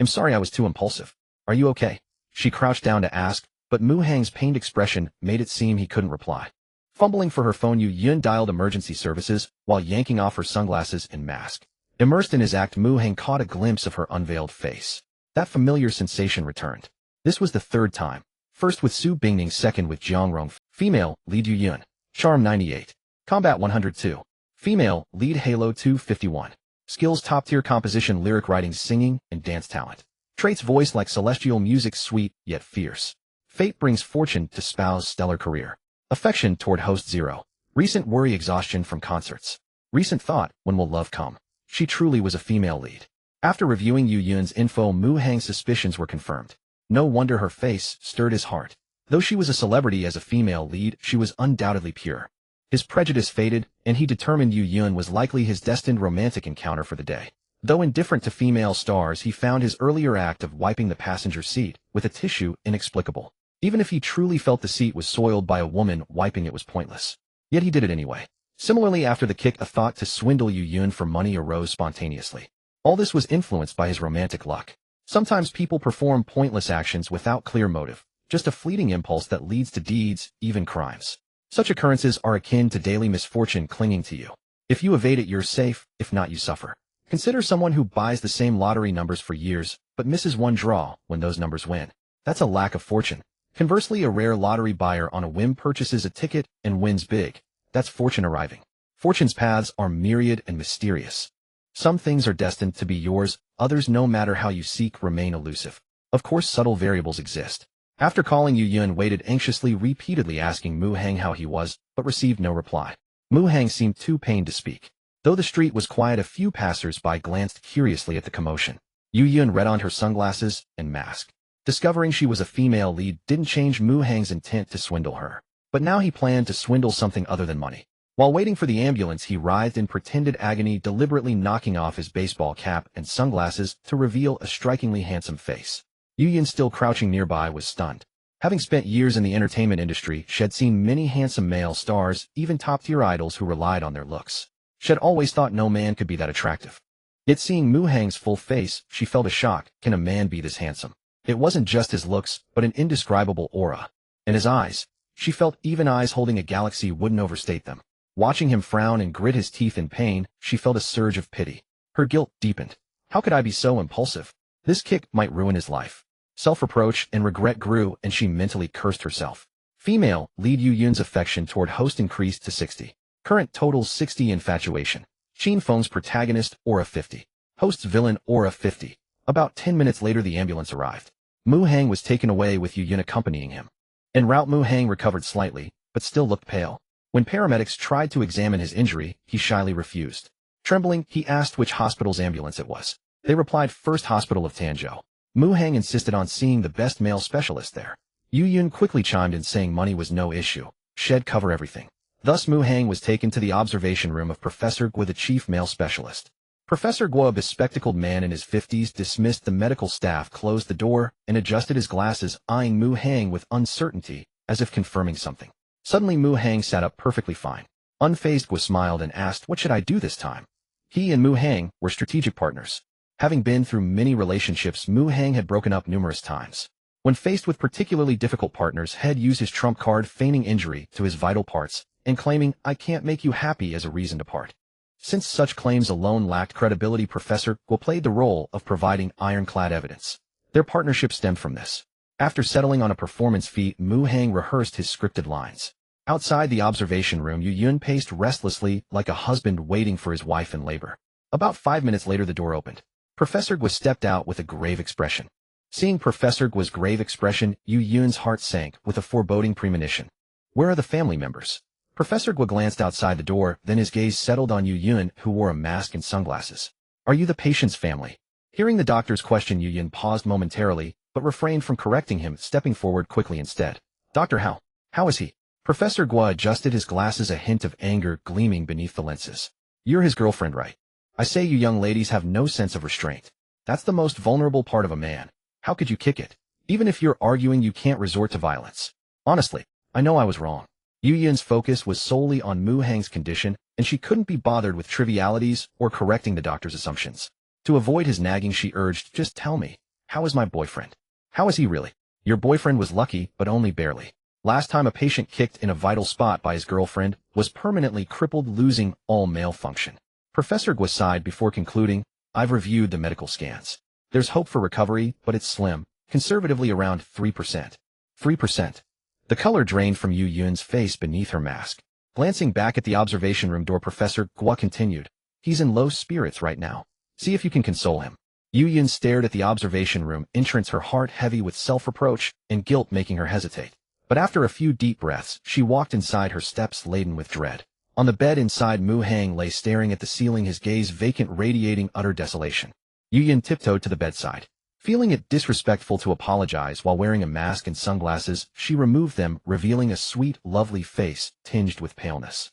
sorry I was too impulsive. Are you okay?" She crouched down to ask, but Mu Hang's pained expression made it seem he couldn't reply. Fumbling for her phone, Yu Yun dialed emergency services while yanking off her sunglasses and mask. Immersed in his act, Mu Hang caught a glimpse of her unveiled face. That familiar sensation returned. This was the third time. First with Su Bingning, second with Jiangrong. Female, lead Yu Yun. Charm 98. Combat 102. Female, lead Halo 251. Skills top-tier composition, lyric writing, singing, and dance talent. Traits: voice like celestial music, sweet yet fierce. Fate brings fortune to spouse, stellar career. Affection toward host 0. Recent worry, exhaustion from concerts. Recent thought, when will love come? She truly was a female lead. After reviewing Yu Yun's info, Mu Hang's suspicions were confirmed. No wonder her face stirred his heart. Though she was a celebrity as a female lead, she was undoubtedly pure. His prejudice faded, and he determined Yu Yun was likely his destined romantic encounter for the day. Though indifferent to female stars, he found his earlier act of wiping the passenger seat with a tissue inexplicable. Even if he truly felt the seat was soiled by a woman, wiping it was pointless. Yet he did it anyway. Similarly, after the kick, a thought to swindle Yu Yun for money arose spontaneously. All this was influenced by his romantic luck. Sometimes people perform pointless actions without clear motive, just a fleeting impulse that leads to deeds, even crimes. Such occurrences are akin to daily misfortune clinging to you. If you evade it, you're safe; if not, you suffer. Consider someone who buys the same lottery numbers for years, but misses one draw when those numbers win. That's a lack of fortune. Conversely, a rare lottery buyer on a whim purchases a ticket and wins big. That's fortune arriving. Fortune's paths are myriad and mysterious. Some things are destined to be yours, others, no matter how you seek, remain elusive. Of course, subtle variables exist. After calling, Yu Yun waited anxiously, repeatedly asking Mu Hang how he was, but received no reply. Mu Hang seemed too pained to speak. Though the street was quiet, a few passers-by glanced curiously at the commotion. Yu Yun read on her sunglasses and mask. Discovering she was a female lead didn't change Mu Hang's intent to swindle her. But now he planned to swindle something other than money. While waiting for the ambulance, he writhed in pretended agony, deliberately knocking off his baseball cap and sunglasses to reveal a strikingly handsome face. Yu Yun, still crouching nearby, was stunned. Having spent years in the entertainment industry, she had seen many handsome male stars, even top-tier idols who relied on their looks. She had always thought no man could be that attractive. Yet seeing Mu Hang's full face, she felt a shock. Can a man be this handsome? It wasn't just his looks, but an indescribable aura. And his eyes. She felt even eyes holding a galaxy wouldn't overstate them. Watching him frown and grit his teeth in pain, she felt a surge of pity. Her guilt deepened. How could I be so impulsive? This kick might ruin his life. Self-reproach and regret grew, and she mentally cursed herself. Female lead Yu Yun's affection toward host increased to 60. Current totals 60. Infatuation. Qin Feng's protagonist, aura 50. Host's villain, aura 50. About 10 minutes later, the ambulance arrived. Mu Hang was taken away with Yu Yun accompanying him. En route, Mu Hang recovered slightly, but still looked pale. When paramedics tried to examine his injury, he shyly refused. Trembling, he asked which hospital's ambulance it was. They replied, First Hospital of Tanzhou. Mu Hang insisted on seeing the best male specialist there. Yu Yun quickly chimed in, saying money was no issue. She'd cover everything. Thus, Mu Hang was taken to the observation room of Professor Guo, the chief male specialist. Professor Guo, a bespectacled man in his 50s, dismissed the medical staff, closed the door, and adjusted his glasses, eyeing Mu Hang with uncertainty, as if confirming something. Suddenly, Mu Hang sat up perfectly fine. Unfazed, Guo smiled and asked, What should I do this time? He and Mu Hang were strategic partners. Having been through many relationships, Mu Hang had broken up numerous times. When faced with particularly difficult partners, he'd use his trump card, feigning injury to his vital parts, and claiming, I can't make you happy, as a reason to part. Since such claims alone lacked credibility, Professor Guo played the role of providing ironclad evidence. Their partnership stemmed from this. After settling on a performance fee, Mu Hang rehearsed his scripted lines. Outside the observation room, Yu Yun paced restlessly, like a husband waiting for his wife in labor. About 5 minutes later, the door opened. Professor Guo stepped out with a grave expression. Seeing Professor Guo's grave expression, Yu Yun's heart sank with a foreboding premonition. Where are the family members? Professor Guo glanced outside the door, then his gaze settled on Yu Yun, who wore a mask and sunglasses. Are you the patient's family? Hearing the doctor's question, Yu Yun paused momentarily, but refrained from correcting him, stepping forward quickly instead. Dr. How is he? Professor Guo adjusted his glasses, a hint of anger gleaming beneath the lenses. You're his girlfriend, right? I say, you young ladies have no sense of restraint. That's the most vulnerable part of a man. How could you kick it? Even if you're arguing, you can't resort to violence. Honestly, I know I was wrong. Yu Yun's focus was solely on Mu Hang's condition, and she couldn't be bothered with trivialities or correcting the doctor's assumptions. To avoid his nagging, she urged, Just tell me, how is my boyfriend? How is he really? Your boyfriend was lucky, but only barely. Last time a patient kicked in a vital spot by his girlfriend was permanently crippled, losing all male function. Professor Guo sighed before concluding, I've reviewed the medical scans. There's hope for recovery, but it's slim, conservatively around 3%. 3%. The color drained from Yu Yun's face beneath her mask. Glancing back at the observation room door, Professor Guo continued, He's in low spirits right now. See if you can console him. Yu Yun stared at the observation room entrance, her heart heavy with self-reproach and guilt making her hesitate. But after a few deep breaths, she walked inside, her steps laden with dread. On the bed inside, Mu Hang lay staring at the ceiling, his gaze vacant, radiating utter desolation. Yu Yun tiptoed to the bedside. Feeling it disrespectful to apologize while wearing a mask and sunglasses, she removed them, revealing a sweet, lovely face tinged with paleness.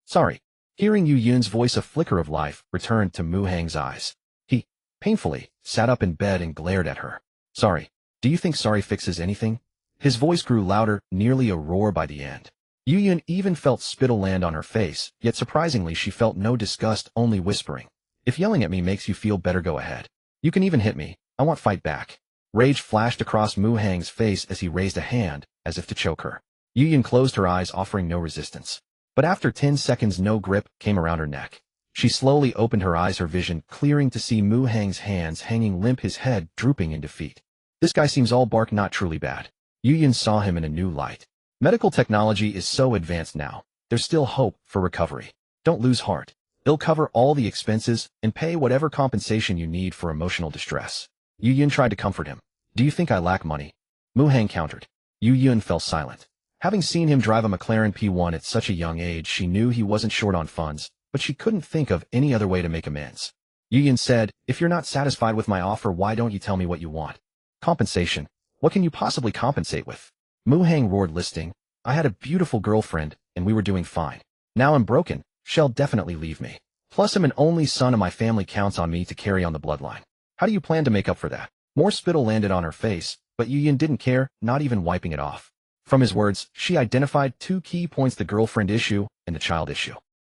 Sorry. Hearing Yu Yun's voice, a flicker of life returned to Mu Hang's eyes. He, painfully, sat up in bed and glared at her. Sorry. Do you think sorry fixes anything? His voice grew louder, nearly a roar by the end. Yu Yun even felt spittle land on her face, yet surprisingly she felt no disgust, only whispering. If yelling at me makes you feel better, go ahead. You can even hit me. I want fight back. Rage flashed across Mu Hang's face as he raised a hand, as if to choke her. Yu Yun closed her eyes, offering no resistance. But after 10 seconds, no grip came around her neck. She slowly opened her eyes, her vision clearing to see Mu Hang's hands hanging limp, his head drooping in defeat. This guy seems all bark, not truly bad. Yu Yun saw him in a new light. Medical technology is so advanced now. There's still hope for recovery. Don't lose heart. They'll cover all the expenses and pay whatever compensation you need for emotional distress. Yu Yun tried to comfort him. Do you think I lack money? Mu Hang countered. Yu Yun fell silent. Having seen him drive a McLaren P1 at such a young age, she knew he wasn't short on funds, but she couldn't think of any other way to make amends. Yu Yun said, if you're not satisfied with my offer, why don't you tell me what you want? Compensation. What can you possibly compensate with? Mu Hang roared, listing. I had a beautiful girlfriend, and we were doing fine. Now I'm broken. She'll definitely leave me. Plus I'm an only son and my family counts on me to carry on the bloodline. How do you plan to make up for that? More spittle landed on her face, but Yu Yun didn't care, not even wiping it off. From his words, she identified two key points: the girlfriend issue and the child issue.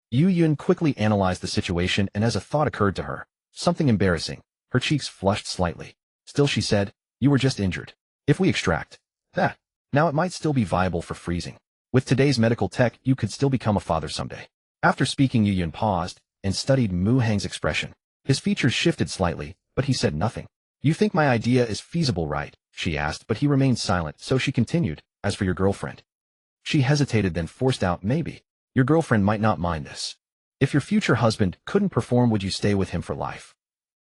Yu Yun quickly analyzed the situation, and as a thought occurred to her, something embarrassing, her cheeks flushed slightly. Still, she said, you were just injured. If we extract that, now it might still be viable for freezing. With today's medical tech, you could still become a father someday. After speaking, Yu Yun paused and studied Mu Hang's expression. His features shifted slightly, but he said nothing. You think my idea is feasible, right? She asked, but he remained silent, so she continued. As for your girlfriend. She hesitated, then forced out, maybe. Your girlfriend might not mind this. If your future husband couldn't perform, would you stay with him for life?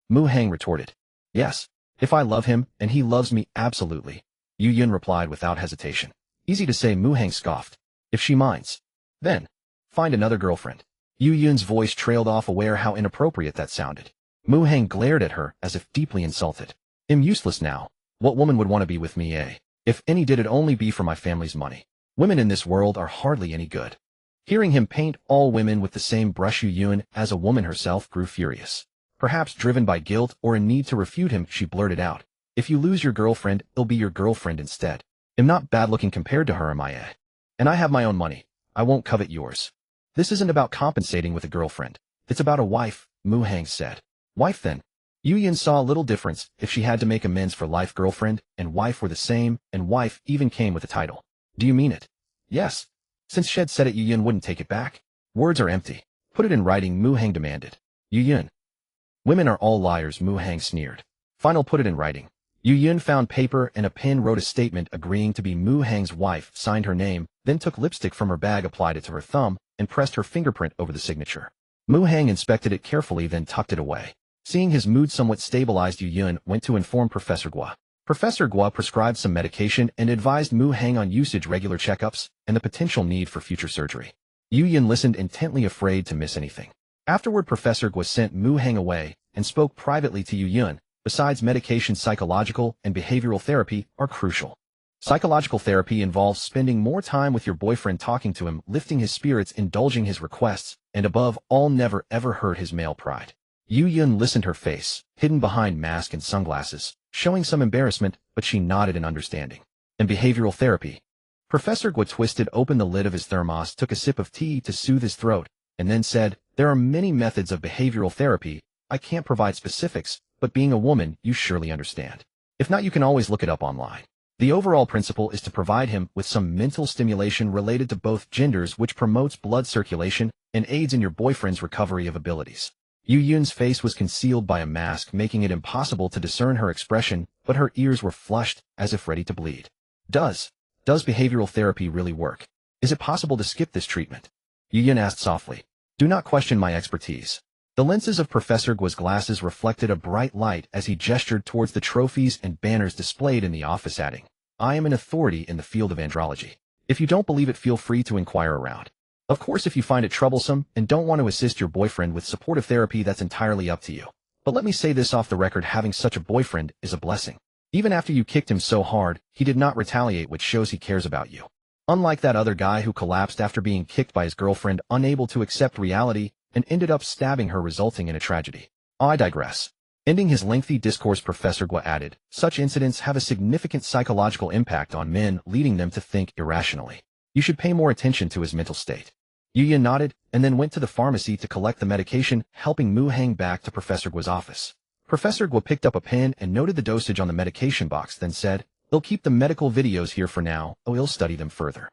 Mu Hang retorted. Yes. If I love him, and he loves me, absolutely. Yu Yun replied without hesitation. Easy to say, Mu Hang scoffed. If she minds. Then, find another girlfriend. Yu Yun's voice trailed off, aware how inappropriate that sounded. Mu Hang glared at her as if deeply insulted. I'm useless now. What woman would want to be with me, eh? If any did, it'd only be for my family's money. Women in this world are hardly any good. Hearing him paint all women with the same brush, Yu Yun, as a woman herself, grew furious. Perhaps driven by guilt or a need to refute him, she blurted out. If you lose your girlfriend, it'll be your girlfriend instead. I'm not bad-looking compared to her, am I, eh? And I have my own money. I won't covet yours. This isn't about compensating with a girlfriend. It's about a wife, Mu Hang said. Wife, then? Yu Yun saw a little difference. If she had to make amends for life, girlfriend and wife were the same, and wife even came with a title. Do you mean it? Yes. Since Shed said it, Yu Yun wouldn't take it back. Words are empty. Put it in writing, Mu Hang demanded. Yu Yun. Women are all liars, Mu Hang sneered. Final, put it in writing. Yu Yun found paper and a pen, wrote a statement agreeing to be Mu Hang's wife, signed her name, then took lipstick from her bag, applied it to her thumb, and pressed her fingerprint over the signature. Mu Hang inspected it carefully, then tucked it away. Seeing his mood somewhat stabilized, Yu Yun went to inform Professor Gua. Professor Gua prescribed some medication and advised Mu Hang on usage, regular checkups, and the potential need for future surgery. Yu Yun listened intently, afraid to miss anything. Afterward, Professor Gua sent Mu Hang away and spoke privately to Yu Yun. Besides medication, psychological and behavioral therapy are crucial. Psychological therapy involves spending more time with your boyfriend, talking to him, lifting his spirits, indulging his requests, and above all, never ever hurt his male pride. Yu Yun listened, her face, hidden behind mask and sunglasses, showing some embarrassment, but she nodded in understanding. And behavioral therapy. Professor Gua twisted open the lid of his thermos, took a sip of tea to soothe his throat, and then said, there are many methods of behavioral therapy. I can't provide specifics, but being a woman, you surely understand. If not, you can always look it up online. The overall principle is to provide him with some mental stimulation related to both genders, which promotes blood circulation and aids in your boyfriend's recovery of abilities. Yu Yun's face was concealed by a mask, making it impossible to discern her expression, but her ears were flushed, as if ready to bleed. Does behavioral therapy really work? Is it possible to skip this treatment? Yu Yun asked softly. Do not question my expertise. The lenses of Professor Gua's glasses reflected a bright light as he gestured towards the trophies and banners displayed in the office, adding, I am an authority in the field of andrology. If you don't believe it, feel free to inquire around. Of course, if you find it troublesome and don't want to assist your boyfriend with supportive therapy, that's entirely up to you. But let me say this off the record, having such a boyfriend is a blessing. Even after you kicked him so hard, he did not retaliate, which shows he cares about you. Unlike that other guy who collapsed after being kicked by his girlfriend, unable to accept reality, and ended up stabbing her, resulting in a tragedy. I digress. Ending his lengthy discourse, Professor Gua added, such incidents have a significant psychological impact on men, leading them to think irrationally. You should pay more attention to his mental state. Yuyan nodded, and then went to the pharmacy to collect the medication, helping Mu Hang back to Professor Gua's office. Professor Gua picked up a pen and noted the dosage on the medication box, then said, "They'll keep the medical videos here for now, we'll study them further."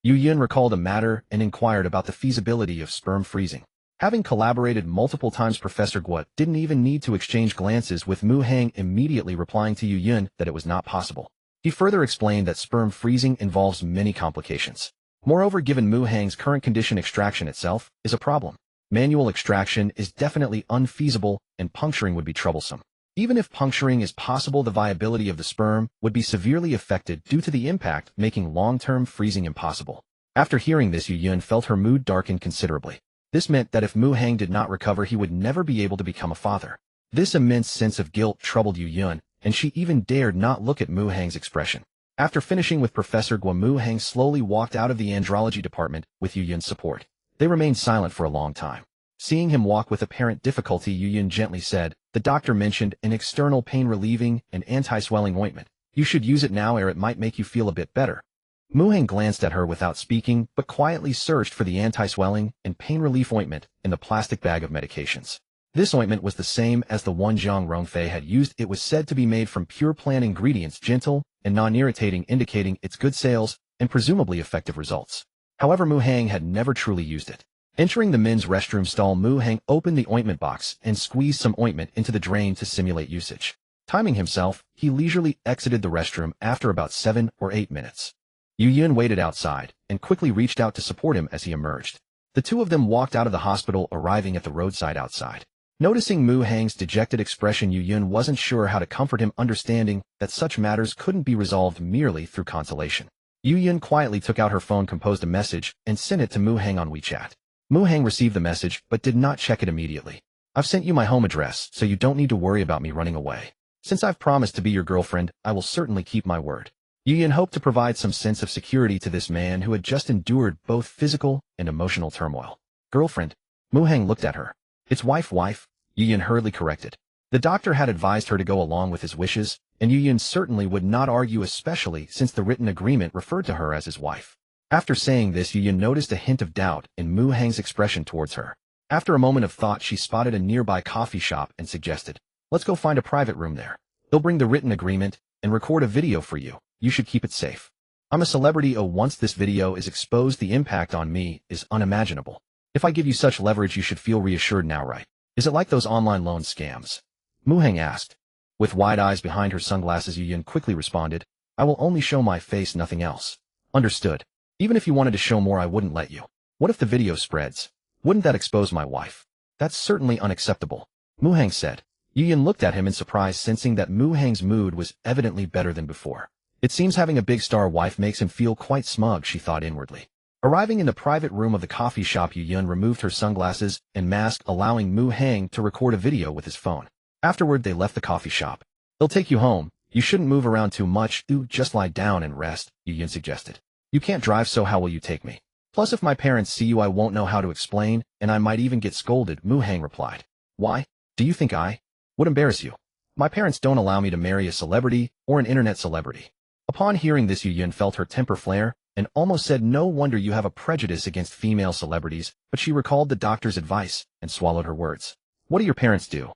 Yuyan recalled a matter and inquired about the feasibility of sperm freezing. Having collaborated multiple times, Professor Gua didn't even need to exchange glances with Mu Hang, immediately replying to Yuyan that it was not possible. He further explained that sperm freezing involves many complications. Moreover, given Mu Hang's current condition, extraction itself is a problem. Manual extraction is definitely unfeasible, and puncturing would be troublesome. Even if puncturing is possible, the viability of the sperm would be severely affected due to the impact, making long-term freezing impossible. After hearing this, Yuyan felt her mood darken considerably. This meant that if Mu Hang did not recover, he would never be able to become a father. This immense sense of guilt troubled Yuyan, and she even dared not look at Mu Hang's expression. After finishing with Professor Gua, Mu Hang slowly walked out of the andrology department with Yuyan's support. They remained silent for a long time. Seeing him walk with apparent difficulty, Yuyan gently said, "The doctor mentioned an external pain-relieving and anti-swelling ointment. You should use it now, or it might make you feel a bit better." Mu Hang glanced at her without speaking, but quietly searched for the anti-swelling and pain relief ointment in the plastic bag of medications. This ointment was the same as the one Zhang Rongfei had used. It was said to be made from pure plant ingredients, gentle and non-irritating, indicating its good sales and presumably effective results. However, Mu Hang had never truly used it. Entering the men's restroom stall, Mu Hang opened the ointment box and squeezed some ointment into the drain to simulate usage. Timing himself, he leisurely exited the restroom after about 7 or 8 minutes. Yuyan waited outside and quickly reached out to support him as he emerged. The two of them walked out of the hospital, arriving at the roadside outside. Noticing Mu Hang's dejected expression, Yuyan wasn't sure how to comfort him, understanding that such matters couldn't be resolved merely through consolation. Yuyan quietly took out her phone, composed a message, and sent it to Mu Hang on WeChat. Mu Hang received the message but did not check it immediately. "I've sent you my home address, so you don't need to worry about me running away. Since I've promised to be your girlfriend, I will certainly keep my word." Yuyan hoped to provide some sense of security to this man who had just endured both physical and emotional turmoil. "Girlfriend?" Mu Hang looked at her. "It's wife, Yuyan hurriedly corrected. The doctor had advised her to go along with his wishes, and Yuyan certainly would not argue, especially since the written agreement referred to her as his wife. After saying this, Yuyan noticed a hint of doubt in Mu Hang's expression towards her. After a moment of thought, she spotted a nearby coffee shop and suggested, "Let's go find a private room there. They'll bring the written agreement and record a video for you. You should keep it safe. I'm a celebrity. Once this video is exposed, the impact on me is unimaginable. If I give you such leverage, you should feel reassured now, right? Is it like those online loan scams?" Mu Hang asked. With wide eyes behind her sunglasses, Yuyan quickly responded, "I will only show my face, nothing else." "Understood. Even if you wanted to show more, I wouldn't let you. What if the video spreads? Wouldn't that expose my wife?" "That's certainly unacceptable," Mu Hang said. Yuyan looked at him in surprise, sensing that Mu Hang's mood was evidently better than before. It seems having a big star wife makes him feel quite smug, she thought inwardly. Arriving in the private room of the coffee shop, Yuyan removed her sunglasses and mask, allowing Mu Hang to record a video with his phone. Afterward, they left the coffee shop. "They'll take you home. You shouldn't move around too much. Just lie down and rest," Yuyan suggested. "You can't drive, so how will you take me? Plus, if my parents see you, I won't know how to explain, and I might even get scolded," Mu Hang replied. "Why? Do you think I would embarrass you? My parents don't allow me to marry a celebrity or an internet celebrity." Upon hearing this, Yuyan felt her temper flare and almost said, "No wonder you have a prejudice against female celebrities," but she recalled the doctor's advice and swallowed her words. "What do your parents do?"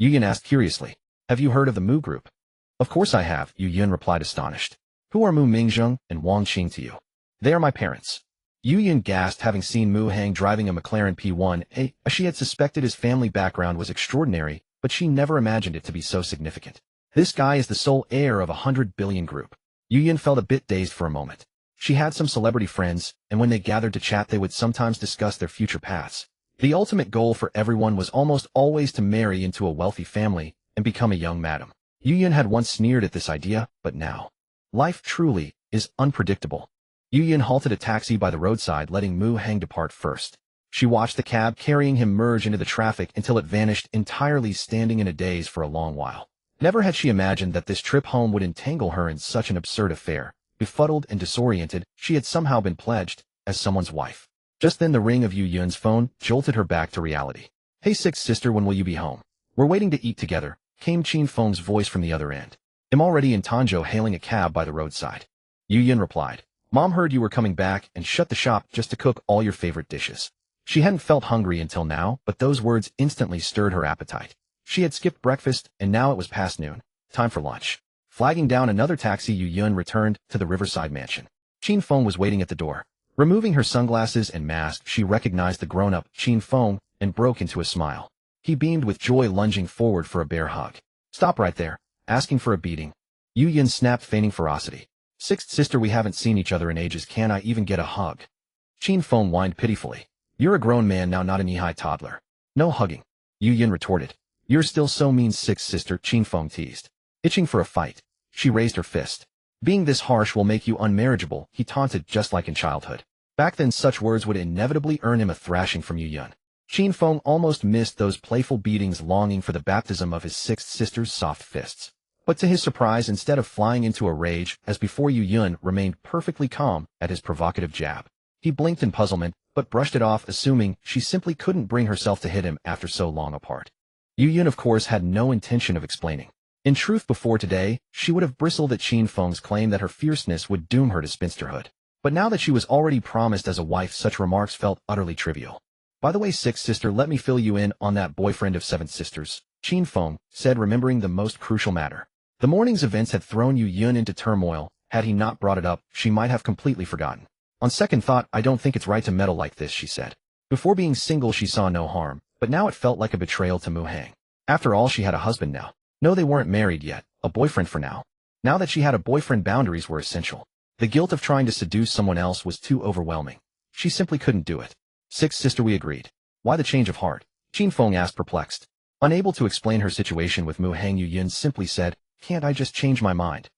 Yuyan asked curiously. "Have you heard of the Mu Group?" "Of course I have," Yuyan replied, astonished. "Who are Mu Mingzheng and Wang Qing to you?" "They are my parents." Yuyan gasped, having seen Mu Hang driving a McLaren P1A. She had suspected his family background was extraordinary, but she never imagined it to be so significant. This guy is the sole heir of 100 billion group. Yuyan felt a bit dazed for a moment. She had some celebrity friends, and when they gathered to chat, they would sometimes discuss their future paths. The ultimate goal for everyone was almost always to marry into a wealthy family and become a young madam. Yuyan had once sneered at this idea, but now, life truly is unpredictable. Yuyan halted a taxi by the roadside, letting Mu Hang depart first. She watched the cab carrying him merge into the traffic until it vanished entirely, standing in a daze for a long while. Never had she imagined that this trip home would entangle her in such an absurd affair. Befuddled and disoriented, she had somehow been pledged as someone's wife. Just then the ring of Yu Yun's phone jolted her back to reality. "Hey sixth sister, when will you be home? We're waiting to eat together," came Qin Feng's voice from the other end. "I'm already in Tanzhou hailing a cab by the roadside." Yu Yun replied, "Mom heard you were coming back and shut the shop just to cook all your favorite dishes." She hadn't felt hungry until now, but those words instantly stirred her appetite. She had skipped breakfast, and now it was past noon. Time for lunch. Flagging down another taxi, Yu Yun returned to the riverside mansion. Qin Feng was waiting at the door. Removing her sunglasses and mask, she recognized the grown-up Qin Feng and broke into a smile. He beamed with joy, lunging forward for a bear hug. "Stop right there. Asking for a beating?" Yu Yun snapped, feigning ferocity. "Sixth sister, we haven't seen each other in ages. Can I even get a hug?" Qin Feng whined pitifully. "You're a grown man now, not a knee-high toddler. No hugging." Yu Yun retorted. "You're still so mean, sixth sister," Qin Feng teased. Itching for a fight, she raised her fist. "Being this harsh will make you unmarriageable," he taunted, just like in childhood. Back then such words would inevitably earn him a thrashing from Yu Yun. Qin Feng almost missed those playful beatings, longing for the baptism of his sixth sister's soft fists. But to his surprise, instead of flying into a rage, as before, Yu Yun remained perfectly calm at his provocative jab. He blinked in puzzlement, but brushed it off, assuming she simply couldn't bring herself to hit him after so long apart. Yu Yun, of course, had no intention of explaining. In truth, before today, she would have bristled at Qin Feng's claim that her fierceness would doom her to spinsterhood. But now that she was already promised as a wife, such remarks felt utterly trivial. "By the way, sixth sister, let me fill you in on that boyfriend of seventh sister's," Qin Feng said, remembering the most crucial matter. The morning's events had thrown Yu Yun into turmoil. Had he not brought it up, she might have completely forgotten. "On second thought, I don't think it's right to meddle like this," she said. Before being single, she saw no harm, but now it felt like a betrayal to Mu Hang. After all, she had a husband now. No, they weren't married yet, a boyfriend for now. Now that she had a boyfriend, boundaries were essential. The guilt of trying to seduce someone else was too overwhelming. She simply couldn't do it. "Sixth sister," we agreed. "Why the change of heart?" Qin Feng asked, perplexed. Unable to explain her situation with Mu Hang, Yu Yun simply said, "Can't I just change my mind?"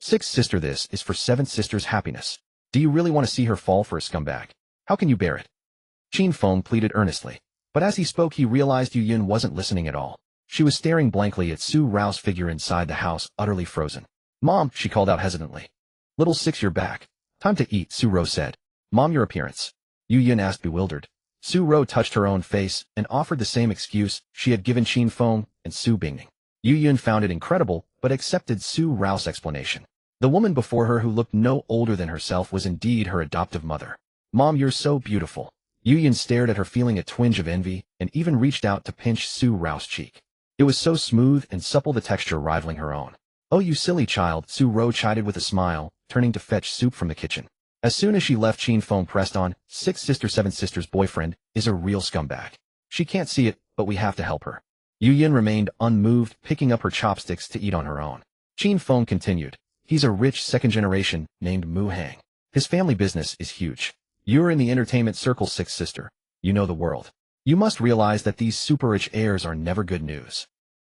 "Sixth sister, this is for seventh sister's happiness. Do you really want to see her fall for a scumbag? How can you bear it?" Qin Feng pleaded earnestly. But as he spoke, he realized Yu Yun wasn't listening at all. She was staring blankly at Su Rao's figure inside the house, utterly frozen. "Mom," she called out hesitantly. "Little six, you're back. Time to eat," Su Rao said. "Mom, your appearance?" Yu Yun asked, bewildered. Su Rao touched her own face and offered the same excuse she had given Qin Feng and Su Bingning. Yu Yun found it incredible, but accepted Su Rao's explanation. The woman before her, who looked no older than herself, was indeed her adoptive mother. "Mom, you're so beautiful." Yu Yun stared at her, feeling a twinge of envy, and even reached out to pinch Su Rao's cheek. It was so smooth and supple, the texture rivaling her own. "Oh, you silly child," Su Rao chided with a smile, turning to fetch soup from the kitchen. As soon as she left, Qin Feng pressed on, "Sixth sister, seventh sister's boyfriend is a real scumbag. She can't see it, but we have to help her." Yu Yun remained unmoved, picking up her chopsticks to eat on her own. Qin Feng continued, "He's a rich second generation named Mu Hang. His family business is huge. You're in the entertainment circle, sixth sister. You know the world. You must realize that these super-rich heirs are never good news."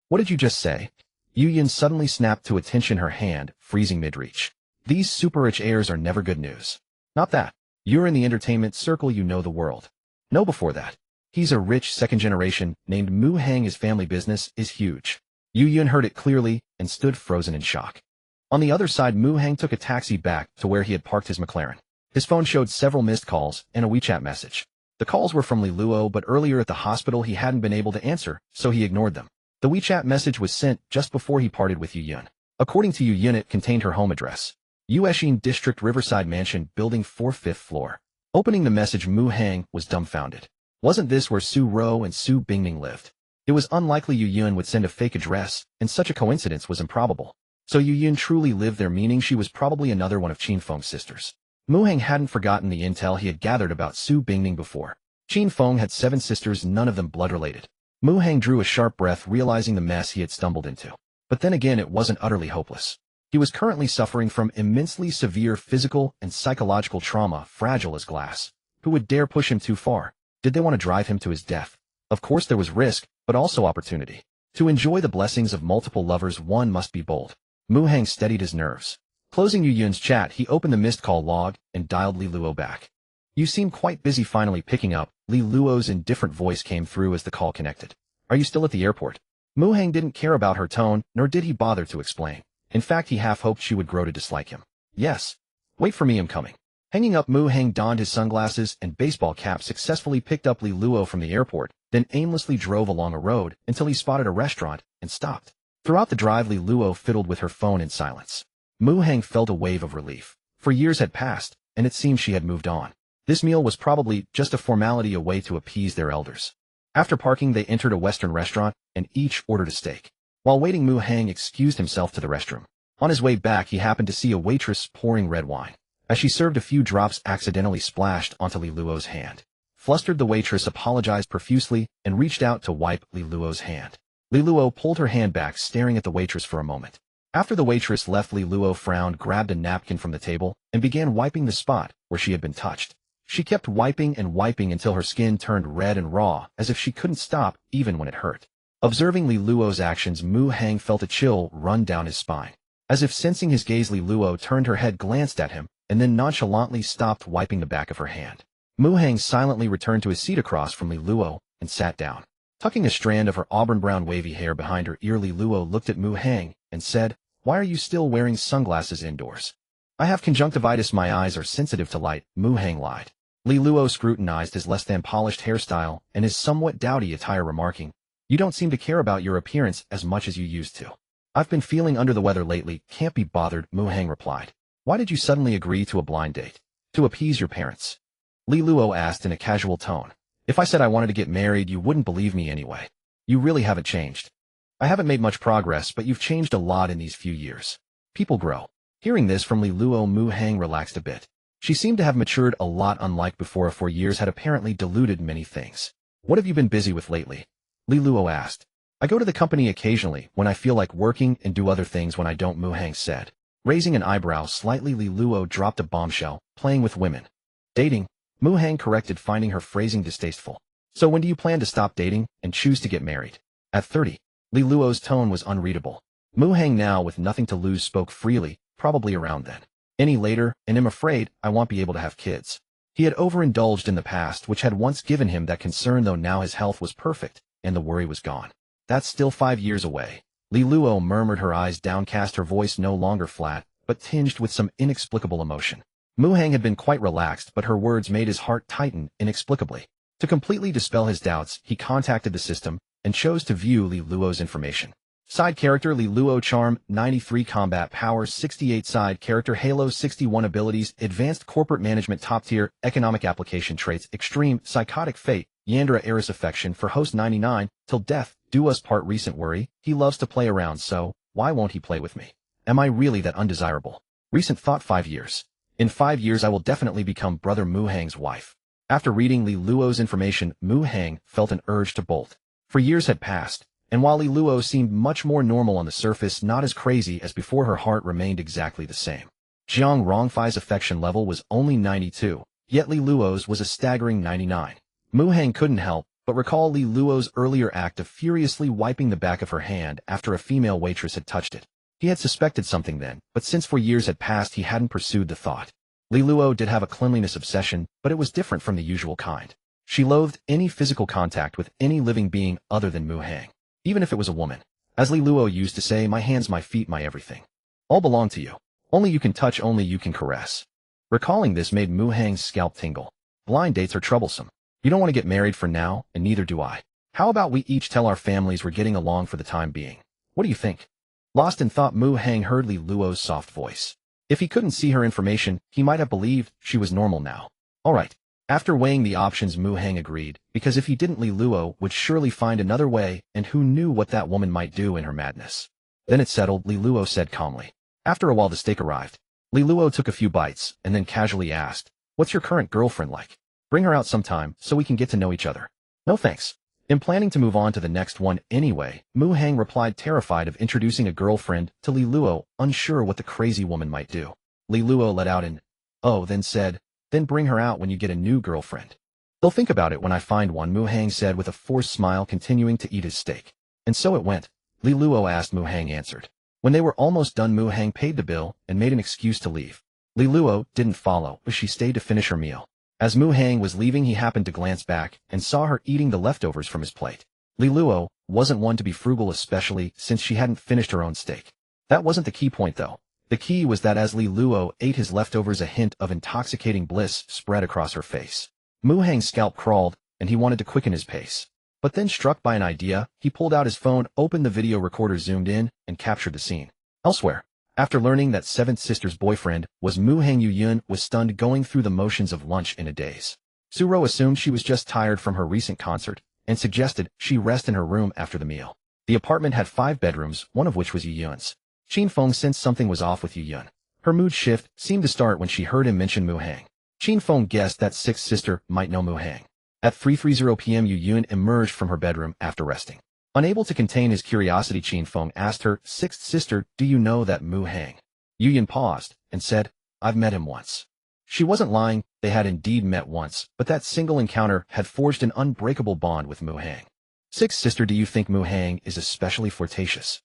"What did you just say?" Yu Yun suddenly snapped to attention, her hand freezing mid-reach. "These super-rich heirs are never good news. Not that. You're in the entertainment circle, you know the world. No, before that. He's a rich second generation named Mu Hang. His family business is huge." Yu Yun heard it clearly and stood frozen in shock. On the other side, Mu Hang took a taxi back to where he had parked his McLaren. His phone showed several missed calls and a WeChat message. The calls were from Li Luo, but earlier at the hospital he hadn't been able to answer, so he ignored them. The WeChat message was sent just before he parted with Yu Yun. According to Yu Yun, it contained her home address. Yueshin District, Riverside Mansion, Building 4, 5th floor. Opening the message, Mu Hang was dumbfounded. Wasn't this where Su Rao and Su Bingning lived? It was unlikely Yu Yun would send a fake address, and such a coincidence was improbable. So Yu Yun truly lived there, meaning she was probably another one of Qin Feng's sisters. Mu Hang hadn't forgotten the intel he had gathered about Su Bingning before. Qin Feng had 7 sisters, none of them blood-related. Mu Hang drew a sharp breath, realizing the mess he had stumbled into. But then again, it wasn't utterly hopeless. He was currently suffering from immensely severe physical and psychological trauma, fragile as glass. Who would dare push him too far? Did they want to drive him to his death? Of course there was risk, but also opportunity. To enjoy the blessings of multiple lovers, one must be bold. Mu Hang steadied his nerves. Closing Yu Yun's chat, he opened the missed call log and dialed Li Luo back. "You seem quite busy." Finally picking up, Li Luo's indifferent voice came through as the call connected. Are you still at the airport? Mu Heng didn't care about her tone, nor did he bother to explain. In fact, he half hoped she would grow to dislike him. Yes. Wait for me, I'm coming. Hanging up, Mu Heng donned his sunglasses and baseball cap, successfully picked up Li Luo from the airport, then aimlessly drove along a road until he spotted a restaurant and stopped. Throughout the drive, Li Luo fiddled with her phone in silence. Mu Heng felt a wave of relief. For years had passed, and it seemed she had moved on. This meal was probably just a formality, a way to appease their elders. After parking, they entered a Western restaurant and each ordered a steak. While waiting, Mu Heng excused himself to the restroom. On his way back, he happened to see a waitress pouring red wine. As she served, a few drops accidentally splashed onto Li Luo's hand. Flustered, the waitress apologized profusely and reached out to wipe Li Luo's hand. Li Luo pulled her hand back, staring at the waitress for a moment. After the waitress left, Li Luo frowned, grabbed a napkin from the table, and began wiping the spot where she had been touched. She kept wiping and wiping until her skin turned red and raw, as if she couldn't stop even when it hurt. Observing Li Luo's actions, Mu Heng felt a chill run down his spine. As if sensing his gaze, Li Luo turned her head, glanced at him, and then nonchalantly stopped wiping the back of her hand. Mu Heng silently returned to his seat across from Li Luo and sat down. Tucking a strand of her auburn-brown wavy hair behind her ear, Li Luo looked at Mu Heng and said, "Why are you still wearing sunglasses indoors?" "I have conjunctivitis, my eyes are sensitive to light," Mu Heng lied. Li Luo scrutinized his less-than-polished hairstyle and his somewhat dowdy attire, remarking, "You don't seem to care about your appearance as much as you used to." "I've been feeling under the weather lately, can't be bothered," Mu Heng replied. "Why did you suddenly agree to a blind date?" "To appease your parents," Li Luo asked in a casual tone. "If I said I wanted to get married, you wouldn't believe me anyway. You really haven't changed." "I haven't made much progress, but you've changed a lot in these few years. People grow." Hearing this from Li Luo, Mu Heng relaxed a bit. She seemed to have matured a lot, unlike before. 4 years had apparently diluted many things. "What have you been busy with lately?" Li Luo asked. "I go to the company occasionally when I feel like working and do other things when I don't," Mu Heng said. Raising an eyebrow slightly, Li Luo dropped a bombshell, "Playing with women." "Dating," Mu Heng corrected, finding her phrasing distasteful. "So when do you plan to stop dating and choose to get married?" "At 30. Li Luo's tone was unreadable. Mu Heng, now with nothing to lose, spoke freely, "Probably around then. Any later, and I'm afraid I won't be able to have kids." He had overindulged in the past, which had once given him that concern, though now his health was perfect, and the worry was gone. "That's still 5 years away," Li Luo murmured, her eyes downcast, her voice no longer flat, but tinged with some inexplicable emotion. Mu Heng had been quite relaxed, but her words made his heart tighten inexplicably. To completely dispel his doubts, he contacted the system and chose to view Li Luo's information. Side character: Li Luo, Charm 93, Combat Power 68, Side character: Halo 61, Abilities: Advanced Corporate Management, Top Tier, Economic Application Traits: Extreme, Psychotic Fate, Yandra, Eris, Affection for Host 99, Till Death Do Us Part, Recent Worry: He loves to play around, so why won't he play with me? Am I really that undesirable? Recent Thought: 5 years. In 5 years I will definitely become Brother Mu Heng's wife. After reading Li Luo's information, Mu Heng felt an urge to bolt. For years had passed, and while Li Luo seemed much more normal on the surface, not as crazy as before, her heart remained exactly the same. Jiang Rongfei's affection level was only 92, yet Li Luo's was a staggering 99. Mu Heng couldn't help but recall Li Luo's earlier act of furiously wiping the back of her hand after a female waitress had touched it. He had suspected something then, but since 4 years had passed, he hadn't pursued the thought. Li Luo did have a cleanliness obsession, but it was different from the usual kind. She loathed any physical contact with any living being other than Mu Heng, even if it was a woman. As Li Luo used to say, "My hands, my feet, my everything. All belong to you. Only you can touch, only you can caress." Recalling this made Mu Heng's scalp tingle. Blind dates are troublesome. You don't want to get married for now, and neither do I. How about we each tell our families we're getting along for the time being? What do you think? Lost in thought, Mu Heng heard Li Luo's soft voice. If he couldn't see her information, he might have believed she was normal now. All right. After weighing the options, Mu Heng agreed, because if he didn't, Li Luo would surely find another way, and who knew what that woman might do in her madness. "Then it's settled," Li Luo said calmly. After a while the steak arrived. Li Luo took a few bites, and then casually asked, "What's your current girlfriend like? Bring her out sometime, so we can get to know each other." "No thanks. I'm planning to move on to the next one anyway," Mu Heng replied, terrified of introducing a girlfriend to Li Luo, unsure what the crazy woman might do. Li Luo let out an "Oh," then said, "Then bring her out when you get a new girlfriend." "They'll think about it when I find one," Mu Heng said with a forced smile, continuing to eat his steak. And so it went. Li Luo asked, Mu Heng answered. When they were almost done, Mu Heng paid the bill and made an excuse to leave. Li Luo didn't follow, but she stayed to finish her meal. As Mu Hang was leaving, he happened to glance back and saw her eating the leftovers from his plate. Li Luo wasn't one to be frugal, especially since she hadn't finished her own steak. That wasn't the key point, though. The key was that as Li Luo ate his leftovers, a hint of intoxicating bliss spread across her face. Mu Hang's scalp crawled, and he wanted to quicken his pace. But then, struck by an idea, he pulled out his phone, opened the video recorder, zoomed in, and captured the scene. Elsewhere, after learning that seventh sister's boyfriend was Mu Hang, Yu Yun was stunned, going through the motions of lunch in a daze. Su-ro assumed she was just tired from her recent concert, and suggested she rest in her room after the meal. The apartment had 5 bedrooms, one of which was Yu Yun's. Qin Feng sensed something was off with Yu Yun. Her mood shift seemed to start when she heard him mention Mu Hang. Qin Feng guessed that sixth sister might know Mu Hang. At 3:30 p.m. Yu Yun emerged from her bedroom after resting. Unable to contain his curiosity, Qin Feng asked her, "Sixth sister, do you know that Mu Hang?" Yu Yun paused and said, "I've met him once." She wasn't lying, they had indeed met once, but that single encounter had forged an unbreakable bond with Mu Hang. "Sixth sister, do you think Mu Hang is especially flirtatious?"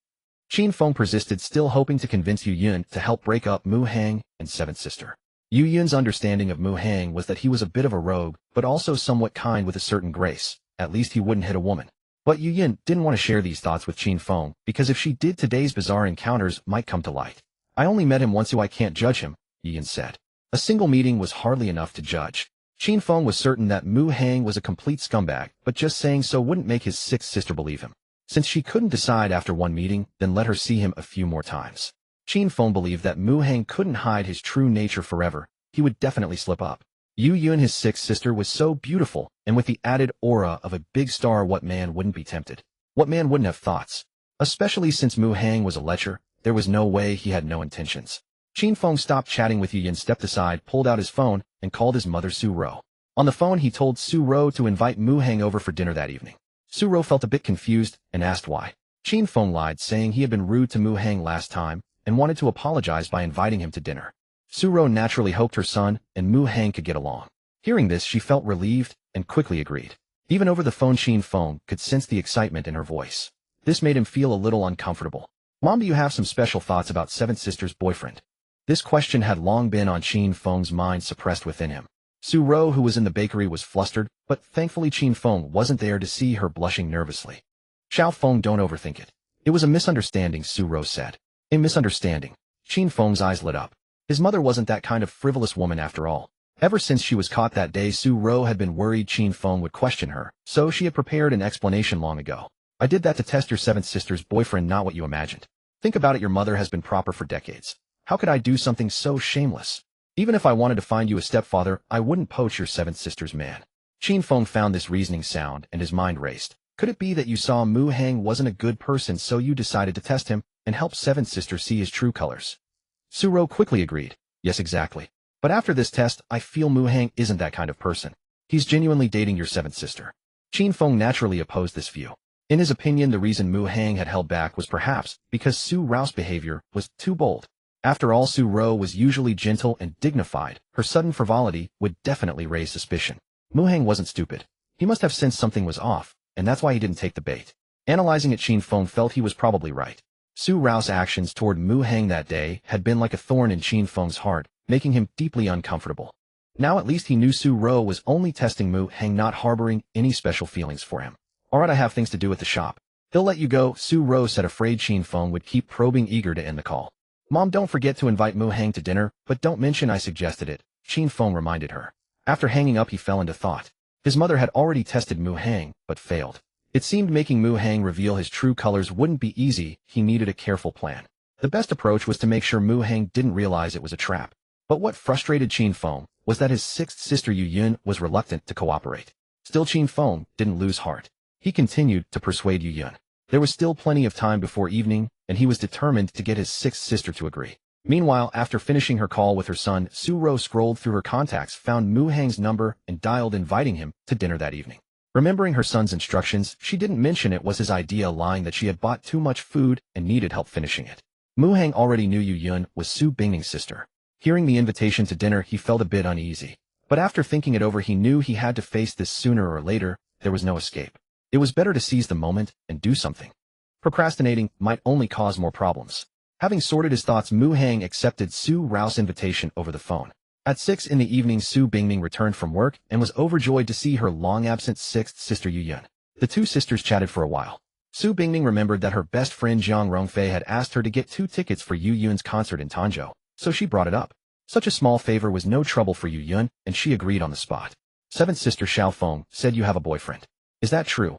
Qin Feng persisted, still hoping to convince Yu Yun to help break up Mu Hang and seventh sister. Yu Yun's understanding of Mu Hang was that he was a bit of a rogue, but also somewhat kind with a certain grace. At least he wouldn't hit a woman. But Yu Yun didn't want to share these thoughts with Qin Feng, because if she did, today's bizarre encounters might come to light. "I only met him once, so I can't judge him," Yu Yun said. A single meeting was hardly enough to judge. Qin Feng was certain that Mu Hang was a complete scumbag, but just saying so wouldn't make his sixth sister believe him. Since she couldn't decide after one meeting, then let her see him a few more times. Qin Feng believed that Mu Hang couldn't hide his true nature forever. He would definitely slip up. Yu Yun, his sixth sister, was so beautiful, and with the added aura of a big star, what man wouldn't be tempted? What man wouldn't have thoughts? Especially since Mu Hang was a lecher, there was no way he had no intentions. Qin Feng stopped chatting with Yu Yun, stepped aside, pulled out his phone, and called his mother Su-ro. On the phone, he told Su-ro to invite Mu Hang over for dinner that evening. Su-ro felt a bit confused and asked why. Qin Feng lied, saying he had been rude to Mu Hang last time and wanted to apologize by inviting him to dinner. Su-ro naturally hoped her son and Mu Hang could get along. Hearing this, she felt relieved and quickly agreed. Even over the phone, Qin Feng could sense the excitement in her voice. This made him feel a little uncomfortable. "Mom, do you have some special thoughts about seventh sister's boyfriend?" This question had long been on Qin Feng's mind, suppressed within him. Su-ro, who was in the bakery, was flustered, but thankfully Qin Feng wasn't there to see her blushing nervously. "Xiao Feng, don't overthink it. It was a misunderstanding," Su-ro said. "A misunderstanding?" Qin Feng's eyes lit up. His mother wasn't that kind of frivolous woman after all. Ever since she was caught that day, Su-ro had been worried Qin Feng would question her, so she had prepared an explanation long ago. "I did that to test your seventh sister's boyfriend, not what you imagined. Think about it, your mother has been proper for decades. How could I do something so shameless? Even if I wanted to find you a stepfather, I wouldn't poach your seventh sister's man." Qin Feng found this reasoning sound, and his mind raced. Could it be that you saw Mu Hang wasn't a good person, so you decided to test him and help seventh sister see his true colors? Su-ro quickly agreed. "Yes, exactly. But after this test, I feel Mu Hang isn't that kind of person. He's genuinely dating your seventh sister." Qin Feng naturally opposed this view. In his opinion, the reason Mu Hang had held back was perhaps because Su-ro's behavior was too bold. After all, Su-ro was usually gentle and dignified. Her sudden frivolity would definitely raise suspicion. Mu Hang wasn't stupid. He must have sensed something was off, and that's why he didn't take the bait. Analyzing it, Qin Feng felt he was probably right. Su-ro's actions toward Mu Hang that day had been like a thorn in Qin Feng's heart, making him deeply uncomfortable. Now at least he knew Su-ro was only testing Mu Hang, not harboring any special feelings for him. "Alright, I have things to do at the shop. He'll let you go," Su-ro said, afraid Qin Feng would keep probing, eager to end the call. "Mom, don't forget to invite Mu Hang to dinner, but don't mention I suggested it," Qin Feng reminded her. After hanging up, he fell into thought. His mother had already tested Mu Hang, but failed. It seemed making Mu Hang reveal his true colors wouldn't be easy. He needed a careful plan. The best approach was to make sure Mu Hang didn't realize it was a trap. But what frustrated Qin Feng was that his sixth sister Yu Yun was reluctant to cooperate. Still, Qin Feng didn't lose heart. He continued to persuade Yu Yun. There was still plenty of time before evening, and he was determined to get his sixth sister to agree. Meanwhile, after finishing her call with her son, Su-ro scrolled through her contacts, found Mu Hang's number, and dialed, inviting him to dinner that evening. Remembering her son's instructions, she didn't mention it was his idea, lying that she had bought too much food and needed help finishing it. Mu Hang already knew Yu Yun was Su Bingning's sister. Hearing the invitation to dinner, he felt a bit uneasy. But after thinking it over, he knew he had to face this sooner or later. There was no escape. It was better to seize the moment and do something. Procrastinating might only cause more problems. Having sorted his thoughts, Mu Hang accepted Su-ro's invitation over the phone. At 6 in the evening, Su Bingning returned from work and was overjoyed to see her long-absent sixth sister Yu Yun. The two sisters chatted for a while. Su Bingning remembered that her best friend Jiang Rongfei had asked her to get 2 tickets for Yu Yun's concert in Tanzhou, so she brought it up. Such a small favor was no trouble for Yu Yun, and she agreed on the spot. Seventh sister Xiao Feng said, "You have a boyfriend. Is that true?"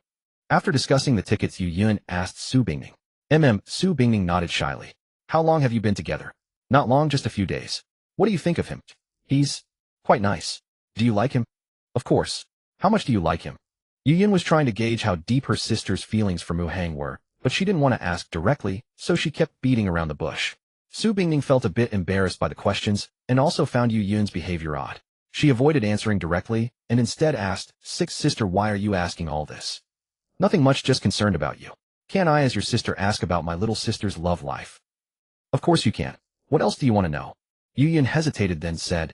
After discussing the tickets, Yu Yun asked Su Bingning. Su Bingning nodded shyly. "How long have you been together?" "Not long, just a few days." "What do you think of him?" "He's quite nice." "Do you like him?" "Of course." "How much do you like him?" Yu Yun was trying to gauge how deep her sister's feelings for Mu Hang were, but she didn't want to ask directly, so she kept beating around the bush. Su Bingning felt a bit embarrassed by the questions, and also found Yu Yun's behavior odd. She avoided answering directly, and instead asked, "Sixth sister, why are you asking all this?" "Nothing much, just concerned about you." "Can I, as your sister, ask about my little sister's love life?" "Of course you can. What else do you want to know?" Yu Yun hesitated, then said,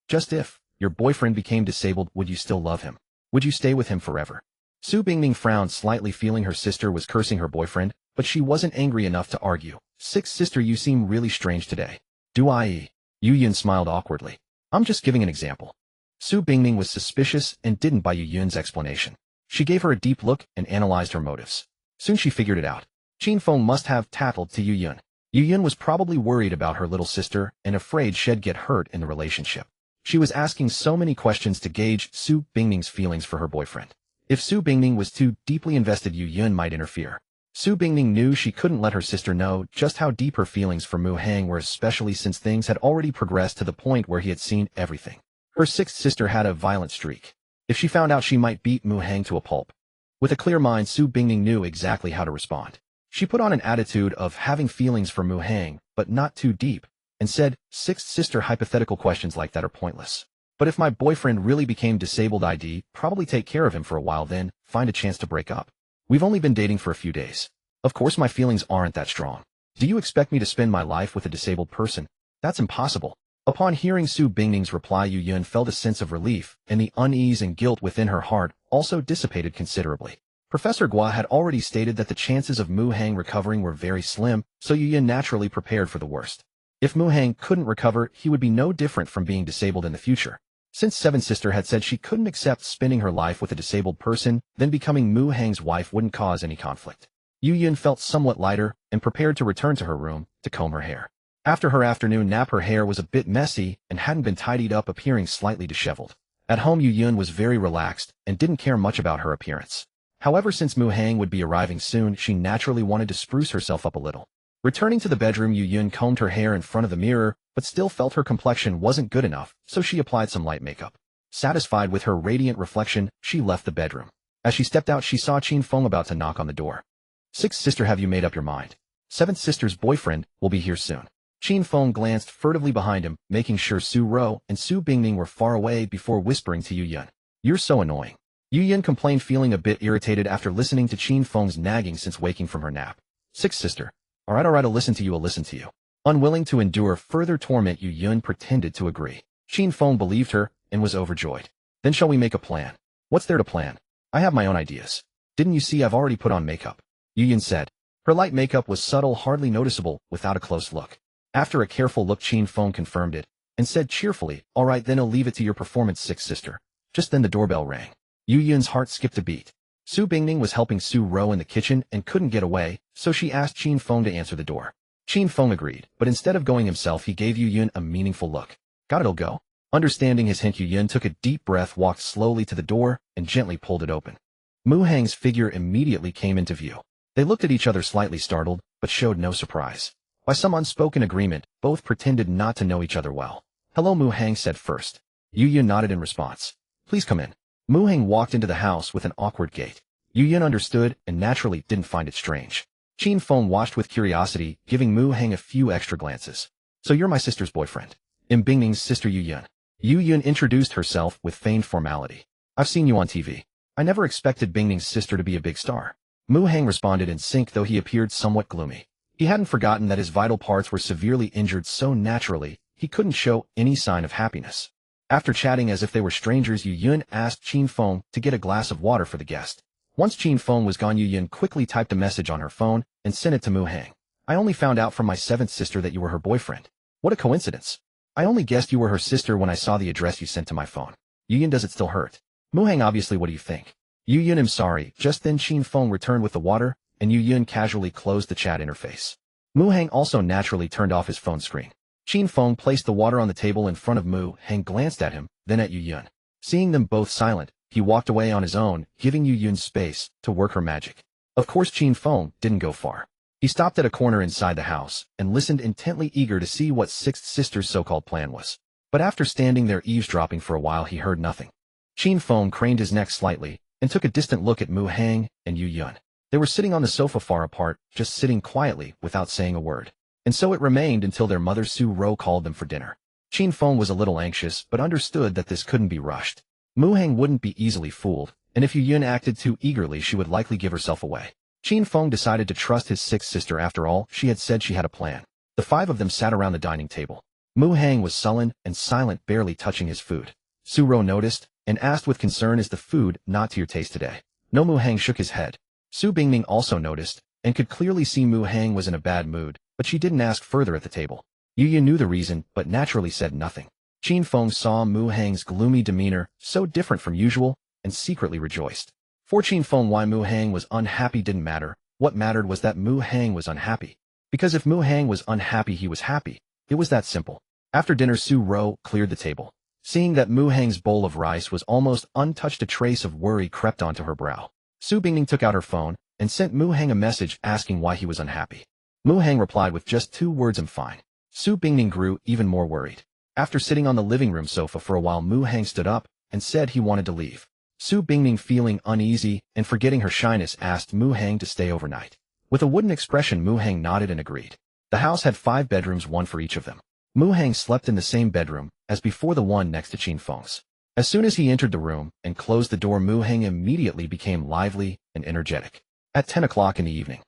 just if, your boyfriend became disabled, would you still love him? Would you stay with him forever?" Su Bingning frowned slightly, feeling her sister was cursing her boyfriend, but she wasn't angry enough to argue. "Sixth sister, you seem really strange today." "Do I?" Yu Yun smiled awkwardly. "I'm just giving an example." Su Bingning was suspicious and didn't buy Yu Yun's explanation. She gave her a deep look and analyzed her motives. Soon she figured it out. Qin Feng must have tattled to Yu Yun. Yu Yun was probably worried about her little sister and afraid she'd get hurt in the relationship. She was asking so many questions to gauge Su Bingning's feelings for her boyfriend. If Su Bingning was too deeply invested, Yu Yun might interfere. Su Bingning knew she couldn't let her sister know just how deep her feelings for Mu Hang were, especially since things had already progressed to the point where he had seen everything. Her sixth sister had a violent streak. If she found out, she might beat Mu Hang to a pulp. With a clear mind, Su Bingning knew exactly how to respond. She put on an attitude of having feelings for Mu Hang, but not too deep, and said, "Sixth sister, hypothetical questions like that are pointless. But if my boyfriend really became disabled, I'd probably take care of him for a while, then find a chance to break up. We've only been dating for a few days. Of course my feelings aren't that strong. Do you expect me to spend my life with a disabled person? That's impossible." Upon hearing Su Bingning's reply, Yu Yun felt a sense of relief, and the unease and guilt within her heart also dissipated considerably. Professor Gua had already stated that the chances of Mu Hang recovering were very slim, so Yu Yun naturally prepared for the worst. If Mu Hang couldn't recover, he would be no different from being disabled in the future. Since Seventh Sister had said she couldn't accept spending her life with a disabled person, then becoming Mu Hang's wife wouldn't cause any conflict. Yu Yun felt somewhat lighter and prepared to return to her room to comb her hair. After her afternoon nap, her hair was a bit messy and hadn't been tidied up, appearing slightly disheveled. At home, Yu Yun was very relaxed and didn't care much about her appearance. However, since Mu Hang would be arriving soon, she naturally wanted to spruce herself up a little. Returning to the bedroom, Yu Yun combed her hair in front of the mirror, but still felt her complexion wasn't good enough, so she applied some light makeup. Satisfied with her radiant reflection, she left the bedroom. As she stepped out, she saw Qin Feng about to knock on the door. "Sixth sister, have you made up your mind? Seventh sister's boyfriend will be here soon." Qin Feng glanced furtively behind him, making sure Su Ro and Su Bingning were far away before whispering to Yu Yun, "You're so annoying." Yu Yun complained, feeling a bit irritated after listening to Qin Feng's nagging since waking from her nap. "Sixth sister. Alright, I'll listen to you. Unwilling to endure further torment, Yu Yun pretended to agree. Qin Feng believed her and was overjoyed. "Then shall we make a plan?" "What's there to plan? I have my own ideas. Didn't you see I've already put on makeup?" Yu Yun said. Her light makeup was subtle, hardly noticeable without a close look. After a careful look, Qin Feng confirmed it and said cheerfully, "Alright, then I'll leave it to your performance, sixth sister." Just then the doorbell rang. Yu Yun's heart skipped a beat. Su Bingning was helping Su Ro in the kitchen and couldn't get away, so she asked Qin Feng to answer the door. Qin Feng agreed, but instead of going himself, he gave Yu Yun a meaningful look. "Got it'll go." Understanding his hint, Yu Yun took a deep breath, walked slowly to the door, and gently pulled it open. Mu Hang's figure immediately came into view. They looked at each other, slightly startled, but showed no surprise. By some unspoken agreement, both pretended not to know each other well. "Hello," Mu Hang said first. Yu Yun nodded in response. "Please come in." Mu Hang walked into the house with an awkward gait. Yu Yun understood and naturally didn't find it strange. Qin Feng watched with curiosity, giving Mu Hang a few extra glances. "So you're my sister's boyfriend?" "Bingning's sister, Yu Yun." Yu Yun introduced herself with feigned formality. "I've seen you on TV. I never expected Bingning's sister to be a big star." Mu Hang responded in sync, though he appeared somewhat gloomy. He hadn't forgotten that his vital parts were severely injured, so naturally, he couldn't show any sign of happiness. After chatting as if they were strangers, Yu Yun asked Qin Feng to get a glass of water for the guest. Once Qin Feng was gone, Yu Yun quickly typed a message on her phone and sent it to Mu Hang. "I only found out from my seventh sister that you were her boyfriend. What a coincidence. I only guessed you were her sister when I saw the address you sent to my phone. Yuyun, does it still hurt? Muhang, obviously, what do you think? Yuyun, I'm sorry. Just then Qin Feng returned with the water, and Yuyun casually closed the chat interface. Muhang also naturally turned off his phone screen. Qin Feng placed the water on the table in front of Muhang, glanced at him, then at Yuyun. Seeing them both silent, he walked away on his own, giving Yuyun space to work her magic. Of course, Qin Feng didn't go far. He stopped at a corner inside the house and listened intently, eager to see what Sixth Sister's so-called plan was. But after standing there eavesdropping for a while, he heard nothing. Qin Feng craned his neck slightly and took a distant look at Muhang and Yuyun. They were sitting on the sofa far apart, just sitting quietly without saying a word. And so it remained until their mother Su Ro called them for dinner. Qin Feng was a little anxious but understood that this couldn't be rushed. Muhang wouldn't be easily fooled, and if Yuyun acted too eagerly, she would likely give herself away. Qin Feng decided to trust his sixth sister. After all, she had said she had a plan. The five of them sat around the dining table. Muhang was sullen and silent, barely touching his food. Su Ro noticed and asked with concern, "Is the food not to your taste today?" No, Muhang shook his head. Su Bingning also noticed and could clearly see Muhang was in a bad mood, but she didn't ask further at the table. Yuyun knew the reason, but naturally said nothing. Qin Feng saw Muhang's gloomy demeanor, so different from usual, and secretly rejoiced. For Qin Feng, why Muhang was unhappy didn't matter. What mattered was that Muhang was unhappy. Because if Muhang was unhappy, he was happy. It was that simple. After dinner, Su Ro cleared the table. Seeing that Muhang's bowl of rice was almost untouched, a trace of worry crept onto her brow. Su Bingning took out her phone and sent Muhang a message asking why he was unhappy. Muhang replied with just 2 words, "I'm fine." Su Bingning grew even more worried. After sitting on the living room sofa for a while, Muhang stood up and said he wanted to leave. Su Bingning, feeling uneasy and forgetting her shyness, asked Muhang to stay overnight. With a wooden expression, Muhang nodded and agreed. The house had 5 bedrooms, 1 for each of them. Muhang slept in the same bedroom as before, the one next to Qin Feng's. As soon as he entered the room and closed the door, Muhang immediately became lively and energetic. At 10 o'clock in the evening,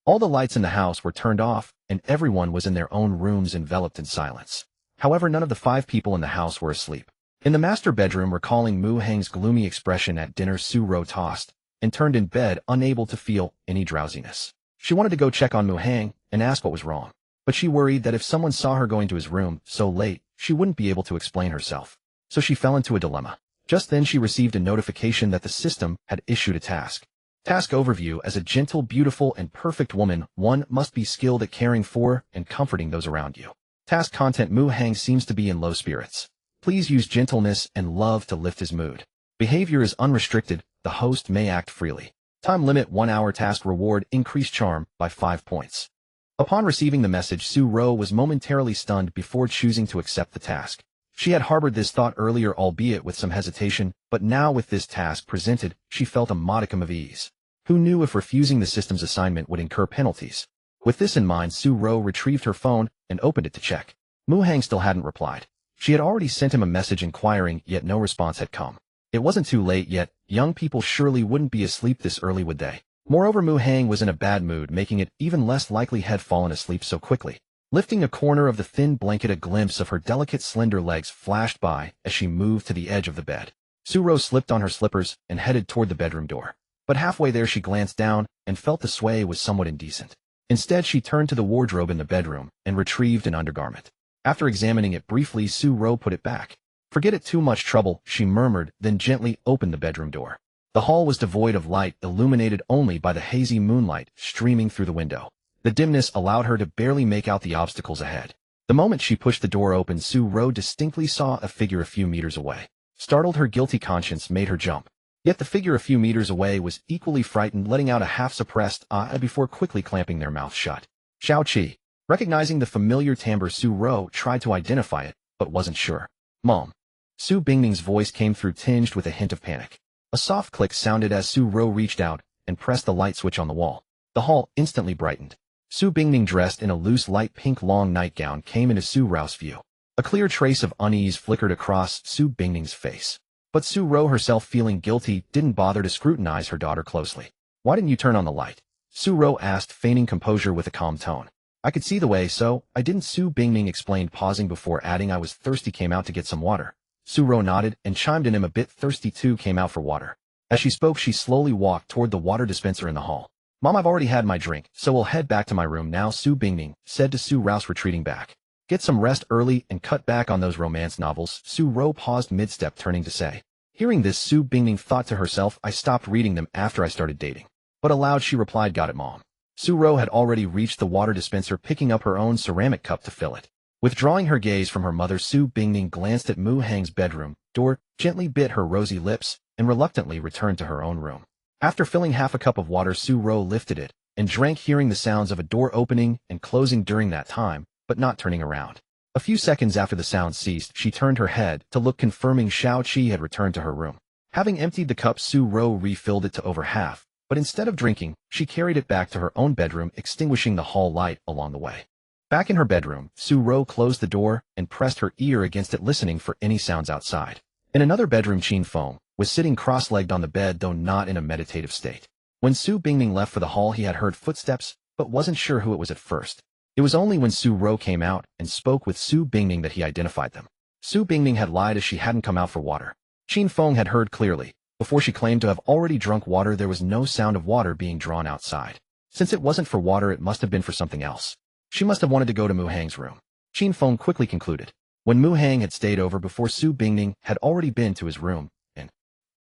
all the lights in the house were turned off and everyone was in their own rooms, enveloped in silence. However, none of the 5 people in the house were asleep. In the master bedroom, recalling Muhang's gloomy expression at dinner, Su Ro tossed and turned in bed, unable to feel any drowsiness. She wanted to go check on Muhang and ask what was wrong, but she worried that if someone saw her going to his room so late, she wouldn't be able to explain herself. So she fell into a dilemma. Just then she received a notification that the system had issued a task. Task overview: as a gentle, beautiful, and perfect woman, one must be skilled at caring for and comforting those around you. Task content: Muhang seems to be in low spirits. Please use gentleness and love to lift his mood. Behavior is unrestricted. The host may act freely. Time limit 1 hour. Task reward: increase charm by 5 points. Upon receiving the message, Su Ro was momentarily stunned before choosing to accept the task. She had harbored this thought earlier, albeit with some hesitation, but now with this task presented, she felt a modicum of ease. Who knew if refusing the system's assignment would incur penalties? With this in mind, Su Ro retrieved her phone and opened it to check. Muhang still hadn't replied. She had already sent him a message inquiring, yet no response had come. It wasn't too late yet. Young people surely wouldn't be asleep this early, would they? Moreover, Muhang was in a bad mood, making it even less likely had fallen asleep so quickly. Lifting a corner of the thin blanket, a glimpse of her delicate, slender legs flashed by as she moved to the edge of the bed. Su Ro slipped on her slippers and headed toward the bedroom door. But halfway there, she glanced down and felt the sway was somewhat indecent. Instead, she turned to the wardrobe in the bedroom and retrieved an undergarment. After examining it briefly, Su Ro put it back. "Forget it, too much trouble," she murmured, then gently opened the bedroom door. The hall was devoid of light, illuminated only by the hazy moonlight streaming through the window. The dimness allowed her to barely make out the obstacles ahead. The moment she pushed the door open, Su Ro distinctly saw a figure a few meters away. Startled, her guilty conscience made her jump. Yet the figure a few meters away was equally frightened, letting out a half-suppressed ah before quickly clamping their mouth shut. Xiao Qi. Recognizing the familiar timbre, Su Ro tried to identify it, but wasn't sure. "Mom." Su Bingning's voice came through, tinged with a hint of panic. A soft click sounded as Su Ro reached out and pressed the light switch on the wall. The hall instantly brightened. Su Bingning, dressed in a loose light pink long nightgown, came into Su Ro's view. A clear trace of unease flickered across Su Bingning's face. But Su Ro, herself feeling guilty, didn't bother to scrutinize her daughter closely. "Why didn't you turn on the light?" Su Ro asked, feigning composure with a calm tone. "I could see the way, so I didn't," Su Bingning explained, pausing before adding, "I was thirsty, came out to get some water." Su Ro nodded and chimed in, "I'm a bit thirsty too, came out for water." As she spoke, she slowly walked toward the water dispenser in the hall. "Mom, I've already had my drink, so we'll head back to my room now," Su Bingning said to Su Ro's, retreating back. Get some rest early and cut back on those romance novels, Su-ro paused mid-step turning to say. Hearing this, Su Bingning thought to herself, I stopped reading them after I started dating. But aloud she replied, got it, Mom. Su-ro had already reached the water dispenser, picking up her own ceramic cup to fill it. Withdrawing her gaze from her mother, Su Bingning glanced at Mu Hang's bedroom door, gently bit her rosy lips, and reluctantly returned to her own room. After filling half a cup of water, Su-ro lifted it and drank, hearing the sounds of a door opening and closing during that time, but not turning around. A few seconds after the sound ceased, she turned her head to look, confirming Shao-Chi had returned to her room. Having emptied the cup, Su-ro refilled it to over half, but instead of drinking, she carried it back to her own bedroom, extinguishing the hall light along the way. Back in her bedroom, Su-ro closed the door and pressed her ear against it, listening for any sounds outside. In another bedroom, Qin Feng was sitting cross-legged on the bed, though not in a meditative state. When Su Bingning left for the hall, he had heard footsteps, but wasn't sure who it was at first. It was only when Su-ro came out and spoke with Su Bingning that he identified them. Su Bingning had lied, as she hadn't come out for water. Qin Feng had heard clearly. Before she claimed to have already drunk water, there was no sound of water being drawn outside. Since it wasn't for water, it must have been for something else. She must have wanted to go to Mu Hang's room. Qin Feng quickly concluded. When Mu Hang had stayed over before, Su Bingning had already been to his room, and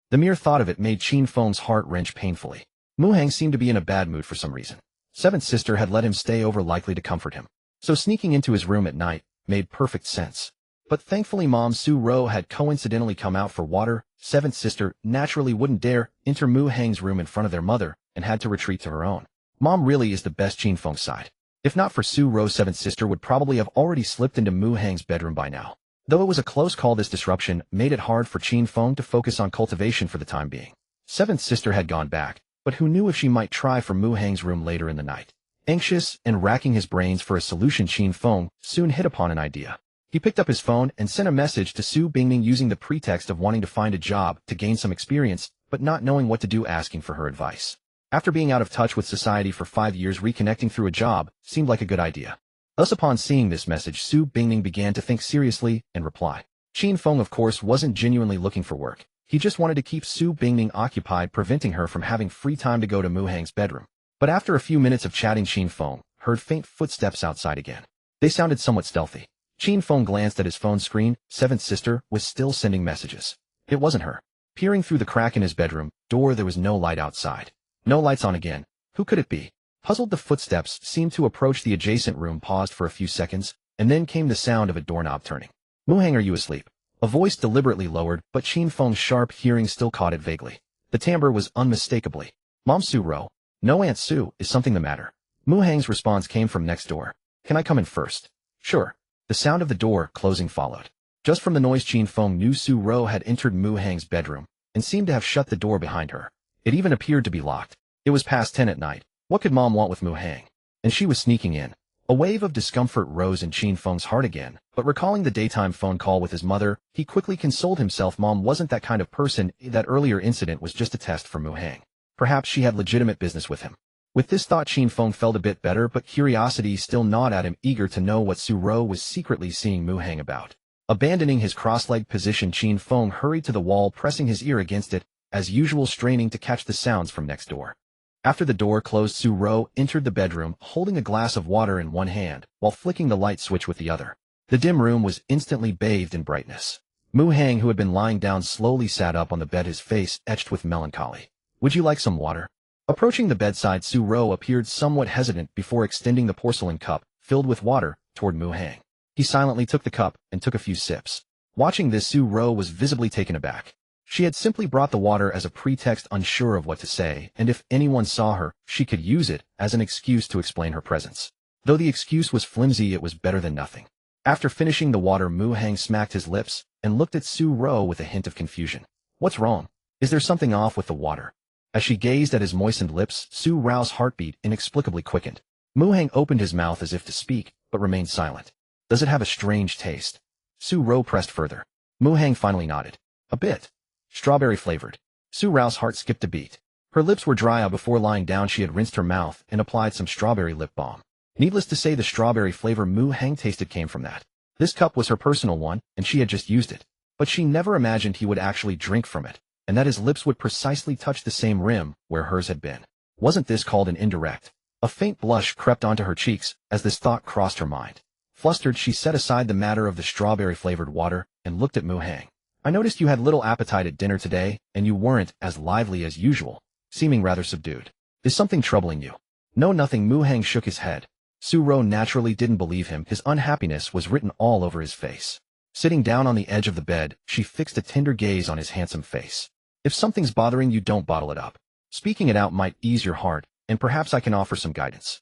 the mere thought of it made Qin Feng's heart wrench painfully. Mu Hang seemed to be in a bad mood for some reason. Seventh sister had let him stay over, likely to comfort him. So sneaking into his room at night made perfect sense. But thankfully Mom Su-ro had coincidentally come out for water. Seventh sister naturally wouldn't dare enter Mu Hang's room in front of their mother and had to retreat to her own. Mom really is the best, Qin Feng's side. If not for Su-ro, seventh sister would probably have already slipped into Mu Hang's bedroom by now. Though it was a close call, this disruption made it hard for Qin Feng to focus on cultivation for the time being. Seventh sister had gone back, but who knew if she might try for Mu Hang's room later in the night. Anxious and racking his brains for a solution, Qin Feng soon hit upon an idea. He picked up his phone and sent a message to Su Bingning, using the pretext of wanting to find a job to gain some experience, but not knowing what to do, asking for her advice. After being out of touch with society for 5 years, reconnecting through a job seemed like a good idea. Thus, upon seeing this message, Su Bingning began to think seriously and reply. Qin Feng, of course, wasn't genuinely looking for work. He just wanted to keep Su Bingning occupied, preventing her from having free time to go to Mu Hang's bedroom. But after a few minutes of chatting, Qin Feng heard faint footsteps outside again. They sounded somewhat stealthy. Qin Feng glanced at his phone screen. Seventh sister was still sending messages. It wasn't her. Peering through the crack in his bedroom door, there was no light outside. No lights on again. Who could it be? Puzzled, the footsteps seemed to approach the adjacent room, paused for a few seconds, and then came the sound of a doorknob turning. Mu Hang, are you asleep? A voice deliberately lowered, but Qin Feng's sharp hearing still caught it vaguely. The timbre was unmistakably. Mom Su-ro. No, Aunt Su, is something the matter? Mu Hang's response came from next door. Can I come in first? Sure. The sound of the door closing followed. Just from the noise, Qin Feng knew Su-ro had entered Mu Hang's bedroom and seemed to have shut the door behind her. It even appeared to be locked. It was past 10 at night. What could Mom want with Mu Hang? And she was sneaking in. A wave of discomfort rose in Qin Feng's heart again, but recalling the daytime phone call with his mother, he quickly consoled himself. Mom wasn't that kind of person. That earlier incident was just a test for Mu Hang. Perhaps she had legitimate business with him. With this thought, Qin Feng felt a bit better, but curiosity still gnawed at him, eager to know what Su-ro was secretly seeing Mu Hang about. Abandoning his cross-legged position, Qin Feng hurried to the wall, pressing his ear against it, as usual, straining to catch the sounds from next door. After the door closed, Su-ro entered the bedroom, holding a glass of water in one hand, while flicking the light switch with the other. The dim room was instantly bathed in brightness. Mu Hang, who had been lying down, slowly sat up on the bed, his face etched with melancholy. Would you like some water? Approaching the bedside, Su-ro appeared somewhat hesitant before extending the porcelain cup, filled with water, toward Mu Hang. He silently took the cup and took a few sips. Watching this, Su-ro was visibly taken aback. She had simply brought the water as a pretext, unsure of what to say, and if anyone saw her, she could use it as an excuse to explain her presence. Though the excuse was flimsy, it was better than nothing. After finishing the water, Mu Hang smacked his lips and looked at Su-ro with a hint of confusion. What's wrong? Is there something off with the water? As she gazed at his moistened lips, Su-ro's heartbeat inexplicably quickened. Mu Hang opened his mouth as if to speak, but remained silent. Does it have a strange taste? Su-ro pressed further. Mu Hang finally nodded. A bit. Strawberry flavored. Su-ro's heart skipped a beat. Her lips were dry. Before lying down, she had rinsed her mouth and applied some strawberry lip balm. Needless to say, the strawberry flavor Mu Hang tasted came from that. This cup was her personal one, and she had just used it. But she never imagined he would actually drink from it, and that his lips would precisely touch the same rim where hers had been. Wasn't this called an indirect? A faint blush crept onto her cheeks as this thought crossed her mind. Flustered, she set aside the matter of the strawberry-flavored water and looked at Mu Hang. I noticed you had little appetite at dinner today, and you weren't as lively as usual, seeming rather subdued. Is something troubling you? No, nothing. Mu Hang shook his head. Su-ro naturally didn't believe him. His unhappiness was written all over his face. Sitting down on the edge of the bed, she fixed a tender gaze on his handsome face. If something's bothering you, don't bottle it up. Speaking it out might ease your heart, and perhaps I can offer some guidance.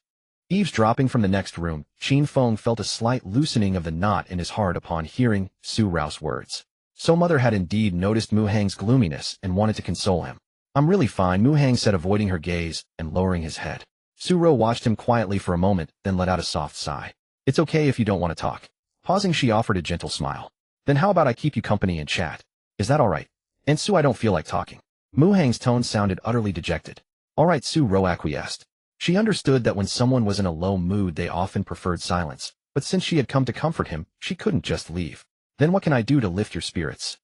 Eavesdropping from the next room, Qin Feng felt a slight loosening of the knot in his heart upon hearing Su-ro's words. So mother had indeed noticed Mu Hang's gloominess and wanted to console him. I'm really fine, Mu Hang said, avoiding her gaze and lowering his head. Su-ro watched him quietly for a moment, then let out a soft sigh. It's okay if you don't want to talk. Pausing, she offered a gentle smile. Then how about I keep you company and chat? Is that all right? And Su, I don't feel like talking. Mu Hang's tone sounded utterly dejected. All right, Su-ro acquiesced. She understood that when someone was in a low mood they often preferred silence, but since she had come to comfort him, she couldn't just leave. Then what can I do to lift your spirits?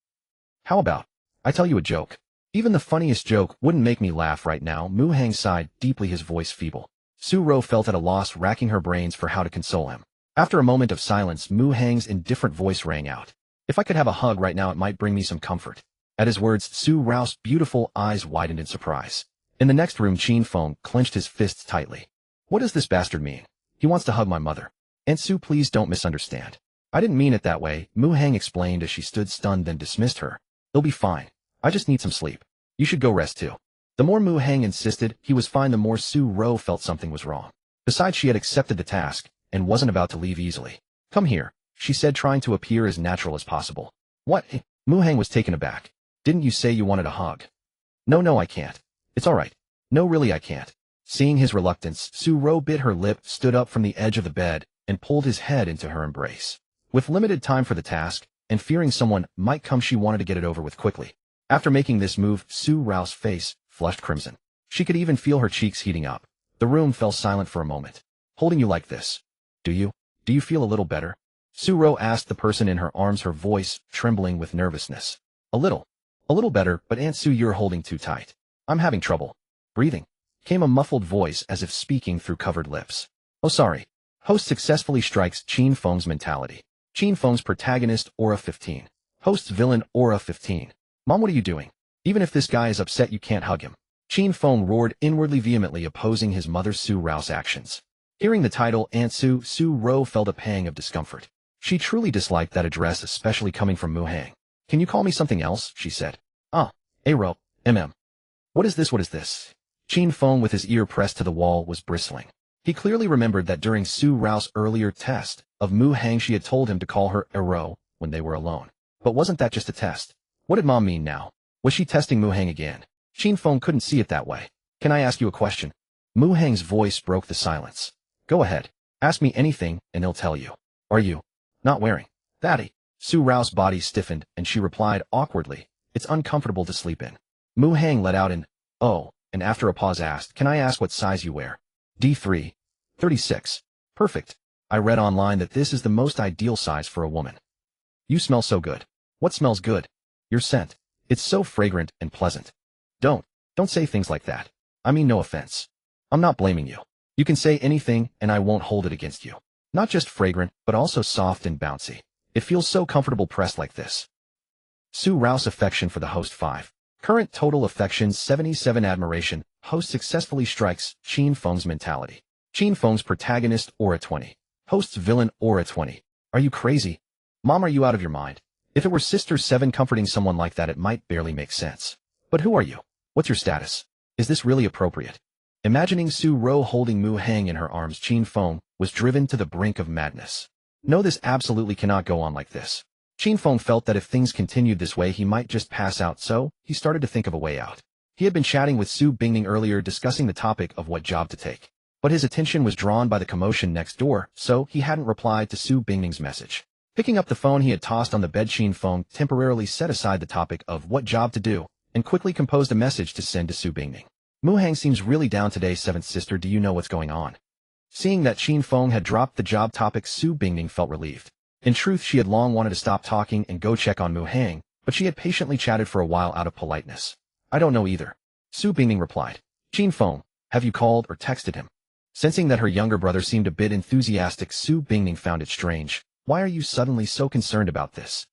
How about I tell you a joke? Even the funniest joke wouldn't make me laugh right now. Mu Hang sighed deeply, his voice feeble. Su-ro felt at a loss, racking her brains for how to console him. After a moment of silence, Mu Hang's indifferent voice rang out. If I could have a hug right now, it might bring me some comfort. At his words, Su-ro's beautiful eyes widened in surprise. In the next room, Qin Feng clenched his fists tightly. What does this bastard mean? He wants to hug my mother. Aunt Su, please don't misunderstand. I didn't mean it that way, Mu Hang explained as she stood stunned, then dismissed her. It'll be fine. I just need some sleep. You should go rest too. The more Mu Hang insisted he was fine, the more Su-ro felt something was wrong. Besides, she had accepted the task and wasn't about to leave easily. Come here, she said, trying to appear as natural as possible. What? Mu Hang was taken aback. Didn't you say you wanted a hug? No, I can't. It's all right. No, really, I can't. Seeing his reluctance, Su-ro bit her lip, stood up from the edge of the bed, and pulled his head into her embrace. With limited time for the task, and fearing someone might come, she wanted to get it over with quickly. After making this move, Su-ro's face flushed crimson. She could even feel her cheeks heating up. The room fell silent for a moment. Holding you like this. Do you feel a little better? Su-ro asked the person in her arms, her voice trembling with nervousness. A little better, but Aunt Su, you're holding too tight. I'm having trouble breathing. Came a muffled voice as if speaking through covered lips. Oh, sorry. Host successfully strikes Qin Feng's mentality. Qin Feng's protagonist, aura 15. Host's villain, aura 15. Mom, what are you doing? Even if this guy is upset, you can't hug him. Qin Feng roared inwardly, vehemently opposing his mother Su-ro's actions. Hearing the title Aunt Su, Su-ro felt a pang of discomfort. She truly disliked that address, especially coming from Mu Hang. Can you call me something else? She said. Aro, What is this? Qin Feng, with his ear pressed to the wall, was bristling. He clearly remembered that during Su-ro's earlier test of Mu Hang, she had told him to call her Aro when they were alone. But wasn't that just a test? What did Mom mean now? Was she testing Mu Hang again? Qin Feng couldn't see it that way. Can I ask you a question? Mu Hang's voice broke the silence. Go ahead. Ask me anything, and he'll tell you. Are you not wearing that? Su-ro's body stiffened, and she replied awkwardly, It's uncomfortable to sleep in. Mu Hang let out an, oh, and after a pause asked, Can I ask what size you wear? D3. 36. Perfect. I read online that this is the most ideal size for a woman. You smell so good. What smells good? Your scent. It's so fragrant and pleasant. Don't say things like that. I mean, no offense. I'm not blaming you. You can say anything and I won't hold it against you. Not just fragrant, but also soft and bouncy. It feels so comfortable pressed like this. Su-ro's affection for the host 5. Current total affections 77. Admiration. Host successfully strikes Qin Feng's mentality. Qin Feng's protagonist, aura 20. Host's villain, aura 20. Are you crazy? Mom, are you out of your mind? If it were Sister 7 comforting someone like that, it might barely make sense. But who are you? What's your status? Is this really appropriate? Imagining Su-ro holding Mu Hang in her arms, Qin Feng was driven to the brink of madness. No, this absolutely cannot go on like this. Qin Feng felt that if things continued this way, he might just pass out, so he started to think of a way out. He had been chatting with Su Bingning earlier, discussing the topic of what job to take. But his attention was drawn by the commotion next door, so he hadn't replied to Su Bingning's message. Picking up the phone he had tossed on the bed, Qin Feng temporarily set aside the topic of what job to do, and quickly composed a message to send to Su Bingning. Mu Hang seems really down today, 7th sister, do you know what's going on? Seeing that Qin Feng had dropped the job topic, Su Bingning felt relieved. In truth, she had long wanted to stop talking and go check on Mu Hang, but she had patiently chatted for a while out of politeness. I don't know either. Su Bingning replied. Qin Feng, have you called or texted him? Sensing that her younger brother seemed a bit enthusiastic, Su Bingning found it strange. Why are you suddenly so concerned about this?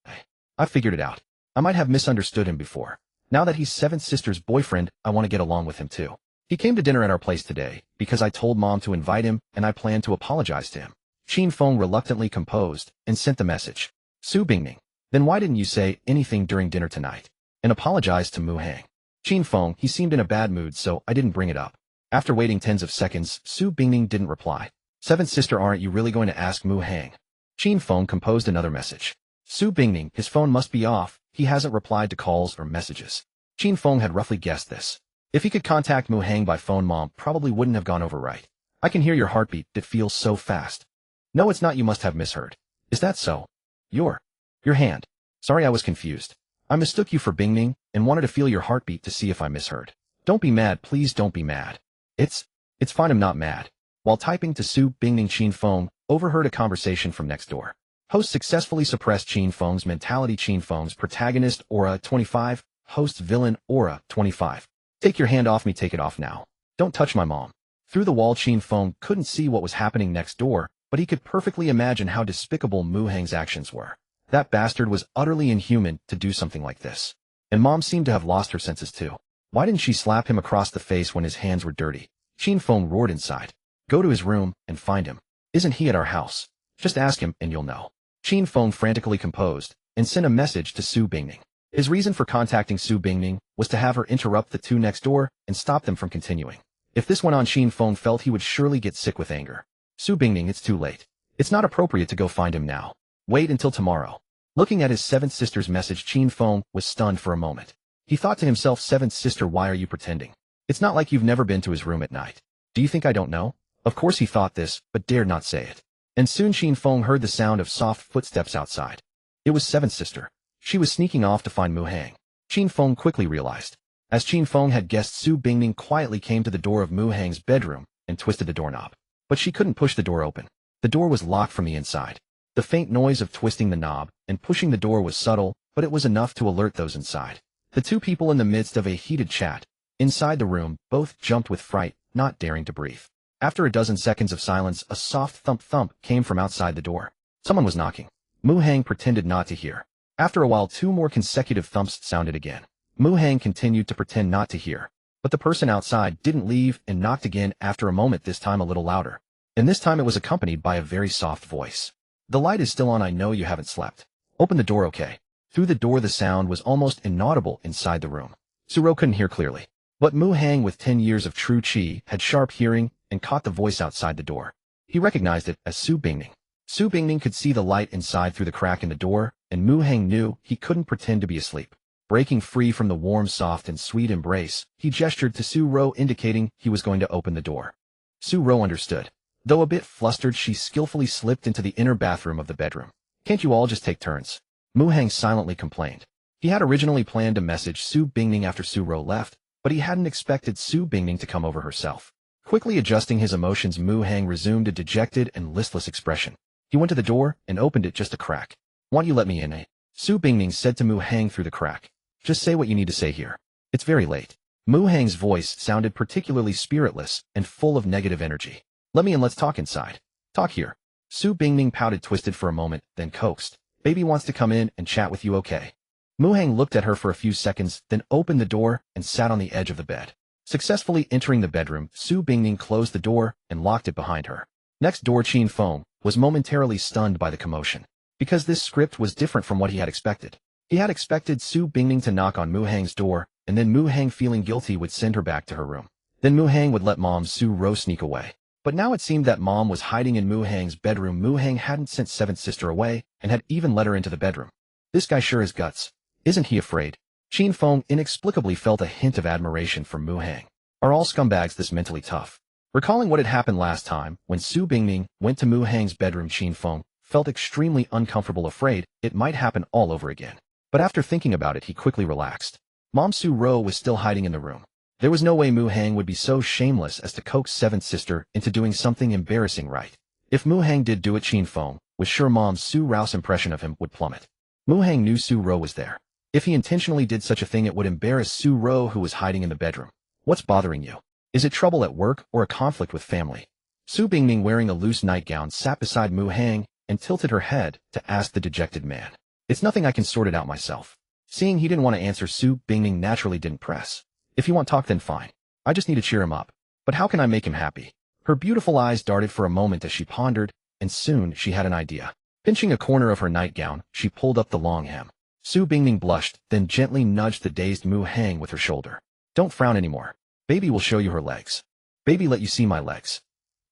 I figured it out. I might have misunderstood him before. Now that he's seventh sister's boyfriend, I want to get along with him too. He came to dinner at our place today because I told Mom to invite him and I planned to apologize to him. Qin Feng reluctantly composed and sent the message. Su Bingning. Then why didn't you say anything during dinner tonight? And apologize to Mu Hang. Qin Feng, he seemed in a bad mood so I didn't bring it up. After waiting tens of seconds, Su Bingning didn't reply. Seventh sister, aren't you really going to ask Mu Hang? Qin Feng composed another message. Su Bingning, his phone must be off, he hasn't replied to calls or messages. Qin Feng had roughly guessed this. If he could contact Mu Hang by phone, Mom probably wouldn't have gone over right. I can hear your heartbeat, it feels so fast. No, it's not, you must have misheard. Is that so? Your hand. Sorry, I was confused. I mistook you for Bingning and wanted to feel your heartbeat to see if I misheard. Don't be mad, please don't be mad. It's fine, I'm not mad. While typing to Su Bingning, Qin Feng overheard a conversation from next door. Host successfully suppressed Qin Feng's mentality. Qin Feng's protagonist aura 25, host's villain aura 25. Take your hand off me, take it off now. Don't touch my mom. Through the wall, Qin Feng couldn't see what was happening next door, but he could perfectly imagine how despicable Mu Hang's actions were. That bastard was utterly inhuman to do something like this. And Mom seemed to have lost her senses too. Why didn't she slap him across the face when his hands were dirty? Qin Feng roared inside. Go to his room and find him. Isn't he at our house? Just ask him and you'll know. Qin Feng frantically composed and sent a message to Su Bingning. His reason for contacting Su Bingning was to have her interrupt the two next door and stop them from continuing. If this went on, Qin Feng felt he would surely get sick with anger. Su Bingning, it's too late. It's not appropriate to go find him now. Wait until tomorrow. Looking at his seventh sister's message, Qin Feng was stunned for a moment. He thought to himself, seventh sister, why are you pretending? It's not like you've never been to his room at night. Do you think I don't know? Of course he thought this, but dared not say it. And soon Qin Feng heard the sound of soft footsteps outside. It was seventh sister. She was sneaking off to find Mu Hang. Qin Feng quickly realized. As Qin Feng had guessed, Su Bingning quietly came to the door of Mu Hang's bedroom and twisted the doorknob. But she couldn't push the door open. The door was locked from the inside. The faint noise of twisting the knob and pushing the door was subtle, but it was enough to alert those inside. The two people in the midst of a heated chat. Inside the room, both jumped with fright, not daring to breathe. After a dozen seconds of silence, a soft thump-thump came from outside the door. Someone was knocking. Mu Hang pretended not to hear. After a while, two more consecutive thumps sounded again. Mu Hang continued to pretend not to hear. But the person outside didn't leave and knocked again after a moment, this time a little louder. And this time it was accompanied by a very soft voice. The light is still on, I know you haven't slept. Open the door, okay? Through the door the sound was almost inaudible inside the room. Suro couldn't hear clearly. But Mu Hang, with 10 years of true chi, had sharp hearing and caught the voice outside the door. He recognized it as Su Bingning. Su Bingning could see the light inside through the crack in the door, and Mu Hang knew he couldn't pretend to be asleep. Breaking free from the warm, soft, and sweet embrace, he gestured to Su Ro, indicating he was going to open the door. Su Ro understood. Though a bit flustered, she skillfully slipped into the inner bathroom of the bedroom. Can't you all just take turns? Mu Hang silently complained. He had originally planned to message Su Bingning after Su Ro left, but he hadn't expected Su Bingning to come over herself. Quickly adjusting his emotions, Mu Hang resumed a dejected and listless expression. He went to the door and opened it just a crack. Want you let me in, eh? Su Bingning said to Mu Hang through the crack. Just say what you need to say here. It's very late. Mu Hang's voice sounded particularly spiritless and full of negative energy. Let me in, let's talk inside. Talk here. Su Bingning pouted, twisted for a moment, then coaxed. Baby wants to come in and chat with you, okay? Mu Hang looked at her for a few seconds, then opened the door and sat on the edge of the bed. Successfully entering the bedroom, Su Bingning closed the door and locked it behind her. Next door, Qin Feng was momentarily stunned by the commotion. Because this script was different from what he had expected. He had expected Su Bingning to knock on Mu Hang's door, and then Mu Hang, feeling guilty, would send her back to her room. Then Mu Hang would let Mom Su Ro sneak away. But now it seemed that Mom was hiding in Mu Hang's bedroom. Mu Hang hadn't sent seventh sister away, and had even let her into the bedroom. This guy sure has guts. Isn't he afraid? Qin Feng inexplicably felt a hint of admiration for Mu Hang. Are all scumbags this mentally tough? Recalling what had happened last time, when Su Bingning went to Mu Hang's bedroom, Qin Feng felt extremely uncomfortable, afraid it might happen all over again. But after thinking about it, he quickly relaxed. Mom Su Ro was still hiding in the room. There was no way Mu Hang would be so shameless as to coax seventh sister into doing something embarrassing, right? If Mu Hang did do it, Qin Feng was sure Mom Su Ro's impression of him would plummet. Mu Hang knew Su Ro was there. If he intentionally did such a thing, it would embarrass Su Ro, who was hiding in the bedroom. What's bothering you? Is it trouble at work or a conflict with family? Su Bingning, wearing a loose nightgown, sat beside Mu Hang and tilted her head to ask the dejected man. It's nothing, I can sort it out myself. Seeing he didn't want to answer, Su Bingning naturally didn't press. If you want talk, then fine. I just need to cheer him up. But how can I make him happy? Her beautiful eyes darted for a moment as she pondered, and soon she had an idea. Pinching a corner of her nightgown, she pulled up the long hem. Su Bingning blushed, then gently nudged the dazed Mu Hang with her shoulder. Don't frown anymore. Baby will show you her legs. Baby, let you see my legs.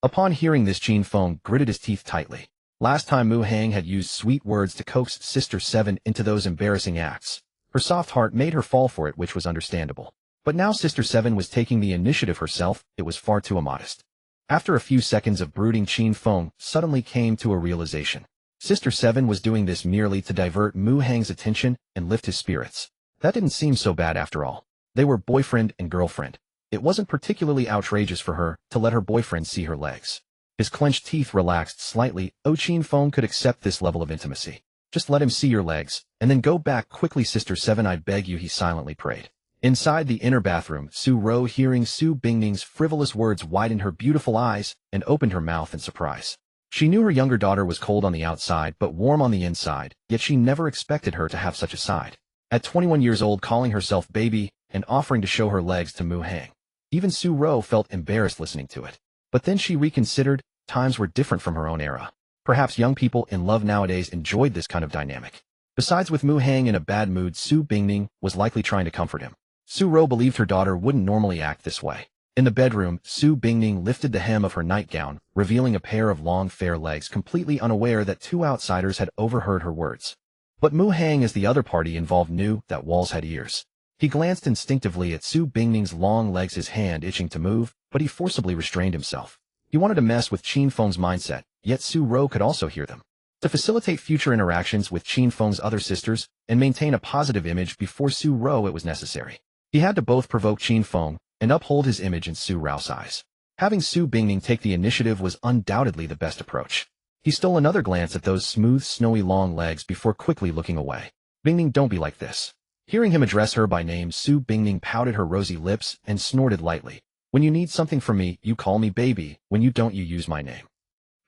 Upon hearing this, Qin Feng gritted his teeth tightly. Last time Mu Hang had used sweet words to coax Sister Seven into those embarrassing acts. Her soft heart made her fall for it, which was understandable. But now Sister Seven was taking the initiative herself. It was far too immodest. After a few seconds of brooding, Qin Feng suddenly came to a realization. Sister Seven was doing this merely to divert Mu Hang's attention and lift his spirits. That didn't seem so bad after all. They were boyfriend and girlfriend. It wasn't particularly outrageous for her to let her boyfriend see her legs. His clenched teeth relaxed slightly. Oh, Qin Feng could accept this level of intimacy. Just let him see your legs, and then go back quickly, Sister Seven, I beg you, he silently prayed. Inside the inner bathroom, Su Ro, hearing Su Bingning's frivolous words, widened her beautiful eyes and opened her mouth in surprise. She knew her younger daughter was cold on the outside but warm on the inside, yet she never expected her to have such a side. At 21 years old, calling herself baby and offering to show her legs to Mu Hang. Even Su Ro felt embarrassed listening to it. But then she reconsidered. Times were different from her own era. Perhaps young people in love nowadays enjoyed this kind of dynamic. Besides, with Mu Hang in a bad mood, Su Bingning was likely trying to comfort him. Su Ro believed her daughter wouldn't normally act this way. In the bedroom, Su Bingning lifted the hem of her nightgown, revealing a pair of long fair legs, completely unaware that two outsiders had overheard her words. But Mu Hang, as the other party involved, knew that walls had ears. He glanced instinctively at Su Bingning's long legs, his hand itching to move, but he forcibly restrained himself. He wanted to mess with Qin Feng's mindset, yet Su Ro could also hear them. To facilitate future interactions with Qin Feng's other sisters and maintain a positive image before Su Ro, it was necessary. He had to both provoke Qin Feng and uphold his image in Su Ro's eyes. Having Su Bingning take the initiative was undoubtedly the best approach. He stole another glance at those smooth, snowy long legs before quickly looking away. Bingning, don't be like this. Hearing him address her by name, Su Bingning pouted her rosy lips and snorted lightly. When you need something from me, you call me baby. When you don't, you use my name.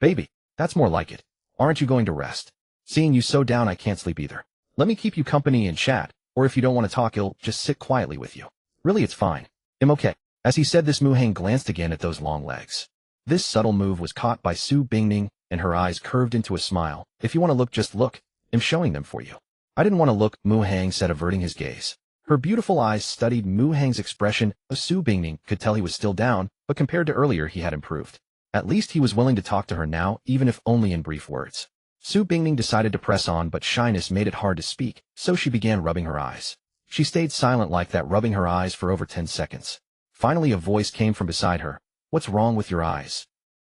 Baby, that's more like it. Aren't you going to rest? Seeing you so down, I can't sleep either. Let me keep you company and chat, or if you don't want to talk, I'll just sit quietly with you. Really, it's fine. I'm okay. As he said this, Mu Hang glanced again at those long legs. This subtle move was caught by Su Bingning, and her eyes curved into a smile. If you want to look, just look. I'm showing them for you. I didn't want to look, Mu Hang said, averting his gaze. Her beautiful eyes studied Mu Hang's expression. Su Bingning could tell he was still down, but compared to earlier, he had improved. At least he was willing to talk to her now, even if only in brief words. Su Bingning decided to press on, but shyness made it hard to speak, so she began rubbing her eyes. She stayed silent like that, rubbing her eyes for over 10 seconds. Finally, a voice came from beside her. What's wrong with your eyes?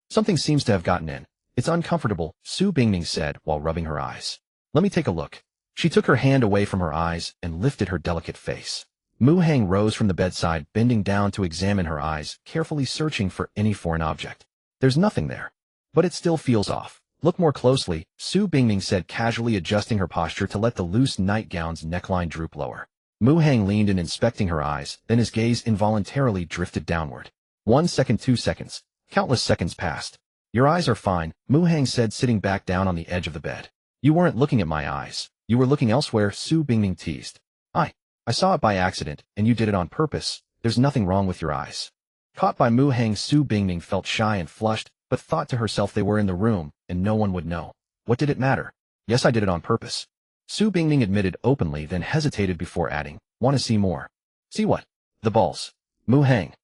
Something seems to have gotten in. It's uncomfortable, Su Bingning said while rubbing her eyes. Let me take a look. She took her hand away from her eyes and lifted her delicate face. Mu Hang rose from the bedside, bending down to examine her eyes, carefully searching for any foreign object. There's nothing there. But it still feels off. Look more closely, Su Bingning said, casually adjusting her posture to let the loose nightgown's neckline droop lower. Mu Hang leaned in, inspecting her eyes, then his gaze involuntarily drifted downward. 1 second, 2 seconds. Countless seconds passed. Your eyes are fine, Mu Hang said, sitting back down on the edge of the bed. You weren't looking at my eyes. You were looking elsewhere, Su Bingning teased. I saw it by accident, and you did it on purpose. There's nothing wrong with your eyes. Caught by Mu Hang, Su Bingning felt shy and flushed, but thought to herself they were in the room, and no one would know. What did it matter? Yes, I did it on purpose. Su Bingning admitted openly, then hesitated before adding, want to see more? See what? The balls. Mu Hang.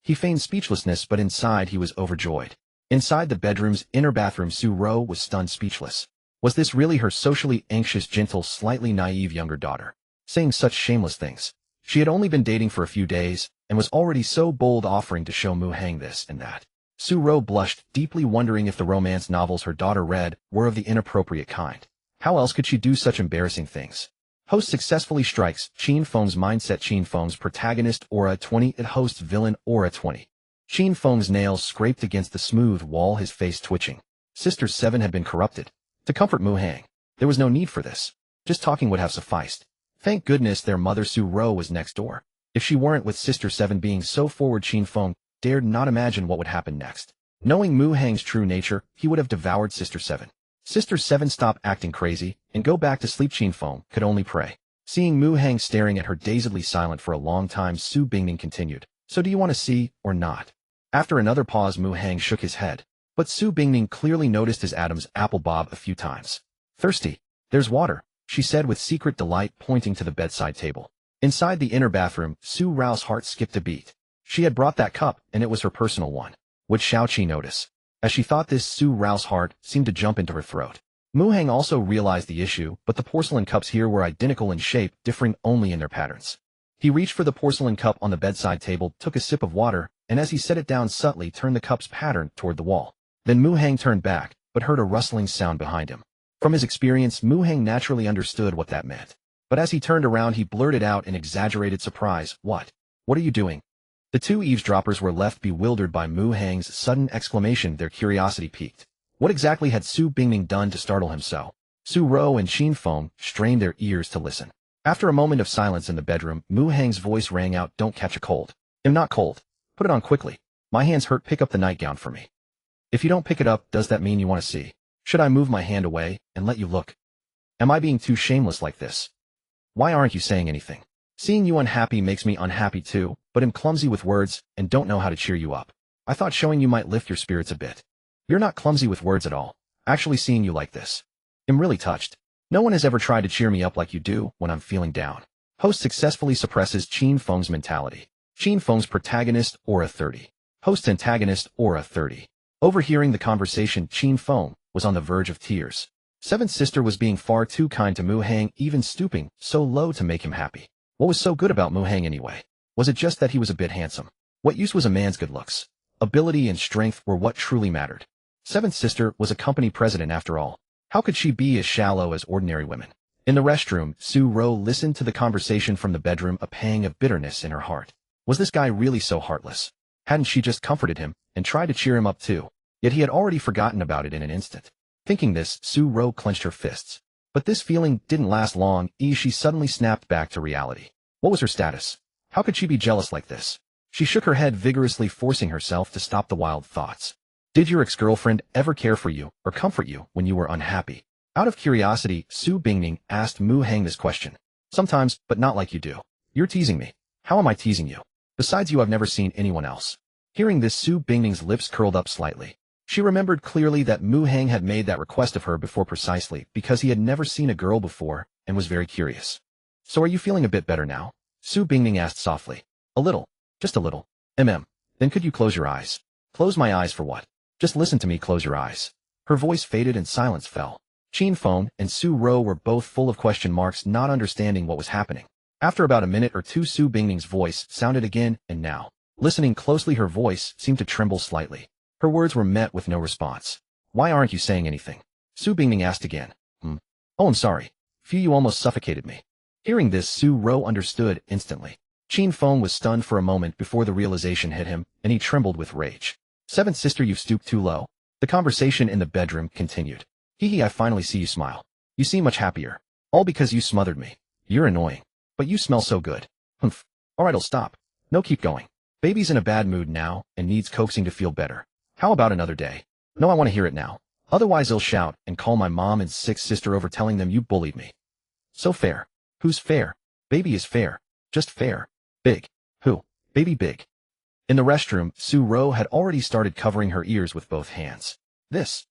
He feigned speechlessness, but inside he was overjoyed. Inside the bedroom's inner bathroom, Su Ro was stunned, speechless. Was this really her socially anxious, gentle, slightly naive younger daughter, saying such shameless things? She had only been dating for a few days, and was already so bold, offering to show Mu Hang this and that. Su Ro blushed, deeply wondering if the romance novels her daughter read were of the inappropriate kind. How else could she do such embarrassing things? Host successfully strikes Qin Feng's mindset. Qin Feng's protagonist aura 20. It hosts villain aura 20. Qin Feng's nails scraped against the smooth wall, his face twitching. Sister 7 had been corrupted. To comfort Mu Hang, there was no need for this. Just talking would have sufficed. Thank goodness their mother Su Ro was next door. If she weren't, with Sister 7 being so forward, Qin Feng dared not imagine what would happen next. Knowing Mu Hang's true nature, he would have devoured Sister 7. Sister 7 stop acting crazy and go back to sleep. Qin Feng could only pray. Seeing Mu Hang staring at her dazedly silent for a long time, Su Bingning continued. So do you want to see, or not? After another pause, Mu Hang shook his head. But Su Bingning clearly noticed his Adam's apple bob a few times. Thirsty. There's water, she said with secret delight, pointing to the bedside table. Inside the inner bathroom, Su Rao's heart skipped a beat. She had brought that cup, and it was her personal one. Would Xiaoqi notice? As she thought this, Su Rao's heart seemed to jump into her throat. Mu Hang also realized the issue, but the porcelain cups here were identical in shape, differing only in their patterns. He reached for the porcelain cup on the bedside table, took a sip of water, and as he set it down subtly turned the cup's pattern toward the wall. Then Mu Hang turned back, but heard a rustling sound behind him. From his experience, Mu Hang naturally understood what that meant. But as he turned around, he blurted out in exaggerated surprise, What? What are you doing? The two eavesdroppers were left bewildered by Mu Hang's sudden exclamation, their curiosity piqued. What exactly had Su Bingning done to startle him so? Su Rou and Qin Feng strained their ears to listen. After a moment of silence in the bedroom, Mu Hang's voice rang out, Don't catch a cold. I'm not cold. Put it on quickly. My hands hurt. Pick up the nightgown for me. If you don't pick it up, does that mean you want to see? Should I move my hand away and let you look? Am I being too shameless like this? Why aren't you saying anything? Seeing you unhappy makes me unhappy too, but I'm clumsy with words and don't know how to cheer you up. I thought showing you might lift your spirits a bit. You're not clumsy with words at all. Actually seeing you like this. I'm really touched. No one has ever tried to cheer me up like you do when I'm feeling down. Host successfully suppresses Qin Feng's mentality. Qin Feng's protagonist, Aura 30. Host antagonist, Aura 30. Overhearing the conversation, Qin Feng was on the verge of tears. Seventh sister was being far too kind to Mu Hang, even stooping so low to make him happy. What was so good about Mu Hang anyway? Was it just that he was a bit handsome? What use was a man's good looks? Ability and strength were what truly mattered. Seventh sister was a company president after all. How could she be as shallow as ordinary women? In the restroom, Su Rou listened to the conversation from the bedroom, a pang of bitterness in her heart. Was this guy really so heartless? Hadn't she just comforted him and tried to cheer him up too? Yet he had already forgotten about it in an instant. Thinking this, Su Rou clenched her fists. But this feeling didn't last long, as she suddenly snapped back to reality. What was her status? How could she be jealous like this? She shook her head vigorously, forcing herself to stop the wild thoughts. Did your ex-girlfriend ever care for you or comfort you when you were unhappy? Out of curiosity, Su Bingning asked Mu Hang this question. Sometimes, but not like you do. You're teasing me. How am I teasing you? Besides you, I've never seen anyone else. Hearing this, Su Bingning's lips curled up slightly. She remembered clearly that Mu Hang had made that request of her before precisely because he had never seen a girl before and was very curious. So are you feeling a bit better now? Su Bingning asked softly. A little. Just a little. Then could you close your eyes? Close my eyes for what? Just listen to me, close your eyes. Her voice faded and silence fell. Qin Feng and Su Rou were both full of question marks, not understanding what was happening. After about a minute or two, Su Bingning's voice sounded again, and now, listening closely, her voice seemed to tremble slightly. Her words were met with no response. Why aren't you saying anything? Su Bingning asked again. Oh, I'm sorry. Phew, you almost suffocated me. Hearing this, Su Rou understood instantly. Qin Feng was stunned for a moment before the realization hit him, and he trembled with rage. Seventh sister, you've stooped too low. The conversation in the bedroom continued. Hee, I finally see you smile. You seem much happier. All because you smothered me. You're annoying. But you smell so good. Humph. Alright, I'll stop. No, keep going. Baby's in a bad mood now and needs coaxing to feel better. How about another day? No, I want to hear it now. Otherwise he'll shout and call my mom and sixth sister over, telling them you bullied me. So fair. Who's fair? Baby is fair. Just fair. Big. Who? Baby big. In the restroom, Su Rou had already started covering her ears with both hands. This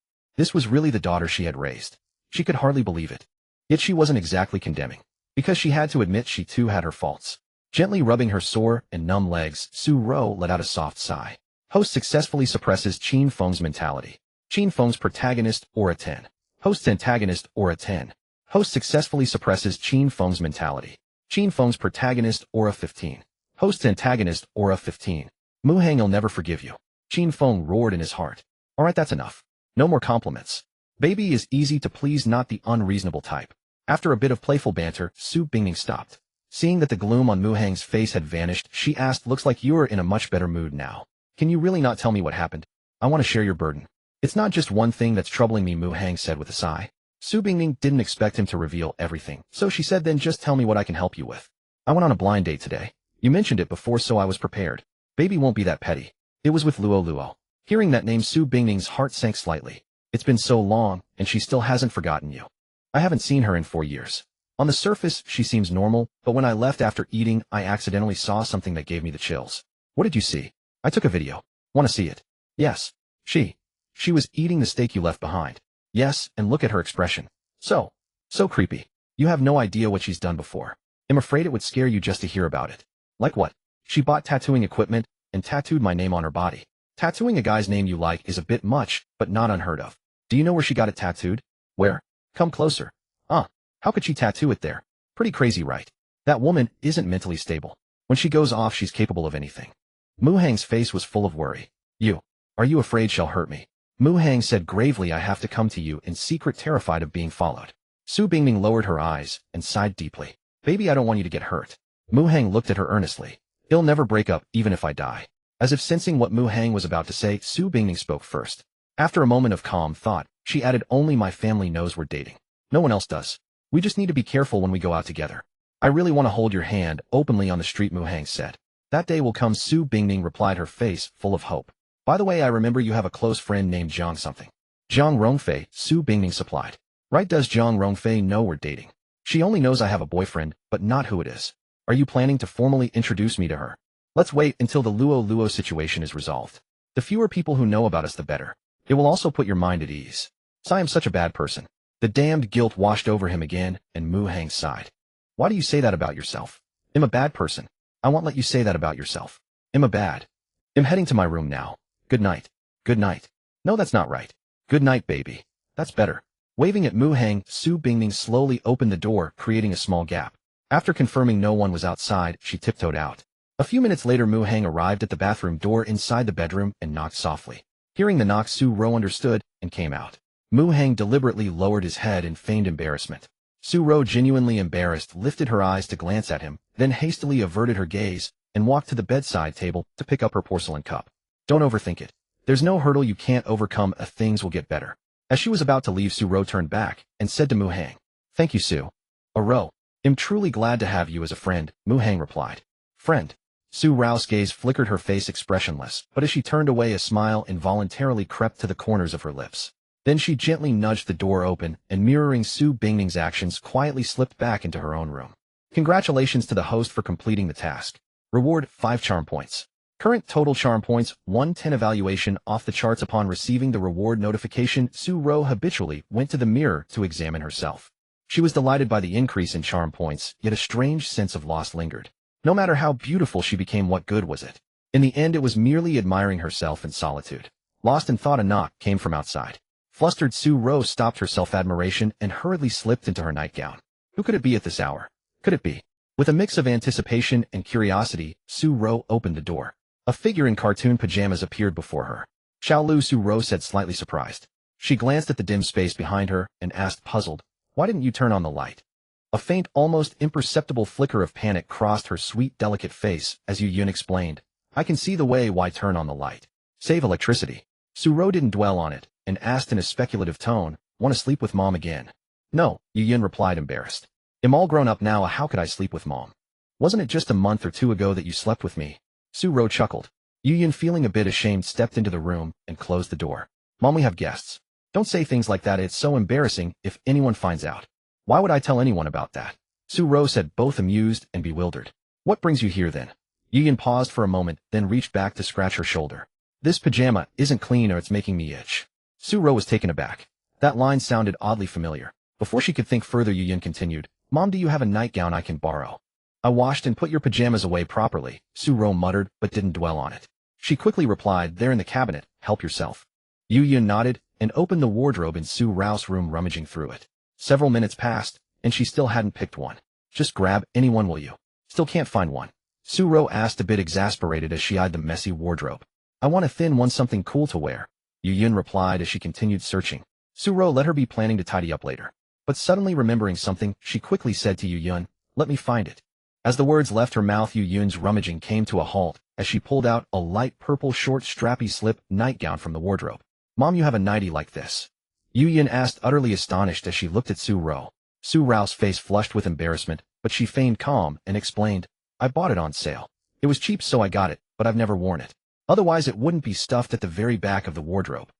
was really the daughter she had raised. She could hardly believe it. Yet she wasn't exactly condemning, because she had to admit she too had her faults. Gently rubbing her sore and numb legs, Su Rou let out a soft sigh. Host successfully suppresses Qin Feng's mentality. Qin Feng's protagonist, Aura 10. Host's antagonist, Aura 10. Host successfully suppresses Qin Feng's mentality. Qin Feng's protagonist, Aura 15. Host's antagonist, Aura 15. Mu Hang'll never forgive you. Qin Feng roared in his heart. Alright, that's enough. No more compliments. Baby is easy to please, not the unreasonable type. After a bit of playful banter, Su Bingning stopped. Seeing that the gloom on Mu Hang's face had vanished, she asked, looks like you're in a much better mood now. Can you really not tell me what happened? I want to share your burden. It's not just one thing that's troubling me, Mu Hang said with a sigh. Su Bingning didn't expect him to reveal everything, so she said, then just tell me what I can help you with. I went on a blind date today. You mentioned it before, so I was prepared. Baby won't be that petty. It was with Luo Luo. Hearing that name, Su Bingning's heart sank slightly. It's been so long, and she still hasn't forgotten you. I haven't seen her in 4 years. On the surface, she seems normal, but when I left after eating, I accidentally saw something that gave me the chills. What did you see? I took a video. Want to see it? Yes. She was eating the steak you left behind. Yes, and look at her expression. So creepy. You have no idea what she's done before. I'm afraid it would scare you just to hear about it. Like what? She bought tattooing equipment and tattooed my name on her body. Tattooing a guy's name you like is a bit much, but not unheard of. Do you know where she got it tattooed? Where? Come closer. How could she tattoo it there? Pretty crazy, right? That woman isn't mentally stable. When she goes off, she's capable of anything. Mu Hang's face was full of worry. Are you afraid she'll hurt me? Mu Hang said gravely, I have to come to you in secret, terrified of being followed. Su Bingning lowered her eyes and sighed deeply. Baby, I don't want you to get hurt. Mu Hang looked at her earnestly. It'll never break up, even if I die. As if sensing what Mu Hang was about to say, Su Bingning spoke first. After a moment of calm thought, she added, only my family knows we're dating. No one else does. We just need to be careful when we go out together. I really want to hold your hand openly on the street, Mu Hang said. That day will come, Su Bingning replied, her face full of hope. By the way, I remember you have a close friend named Zhang something. Zhang Rongfei, Su Bingning supplied. Right, does Zhang Rongfei know we're dating? She only knows I have a boyfriend, but not who it is. Are you planning to formally introduce me to her? Let's wait until the Luo situation is resolved. The fewer people who know about us, the better. It will also put your mind at ease. So I am such a bad person. The damned guilt washed over him again, and Mu Hang sighed. Why do you say that about yourself? I'm a bad person. I won't let you say that about yourself. I'm heading to my room now. Good night. Good night. No, that's not right. Good night, baby. That's better. Waving at Mu Hang, Su Bingning slowly opened the door, creating a small gap. After confirming no one was outside, she tiptoed out. A few minutes later, Mu Hang arrived at the bathroom door inside the bedroom and knocked softly. Hearing the knock, Su Ro understood and came out. Mu Hang deliberately lowered his head and feigned embarrassment. Su Ro, genuinely embarrassed, lifted her eyes to glance at him, then hastily averted her gaze and walked to the bedside table to pick up her porcelain cup. Don't overthink it. There's no hurdle you can't overcome. Things will get better. As she was about to leave, Su Ro turned back and said to Mu Hang, Thank you, Su Ro. I'm truly glad to have you as a friend, Mu Hang replied. Friend? Su Ro's gaze flickered, her face expressionless, but as she turned away, a smile involuntarily crept to the corners of her lips. Then she gently nudged the door open and, mirroring Su Bingning's actions, quietly slipped back into her own room. Congratulations to the host for completing the task. Reward, 5 charm points. Current total charm points, 110. Evaluation off the charts. Upon receiving the reward notification, Su Ro habitually went to the mirror to examine herself. She was delighted by the increase in charm points, yet a strange sense of loss lingered. No matter how beautiful she became, what good was it? In the end, it was merely admiring herself in solitude. Lost in thought, a knock came from outside. Flustered, Su Ro stopped her self-admiration and hurriedly slipped into her nightgown. Who could it be at this hour? Could it be? With a mix of anticipation and curiosity, Su Ro opened the door. A figure in cartoon pajamas appeared before her. Xiao Lu, Su Ro said, slightly surprised. She glanced at the dim space behind her and asked, puzzled, Why didn't you turn on the light? A faint, almost imperceptible flicker of panic crossed her sweet, delicate face as Yu Yun explained, I can see the way. Why turn on the light? Save electricity. Su Ro didn't dwell on it and asked in a speculative tone, Want to sleep with Mom again? No, Yu Yun replied, embarrassed. I'm all grown up now. How could I sleep with Mom? Wasn't it just a month or 2 ago that you slept with me? Su Ro chuckled. Yu Yun, feeling a bit ashamed, stepped into the room and closed the door. Mom, we have guests. Don't say things like that. It's so embarrassing if anyone finds out. Why would I tell anyone about that? Su Ro said, both amused and bewildered. What brings you here then? Yu Yun paused for a moment, then reached back to scratch her shoulder. This pajama isn't clean or it's making me itch. Su Ro was taken aback. That line sounded oddly familiar. Before she could think further, Yu Yun continued, Mom, do you have a nightgown I can borrow? I washed and put your pajamas away properly, Su Ro muttered, but didn't dwell on it. She quickly replied, They're in the cabinet, help yourself. Yu Yun nodded and opened the wardrobe in Su Ro's room, rummaging through it. Several minutes passed, and she still hadn't picked one. Just grab any one, will you? Still can't find one? Su Ro asked, a bit exasperated as she eyed the messy wardrobe. I want a thin one, something cool to wear, Yu Yun replied as she continued searching. Su Ro let her be, planning to tidy up later. But suddenly remembering something, she quickly said to Yu Yun, Let me find it. As the words left her mouth, Yu Yun's rummaging came to a halt as she pulled out a light purple short strappy slip nightgown from the wardrobe. Mom, you have a nightie like this? Yu Yun asked, utterly astonished as she looked at Su Ro. Su Ro's face flushed with embarrassment, but she feigned calm and explained, I bought it on sale. It was cheap, so I got it, but I've never worn it. Otherwise it wouldn't be stuffed at the very back of the wardrobe.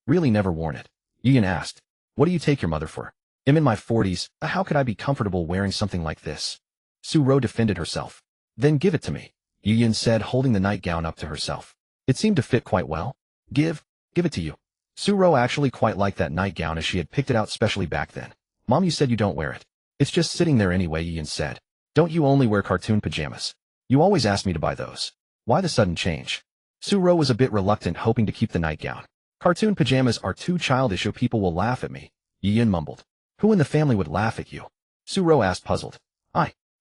Really never worn it. Yiyan asked. What do you take your mother for? I'm in my 40s, how could I be comfortable wearing something like this? Su-ro defended herself. Then give it to me, Yiyan said, holding the nightgown up to herself. It seemed to fit quite well. Give it to you. Su-ro actually quite liked that nightgown as she had picked it out specially back then. Mom, you said you don't wear it. It's just sitting there anyway, Yiyan said. Don't you only wear cartoon pajamas? You always ask me to buy those. Why the sudden change? Su-ro was a bit reluctant, hoping to keep the nightgown. Cartoon pajamas are too childish or people will laugh at me, Yiyan mumbled. Who in the family would laugh at you? Su-ro asked, puzzled.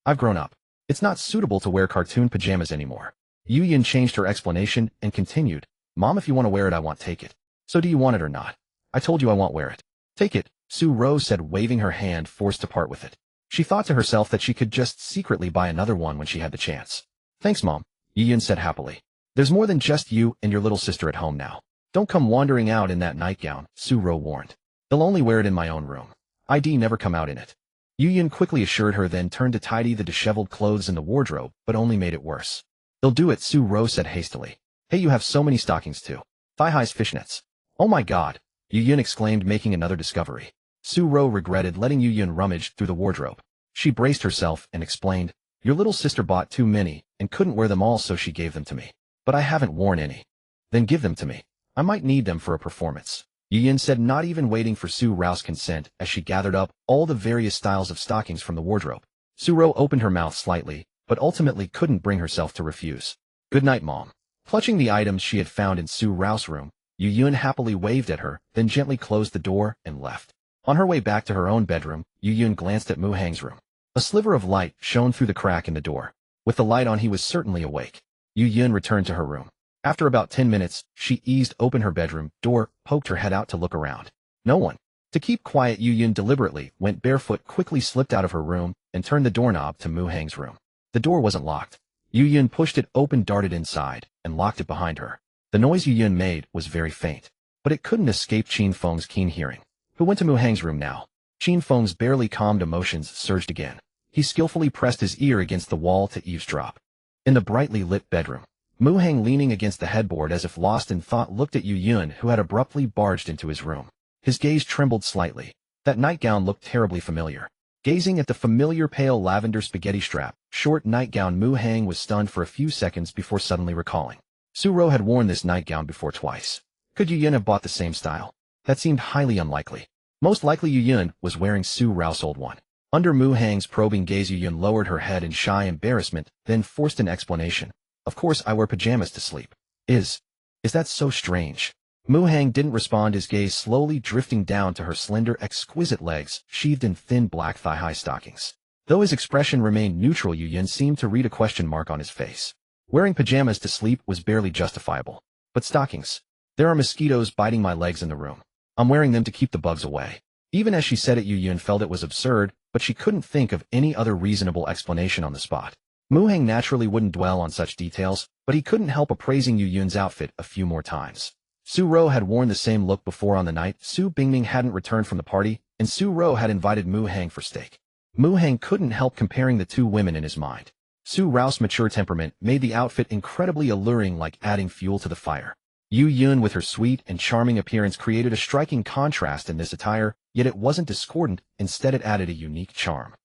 I've grown up. It's not suitable to wear cartoon pajamas anymore. Yiyan changed her explanation and continued. Mom, if you want to wear it, I want take it. So do you want it or not? I told you I won't wear it. Take it, Su-ro said, waving her hand, forced to part with it. She thought to herself that she could just secretly buy another one when she had the chance. Thanks, Mom, Yiyan said happily. There's more than just you and your little sister at home now. Don't come wandering out in that nightgown, Su-ro warned. They'll only wear it in my own room. I'd never come out in it. Yiyan quickly assured her, then turned to tidy the disheveled clothes in the wardrobe, but only made it worse. They'll do it, Su-ro said hastily. Hey, you have so many stockings too. Thigh-highs fishnets. Oh my god, Yiyan exclaimed, making another discovery. Su-ro regretted letting Yiyan rummage through the wardrobe. She braced herself and explained, your little sister bought too many and couldn't wear them all, so she gave them to me. But I haven't worn any. Then give them to me. I might need them for a performance, Yiyan said, not even waiting for Su-ro's consent as she gathered up all the various styles of stockings from the wardrobe. Su-ro opened her mouth slightly, but ultimately couldn't bring herself to refuse. Good night, Mom. Clutching the items she had found in Su-ro's room, Yiyan happily waved at her, then gently closed the door and left. On her way back to her own bedroom, Yiyan glanced at Mu-hang's room. A sliver of light shone through the crack in the door. With the light on, he was certainly awake. Yiyan returned to her room. After about 10 minutes, she eased open her bedroom door, poked her head out to look around. No one. To keep quiet, Yiyan deliberately went barefoot, quickly slipped out of her room, and turned the doorknob to Mu-hang's room. The door wasn't locked. Yiyan pushed it open, darted inside, and locked it behind her. The noise Yiyan made was very faint, but it couldn't escape Qin Feng's keen hearing. Who went to Mu-hang's room now? Qin Feng's barely calmed emotions surged again. He skillfully pressed his ear against the wall to eavesdrop. In the brightly lit bedroom, Mu-hang, leaning against the headboard as if lost in thought, looked at Yiyan, who had abruptly barged into his room. His gaze trembled slightly. That nightgown looked terribly familiar. Gazing at the familiar pale lavender spaghetti strap, short nightgown, Mu-hang was stunned for a few seconds before suddenly recalling. Su-ro had worn this nightgown before twice. Could Yiyan have bought the same style? That seemed highly unlikely. Most likely Yiyan was wearing Su-ro's old one. Under Mu-hang's probing gaze, Yiyan lowered her head in shy embarrassment, then forced an explanation. Of course I wear pajamas to sleep. Is that so strange? Mu-hang didn't respond, his gaze slowly drifting down to her slender, exquisite legs, sheathed in thin black thigh-high stockings. Though his expression remained neutral, Yiyan seemed to read a question mark on his face. Wearing pajamas to sleep was barely justifiable. But stockings? There are mosquitoes biting my legs in the room. I'm wearing them to keep the bugs away. Even as she said it, Yiyan felt it was absurd, but she couldn't think of any other reasonable explanation on the spot. Mu-hang naturally wouldn't dwell on such details, but he couldn't help appraising Yiyan's outfit a few more times. Su-ro had worn the same look before on the night Bingning hadn't returned from the party, and Su-ro had invited Mu-hang for steak. Mu-hang couldn't help comparing the two women in his mind. Su-ro's mature temperament made the outfit incredibly alluring, like adding fuel to the fire. Yiyan, with her sweet and charming appearance, created a striking contrast in this attire, yet it wasn't discordant, instead it added a unique charm.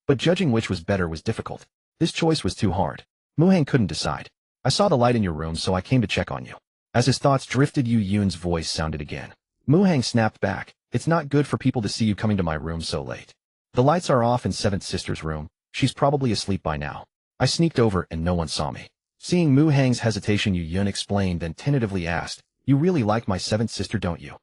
But judging which was better was difficult. This choice was too hard. Mu-hang couldn't decide. I saw the light in your room, so I came to check on you. As his thoughts drifted, Yiyan's voice sounded again. Mu-hang snapped back. It's not good for people to see you coming to my room so late. The lights are off in Seventh Sister's room. She's probably asleep by now. I sneaked over and no one saw me. Seeing Mu-hang's hesitation, Yiyan explained, then tentatively asked, you really like my seventh sister, don't you?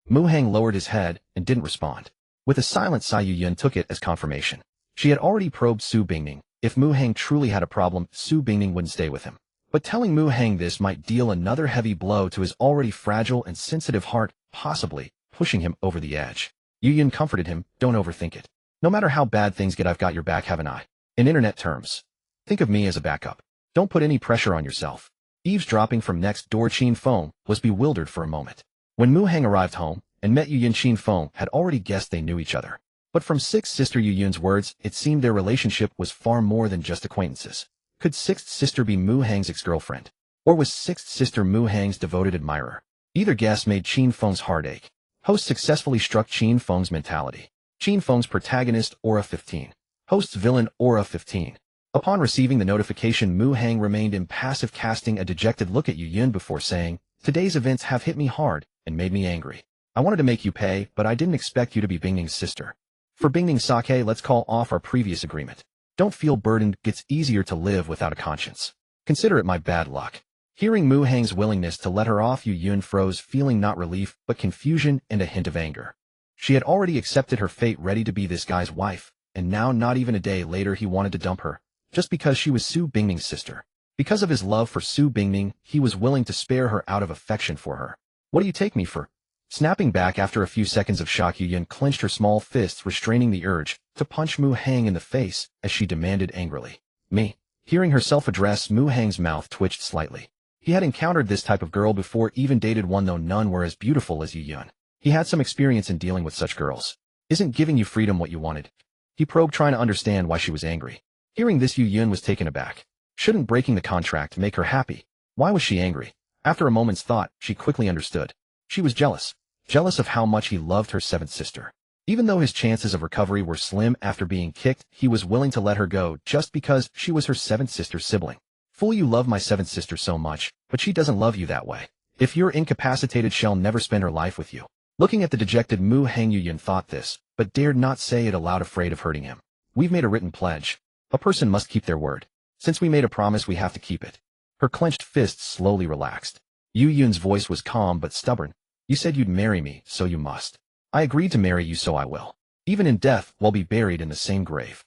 Mu-hang lowered his head and didn't respond. With a silent sigh, Yiyan took it as confirmation. She had already probed Bingning. If Mu-hang truly had a problem, Bingning wouldn't stay with him. But telling Mu-hang this might deal another heavy blow to his already fragile and sensitive heart, possibly pushing him over the edge. Yiyan comforted him, don't overthink it. No matter how bad things get, I've got your back, haven't I? In internet terms. Think of me as a backup. Don't put any pressure on yourself. Eavesdropping from next door, Qin Feng was bewildered for a moment. When Mu-hang arrived home and met Yiyan, Qin Feng had already guessed they knew each other. But from Sixth Sister Yiyan's words, it seemed their relationship was far more than just acquaintances. Could Sixth Sister be Mu-hang's ex-girlfriend? Or was sixth sister Mu Hang's devoted admirer? Either guess made Qin Feng's heart ache. Host successfully struck Qin Feng's mentality. Qin Feng's protagonist, Aura 15. Host's villain, Aura 15. Upon receiving the notification, Mu Hang remained impassive, casting a dejected look at Yu Yun before saying, "Today's events have hit me hard and made me angry. I wanted to make you pay, but I didn't expect you to be Bingning's sister. For Bingning sake, let's call off our previous agreement. Don't feel burdened, it's easier to live without a conscience. Consider it my bad luck." Hearing Mu Hang's willingness to let her off, Yu Yun froze, feeling not relief, but confusion and a hint of anger. She had already accepted her fate, ready to be this guy's wife, and now not even a day later he wanted to dump her, just because she was Su Bingning's sister. Because of his love for Su Bingning, he was willing to spare her out of affection for her. "What do you take me for?" Snapping back after a few seconds of shock, Yu Yun clenched her small fists, restraining the urge to punch Mu Hang in the face as she demanded angrily. "Me?" Hearing herself address, Mu Hang's mouth twitched slightly. He had encountered this type of girl before, even dated one, though none were as beautiful as Yu Yun. He had some experience in dealing with such girls. "Isn't giving you freedom what you wanted?" He probed, trying to understand why she was angry. Hearing this, Yu Yun was taken aback. Shouldn't breaking the contract make her happy? Why was she angry? After a moment's thought, she quickly understood. She was jealous. Jealous of how much he loved her seventh sister. Even though his chances of recovery were slim after being kicked, he was willing to let her go just because she was her seventh sister's sibling. "Fool, you love my seventh sister so much, but she doesn't love you that way. If you're incapacitated, she'll never spend her life with you." Looking at the dejected Mu Hang, Yu Yun thought this, but dared not say it aloud, afraid of hurting him. "We've made a written pledge. A person must keep their word. Since we made a promise, we have to keep it." Her clenched fists slowly relaxed. Yu Yun's voice was calm but stubborn. "You said you'd marry me, so you must. I agreed to marry you, so I will. Even in death, we'll be buried in the same grave.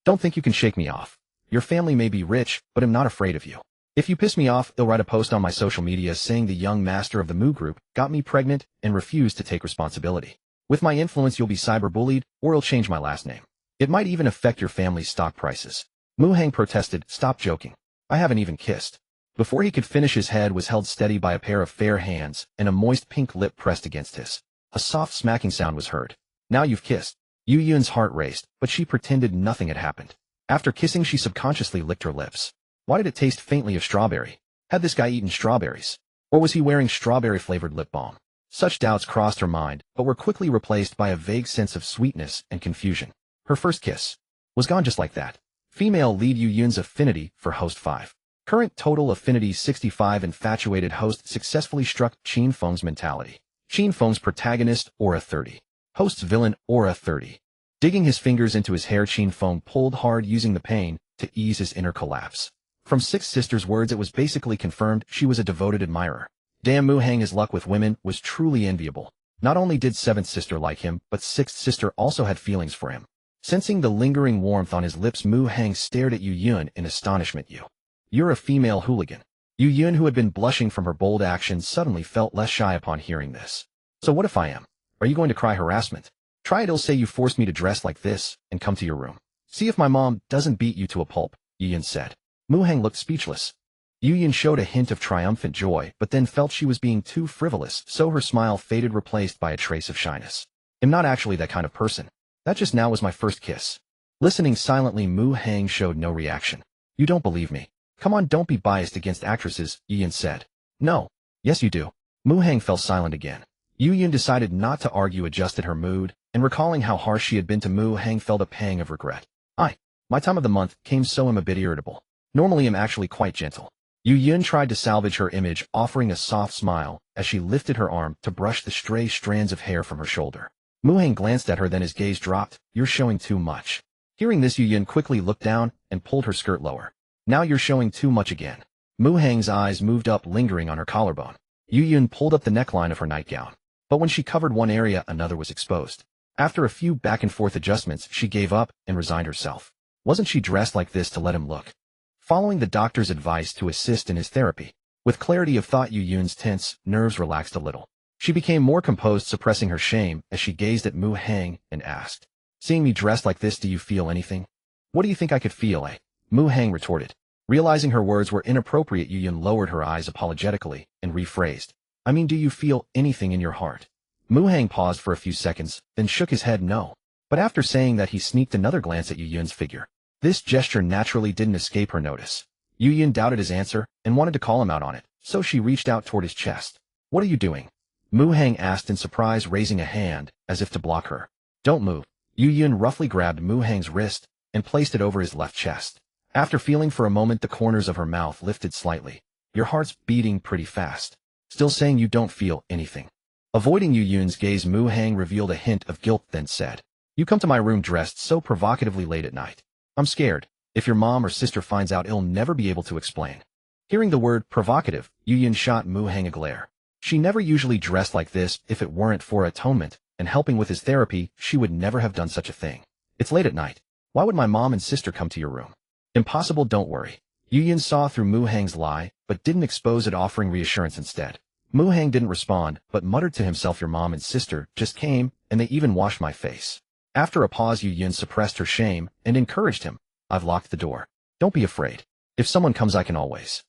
Don't think you can shake me off. Your family may be rich, but I'm not afraid of you. If you piss me off, they'll write a post on my social media saying the young master of the Mu group got me pregnant and refused to take responsibility. With my influence, you'll be cyberbullied, or I'll change my last name. It might even affect your family's stock prices." Mu Hang protested, "Stop joking. I haven't even kissed." Before he could finish, his head was held steady by a pair of fair hands, and a moist pink lip pressed against his. A soft smacking sound was heard. "Now you've kissed." Yu Yun's heart raced, but she pretended nothing had happened. After kissing, she subconsciously licked her lips. Why did it taste faintly of strawberry? Had this guy eaten strawberries? Or was he wearing strawberry-flavored lip balm? Such doubts crossed her mind, but were quickly replaced by a vague sense of sweetness and confusion. Her first kiss was gone just like that. Female lead Yu Yun's affinity for host 5. Current total affinity 65. Infatuated host successfully struck Qin Feng's mentality. Qin Feng's protagonist, Aura 30. Host's villain, Aura 30. Digging his fingers into his hair, Qin Feng pulled hard, using the pain to ease his inner collapse. From Sixth Sister's words, it was basically confirmed she was a devoted admirer. Damn, Mu Hang, his luck with women was truly enviable. Not only did Seventh Sister like him, but Sixth Sister also had feelings for him. Sensing the lingering warmth on his lips, Mu Hang stared at Yu Yun in astonishment. You're a female hooligan." Yu Yun, who had been blushing from her bold actions, suddenly felt less shy upon hearing this. "So what if I am? Are you going to cry harassment? Try it, I'll say you forced me to dress like this and come to your room. See if my mom doesn't beat you to a pulp," Yu Yun said. Mu Hang looked speechless. Yu Yun showed a hint of triumphant joy, but then felt she was being too frivolous, so her smile faded, replaced by a trace of shyness. "I'm not actually that kind of person. That just now was my first kiss." Listening silently, Mu Hang showed no reaction. "You don't believe me? Come on, don't be biased against actresses," Yu Yun said. "No. Yes, you do." Mu Hang fell silent again. Yu Yun decided not to argue, adjusted her mood, and recalling how harsh she had been to Mu Hang, felt a pang of regret. My time of the month came, so I'm a bit irritable. Normally I'm actually quite gentle." Yu Yun tried to salvage her image, offering a soft smile as she lifted her arm to brush the stray strands of hair from her shoulder. Mu Hang glanced at her, then his gaze dropped. "You're showing too much." Hearing this, Yu Yun quickly looked down and pulled her skirt lower. "Now you're showing too much again." Mu Hang's eyes moved up, lingering on her collarbone. Yu Yun pulled up the neckline of her nightgown, but when she covered one area, another was exposed. After a few back-and-forth adjustments, she gave up and resigned herself. Wasn't she dressed like this to let him look? Following the doctor's advice to assist in his therapy, with clarity of thought, Yu Yun's tense nerves relaxed a little. She became more composed, suppressing her shame as she gazed at Mu Hang and asked, "Seeing me dressed like this, do you feel anything?" "What do you think I could feel, eh?" Mu Hang retorted. Realizing her words were inappropriate, Yu Yun lowered her eyes apologetically and rephrased, "I mean, do you feel anything in your heart?" Mu Hang paused for a few seconds, then shook his head no. But after saying that, he sneaked another glance at Yu Yun's figure. This gesture naturally didn't escape her notice. Yu Yun doubted his answer and wanted to call him out on it, so she reached out toward his chest. What are you doing? Mu Hang asked in surprise, raising a hand, as if to block her. Don't move. Yu Yun roughly grabbed Mu Hang's wrist and placed it over his left chest. After feeling for a moment, the corners of her mouth lifted slightly. Your heart's beating pretty fast. Still saying you don't feel anything. Avoiding Yu Yun's gaze, Mu Hang revealed a hint of guilt, then said, You come to my room dressed so provocatively late at night. I'm scared. If your mom or sister finds out, it'll never be able to explain. Hearing the word provocative, Yu Yun shot Mu Hang a glare. She never usually dressed like this. If it weren't for atonement and helping with his therapy, she would never have done such a thing. It's late at night. Why would my mom and sister come to your room? Impossible, don't worry. Yu Yun saw through Mu Hang's lie, but didn't expose it, offering reassurance instead. Mu Hang didn't respond, but muttered to himself, Your mom and sister just came, and they even washed my face. After a pause, Yu Yun suppressed her shame and encouraged him. I've locked the door. Don't be afraid. If someone comes, I can always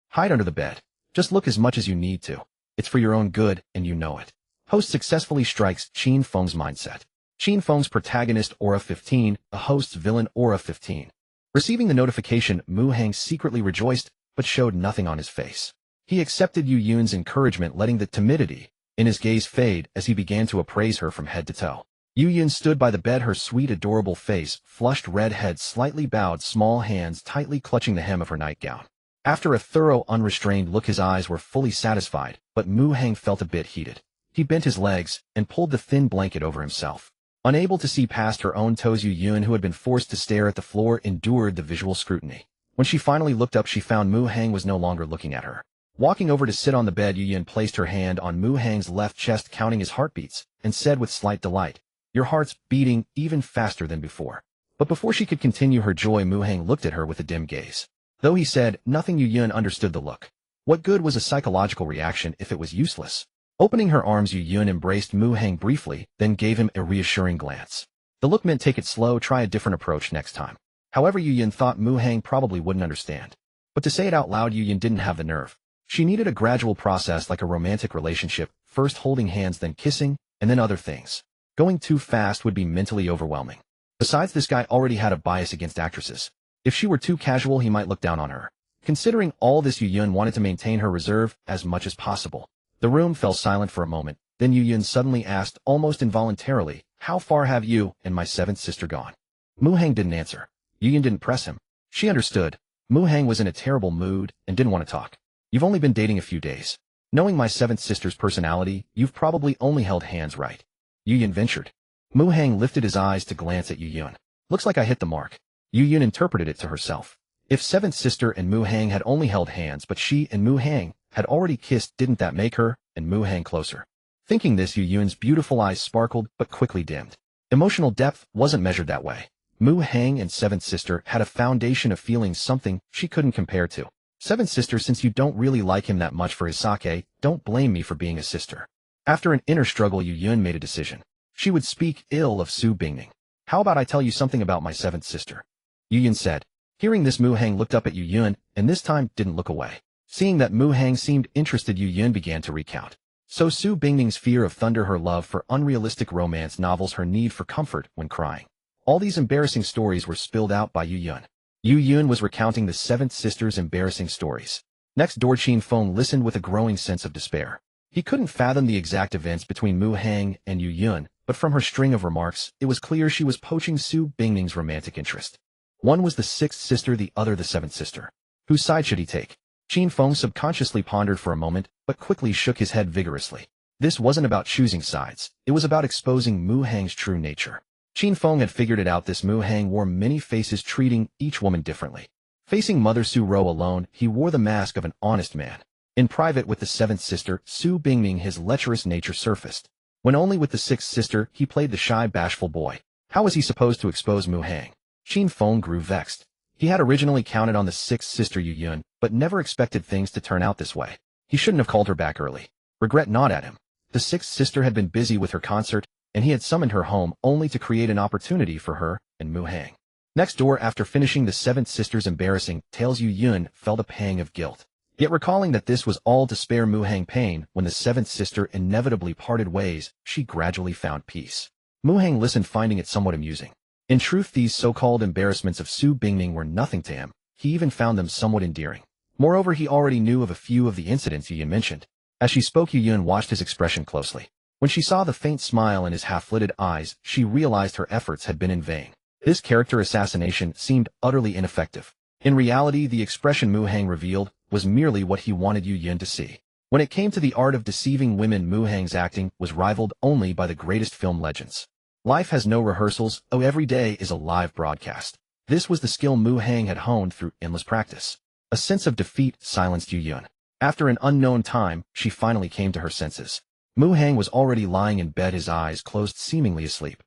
hide under the bed. Just look as much as you need to. It's for your own good, and you know it. Host successfully strikes Qin Feng's mindset. Qin Feng's protagonist aura 15, a host's villain aura 15. Receiving the notification, Mu Hang secretly rejoiced, but showed nothing on his face. He accepted Yu Yun's encouragement, letting the timidity in his gaze fade as he began to appraise her from head to toe. Yu Yun stood by the bed, her sweet, adorable face, flushed red head slightly bowed, small hands tightly clutching the hem of her nightgown. After a thorough, unrestrained look, his eyes were fully satisfied, but Mu Hang felt a bit heated. He bent his legs and pulled the thin blanket over himself. Unable to see past her own toes, Yu Yun, who had been forced to stare at the floor, endured the visual scrutiny. When she finally looked up, she found Mu Hang was no longer looking at her. Walking over to sit on the bed, Yu Yun placed her hand on Mu Hang's left chest, counting his heartbeats, and said with slight delight, Your heart's beating even faster than before. But before she could continue her joy, Mu Hang looked at her with a dim gaze. Though he said nothing, Yu Yun understood the look. What good was a psychological reaction if it was useless? Opening her arms, Yu Yun embraced Mu Hang briefly, then gave him a reassuring glance. The look meant take it slow, try a different approach next time. However, Yu Yun thought Mu Hang probably wouldn't understand. But to say it out loud, Yu Yun didn't have the nerve. She needed a gradual process, like a romantic relationship, first holding hands, then kissing, and then other things. Going too fast would be mentally overwhelming. Besides, this guy already had a bias against actresses. If she were too casual, he might look down on her. Considering all this, Yu Yun wanted to maintain her reserve as much as possible. The room fell silent for a moment. Then Yu Yun suddenly asked, almost involuntarily, How far have you and my seventh sister gone? Mu Hang didn't answer. Yu Yun didn't press him. She understood. Mu Hang was in a terrible mood and didn't want to talk. You've only been dating a few days. Knowing my seventh sister's personality, you've probably only held hands, right? Yu Yun ventured. Mu Hang lifted his eyes to glance at Yu Yun. Looks like I hit the mark. Yu Yun interpreted it to herself. If seventh sister and Mu Hang had only held hands, but she and Mu Hang had already kissed, didn't that make her and Mu Hang closer? Thinking this, Yu Yun's beautiful eyes sparkled but quickly dimmed. Emotional depth wasn't measured that way. Mu Hang and seventh sister had a foundation of feelings, something she couldn't compare to. Seventh sister, since you don't really like him that much for his sake, don't blame me for being a sister. After an inner struggle, Yu Yun made a decision. She would speak ill of Su Bingning. How about I tell you something about my seventh sister? Yu Yun said. Hearing this, Mu Hang looked up at Yu Yun, and this time didn't look away. Seeing that Mu Hang seemed interested, Yu Yun began to recount. So Su Bingning's fear of thunder, her love for unrealistic romance novels, her need for comfort when crying. All these embarrassing stories were spilled out by Yu Yun. Yu Yun was recounting the seventh sister's embarrassing stories. Next door, Qin Feng listened with a growing sense of despair. He couldn't fathom the exact events between Mu Hang and Yu Yun, but from her string of remarks, it was clear she was poaching Su Bingning's romantic interest. One was the sixth sister, the other the seventh sister. Whose side should he take? Qin Feng subconsciously pondered for a moment, but quickly shook his head vigorously. This wasn't about choosing sides. It was about exposing Mu Hang's true nature. Qin Feng had figured it out. This Mu Hang wore many faces, treating each woman differently. Facing Mother Su Ro alone, he wore the mask of an honest man. In private with the seventh sister, Su Bingning, his lecherous nature surfaced. When only with the sixth sister, he played the shy, bashful boy. How was he supposed to expose Mu Hang? Qin Feng grew vexed. He had originally counted on the sixth sister Yu Yun, but never expected things to turn out this way. He shouldn't have called her back early. Regret gnawed at him. The sixth sister had been busy with her concert, and he had summoned her home only to create an opportunity for her and Mu Hang. Next door, after finishing the seventh sister's embarrassing tales, Yu Yun felt a pang of guilt. Yet recalling that this was all to spare Mu Hang pain, when the seventh sister inevitably parted ways, she gradually found peace. Mu Hang listened, finding it somewhat amusing. In truth, these so-called embarrassments of Su Bingning were nothing to him. he even found them somewhat endearing. Moreover, he already knew of a few of the incidents Yu Yun mentioned. As she spoke, Yu Yun watched his expression closely. When she saw the faint smile in his half-lidded eyes, she realized her efforts had been in vain. This character assassination seemed utterly ineffective. In reality, the expression Mu Hang revealed was merely what he wanted Yu Yun to see. When it came to the art of deceiving women, Mu Hang's acting was rivaled only by the greatest film legends. Life has no rehearsals, every day is a live broadcast. This was the skill Mu Hang had honed through endless practice. A sense of defeat silenced Yu Yun. After an unknown time, she finally came to her senses. Mu Hang was already lying in bed, his eyes closed, seemingly asleep.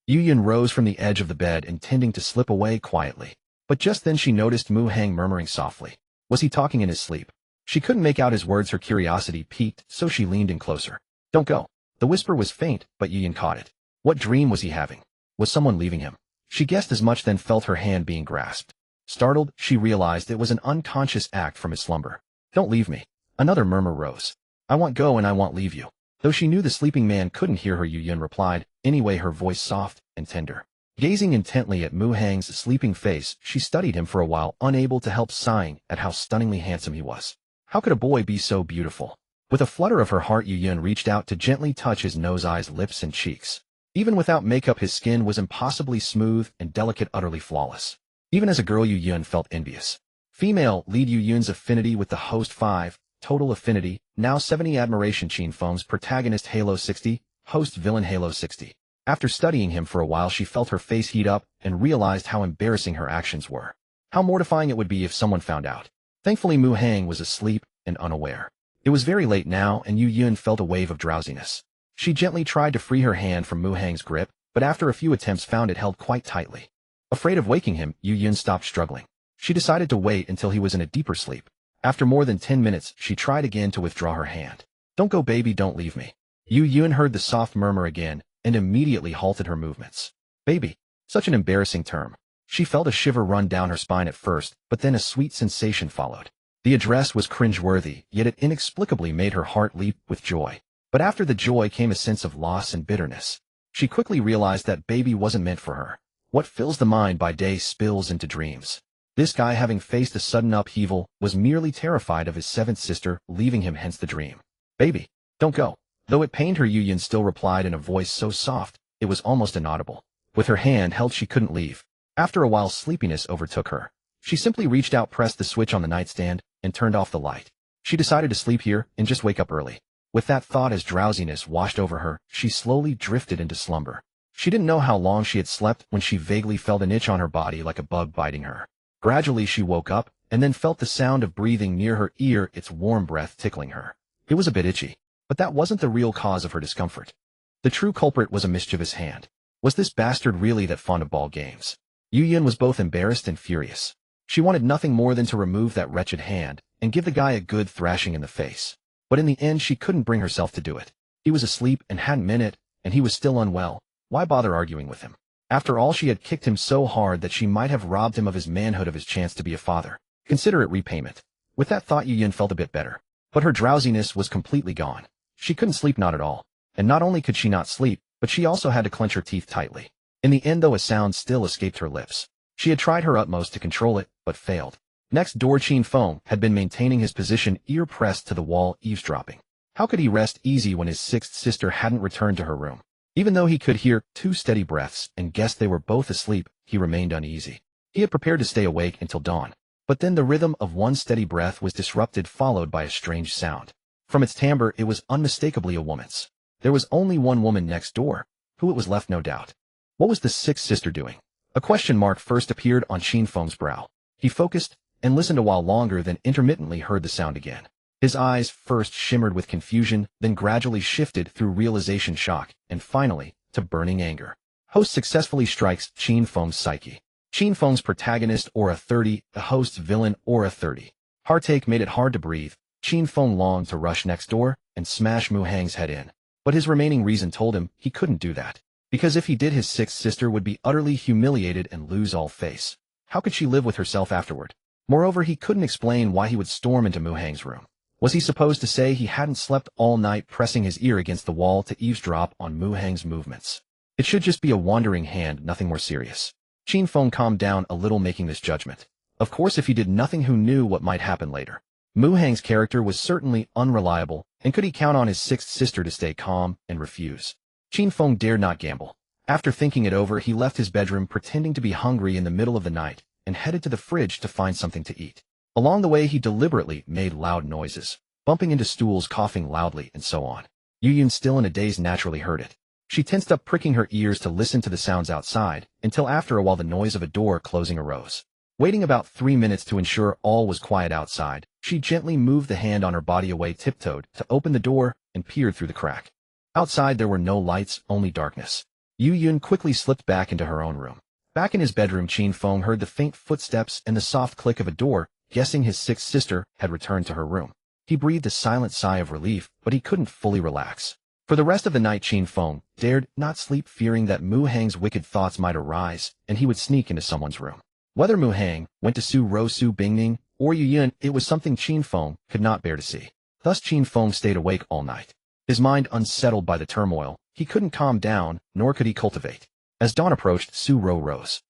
Yu Yun rose from the edge of the bed, intending to slip away quietly. But just then she noticed Mu Hang murmuring softly. Was he talking in his sleep? She couldn't make out his words. Her curiosity piqued, so she leaned in closer. Don't go. The whisper was faint, but Yu Yun caught it. What dream was he having? Was someone leaving him? She guessed as much, then felt her hand being grasped. Startled, she realized it was an unconscious act from his slumber. Don't leave me. Another murmur rose. I won't go and I won't leave you. Though she knew the sleeping man couldn't hear her, Yu Yun replied, anyway, her voice soft and tender. Gazing intently at Mu Hang's sleeping face, she studied him for a while, unable to help sighing at how stunningly handsome he was. How could a boy be so beautiful? With a flutter of her heart, Yu Yun reached out to gently touch his nose, eyes, lips, and cheeks. Even without makeup, his skin was impossibly smooth and delicate, utterly flawless. Even as a girl, Yu Yun felt envious. Female lead Yu Yun's affinity with the host 5, total affinity, now 70 admiration. Qin Feng's protagonist Halo 60, host villain Halo 60. After studying him for a while, she felt her face heat up and realized how embarrassing her actions were. How mortifying it would be if someone found out. Thankfully, Mu Hang was asleep and unaware. It was very late now, and Yu Yun felt a wave of drowsiness. She gently tried to free her hand from Mu Hang's grip, but after a few attempts found it held quite tightly. Afraid of waking him, Yu Yun stopped struggling. She decided to wait until he was in a deeper sleep. After more than 10 minutes, she tried again to withdraw her hand. Don't go, baby, don't leave me. Yu Yun heard the soft murmur again, and immediately halted her movements. Baby. Such an embarrassing term. She felt a shiver run down her spine at first, but then a sweet sensation followed. The address was cringeworthy, yet it inexplicably made her heart leap with joy. But after the joy came a sense of loss and bitterness. She quickly realized that baby wasn't meant for her. What fills the mind by day spills into dreams. This guy, having faced a sudden upheaval, was merely terrified of his 7th sister leaving him, hence the dream. Baby, don't go. Though it pained her, Yu Yun still replied in a voice so soft, it was almost inaudible. With her hand held, she couldn't leave. After a while, sleepiness overtook her. She simply reached out, pressed the switch on the nightstand, and turned off the light. She decided to sleep here and just wake up early. With that thought, as drowsiness washed over her, she slowly drifted into slumber. She didn't know how long she had slept when she vaguely felt an itch on her body like a bug biting her. Gradually she woke up, and then felt the sound of breathing near her ear, its warm breath tickling her. It was a bit itchy, but that wasn't the real cause of her discomfort. The true culprit was a mischievous hand. Was this bastard really that fond of ball games? Yu Yun was both embarrassed and furious. She wanted nothing more than to remove that wretched hand and give the guy a good thrashing in the face. But in the end, she couldn't bring herself to do it. He was asleep and hadn't meant it, and he was still unwell. Why bother arguing with him? After all, she had kicked him so hard that she might have robbed him of his manhood, of his chance to be a father. Consider it repayment. With that thought, Yu Yun felt a bit better. But her drowsiness was completely gone. She couldn't sleep, not at all. And not only could she not sleep, but she also had to clench her teeth tightly. In the end, though, a sound still escaped her lips. She had tried her utmost to control it, but failed. Next door, Qin Feng had been maintaining his position, ear pressed to the wall, eavesdropping. How could he rest easy when his 6th sister hadn't returned to her room? Even though he could hear 2 steady breaths and guessed they were both asleep, he remained uneasy. He had prepared to stay awake until dawn. But then the rhythm of one steady breath was disrupted, followed by a strange sound. From its timbre, it was unmistakably a woman's. There was only one woman next door. Who it was left no doubt. What was the 6th sister doing? A question mark first appeared on Qin Feng's brow. He focused and listened a while longer, then intermittently heard the sound again. His eyes first shimmered with confusion, then gradually shifted through realization, shock, and finally, to burning anger. Host successfully strikes Qin Feng's psyche. Qin Feng's protagonist, Aura 30, the host's villain, Aura 30. Heartache made it hard to breathe. Qin Feng longed to rush next door and smash Mu Hang's head in. But his remaining reason told him he couldn't do that. Because if he did, his 6th sister would be utterly humiliated and lose all face. How could she live with herself afterward? Moreover, he couldn't explain why he would storm into Mu Hang's room. Was he supposed to say he hadn't slept all night, pressing his ear against the wall to eavesdrop on Mu Hang's movements? It should just be a wandering hand, nothing more serious. Qin Feng calmed down a little, making this judgment. Of course, if he did nothing, who knew what might happen later? Mu Hang's character was certainly unreliable, and could he count on his sixth sister to stay calm and refuse? Qin Feng dared not gamble. After thinking it over, he left his bedroom pretending to be hungry in the middle of the night and headed to the fridge to find something to eat. Along the way, he deliberately made loud noises, bumping into stools, coughing loudly, and so on. Yu Yun, still in a daze, naturally heard it. She tensed up, pricking her ears to listen to the sounds outside, until after a while the noise of a door closing arose. Waiting about 3 minutes to ensure all was quiet outside, she gently moved the hand on her body away, tiptoed to open the door, and peered through the crack. Outside there were no lights, only darkness. Yu Yun quickly slipped back into her own room. Back in his bedroom, Qin Feng heard the faint footsteps and the soft click of a door, guessing his sixth sister had returned to her room. He breathed a silent sigh of relief, but he couldn't fully relax. For the rest of the night, Qin Feng dared not sleep, fearing that Mu Hang's wicked thoughts might arise, and he would sneak into someone's room. Whether Mu Hang went to Su Bingning, or Yu Yun, it was something Qin Feng could not bear to see. Thus Qin Feng stayed awake all night. His mind unsettled by the turmoil, he couldn't calm down, nor could he cultivate. As dawn approached, Su rose.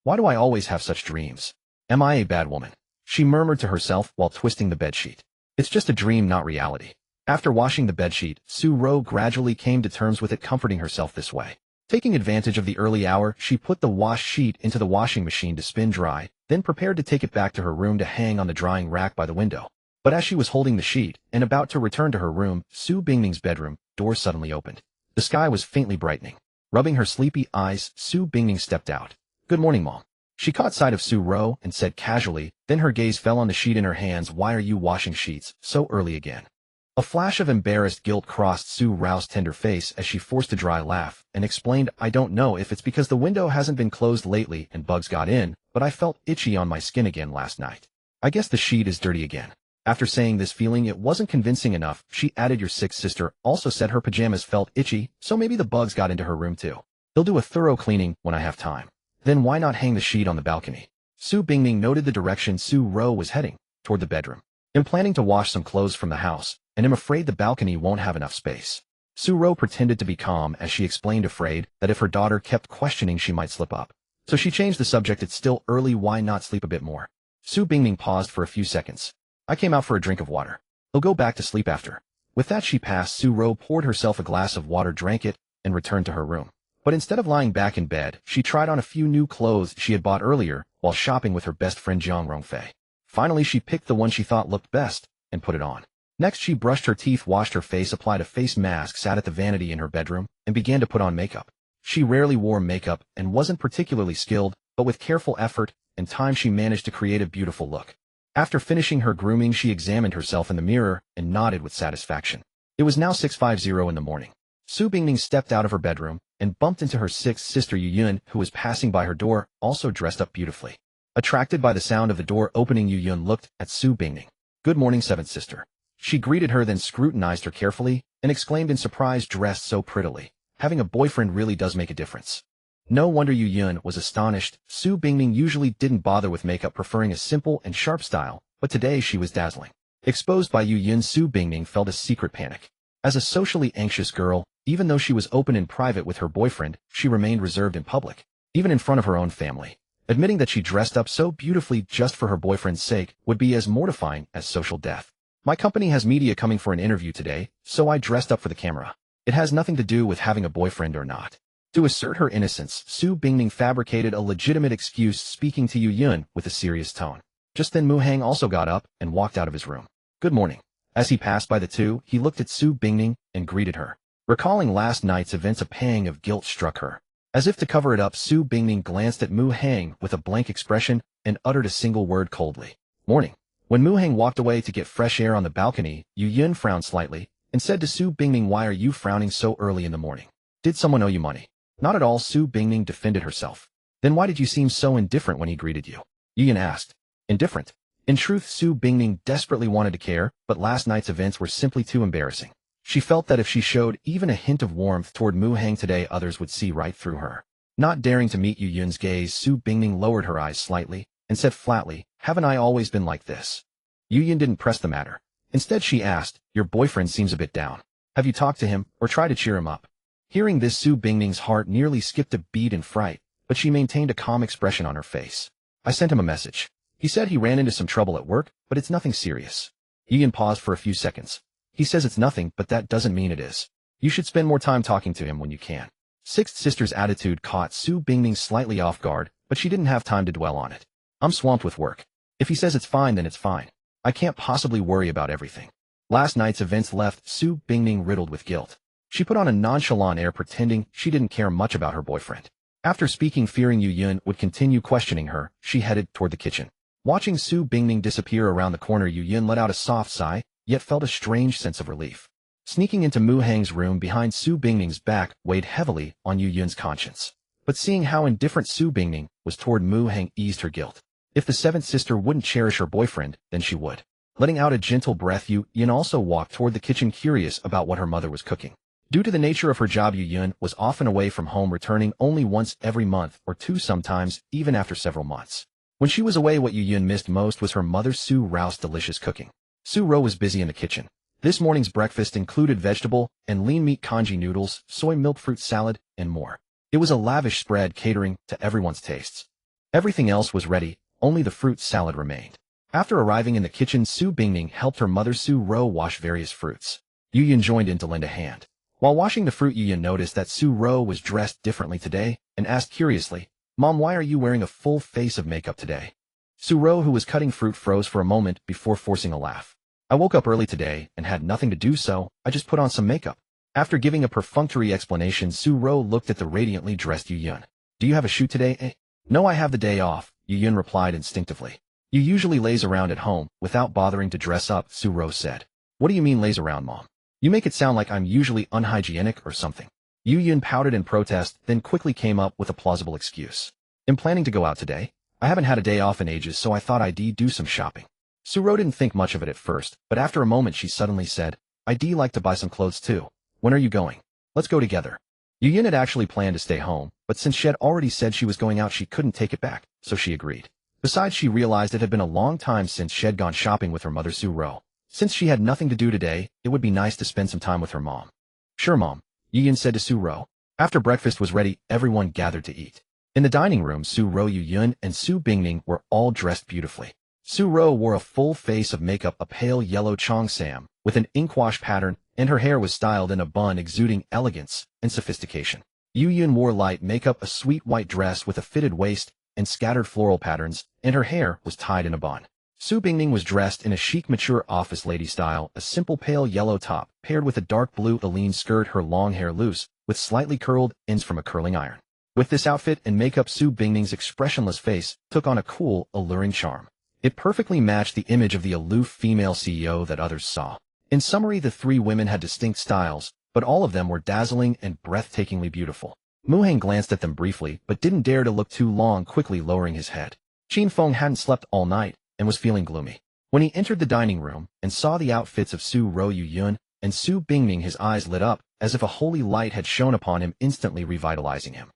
"Why do I always have such dreams? Am I a bad woman?" she murmured to herself while twisting the bedsheet. "It's just a dream, not reality." After washing the bedsheet, Su gradually came to terms with it, comforting herself this way. Taking advantage of the early hour, she put the wash sheet into the washing machine to spin dry, then prepared to take it back to her room to hang on the drying rack by the window. But as she was holding the sheet and about to return to her room, Su Bingning's bedroom door suddenly opened. The sky was faintly brightening. Rubbing her sleepy eyes, Su Bingning stepped out. "Good morning, Mom." She caught sight of Su and said casually, then her gaze fell on the sheet in her hands. "Why are you washing sheets so early again?" A flash of embarrassed guilt crossed Su's tender face as she forced a dry laugh and explained, "I don't know if it's because the window hasn't been closed lately and bugs got in, but I felt itchy on my skin again last night. I guess the sheet is dirty again." After saying this, feeling it wasn't convincing enough, she added, "Your sixth sister also said her pajamas felt itchy, so maybe the bugs got into her room too. They'll do a thorough cleaning when I have time." "Then why not hang the sheet on the balcony?" Su Bingning noted the direction Su was heading, toward the bedroom. "I'm planning to wash some clothes from the house, and I'm afraid the balcony won't have enough space." Su pretended to be calm as she explained, afraid that if her daughter kept questioning she might slip up. So she changed the subject. "It's still early, why not sleep a bit more?" Su Bingning paused for a few seconds. "I came out for a drink of water. I'll go back to sleep after." With that she passed Su poured herself a glass of water, drank it, and returned to her room. But instead of lying back in bed, she tried on a few new clothes she had bought earlier while shopping with her best friend Jiang Rongfei. Finally she picked the one she thought looked best and put it on. Next she brushed her teeth, washed her face, applied a face mask, sat at the vanity in her bedroom, and began to put on makeup. She rarely wore makeup and wasn't particularly skilled, but with careful effort and time she managed to create a beautiful look. After finishing her grooming, she examined herself in the mirror and nodded with satisfaction. It was now 6:50 in the morning. Su Bingning stepped out of her bedroom and bumped into her sixth sister Yu Yun, who was passing by her door, also dressed up beautifully. Attracted by the sound of the door opening, Yu Yun looked at Su Bingning. "Good morning, seventh sister." She greeted her, then scrutinized her carefully and exclaimed in surprise, "Dressed so prettily. Having a boyfriend really does make a difference." No wonder Yu Yun was astonished. Su Bingning usually didn't bother with makeup, preferring a simple and sharp style, but today she was dazzling. Exposed by Yu Yun, Su Bingning felt a secret panic. As a socially anxious girl, even though she was open in private with her boyfriend, she remained reserved in public, even in front of her own family. Admitting that she dressed up so beautifully just for her boyfriend's sake would be as mortifying as social death. "My company has media coming for an interview today, so I dressed up for the camera. It has nothing to do with having a boyfriend or not." To assert her innocence, Su Bingning fabricated a legitimate excuse, speaking to Yu Yun with a serious tone. Just then Mu Hang also got up and walked out of his room. "Good morning." As he passed by the two, he looked at Su Bingning and greeted her. Recalling last night's events, a pang of guilt struck her. As if to cover it up, Su Bingning glanced at Mu Hang with a blank expression and uttered a single word coldly. "Morning." When Mu Hang walked away to get fresh air on the balcony, Yu Yun frowned slightly and said to Su Bingning, "Why are you frowning so early in the morning? Did someone owe you money?" "Not at all," Su Bingning defended herself. "Then why did you seem so indifferent when he greeted you?" Yu Yun asked. "Indifferent?" In truth, Su Bingning desperately wanted to care, but last night's events were simply too embarrassing. She felt that if she showed even a hint of warmth toward Mu Hang today, others would see right through her. Not daring to meet Yu Yun's gaze, Su Bingning lowered her eyes slightly and said flatly, "Haven't I always been like this?" Yu Yun didn't press the matter. Instead she asked, "Your boyfriend seems a bit down. Have you talked to him or tried to cheer him up?" Hearing this, Su Bingning's heart nearly skipped a beat in fright, but she maintained a calm expression on her face. "I sent him a message. He said he ran into some trouble at work, but it's nothing serious. Yun paused for a few seconds. He says it's nothing, but that doesn't mean it is. You should spend more time talking to him when you can. Sixth sister's attitude caught Su Bingning slightly off guard, but she didn't have time to dwell on it. I'm swamped with work. If he says it's fine, then it's fine. I can't possibly worry about everything. Last night's events left Su Bingning riddled with guilt. She put on a nonchalant air pretending she didn't care much about her boyfriend. After speaking, fearing Yun would continue questioning her, she headed toward the kitchen. Watching Su Bingning disappear around the corner, Yun let out a soft sigh, yet felt a strange sense of relief. Sneaking into Mu Hang's room behind Su Bingning's back weighed heavily on Yun's conscience. But seeing how indifferent Su Bingning was toward Mu Hang eased her guilt. If the seventh sister wouldn't cherish her boyfriend, then she would. Letting out a gentle breath, Yun also walked toward the kitchen, curious about what her mother was cooking. Due to the nature of her job, Yun was often away from home, returning only once every month or two, sometimes even after several months. When she was away, what Yun missed most was her mother Su Rao's delicious cooking. Su Rao was busy in the kitchen. This morning's breakfast included vegetable and lean meat congee noodles, soy milk fruit salad, and more. It was a lavish spread catering to everyone's tastes. Everything else was ready, only the fruit salad remained. After arriving in the kitchen, Su Bingning helped her mother Su Rao wash various fruits. Yun joined in to lend a hand. While washing the fruit, Yun noticed that Su Rao was dressed differently today and asked curiously, "Mom, why are you wearing a full face of makeup today?" Su Rao, who was cutting fruit, froze for a moment before forcing a laugh. "I woke up early today and had nothing to do, so I just put on some makeup." After giving a perfunctory explanation, Su Rao looked at the radiantly dressed Yun. "Do you have a shoot today, eh?" "No, I have the day off," Yun replied instinctively. "You usually laze around at home without bothering to dress up," Su Rao said. "What do you mean laze around, Mom? You make it sound like I'm usually unhygienic or something." Yun pouted in protest, then quickly came up with a plausible excuse. "I'm planning to go out today. I haven't had a day off in ages, so I thought I'd do some shopping." Su Rao didn't think much of it at first, but after a moment she suddenly said, "I'd like to buy some clothes too. When are you going? Let's go together." Yun had actually planned to stay home, but since she had already said she was going out, she couldn't take it back, so she agreed. Besides, she realized it had been a long time since she had gone shopping with her mother Su Rao. Since she had nothing to do today, it would be nice to spend some time with her mom. "Sure, Mom," Yun said to Su Rao. After breakfast was ready, everyone gathered to eat. In the dining room, Su Rao, Yun, and Su Bingning were all dressed beautifully. Su Rao wore a full face of makeup, a pale yellow cheongsam, with an inkwash pattern, and her hair was styled in a bun exuding elegance and sophistication. Yun wore light makeup, a sweet white dress with a fitted waist and scattered floral patterns, and her hair was tied in a bun. Su Bingning was dressed in a chic, mature office lady style, a simple pale yellow top, paired with a dark blue Aline skirt, her long hair loose, with slightly curled ends from a curling iron. With this outfit and makeup, Su Bingning's expressionless face took on a cool, alluring charm. It perfectly matched the image of the aloof female CEO that others saw. In summary, the three women had distinct styles, but all of them were dazzling and breathtakingly beautiful. Mu Hang glanced at them briefly, but didn't dare to look too long, quickly lowering his head. Qin Feng hadn't slept all night and was feeling gloomy. When he entered the dining room and saw the outfits of Su Rao, Yun, and Su Bingning, his eyes lit up, as if a holy light had shone upon him, instantly revitalizing him.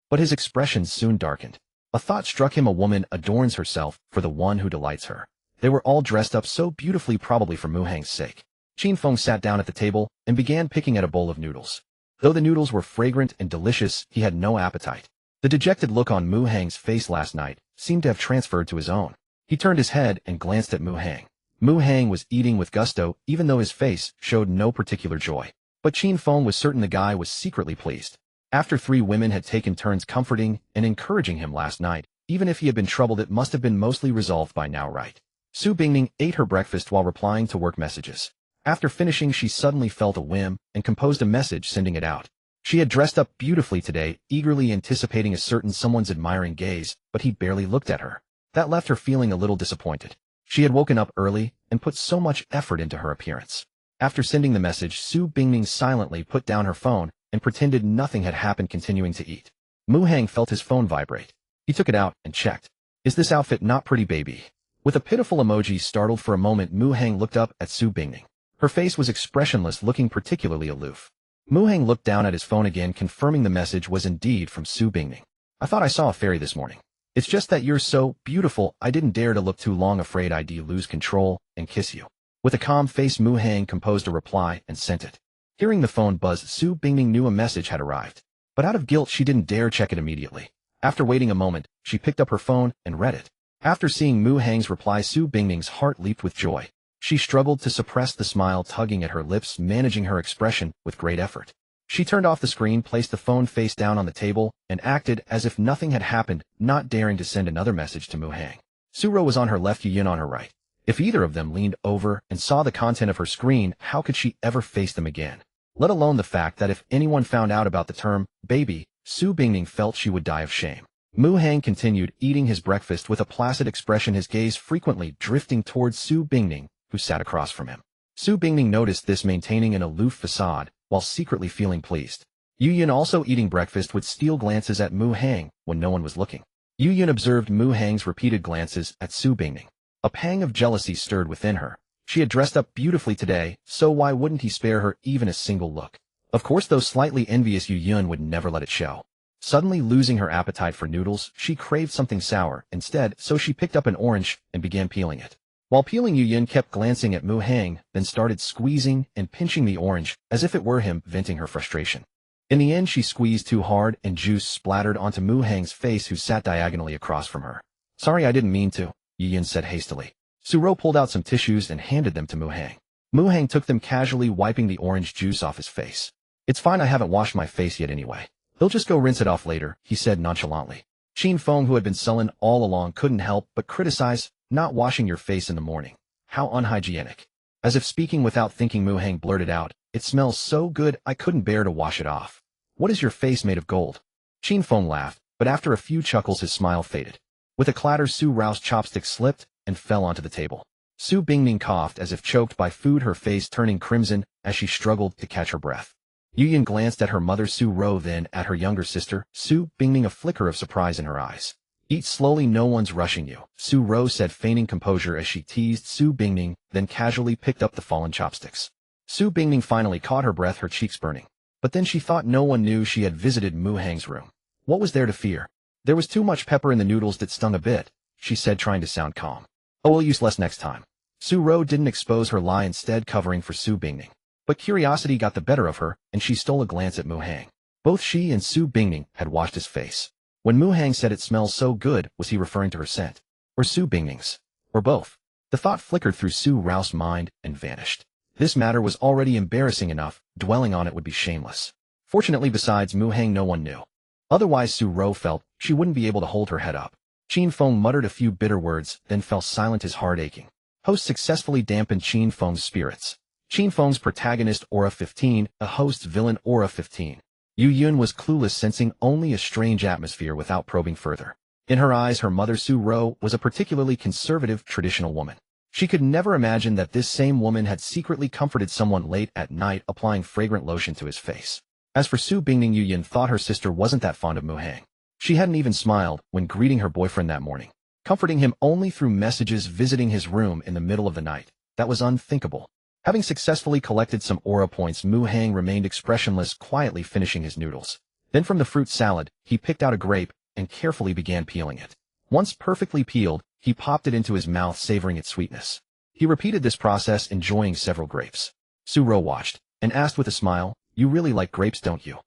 But his expression soon darkened. A thought struck him: a woman adorns herself for the one who delights her. They were all dressed up so beautifully, probably for Mu Hang's sake. Qin Feng sat down at the table and began picking at a bowl of noodles. Though the noodles were fragrant and delicious, he had no appetite. The dejected look on Mu Hang's face last night seemed to have transferred to his own. He turned his head and glanced at Mu Hang. Mu Hang was eating with gusto, even though his face showed no particular joy. But Qin Feng was certain the guy was secretly pleased. After three women had taken turns comforting and encouraging him last night, even if he had been troubled, it must have been mostly resolved by now, right? Su Bingning ate her breakfast while replying to work messages. After finishing, she suddenly felt a whim and composed a message, sending it out. She had dressed up beautifully today, eagerly anticipating a certain someone's admiring gaze, but he barely looked at her. That left her feeling a little disappointed. She had woken up early and put so much effort into her appearance. After sending the message, Su Bingning silently put down her phone and pretended nothing had happened, continuing to eat. Mu Hang felt his phone vibrate. He took it out and checked. "Is this outfit not pretty, baby?" With a pitiful emoji, startled for a moment, Mu Hang looked up at Su Bingning. Her face was expressionless, looking particularly aloof. Mu Hang looked down at his phone again, confirming the message was indeed from Su Bingning. "I thought I saw a fairy this morning. It's just that you're so beautiful, I didn't dare to look too long, afraid I'd lose control and kiss you." With a calm face, Mu Hang composed a reply and sent it. Hearing the phone buzz, Su Bingning knew a message had arrived. But out of guilt, she didn't dare check it immediately. After waiting a moment, she picked up her phone and read it. After seeing Mu Hang's reply, Su Bingning's heart leaped with joy. She struggled to suppress the smile tugging at her lips, managing her expression with great effort. She turned off the screen, placed the phone face down on the table, and acted as if nothing had happened, not daring to send another message to Mu Hang. Su-ro was on her left, Yu-yin on her right. If either of them leaned over and saw the content of her screen, how could she ever face them again? Let alone the fact that if anyone found out about the term baby, Su Bingning felt she would die of shame. Mu Hang continued eating his breakfast with a placid expression, his gaze frequently drifting towards Su Bingning, who sat across from him. Su Bingning noticed this, maintaining an aloof facade, while secretly feeling pleased. Yu-yin, also eating breakfast, would steal glances at Mu Hang when no one was looking. Yu-yin observed Mu Hang's repeated glances at Su Bingning. A pang of jealousy stirred within her. She had dressed up beautifully today, so why wouldn't he spare her even a single look? Of course, though slightly envious, Yu-yin would never let it show. Suddenly losing her appetite for noodles, she craved something sour instead, so she picked up an orange and began peeling it. While peeling, Yu-yin kept glancing at Mu Hang, then started squeezing and pinching the orange as if it were him, venting her frustration. In the end, she squeezed too hard and juice splattered onto Mu Hang's face, who sat diagonally across from her. "Sorry, I didn't mean to," Yu-yin said hastily. Su-ro pulled out some tissues and handed them to Mu Hang. Mu Hang took them, casually wiping the orange juice off his face. "It's fine, I haven't washed my face yet anyway. They'll just go rinse it off later," he said nonchalantly. Qin Feng, who had been sullen all along, couldn't help but criticize, "Not washing your face in the morning. How unhygienic." As if speaking without thinking, Mu Hang blurted out, "It smells so good, I couldn't bear to wash it off. What is your face made of, gold?" Qin Feng laughed, but after a few chuckles his smile faded. With a clatter, Su Rao's chopstick slipped and fell onto the table. Su Bingning coughed as if choked by food, her face turning crimson as she struggled to catch her breath. Yu-yin glanced at her mother Su-ro, then at her younger sister, Su Bingning, a flicker of surprise in her eyes. "Eat slowly, no one's rushing you," Su-ro said, feigning composure as she teased Su Bingning, then casually picked up the fallen chopsticks. Su Bingning finally caught her breath, her cheeks burning. But then she thought no one knew she had visited Mu Hang's room. What was there to fear? "There was too much pepper in the noodles that stung a bit," she said, trying to sound calm. "Oh, we'll use less next time." Su-ro didn't expose her lie, instead covering for Su Bingning. But curiosity got the better of her, and she stole a glance at Mu Hang. Both she and Su Bingning had washed his face. When Mu Hang said it smells so good, was he referring to her scent? Or Su Bingning's? Or both? The thought flickered through Su Rao's mind and vanished. This matter was already embarrassing enough, dwelling on it would be shameless. Fortunately, besides Mu Hang, no one knew. Otherwise, Su-ro felt she wouldn't be able to hold her head up. Qin Feng muttered a few bitter words, then fell silent, his heart aching. Host successfully dampened Qin Feng's spirits. Qin Feng's protagonist aura 15, a host's villain aura 15. Yu-yin was clueless, sensing only a strange atmosphere without probing further. In her eyes, her mother Su-ro was a particularly conservative, traditional woman. She could never imagine that this same woman had secretly comforted someone late at night, applying fragrant lotion to his face. As for Su Bingning, Yu-yin thought her sister wasn't that fond of Mu Hang. She hadn't even smiled when greeting her boyfriend that morning, comforting him only through messages, visiting his room in the middle of the night. That was unthinkable. Having successfully collected some aura points, Mu Hang remained expressionless, quietly finishing his noodles. Then from the fruit salad, he picked out a grape and carefully began peeling it. Once perfectly peeled, he popped it into his mouth, savoring its sweetness. He repeated this process, enjoying several grapes. Su-ro watched and asked with a smile, "You really like grapes, don't you?"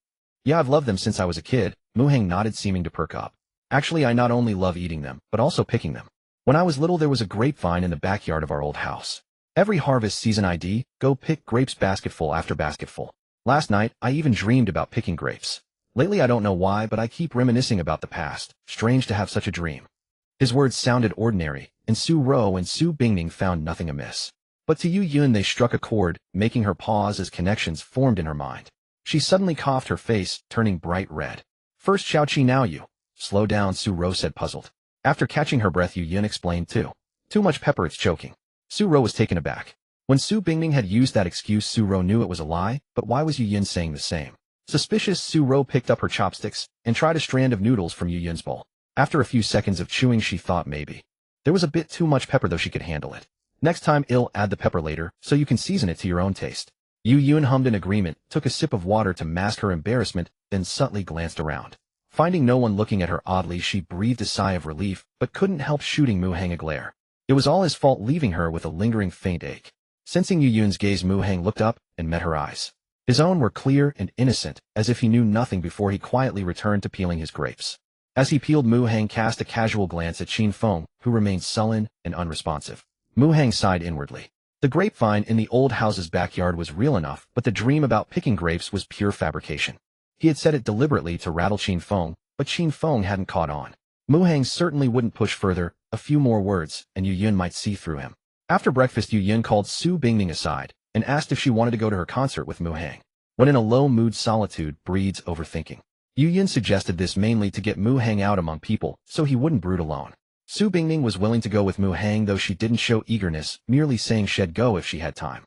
"Yeah, I've loved them since I was a kid," Mu Hang nodded, seeming to perk up. "Actually, I not only love eating them, but also picking them. When I was little, there was a grapevine in the backyard of our old house. Every harvest season I'd go pick grapes, basketful after basketful. Last night, I even dreamed about picking grapes. Lately, I don't know why, but I keep reminiscing about the past. Strange to have such a dream." His words sounded ordinary, and Su-ro and Su Bingning found nothing amiss. But to Yu-yin they struck a chord, making her pause as connections formed in her mind. She suddenly coughed, her face turning bright red. "First Xiao-qi, now you." "Slow down," Su-ro said, puzzled. After catching her breath, Yu-yin explained too. "Too much pepper, it's choking." Su-ro was taken aback. When Su Bingning had used that excuse, Su-ro knew it was a lie, but why was Yu-yin saying the same? Suspicious, Su-ro picked up her chopsticks and tried a strand of noodles from Yu-yin's bowl. After a few seconds of chewing, she thought maybe there was a bit too much pepper, though she could handle it. "Next time I'll add the pepper later, so you can season it to your own taste." Yu-yin hummed in agreement, took a sip of water to mask her embarrassment, then subtly glanced around. Finding no one looking at her oddly, she breathed a sigh of relief, but couldn't help shooting Mu Hang a glare. It was all his fault, leaving her with a lingering faint ache. Sensing Yu-yin's gaze, Mu Hang looked up and met her eyes. His own were clear and innocent, as if he knew nothing before. He quietly returned to peeling his grapes. As he peeled, Mu Hang cast a casual glance at Qin Feng, who remained sullen and unresponsive. Mu Hang sighed inwardly. The grapevine in the old house's backyard was real enough, but the dream about picking grapes was pure fabrication. He had said it deliberately to rattle Qin Feng, but Qin Feng hadn't caught on. Mu Hang certainly wouldn't push further. A few more words, and Yu Yun might see through him. After breakfast, Yu Yun called Su Bingning aside and asked if she wanted to go to her concert with Mu Hang. When in a low mood, solitude breeds overthinking. Yu Yun suggested this mainly to get Mu Hang out among people so he wouldn't brood alone. Su Bingning was willing to go with Mu Hang, though she didn't show eagerness, merely saying she'd go if she had time.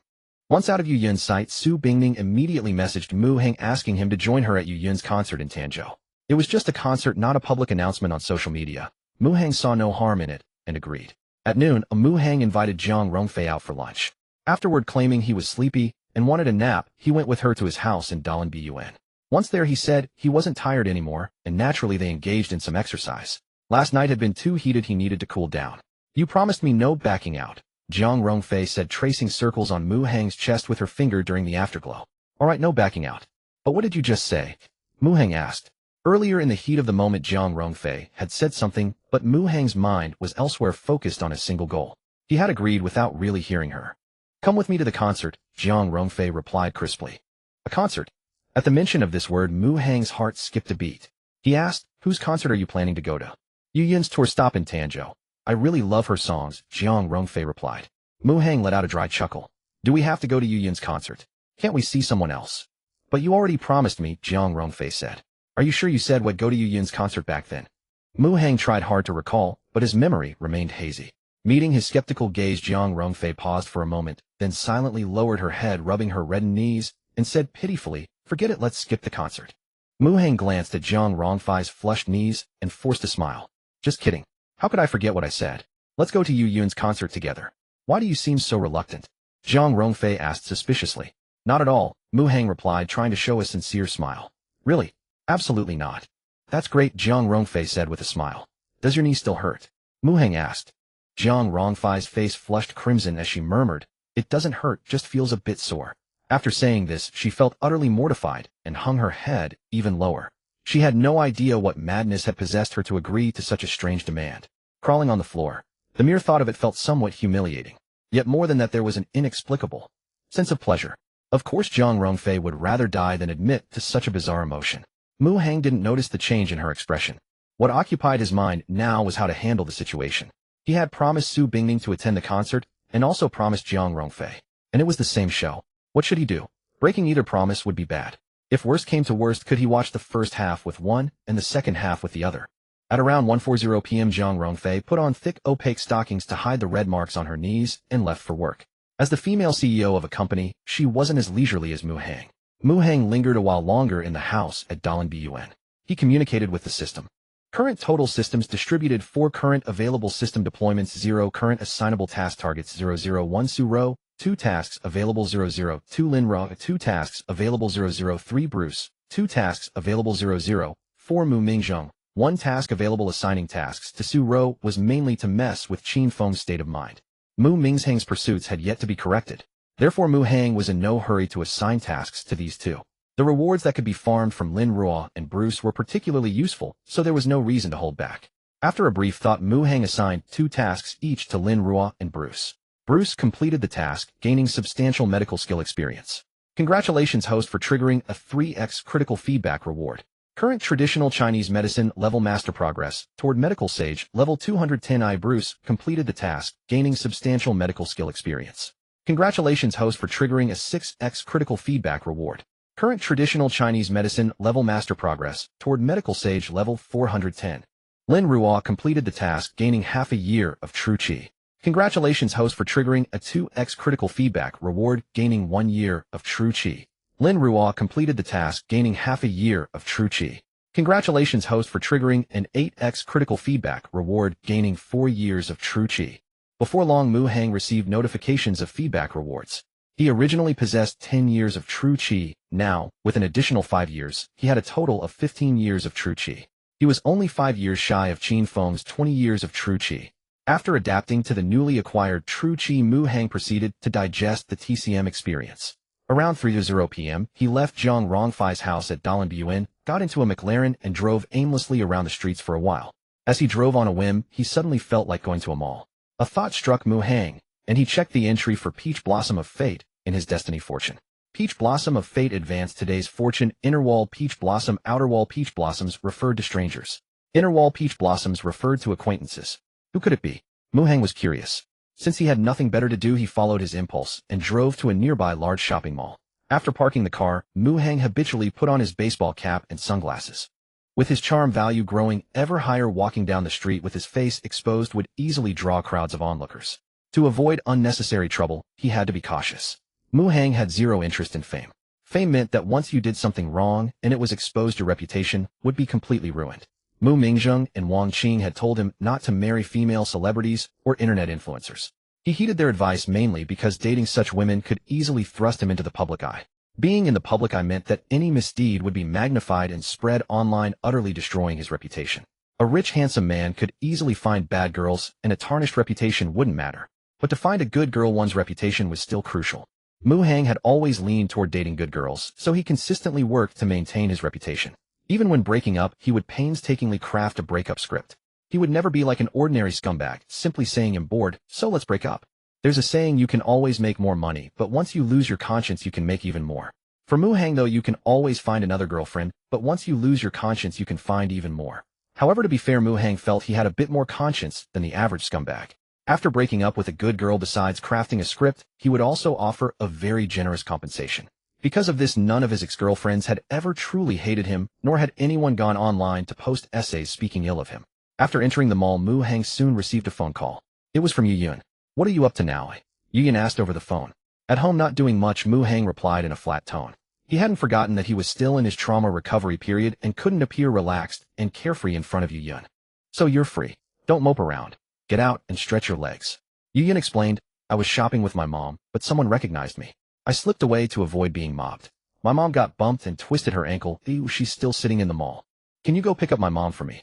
Once out of Yu Yun's sight, Su Bingning immediately messaged Mu Hang asking him to join her at Yu Yun's concert in Tanzhou. It was just a concert, not a public announcement on social media. Mu Hang saw no harm in it and agreed. At noon, Mu Hang invited Jiang Rongfei out for lunch. Afterward, claiming he was sleepy and wanted a nap, he went with her to his house in Dalanbun. Once there, he said he wasn't tired anymore, and naturally they engaged in some exercise. Last night had been too heated, he needed to cool down. You promised me no backing out, Jiang Rongfei said, tracing circles on Mu Hang's chest with her finger during the afterglow. All right, no backing out. But what did you just say? Mu Hang asked. Earlier in the heat of the moment, Jiang Rongfei had said something, but Mu Hang's mind was elsewhere, focused on a single goal. He had agreed without really hearing her. Come with me to the concert, Jiang Rongfei replied crisply. A concert? At the mention of this word, Mu Hang's heart skipped a beat. He asked, whose concert are you planning to go to? Yu Yun's tour stop in Tanzhou. I really love her songs, Jiang Rongfei replied. Mu Hang let out a dry chuckle. Do we have to go to Yu Yun's concert? Can't we see someone else? But you already promised me, Jiang Rongfei said. Are you sure you said we'd go to Yu Yun's concert back then? Mu Hang tried hard to recall, but his memory remained hazy. Meeting his skeptical gaze, Jiang Rongfei paused for a moment, then silently lowered her head, rubbing her reddened knees, and said pitifully, forget it, let's skip the concert. Mu Hang glanced at Jiang Rongfei's flushed knees and forced a smile. Just kidding. How could I forget what I said? Let's go to Yu Yun's concert together. Why do you seem so reluctant? Jiang Rongfei asked suspiciously. Not at all, Mu Hang replied, trying to show a sincere smile. Really? Absolutely not. That's great, Jiang Rongfei said with a smile. Does your knee still hurt? Mu Hang asked. Jiang Rongfei's face flushed crimson as she murmured, it doesn't hurt, just feels a bit sore. After saying this, she felt utterly mortified and hung her head even lower. She had no idea what madness had possessed her to agree to such a strange demand. Crawling on the floor, the mere thought of it felt somewhat humiliating. Yet more than that, there was an inexplicable sense of pleasure. Of course, Jiang Rongfei would rather die than admit to such a bizarre emotion. Mu Hang didn't notice the change in her expression. What occupied his mind now was how to handle the situation. He had promised Su Bingning to attend the concert, and also promised Jiang Rongfei. And it was the same show. What should he do? Breaking either promise would be bad. If worst came to worst, could he watch the first half with one and the second half with the other? At around 1:40 p.m., Jiang Rongfei put on thick opaque stockings to hide the red marks on her knees and left for work. As the female CEO of a company, she wasn't as leisurely as Mu Hang. Mu Hang lingered a while longer in the house at Dalanbun. He communicated with the system. Current total systems distributed 4 current available system deployments, 0 current assignable task targets, 001 Su Ro, 2 tasks available, 002 Lin Ro, 2 tasks available, 003 Bruce, 2 tasks available, 004 Mu Mingzheng, 1 task available. Assigning tasks to Su Ro was mainly to mess with Qin Feng's state of mind. Mu Mingzheng's pursuits had yet to be corrected. Therefore, Mu Hang was in no hurry to assign tasks to these two. The rewards that could be farmed from Lin Ruo and Bruce were particularly useful, so there was no reason to hold back. After a brief thought, Mu Hang assigned 2 tasks each to Lin Ruo and Bruce. Bruce completed the task, gaining substantial medical skill experience. Congratulations, host, for triggering a 3x critical feedback reward. Current traditional Chinese medicine level master progress toward medical sage level 210. Bruce completed the task, gaining substantial medical skill experience. Congratulations, host, for triggering a 6x critical feedback reward. Current traditional Chinese medicine level master progress toward medical sage level 410. Lin Ruo completed the task, gaining half a year of true qi. Congratulations, host, for triggering a 2x critical feedback reward, gaining 1 year of true qi. Lin Ruo completed the task, gaining half a year of true qi. Congratulations, host, for triggering an 8x critical feedback reward, gaining 4 years of true qi. Before long, Mu Hang received notifications of feedback rewards. He originally possessed 10 years of true qi. Now, with an additional 5 years, he had a total of 15 years of true qi. He was only 5 years shy of Qin Feng's 20 years of true qi. After adapting to the newly acquired true qi, Mu Hang proceeded to digest the TCM experience. Around 3:00 p.m., he left Zhang Rongfei's house at Dalanbuyuan, got into a McLaren and drove aimlessly around the streets for a while. As he drove on a whim, he suddenly felt like going to a mall. A thought struck Mu Hang, and he checked the entry for Peach Blossom of Fate in his destiny fortune. Peach Blossom of Fate advanced today's fortune. Inner wall peach blossom, outer wall peach blossoms referred to strangers. Inner wall peach blossoms referred to acquaintances. Who could it be? Mu Hang was curious. Since he had nothing better to do, he followed his impulse and drove to a nearby large shopping mall. After parking the car, Mu Hang habitually put on his baseball cap and sunglasses. With his charm value growing ever higher, walking down the street with his face exposed would easily draw crowds of onlookers. To avoid unnecessary trouble, he had to be cautious. Mu Hang had zero interest in fame. Fame meant that once you did something wrong and it was exposed, your reputation would be completely ruined. Mu Mingzheng and Wang Qing had told him not to marry female celebrities or internet influencers. He heeded their advice mainly because dating such women could easily thrust him into the public eye. Being in the public eye meant that any misdeed would be magnified and spread online, utterly destroying his reputation. A rich, handsome man could easily find bad girls, and a tarnished reputation wouldn't matter. But to find a good girl, one's reputation was still crucial. Mu Hang had always leaned toward dating good girls, so he consistently worked to maintain his reputation. Even when breaking up, he would painstakingly craft a breakup script. He would never be like an ordinary scumbag, simply saying I'm bored, so let's break up. There's a saying, you can always make more money, but once you lose your conscience you can make even more. For Mu Hang though, you can always find another girlfriend, but once you lose your conscience you can find even more. However, to be fair, Mu Hang felt he had a bit more conscience than the average scumbag. After breaking up with a good girl, besides crafting a script, he would also offer a very generous compensation. Because of this, none of his ex-girlfriends had ever truly hated him, nor had anyone gone online to post essays speaking ill of him. After entering the mall, Mu Hang soon received a phone call. It was from Yu Yun. What are you up to now? Yu Yun asked over the phone. At home, not doing much, Mu Hang replied in a flat tone. He hadn't forgotten that he was still in his trauma recovery period and couldn't appear relaxed and carefree in front of Yu Yun. So you're free. Don't mope around. Get out and stretch your legs. Yu Yun explained. I was shopping with my mom, but someone recognized me. I slipped away to avoid being mobbed. My mom got bumped and twisted her ankle. Ew, she's still sitting in the mall. Can you go pick up my mom for me?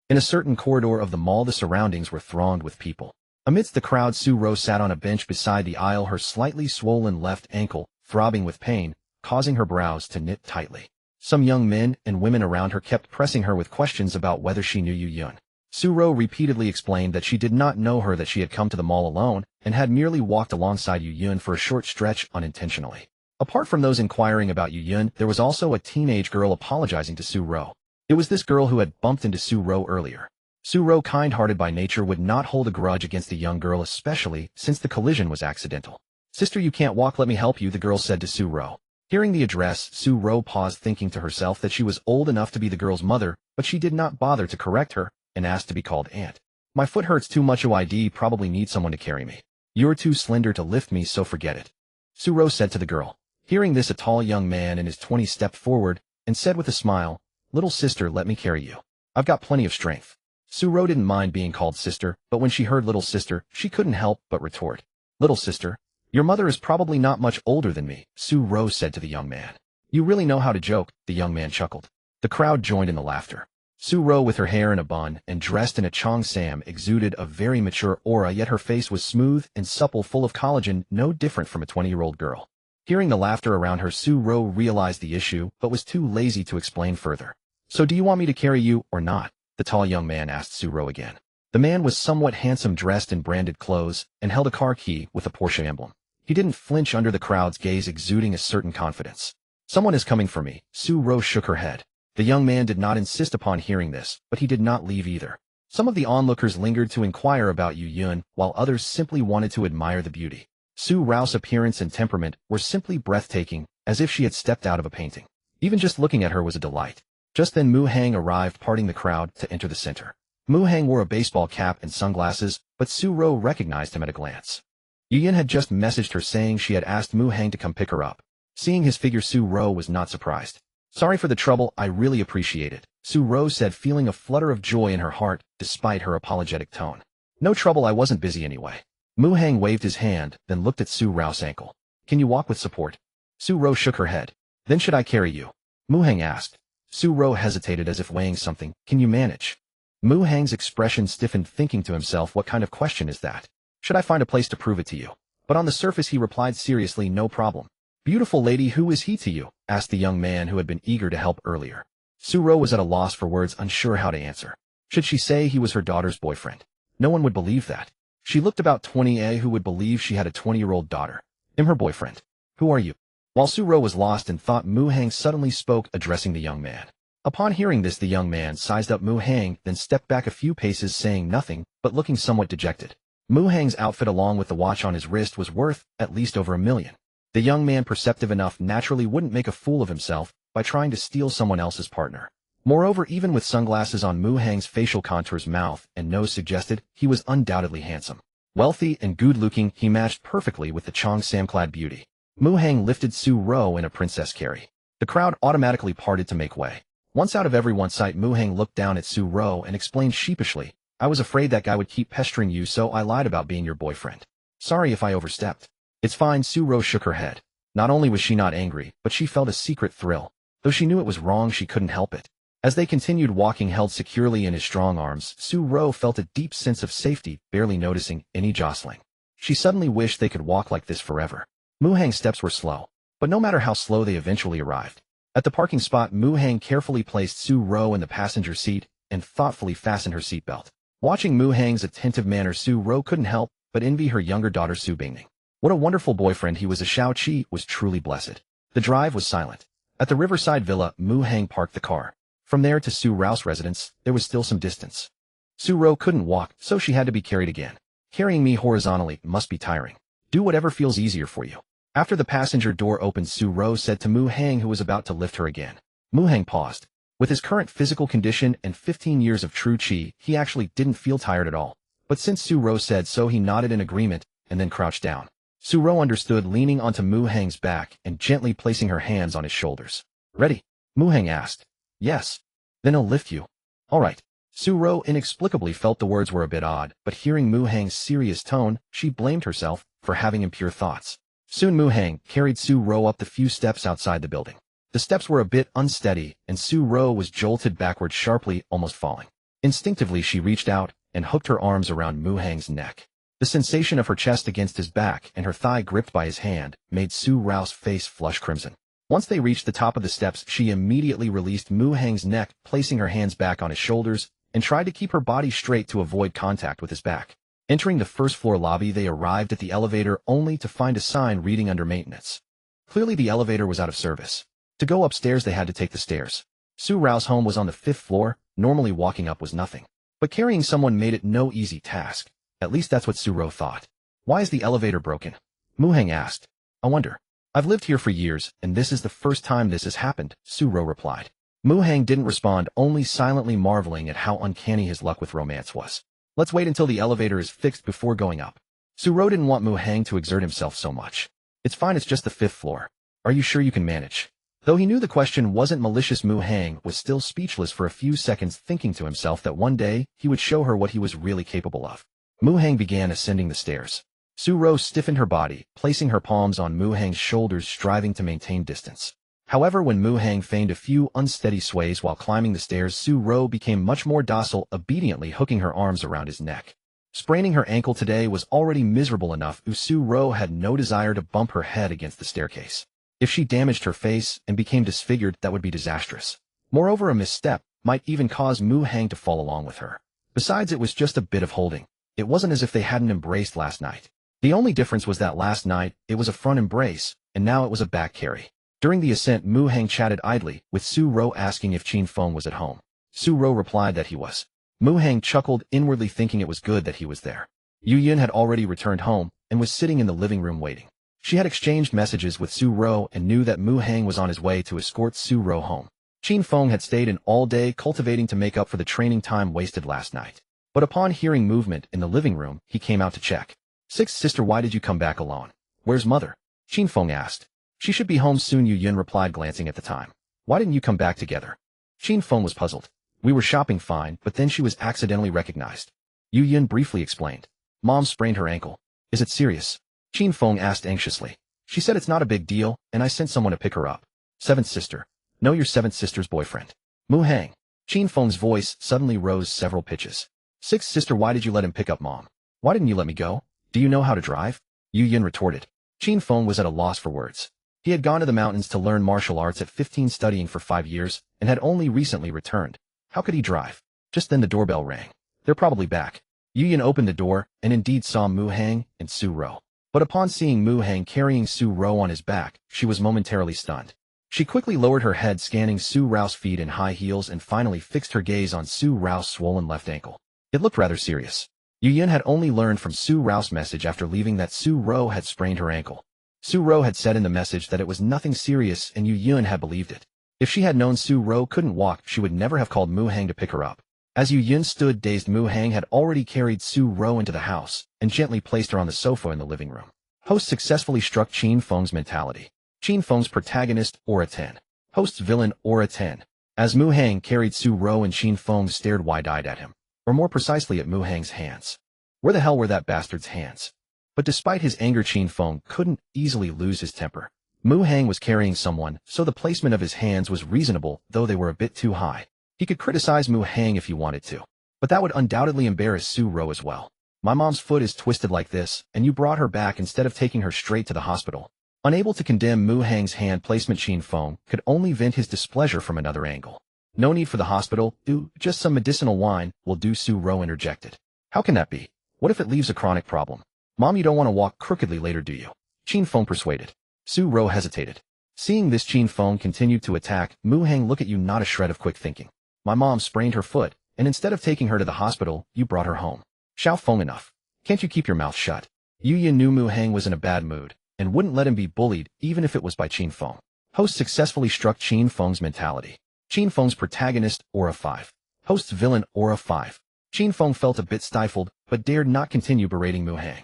In a certain corridor of the mall, the surroundings were thronged with people. Amidst the crowd, Su Ro sat on a bench beside the aisle, her slightly swollen left ankle throbbing with pain, causing her brows to knit tightly. Some young men and women around her kept pressing her with questions about whether she knew Yu Yun. Su Ro repeatedly explained that she did not know her, that she had come to the mall alone and had merely walked alongside Yu Yun for a short stretch unintentionally. Apart from those inquiring about Yu Yun, there was also a teenage girl apologizing to Su Ro. It was this girl who had bumped into Su Ro earlier. Su Ro, kind-hearted by nature, would not hold a grudge against the young girl, especially since the collision was accidental. Sister, you can't walk, let me help you, the girl said to Su Ro. Hearing the address, Su Ro paused, thinking to herself that she was old enough to be the girl's mother, but she did not bother to correct her and asked to be called aunt. My foot hurts too much, OID, probably need someone to carry me. You're too slender to lift me, so forget it. Su Ro said to the girl. Hearing this, a tall young man in his 20s stepped forward and said with a smile, Little sister, let me carry you. I've got plenty of strength. Su Ro didn't mind being called sister, but when she heard little sister, she couldn't help but retort. Little sister? Your mother is probably not much older than me, Su Ro said to the young man. You really know how to joke, the young man chuckled. The crowd joined in the laughter. Su Ro, with her hair in a bun and dressed in a cheongsam, exuded a very mature aura, yet her face was smooth and supple, full of collagen, no different from a 20-year-old girl. Hearing the laughter around her, Su Ro realized the issue, but was too lazy to explain further. So do you want me to carry you, or not? The tall young man asked Su Ro again. The man was somewhat handsome, dressed in branded clothes, and held a car key with a Porsche emblem. He didn't flinch under the crowd's gaze, exuding a certain confidence. Someone is coming for me, Su Ro shook her head. The young man did not insist upon hearing this, but he did not leave either. Some of the onlookers lingered to inquire about Yu Yun, while others simply wanted to admire the beauty. Su Ro's appearance and temperament were simply breathtaking, as if she had stepped out of a painting. Even just looking at her was a delight. Just then Mu Hang arrived, parting the crowd to enter the center. Mu Hang wore a baseball cap and sunglasses, but Su Ro recognized him at a glance. Yu Yun had just messaged her saying she had asked Mu Hang to come pick her up. Seeing his figure, Su Ro was not surprised. Sorry for the trouble, I really appreciate it, Su Ro said, feeling a flutter of joy in her heart despite her apologetic tone. No trouble, I wasn't busy anyway. Mu Hang waved his hand, then looked at Su Ro's ankle. Can you walk with support? Su Ro shook her head. Then should I carry you? Mu Hang asked. Su Ro hesitated as if weighing something. Can you manage? Mu Hang's expression stiffened, thinking to himself, what kind of question is that? Should I find a place to prove it to you? But on the surface he replied seriously, no problem. Beautiful lady, who is he to you? Asked the young man who had been eager to help earlier. Su-ro was at a loss for words, unsure how to answer. Should she say he was her daughter's boyfriend? No one would believe that. She looked about 20. Who would believe she had a 20-year-old daughter? I'm her boyfriend. Who are you? While Su-ro was lost in thought, Mu-hang suddenly spoke, addressing the young man. Upon hearing this, the young man sized up Mu-hang, then stepped back a few paces, saying nothing, but looking somewhat dejected. Mu-hang's outfit along with the watch on his wrist was worth at least over $1 million. The young man, perceptive enough, naturally wouldn't make a fool of himself by trying to steal someone else's partner. Moreover, even with sunglasses on, Mu-hang's facial contours, mouth, and nose suggested he was undoubtedly handsome. Wealthy and good-looking, he matched perfectly with the Cheongsam-clad beauty. Mu-hang lifted Su-ro in a princess carry. The crowd automatically parted to make way. Once out of everyone's sight, Mu-hang looked down at Su-ro and explained sheepishly, I was afraid that guy would keep pestering you, so I lied about being your boyfriend. Sorry if I overstepped. It's fine. Su-ro shook her head. Not only was she not angry, but she felt a secret thrill. Though she knew it was wrong, she couldn't help it. As they continued walking, held securely in his strong arms, Su-ro felt a deep sense of safety, barely noticing any jostling. She suddenly wished they could walk like this forever. Mu-hang's steps were slow, but no matter how slow, they eventually arrived. At the parking spot, Mu-hang carefully placed Su-ro in the passenger seat and thoughtfully fastened her seatbelt. Watching Mu-hang's attentive manner, Su-ro couldn't help but envy her younger daughter Su-bingning. What a wonderful boyfriend he was. Xiao-chi was truly blessed. The drive was silent. At the riverside villa, Mu-hang parked the car. From there to Su-ro's residence, there was still some distance. Su-ro couldn't walk, so she had to be carried again. Carrying me horizontally must be tiring. Do whatever feels easier for you. After the passenger door opened, Su-ro said to Mu-hang, who was about to lift her again. Mu-hang paused. With his current physical condition and 15 years of true chi, he actually didn't feel tired at all. But since Su-ro said so, he nodded in agreement and then crouched down. Su-ro understood, leaning onto Mu-hang's back and gently placing her hands on his shoulders. Ready? Mu-hang asked. Yes. Then I'll lift you. All right. Su-ro inexplicably felt the words were a bit odd, but hearing Mu-hang's serious tone, she blamed herself for having impure thoughts. Soon Mu-hang carried Su-ro up the few steps outside the building. The steps were a bit unsteady, and Su-ro was jolted backward sharply, almost falling. Instinctively, she reached out and hooked her arms around Mu-hang's neck. The sensation of her chest against his back and her thigh gripped by his hand made Su-ro's face flush crimson. Once they reached the top of the steps, she immediately released Mu-hang's neck, placing her hands back on his shoulders, and tried to keep her body straight to avoid contact with his back. Entering the first-floor lobby, they arrived at the elevator only to find a sign reading under maintenance. Clearly the elevator was out of service. To go upstairs, they had to take the stairs. Su-ro's home was on the 5th floor. Normally walking up was nothing. But carrying someone made it no easy task. At least that's what Su-ro thought. Why is the elevator broken? Mu-hang asked. I wonder. I've lived here for years, and this is the first time this has happened, Su-ro replied. Mu-hang didn't respond, only silently marveling at how uncanny his luck with romance was. Let's wait until the elevator is fixed before going up. Su-ro didn't want Mu-hang to exert himself so much. It's fine, it's just the 5th floor. Are you sure you can manage? Though he knew the question wasn't malicious, Mu-hang was still speechless for a few seconds, thinking to himself that one day he would show her what he was really capable of. Mu-hang began ascending the stairs. Su-ro stiffened her body, placing her palms on Mu-hang's shoulders, striving to maintain distance. However, when Mu-hang feigned a few unsteady sways while climbing the stairs, Su-ro became much more docile, obediently hooking her arms around his neck. Spraining her ankle today was already miserable enough. Su-ro had no desire to bump her head against the staircase. If she damaged her face and became disfigured, that would be disastrous. Moreover, a misstep might even cause Mu-hang to fall along with her. Besides, it was just a bit of holding. It wasn't as if they hadn't embraced last night. The only difference was that last night, it was a front embrace, and now it was a back carry. During the ascent, Mu-hang chatted idly, with Su-ro asking if Qin-feng was at home. Su-ro replied that he was. Mu-hang chuckled, inwardly thinking it was good that he was there. Yu-yun had already returned home, and was sitting in the living room waiting. She had exchanged messages with Su-ro and knew that Mu-hang was on his way to escort Su-ro home. Qin-feng had stayed in all day, cultivating to make up for the training time wasted last night. But upon hearing movement in the living room, he came out to check. Sixth sister, why did you come back alone? Where's mother? Qin-feng asked. She should be home soon, Yu-yun replied, glancing at the time. Why didn't you come back together? Qin-feng was puzzled. We were shopping fine, but then she was accidentally recognized. Yu-yun briefly explained. Mom sprained her ankle. Is it serious? Qin-feng asked anxiously. She said it's not a big deal, and I sent someone to pick her up. Seventh sister. Know your seventh sister's boyfriend. Mu-hang. Qin-feng's voice suddenly rose several pitches. Sixth sister, why did you let him pick up mom? Why didn't you let me go? Do you know how to drive? Yu-yun retorted. Qin-feng was at a loss for words. He had gone to the mountains to learn martial arts at 15, studying for 5 years, and had only recently returned. How could he drive? Just then the doorbell rang. They're probably back. Yu Yan opened the door, and indeed saw Mu Hang and Su Ro. But upon seeing Mu Hang carrying Su Ro on his back, she was momentarily stunned. She quickly lowered her head, scanning Su Rao's feet in high heels, and finally fixed her gaze on Su Rao's swollen left ankle. It looked rather serious. Yu Yan had only learned from Su Rao's message after leaving that Su Ro had sprained her ankle. Su Ro had said in the message that it was nothing serious, and Yu Yan had believed it. If she had known Su Ro couldn't walk, she would never have called Mu Hang to pick her up. As Yu Yan stood dazed, Mu Hang had already carried Su Ro into the house and gently placed her on the sofa in the living room. Host successfully struck Qin Feng's mentality. Qin Feng's protagonist, Aura 10. Host's villain, Aura 10. As Mu Hang carried Su Ro and Qin Feng stared wide-eyed at him, or more precisely at Mu Hang's hands. Where the hell were that bastard's hands? But despite his anger, Qin Feng couldn't easily lose his temper. Mu Hang was carrying someone, so the placement of his hands was reasonable, though they were a bit too high. He could criticize Mu Hang if he wanted to, but that would undoubtedly embarrass Su Ro as well. My mom's foot is twisted like this, and you brought her back instead of taking her straight to the hospital. Unable to condemn Mu Hang's hand placement, Qin Feng could only vent his displeasure from another angle. No need for the hospital, just some medicinal wine will do, Su Ro interjected. How can that be? What if it leaves a chronic problem? Mom, you don't want to walk crookedly later, do you? Qin Feng persuaded. Su Ro hesitated. Seeing this, Qin Feng continued to attack. Mu Hang, look at you, not a shred of quick thinking. My mom sprained her foot, and instead of taking her to the hospital, you brought her home. Xiao Feng, enough. Can't you keep your mouth shut? Yu Yan knew Mu Hang was in a bad mood, and wouldn't let him be bullied, even if it was by Qin Feng. Host successfully struck Qin Feng's mentality. Qin Feng's protagonist, Aura 5. Host's villain, Aura 5. Qin Feng felt a bit stifled, but dared not continue berating Mu Hang.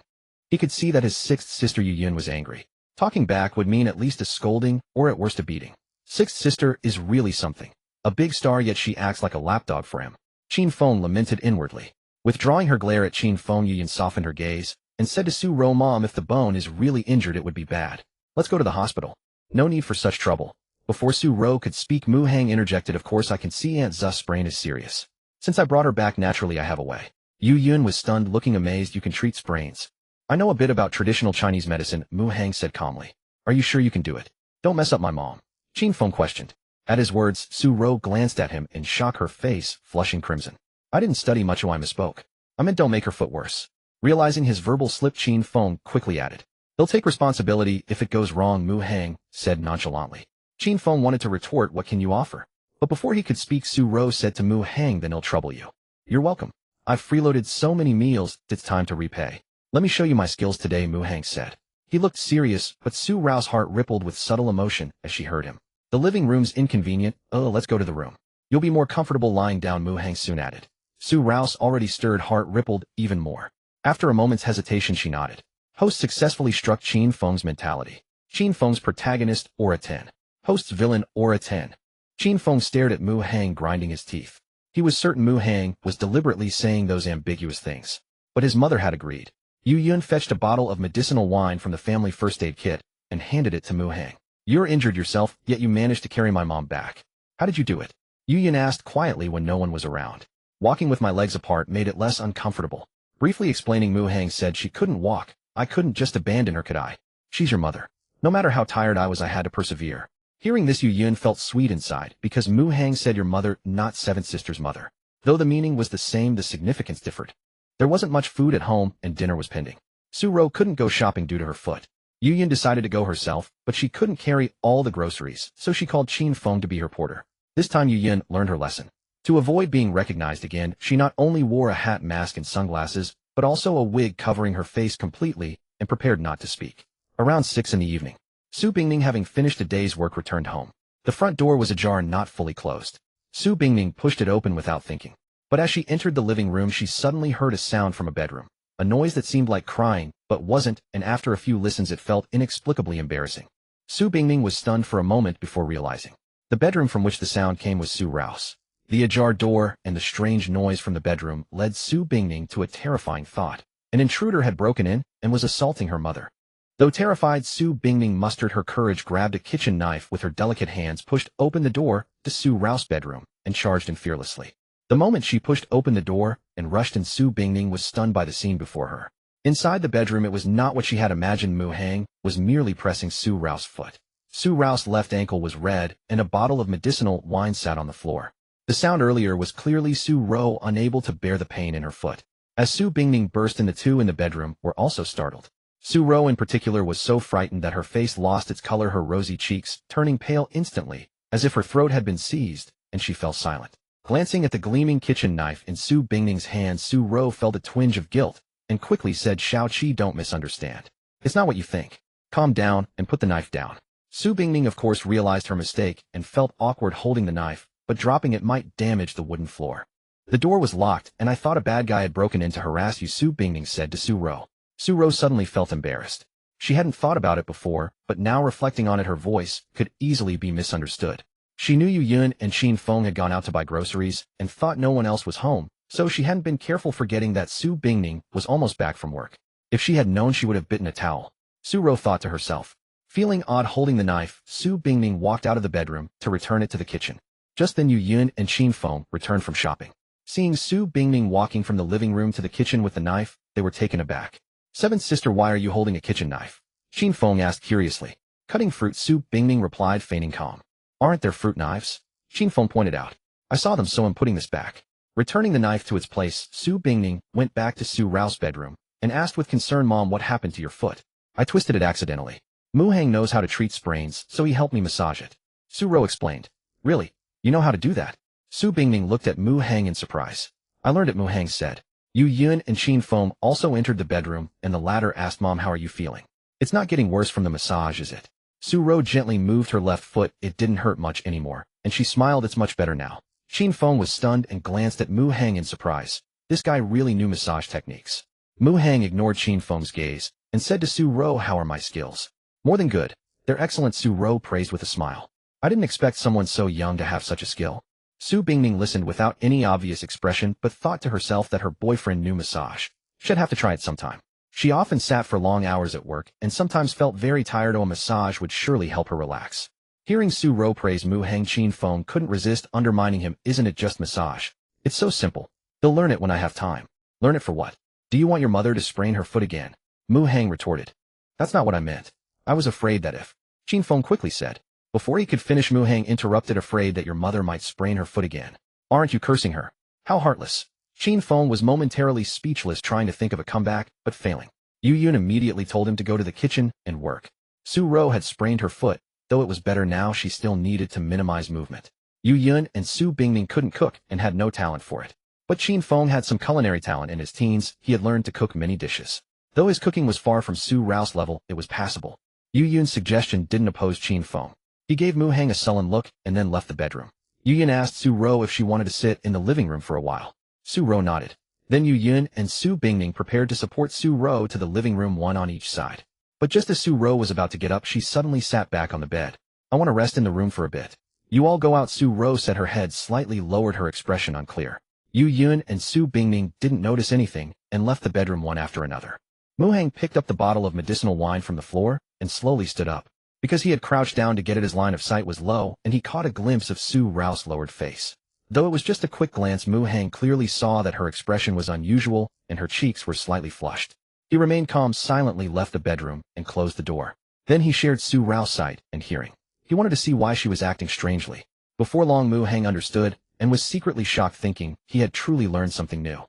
He could see that his sixth sister Yu Yan was angry. Talking back would mean at least a scolding, or at worst a beating. Sixth sister is really something. A big star, yet she acts like a lapdog for him. Qin Feng lamented inwardly. Withdrawing her glare at Qin Feng, Yu Yan softened her gaze, and said to Su Ro, Mom, if the bone is really injured it would be bad. Let's go to the hospital. No need for such trouble. Before Su Ro could speak, Mu Hang interjected, of course I can see Aunt Zu's sprain is serious. Since I brought her back, naturally I have a way. Yu Yan was stunned, looking amazed. You can treat sprains. I know a bit about traditional Chinese medicine, Mu Hang said calmly. Are you sure you can do it? Don't mess up my mom. Qin Feng questioned. At his words, Su Ro glanced at him in shock, her face flushing crimson. I didn't study much, I misspoke. I meant don't make her foot worse. Realizing his verbal slip, Qin Feng quickly added. He'll take responsibility if it goes wrong, Mu Hang said nonchalantly. Qin Feng wanted to retort, what can you offer? But before he could speak, Su Ro said to Mu Hang, then he'll trouble you. You're welcome. I've freeloaded so many meals, it's time to repay. Let me show you my skills today, Mu Hang said. He looked serious, but Su Rao's heart rippled with subtle emotion as she heard him. The living room's inconvenient, let's go to the room. You'll be more comfortable lying down, Mu Hang soon added. Su Rao's already stirred heart rippled even more. After a moment's hesitation she nodded. Host successfully struck Qin Feng's mentality. Qin Feng's protagonist, Aura 10. Host's villain, Aura 10. Qin Feng stared at Mu Hang, grinding his teeth. He was certain Mu Hang was deliberately saying those ambiguous things. But his mother had agreed. Yu Yan fetched a bottle of medicinal wine from the family first aid kit and handed it to Mu Hang. You're injured yourself, yet you managed to carry my mom back. How did you do it? Yu Yan asked quietly when no one was around. Walking with my legs apart made it less uncomfortable. Briefly explaining, Mu Hang said she couldn't walk. I couldn't just abandon her, could I? She's your mother. No matter how tired I was, I had to persevere. Hearing this, Yu Yan felt sweet inside, because Mu Hang said your mother, not seventh sister's mother. Though the meaning was the same, the significance differed. There wasn't much food at home, and dinner was pending. Su Ro couldn't go shopping due to her foot. Yu Yan decided to go herself, but she couldn't carry all the groceries, so she called Qin Feng to be her porter. This time Yu Yan learned her lesson. To avoid being recognized again, she not only wore a hat, mask, and sunglasses, but also a wig covering her face completely, and prepared not to speak. Around 6 in the evening, Su Bingning, having finished a day's work, returned home. The front door was ajar and not fully closed. Su Bingning pushed it open without thinking. But as she entered the living room, she suddenly heard a sound from a bedroom. A noise that seemed like crying, but wasn't, and after a few listens it felt inexplicably embarrassing. Su Bingning was stunned for a moment before realizing. The bedroom from which the sound came was Su Rao's. The ajar door and the strange noise from the bedroom led Su Bingning to a terrifying thought. An intruder had broken in and was assaulting her mother. Though terrified, Su Bingning mustered her courage, grabbed a kitchen knife with her delicate hands, pushed open the door to Su Rao's bedroom, and charged in fearlessly. The moment she pushed open the door and rushed in, Su Bingning was stunned by the scene before her. Inside the bedroom, it was not what she had imagined. Mu Hang was merely pressing Su Rao's foot. Su Rao's left ankle was red, and a bottle of medicinal wine sat on the floor. The sound earlier was clearly Su Rao unable to bear the pain in her foot. As Su Bingning burst in, the two in the bedroom were also startled. Su Rao in particular was so frightened that her face lost its color, her rosy cheeks turning pale instantly, as if her throat had been seized, and she fell silent. Glancing at the gleaming kitchen knife in Su Bingning's hand, Su Rao felt a twinge of guilt, and quickly said, "Xiao Qi, don't misunderstand. It's not what you think. Calm down and put the knife down." Su Bingning of course realized her mistake and felt awkward holding the knife, but dropping it might damage the wooden floor. "The door was locked, and I thought a bad guy had broken in to harass you," Su Bingning said to Su Rao. Su Rao suddenly felt embarrassed. She hadn't thought about it before, but now reflecting on it, her voice could easily be misunderstood. She knew Yu Yun and Qin Feng had gone out to buy groceries and thought no one else was home, so she hadn't been careful, forgetting that Su Bingning was almost back from work. If she had known, she would have bitten a towel. Su Rao thought to herself. Feeling odd holding the knife, Su Bingning walked out of the bedroom to return it to the kitchen. Just then Yu Yun and Qin Feng returned from shopping. Seeing Su Bingning walking from the living room to the kitchen with the knife, they were taken aback. "Seventh sister, why are you holding a kitchen knife?" Qin Feng asked curiously. "Cutting fruit," Su Bingning replied, feigning calm. "Aren't there fruit knives?" Qin Feng pointed out. "I saw them, so I'm putting this back." Returning the knife to its place, Su Bingning went back to Su Rao's bedroom and asked with concern, "Mom, what happened to your foot?" "I twisted it accidentally. Mu Hang knows how to treat sprains, so he helped me massage it." Su Rao explained. "Really? You know how to do that?" Su Bingning looked at Mu Hang in surprise. "I learned it," Mu Hang said. Yu Yun and Qin Feng also entered the bedroom, and the latter asked, "Mom, how are you feeling? It's not getting worse from the massage, is it?" Su Rao gently moved her left foot. It didn't hurt much anymore, and she smiled. "It's much better now." Qin Feng was stunned and glanced at Mu Hang in surprise. This guy really knew massage techniques. Mu Hang ignored Qin Feng's gaze and said to Su Rao, "How are my skills?" "More than good. They're excellent," Su Rao praised with a smile. "I didn't expect someone so young to have such a skill." Su Bingning listened without any obvious expression, but thought to herself that her boyfriend knew massage. She'd have to try it sometime. She often sat for long hours at work and sometimes felt very tired. A massage would surely help her relax. Hearing Su Rao praise Mu Hang, Qin Feng couldn't resist undermining him. "Isn't it just massage? It's so simple. They'll learn it when I have time." "Learn it for what? Do you want your mother to sprain her foot again?" Mu Hang retorted. "That's not what I meant. I was afraid that if..." Qin Feng quickly said. Before he could finish, Mu Hang interrupted. "Afraid that your mother might sprain her foot again? Aren't you cursing her? How heartless." Qin Feng was momentarily speechless, trying to think of a comeback, but failing. Yu Yun immediately told him to go to the kitchen and work. Su Rao had sprained her foot, though it was better now. She still needed to minimize movement. Yu Yun and Su Bingning couldn't cook and had no talent for it. But Qin Feng had some culinary talent. In his teens, he had learned to cook many dishes. Though his cooking was far from Su Rao's level, it was passable. Yu Yun's suggestion didn't oppose Qin Feng. He gave Mu Hang a sullen look and then left the bedroom. Yu Yun asked Su Rao if she wanted to sit in the living room for a while. Su Rao nodded. Then Yu Yun and Su Bingning prepared to support Su Rao to the living room, one on each side. But just as Su Rao was about to get up, she suddenly sat back on the bed. "I want to rest in the room for a bit." "You all go out," Su Rao said, her head slightly lowered, her expression unclear. Yu Yun and Su Bingning didn't notice anything and left the bedroom one after another. Mu Hang picked up the bottle of medicinal wine from the floor and slowly stood up. Because he had crouched down to get it, his line of sight was low, and he caught a glimpse of Su Rao's lowered face. Though it was just a quick glance, Mu Hang clearly saw that her expression was unusual and her cheeks were slightly flushed. He remained calm, silently left the bedroom and closed the door. Then he shared Su Rao's sight and hearing. He wanted to see why she was acting strangely. Before long, Mu Hang understood and was secretly shocked, thinking he had truly learned something new.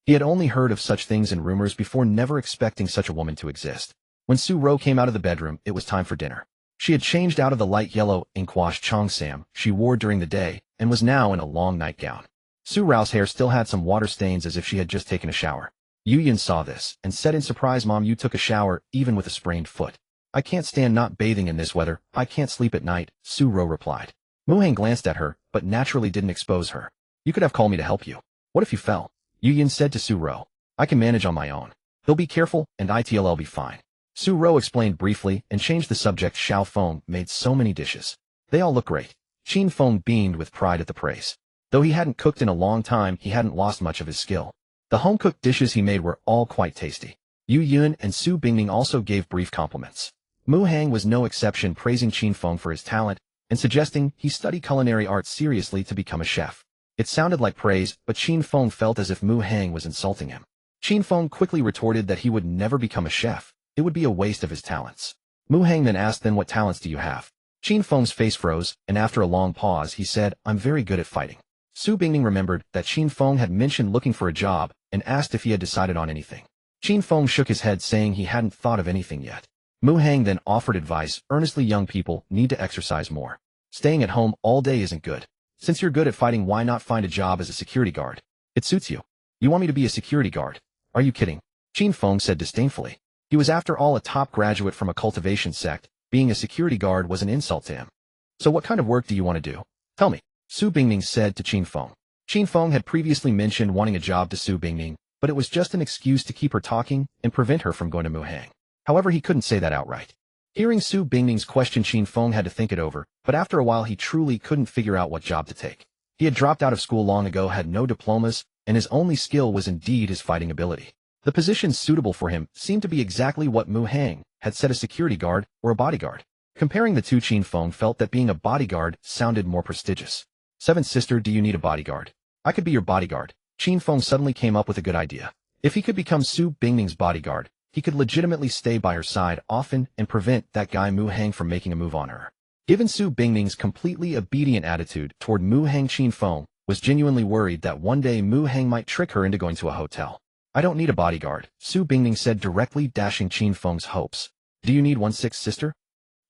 He had only heard of such things in rumors before, never expecting such a woman to exist. When Su Rao came out of the bedroom, it was time for dinner. She had changed out of the light yellow ink-wash cheongsam she wore during the day and was now in a long nightgown. Su Rao's hair still had some water stains, as if she had just taken a shower. Yu Yun saw this and said in surprise, "Mom, you took a shower even with a sprained foot." "I can't stand not bathing in this weather. I can't sleep at night," Su Rao replied. Mu Hang glanced at her, but naturally didn't expose her. "You could have called me to help you. What if you fell?" Yu Yun said to Su Rao. "I can manage on my own. He'll be careful, and I'll be fine." Su Rao explained briefly and changed the subject. Xiao Feng made so many dishes. They all look great. Qin Feng beamed with pride at the praise. Though he hadn't cooked in a long time, he hadn't lost much of his skill. The home-cooked dishes he made were all quite tasty. Yu Yun and Su Bingning also gave brief compliments. Mu Hang was no exception, praising Qin Feng for his talent and suggesting he study culinary arts seriously to become a chef. It sounded like praise, but Qin Feng felt as if Mu Hang was insulting him. Qin Feng quickly retorted that he would never become a chef. It would be a waste of his talents. Mu Hang then asked, "Then what talents do you have?" Qin Feng's face froze, and after a long pause he said, I'm very good at fighting. Su Bingning remembered that Qin Feng had mentioned looking for a job and asked if he had decided on anything. Qin Feng shook his head saying he hadn't thought of anything yet. Mu Hang then offered advice, earnestly young people need to exercise more. Staying at home all day isn't good. Since you're good at fighting, why not find a job as a security guard? It suits you. You want me to be a security guard? Are you kidding? Qin Feng said disdainfully. He was after all a top graduate from a cultivation sect. Being a security guard was an insult to him. So what kind of work do you want to do? Tell me, Su Bingning said to Qin Feng. Qin Feng had previously mentioned wanting a job to Su Bingning, but it was just an excuse to keep her talking and prevent her from going to Mu Hang. However, he couldn't say that outright. Hearing Su Bingning's question, Qin Feng had to think it over, but after a while he truly couldn't figure out what job to take. He had dropped out of school long ago, had no diplomas, and his only skill was indeed his fighting ability. The positions suitable for him seemed to be exactly what Mu Hang had said, a security guard or a bodyguard. Comparing the two, Qin Feng felt that being a bodyguard sounded more prestigious. Seventh sister, do you need a bodyguard? I could be your bodyguard. Qin Feng suddenly came up with a good idea. If he could become Su Bingning's bodyguard, he could legitimately stay by her side often and prevent that guy Mu Hang from making a move on her. Given Su Bingning's completely obedient attitude toward Mu Hang, Qin Feng was genuinely worried that one day Mu Hang might trick her into going to a hotel. I don't need a bodyguard, Su Bingning said directly, dashing Qin Feng's hopes. Do you need one, sixth sister?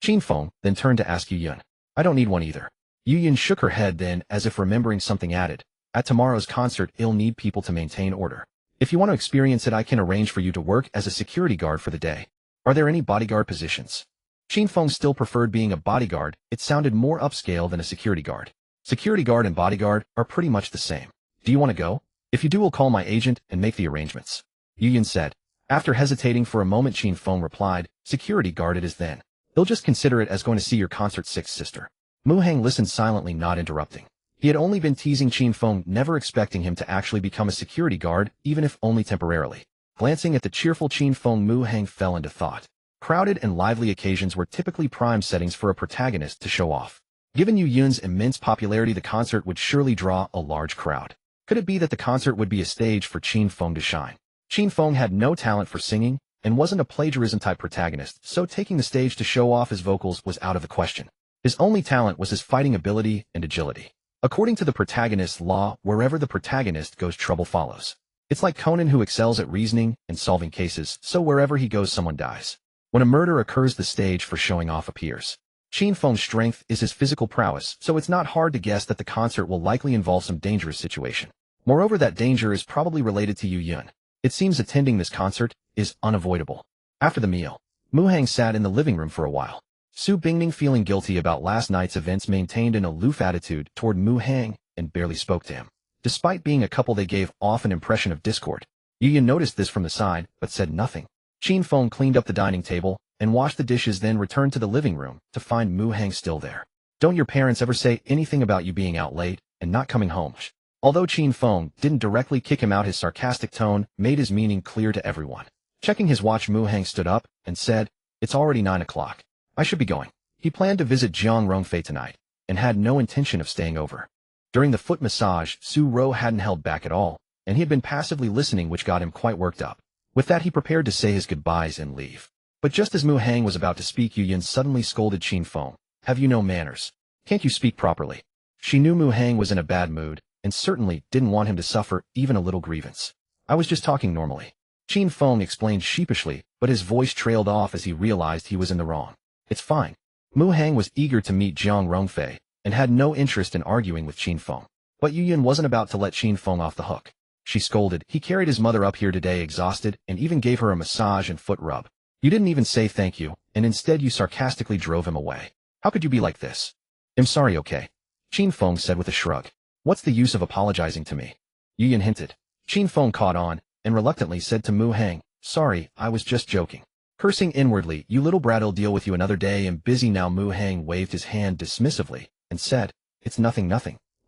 Qin Feng then turned to ask Yu Yun. I don't need one either. Yu Yun shook her head, then, as if remembering something, added, at tomorrow's concert I'll need people to maintain order. If you want to experience it, I can arrange for you to work as a security guard for the day. Are there any bodyguard positions? Qin Feng still preferred being a bodyguard. It sounded more upscale than a security guard. Security guard and bodyguard are pretty much the same. Do you want to go? If you do, I'll call my agent and make the arrangements, Yu Yun said. After hesitating for a moment, Qin Feng replied, security guard it is then. They'll just consider it as going to see your concert, sixth sister. Mu Hang listened silently, not interrupting. He had only been teasing Qin Feng, never expecting him to actually become a security guard, even if only temporarily. Glancing at the cheerful Qin Feng, Mu Hang fell into thought. Crowded and lively occasions were typically prime settings for a protagonist to show off. Given Yu Yun's immense popularity, the concert would surely draw a large crowd. Could it be that the concert would be a stage for Qin Feng to shine? Qin Feng had no talent for singing and wasn't a plagiarism-type protagonist, so taking the stage to show off his vocals was out of the question. His only talent was his fighting ability and agility. According to the protagonist's law, wherever the protagonist goes, trouble follows. It's like Conan, who excels at reasoning and solving cases, so wherever he goes, someone dies. When a murder occurs, the stage for showing off appears. Qin Feng's strength is his physical prowess, so it's not hard to guess that the concert will likely involve some dangerous situation. Moreover, that danger is probably related to Yu Yun. It seems attending this concert is unavoidable. After the meal, Mu Hang sat in the living room for a while. Su Bingning, feeling guilty about last night's events, maintained an aloof attitude toward Mu Hang and barely spoke to him. Despite being a couple, they gave off an impression of discord. Yu Yun noticed this from the side, but said nothing. Qin Feng cleaned up the dining table and washed the dishes, then returned to the living room to find Mu Hang still there. Don't your parents ever say anything about you being out late and not coming home? Although Qin Feng didn't directly kick him out, his sarcastic tone made his meaning clear to everyone. Checking his watch, Mu Hang stood up and said, it's already 9 o'clock. I should be going. He planned to visit Jiang Rongfei tonight and had no intention of staying over. During the foot massage, Su Ro hadn't held back at all, and he had been passively listening, which got him quite worked up. With that, he prepared to say his goodbyes and leave. But just as Mu Hang was about to speak, Yu Yun suddenly scolded Qin Feng. Have you no manners? Can't you speak properly? She knew Mu Hang was in a bad mood, and certainly didn't want him to suffer even a little grievance. I was just talking normally, Qin Feng explained sheepishly, but his voice trailed off as he realized he was in the wrong. It's fine. Mu Hang was eager to meet Jiang Rongfei and had no interest in arguing with Qin Feng. But Yu Yun wasn't about to let Qin Feng off the hook. She scolded. He carried his mother up here today exhausted and even gave her a massage and foot rub. You didn't even say thank you, and instead you sarcastically drove him away. How could you be like this? I'm sorry, okay? Qin Feng said with a shrug. What's the use of apologizing to me? Yu Yun hinted. Qin Feng caught on and reluctantly said to Mu Hang, sorry, I was just joking. Cursing inwardly, you little brat, I'll deal with you another day. I'm busy now. Mu Hang waved his hand dismissively and said, it's nothing.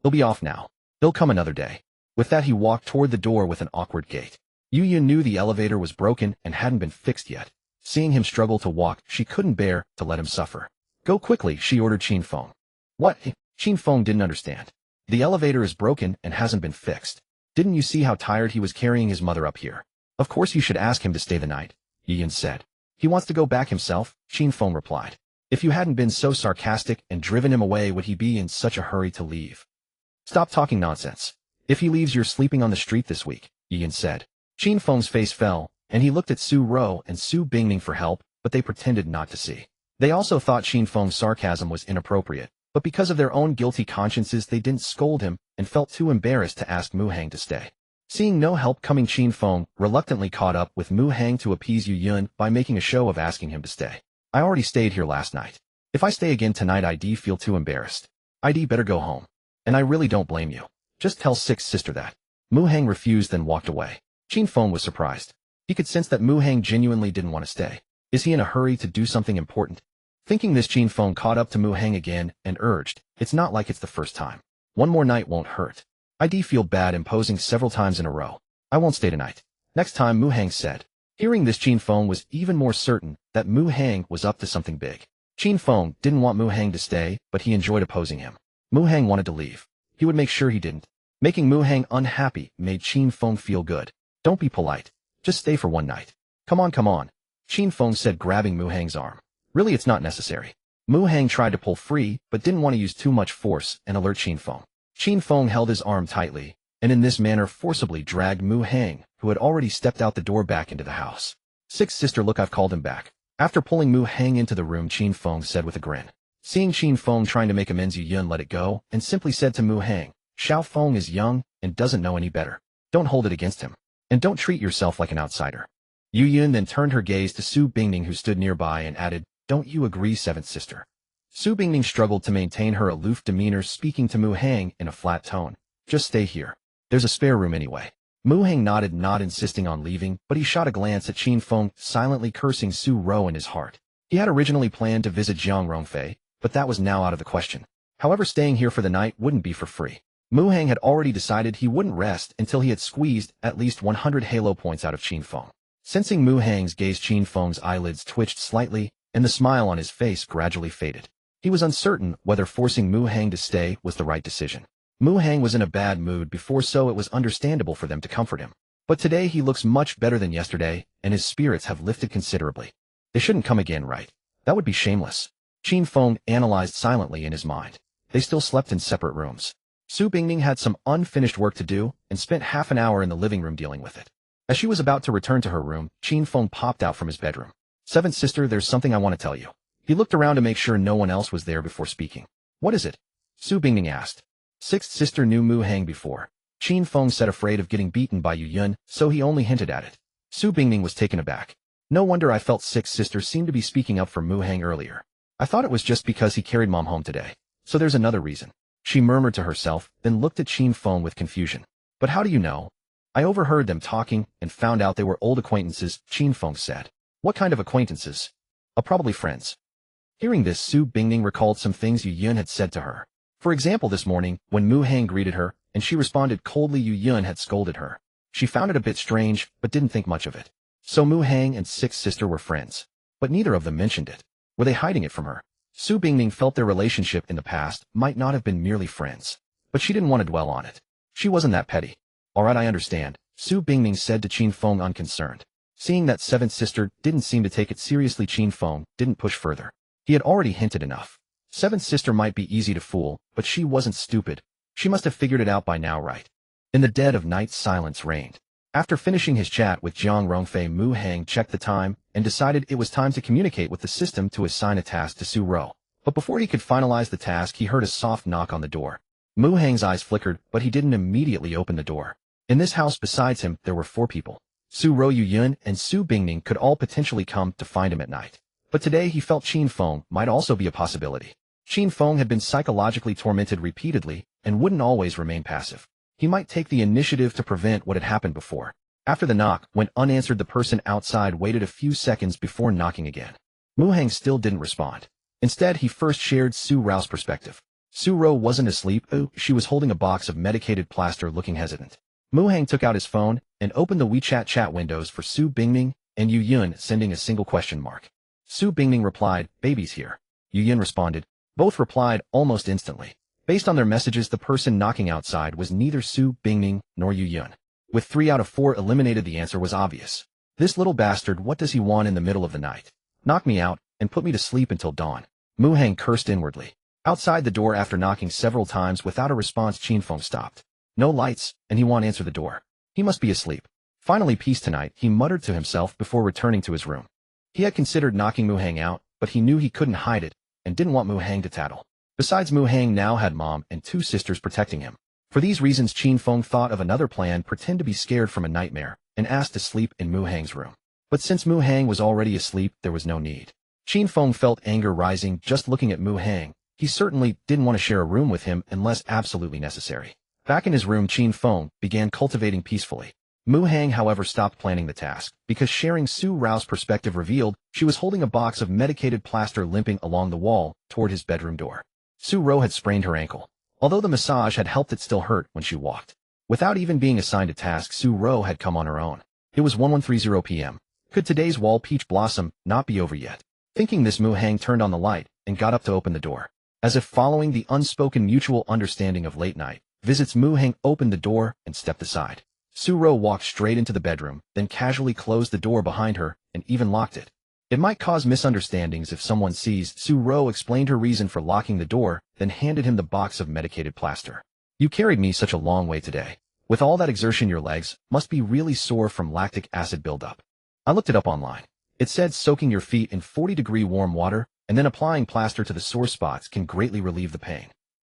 He'll be off now. He'll come another day. With that, he walked toward the door with an awkward gait. Yu Yun knew the elevator was broken and hadn't been fixed yet. Seeing him struggle to walk, she couldn't bear to let him suffer. Go quickly, she ordered Qin Feng. What? Qin Feng didn't understand. The elevator is broken and hasn't been fixed. Didn't you see how tired he was carrying his mother up here? Of course you should ask him to stay the night, Yu Yun said. He wants to go back himself, Qin Feng replied. If you hadn't been so sarcastic and driven him away, would he be in such a hurry to leave? Stop talking nonsense. If he leaves, you're sleeping on the street this week, Yin said. Qin Feng's face fell, and he looked at Su Ro and Su Bingning for help, but they pretended not to see. They also thought Qin Feng's sarcasm was inappropriate, but because of their own guilty consciences they didn't scold him and felt too embarrassed to ask Mu Hang to stay. Seeing no help coming, Qin Feng reluctantly caught up with Mu Hang to appease Yu Yun by making a show of asking him to stay. I already stayed here last night. If I stay again tonight, I'd feel too embarrassed. I'd better go home. And I really don't blame you. Just tell Sixth Sister that. Mu Hang refused, then walked away. Qin Feng was surprised. He could sense that Mu Hang genuinely didn't want to stay. Is he in a hurry to do something important? Thinking this, Qin Feng caught up to Mu Hang again and urged, it's not like it's the first time. One more night won't hurt. I'd feel bad imposing several times in a row. I won't stay tonight. Next time, Mu Hang said. Hearing this, Qin Feng was even more certain that Mu Hang was up to something big. Qin Feng didn't want Mu Hang to stay, but he enjoyed opposing him. Mu Hang wanted to leave. He would make sure he didn't. Making Mu Hang unhappy made Qin Feng feel good. Don't be polite. Just stay for one night. Come on, come on, Qin Feng said, grabbing Mu Hang's arm. Really, it's not necessary. Mu Hang tried to pull free, but didn't want to use too much force and alert Qin Feng. Qin Feng held his arm tightly, and in this manner forcibly dragged Mu Hang, who had already stepped out the door, back into the house. Sixth Sister, look, I've called him back. After pulling Mu Hang into the room, Qin Feng said with a grin. Seeing Qin Feng trying to make amends, Yu Yun let it go and simply said to Mu Hang, Xiao Feng is young and doesn't know any better. Don't hold it against him. And don't treat yourself like an outsider. Yu Yun then turned her gaze to Su Bingning, who stood nearby, and added, don't you agree, Seventh Sister? Su Bingning struggled to maintain her aloof demeanor, speaking to Mu Hang in a flat tone. Just stay here. There's a spare room anyway. Mu Hang nodded, not insisting on leaving, but he shot a glance at Qin Feng, silently cursing Su Ro in his heart. He had originally planned to visit Jiang Rongfei, but that was now out of the question. However, staying here for the night wouldn't be for free. Mu Hang had already decided he wouldn't rest until he had squeezed at least 100 halo points out of Qin Feng. Sensing Mu Hang's gaze, Qin Feng's eyelids twitched slightly, and the smile on his face gradually faded. He was uncertain whether forcing Mu Hang to stay was the right decision. Mu Hang was in a bad mood before, so it was understandable for them to comfort him. But today he looks much better than yesterday, and his spirits have lifted considerably. They shouldn't come again, right? That would be shameless. Qin Feng analyzed silently in his mind. They still slept in separate rooms. Su Bingning had some unfinished work to do and spent half an hour in the living room dealing with it. As she was about to return to her room, Qin Feng popped out from his bedroom. Seventh Sister, there's something I want to tell you. He looked around to make sure no one else was there before speaking. What is it? Su Bingning asked. Sixth Sister knew Mu Hang before. Qin Feng said, afraid of getting beaten by Yu Yun, so he only hinted at it. Su Bingning was taken aback. No wonder I felt Sixth Sister seemed to be speaking up for Mu Hang earlier. I thought it was just because he carried Mom home today. So there's another reason. She murmured to herself, then looked at Qin Feng with confusion. But how do you know? I overheard them talking and found out they were old acquaintances, Qin Feng said. What kind of acquaintances? Probably friends. Hearing this, Su Bingning recalled some things Yu Yun had said to her. For example, this morning, when Mu Hang greeted her, and she responded coldly, Yu Yun had scolded her. She found it a bit strange, but didn't think much of it. So Mu Hang and Sixth Sister were friends. But neither of them mentioned it. Were they hiding it from her? Su Bingning felt their relationship in the past might not have been merely friends. But she didn't want to dwell on it. She wasn't that petty. Alright, I understand, Su Bingning said to Qin Feng, unconcerned. Seeing that Seventh Sister didn't seem to take it seriously, Qin Feng didn't push further. He had already hinted enough. Seventh Sister might be easy to fool, but she wasn't stupid. She must have figured it out by now, right? In the dead of night, silence reigned. After finishing his chat with Jiang Rongfei, Mu Hang checked the time and decided it was time to communicate with the system to assign a task to Su Ro. But before he could finalize the task, he heard a soft knock on the door. Mu Hang's eyes flickered, but he didn't immediately open the door. In this house besides him, there were 4 people. Su Ro, Yu Yun, and Su Bingning could all potentially come to find him at night. But today he felt Qin Feng might also be a possibility. Qin Feng had been psychologically tormented repeatedly and wouldn't always remain passive. He might take the initiative to prevent what had happened before. After the knock went unanswered, the person outside waited a few seconds before knocking again. Mu Hang still didn't respond. Instead, he first shared Su Ro's perspective. Su Ro wasn't asleep. She was holding a box of medicated plaster, looking hesitant. Mu Hang took out his phone and opened the WeChat chat windows for Su Bingning and Yu Yun, sending a single question mark. Su Bingning replied, "Baby's here." Yu Yun responded. Both replied almost instantly. Based on their messages, the person knocking outside was neither Su Bingning nor Yu Yun. With 3 out of 4 eliminated, the answer was obvious. This little bastard, what does he want in the middle of the night? Knock me out and put me to sleep until dawn. Mu Hang cursed inwardly. Outside the door after knocking several times without a response, Qin Feng stopped. No lights, and he won't answer the door. He must be asleep. Finally, peace tonight, he muttered to himself before returning to his room. He had considered knocking Mu Hang out, but he knew he couldn't hide it, and didn't want Mu Hang to tattle. Besides, Mu Hang now had mom and 2 sisters protecting him. For these reasons, Qin Feng thought of another plan: pretend to be scared from a nightmare, and asked to sleep in Mu Hang's room. But since Mu Hang was already asleep, there was no need. Qin Feng felt anger rising just looking at Mu Hang. He certainly didn't want to share a room with him unless absolutely necessary. Back in his room, Qin Feng began cultivating peacefully. Mu Hang, however, stopped planning the task, because sharing Su Rao's perspective revealed she was holding a box of medicated plaster limping along the wall toward his bedroom door. Su Rao had sprained her ankle. Although the massage had helped, it still hurt when she walked. Without even being assigned a task, Su Rao had come on her own. It was 11:30 p.m. Could today's wall peach blossom not be over yet? Thinking this, Mu Hang turned on the light and got up to open the door. As if following the unspoken mutual understanding of late night visits, Mu Hang opened the door and stepped aside. Su Rao walked straight into the bedroom, then casually closed the door behind her and even locked it. It might cause misunderstandings if someone sees. Su Rao explained her reason for locking the door, then handed him the box of medicated plaster. You carried me such a long way today. With all that exertion, your legs must be really sore from lactic acid buildup. I looked it up online. It said soaking your feet in 40-degree warm water and then applying plaster to the sore spots can greatly relieve the pain.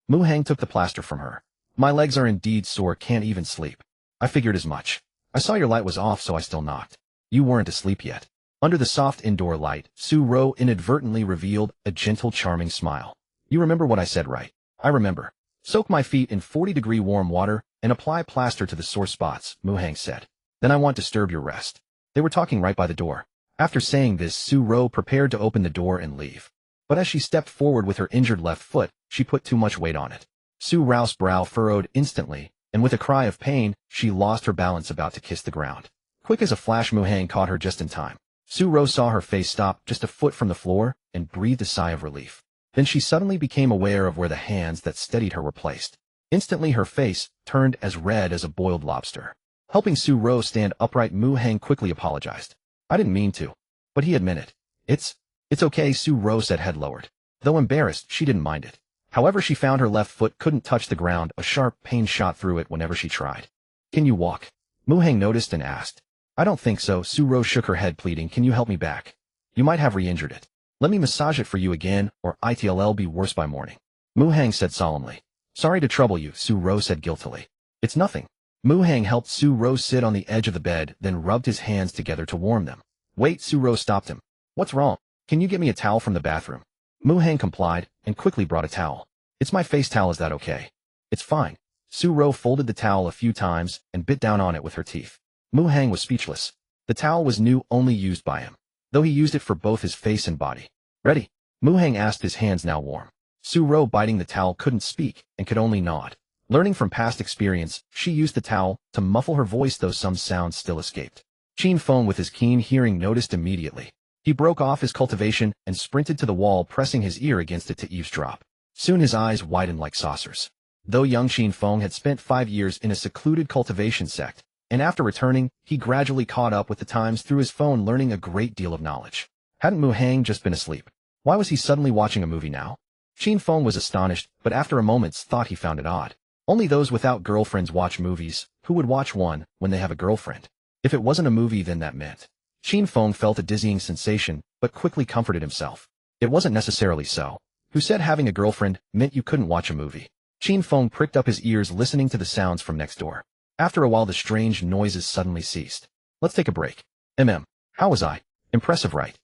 Mu Hang took the plaster from her. My legs are indeed sore, can't even sleep. I figured as much. I saw your light was off, so I still knocked. You weren't asleep yet. Under the soft indoor light, Su Rao inadvertently revealed a gentle, charming smile. You remember what I said, right? I remember. Soak my feet in 40-degree warm water and apply plaster to the sore spots, Mu Hang said. Then I won't disturb your rest. They were talking right by the door. After saying this, Su Rao prepared to open the door and leave. But as she stepped forward with her injured left foot, she put too much weight on it. Su Rao's brow furrowed instantly, and with a cry of pain, she lost her balance about to kiss the ground. Quick as a flash, Mu Hang caught her just in time. Su Rao saw her face stop just a foot from the floor and breathed a sigh of relief. Then she suddenly became aware of where the hands that steadied her were placed. Instantly, her face turned as red as a boiled lobster. Helping Su Rao stand upright, Mu Hang quickly apologized. I didn't mean to. But he admitted. It's okay, Su Rao said, head lowered. Though embarrassed, she didn't mind it. However, she found her left foot couldn't touch the ground. A sharp pain shot through it whenever she tried. Can you walk? Mu Hang noticed and asked. I don't think so. Su Rao shook her head, pleading. Can you help me back? You might have re-injured it. Let me massage it for you again, or it'll be worse by morning. Mu Hang said solemnly. Sorry to trouble you, Su Rao said guiltily. It's nothing. Mu Hang helped Su Rao sit on the edge of the bed, then rubbed his hands together to warm them. Wait, Su Rao stopped him. What's wrong? Can you get me a towel from the bathroom? Mu Hang complied, and quickly brought a towel. It's my face towel, is that okay? It's fine. Su Rao folded the towel a few times and bit down on it with her teeth. Mu Hang was speechless. The towel was new, only used by him, though he used it for both his face and body. Ready? Mu Hang asked, his hands now warm. Su Rao, biting the towel, couldn't speak and could only nod. Learning from past experience, she used the towel to muffle her voice, though some sounds still escaped. Qin Feng, with his keen hearing, noticed immediately. He broke off his cultivation and sprinted to the wall, pressing his ear against it to eavesdrop. Soon his eyes widened like saucers. Though young Qin Feng had spent 5 years in a secluded cultivation sect, and after returning, he gradually caught up with the times through his phone, learning a great deal of knowledge. Hadn't Mu Hang just been asleep? Why was he suddenly watching a movie now? Qin Feng was astonished, but after a moment's thought he found it odd. Only those without girlfriends watch movies. Who would watch one when they have a girlfriend? If it wasn't a movie, then that meant. Qin Feng felt a dizzying sensation, but quickly comforted himself. It wasn't necessarily so. Who said having a girlfriend meant you couldn't watch a movie? Qin Feng pricked up his ears, listening to the sounds from next door. After a while, the strange noises suddenly ceased. Let's take a break. How was I? Impressive, right?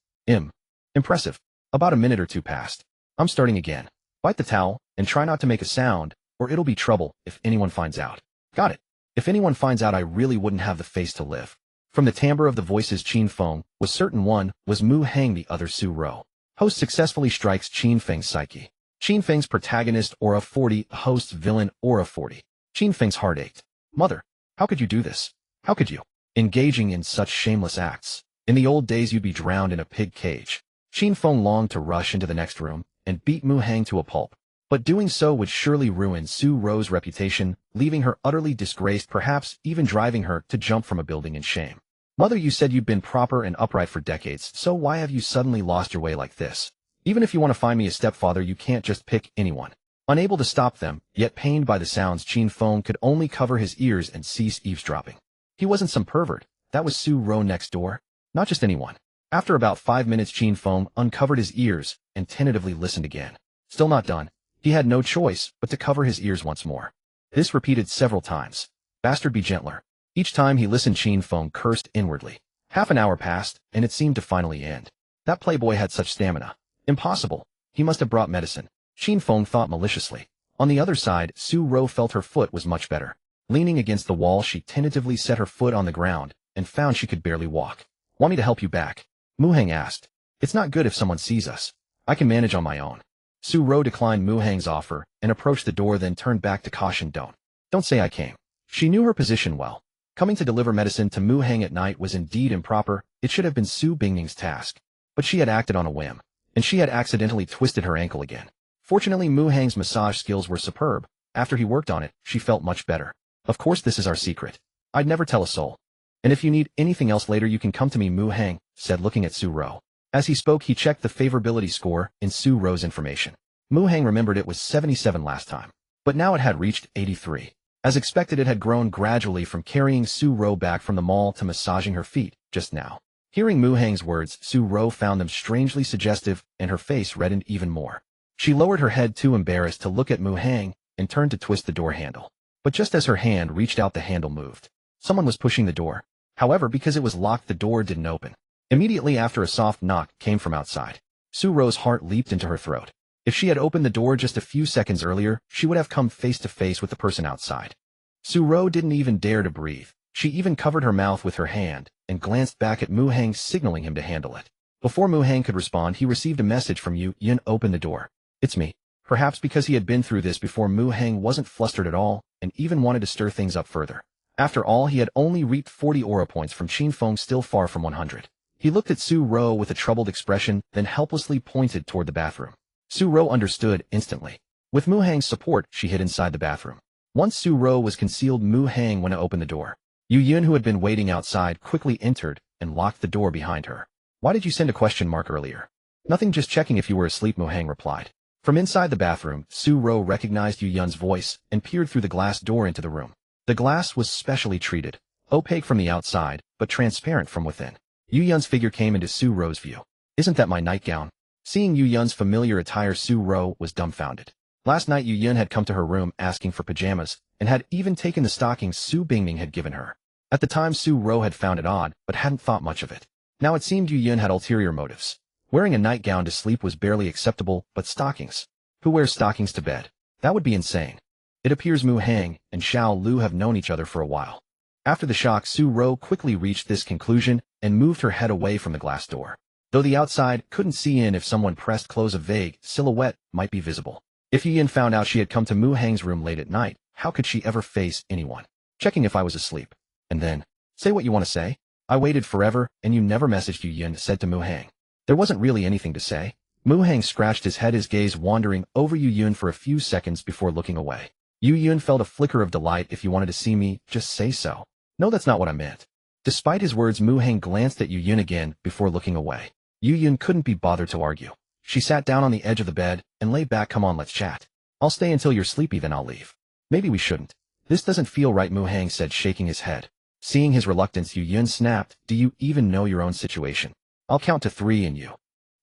Impressive. About a minute or two passed. I'm starting again. Bite the towel, and try not to make a sound, or it'll be trouble if anyone finds out. Got it. If anyone finds out, I really wouldn't have the face to live. From the timbre of the voices, Qin Feng was certain one was Mu Hang, the other Su Rao. Host successfully strikes Qin Feng's psyche. Qin Feng's protagonist, aura 40, host's villain, aura 40. Qin Feng's heart ached. Mother, how could you do this? How could you? Engaging in such shameless acts. In the old days, you'd be drowned in a pig cage. Qin Feng longed to rush into the next room and beat Mu Hang to a pulp. But doing so would surely ruin Su Rao's reputation, leaving her utterly disgraced, perhaps even driving her to jump from a building in shame. Mother, you said you'd been proper and upright for decades, so why have you suddenly lost your way like this? Even if you want to find me a stepfather, you can't just pick anyone. Unable to stop them, yet pained by the sounds, Qin Feng could only cover his ears and cease eavesdropping. He wasn't some pervert. That was Su Ro next door. Not just anyone. After about 5 minutes, Qin Feng uncovered his ears and tentatively listened again. Still not done. He had no choice but to cover his ears once more. This repeated several times. Bastard, be gentler. Each time he listened, Qin Feng cursed inwardly. Half an hour passed, and it seemed to finally end. That playboy had such stamina. Impossible. He must have brought medicine. Qin Feng thought maliciously. On the other side, Su Ro felt her foot was much better. Leaning against the wall, she tentatively set her foot on the ground and found she could barely walk. Want me to help you back? Mu Heng asked. It's not good if someone sees us. I can manage on my own. Su Ro declined Mu Heng's offer and approached the door, then turned back to caution, Don't say I came. She knew her position well. Coming to deliver medicine to Mu Heng at night was indeed improper. It should have been Su Bingning's task. But she had acted on a whim, and she had accidentally twisted her ankle again. Fortunately, Mu Heng's massage skills were superb. After he worked on it, she felt much better. Of course, this is our secret. I'd never tell a soul. And if you need anything else later, you can come to me, Mu Heng said, looking at Su Ro. As he spoke, he checked the favorability score in Su Ro's information. Mu Heng remembered it was 77 last time, but now it had reached 83. As expected, it had grown gradually from carrying Su Ro back from the mall to massaging her feet just now. Hearing Mu Heng's words, Su Ro found them strangely suggestive, and her face reddened even more. She lowered her head, too embarrassed to look at Mu Heng, and turned to twist the door handle. But just as her hand reached out, the handle moved. Someone was pushing the door. However, because it was locked, the door didn't open. Immediately after, a soft knock came from outside. Su Ro's heart leaped into her throat. If she had opened the door just a few seconds earlier, she would have come face to face with the person outside. Su Ro didn't even dare to breathe. She even covered her mouth with her hand and glanced back at Mu Heng, signaling him to handle it. Before Mu Heng could respond, he received a message from Yu Yin. Open the door. It's me. Perhaps because he had been through this before, Mu Heng wasn't flustered at all and even wanted to stir things up further. After all, he had only reaped 40 aura points from Qin Feng, still far from 100. He looked at Su Ro with a troubled expression, then helplessly pointed toward the bathroom. Su Ro understood instantly. With Mu Heng's support, she hid inside the bathroom. Once Su Ro was concealed, Mu Heng went to open the door. Yu Yun, who had been waiting outside, quickly entered and locked the door behind her. Why did you send a question mark earlier? Nothing, just checking if you were asleep, Mu Heng replied. From inside the bathroom, Su Ro recognized Yu Yun's voice and peered through the glass door into the room. The glass was specially treated, opaque from the outside, but transparent from within. Yu Yun's figure came into Su Ro's view. Isn't that my nightgown? Seeing Yu Yun's familiar attire, Su Ro was dumbfounded. Last night, Yu Yun had come to her room asking for pajamas, and had even taken the stockings Su Bingning had given her. At the time, Su Ro had found it odd, but hadn't thought much of it. Now it seemed Yu Yun had ulterior motives. Wearing a nightgown to sleep was barely acceptable, but stockings? Who wears stockings to bed? That would be insane. It appears Mu Heng and Xiao Lu have known each other for a while. After the shock, Su Ro quickly reached this conclusion and moved her head away from the glass door. Though the outside couldn't see in, if someone pressed close, a vague silhouette might be visible. If Yu Yin found out she had come to Mu Heng's room late at night, how could she ever face anyone? Checking if I was asleep. And then, say what you want to say. I waited forever, and you never messaged, Yu Yin said to Mu Heng. There wasn't really anything to say. Mu Heng scratched his head, his gaze wandering over Yu Yun for a few seconds before looking away. Yu Yun felt a flicker of delight. If you wanted to see me, just say so. No, that's not what I meant. Despite his words, Mu Heng glanced at Yu Yun again before looking away. Yu Yun couldn't be bothered to argue. She sat down on the edge of the bed and lay back. Come on, let's chat. I'll stay until you're sleepy, then I'll leave. Maybe we shouldn't. This doesn't feel right, Mu Heng said, shaking his head. Seeing his reluctance, Yu Yun snapped, do you even know your own situation? I'll count to 3 and you.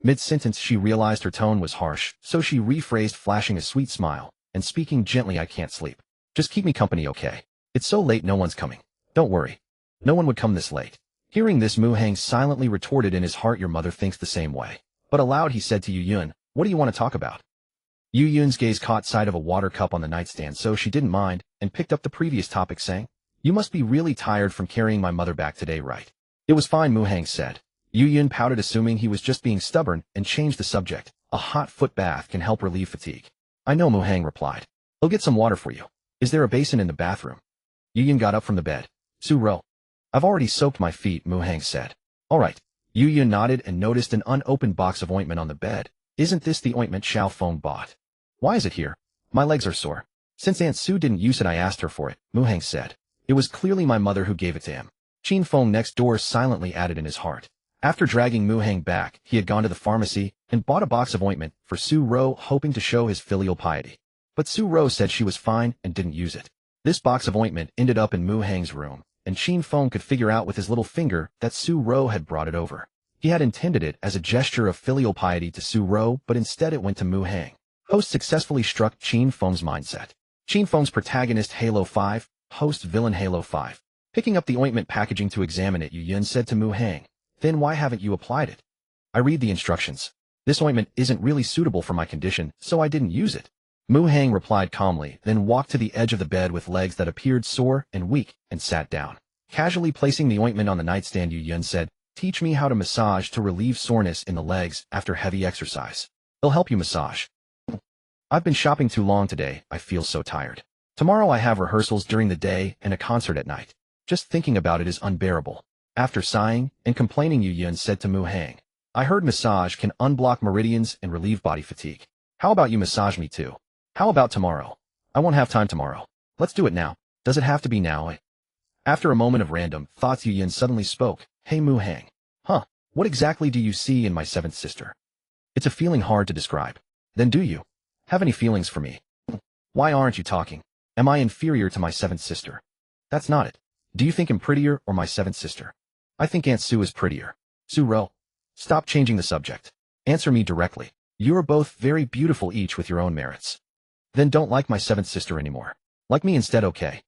Mid-sentence, she realized her tone was harsh, so she rephrased, flashing a sweet smile and speaking gently, I can't sleep. Just keep me company, okay? It's so late, no one's coming. Don't worry. No one would come this late. Hearing this, Mu Heng silently retorted in his heart, your mother thinks the same way. But aloud he said to Yu Yun, what do you want to talk about? Yu Yun's gaze caught sight of a water cup on the nightstand, so she didn't mind and picked up the previous topic, saying, you must be really tired from carrying my mother back today, right? It was fine, Mu Heng said. Yu Yun pouted, assuming he was just being stubborn, and changed the subject. A hot foot bath can help relieve fatigue. I know, Mu Heng replied. I'll get some water for you. Is there a basin in the bathroom? Yu Yun got up from the bed. Su Ro. I've already soaked my feet, Mu Heng said. All right. Yu Yun nodded and noticed an unopened box of ointment on the bed. Isn't this the ointment Xiao Feng bought? Why is it here? My legs are sore. Since Aunt Su didn't use it, I asked her for it, Mu Heng said. It was clearly my mother who gave it to him. Qin Feng next door silently added in his heart. After dragging Mu Heng back, he had gone to the pharmacy and bought a box of ointment for Su-ro, hoping to show his filial piety. But Su-ro said she was fine and didn't use it. This box of ointment ended up in Mu-hang's room, and Qin-feng could figure out with his little finger that Su-ro had brought it over. He had intended it as a gesture of filial piety to Su-ro, but instead it went to Mu-hang. Host successfully struck Qin-feng's mindset. Qin-feng's protagonist Halo 5, host villain Halo 5. Picking up the ointment packaging to examine it, Yu Yun said to Mu-hang, "Then why haven't you applied it?" "I read the instructions. This ointment isn't really suitable for my condition, so I didn't use it." Mu-hang replied calmly, then walked to the edge of the bed with legs that appeared sore and weak, and sat down. Casually placing the ointment on the nightstand, Yu Yun said, "Teach me how to massage to relieve soreness in the legs after heavy exercise. It'll help you massage." "I've been shopping too long today, I feel so tired. Tomorrow I have rehearsals during the day and a concert at night. Just thinking about it is unbearable." After sighing and complaining, Yu Yun said to Mu-hang, "I heard massage can unblock meridians and relieve body fatigue. How about you massage me too? How about tomorrow?" "I won't have time tomorrow. Let's do it now." "Does it have to be now?" After a moment of random thoughts, Yu Yun suddenly spoke, "Hey Mu-hang. What exactly do you see in my seventh sister?" "It's a feeling hard to describe." "Then do you have any feelings for me?" "Why aren't you talking? Am I inferior to my seventh sister?" "That's not it. Do you think I'm prettier or my seventh sister?" "I think Aunt Sue is prettier." "Su-ro, stop changing the subject. Answer me directly. You are both very beautiful, each with your own merits." "Then don't like my seventh sister anymore. Like me instead, okay?"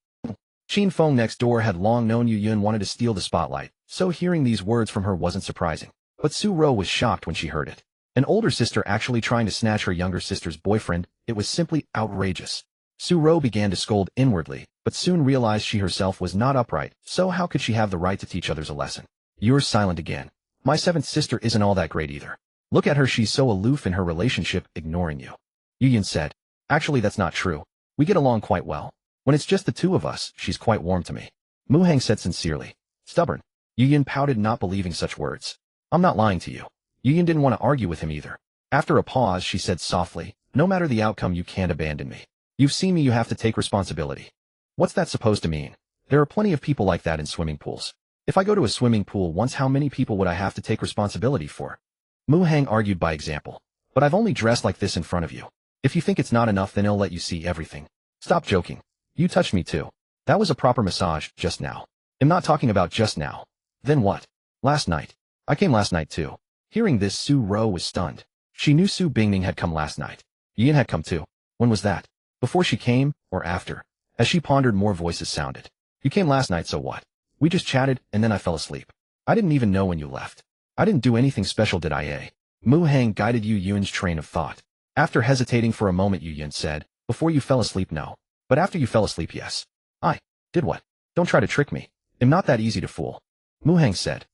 Qin-feng next door had long known Yu Yun wanted to steal the spotlight, so hearing these words from her wasn't surprising. But Su-ro was shocked when she heard it. An older sister actually trying to snatch her younger sister's boyfriend, it was simply outrageous. Su-ro began to scold inwardly, but soon realized she herself was not upright, so how could she have the right to teach others a lesson? "You're silent again. My seventh sister isn't all that great either. Look at her, she's so aloof in her relationship, ignoring you." Yu Yun said, "Actually, that's not true. We get along quite well. When it's just the two of us, she's quite warm to me." Mu-hang said sincerely. "Stubborn." Yu Yun pouted, not believing such words. "I'm not lying to you." Yu Yun didn't want to argue with him either. After a pause, she said softly, "No matter the outcome, you can't abandon me. You've seen me, you have to take responsibility." "What's that supposed to mean?" "There are plenty of people like that in swimming pools. If I go to a swimming pool once, how many people would I have to take responsibility for?" Mu-hang argued by example. "But I've only dressed like this in front of you. If you think it's not enough, then I'll let you see everything." "Stop joking. You touched me too. That was a proper massage just now." "I'm not talking about just now." "Then what?" "Last night. I came last night too." Hearing this, Su-ro was stunned. She knew Su Bingning had come last night. Yu Yun had come too. When was that? Before she came, or after? As she pondered, more voices sounded. "You came last night, so what? We just chatted, and then I fell asleep. I didn't even know when you left. I didn't do anything special, did I?" Mu-hang guided Yu Yun's train of thought. After hesitating for a moment, Yu Yun said, "Before you fell asleep, no. But after you fell asleep, yes." "I did what?" "Don't try to trick me. I'm not that easy to fool." Mu-hang said.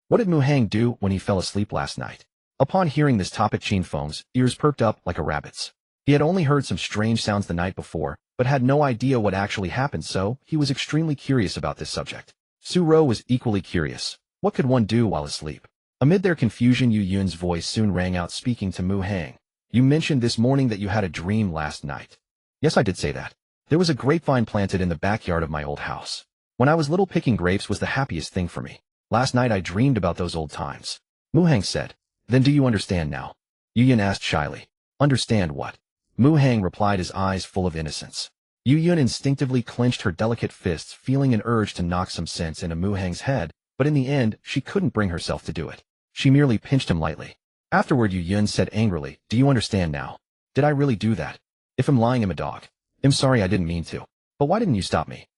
What did Mu-hang do when he fell asleep last night? Upon hearing this topic, Qin-feng's ears perked up like a rabbit's. He had only heard some strange sounds the night before, but had no idea what actually happened, so he was extremely curious about this subject. Su-ro was equally curious. What could one do while asleep? Amid their confusion, Yu Yun's voice soon rang out, speaking to Mu-hang. "You mentioned this morning that you had a dream last night." "Yes, I did say that. There was a grapevine planted in the backyard of my old house. When I was little, picking grapes was the happiest thing for me. Last night I dreamed about those old times." Mu-hang said. "Then do you understand now?" Yu Yun asked shyly. "Understand what?" Mu-hang replied, his eyes full of innocence. Yu Yun instinctively clenched her delicate fists, feeling an urge to knock some sense into Mu-hang's head, but in the end, she couldn't bring herself to do it. She merely pinched him lightly. Afterward, Yu Yun said angrily, "Do you understand now? Did I really do that? If I'm lying, I'm a dog. I'm sorry, I didn't mean to. But why didn't you stop me?"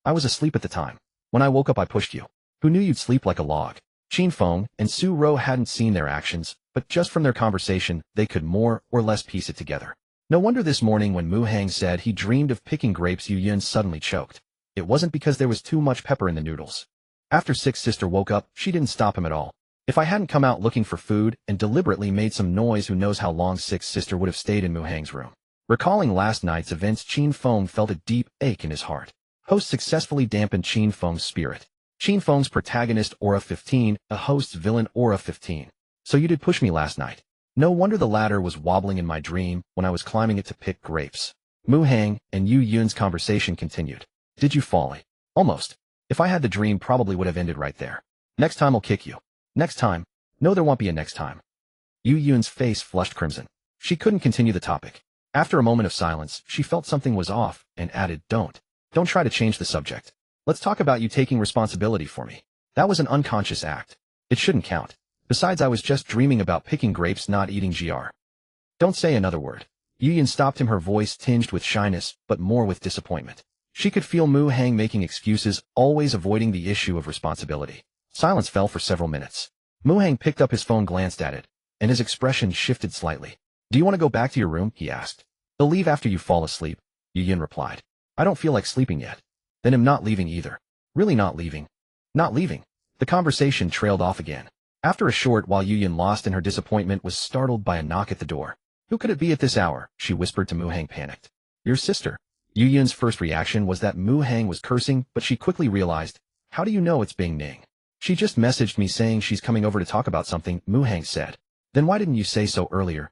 I was asleep at the time. When I woke up, I pushed you." "Who knew you'd sleep like a log?" Qin-feng and Su-ro hadn't seen their actions, but just from their conversation, they could more or less piece it together. No wonder this morning when Mu-hang said he dreamed of picking grapes, Yu Yun suddenly choked. It wasn't because there was too much pepper in the noodles. After Sixth Sister woke up, she didn't stop him at all. If I hadn't come out looking for food and deliberately made some noise, who knows how long Sixth Sister would have stayed in Mu-hang's room. Recalling last night's events, Qin-feng felt a deep ache in his heart. Host successfully dampened Qin-feng's spirit. Qin-feng's protagonist aura 15, a host's villain aura 15. "So you did push me last night." No wonder the ladder was wobbling in my dream when I was climbing it to pick grapes. Mu-hang and Yu Yun's conversation continued. "Did you fall?" "Almost. If I had the dream, probably would have ended right there." "Next time I'll kick you." "Next time?" "No, there won't be a next time." Yu Yun's face flushed crimson. She couldn't continue the topic. After a moment of silence, she felt something was off and added, Don't try to change the subject. Let's talk about you taking responsibility for me. That was an unconscious act. It shouldn't count. Besides, I was just dreaming about picking grapes, not eating GR. Don't say another word. Yu Yun stopped him, her voice tinged with shyness, but more with disappointment. She could feel Mu Hang making excuses, always avoiding the issue of responsibility. Silence fell for several minutes. Mu Hang picked up his phone, glanced at it, and his expression shifted slightly. Do you want to go back to your room? He asked. They'll leave after you fall asleep, Yu Yun replied. I don't feel like sleeping yet. Then I'm not leaving either. Really not leaving. Not leaving. The conversation trailed off again. After a short while, Yu Yun, lost in her disappointment, was startled by a knock at the door. Who could it be at this hour? She whispered to Mu Hang, panicked. Your sister. Yu Yun's first reaction was that Mu Hang was cursing, but she quickly realized, how do you know it's Bingning? She just messaged me saying she's coming over to talk about something, Mu Hang said. Then why didn't you say so earlier?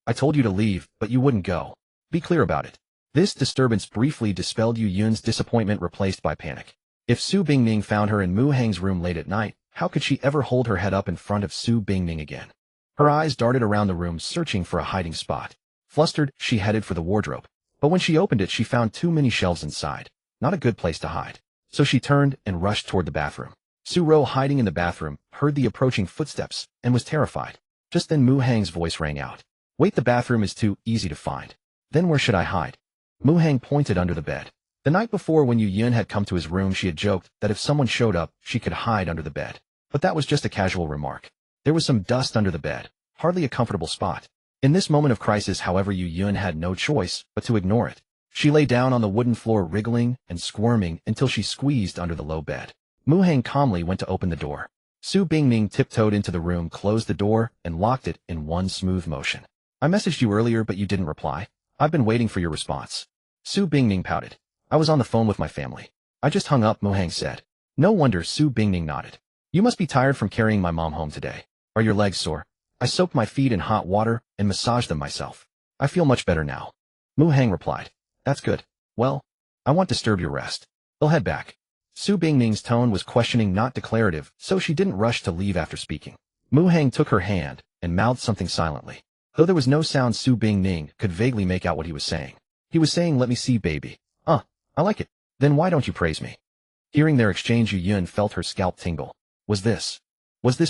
I told you to leave, but you wouldn't go. Be clear about it. This disturbance briefly dispelled Yu Yun's disappointment, replaced by panic. If Su Bingning found her in Mu Hang's room late at night, how could she ever hold her head up in front of Su Bingning again? Her eyes darted around the room, searching for a hiding spot. Flustered, she headed for the wardrobe. But when she opened it, she found too many shelves inside. Not a good place to hide. So she turned and rushed toward the bathroom. Su Ro, hiding in the bathroom, heard the approaching footsteps and was terrified. Just then Mu Hang's voice rang out. Wait, the bathroom is too easy to find. Then where should I hide? Mu Hang pointed under the bed. The night before, when Yu Yun had come to his room, she had joked that if someone showed up, she could hide under the bed. But that was just a casual remark. There was some dust under the bed. Hardly a comfortable spot. In this moment of crisis, however, Yu Yun had no choice but to ignore it. She lay down on the wooden floor, wriggling and squirming until she squeezed under the low bed. Mu Hang calmly went to open the door. Su Bingning tiptoed into the room, closed the door, and locked it in one smooth motion. I messaged you earlier, but you didn't reply. I've been waiting for your response. Su Bingning pouted. I was on the phone with my family. I just hung up, Mu Hang said. No wonder, Su Bingning nodded. You must be tired from carrying my mom home today. Are your legs sore? I soaked my feet in hot water and massaged them myself. I feel much better now. Mu Hang replied. That's good. Well, I won't disturb your rest. They'll head back. Su Bingning's tone was questioning, not declarative, so she didn't rush to leave after speaking. Mu Hang took her hand and mouthed something silently. Though there was no sound, Su Bingning could vaguely make out what he was saying. He was saying, let me see, baby. I like it. Then why don't you praise me? Hearing their exchange, Yu Yun felt her scalp tingle. Was this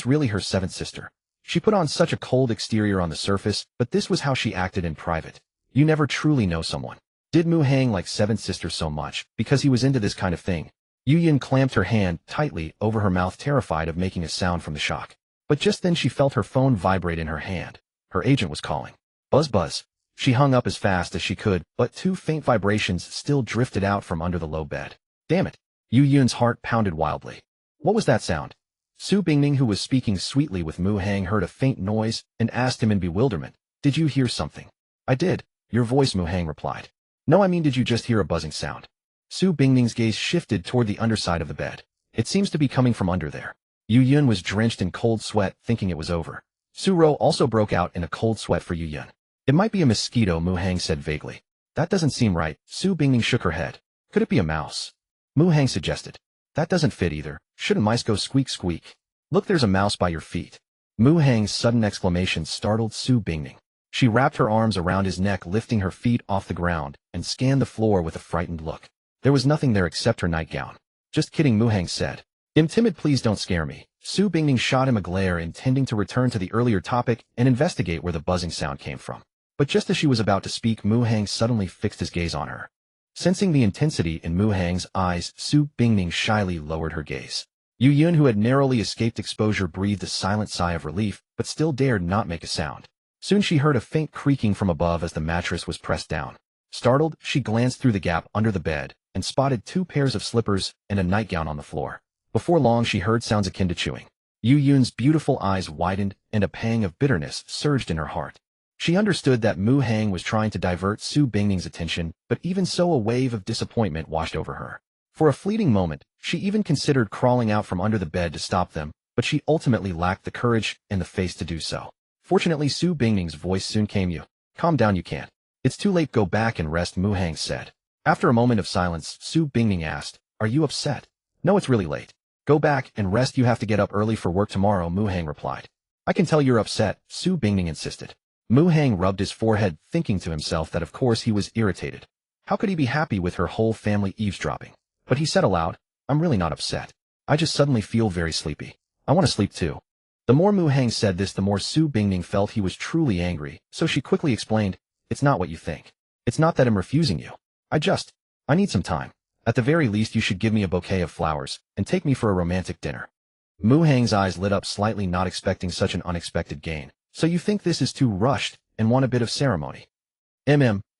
really her seventh sister? She put on such a cold exterior on the surface, but this was how she acted in private. You never truly know someone. Did Mu Hang like seventh sister so much because he was into this kind of thing? Yu Yun clamped her hand tightly over her mouth, terrified of making a sound from the shock. But just then she felt her phone vibrate in her hand. Her agent was calling. Buzz buzz. She hung up as fast as she could, but two faint vibrations still drifted out from under the low bed. Damn it. Yu Yun's heart pounded wildly. What was that sound? Su Bingning, who was speaking sweetly with Mu Hang, heard a faint noise and asked him in bewilderment. Did you hear something? I did. Your voice, Mu Hang replied. No, I mean, did you just hear a buzzing sound? Su Bingning's gaze shifted toward the underside of the bed. It seems to be coming from under there. Yu Yun was drenched in cold sweat, thinking it was over. Su Ro also broke out in a cold sweat for Yu Yun. It might be a mosquito, Mu Hang said vaguely. That doesn't seem right. Su Bingning shook her head. Could it be a mouse? Mu Hang suggested. That doesn't fit either. Shouldn't mice go squeak squeak? Look, there's a mouse by your feet. Mu Hang's sudden exclamation startled Su Bingning. She wrapped her arms around his neck, lifting her feet off the ground, and scanned the floor with a frightened look. There was nothing there except her nightgown. Just kidding, Mu Hang said. I'm timid, please don't scare me. Su Bingning shot him a glare, intending to return to the earlier topic and investigate where the buzzing sound came from. But just as she was about to speak, Mu Hang suddenly fixed his gaze on her. Sensing the intensity in Mu Hang's eyes, Su Bingning shyly lowered her gaze. Yu Yun, who had narrowly escaped exposure, breathed a silent sigh of relief, but still dared not make a sound. Soon she heard a faint creaking from above as the mattress was pressed down. Startled, she glanced through the gap under the bed and spotted two pairs of slippers and a nightgown on the floor. Before long, she heard sounds akin to chewing. Yu Yun's beautiful eyes widened, and a pang of bitterness surged in her heart. She understood that Mu Hang was trying to divert Su Bingning's attention, but even so, a wave of disappointment washed over her. For a fleeting moment, she even considered crawling out from under the bed to stop them, but she ultimately lacked the courage and the face to do so. Fortunately, Su Bingning's voice soon came. You. Calm down, you can't. It's too late, go back and rest, Mu Hang said. After a moment of silence, Su Bingning asked, Are you upset? No, it's really late. Go back and rest, you have to get up early for work tomorrow, Mu Hang replied. I can tell you're upset, Su Bingning insisted. Mu Hang rubbed his forehead, thinking to himself that of course he was irritated. How could he be happy with her whole family eavesdropping? But he said aloud, I'm really not upset. I just suddenly feel very sleepy. I want to sleep too. The more Mu Hang said this, the more Su Bingning felt he was truly angry, so she quickly explained, it's not what you think. It's not that I'm refusing you. I need some time. At the very least you should give me a bouquet of flowers, and take me for a romantic dinner. Mu Hang's eyes lit up slightly, not expecting such an unexpected gain. So you think this is too rushed, and want a bit of ceremony?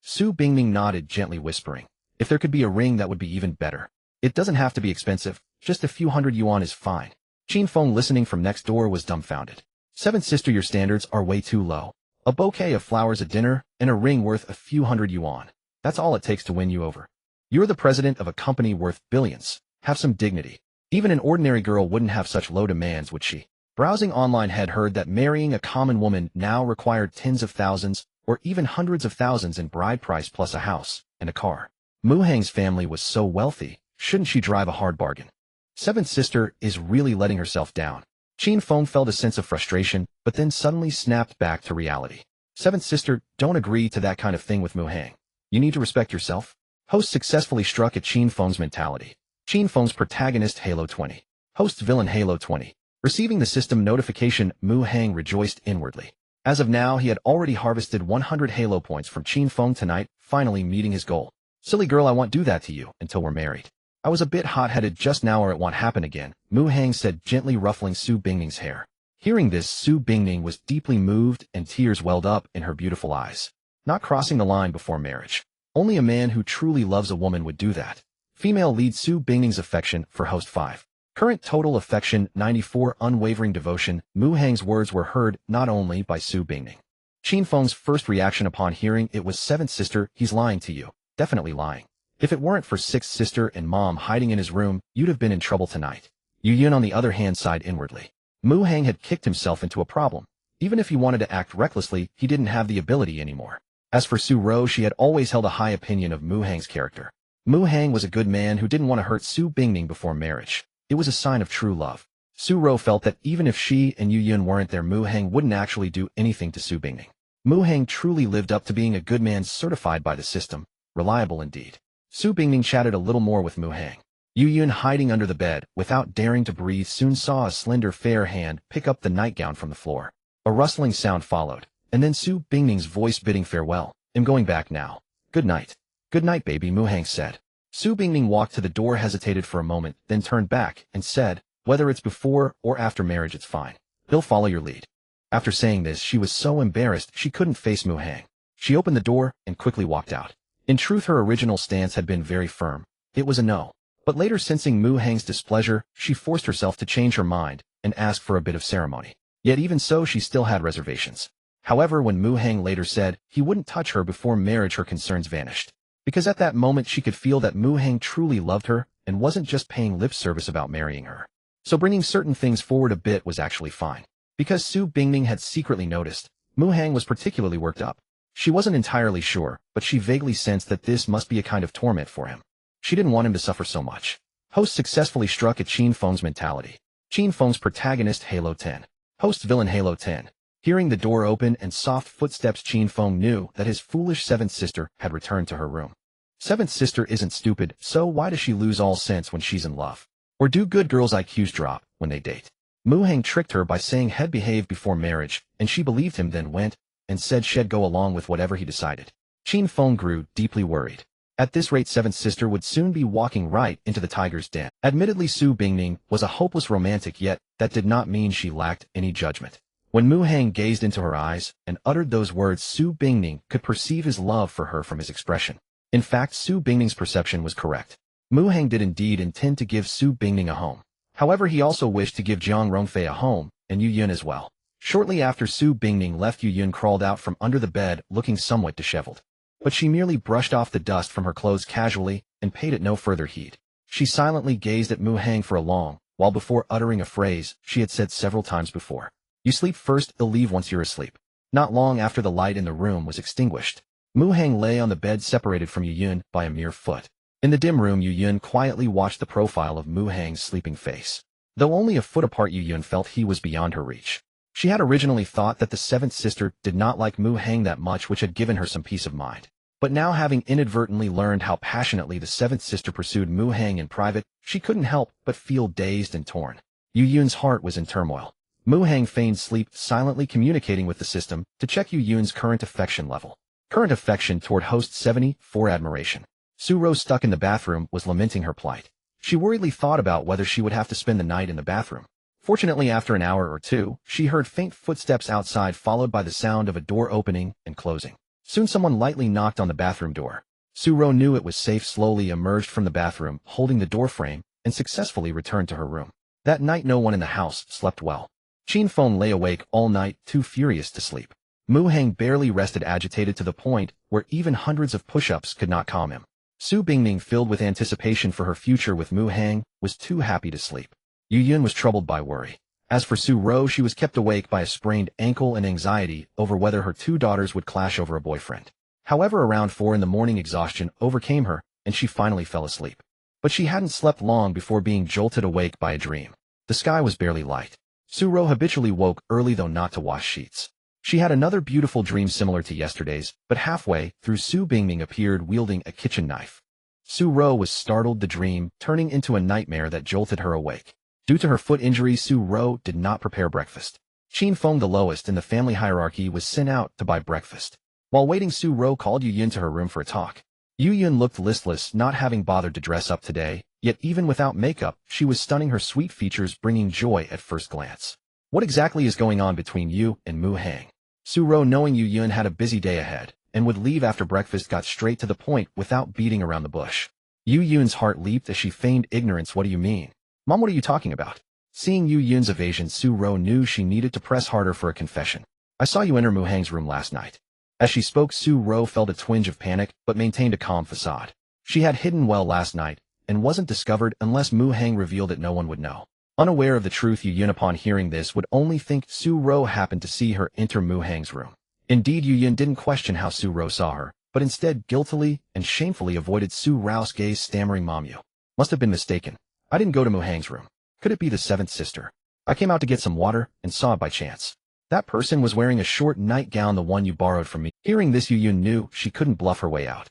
Su Bingning nodded, gently whispering. If there could be a ring, that would be even better. It doesn't have to be expensive, just a few hundred yuan is fine. Qin Feng, listening from next door, was dumbfounded. Seventh sister, your standards are way too low. A bouquet of flowers at dinner, and a ring worth a few hundred yuan. That's all it takes to win you over. You're the president of a company worth billions. Have some dignity. Even an ordinary girl wouldn't have such low demands, would she? Browsing online, had heard that marrying a common woman now required tens of thousands, or even hundreds of thousands in bride price, plus a house and a car. Mu Hang's family was so wealthy, shouldn't she drive a hard bargain? Seventh sister is really letting herself down. Qin Feng felt a sense of frustration, but then suddenly snapped back to reality. Seventh sister, don't agree to that kind of thing with Mu Hang. You need to respect yourself. Host successfully struck at Qin Feng's mentality. Qin Feng's protagonist, Halo 20. Host's villain, Halo 20. Receiving the system notification, Mu Hang rejoiced inwardly. As of now, he had already harvested 100 Halo points from Qin Feng tonight, finally meeting his goal. Silly girl, I won't do that to you until we're married. I was a bit hot-headed just now, or it won't happen again, Mu Hang said, gently ruffling Su Bingning's hair. Hearing this, Su Bingning was deeply moved, and tears welled up in her beautiful eyes. Not crossing the line before marriage. Only a man who truly loves a woman would do that. Female lead, Su Bingning's affection for host 5. Current total affection 94, unwavering devotion. Mu Hang's words were heard not only by Su Bingning. Qin Feng's first reaction upon hearing it was, seventh sister, he's lying to you. Definitely lying. If it weren't for sixth sister and mom hiding in his room, you'd have been in trouble tonight. Yu Yun, on the other hand, sighed inwardly. Mu Hang had kicked himself into a problem. Even if he wanted to act recklessly, he didn't have the ability anymore. As for Su Ro, she had always held a high opinion of Mu Hang's character. Mu Hang was a good man who didn't want to hurt Su Bingning before marriage. It was a sign of true love. Su Ro felt that even if she and Yu Yun weren't there, Mu Hang wouldn't actually do anything to Su Bingning. Mu Hang truly lived up to being a good man, certified by the system. Reliable indeed. Su Bingning chatted a little more with Mu Hang. Yu Yun, hiding under the bed, without daring to breathe, soon saw a slender, fair hand pick up the nightgown from the floor. A rustling sound followed, and then Su Bingning's voice bidding farewell. I'm going back now. Good night. Good night, baby, Mu Hang said. Su Bingning walked to the door, hesitated for a moment, then turned back and said, whether it's before or after marriage, it's fine. He'll follow your lead. After saying this, she was so embarrassed she couldn't face Mu Hang. She opened the door and quickly walked out. In truth, her original stance had been very firm. It was a no. But later, sensing Mu Hang's displeasure, she forced herself to change her mind and ask for a bit of ceremony. Yet even so, she still had reservations. However, when Mu Hang later said he wouldn't touch her before marriage, her concerns vanished. Because at that moment she could feel that Mu Hang truly loved her and wasn't just paying lip service about marrying her. So bringing certain things forward a bit was actually fine. Because Su Bingning had secretly noticed, Mu Hang was particularly worked up. She wasn't entirely sure, but she vaguely sensed that this must be a kind of torment for him. She didn't want him to suffer so much. Host successfully struck at Qin Feng's mentality. Qin Feng's protagonist, Halo 10. Host villain, Halo 10. Hearing the door open and soft footsteps, Qin Feng knew that his foolish seventh sister had returned to her room. Seventh sister isn't stupid, so why does she lose all sense when she's in love? Or do good girls' IQs drop when they date? Mu Hang tricked her by saying he'd behave before marriage, and she believed him, then went and said she'd go along with whatever he decided. Qin Feng grew deeply worried. At this rate, seventh sister would soon be walking right into the tiger's den. Admittedly, Su Bingning was a hopeless romantic, yet that did not mean she lacked any judgment. When Mu Hang gazed into her eyes and uttered those words, Su Bingning could perceive his love for her from his expression. In fact, Su Bingning's perception was correct. Mu Hang did indeed intend to give Su Bingning a home. However, he also wished to give Jiang Rongfei a home, and Yu Yun as well. Shortly after Su Bingning left, Yu Yun crawled out from under the bed, looking somewhat disheveled. But she merely brushed off the dust from her clothes casually and paid it no further heed. She silently gazed at Mu Hang for a long while before uttering a phrase she had said several times before. You sleep first, you'll leave once you're asleep. Not long after the light in the room was extinguished, Mu Hang lay on the bed, separated from Yu Yun by a mere foot. In the dim room, Yu Yun quietly watched the profile of Mu Hang's sleeping face. Though only a foot apart, Yu Yun felt he was beyond her reach. She had originally thought that the seventh sister did not like Mu Hang that much, which had given her some peace of mind. But now, having inadvertently learned how passionately the seventh sister pursued Mu Hang in private, she couldn't help but feel dazed and torn. Yu Yun's heart was in turmoil. Mu Hang feigned sleep, silently communicating with the system to check Yu Yun's current affection level. Current affection toward host 74 admiration. Su Ro, stuck in the bathroom, was lamenting her plight. She worriedly thought about whether she would have to spend the night in the bathroom. Fortunately, after an hour or two, she heard faint footsteps outside, followed by the sound of a door opening and closing. Soon someone lightly knocked on the bathroom door. Su Ro knew it was safe, slowly emerged from the bathroom, holding the door frame, and successfully returned to her room. That night no one in the house slept well. Qin Feng lay awake all night, too furious to sleep. Mu Hang barely rested, agitated to the point where even hundreds of push-ups could not calm him. Su Bingning, filled with anticipation for her future with Mu Hang, was too happy to sleep. Yu Yun was troubled by worry. As for Su Ro, she was kept awake by a sprained ankle and anxiety over whether her two daughters would clash over a boyfriend. However, around 4 in the morning, exhaustion overcame her, and she finally fell asleep. But she hadn't slept long before being jolted awake by a dream. The sky was barely light. Su Ro habitually woke early, though not to wash sheets. She had another beautiful dream similar to yesterday's, but halfway through, Su Bingning appeared wielding a kitchen knife. Su Ro was startled, the dream turning into a nightmare that jolted her awake. Due to her foot injury, Su Ro did not prepare breakfast. Qin Feng, the lowest in the family hierarchy, was sent out to buy breakfast. While waiting, Su Ro called Yu Yun to her room for a talk. Yu Yun looked listless, not having bothered to dress up today, yet even without makeup, she was stunning, her sweet features bringing joy at first glance. What exactly is going on between you and Mu Hang? Su Ro, knowing Yu Yun had a busy day ahead and would leave after breakfast, got straight to the point without beating around the bush. Yu Yun's heart leaped as she feigned ignorance. What do you mean? Mom, what are you talking about? Seeing Yu Yun's evasion, Su Ro knew she needed to press harder for a confession. I saw you enter Mu Hang's room last night. As she spoke, Su Ro felt a twinge of panic, but maintained a calm facade. She had hidden well last night, and wasn't discovered unless Mu Hang revealed it. No one would know. Unaware of the truth, Yu Yun, upon hearing this, would only think Su Ro happened to see her enter Mu Hang's room. Indeed, Yu Yun didn't question how Su Ro saw her, but instead guiltily and shamefully avoided Su Ro's gaze, stammering, Mom, you must have been mistaken. I didn't go to Mu Hang's room. Could it be the seventh sister? I came out to get some water and saw it by chance. That person was wearing a short nightgown, the one you borrowed from me. Hearing this, Yu Yun knew she couldn't bluff her way out.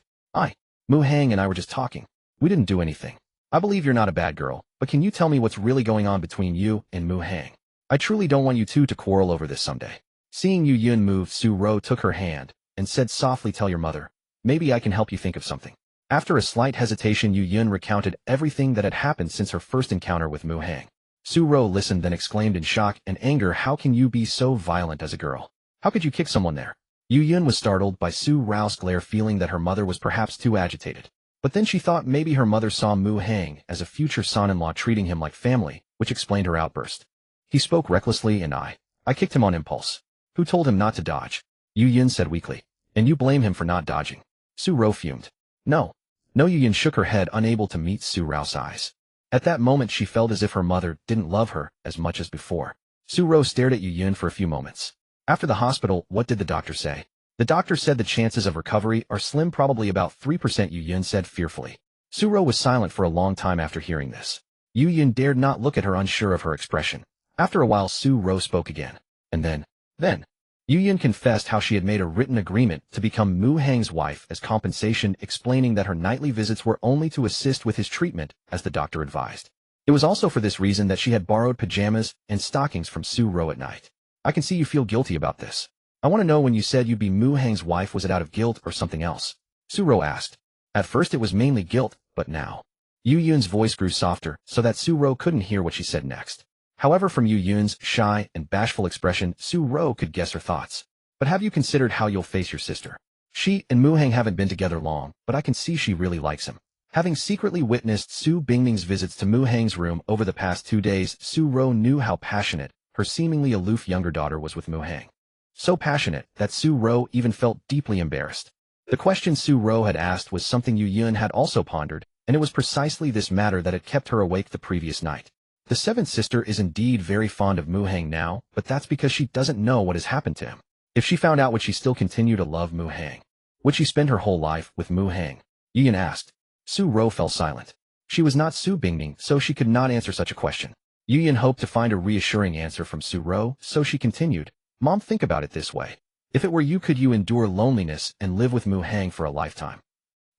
Mu Hang and I were just talking. We didn't do anything. I believe you're not a bad girl, but can you tell me what's really going on between you and Mu Hang? I truly don't want you two to quarrel over this someday. Seeing Yu Yun move, Su Ro took her hand and said softly, Tell your mother. Maybe I can help you think of something. After a slight hesitation, Yu Yun recounted everything that had happened since her first encounter with Mu Hang. Su Ro listened, then exclaimed in shock and anger, How can you be so violent as a girl? How could you kick someone there? Yu Yun was startled by Su Ro's glare, feeling that her mother was perhaps too agitated. But then she thought maybe her mother saw Mu Hang as a future son-in-law, treating him like family, which explained her outburst. He spoke recklessly and I kicked him on impulse. Who told him not to dodge? Yu Yun said weakly. And you blame him for not dodging? Su Ro fumed. No, Yu Yun shook her head, unable to meet Su Ro's eyes. At that moment she felt as if her mother didn't love her as much as before. Su Ro stared at Yu Yun for a few moments. After the hospital, what did the doctor say? The doctor said the chances of recovery are slim, probably about 3%, Yu Yun said fearfully. Su Ro was silent for a long time after hearing this. Yu Yun dared not look at her, unsure of her expression. After a while, Su Ro spoke again. And then, Yu Yun confessed how she had made a written agreement to become Mu Hang's wife as compensation, explaining that her nightly visits were only to assist with his treatment, as the doctor advised. It was also for this reason that she had borrowed pajamas and stockings from Su Ro at night. I can see you feel guilty about this. I want to know, when you said you'd be Mu Hang's wife, was it out of guilt or something else? Su Ro asked. At first it was mainly guilt, but now. Yu Yun's voice grew softer so that Su Ro couldn't hear what she said next. However, from Yu Yun's shy and bashful expression, Su Ro could guess her thoughts. But have you considered how you'll face your sister? She and Mu Hang haven't been together long, but I can see she really likes him. Having secretly witnessed Su Bingning's visits to Mu Hang's room over the past 2 days, Su Ro knew how passionate her seemingly aloof younger daughter was with Mu Hang. So passionate that Su Ro even felt deeply embarrassed. The question Su Ro had asked was something Yu Yun had also pondered, and it was precisely this matter that had kept her awake the previous night. The seventh sister is indeed very fond of Mu Hang now, but that's because she doesn't know what has happened to him. If she found out, would she still continue to love Mu Hang? Would she spend her whole life with Mu Hang? Yu Yun asked. Su Ro fell silent. She was not Su Bingning, so she could not answer such a question. Yu Yun hoped to find a reassuring answer from Su Ro, so she continued, Mom, think about it this way. If it were you, could you endure loneliness and live with Mu Hang for a lifetime?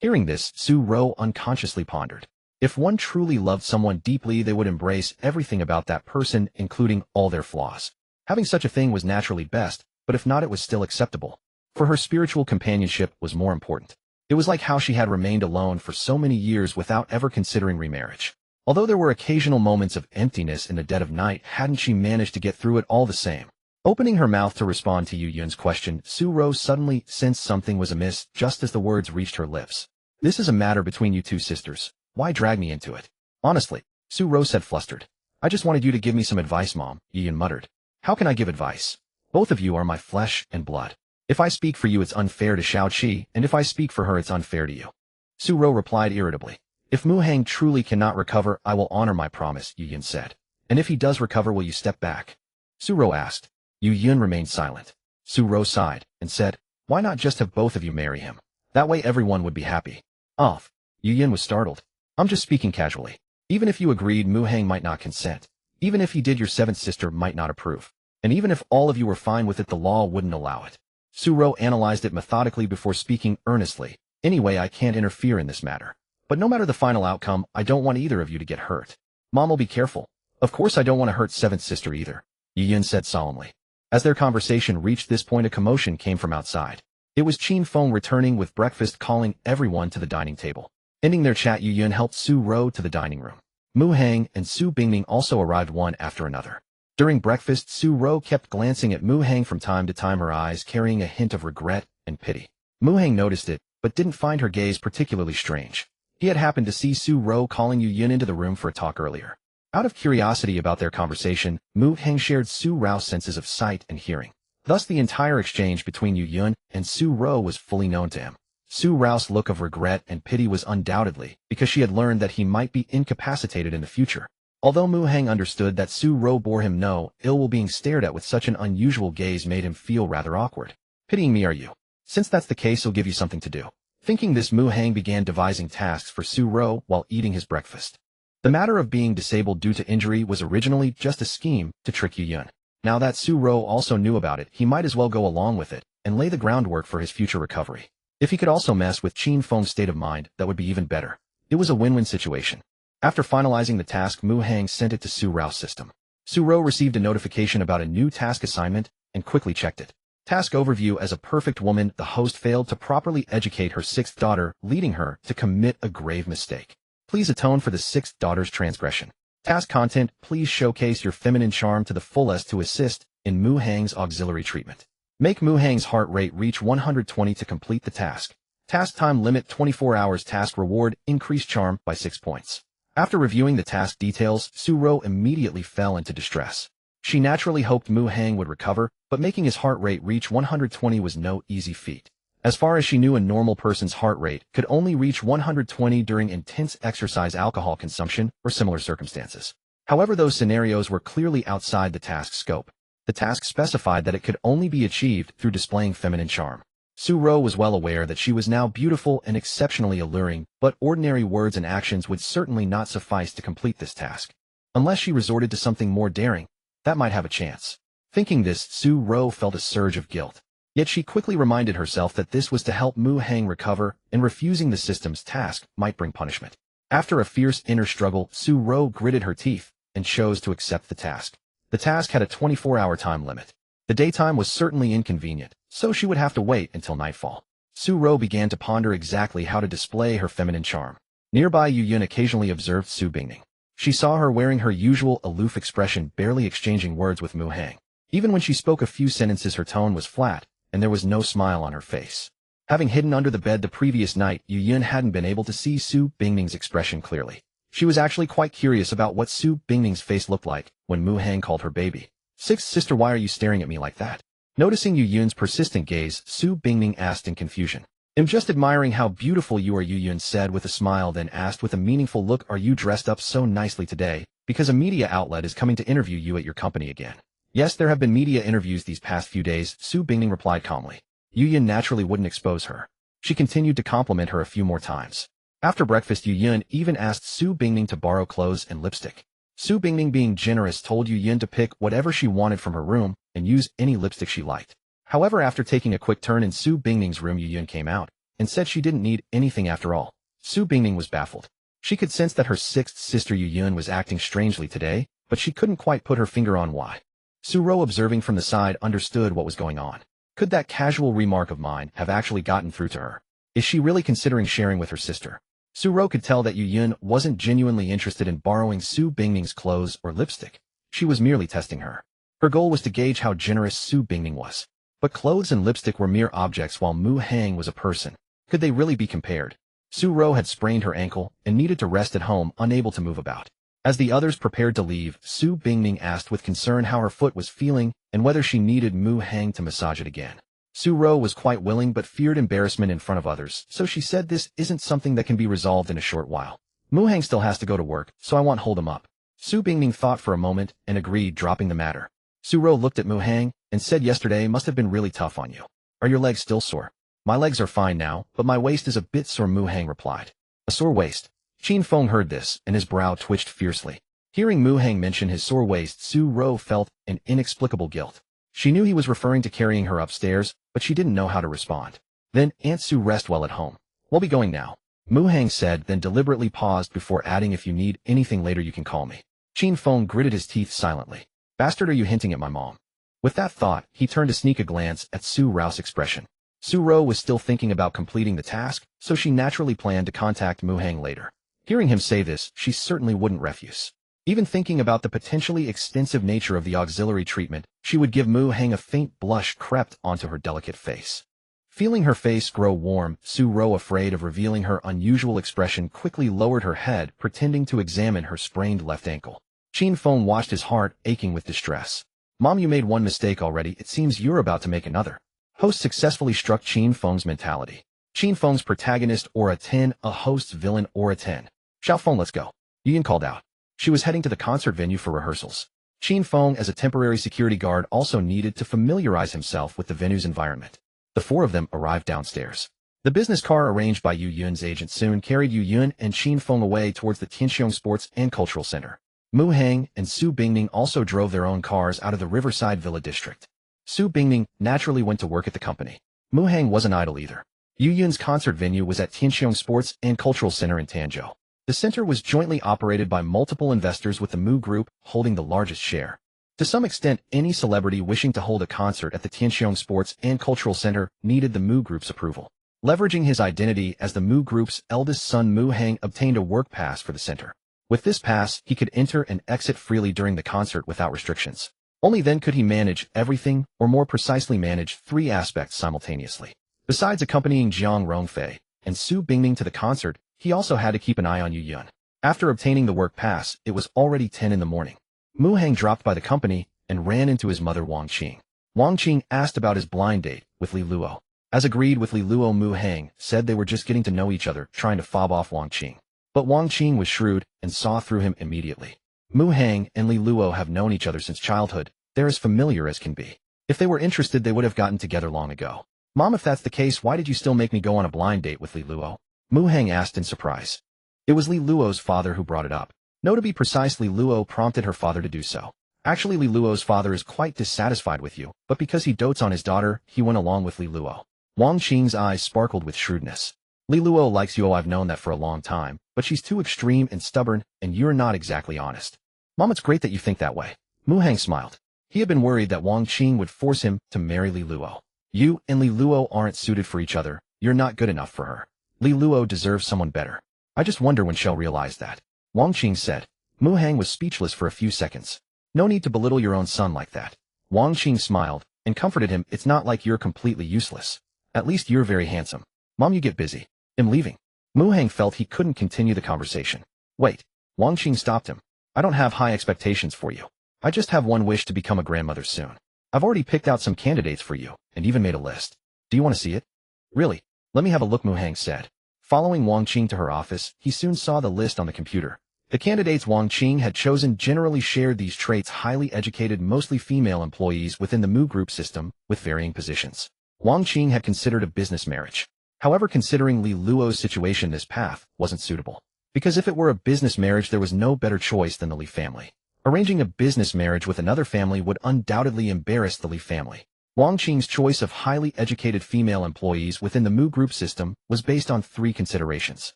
Hearing this, Su Ro unconsciously pondered. If one truly loved someone deeply, they would embrace everything about that person, including all their flaws. Having such a thing was naturally best, but if not, it was still acceptable. For her, spiritual companionship was more important. It was like how she had remained alone for so many years without ever considering remarriage. Although there were occasional moments of emptiness in the dead of night, hadn't she managed to get through it all the same? Opening her mouth to respond to Yu Yun's question, Su Ro suddenly sensed something was amiss just as the words reached her lips. This is a matter between you two sisters. Why drag me into it? Honestly, Su Ro said, flustered. I just wanted you to give me some advice, Mom, Yu Yun muttered. How can I give advice? Both of you are my flesh and blood. If I speak for you, it's unfair to Xiao Qi, and if I speak for her, it's unfair to you. Su Ro replied irritably. If Mu Hang truly cannot recover, I will honor my promise, Yu Yun said. And if he does recover, will you step back? Su Ro asked. Yu Yun remained silent. Su Ro sighed and said, why not just have both of you marry him? That way everyone would be happy. Yu Yun was startled. I'm just speaking casually. Even if you agreed, Mu Hang might not consent. Even if he did, your seventh sister might not approve. And even if all of you were fine with it, the law wouldn't allow it. Su Ro analyzed it methodically before speaking earnestly. Anyway, I can't interfere in this matter. But no matter the final outcome, I don't want either of you to get hurt. Mom will be careful. Of course I don't want to hurt seventh sister either, Yu Yun said solemnly. As their conversation reached this point, a commotion came from outside. It was Qin Feng returning with breakfast, calling everyone to the dining table. Ending their chat, Yu Yun helped Su Ro to the dining room. Mu Hang and Su Bingning also arrived one after another. During breakfast, Su Ro kept glancing at Mu Hang from time to time, her eyes carrying a hint of regret and pity. Mu Hang noticed it, but didn't find her gaze particularly strange. He had happened to see Su Ro calling Yu Yun into the room for a talk earlier. Out of curiosity about their conversation, Mu Hang shared Su Rao's senses of sight and hearing. Thus the entire exchange between Yu Yun and Su Ro was fully known to him. Su Rao's look of regret and pity was undoubtedly because she had learned that he might be incapacitated in the future. Although Mu Hang understood that Su Ro bore him no ill will, being stared at with such an unusual gaze made him feel rather awkward. Pitying me, are you? Since that's the case, I'll give you something to do. Thinking this, Mu Hang began devising tasks for Su Ro while eating his breakfast. The matter of being disabled due to injury was originally just a scheme to trick Yu Yun. Now that Su Ro also knew about it, he might as well go along with it and lay the groundwork for his future recovery. If he could also mess with Qin Feng's state of mind, that would be even better. It was a win-win situation. After finalizing the task, Mu Hang sent it to Su Rao's system. Su Ro received a notification about a new task assignment and quickly checked it. Task overview: as a perfect woman, the host failed to properly educate her sixth daughter, leading her to commit a grave mistake. Please atone for the sixth daughter's transgression. Task content: please showcase your feminine charm to the fullest to assist in Mu Hang's auxiliary treatment. Make Mu Hang's heart rate reach 120 to complete the task. Task time limit 24 hours. Task reward: increase charm by 6 points. After reviewing the task details, Su Ro immediately fell into distress. She naturally hoped Mu Hang would recover, but making his heart rate reach 120 was no easy feat. As far as she knew, a normal person's heart rate could only reach 120 during intense exercise, alcohol consumption, or similar circumstances. However, those scenarios were clearly outside the task's scope. The task specified that it could only be achieved through displaying feminine charm. Su Ro was well aware that she was now beautiful and exceptionally alluring, but ordinary words and actions would certainly not suffice to complete this task. Unless she resorted to something more daring, that might have a chance. Thinking this, Su Ro felt a surge of guilt. Yet she quickly reminded herself that this was to help Mu Hang recover, and refusing the system's task might bring punishment. After a fierce inner struggle, Su Ro gritted her teeth and chose to accept the task. The task had a 24-hour time limit. The daytime was certainly inconvenient, so she would have to wait until nightfall. Su Ro began to ponder exactly how to display her feminine charm. Nearby, Yu Yun occasionally observed Su Bingning. She saw her wearing her usual aloof expression, barely exchanging words with Mu Hang. Even when she spoke a few sentences, her tone was flat, and there was no smile on her face. Having hidden under the bed the previous night, Yu Yun hadn't been able to see Su Bingning's expression clearly. She was actually quite curious about what Su Bingning's face looked like when Mu Hang called her baby. Sixth sister, why are you staring at me like that? Noticing Yu Yun's persistent gaze, Su Bingning asked in confusion. I'm just admiring how beautiful you are, Yu Yun said with a smile, then asked with a meaningful look, are you dressed up so nicely today because a media outlet is coming to interview you at your company again? Yes, there have been media interviews these past few days, Su Bingning replied calmly. Yu Yun naturally wouldn't expose her. She continued to compliment her a few more times. After breakfast, Yu Yun even asked Su Bingning to borrow clothes and lipstick. Su Bingning, being generous, told Yu Yun to pick whatever she wanted from her room and use any lipstick she liked. However, after taking a quick turn in Su Bingning's room, Yu Yun came out and said she didn't need anything after all. Su Bingning was baffled. She could sense that her sixth sister Yu Yun was acting strangely today, but she couldn't quite put her finger on why. Su Ro, observing from the side, understood what was going on. Could that casual remark of mine have actually gotten through to her? Is she really considering sharing with her sister? Su Ro could tell that Yu Yun wasn't genuinely interested in borrowing Su Bingning's clothes or lipstick. She was merely testing her. Her goal was to gauge how generous Su Bingning was. But clothes and lipstick were mere objects while Mu Hang was a person. Could they really be compared? Su Ro had sprained her ankle and needed to rest at home, unable to move about. As the others prepared to leave, Su Bingning asked with concern how her foot was feeling and whether she needed Mu Hang to massage it again. Su Ro was quite willing but feared embarrassment in front of others, so she said this isn't something that can be resolved in a short while. Mu Hang still has to go to work, so I won't hold him up. Su Bingning thought for a moment and agreed, dropping the matter. Su Ro looked at Mu Hang and said, yesterday must have been really tough on you. Are your legs still sore? My legs are fine now, but my waist is a bit sore, Mu Hang replied. A sore waist? Qin Feng heard this, and his brow twitched fiercely. Hearing Mu Hang mention his sore waist, Su Ro felt an inexplicable guilt. She knew he was referring to carrying her upstairs, but she didn't know how to respond. Then, Aunt Su, rest well at home. We'll be going now, Mu Hang said, then deliberately paused before adding, if you need anything later you can call me. Qin Feng gritted his teeth silently. Bastard, are you hinting at my mom? With that thought, he turned to sneak a glance at Su Ro's expression. Su Ro was still thinking about completing the task, so she naturally planned to contact Mu Hang later. Hearing him say this, she certainly wouldn't refuse. Even thinking about the potentially extensive nature of the auxiliary treatment, she would give Mu Hang. A faint blush crept onto her delicate face. Feeling her face grow warm, Su Ro, afraid of revealing her unusual expression, quickly lowered her head, pretending to examine her sprained left ankle. Qin Feng watched, his heart aching with distress. Mom, you made one mistake already. It seems you're about to make another. Host successfully struck Qin Feng's mentality. Qin Feng's protagonist or a 10, a host's villain or a 10. Xiao Feng, let's go, Yu Yun called out. She was heading to the concert venue for rehearsals. Qin Feng, as a temporary security guard, also needed to familiarize himself with the venue's environment. The four of them arrived downstairs. The business car arranged by Yu Yun's agent soon carried Yu Yun and Qin Feng away towards the Tianxiong Sports and Cultural Center. Mu Hang and Su Bingning also drove their own cars out of the Riverside Villa district. Su Bingning naturally went to work at the company. Mu Hang wasn't idle either. Yu Yun's concert venue was at Tianxiong Sports and Cultural Center in Tanzhou. The center was jointly operated by multiple investors, with the Mu Group holding the largest share. To some extent, any celebrity wishing to hold a concert at the Tianxiong Sports and Cultural Center needed the Mu Group's approval. Leveraging his identity as the Mu Group's eldest son, Mu Hang obtained a work pass for the center. With this pass, he could enter and exit freely during the concert without restrictions. Only then could he manage everything, or more precisely manage three aspects simultaneously. Besides accompanying Jiang Rongfei and Su Bingning to the concert, he also had to keep an eye on Yu Yun. After obtaining the work pass, it was already 10 in the morning. Mu Hang dropped by the company and ran into his mother Wang Qing. Wang Qing asked about his blind date with Li Luo. As agreed with Li Luo, Mu Hang said they were just getting to know each other, trying to fob off Wang Qing. But Wang Qing was shrewd and saw through him immediately. Mu Hang and Li Luo have known each other since childhood. They're as familiar as can be. If they were interested, they would have gotten together long ago. Mom, if that's the case, why did you still make me go on a blind date with Li Luo? Mu Hang asked in surprise. It was Li Luo's father who brought it up. No, to be precise, Li Luo prompted her father to do so. Actually, Li Luo's father is quite dissatisfied with you, but because he dotes on his daughter, he went along with Li Luo. Wang Qing's eyes sparkled with shrewdness. Li Luo likes you. Oh, I've known that for a long time, but she's too extreme and stubborn, and you're not exactly honest. Mom, it's great that you think that way. Mu Hang smiled. He had been worried that Wang Qing would force him to marry Li Luo. You and Li Luo aren't suited for each other. You're not good enough for her. Li Luo deserves someone better. I just wonder when she'll realize that, Wang Qing said. Mu Hang was speechless for a few seconds. No need to belittle your own son like that. Wang Qing smiled and comforted him. It's not like you're completely useless. At least you're very handsome. Mom, you get busy. I'm leaving. Mu Hang felt he couldn't continue the conversation. Wait. Wang Qing stopped him. I don't have high expectations for you. I just have one wish, to become a grandmother soon. I've already picked out some candidates for you, and even made a list. Do you want to see it? Really? Let me have a look, Mu Hang said. Following Wang Qing to her office, he soon saw the list on the computer. The candidates Wang Qing had chosen generally shared these traits: highly educated, mostly female employees within the Mu Group system, with varying positions. Wang Qing had considered a business marriage. However, considering Li Luo's situation, this path wasn't suitable. Because if it were a business marriage, there was no better choice than the Lee family. Arranging a business marriage with another family would undoubtedly embarrass the Lee family. Wang Qing's choice of highly educated female employees within the Mu Group system was based on 3 considerations.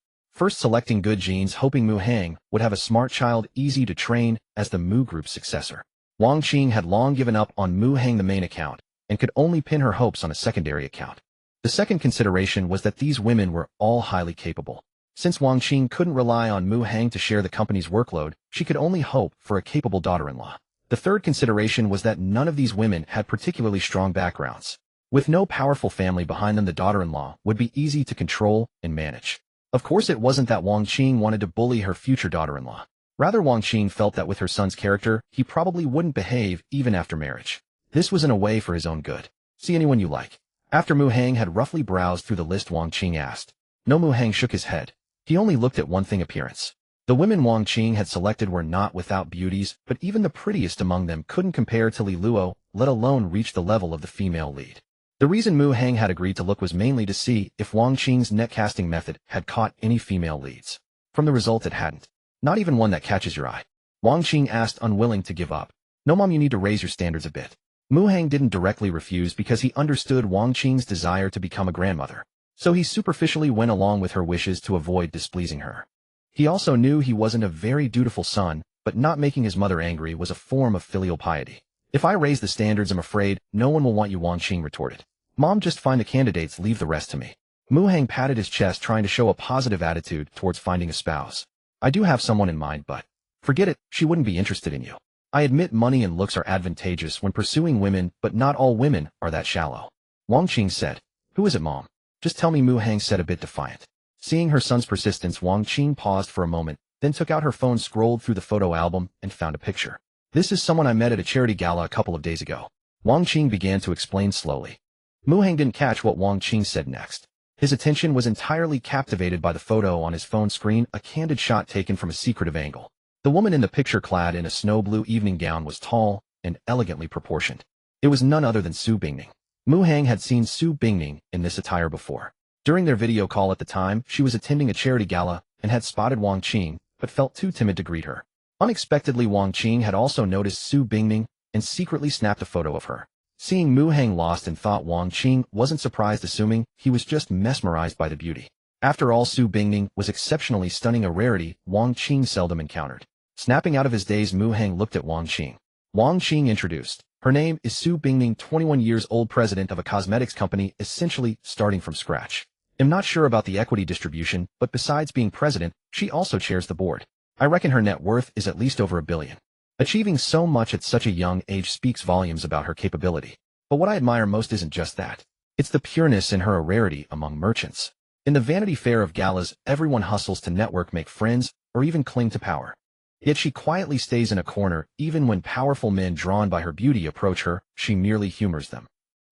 First, selecting good genes, hoping Mu Hang would have a smart child easy to train as the Mu Group's successor. Wang Qing had long given up on Mu Hang, the main account, and could only pin her hopes on a secondary account. The second consideration was that these women were all highly capable. Since Wang Qing couldn't rely on Mu Hang to share the company's workload, she could only hope for a capable daughter-in-law. The third consideration was that none of these women had particularly strong backgrounds. With no powerful family behind them, the daughter-in-law would be easy to control and manage. Of course, it wasn't that Wang Qing wanted to bully her future daughter-in-law. Rather, Wang Qing felt that with her son's character, he probably wouldn't behave even after marriage. This was in a way for his own good. See anyone you like? After Mu Hang had roughly browsed through the list, Wang Qing asked. No, Mu Hang shook his head. He only looked at one thing: appearance. The women Wang Qing had selected were not without beauties, but even the prettiest among them couldn't compare to Li Luo, let alone reach the level of the female lead. The reason Mu Hang had agreed to look was mainly to see if Wang Qing's netcasting method had caught any female leads. From the result, it hadn't. Not even one that catches your eye. Wang Qing asked, unwilling to give up. No, Mom, you need to raise your standards a bit. Mu Hang didn't directly refuse because he understood Wang Qing's desire to become a grandmother. So he superficially went along with her wishes to avoid displeasing her. He also knew he wasn't a very dutiful son, but not making his mother angry was a form of filial piety. If I raise the standards, I'm afraid no one will want you, Wang Qing retorted. Mom, just find the candidates, leave the rest to me. Mu Hang patted his chest, trying to show a positive attitude towards finding a spouse. I do have someone in mind, but forget it, she wouldn't be interested in you. I admit money and looks are advantageous when pursuing women, but not all women are that shallow. Wang Qing said. Who is it, Mom? Just tell me, Mu Hang said, a bit defiant. Seeing her son's persistence, Wang Qing paused for a moment, then took out her phone, scrolled through the photo album, and found a picture. This is someone I met at a charity gala a couple of days ago. Wang Qing began to explain slowly. Mu Hang didn't catch what Wang Qing said next. His attention was entirely captivated by the photo on his phone screen, a candid shot taken from a secretive angle. The woman in the picture, clad in a snow blue evening gown, was tall and elegantly proportioned. It was none other than Su Bingning. Mu Hang had seen Su Bingning in this attire before. During their video call at the time, she was attending a charity gala and had spotted Wang Qing, but felt too timid to greet her. Unexpectedly, Wang Qing had also noticed Su Bingning and secretly snapped a photo of her. Seeing Mu Hang lost in thought, Wang Qing wasn't surprised, assuming he was just mesmerized by the beauty. After all, Su Bingning was exceptionally stunning, a rarity Wang Qing seldom encountered. Snapping out of his daze, Mu Hang looked at Wang Qing. Wang Qing introduced. Her name is Su Bingning, 21 years old, president of a cosmetics company, essentially starting from scratch. I'm not sure about the equity distribution, but besides being president, she also chairs the board. I reckon her net worth is at least over $1 billion. Achieving so much at such a young age speaks volumes about her capability. But what I admire most isn't just that. It's the pureness in her, a rarity among merchants. In the Vanity Fair of galas, everyone hustles to network, make friends, or even cling to power. Yet she quietly stays in a corner. Even when powerful men drawn by her beauty approach her, she merely humors them.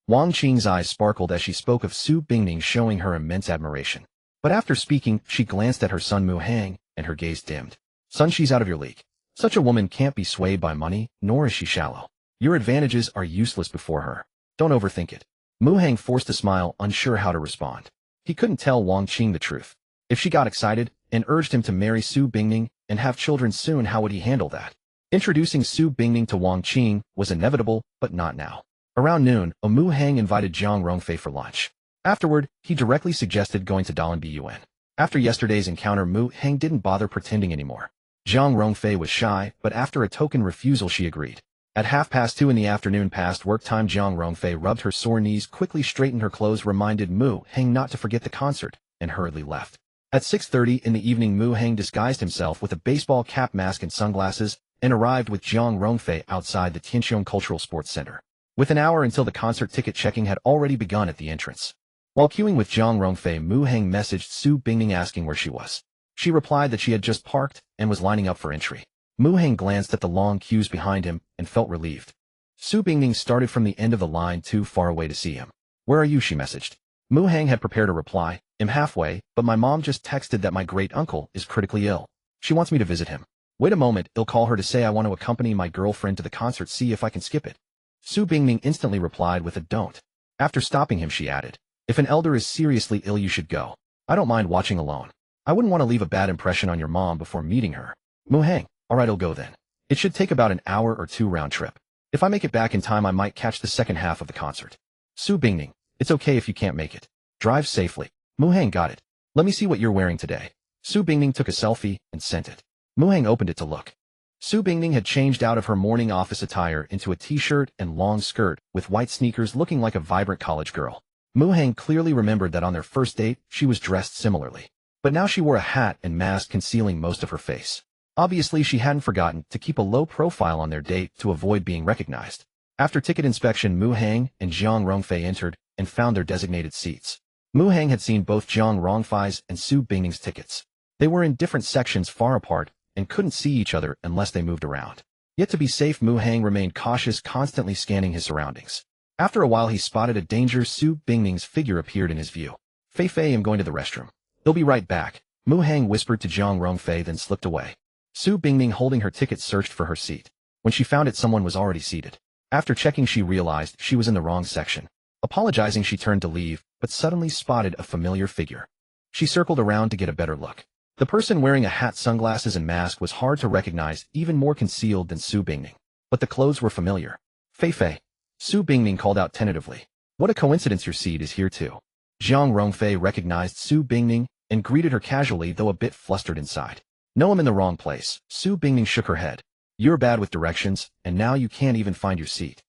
Wang Qing's eyes sparkled as she spoke of Su Bingning, showing her immense admiration. But after speaking, she glanced at her son Mu Hang, and her gaze dimmed. Son, she's out of your league. Such a woman can't be swayed by money, nor is she shallow. Your advantages are useless before her. Don't overthink it. Mu Hang forced a smile, unsure how to respond. He couldn't tell Wang Qing the truth. If she got excited and urged him to marry Su Bingning and have children soon, how would he handle that? Introducing Su Bingning to Wang Qing was inevitable, but not now. Around noon, Mu Hang invited Jiang Rongfei for lunch. Afterward, he directly suggested going to Dalian Bun. After yesterday's encounter, Mu Hang didn't bother pretending anymore. Jiang Rongfei was shy, but after a token refusal, she agreed. At 2:30 in the afternoon, past work time, Jiang Rongfei rubbed her sore knees, quickly straightened her clothes, reminded Mu Hang not to forget the concert, and hurriedly left. At 6:30 in the evening, Mu Hang disguised himself with a baseball cap, mask, and sunglasses, and arrived with Jiang Rongfei outside the Tianqiong Cultural Sports Center. With an hour until the concert, ticket checking had already begun at the entrance. While queuing with Jiang Rongfei, Mu Hang messaged Su Bingning asking where she was. She replied that she had just parked and was lining up for entry. Mu Hang glanced at the long queues behind him and felt relieved. Su Bingning started from the end of the line, too far away to see him. Where are you? She messaged. Mu Hang had prepared a reply. I'm halfway, but my mom just texted that my great-uncle is critically ill. She wants me to visit him. Wait a moment, I'll call her to say I want to accompany my girlfriend to the concert, see if I can skip it. Su Bingning instantly replied with a don't. After stopping him, she added, if an elder is seriously ill, you should go. I don't mind watching alone. I wouldn't want to leave a bad impression on your mom before meeting her. Mu-hang, alright, I'll go then. It should take about an hour or two round trip. If I make it back in time, I might catch the second half of the concert. Su Bingning, it's okay if you can't make it. Drive safely. Mu-hang, got it. Let me see what you're wearing today. Su Bingning took a selfie and sent it. Mu-hang opened it to look. Su Bingning had changed out of her morning office attire into a t-shirt and long skirt, with white sneakers, looking like a vibrant college girl. Mu-hang clearly remembered that on their first date, she was dressed similarly. But now she wore a hat and mask concealing most of her face. Obviously, she hadn't forgotten to keep a low profile on their date to avoid being recognized. After ticket inspection, Mu-hang and Jiang Rongfei entered and found their designated seats. Mu-hang had seen both Jiang Rongfei's and Su Bingning's tickets. They were in different sections far apart and couldn't see each other unless they moved around. Yet to be safe, Mu-hang remained cautious, constantly scanning his surroundings. After a while, he spotted a danger. Su Bingning's figure appeared in his view. Fei, I'm going to the restroom. They'll be right back, Mu-hang whispered to Jiang Rongfei, then slipped away. Su Bingning, holding her ticket, searched for her seat. When she found it, someone was already seated. After checking, she realized she was in the wrong section. Apologizing, she turned to leave, but suddenly spotted a familiar figure. She circled around to get a better look. The person wearing a hat, sunglasses, and mask was hard to recognize, even more concealed than Su Bingning. But the clothes were familiar. Fei, Su Bingning called out tentatively. What a coincidence, your seat is here too. Jiang Rongfei recognized Su Bingning and greeted her casually, though a bit flustered inside. No, I'm in the wrong place. Su Bingning shook her head. You're bad with directions, and now you can't even find your seat.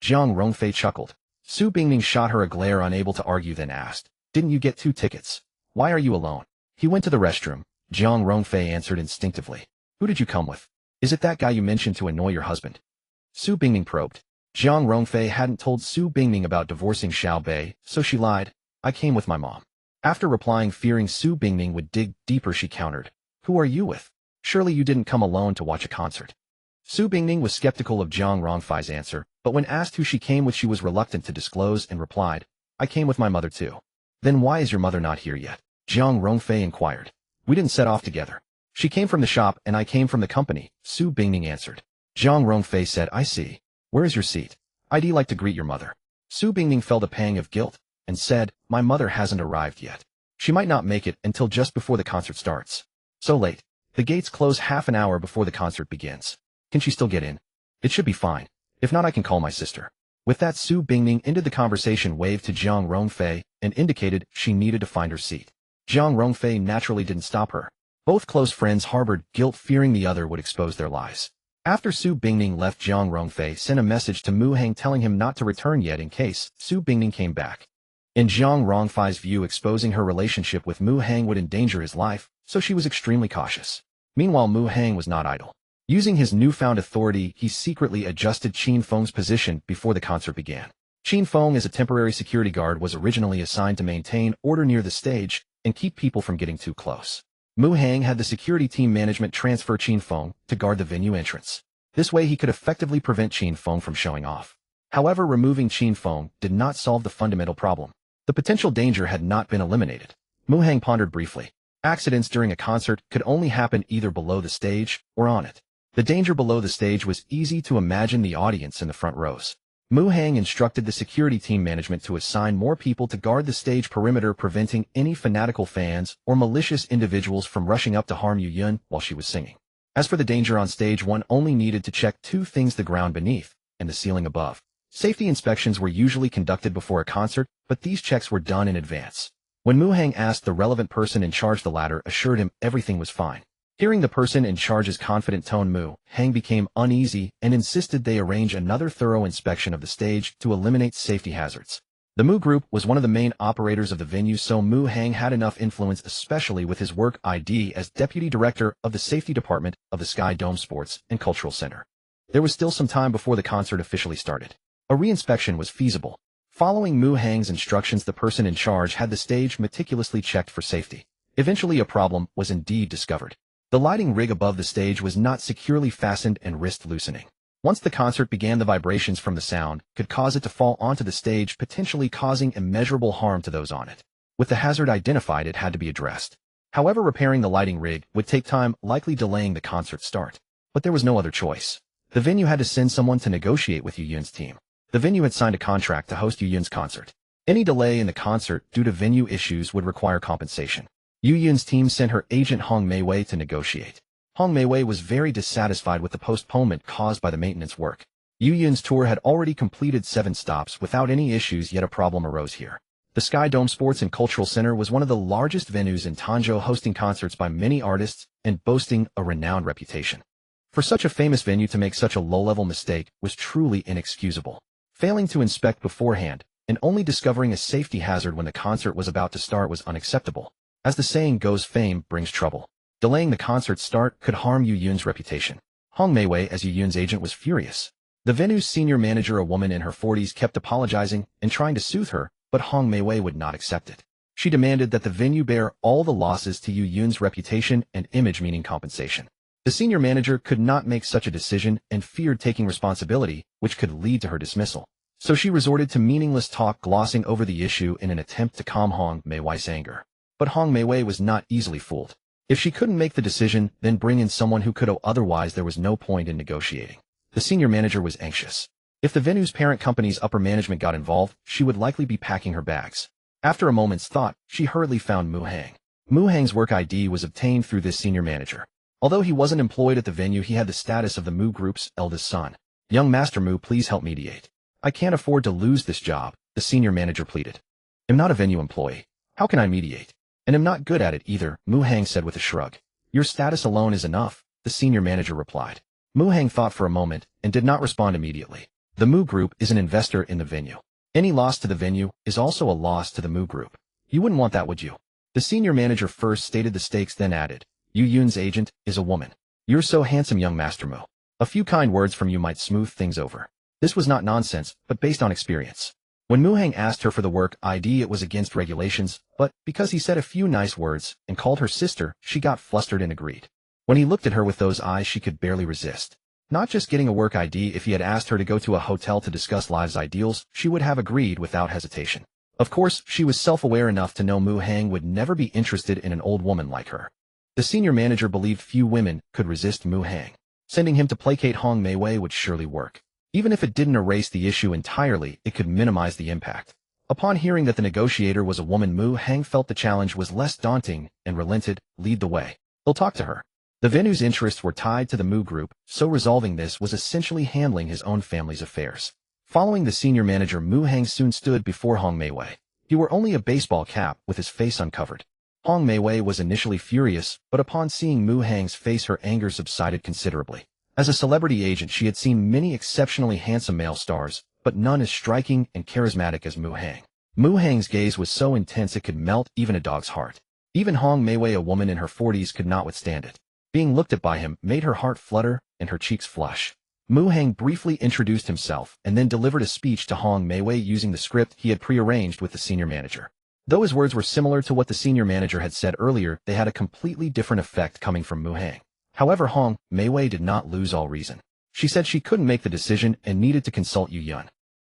Jiang Rongfei chuckled. Su Bingning shot her a glare, unable to argue, then asked, Didn't you get 2 tickets? Why are you alone? He went to the restroom, Jiang Rongfei answered instinctively. Who did you come with? Is it that guy you mentioned to annoy your husband? Su Bingning probed. Jiang Rongfei hadn't told Su Bingning about divorcing Xiao Bei, so she lied. I came with my mom. After replying, fearing Su Bingning would dig deeper, she countered. Who are you with? Surely you didn't come alone to watch a concert. Su Bingning was skeptical of Jiang Rongfei's answer, but when asked who she came with, she was reluctant to disclose and replied, I came with my mother too. Then why is your mother not here yet? Jiang Rongfei inquired. We didn't set off together. She came from the shop and I came from the company, Su Bingning answered. Jiang Rongfei said, I see. Where is your seat? I'd like to greet your mother. Su Bingning felt a pang of guilt and said, my mother hasn't arrived yet. She might not make it until just before the concert starts. So late. The gates close half an hour before the concert begins. Can she still get in? It should be fine. If not, I can call my sister. With that, Su Bingning ended the conversation, waved to Jiang Rongfei, and indicated she needed to find her seat. Jiang Rongfei naturally didn't stop her. Both close friends harbored guilt, fearing the other would expose their lies. After Su Bingning left, Jiang Rongfei sent a message to Mu-hang telling him not to return yet in case Su Bingning came back. In Jiang Rongfei's view, exposing her relationship with Mu-hang would endanger his life, so she was extremely cautious. Meanwhile, Mu-hang was not idle. Using his newfound authority, he secretly adjusted Qin Feng's position before the concert began. Qin Feng, as a temporary security guard, was originally assigned to maintain order near the stage and keep people from getting too close. Mu-hang had the security team management transfer Qin Feng to guard the venue entrance. This way he could effectively prevent Qin Feng from showing off. However, removing Qin Feng did not solve the fundamental problem. The potential danger had not been eliminated. Mu-hang pondered briefly. Accidents during a concert could only happen either below the stage or on it. The danger below the stage was easy to imagine: the audience in the front rows. Mu-hang instructed the security team management to assign more people to guard the stage perimeter, preventing any fanatical fans or malicious individuals from rushing up to harm Yu Yun while she was singing. As for the danger on stage, one only needed to check 2 things: the ground beneath and the ceiling above. Safety inspections were usually conducted before a concert, but these checks were done in advance. When Mu-hang asked the relevant person in charge, the latter assured him everything was fine. Hearing the person in charge's confident tone, Mu-hang became uneasy and insisted they arrange another thorough inspection of the stage to eliminate safety hazards. The Mu Group was one of the main operators of the venue, so Mu-hang had enough influence, especially with his work ID as deputy director of the safety department of the Sky Dome Sports and Cultural Center. There was still some time before the concert officially started. A re-inspection was feasible. Following Mu-hang's instructions, the person in charge had the stage meticulously checked for safety. Eventually, a problem was indeed discovered. The lighting rig above the stage was not securely fastened and risked loosening. Once the concert began, the vibrations from the sound could cause it to fall onto the stage, potentially causing immeasurable harm to those on it. With the hazard identified, it had to be addressed. However, repairing the lighting rig would take time, likely delaying the concert start. But there was no other choice. The venue had to send someone to negotiate with Yu Yun's team. The venue had signed a contract to host Yu Yun's concert. Any delay in the concert due to venue issues would require compensation. Yu Yun's team sent her agent Hong Meiwei to negotiate. Hong Meiwei was very dissatisfied with the postponement caused by the maintenance work. Yu Yun's tour had already completed 7 stops without any issues, yet a problem arose here. The Sky Dome Sports and Cultural Center was one of the largest venues in Tanzhou, hosting concerts by many artists and boasting a renowned reputation. For such a famous venue to make such a low-level mistake was truly inexcusable. Failing to inspect beforehand and only discovering a safety hazard when the concert was about to start was unacceptable. As the saying goes, fame brings trouble. Delaying the concert's start could harm Yu Yun's reputation. Hong Meiwei, as Yu Yun's agent, was furious. The venue's senior manager, a woman in her 40s, kept apologizing and trying to soothe her, but Hong Meiwei would not accept it. She demanded that the venue bear all the losses to Yu Yun's reputation and image, meaning compensation. The senior manager could not make such a decision and feared taking responsibility, which could lead to her dismissal. So she resorted to meaningless talk, glossing over the issue in an attempt to calm Hong Meiwei's anger. But Hong Meiwei was not easily fooled. If she couldn't make the decision, then bring in someone who could, otherwise there was no point in negotiating. The senior manager was anxious. If the venue's parent company's upper management got involved, she would likely be packing her bags. After a moment's thought, she hurriedly found Mu Hang. Mu Hang's work ID was obtained through this senior manager. Although he wasn't employed at the venue, he had the status of the Mu Group's eldest son. "Young Master Mu, please help mediate. I can't afford to lose this job," the senior manager pleaded. "I'm not a venue employee. How can I mediate? And I'm not good at it either," Mu Hang said with a shrug. "Your status alone is enough," the senior manager replied. Mu Hang thought for a moment and did not respond immediately. The Mu Group is an investor in the venue. Any loss to the venue is also a loss to the Mu Group. You wouldn't want that, would you? The senior manager first stated the stakes, then added, "Yu Yun's agent is a woman. You're so handsome, young Master Mu. A few kind words from you might smooth things over." This was not nonsense, but based on experience. When Mu Hang asked her for the work ID, it was against regulations, but because he said a few nice words and called her sister, she got flustered and agreed. When he looked at her with those eyes, she could barely resist. Not just getting a work ID, if he had asked her to go to a hotel to discuss lives ideals, she would have agreed without hesitation. Of course, she was self-aware enough to know Mu Hang would never be interested in an old woman like her. The senior manager believed few women could resist Mu Hang. Sending him to placate Hong Meiwei would surely work. Even if it didn't erase the issue entirely, it could minimize the impact. Upon hearing that the negotiator was a woman, Mu Hang felt the challenge was less daunting and relented. "Lead the way. He'll talk to her." The venue's interests were tied to the Mu Group, so resolving this was essentially handling his own family's affairs. Following the senior manager, Mu Hang soon stood before Hong Meiwei. He wore only a baseball cap with his face uncovered. Hong Meiwei was initially furious, but upon seeing Mu Hang's face, her anger subsided considerably. As a celebrity agent, she had seen many exceptionally handsome male stars, but none as striking and charismatic as Mu Hang. Mu Hang's gaze was so intense it could melt even a dog's heart. Even Hong Meiwei, a woman in her 40s, could not withstand it. Being looked at by him made her heart flutter and her cheeks flush. Mu Hang briefly introduced himself and then delivered a speech to Hong Meiwei using the script he had prearranged with the senior manager. Though his words were similar to what the senior manager had said earlier, they had a completely different effect coming from Mu Hang. However, Hong Meiwei did not lose all reason. She said she couldn't make the decision and needed to consult Yu Yun.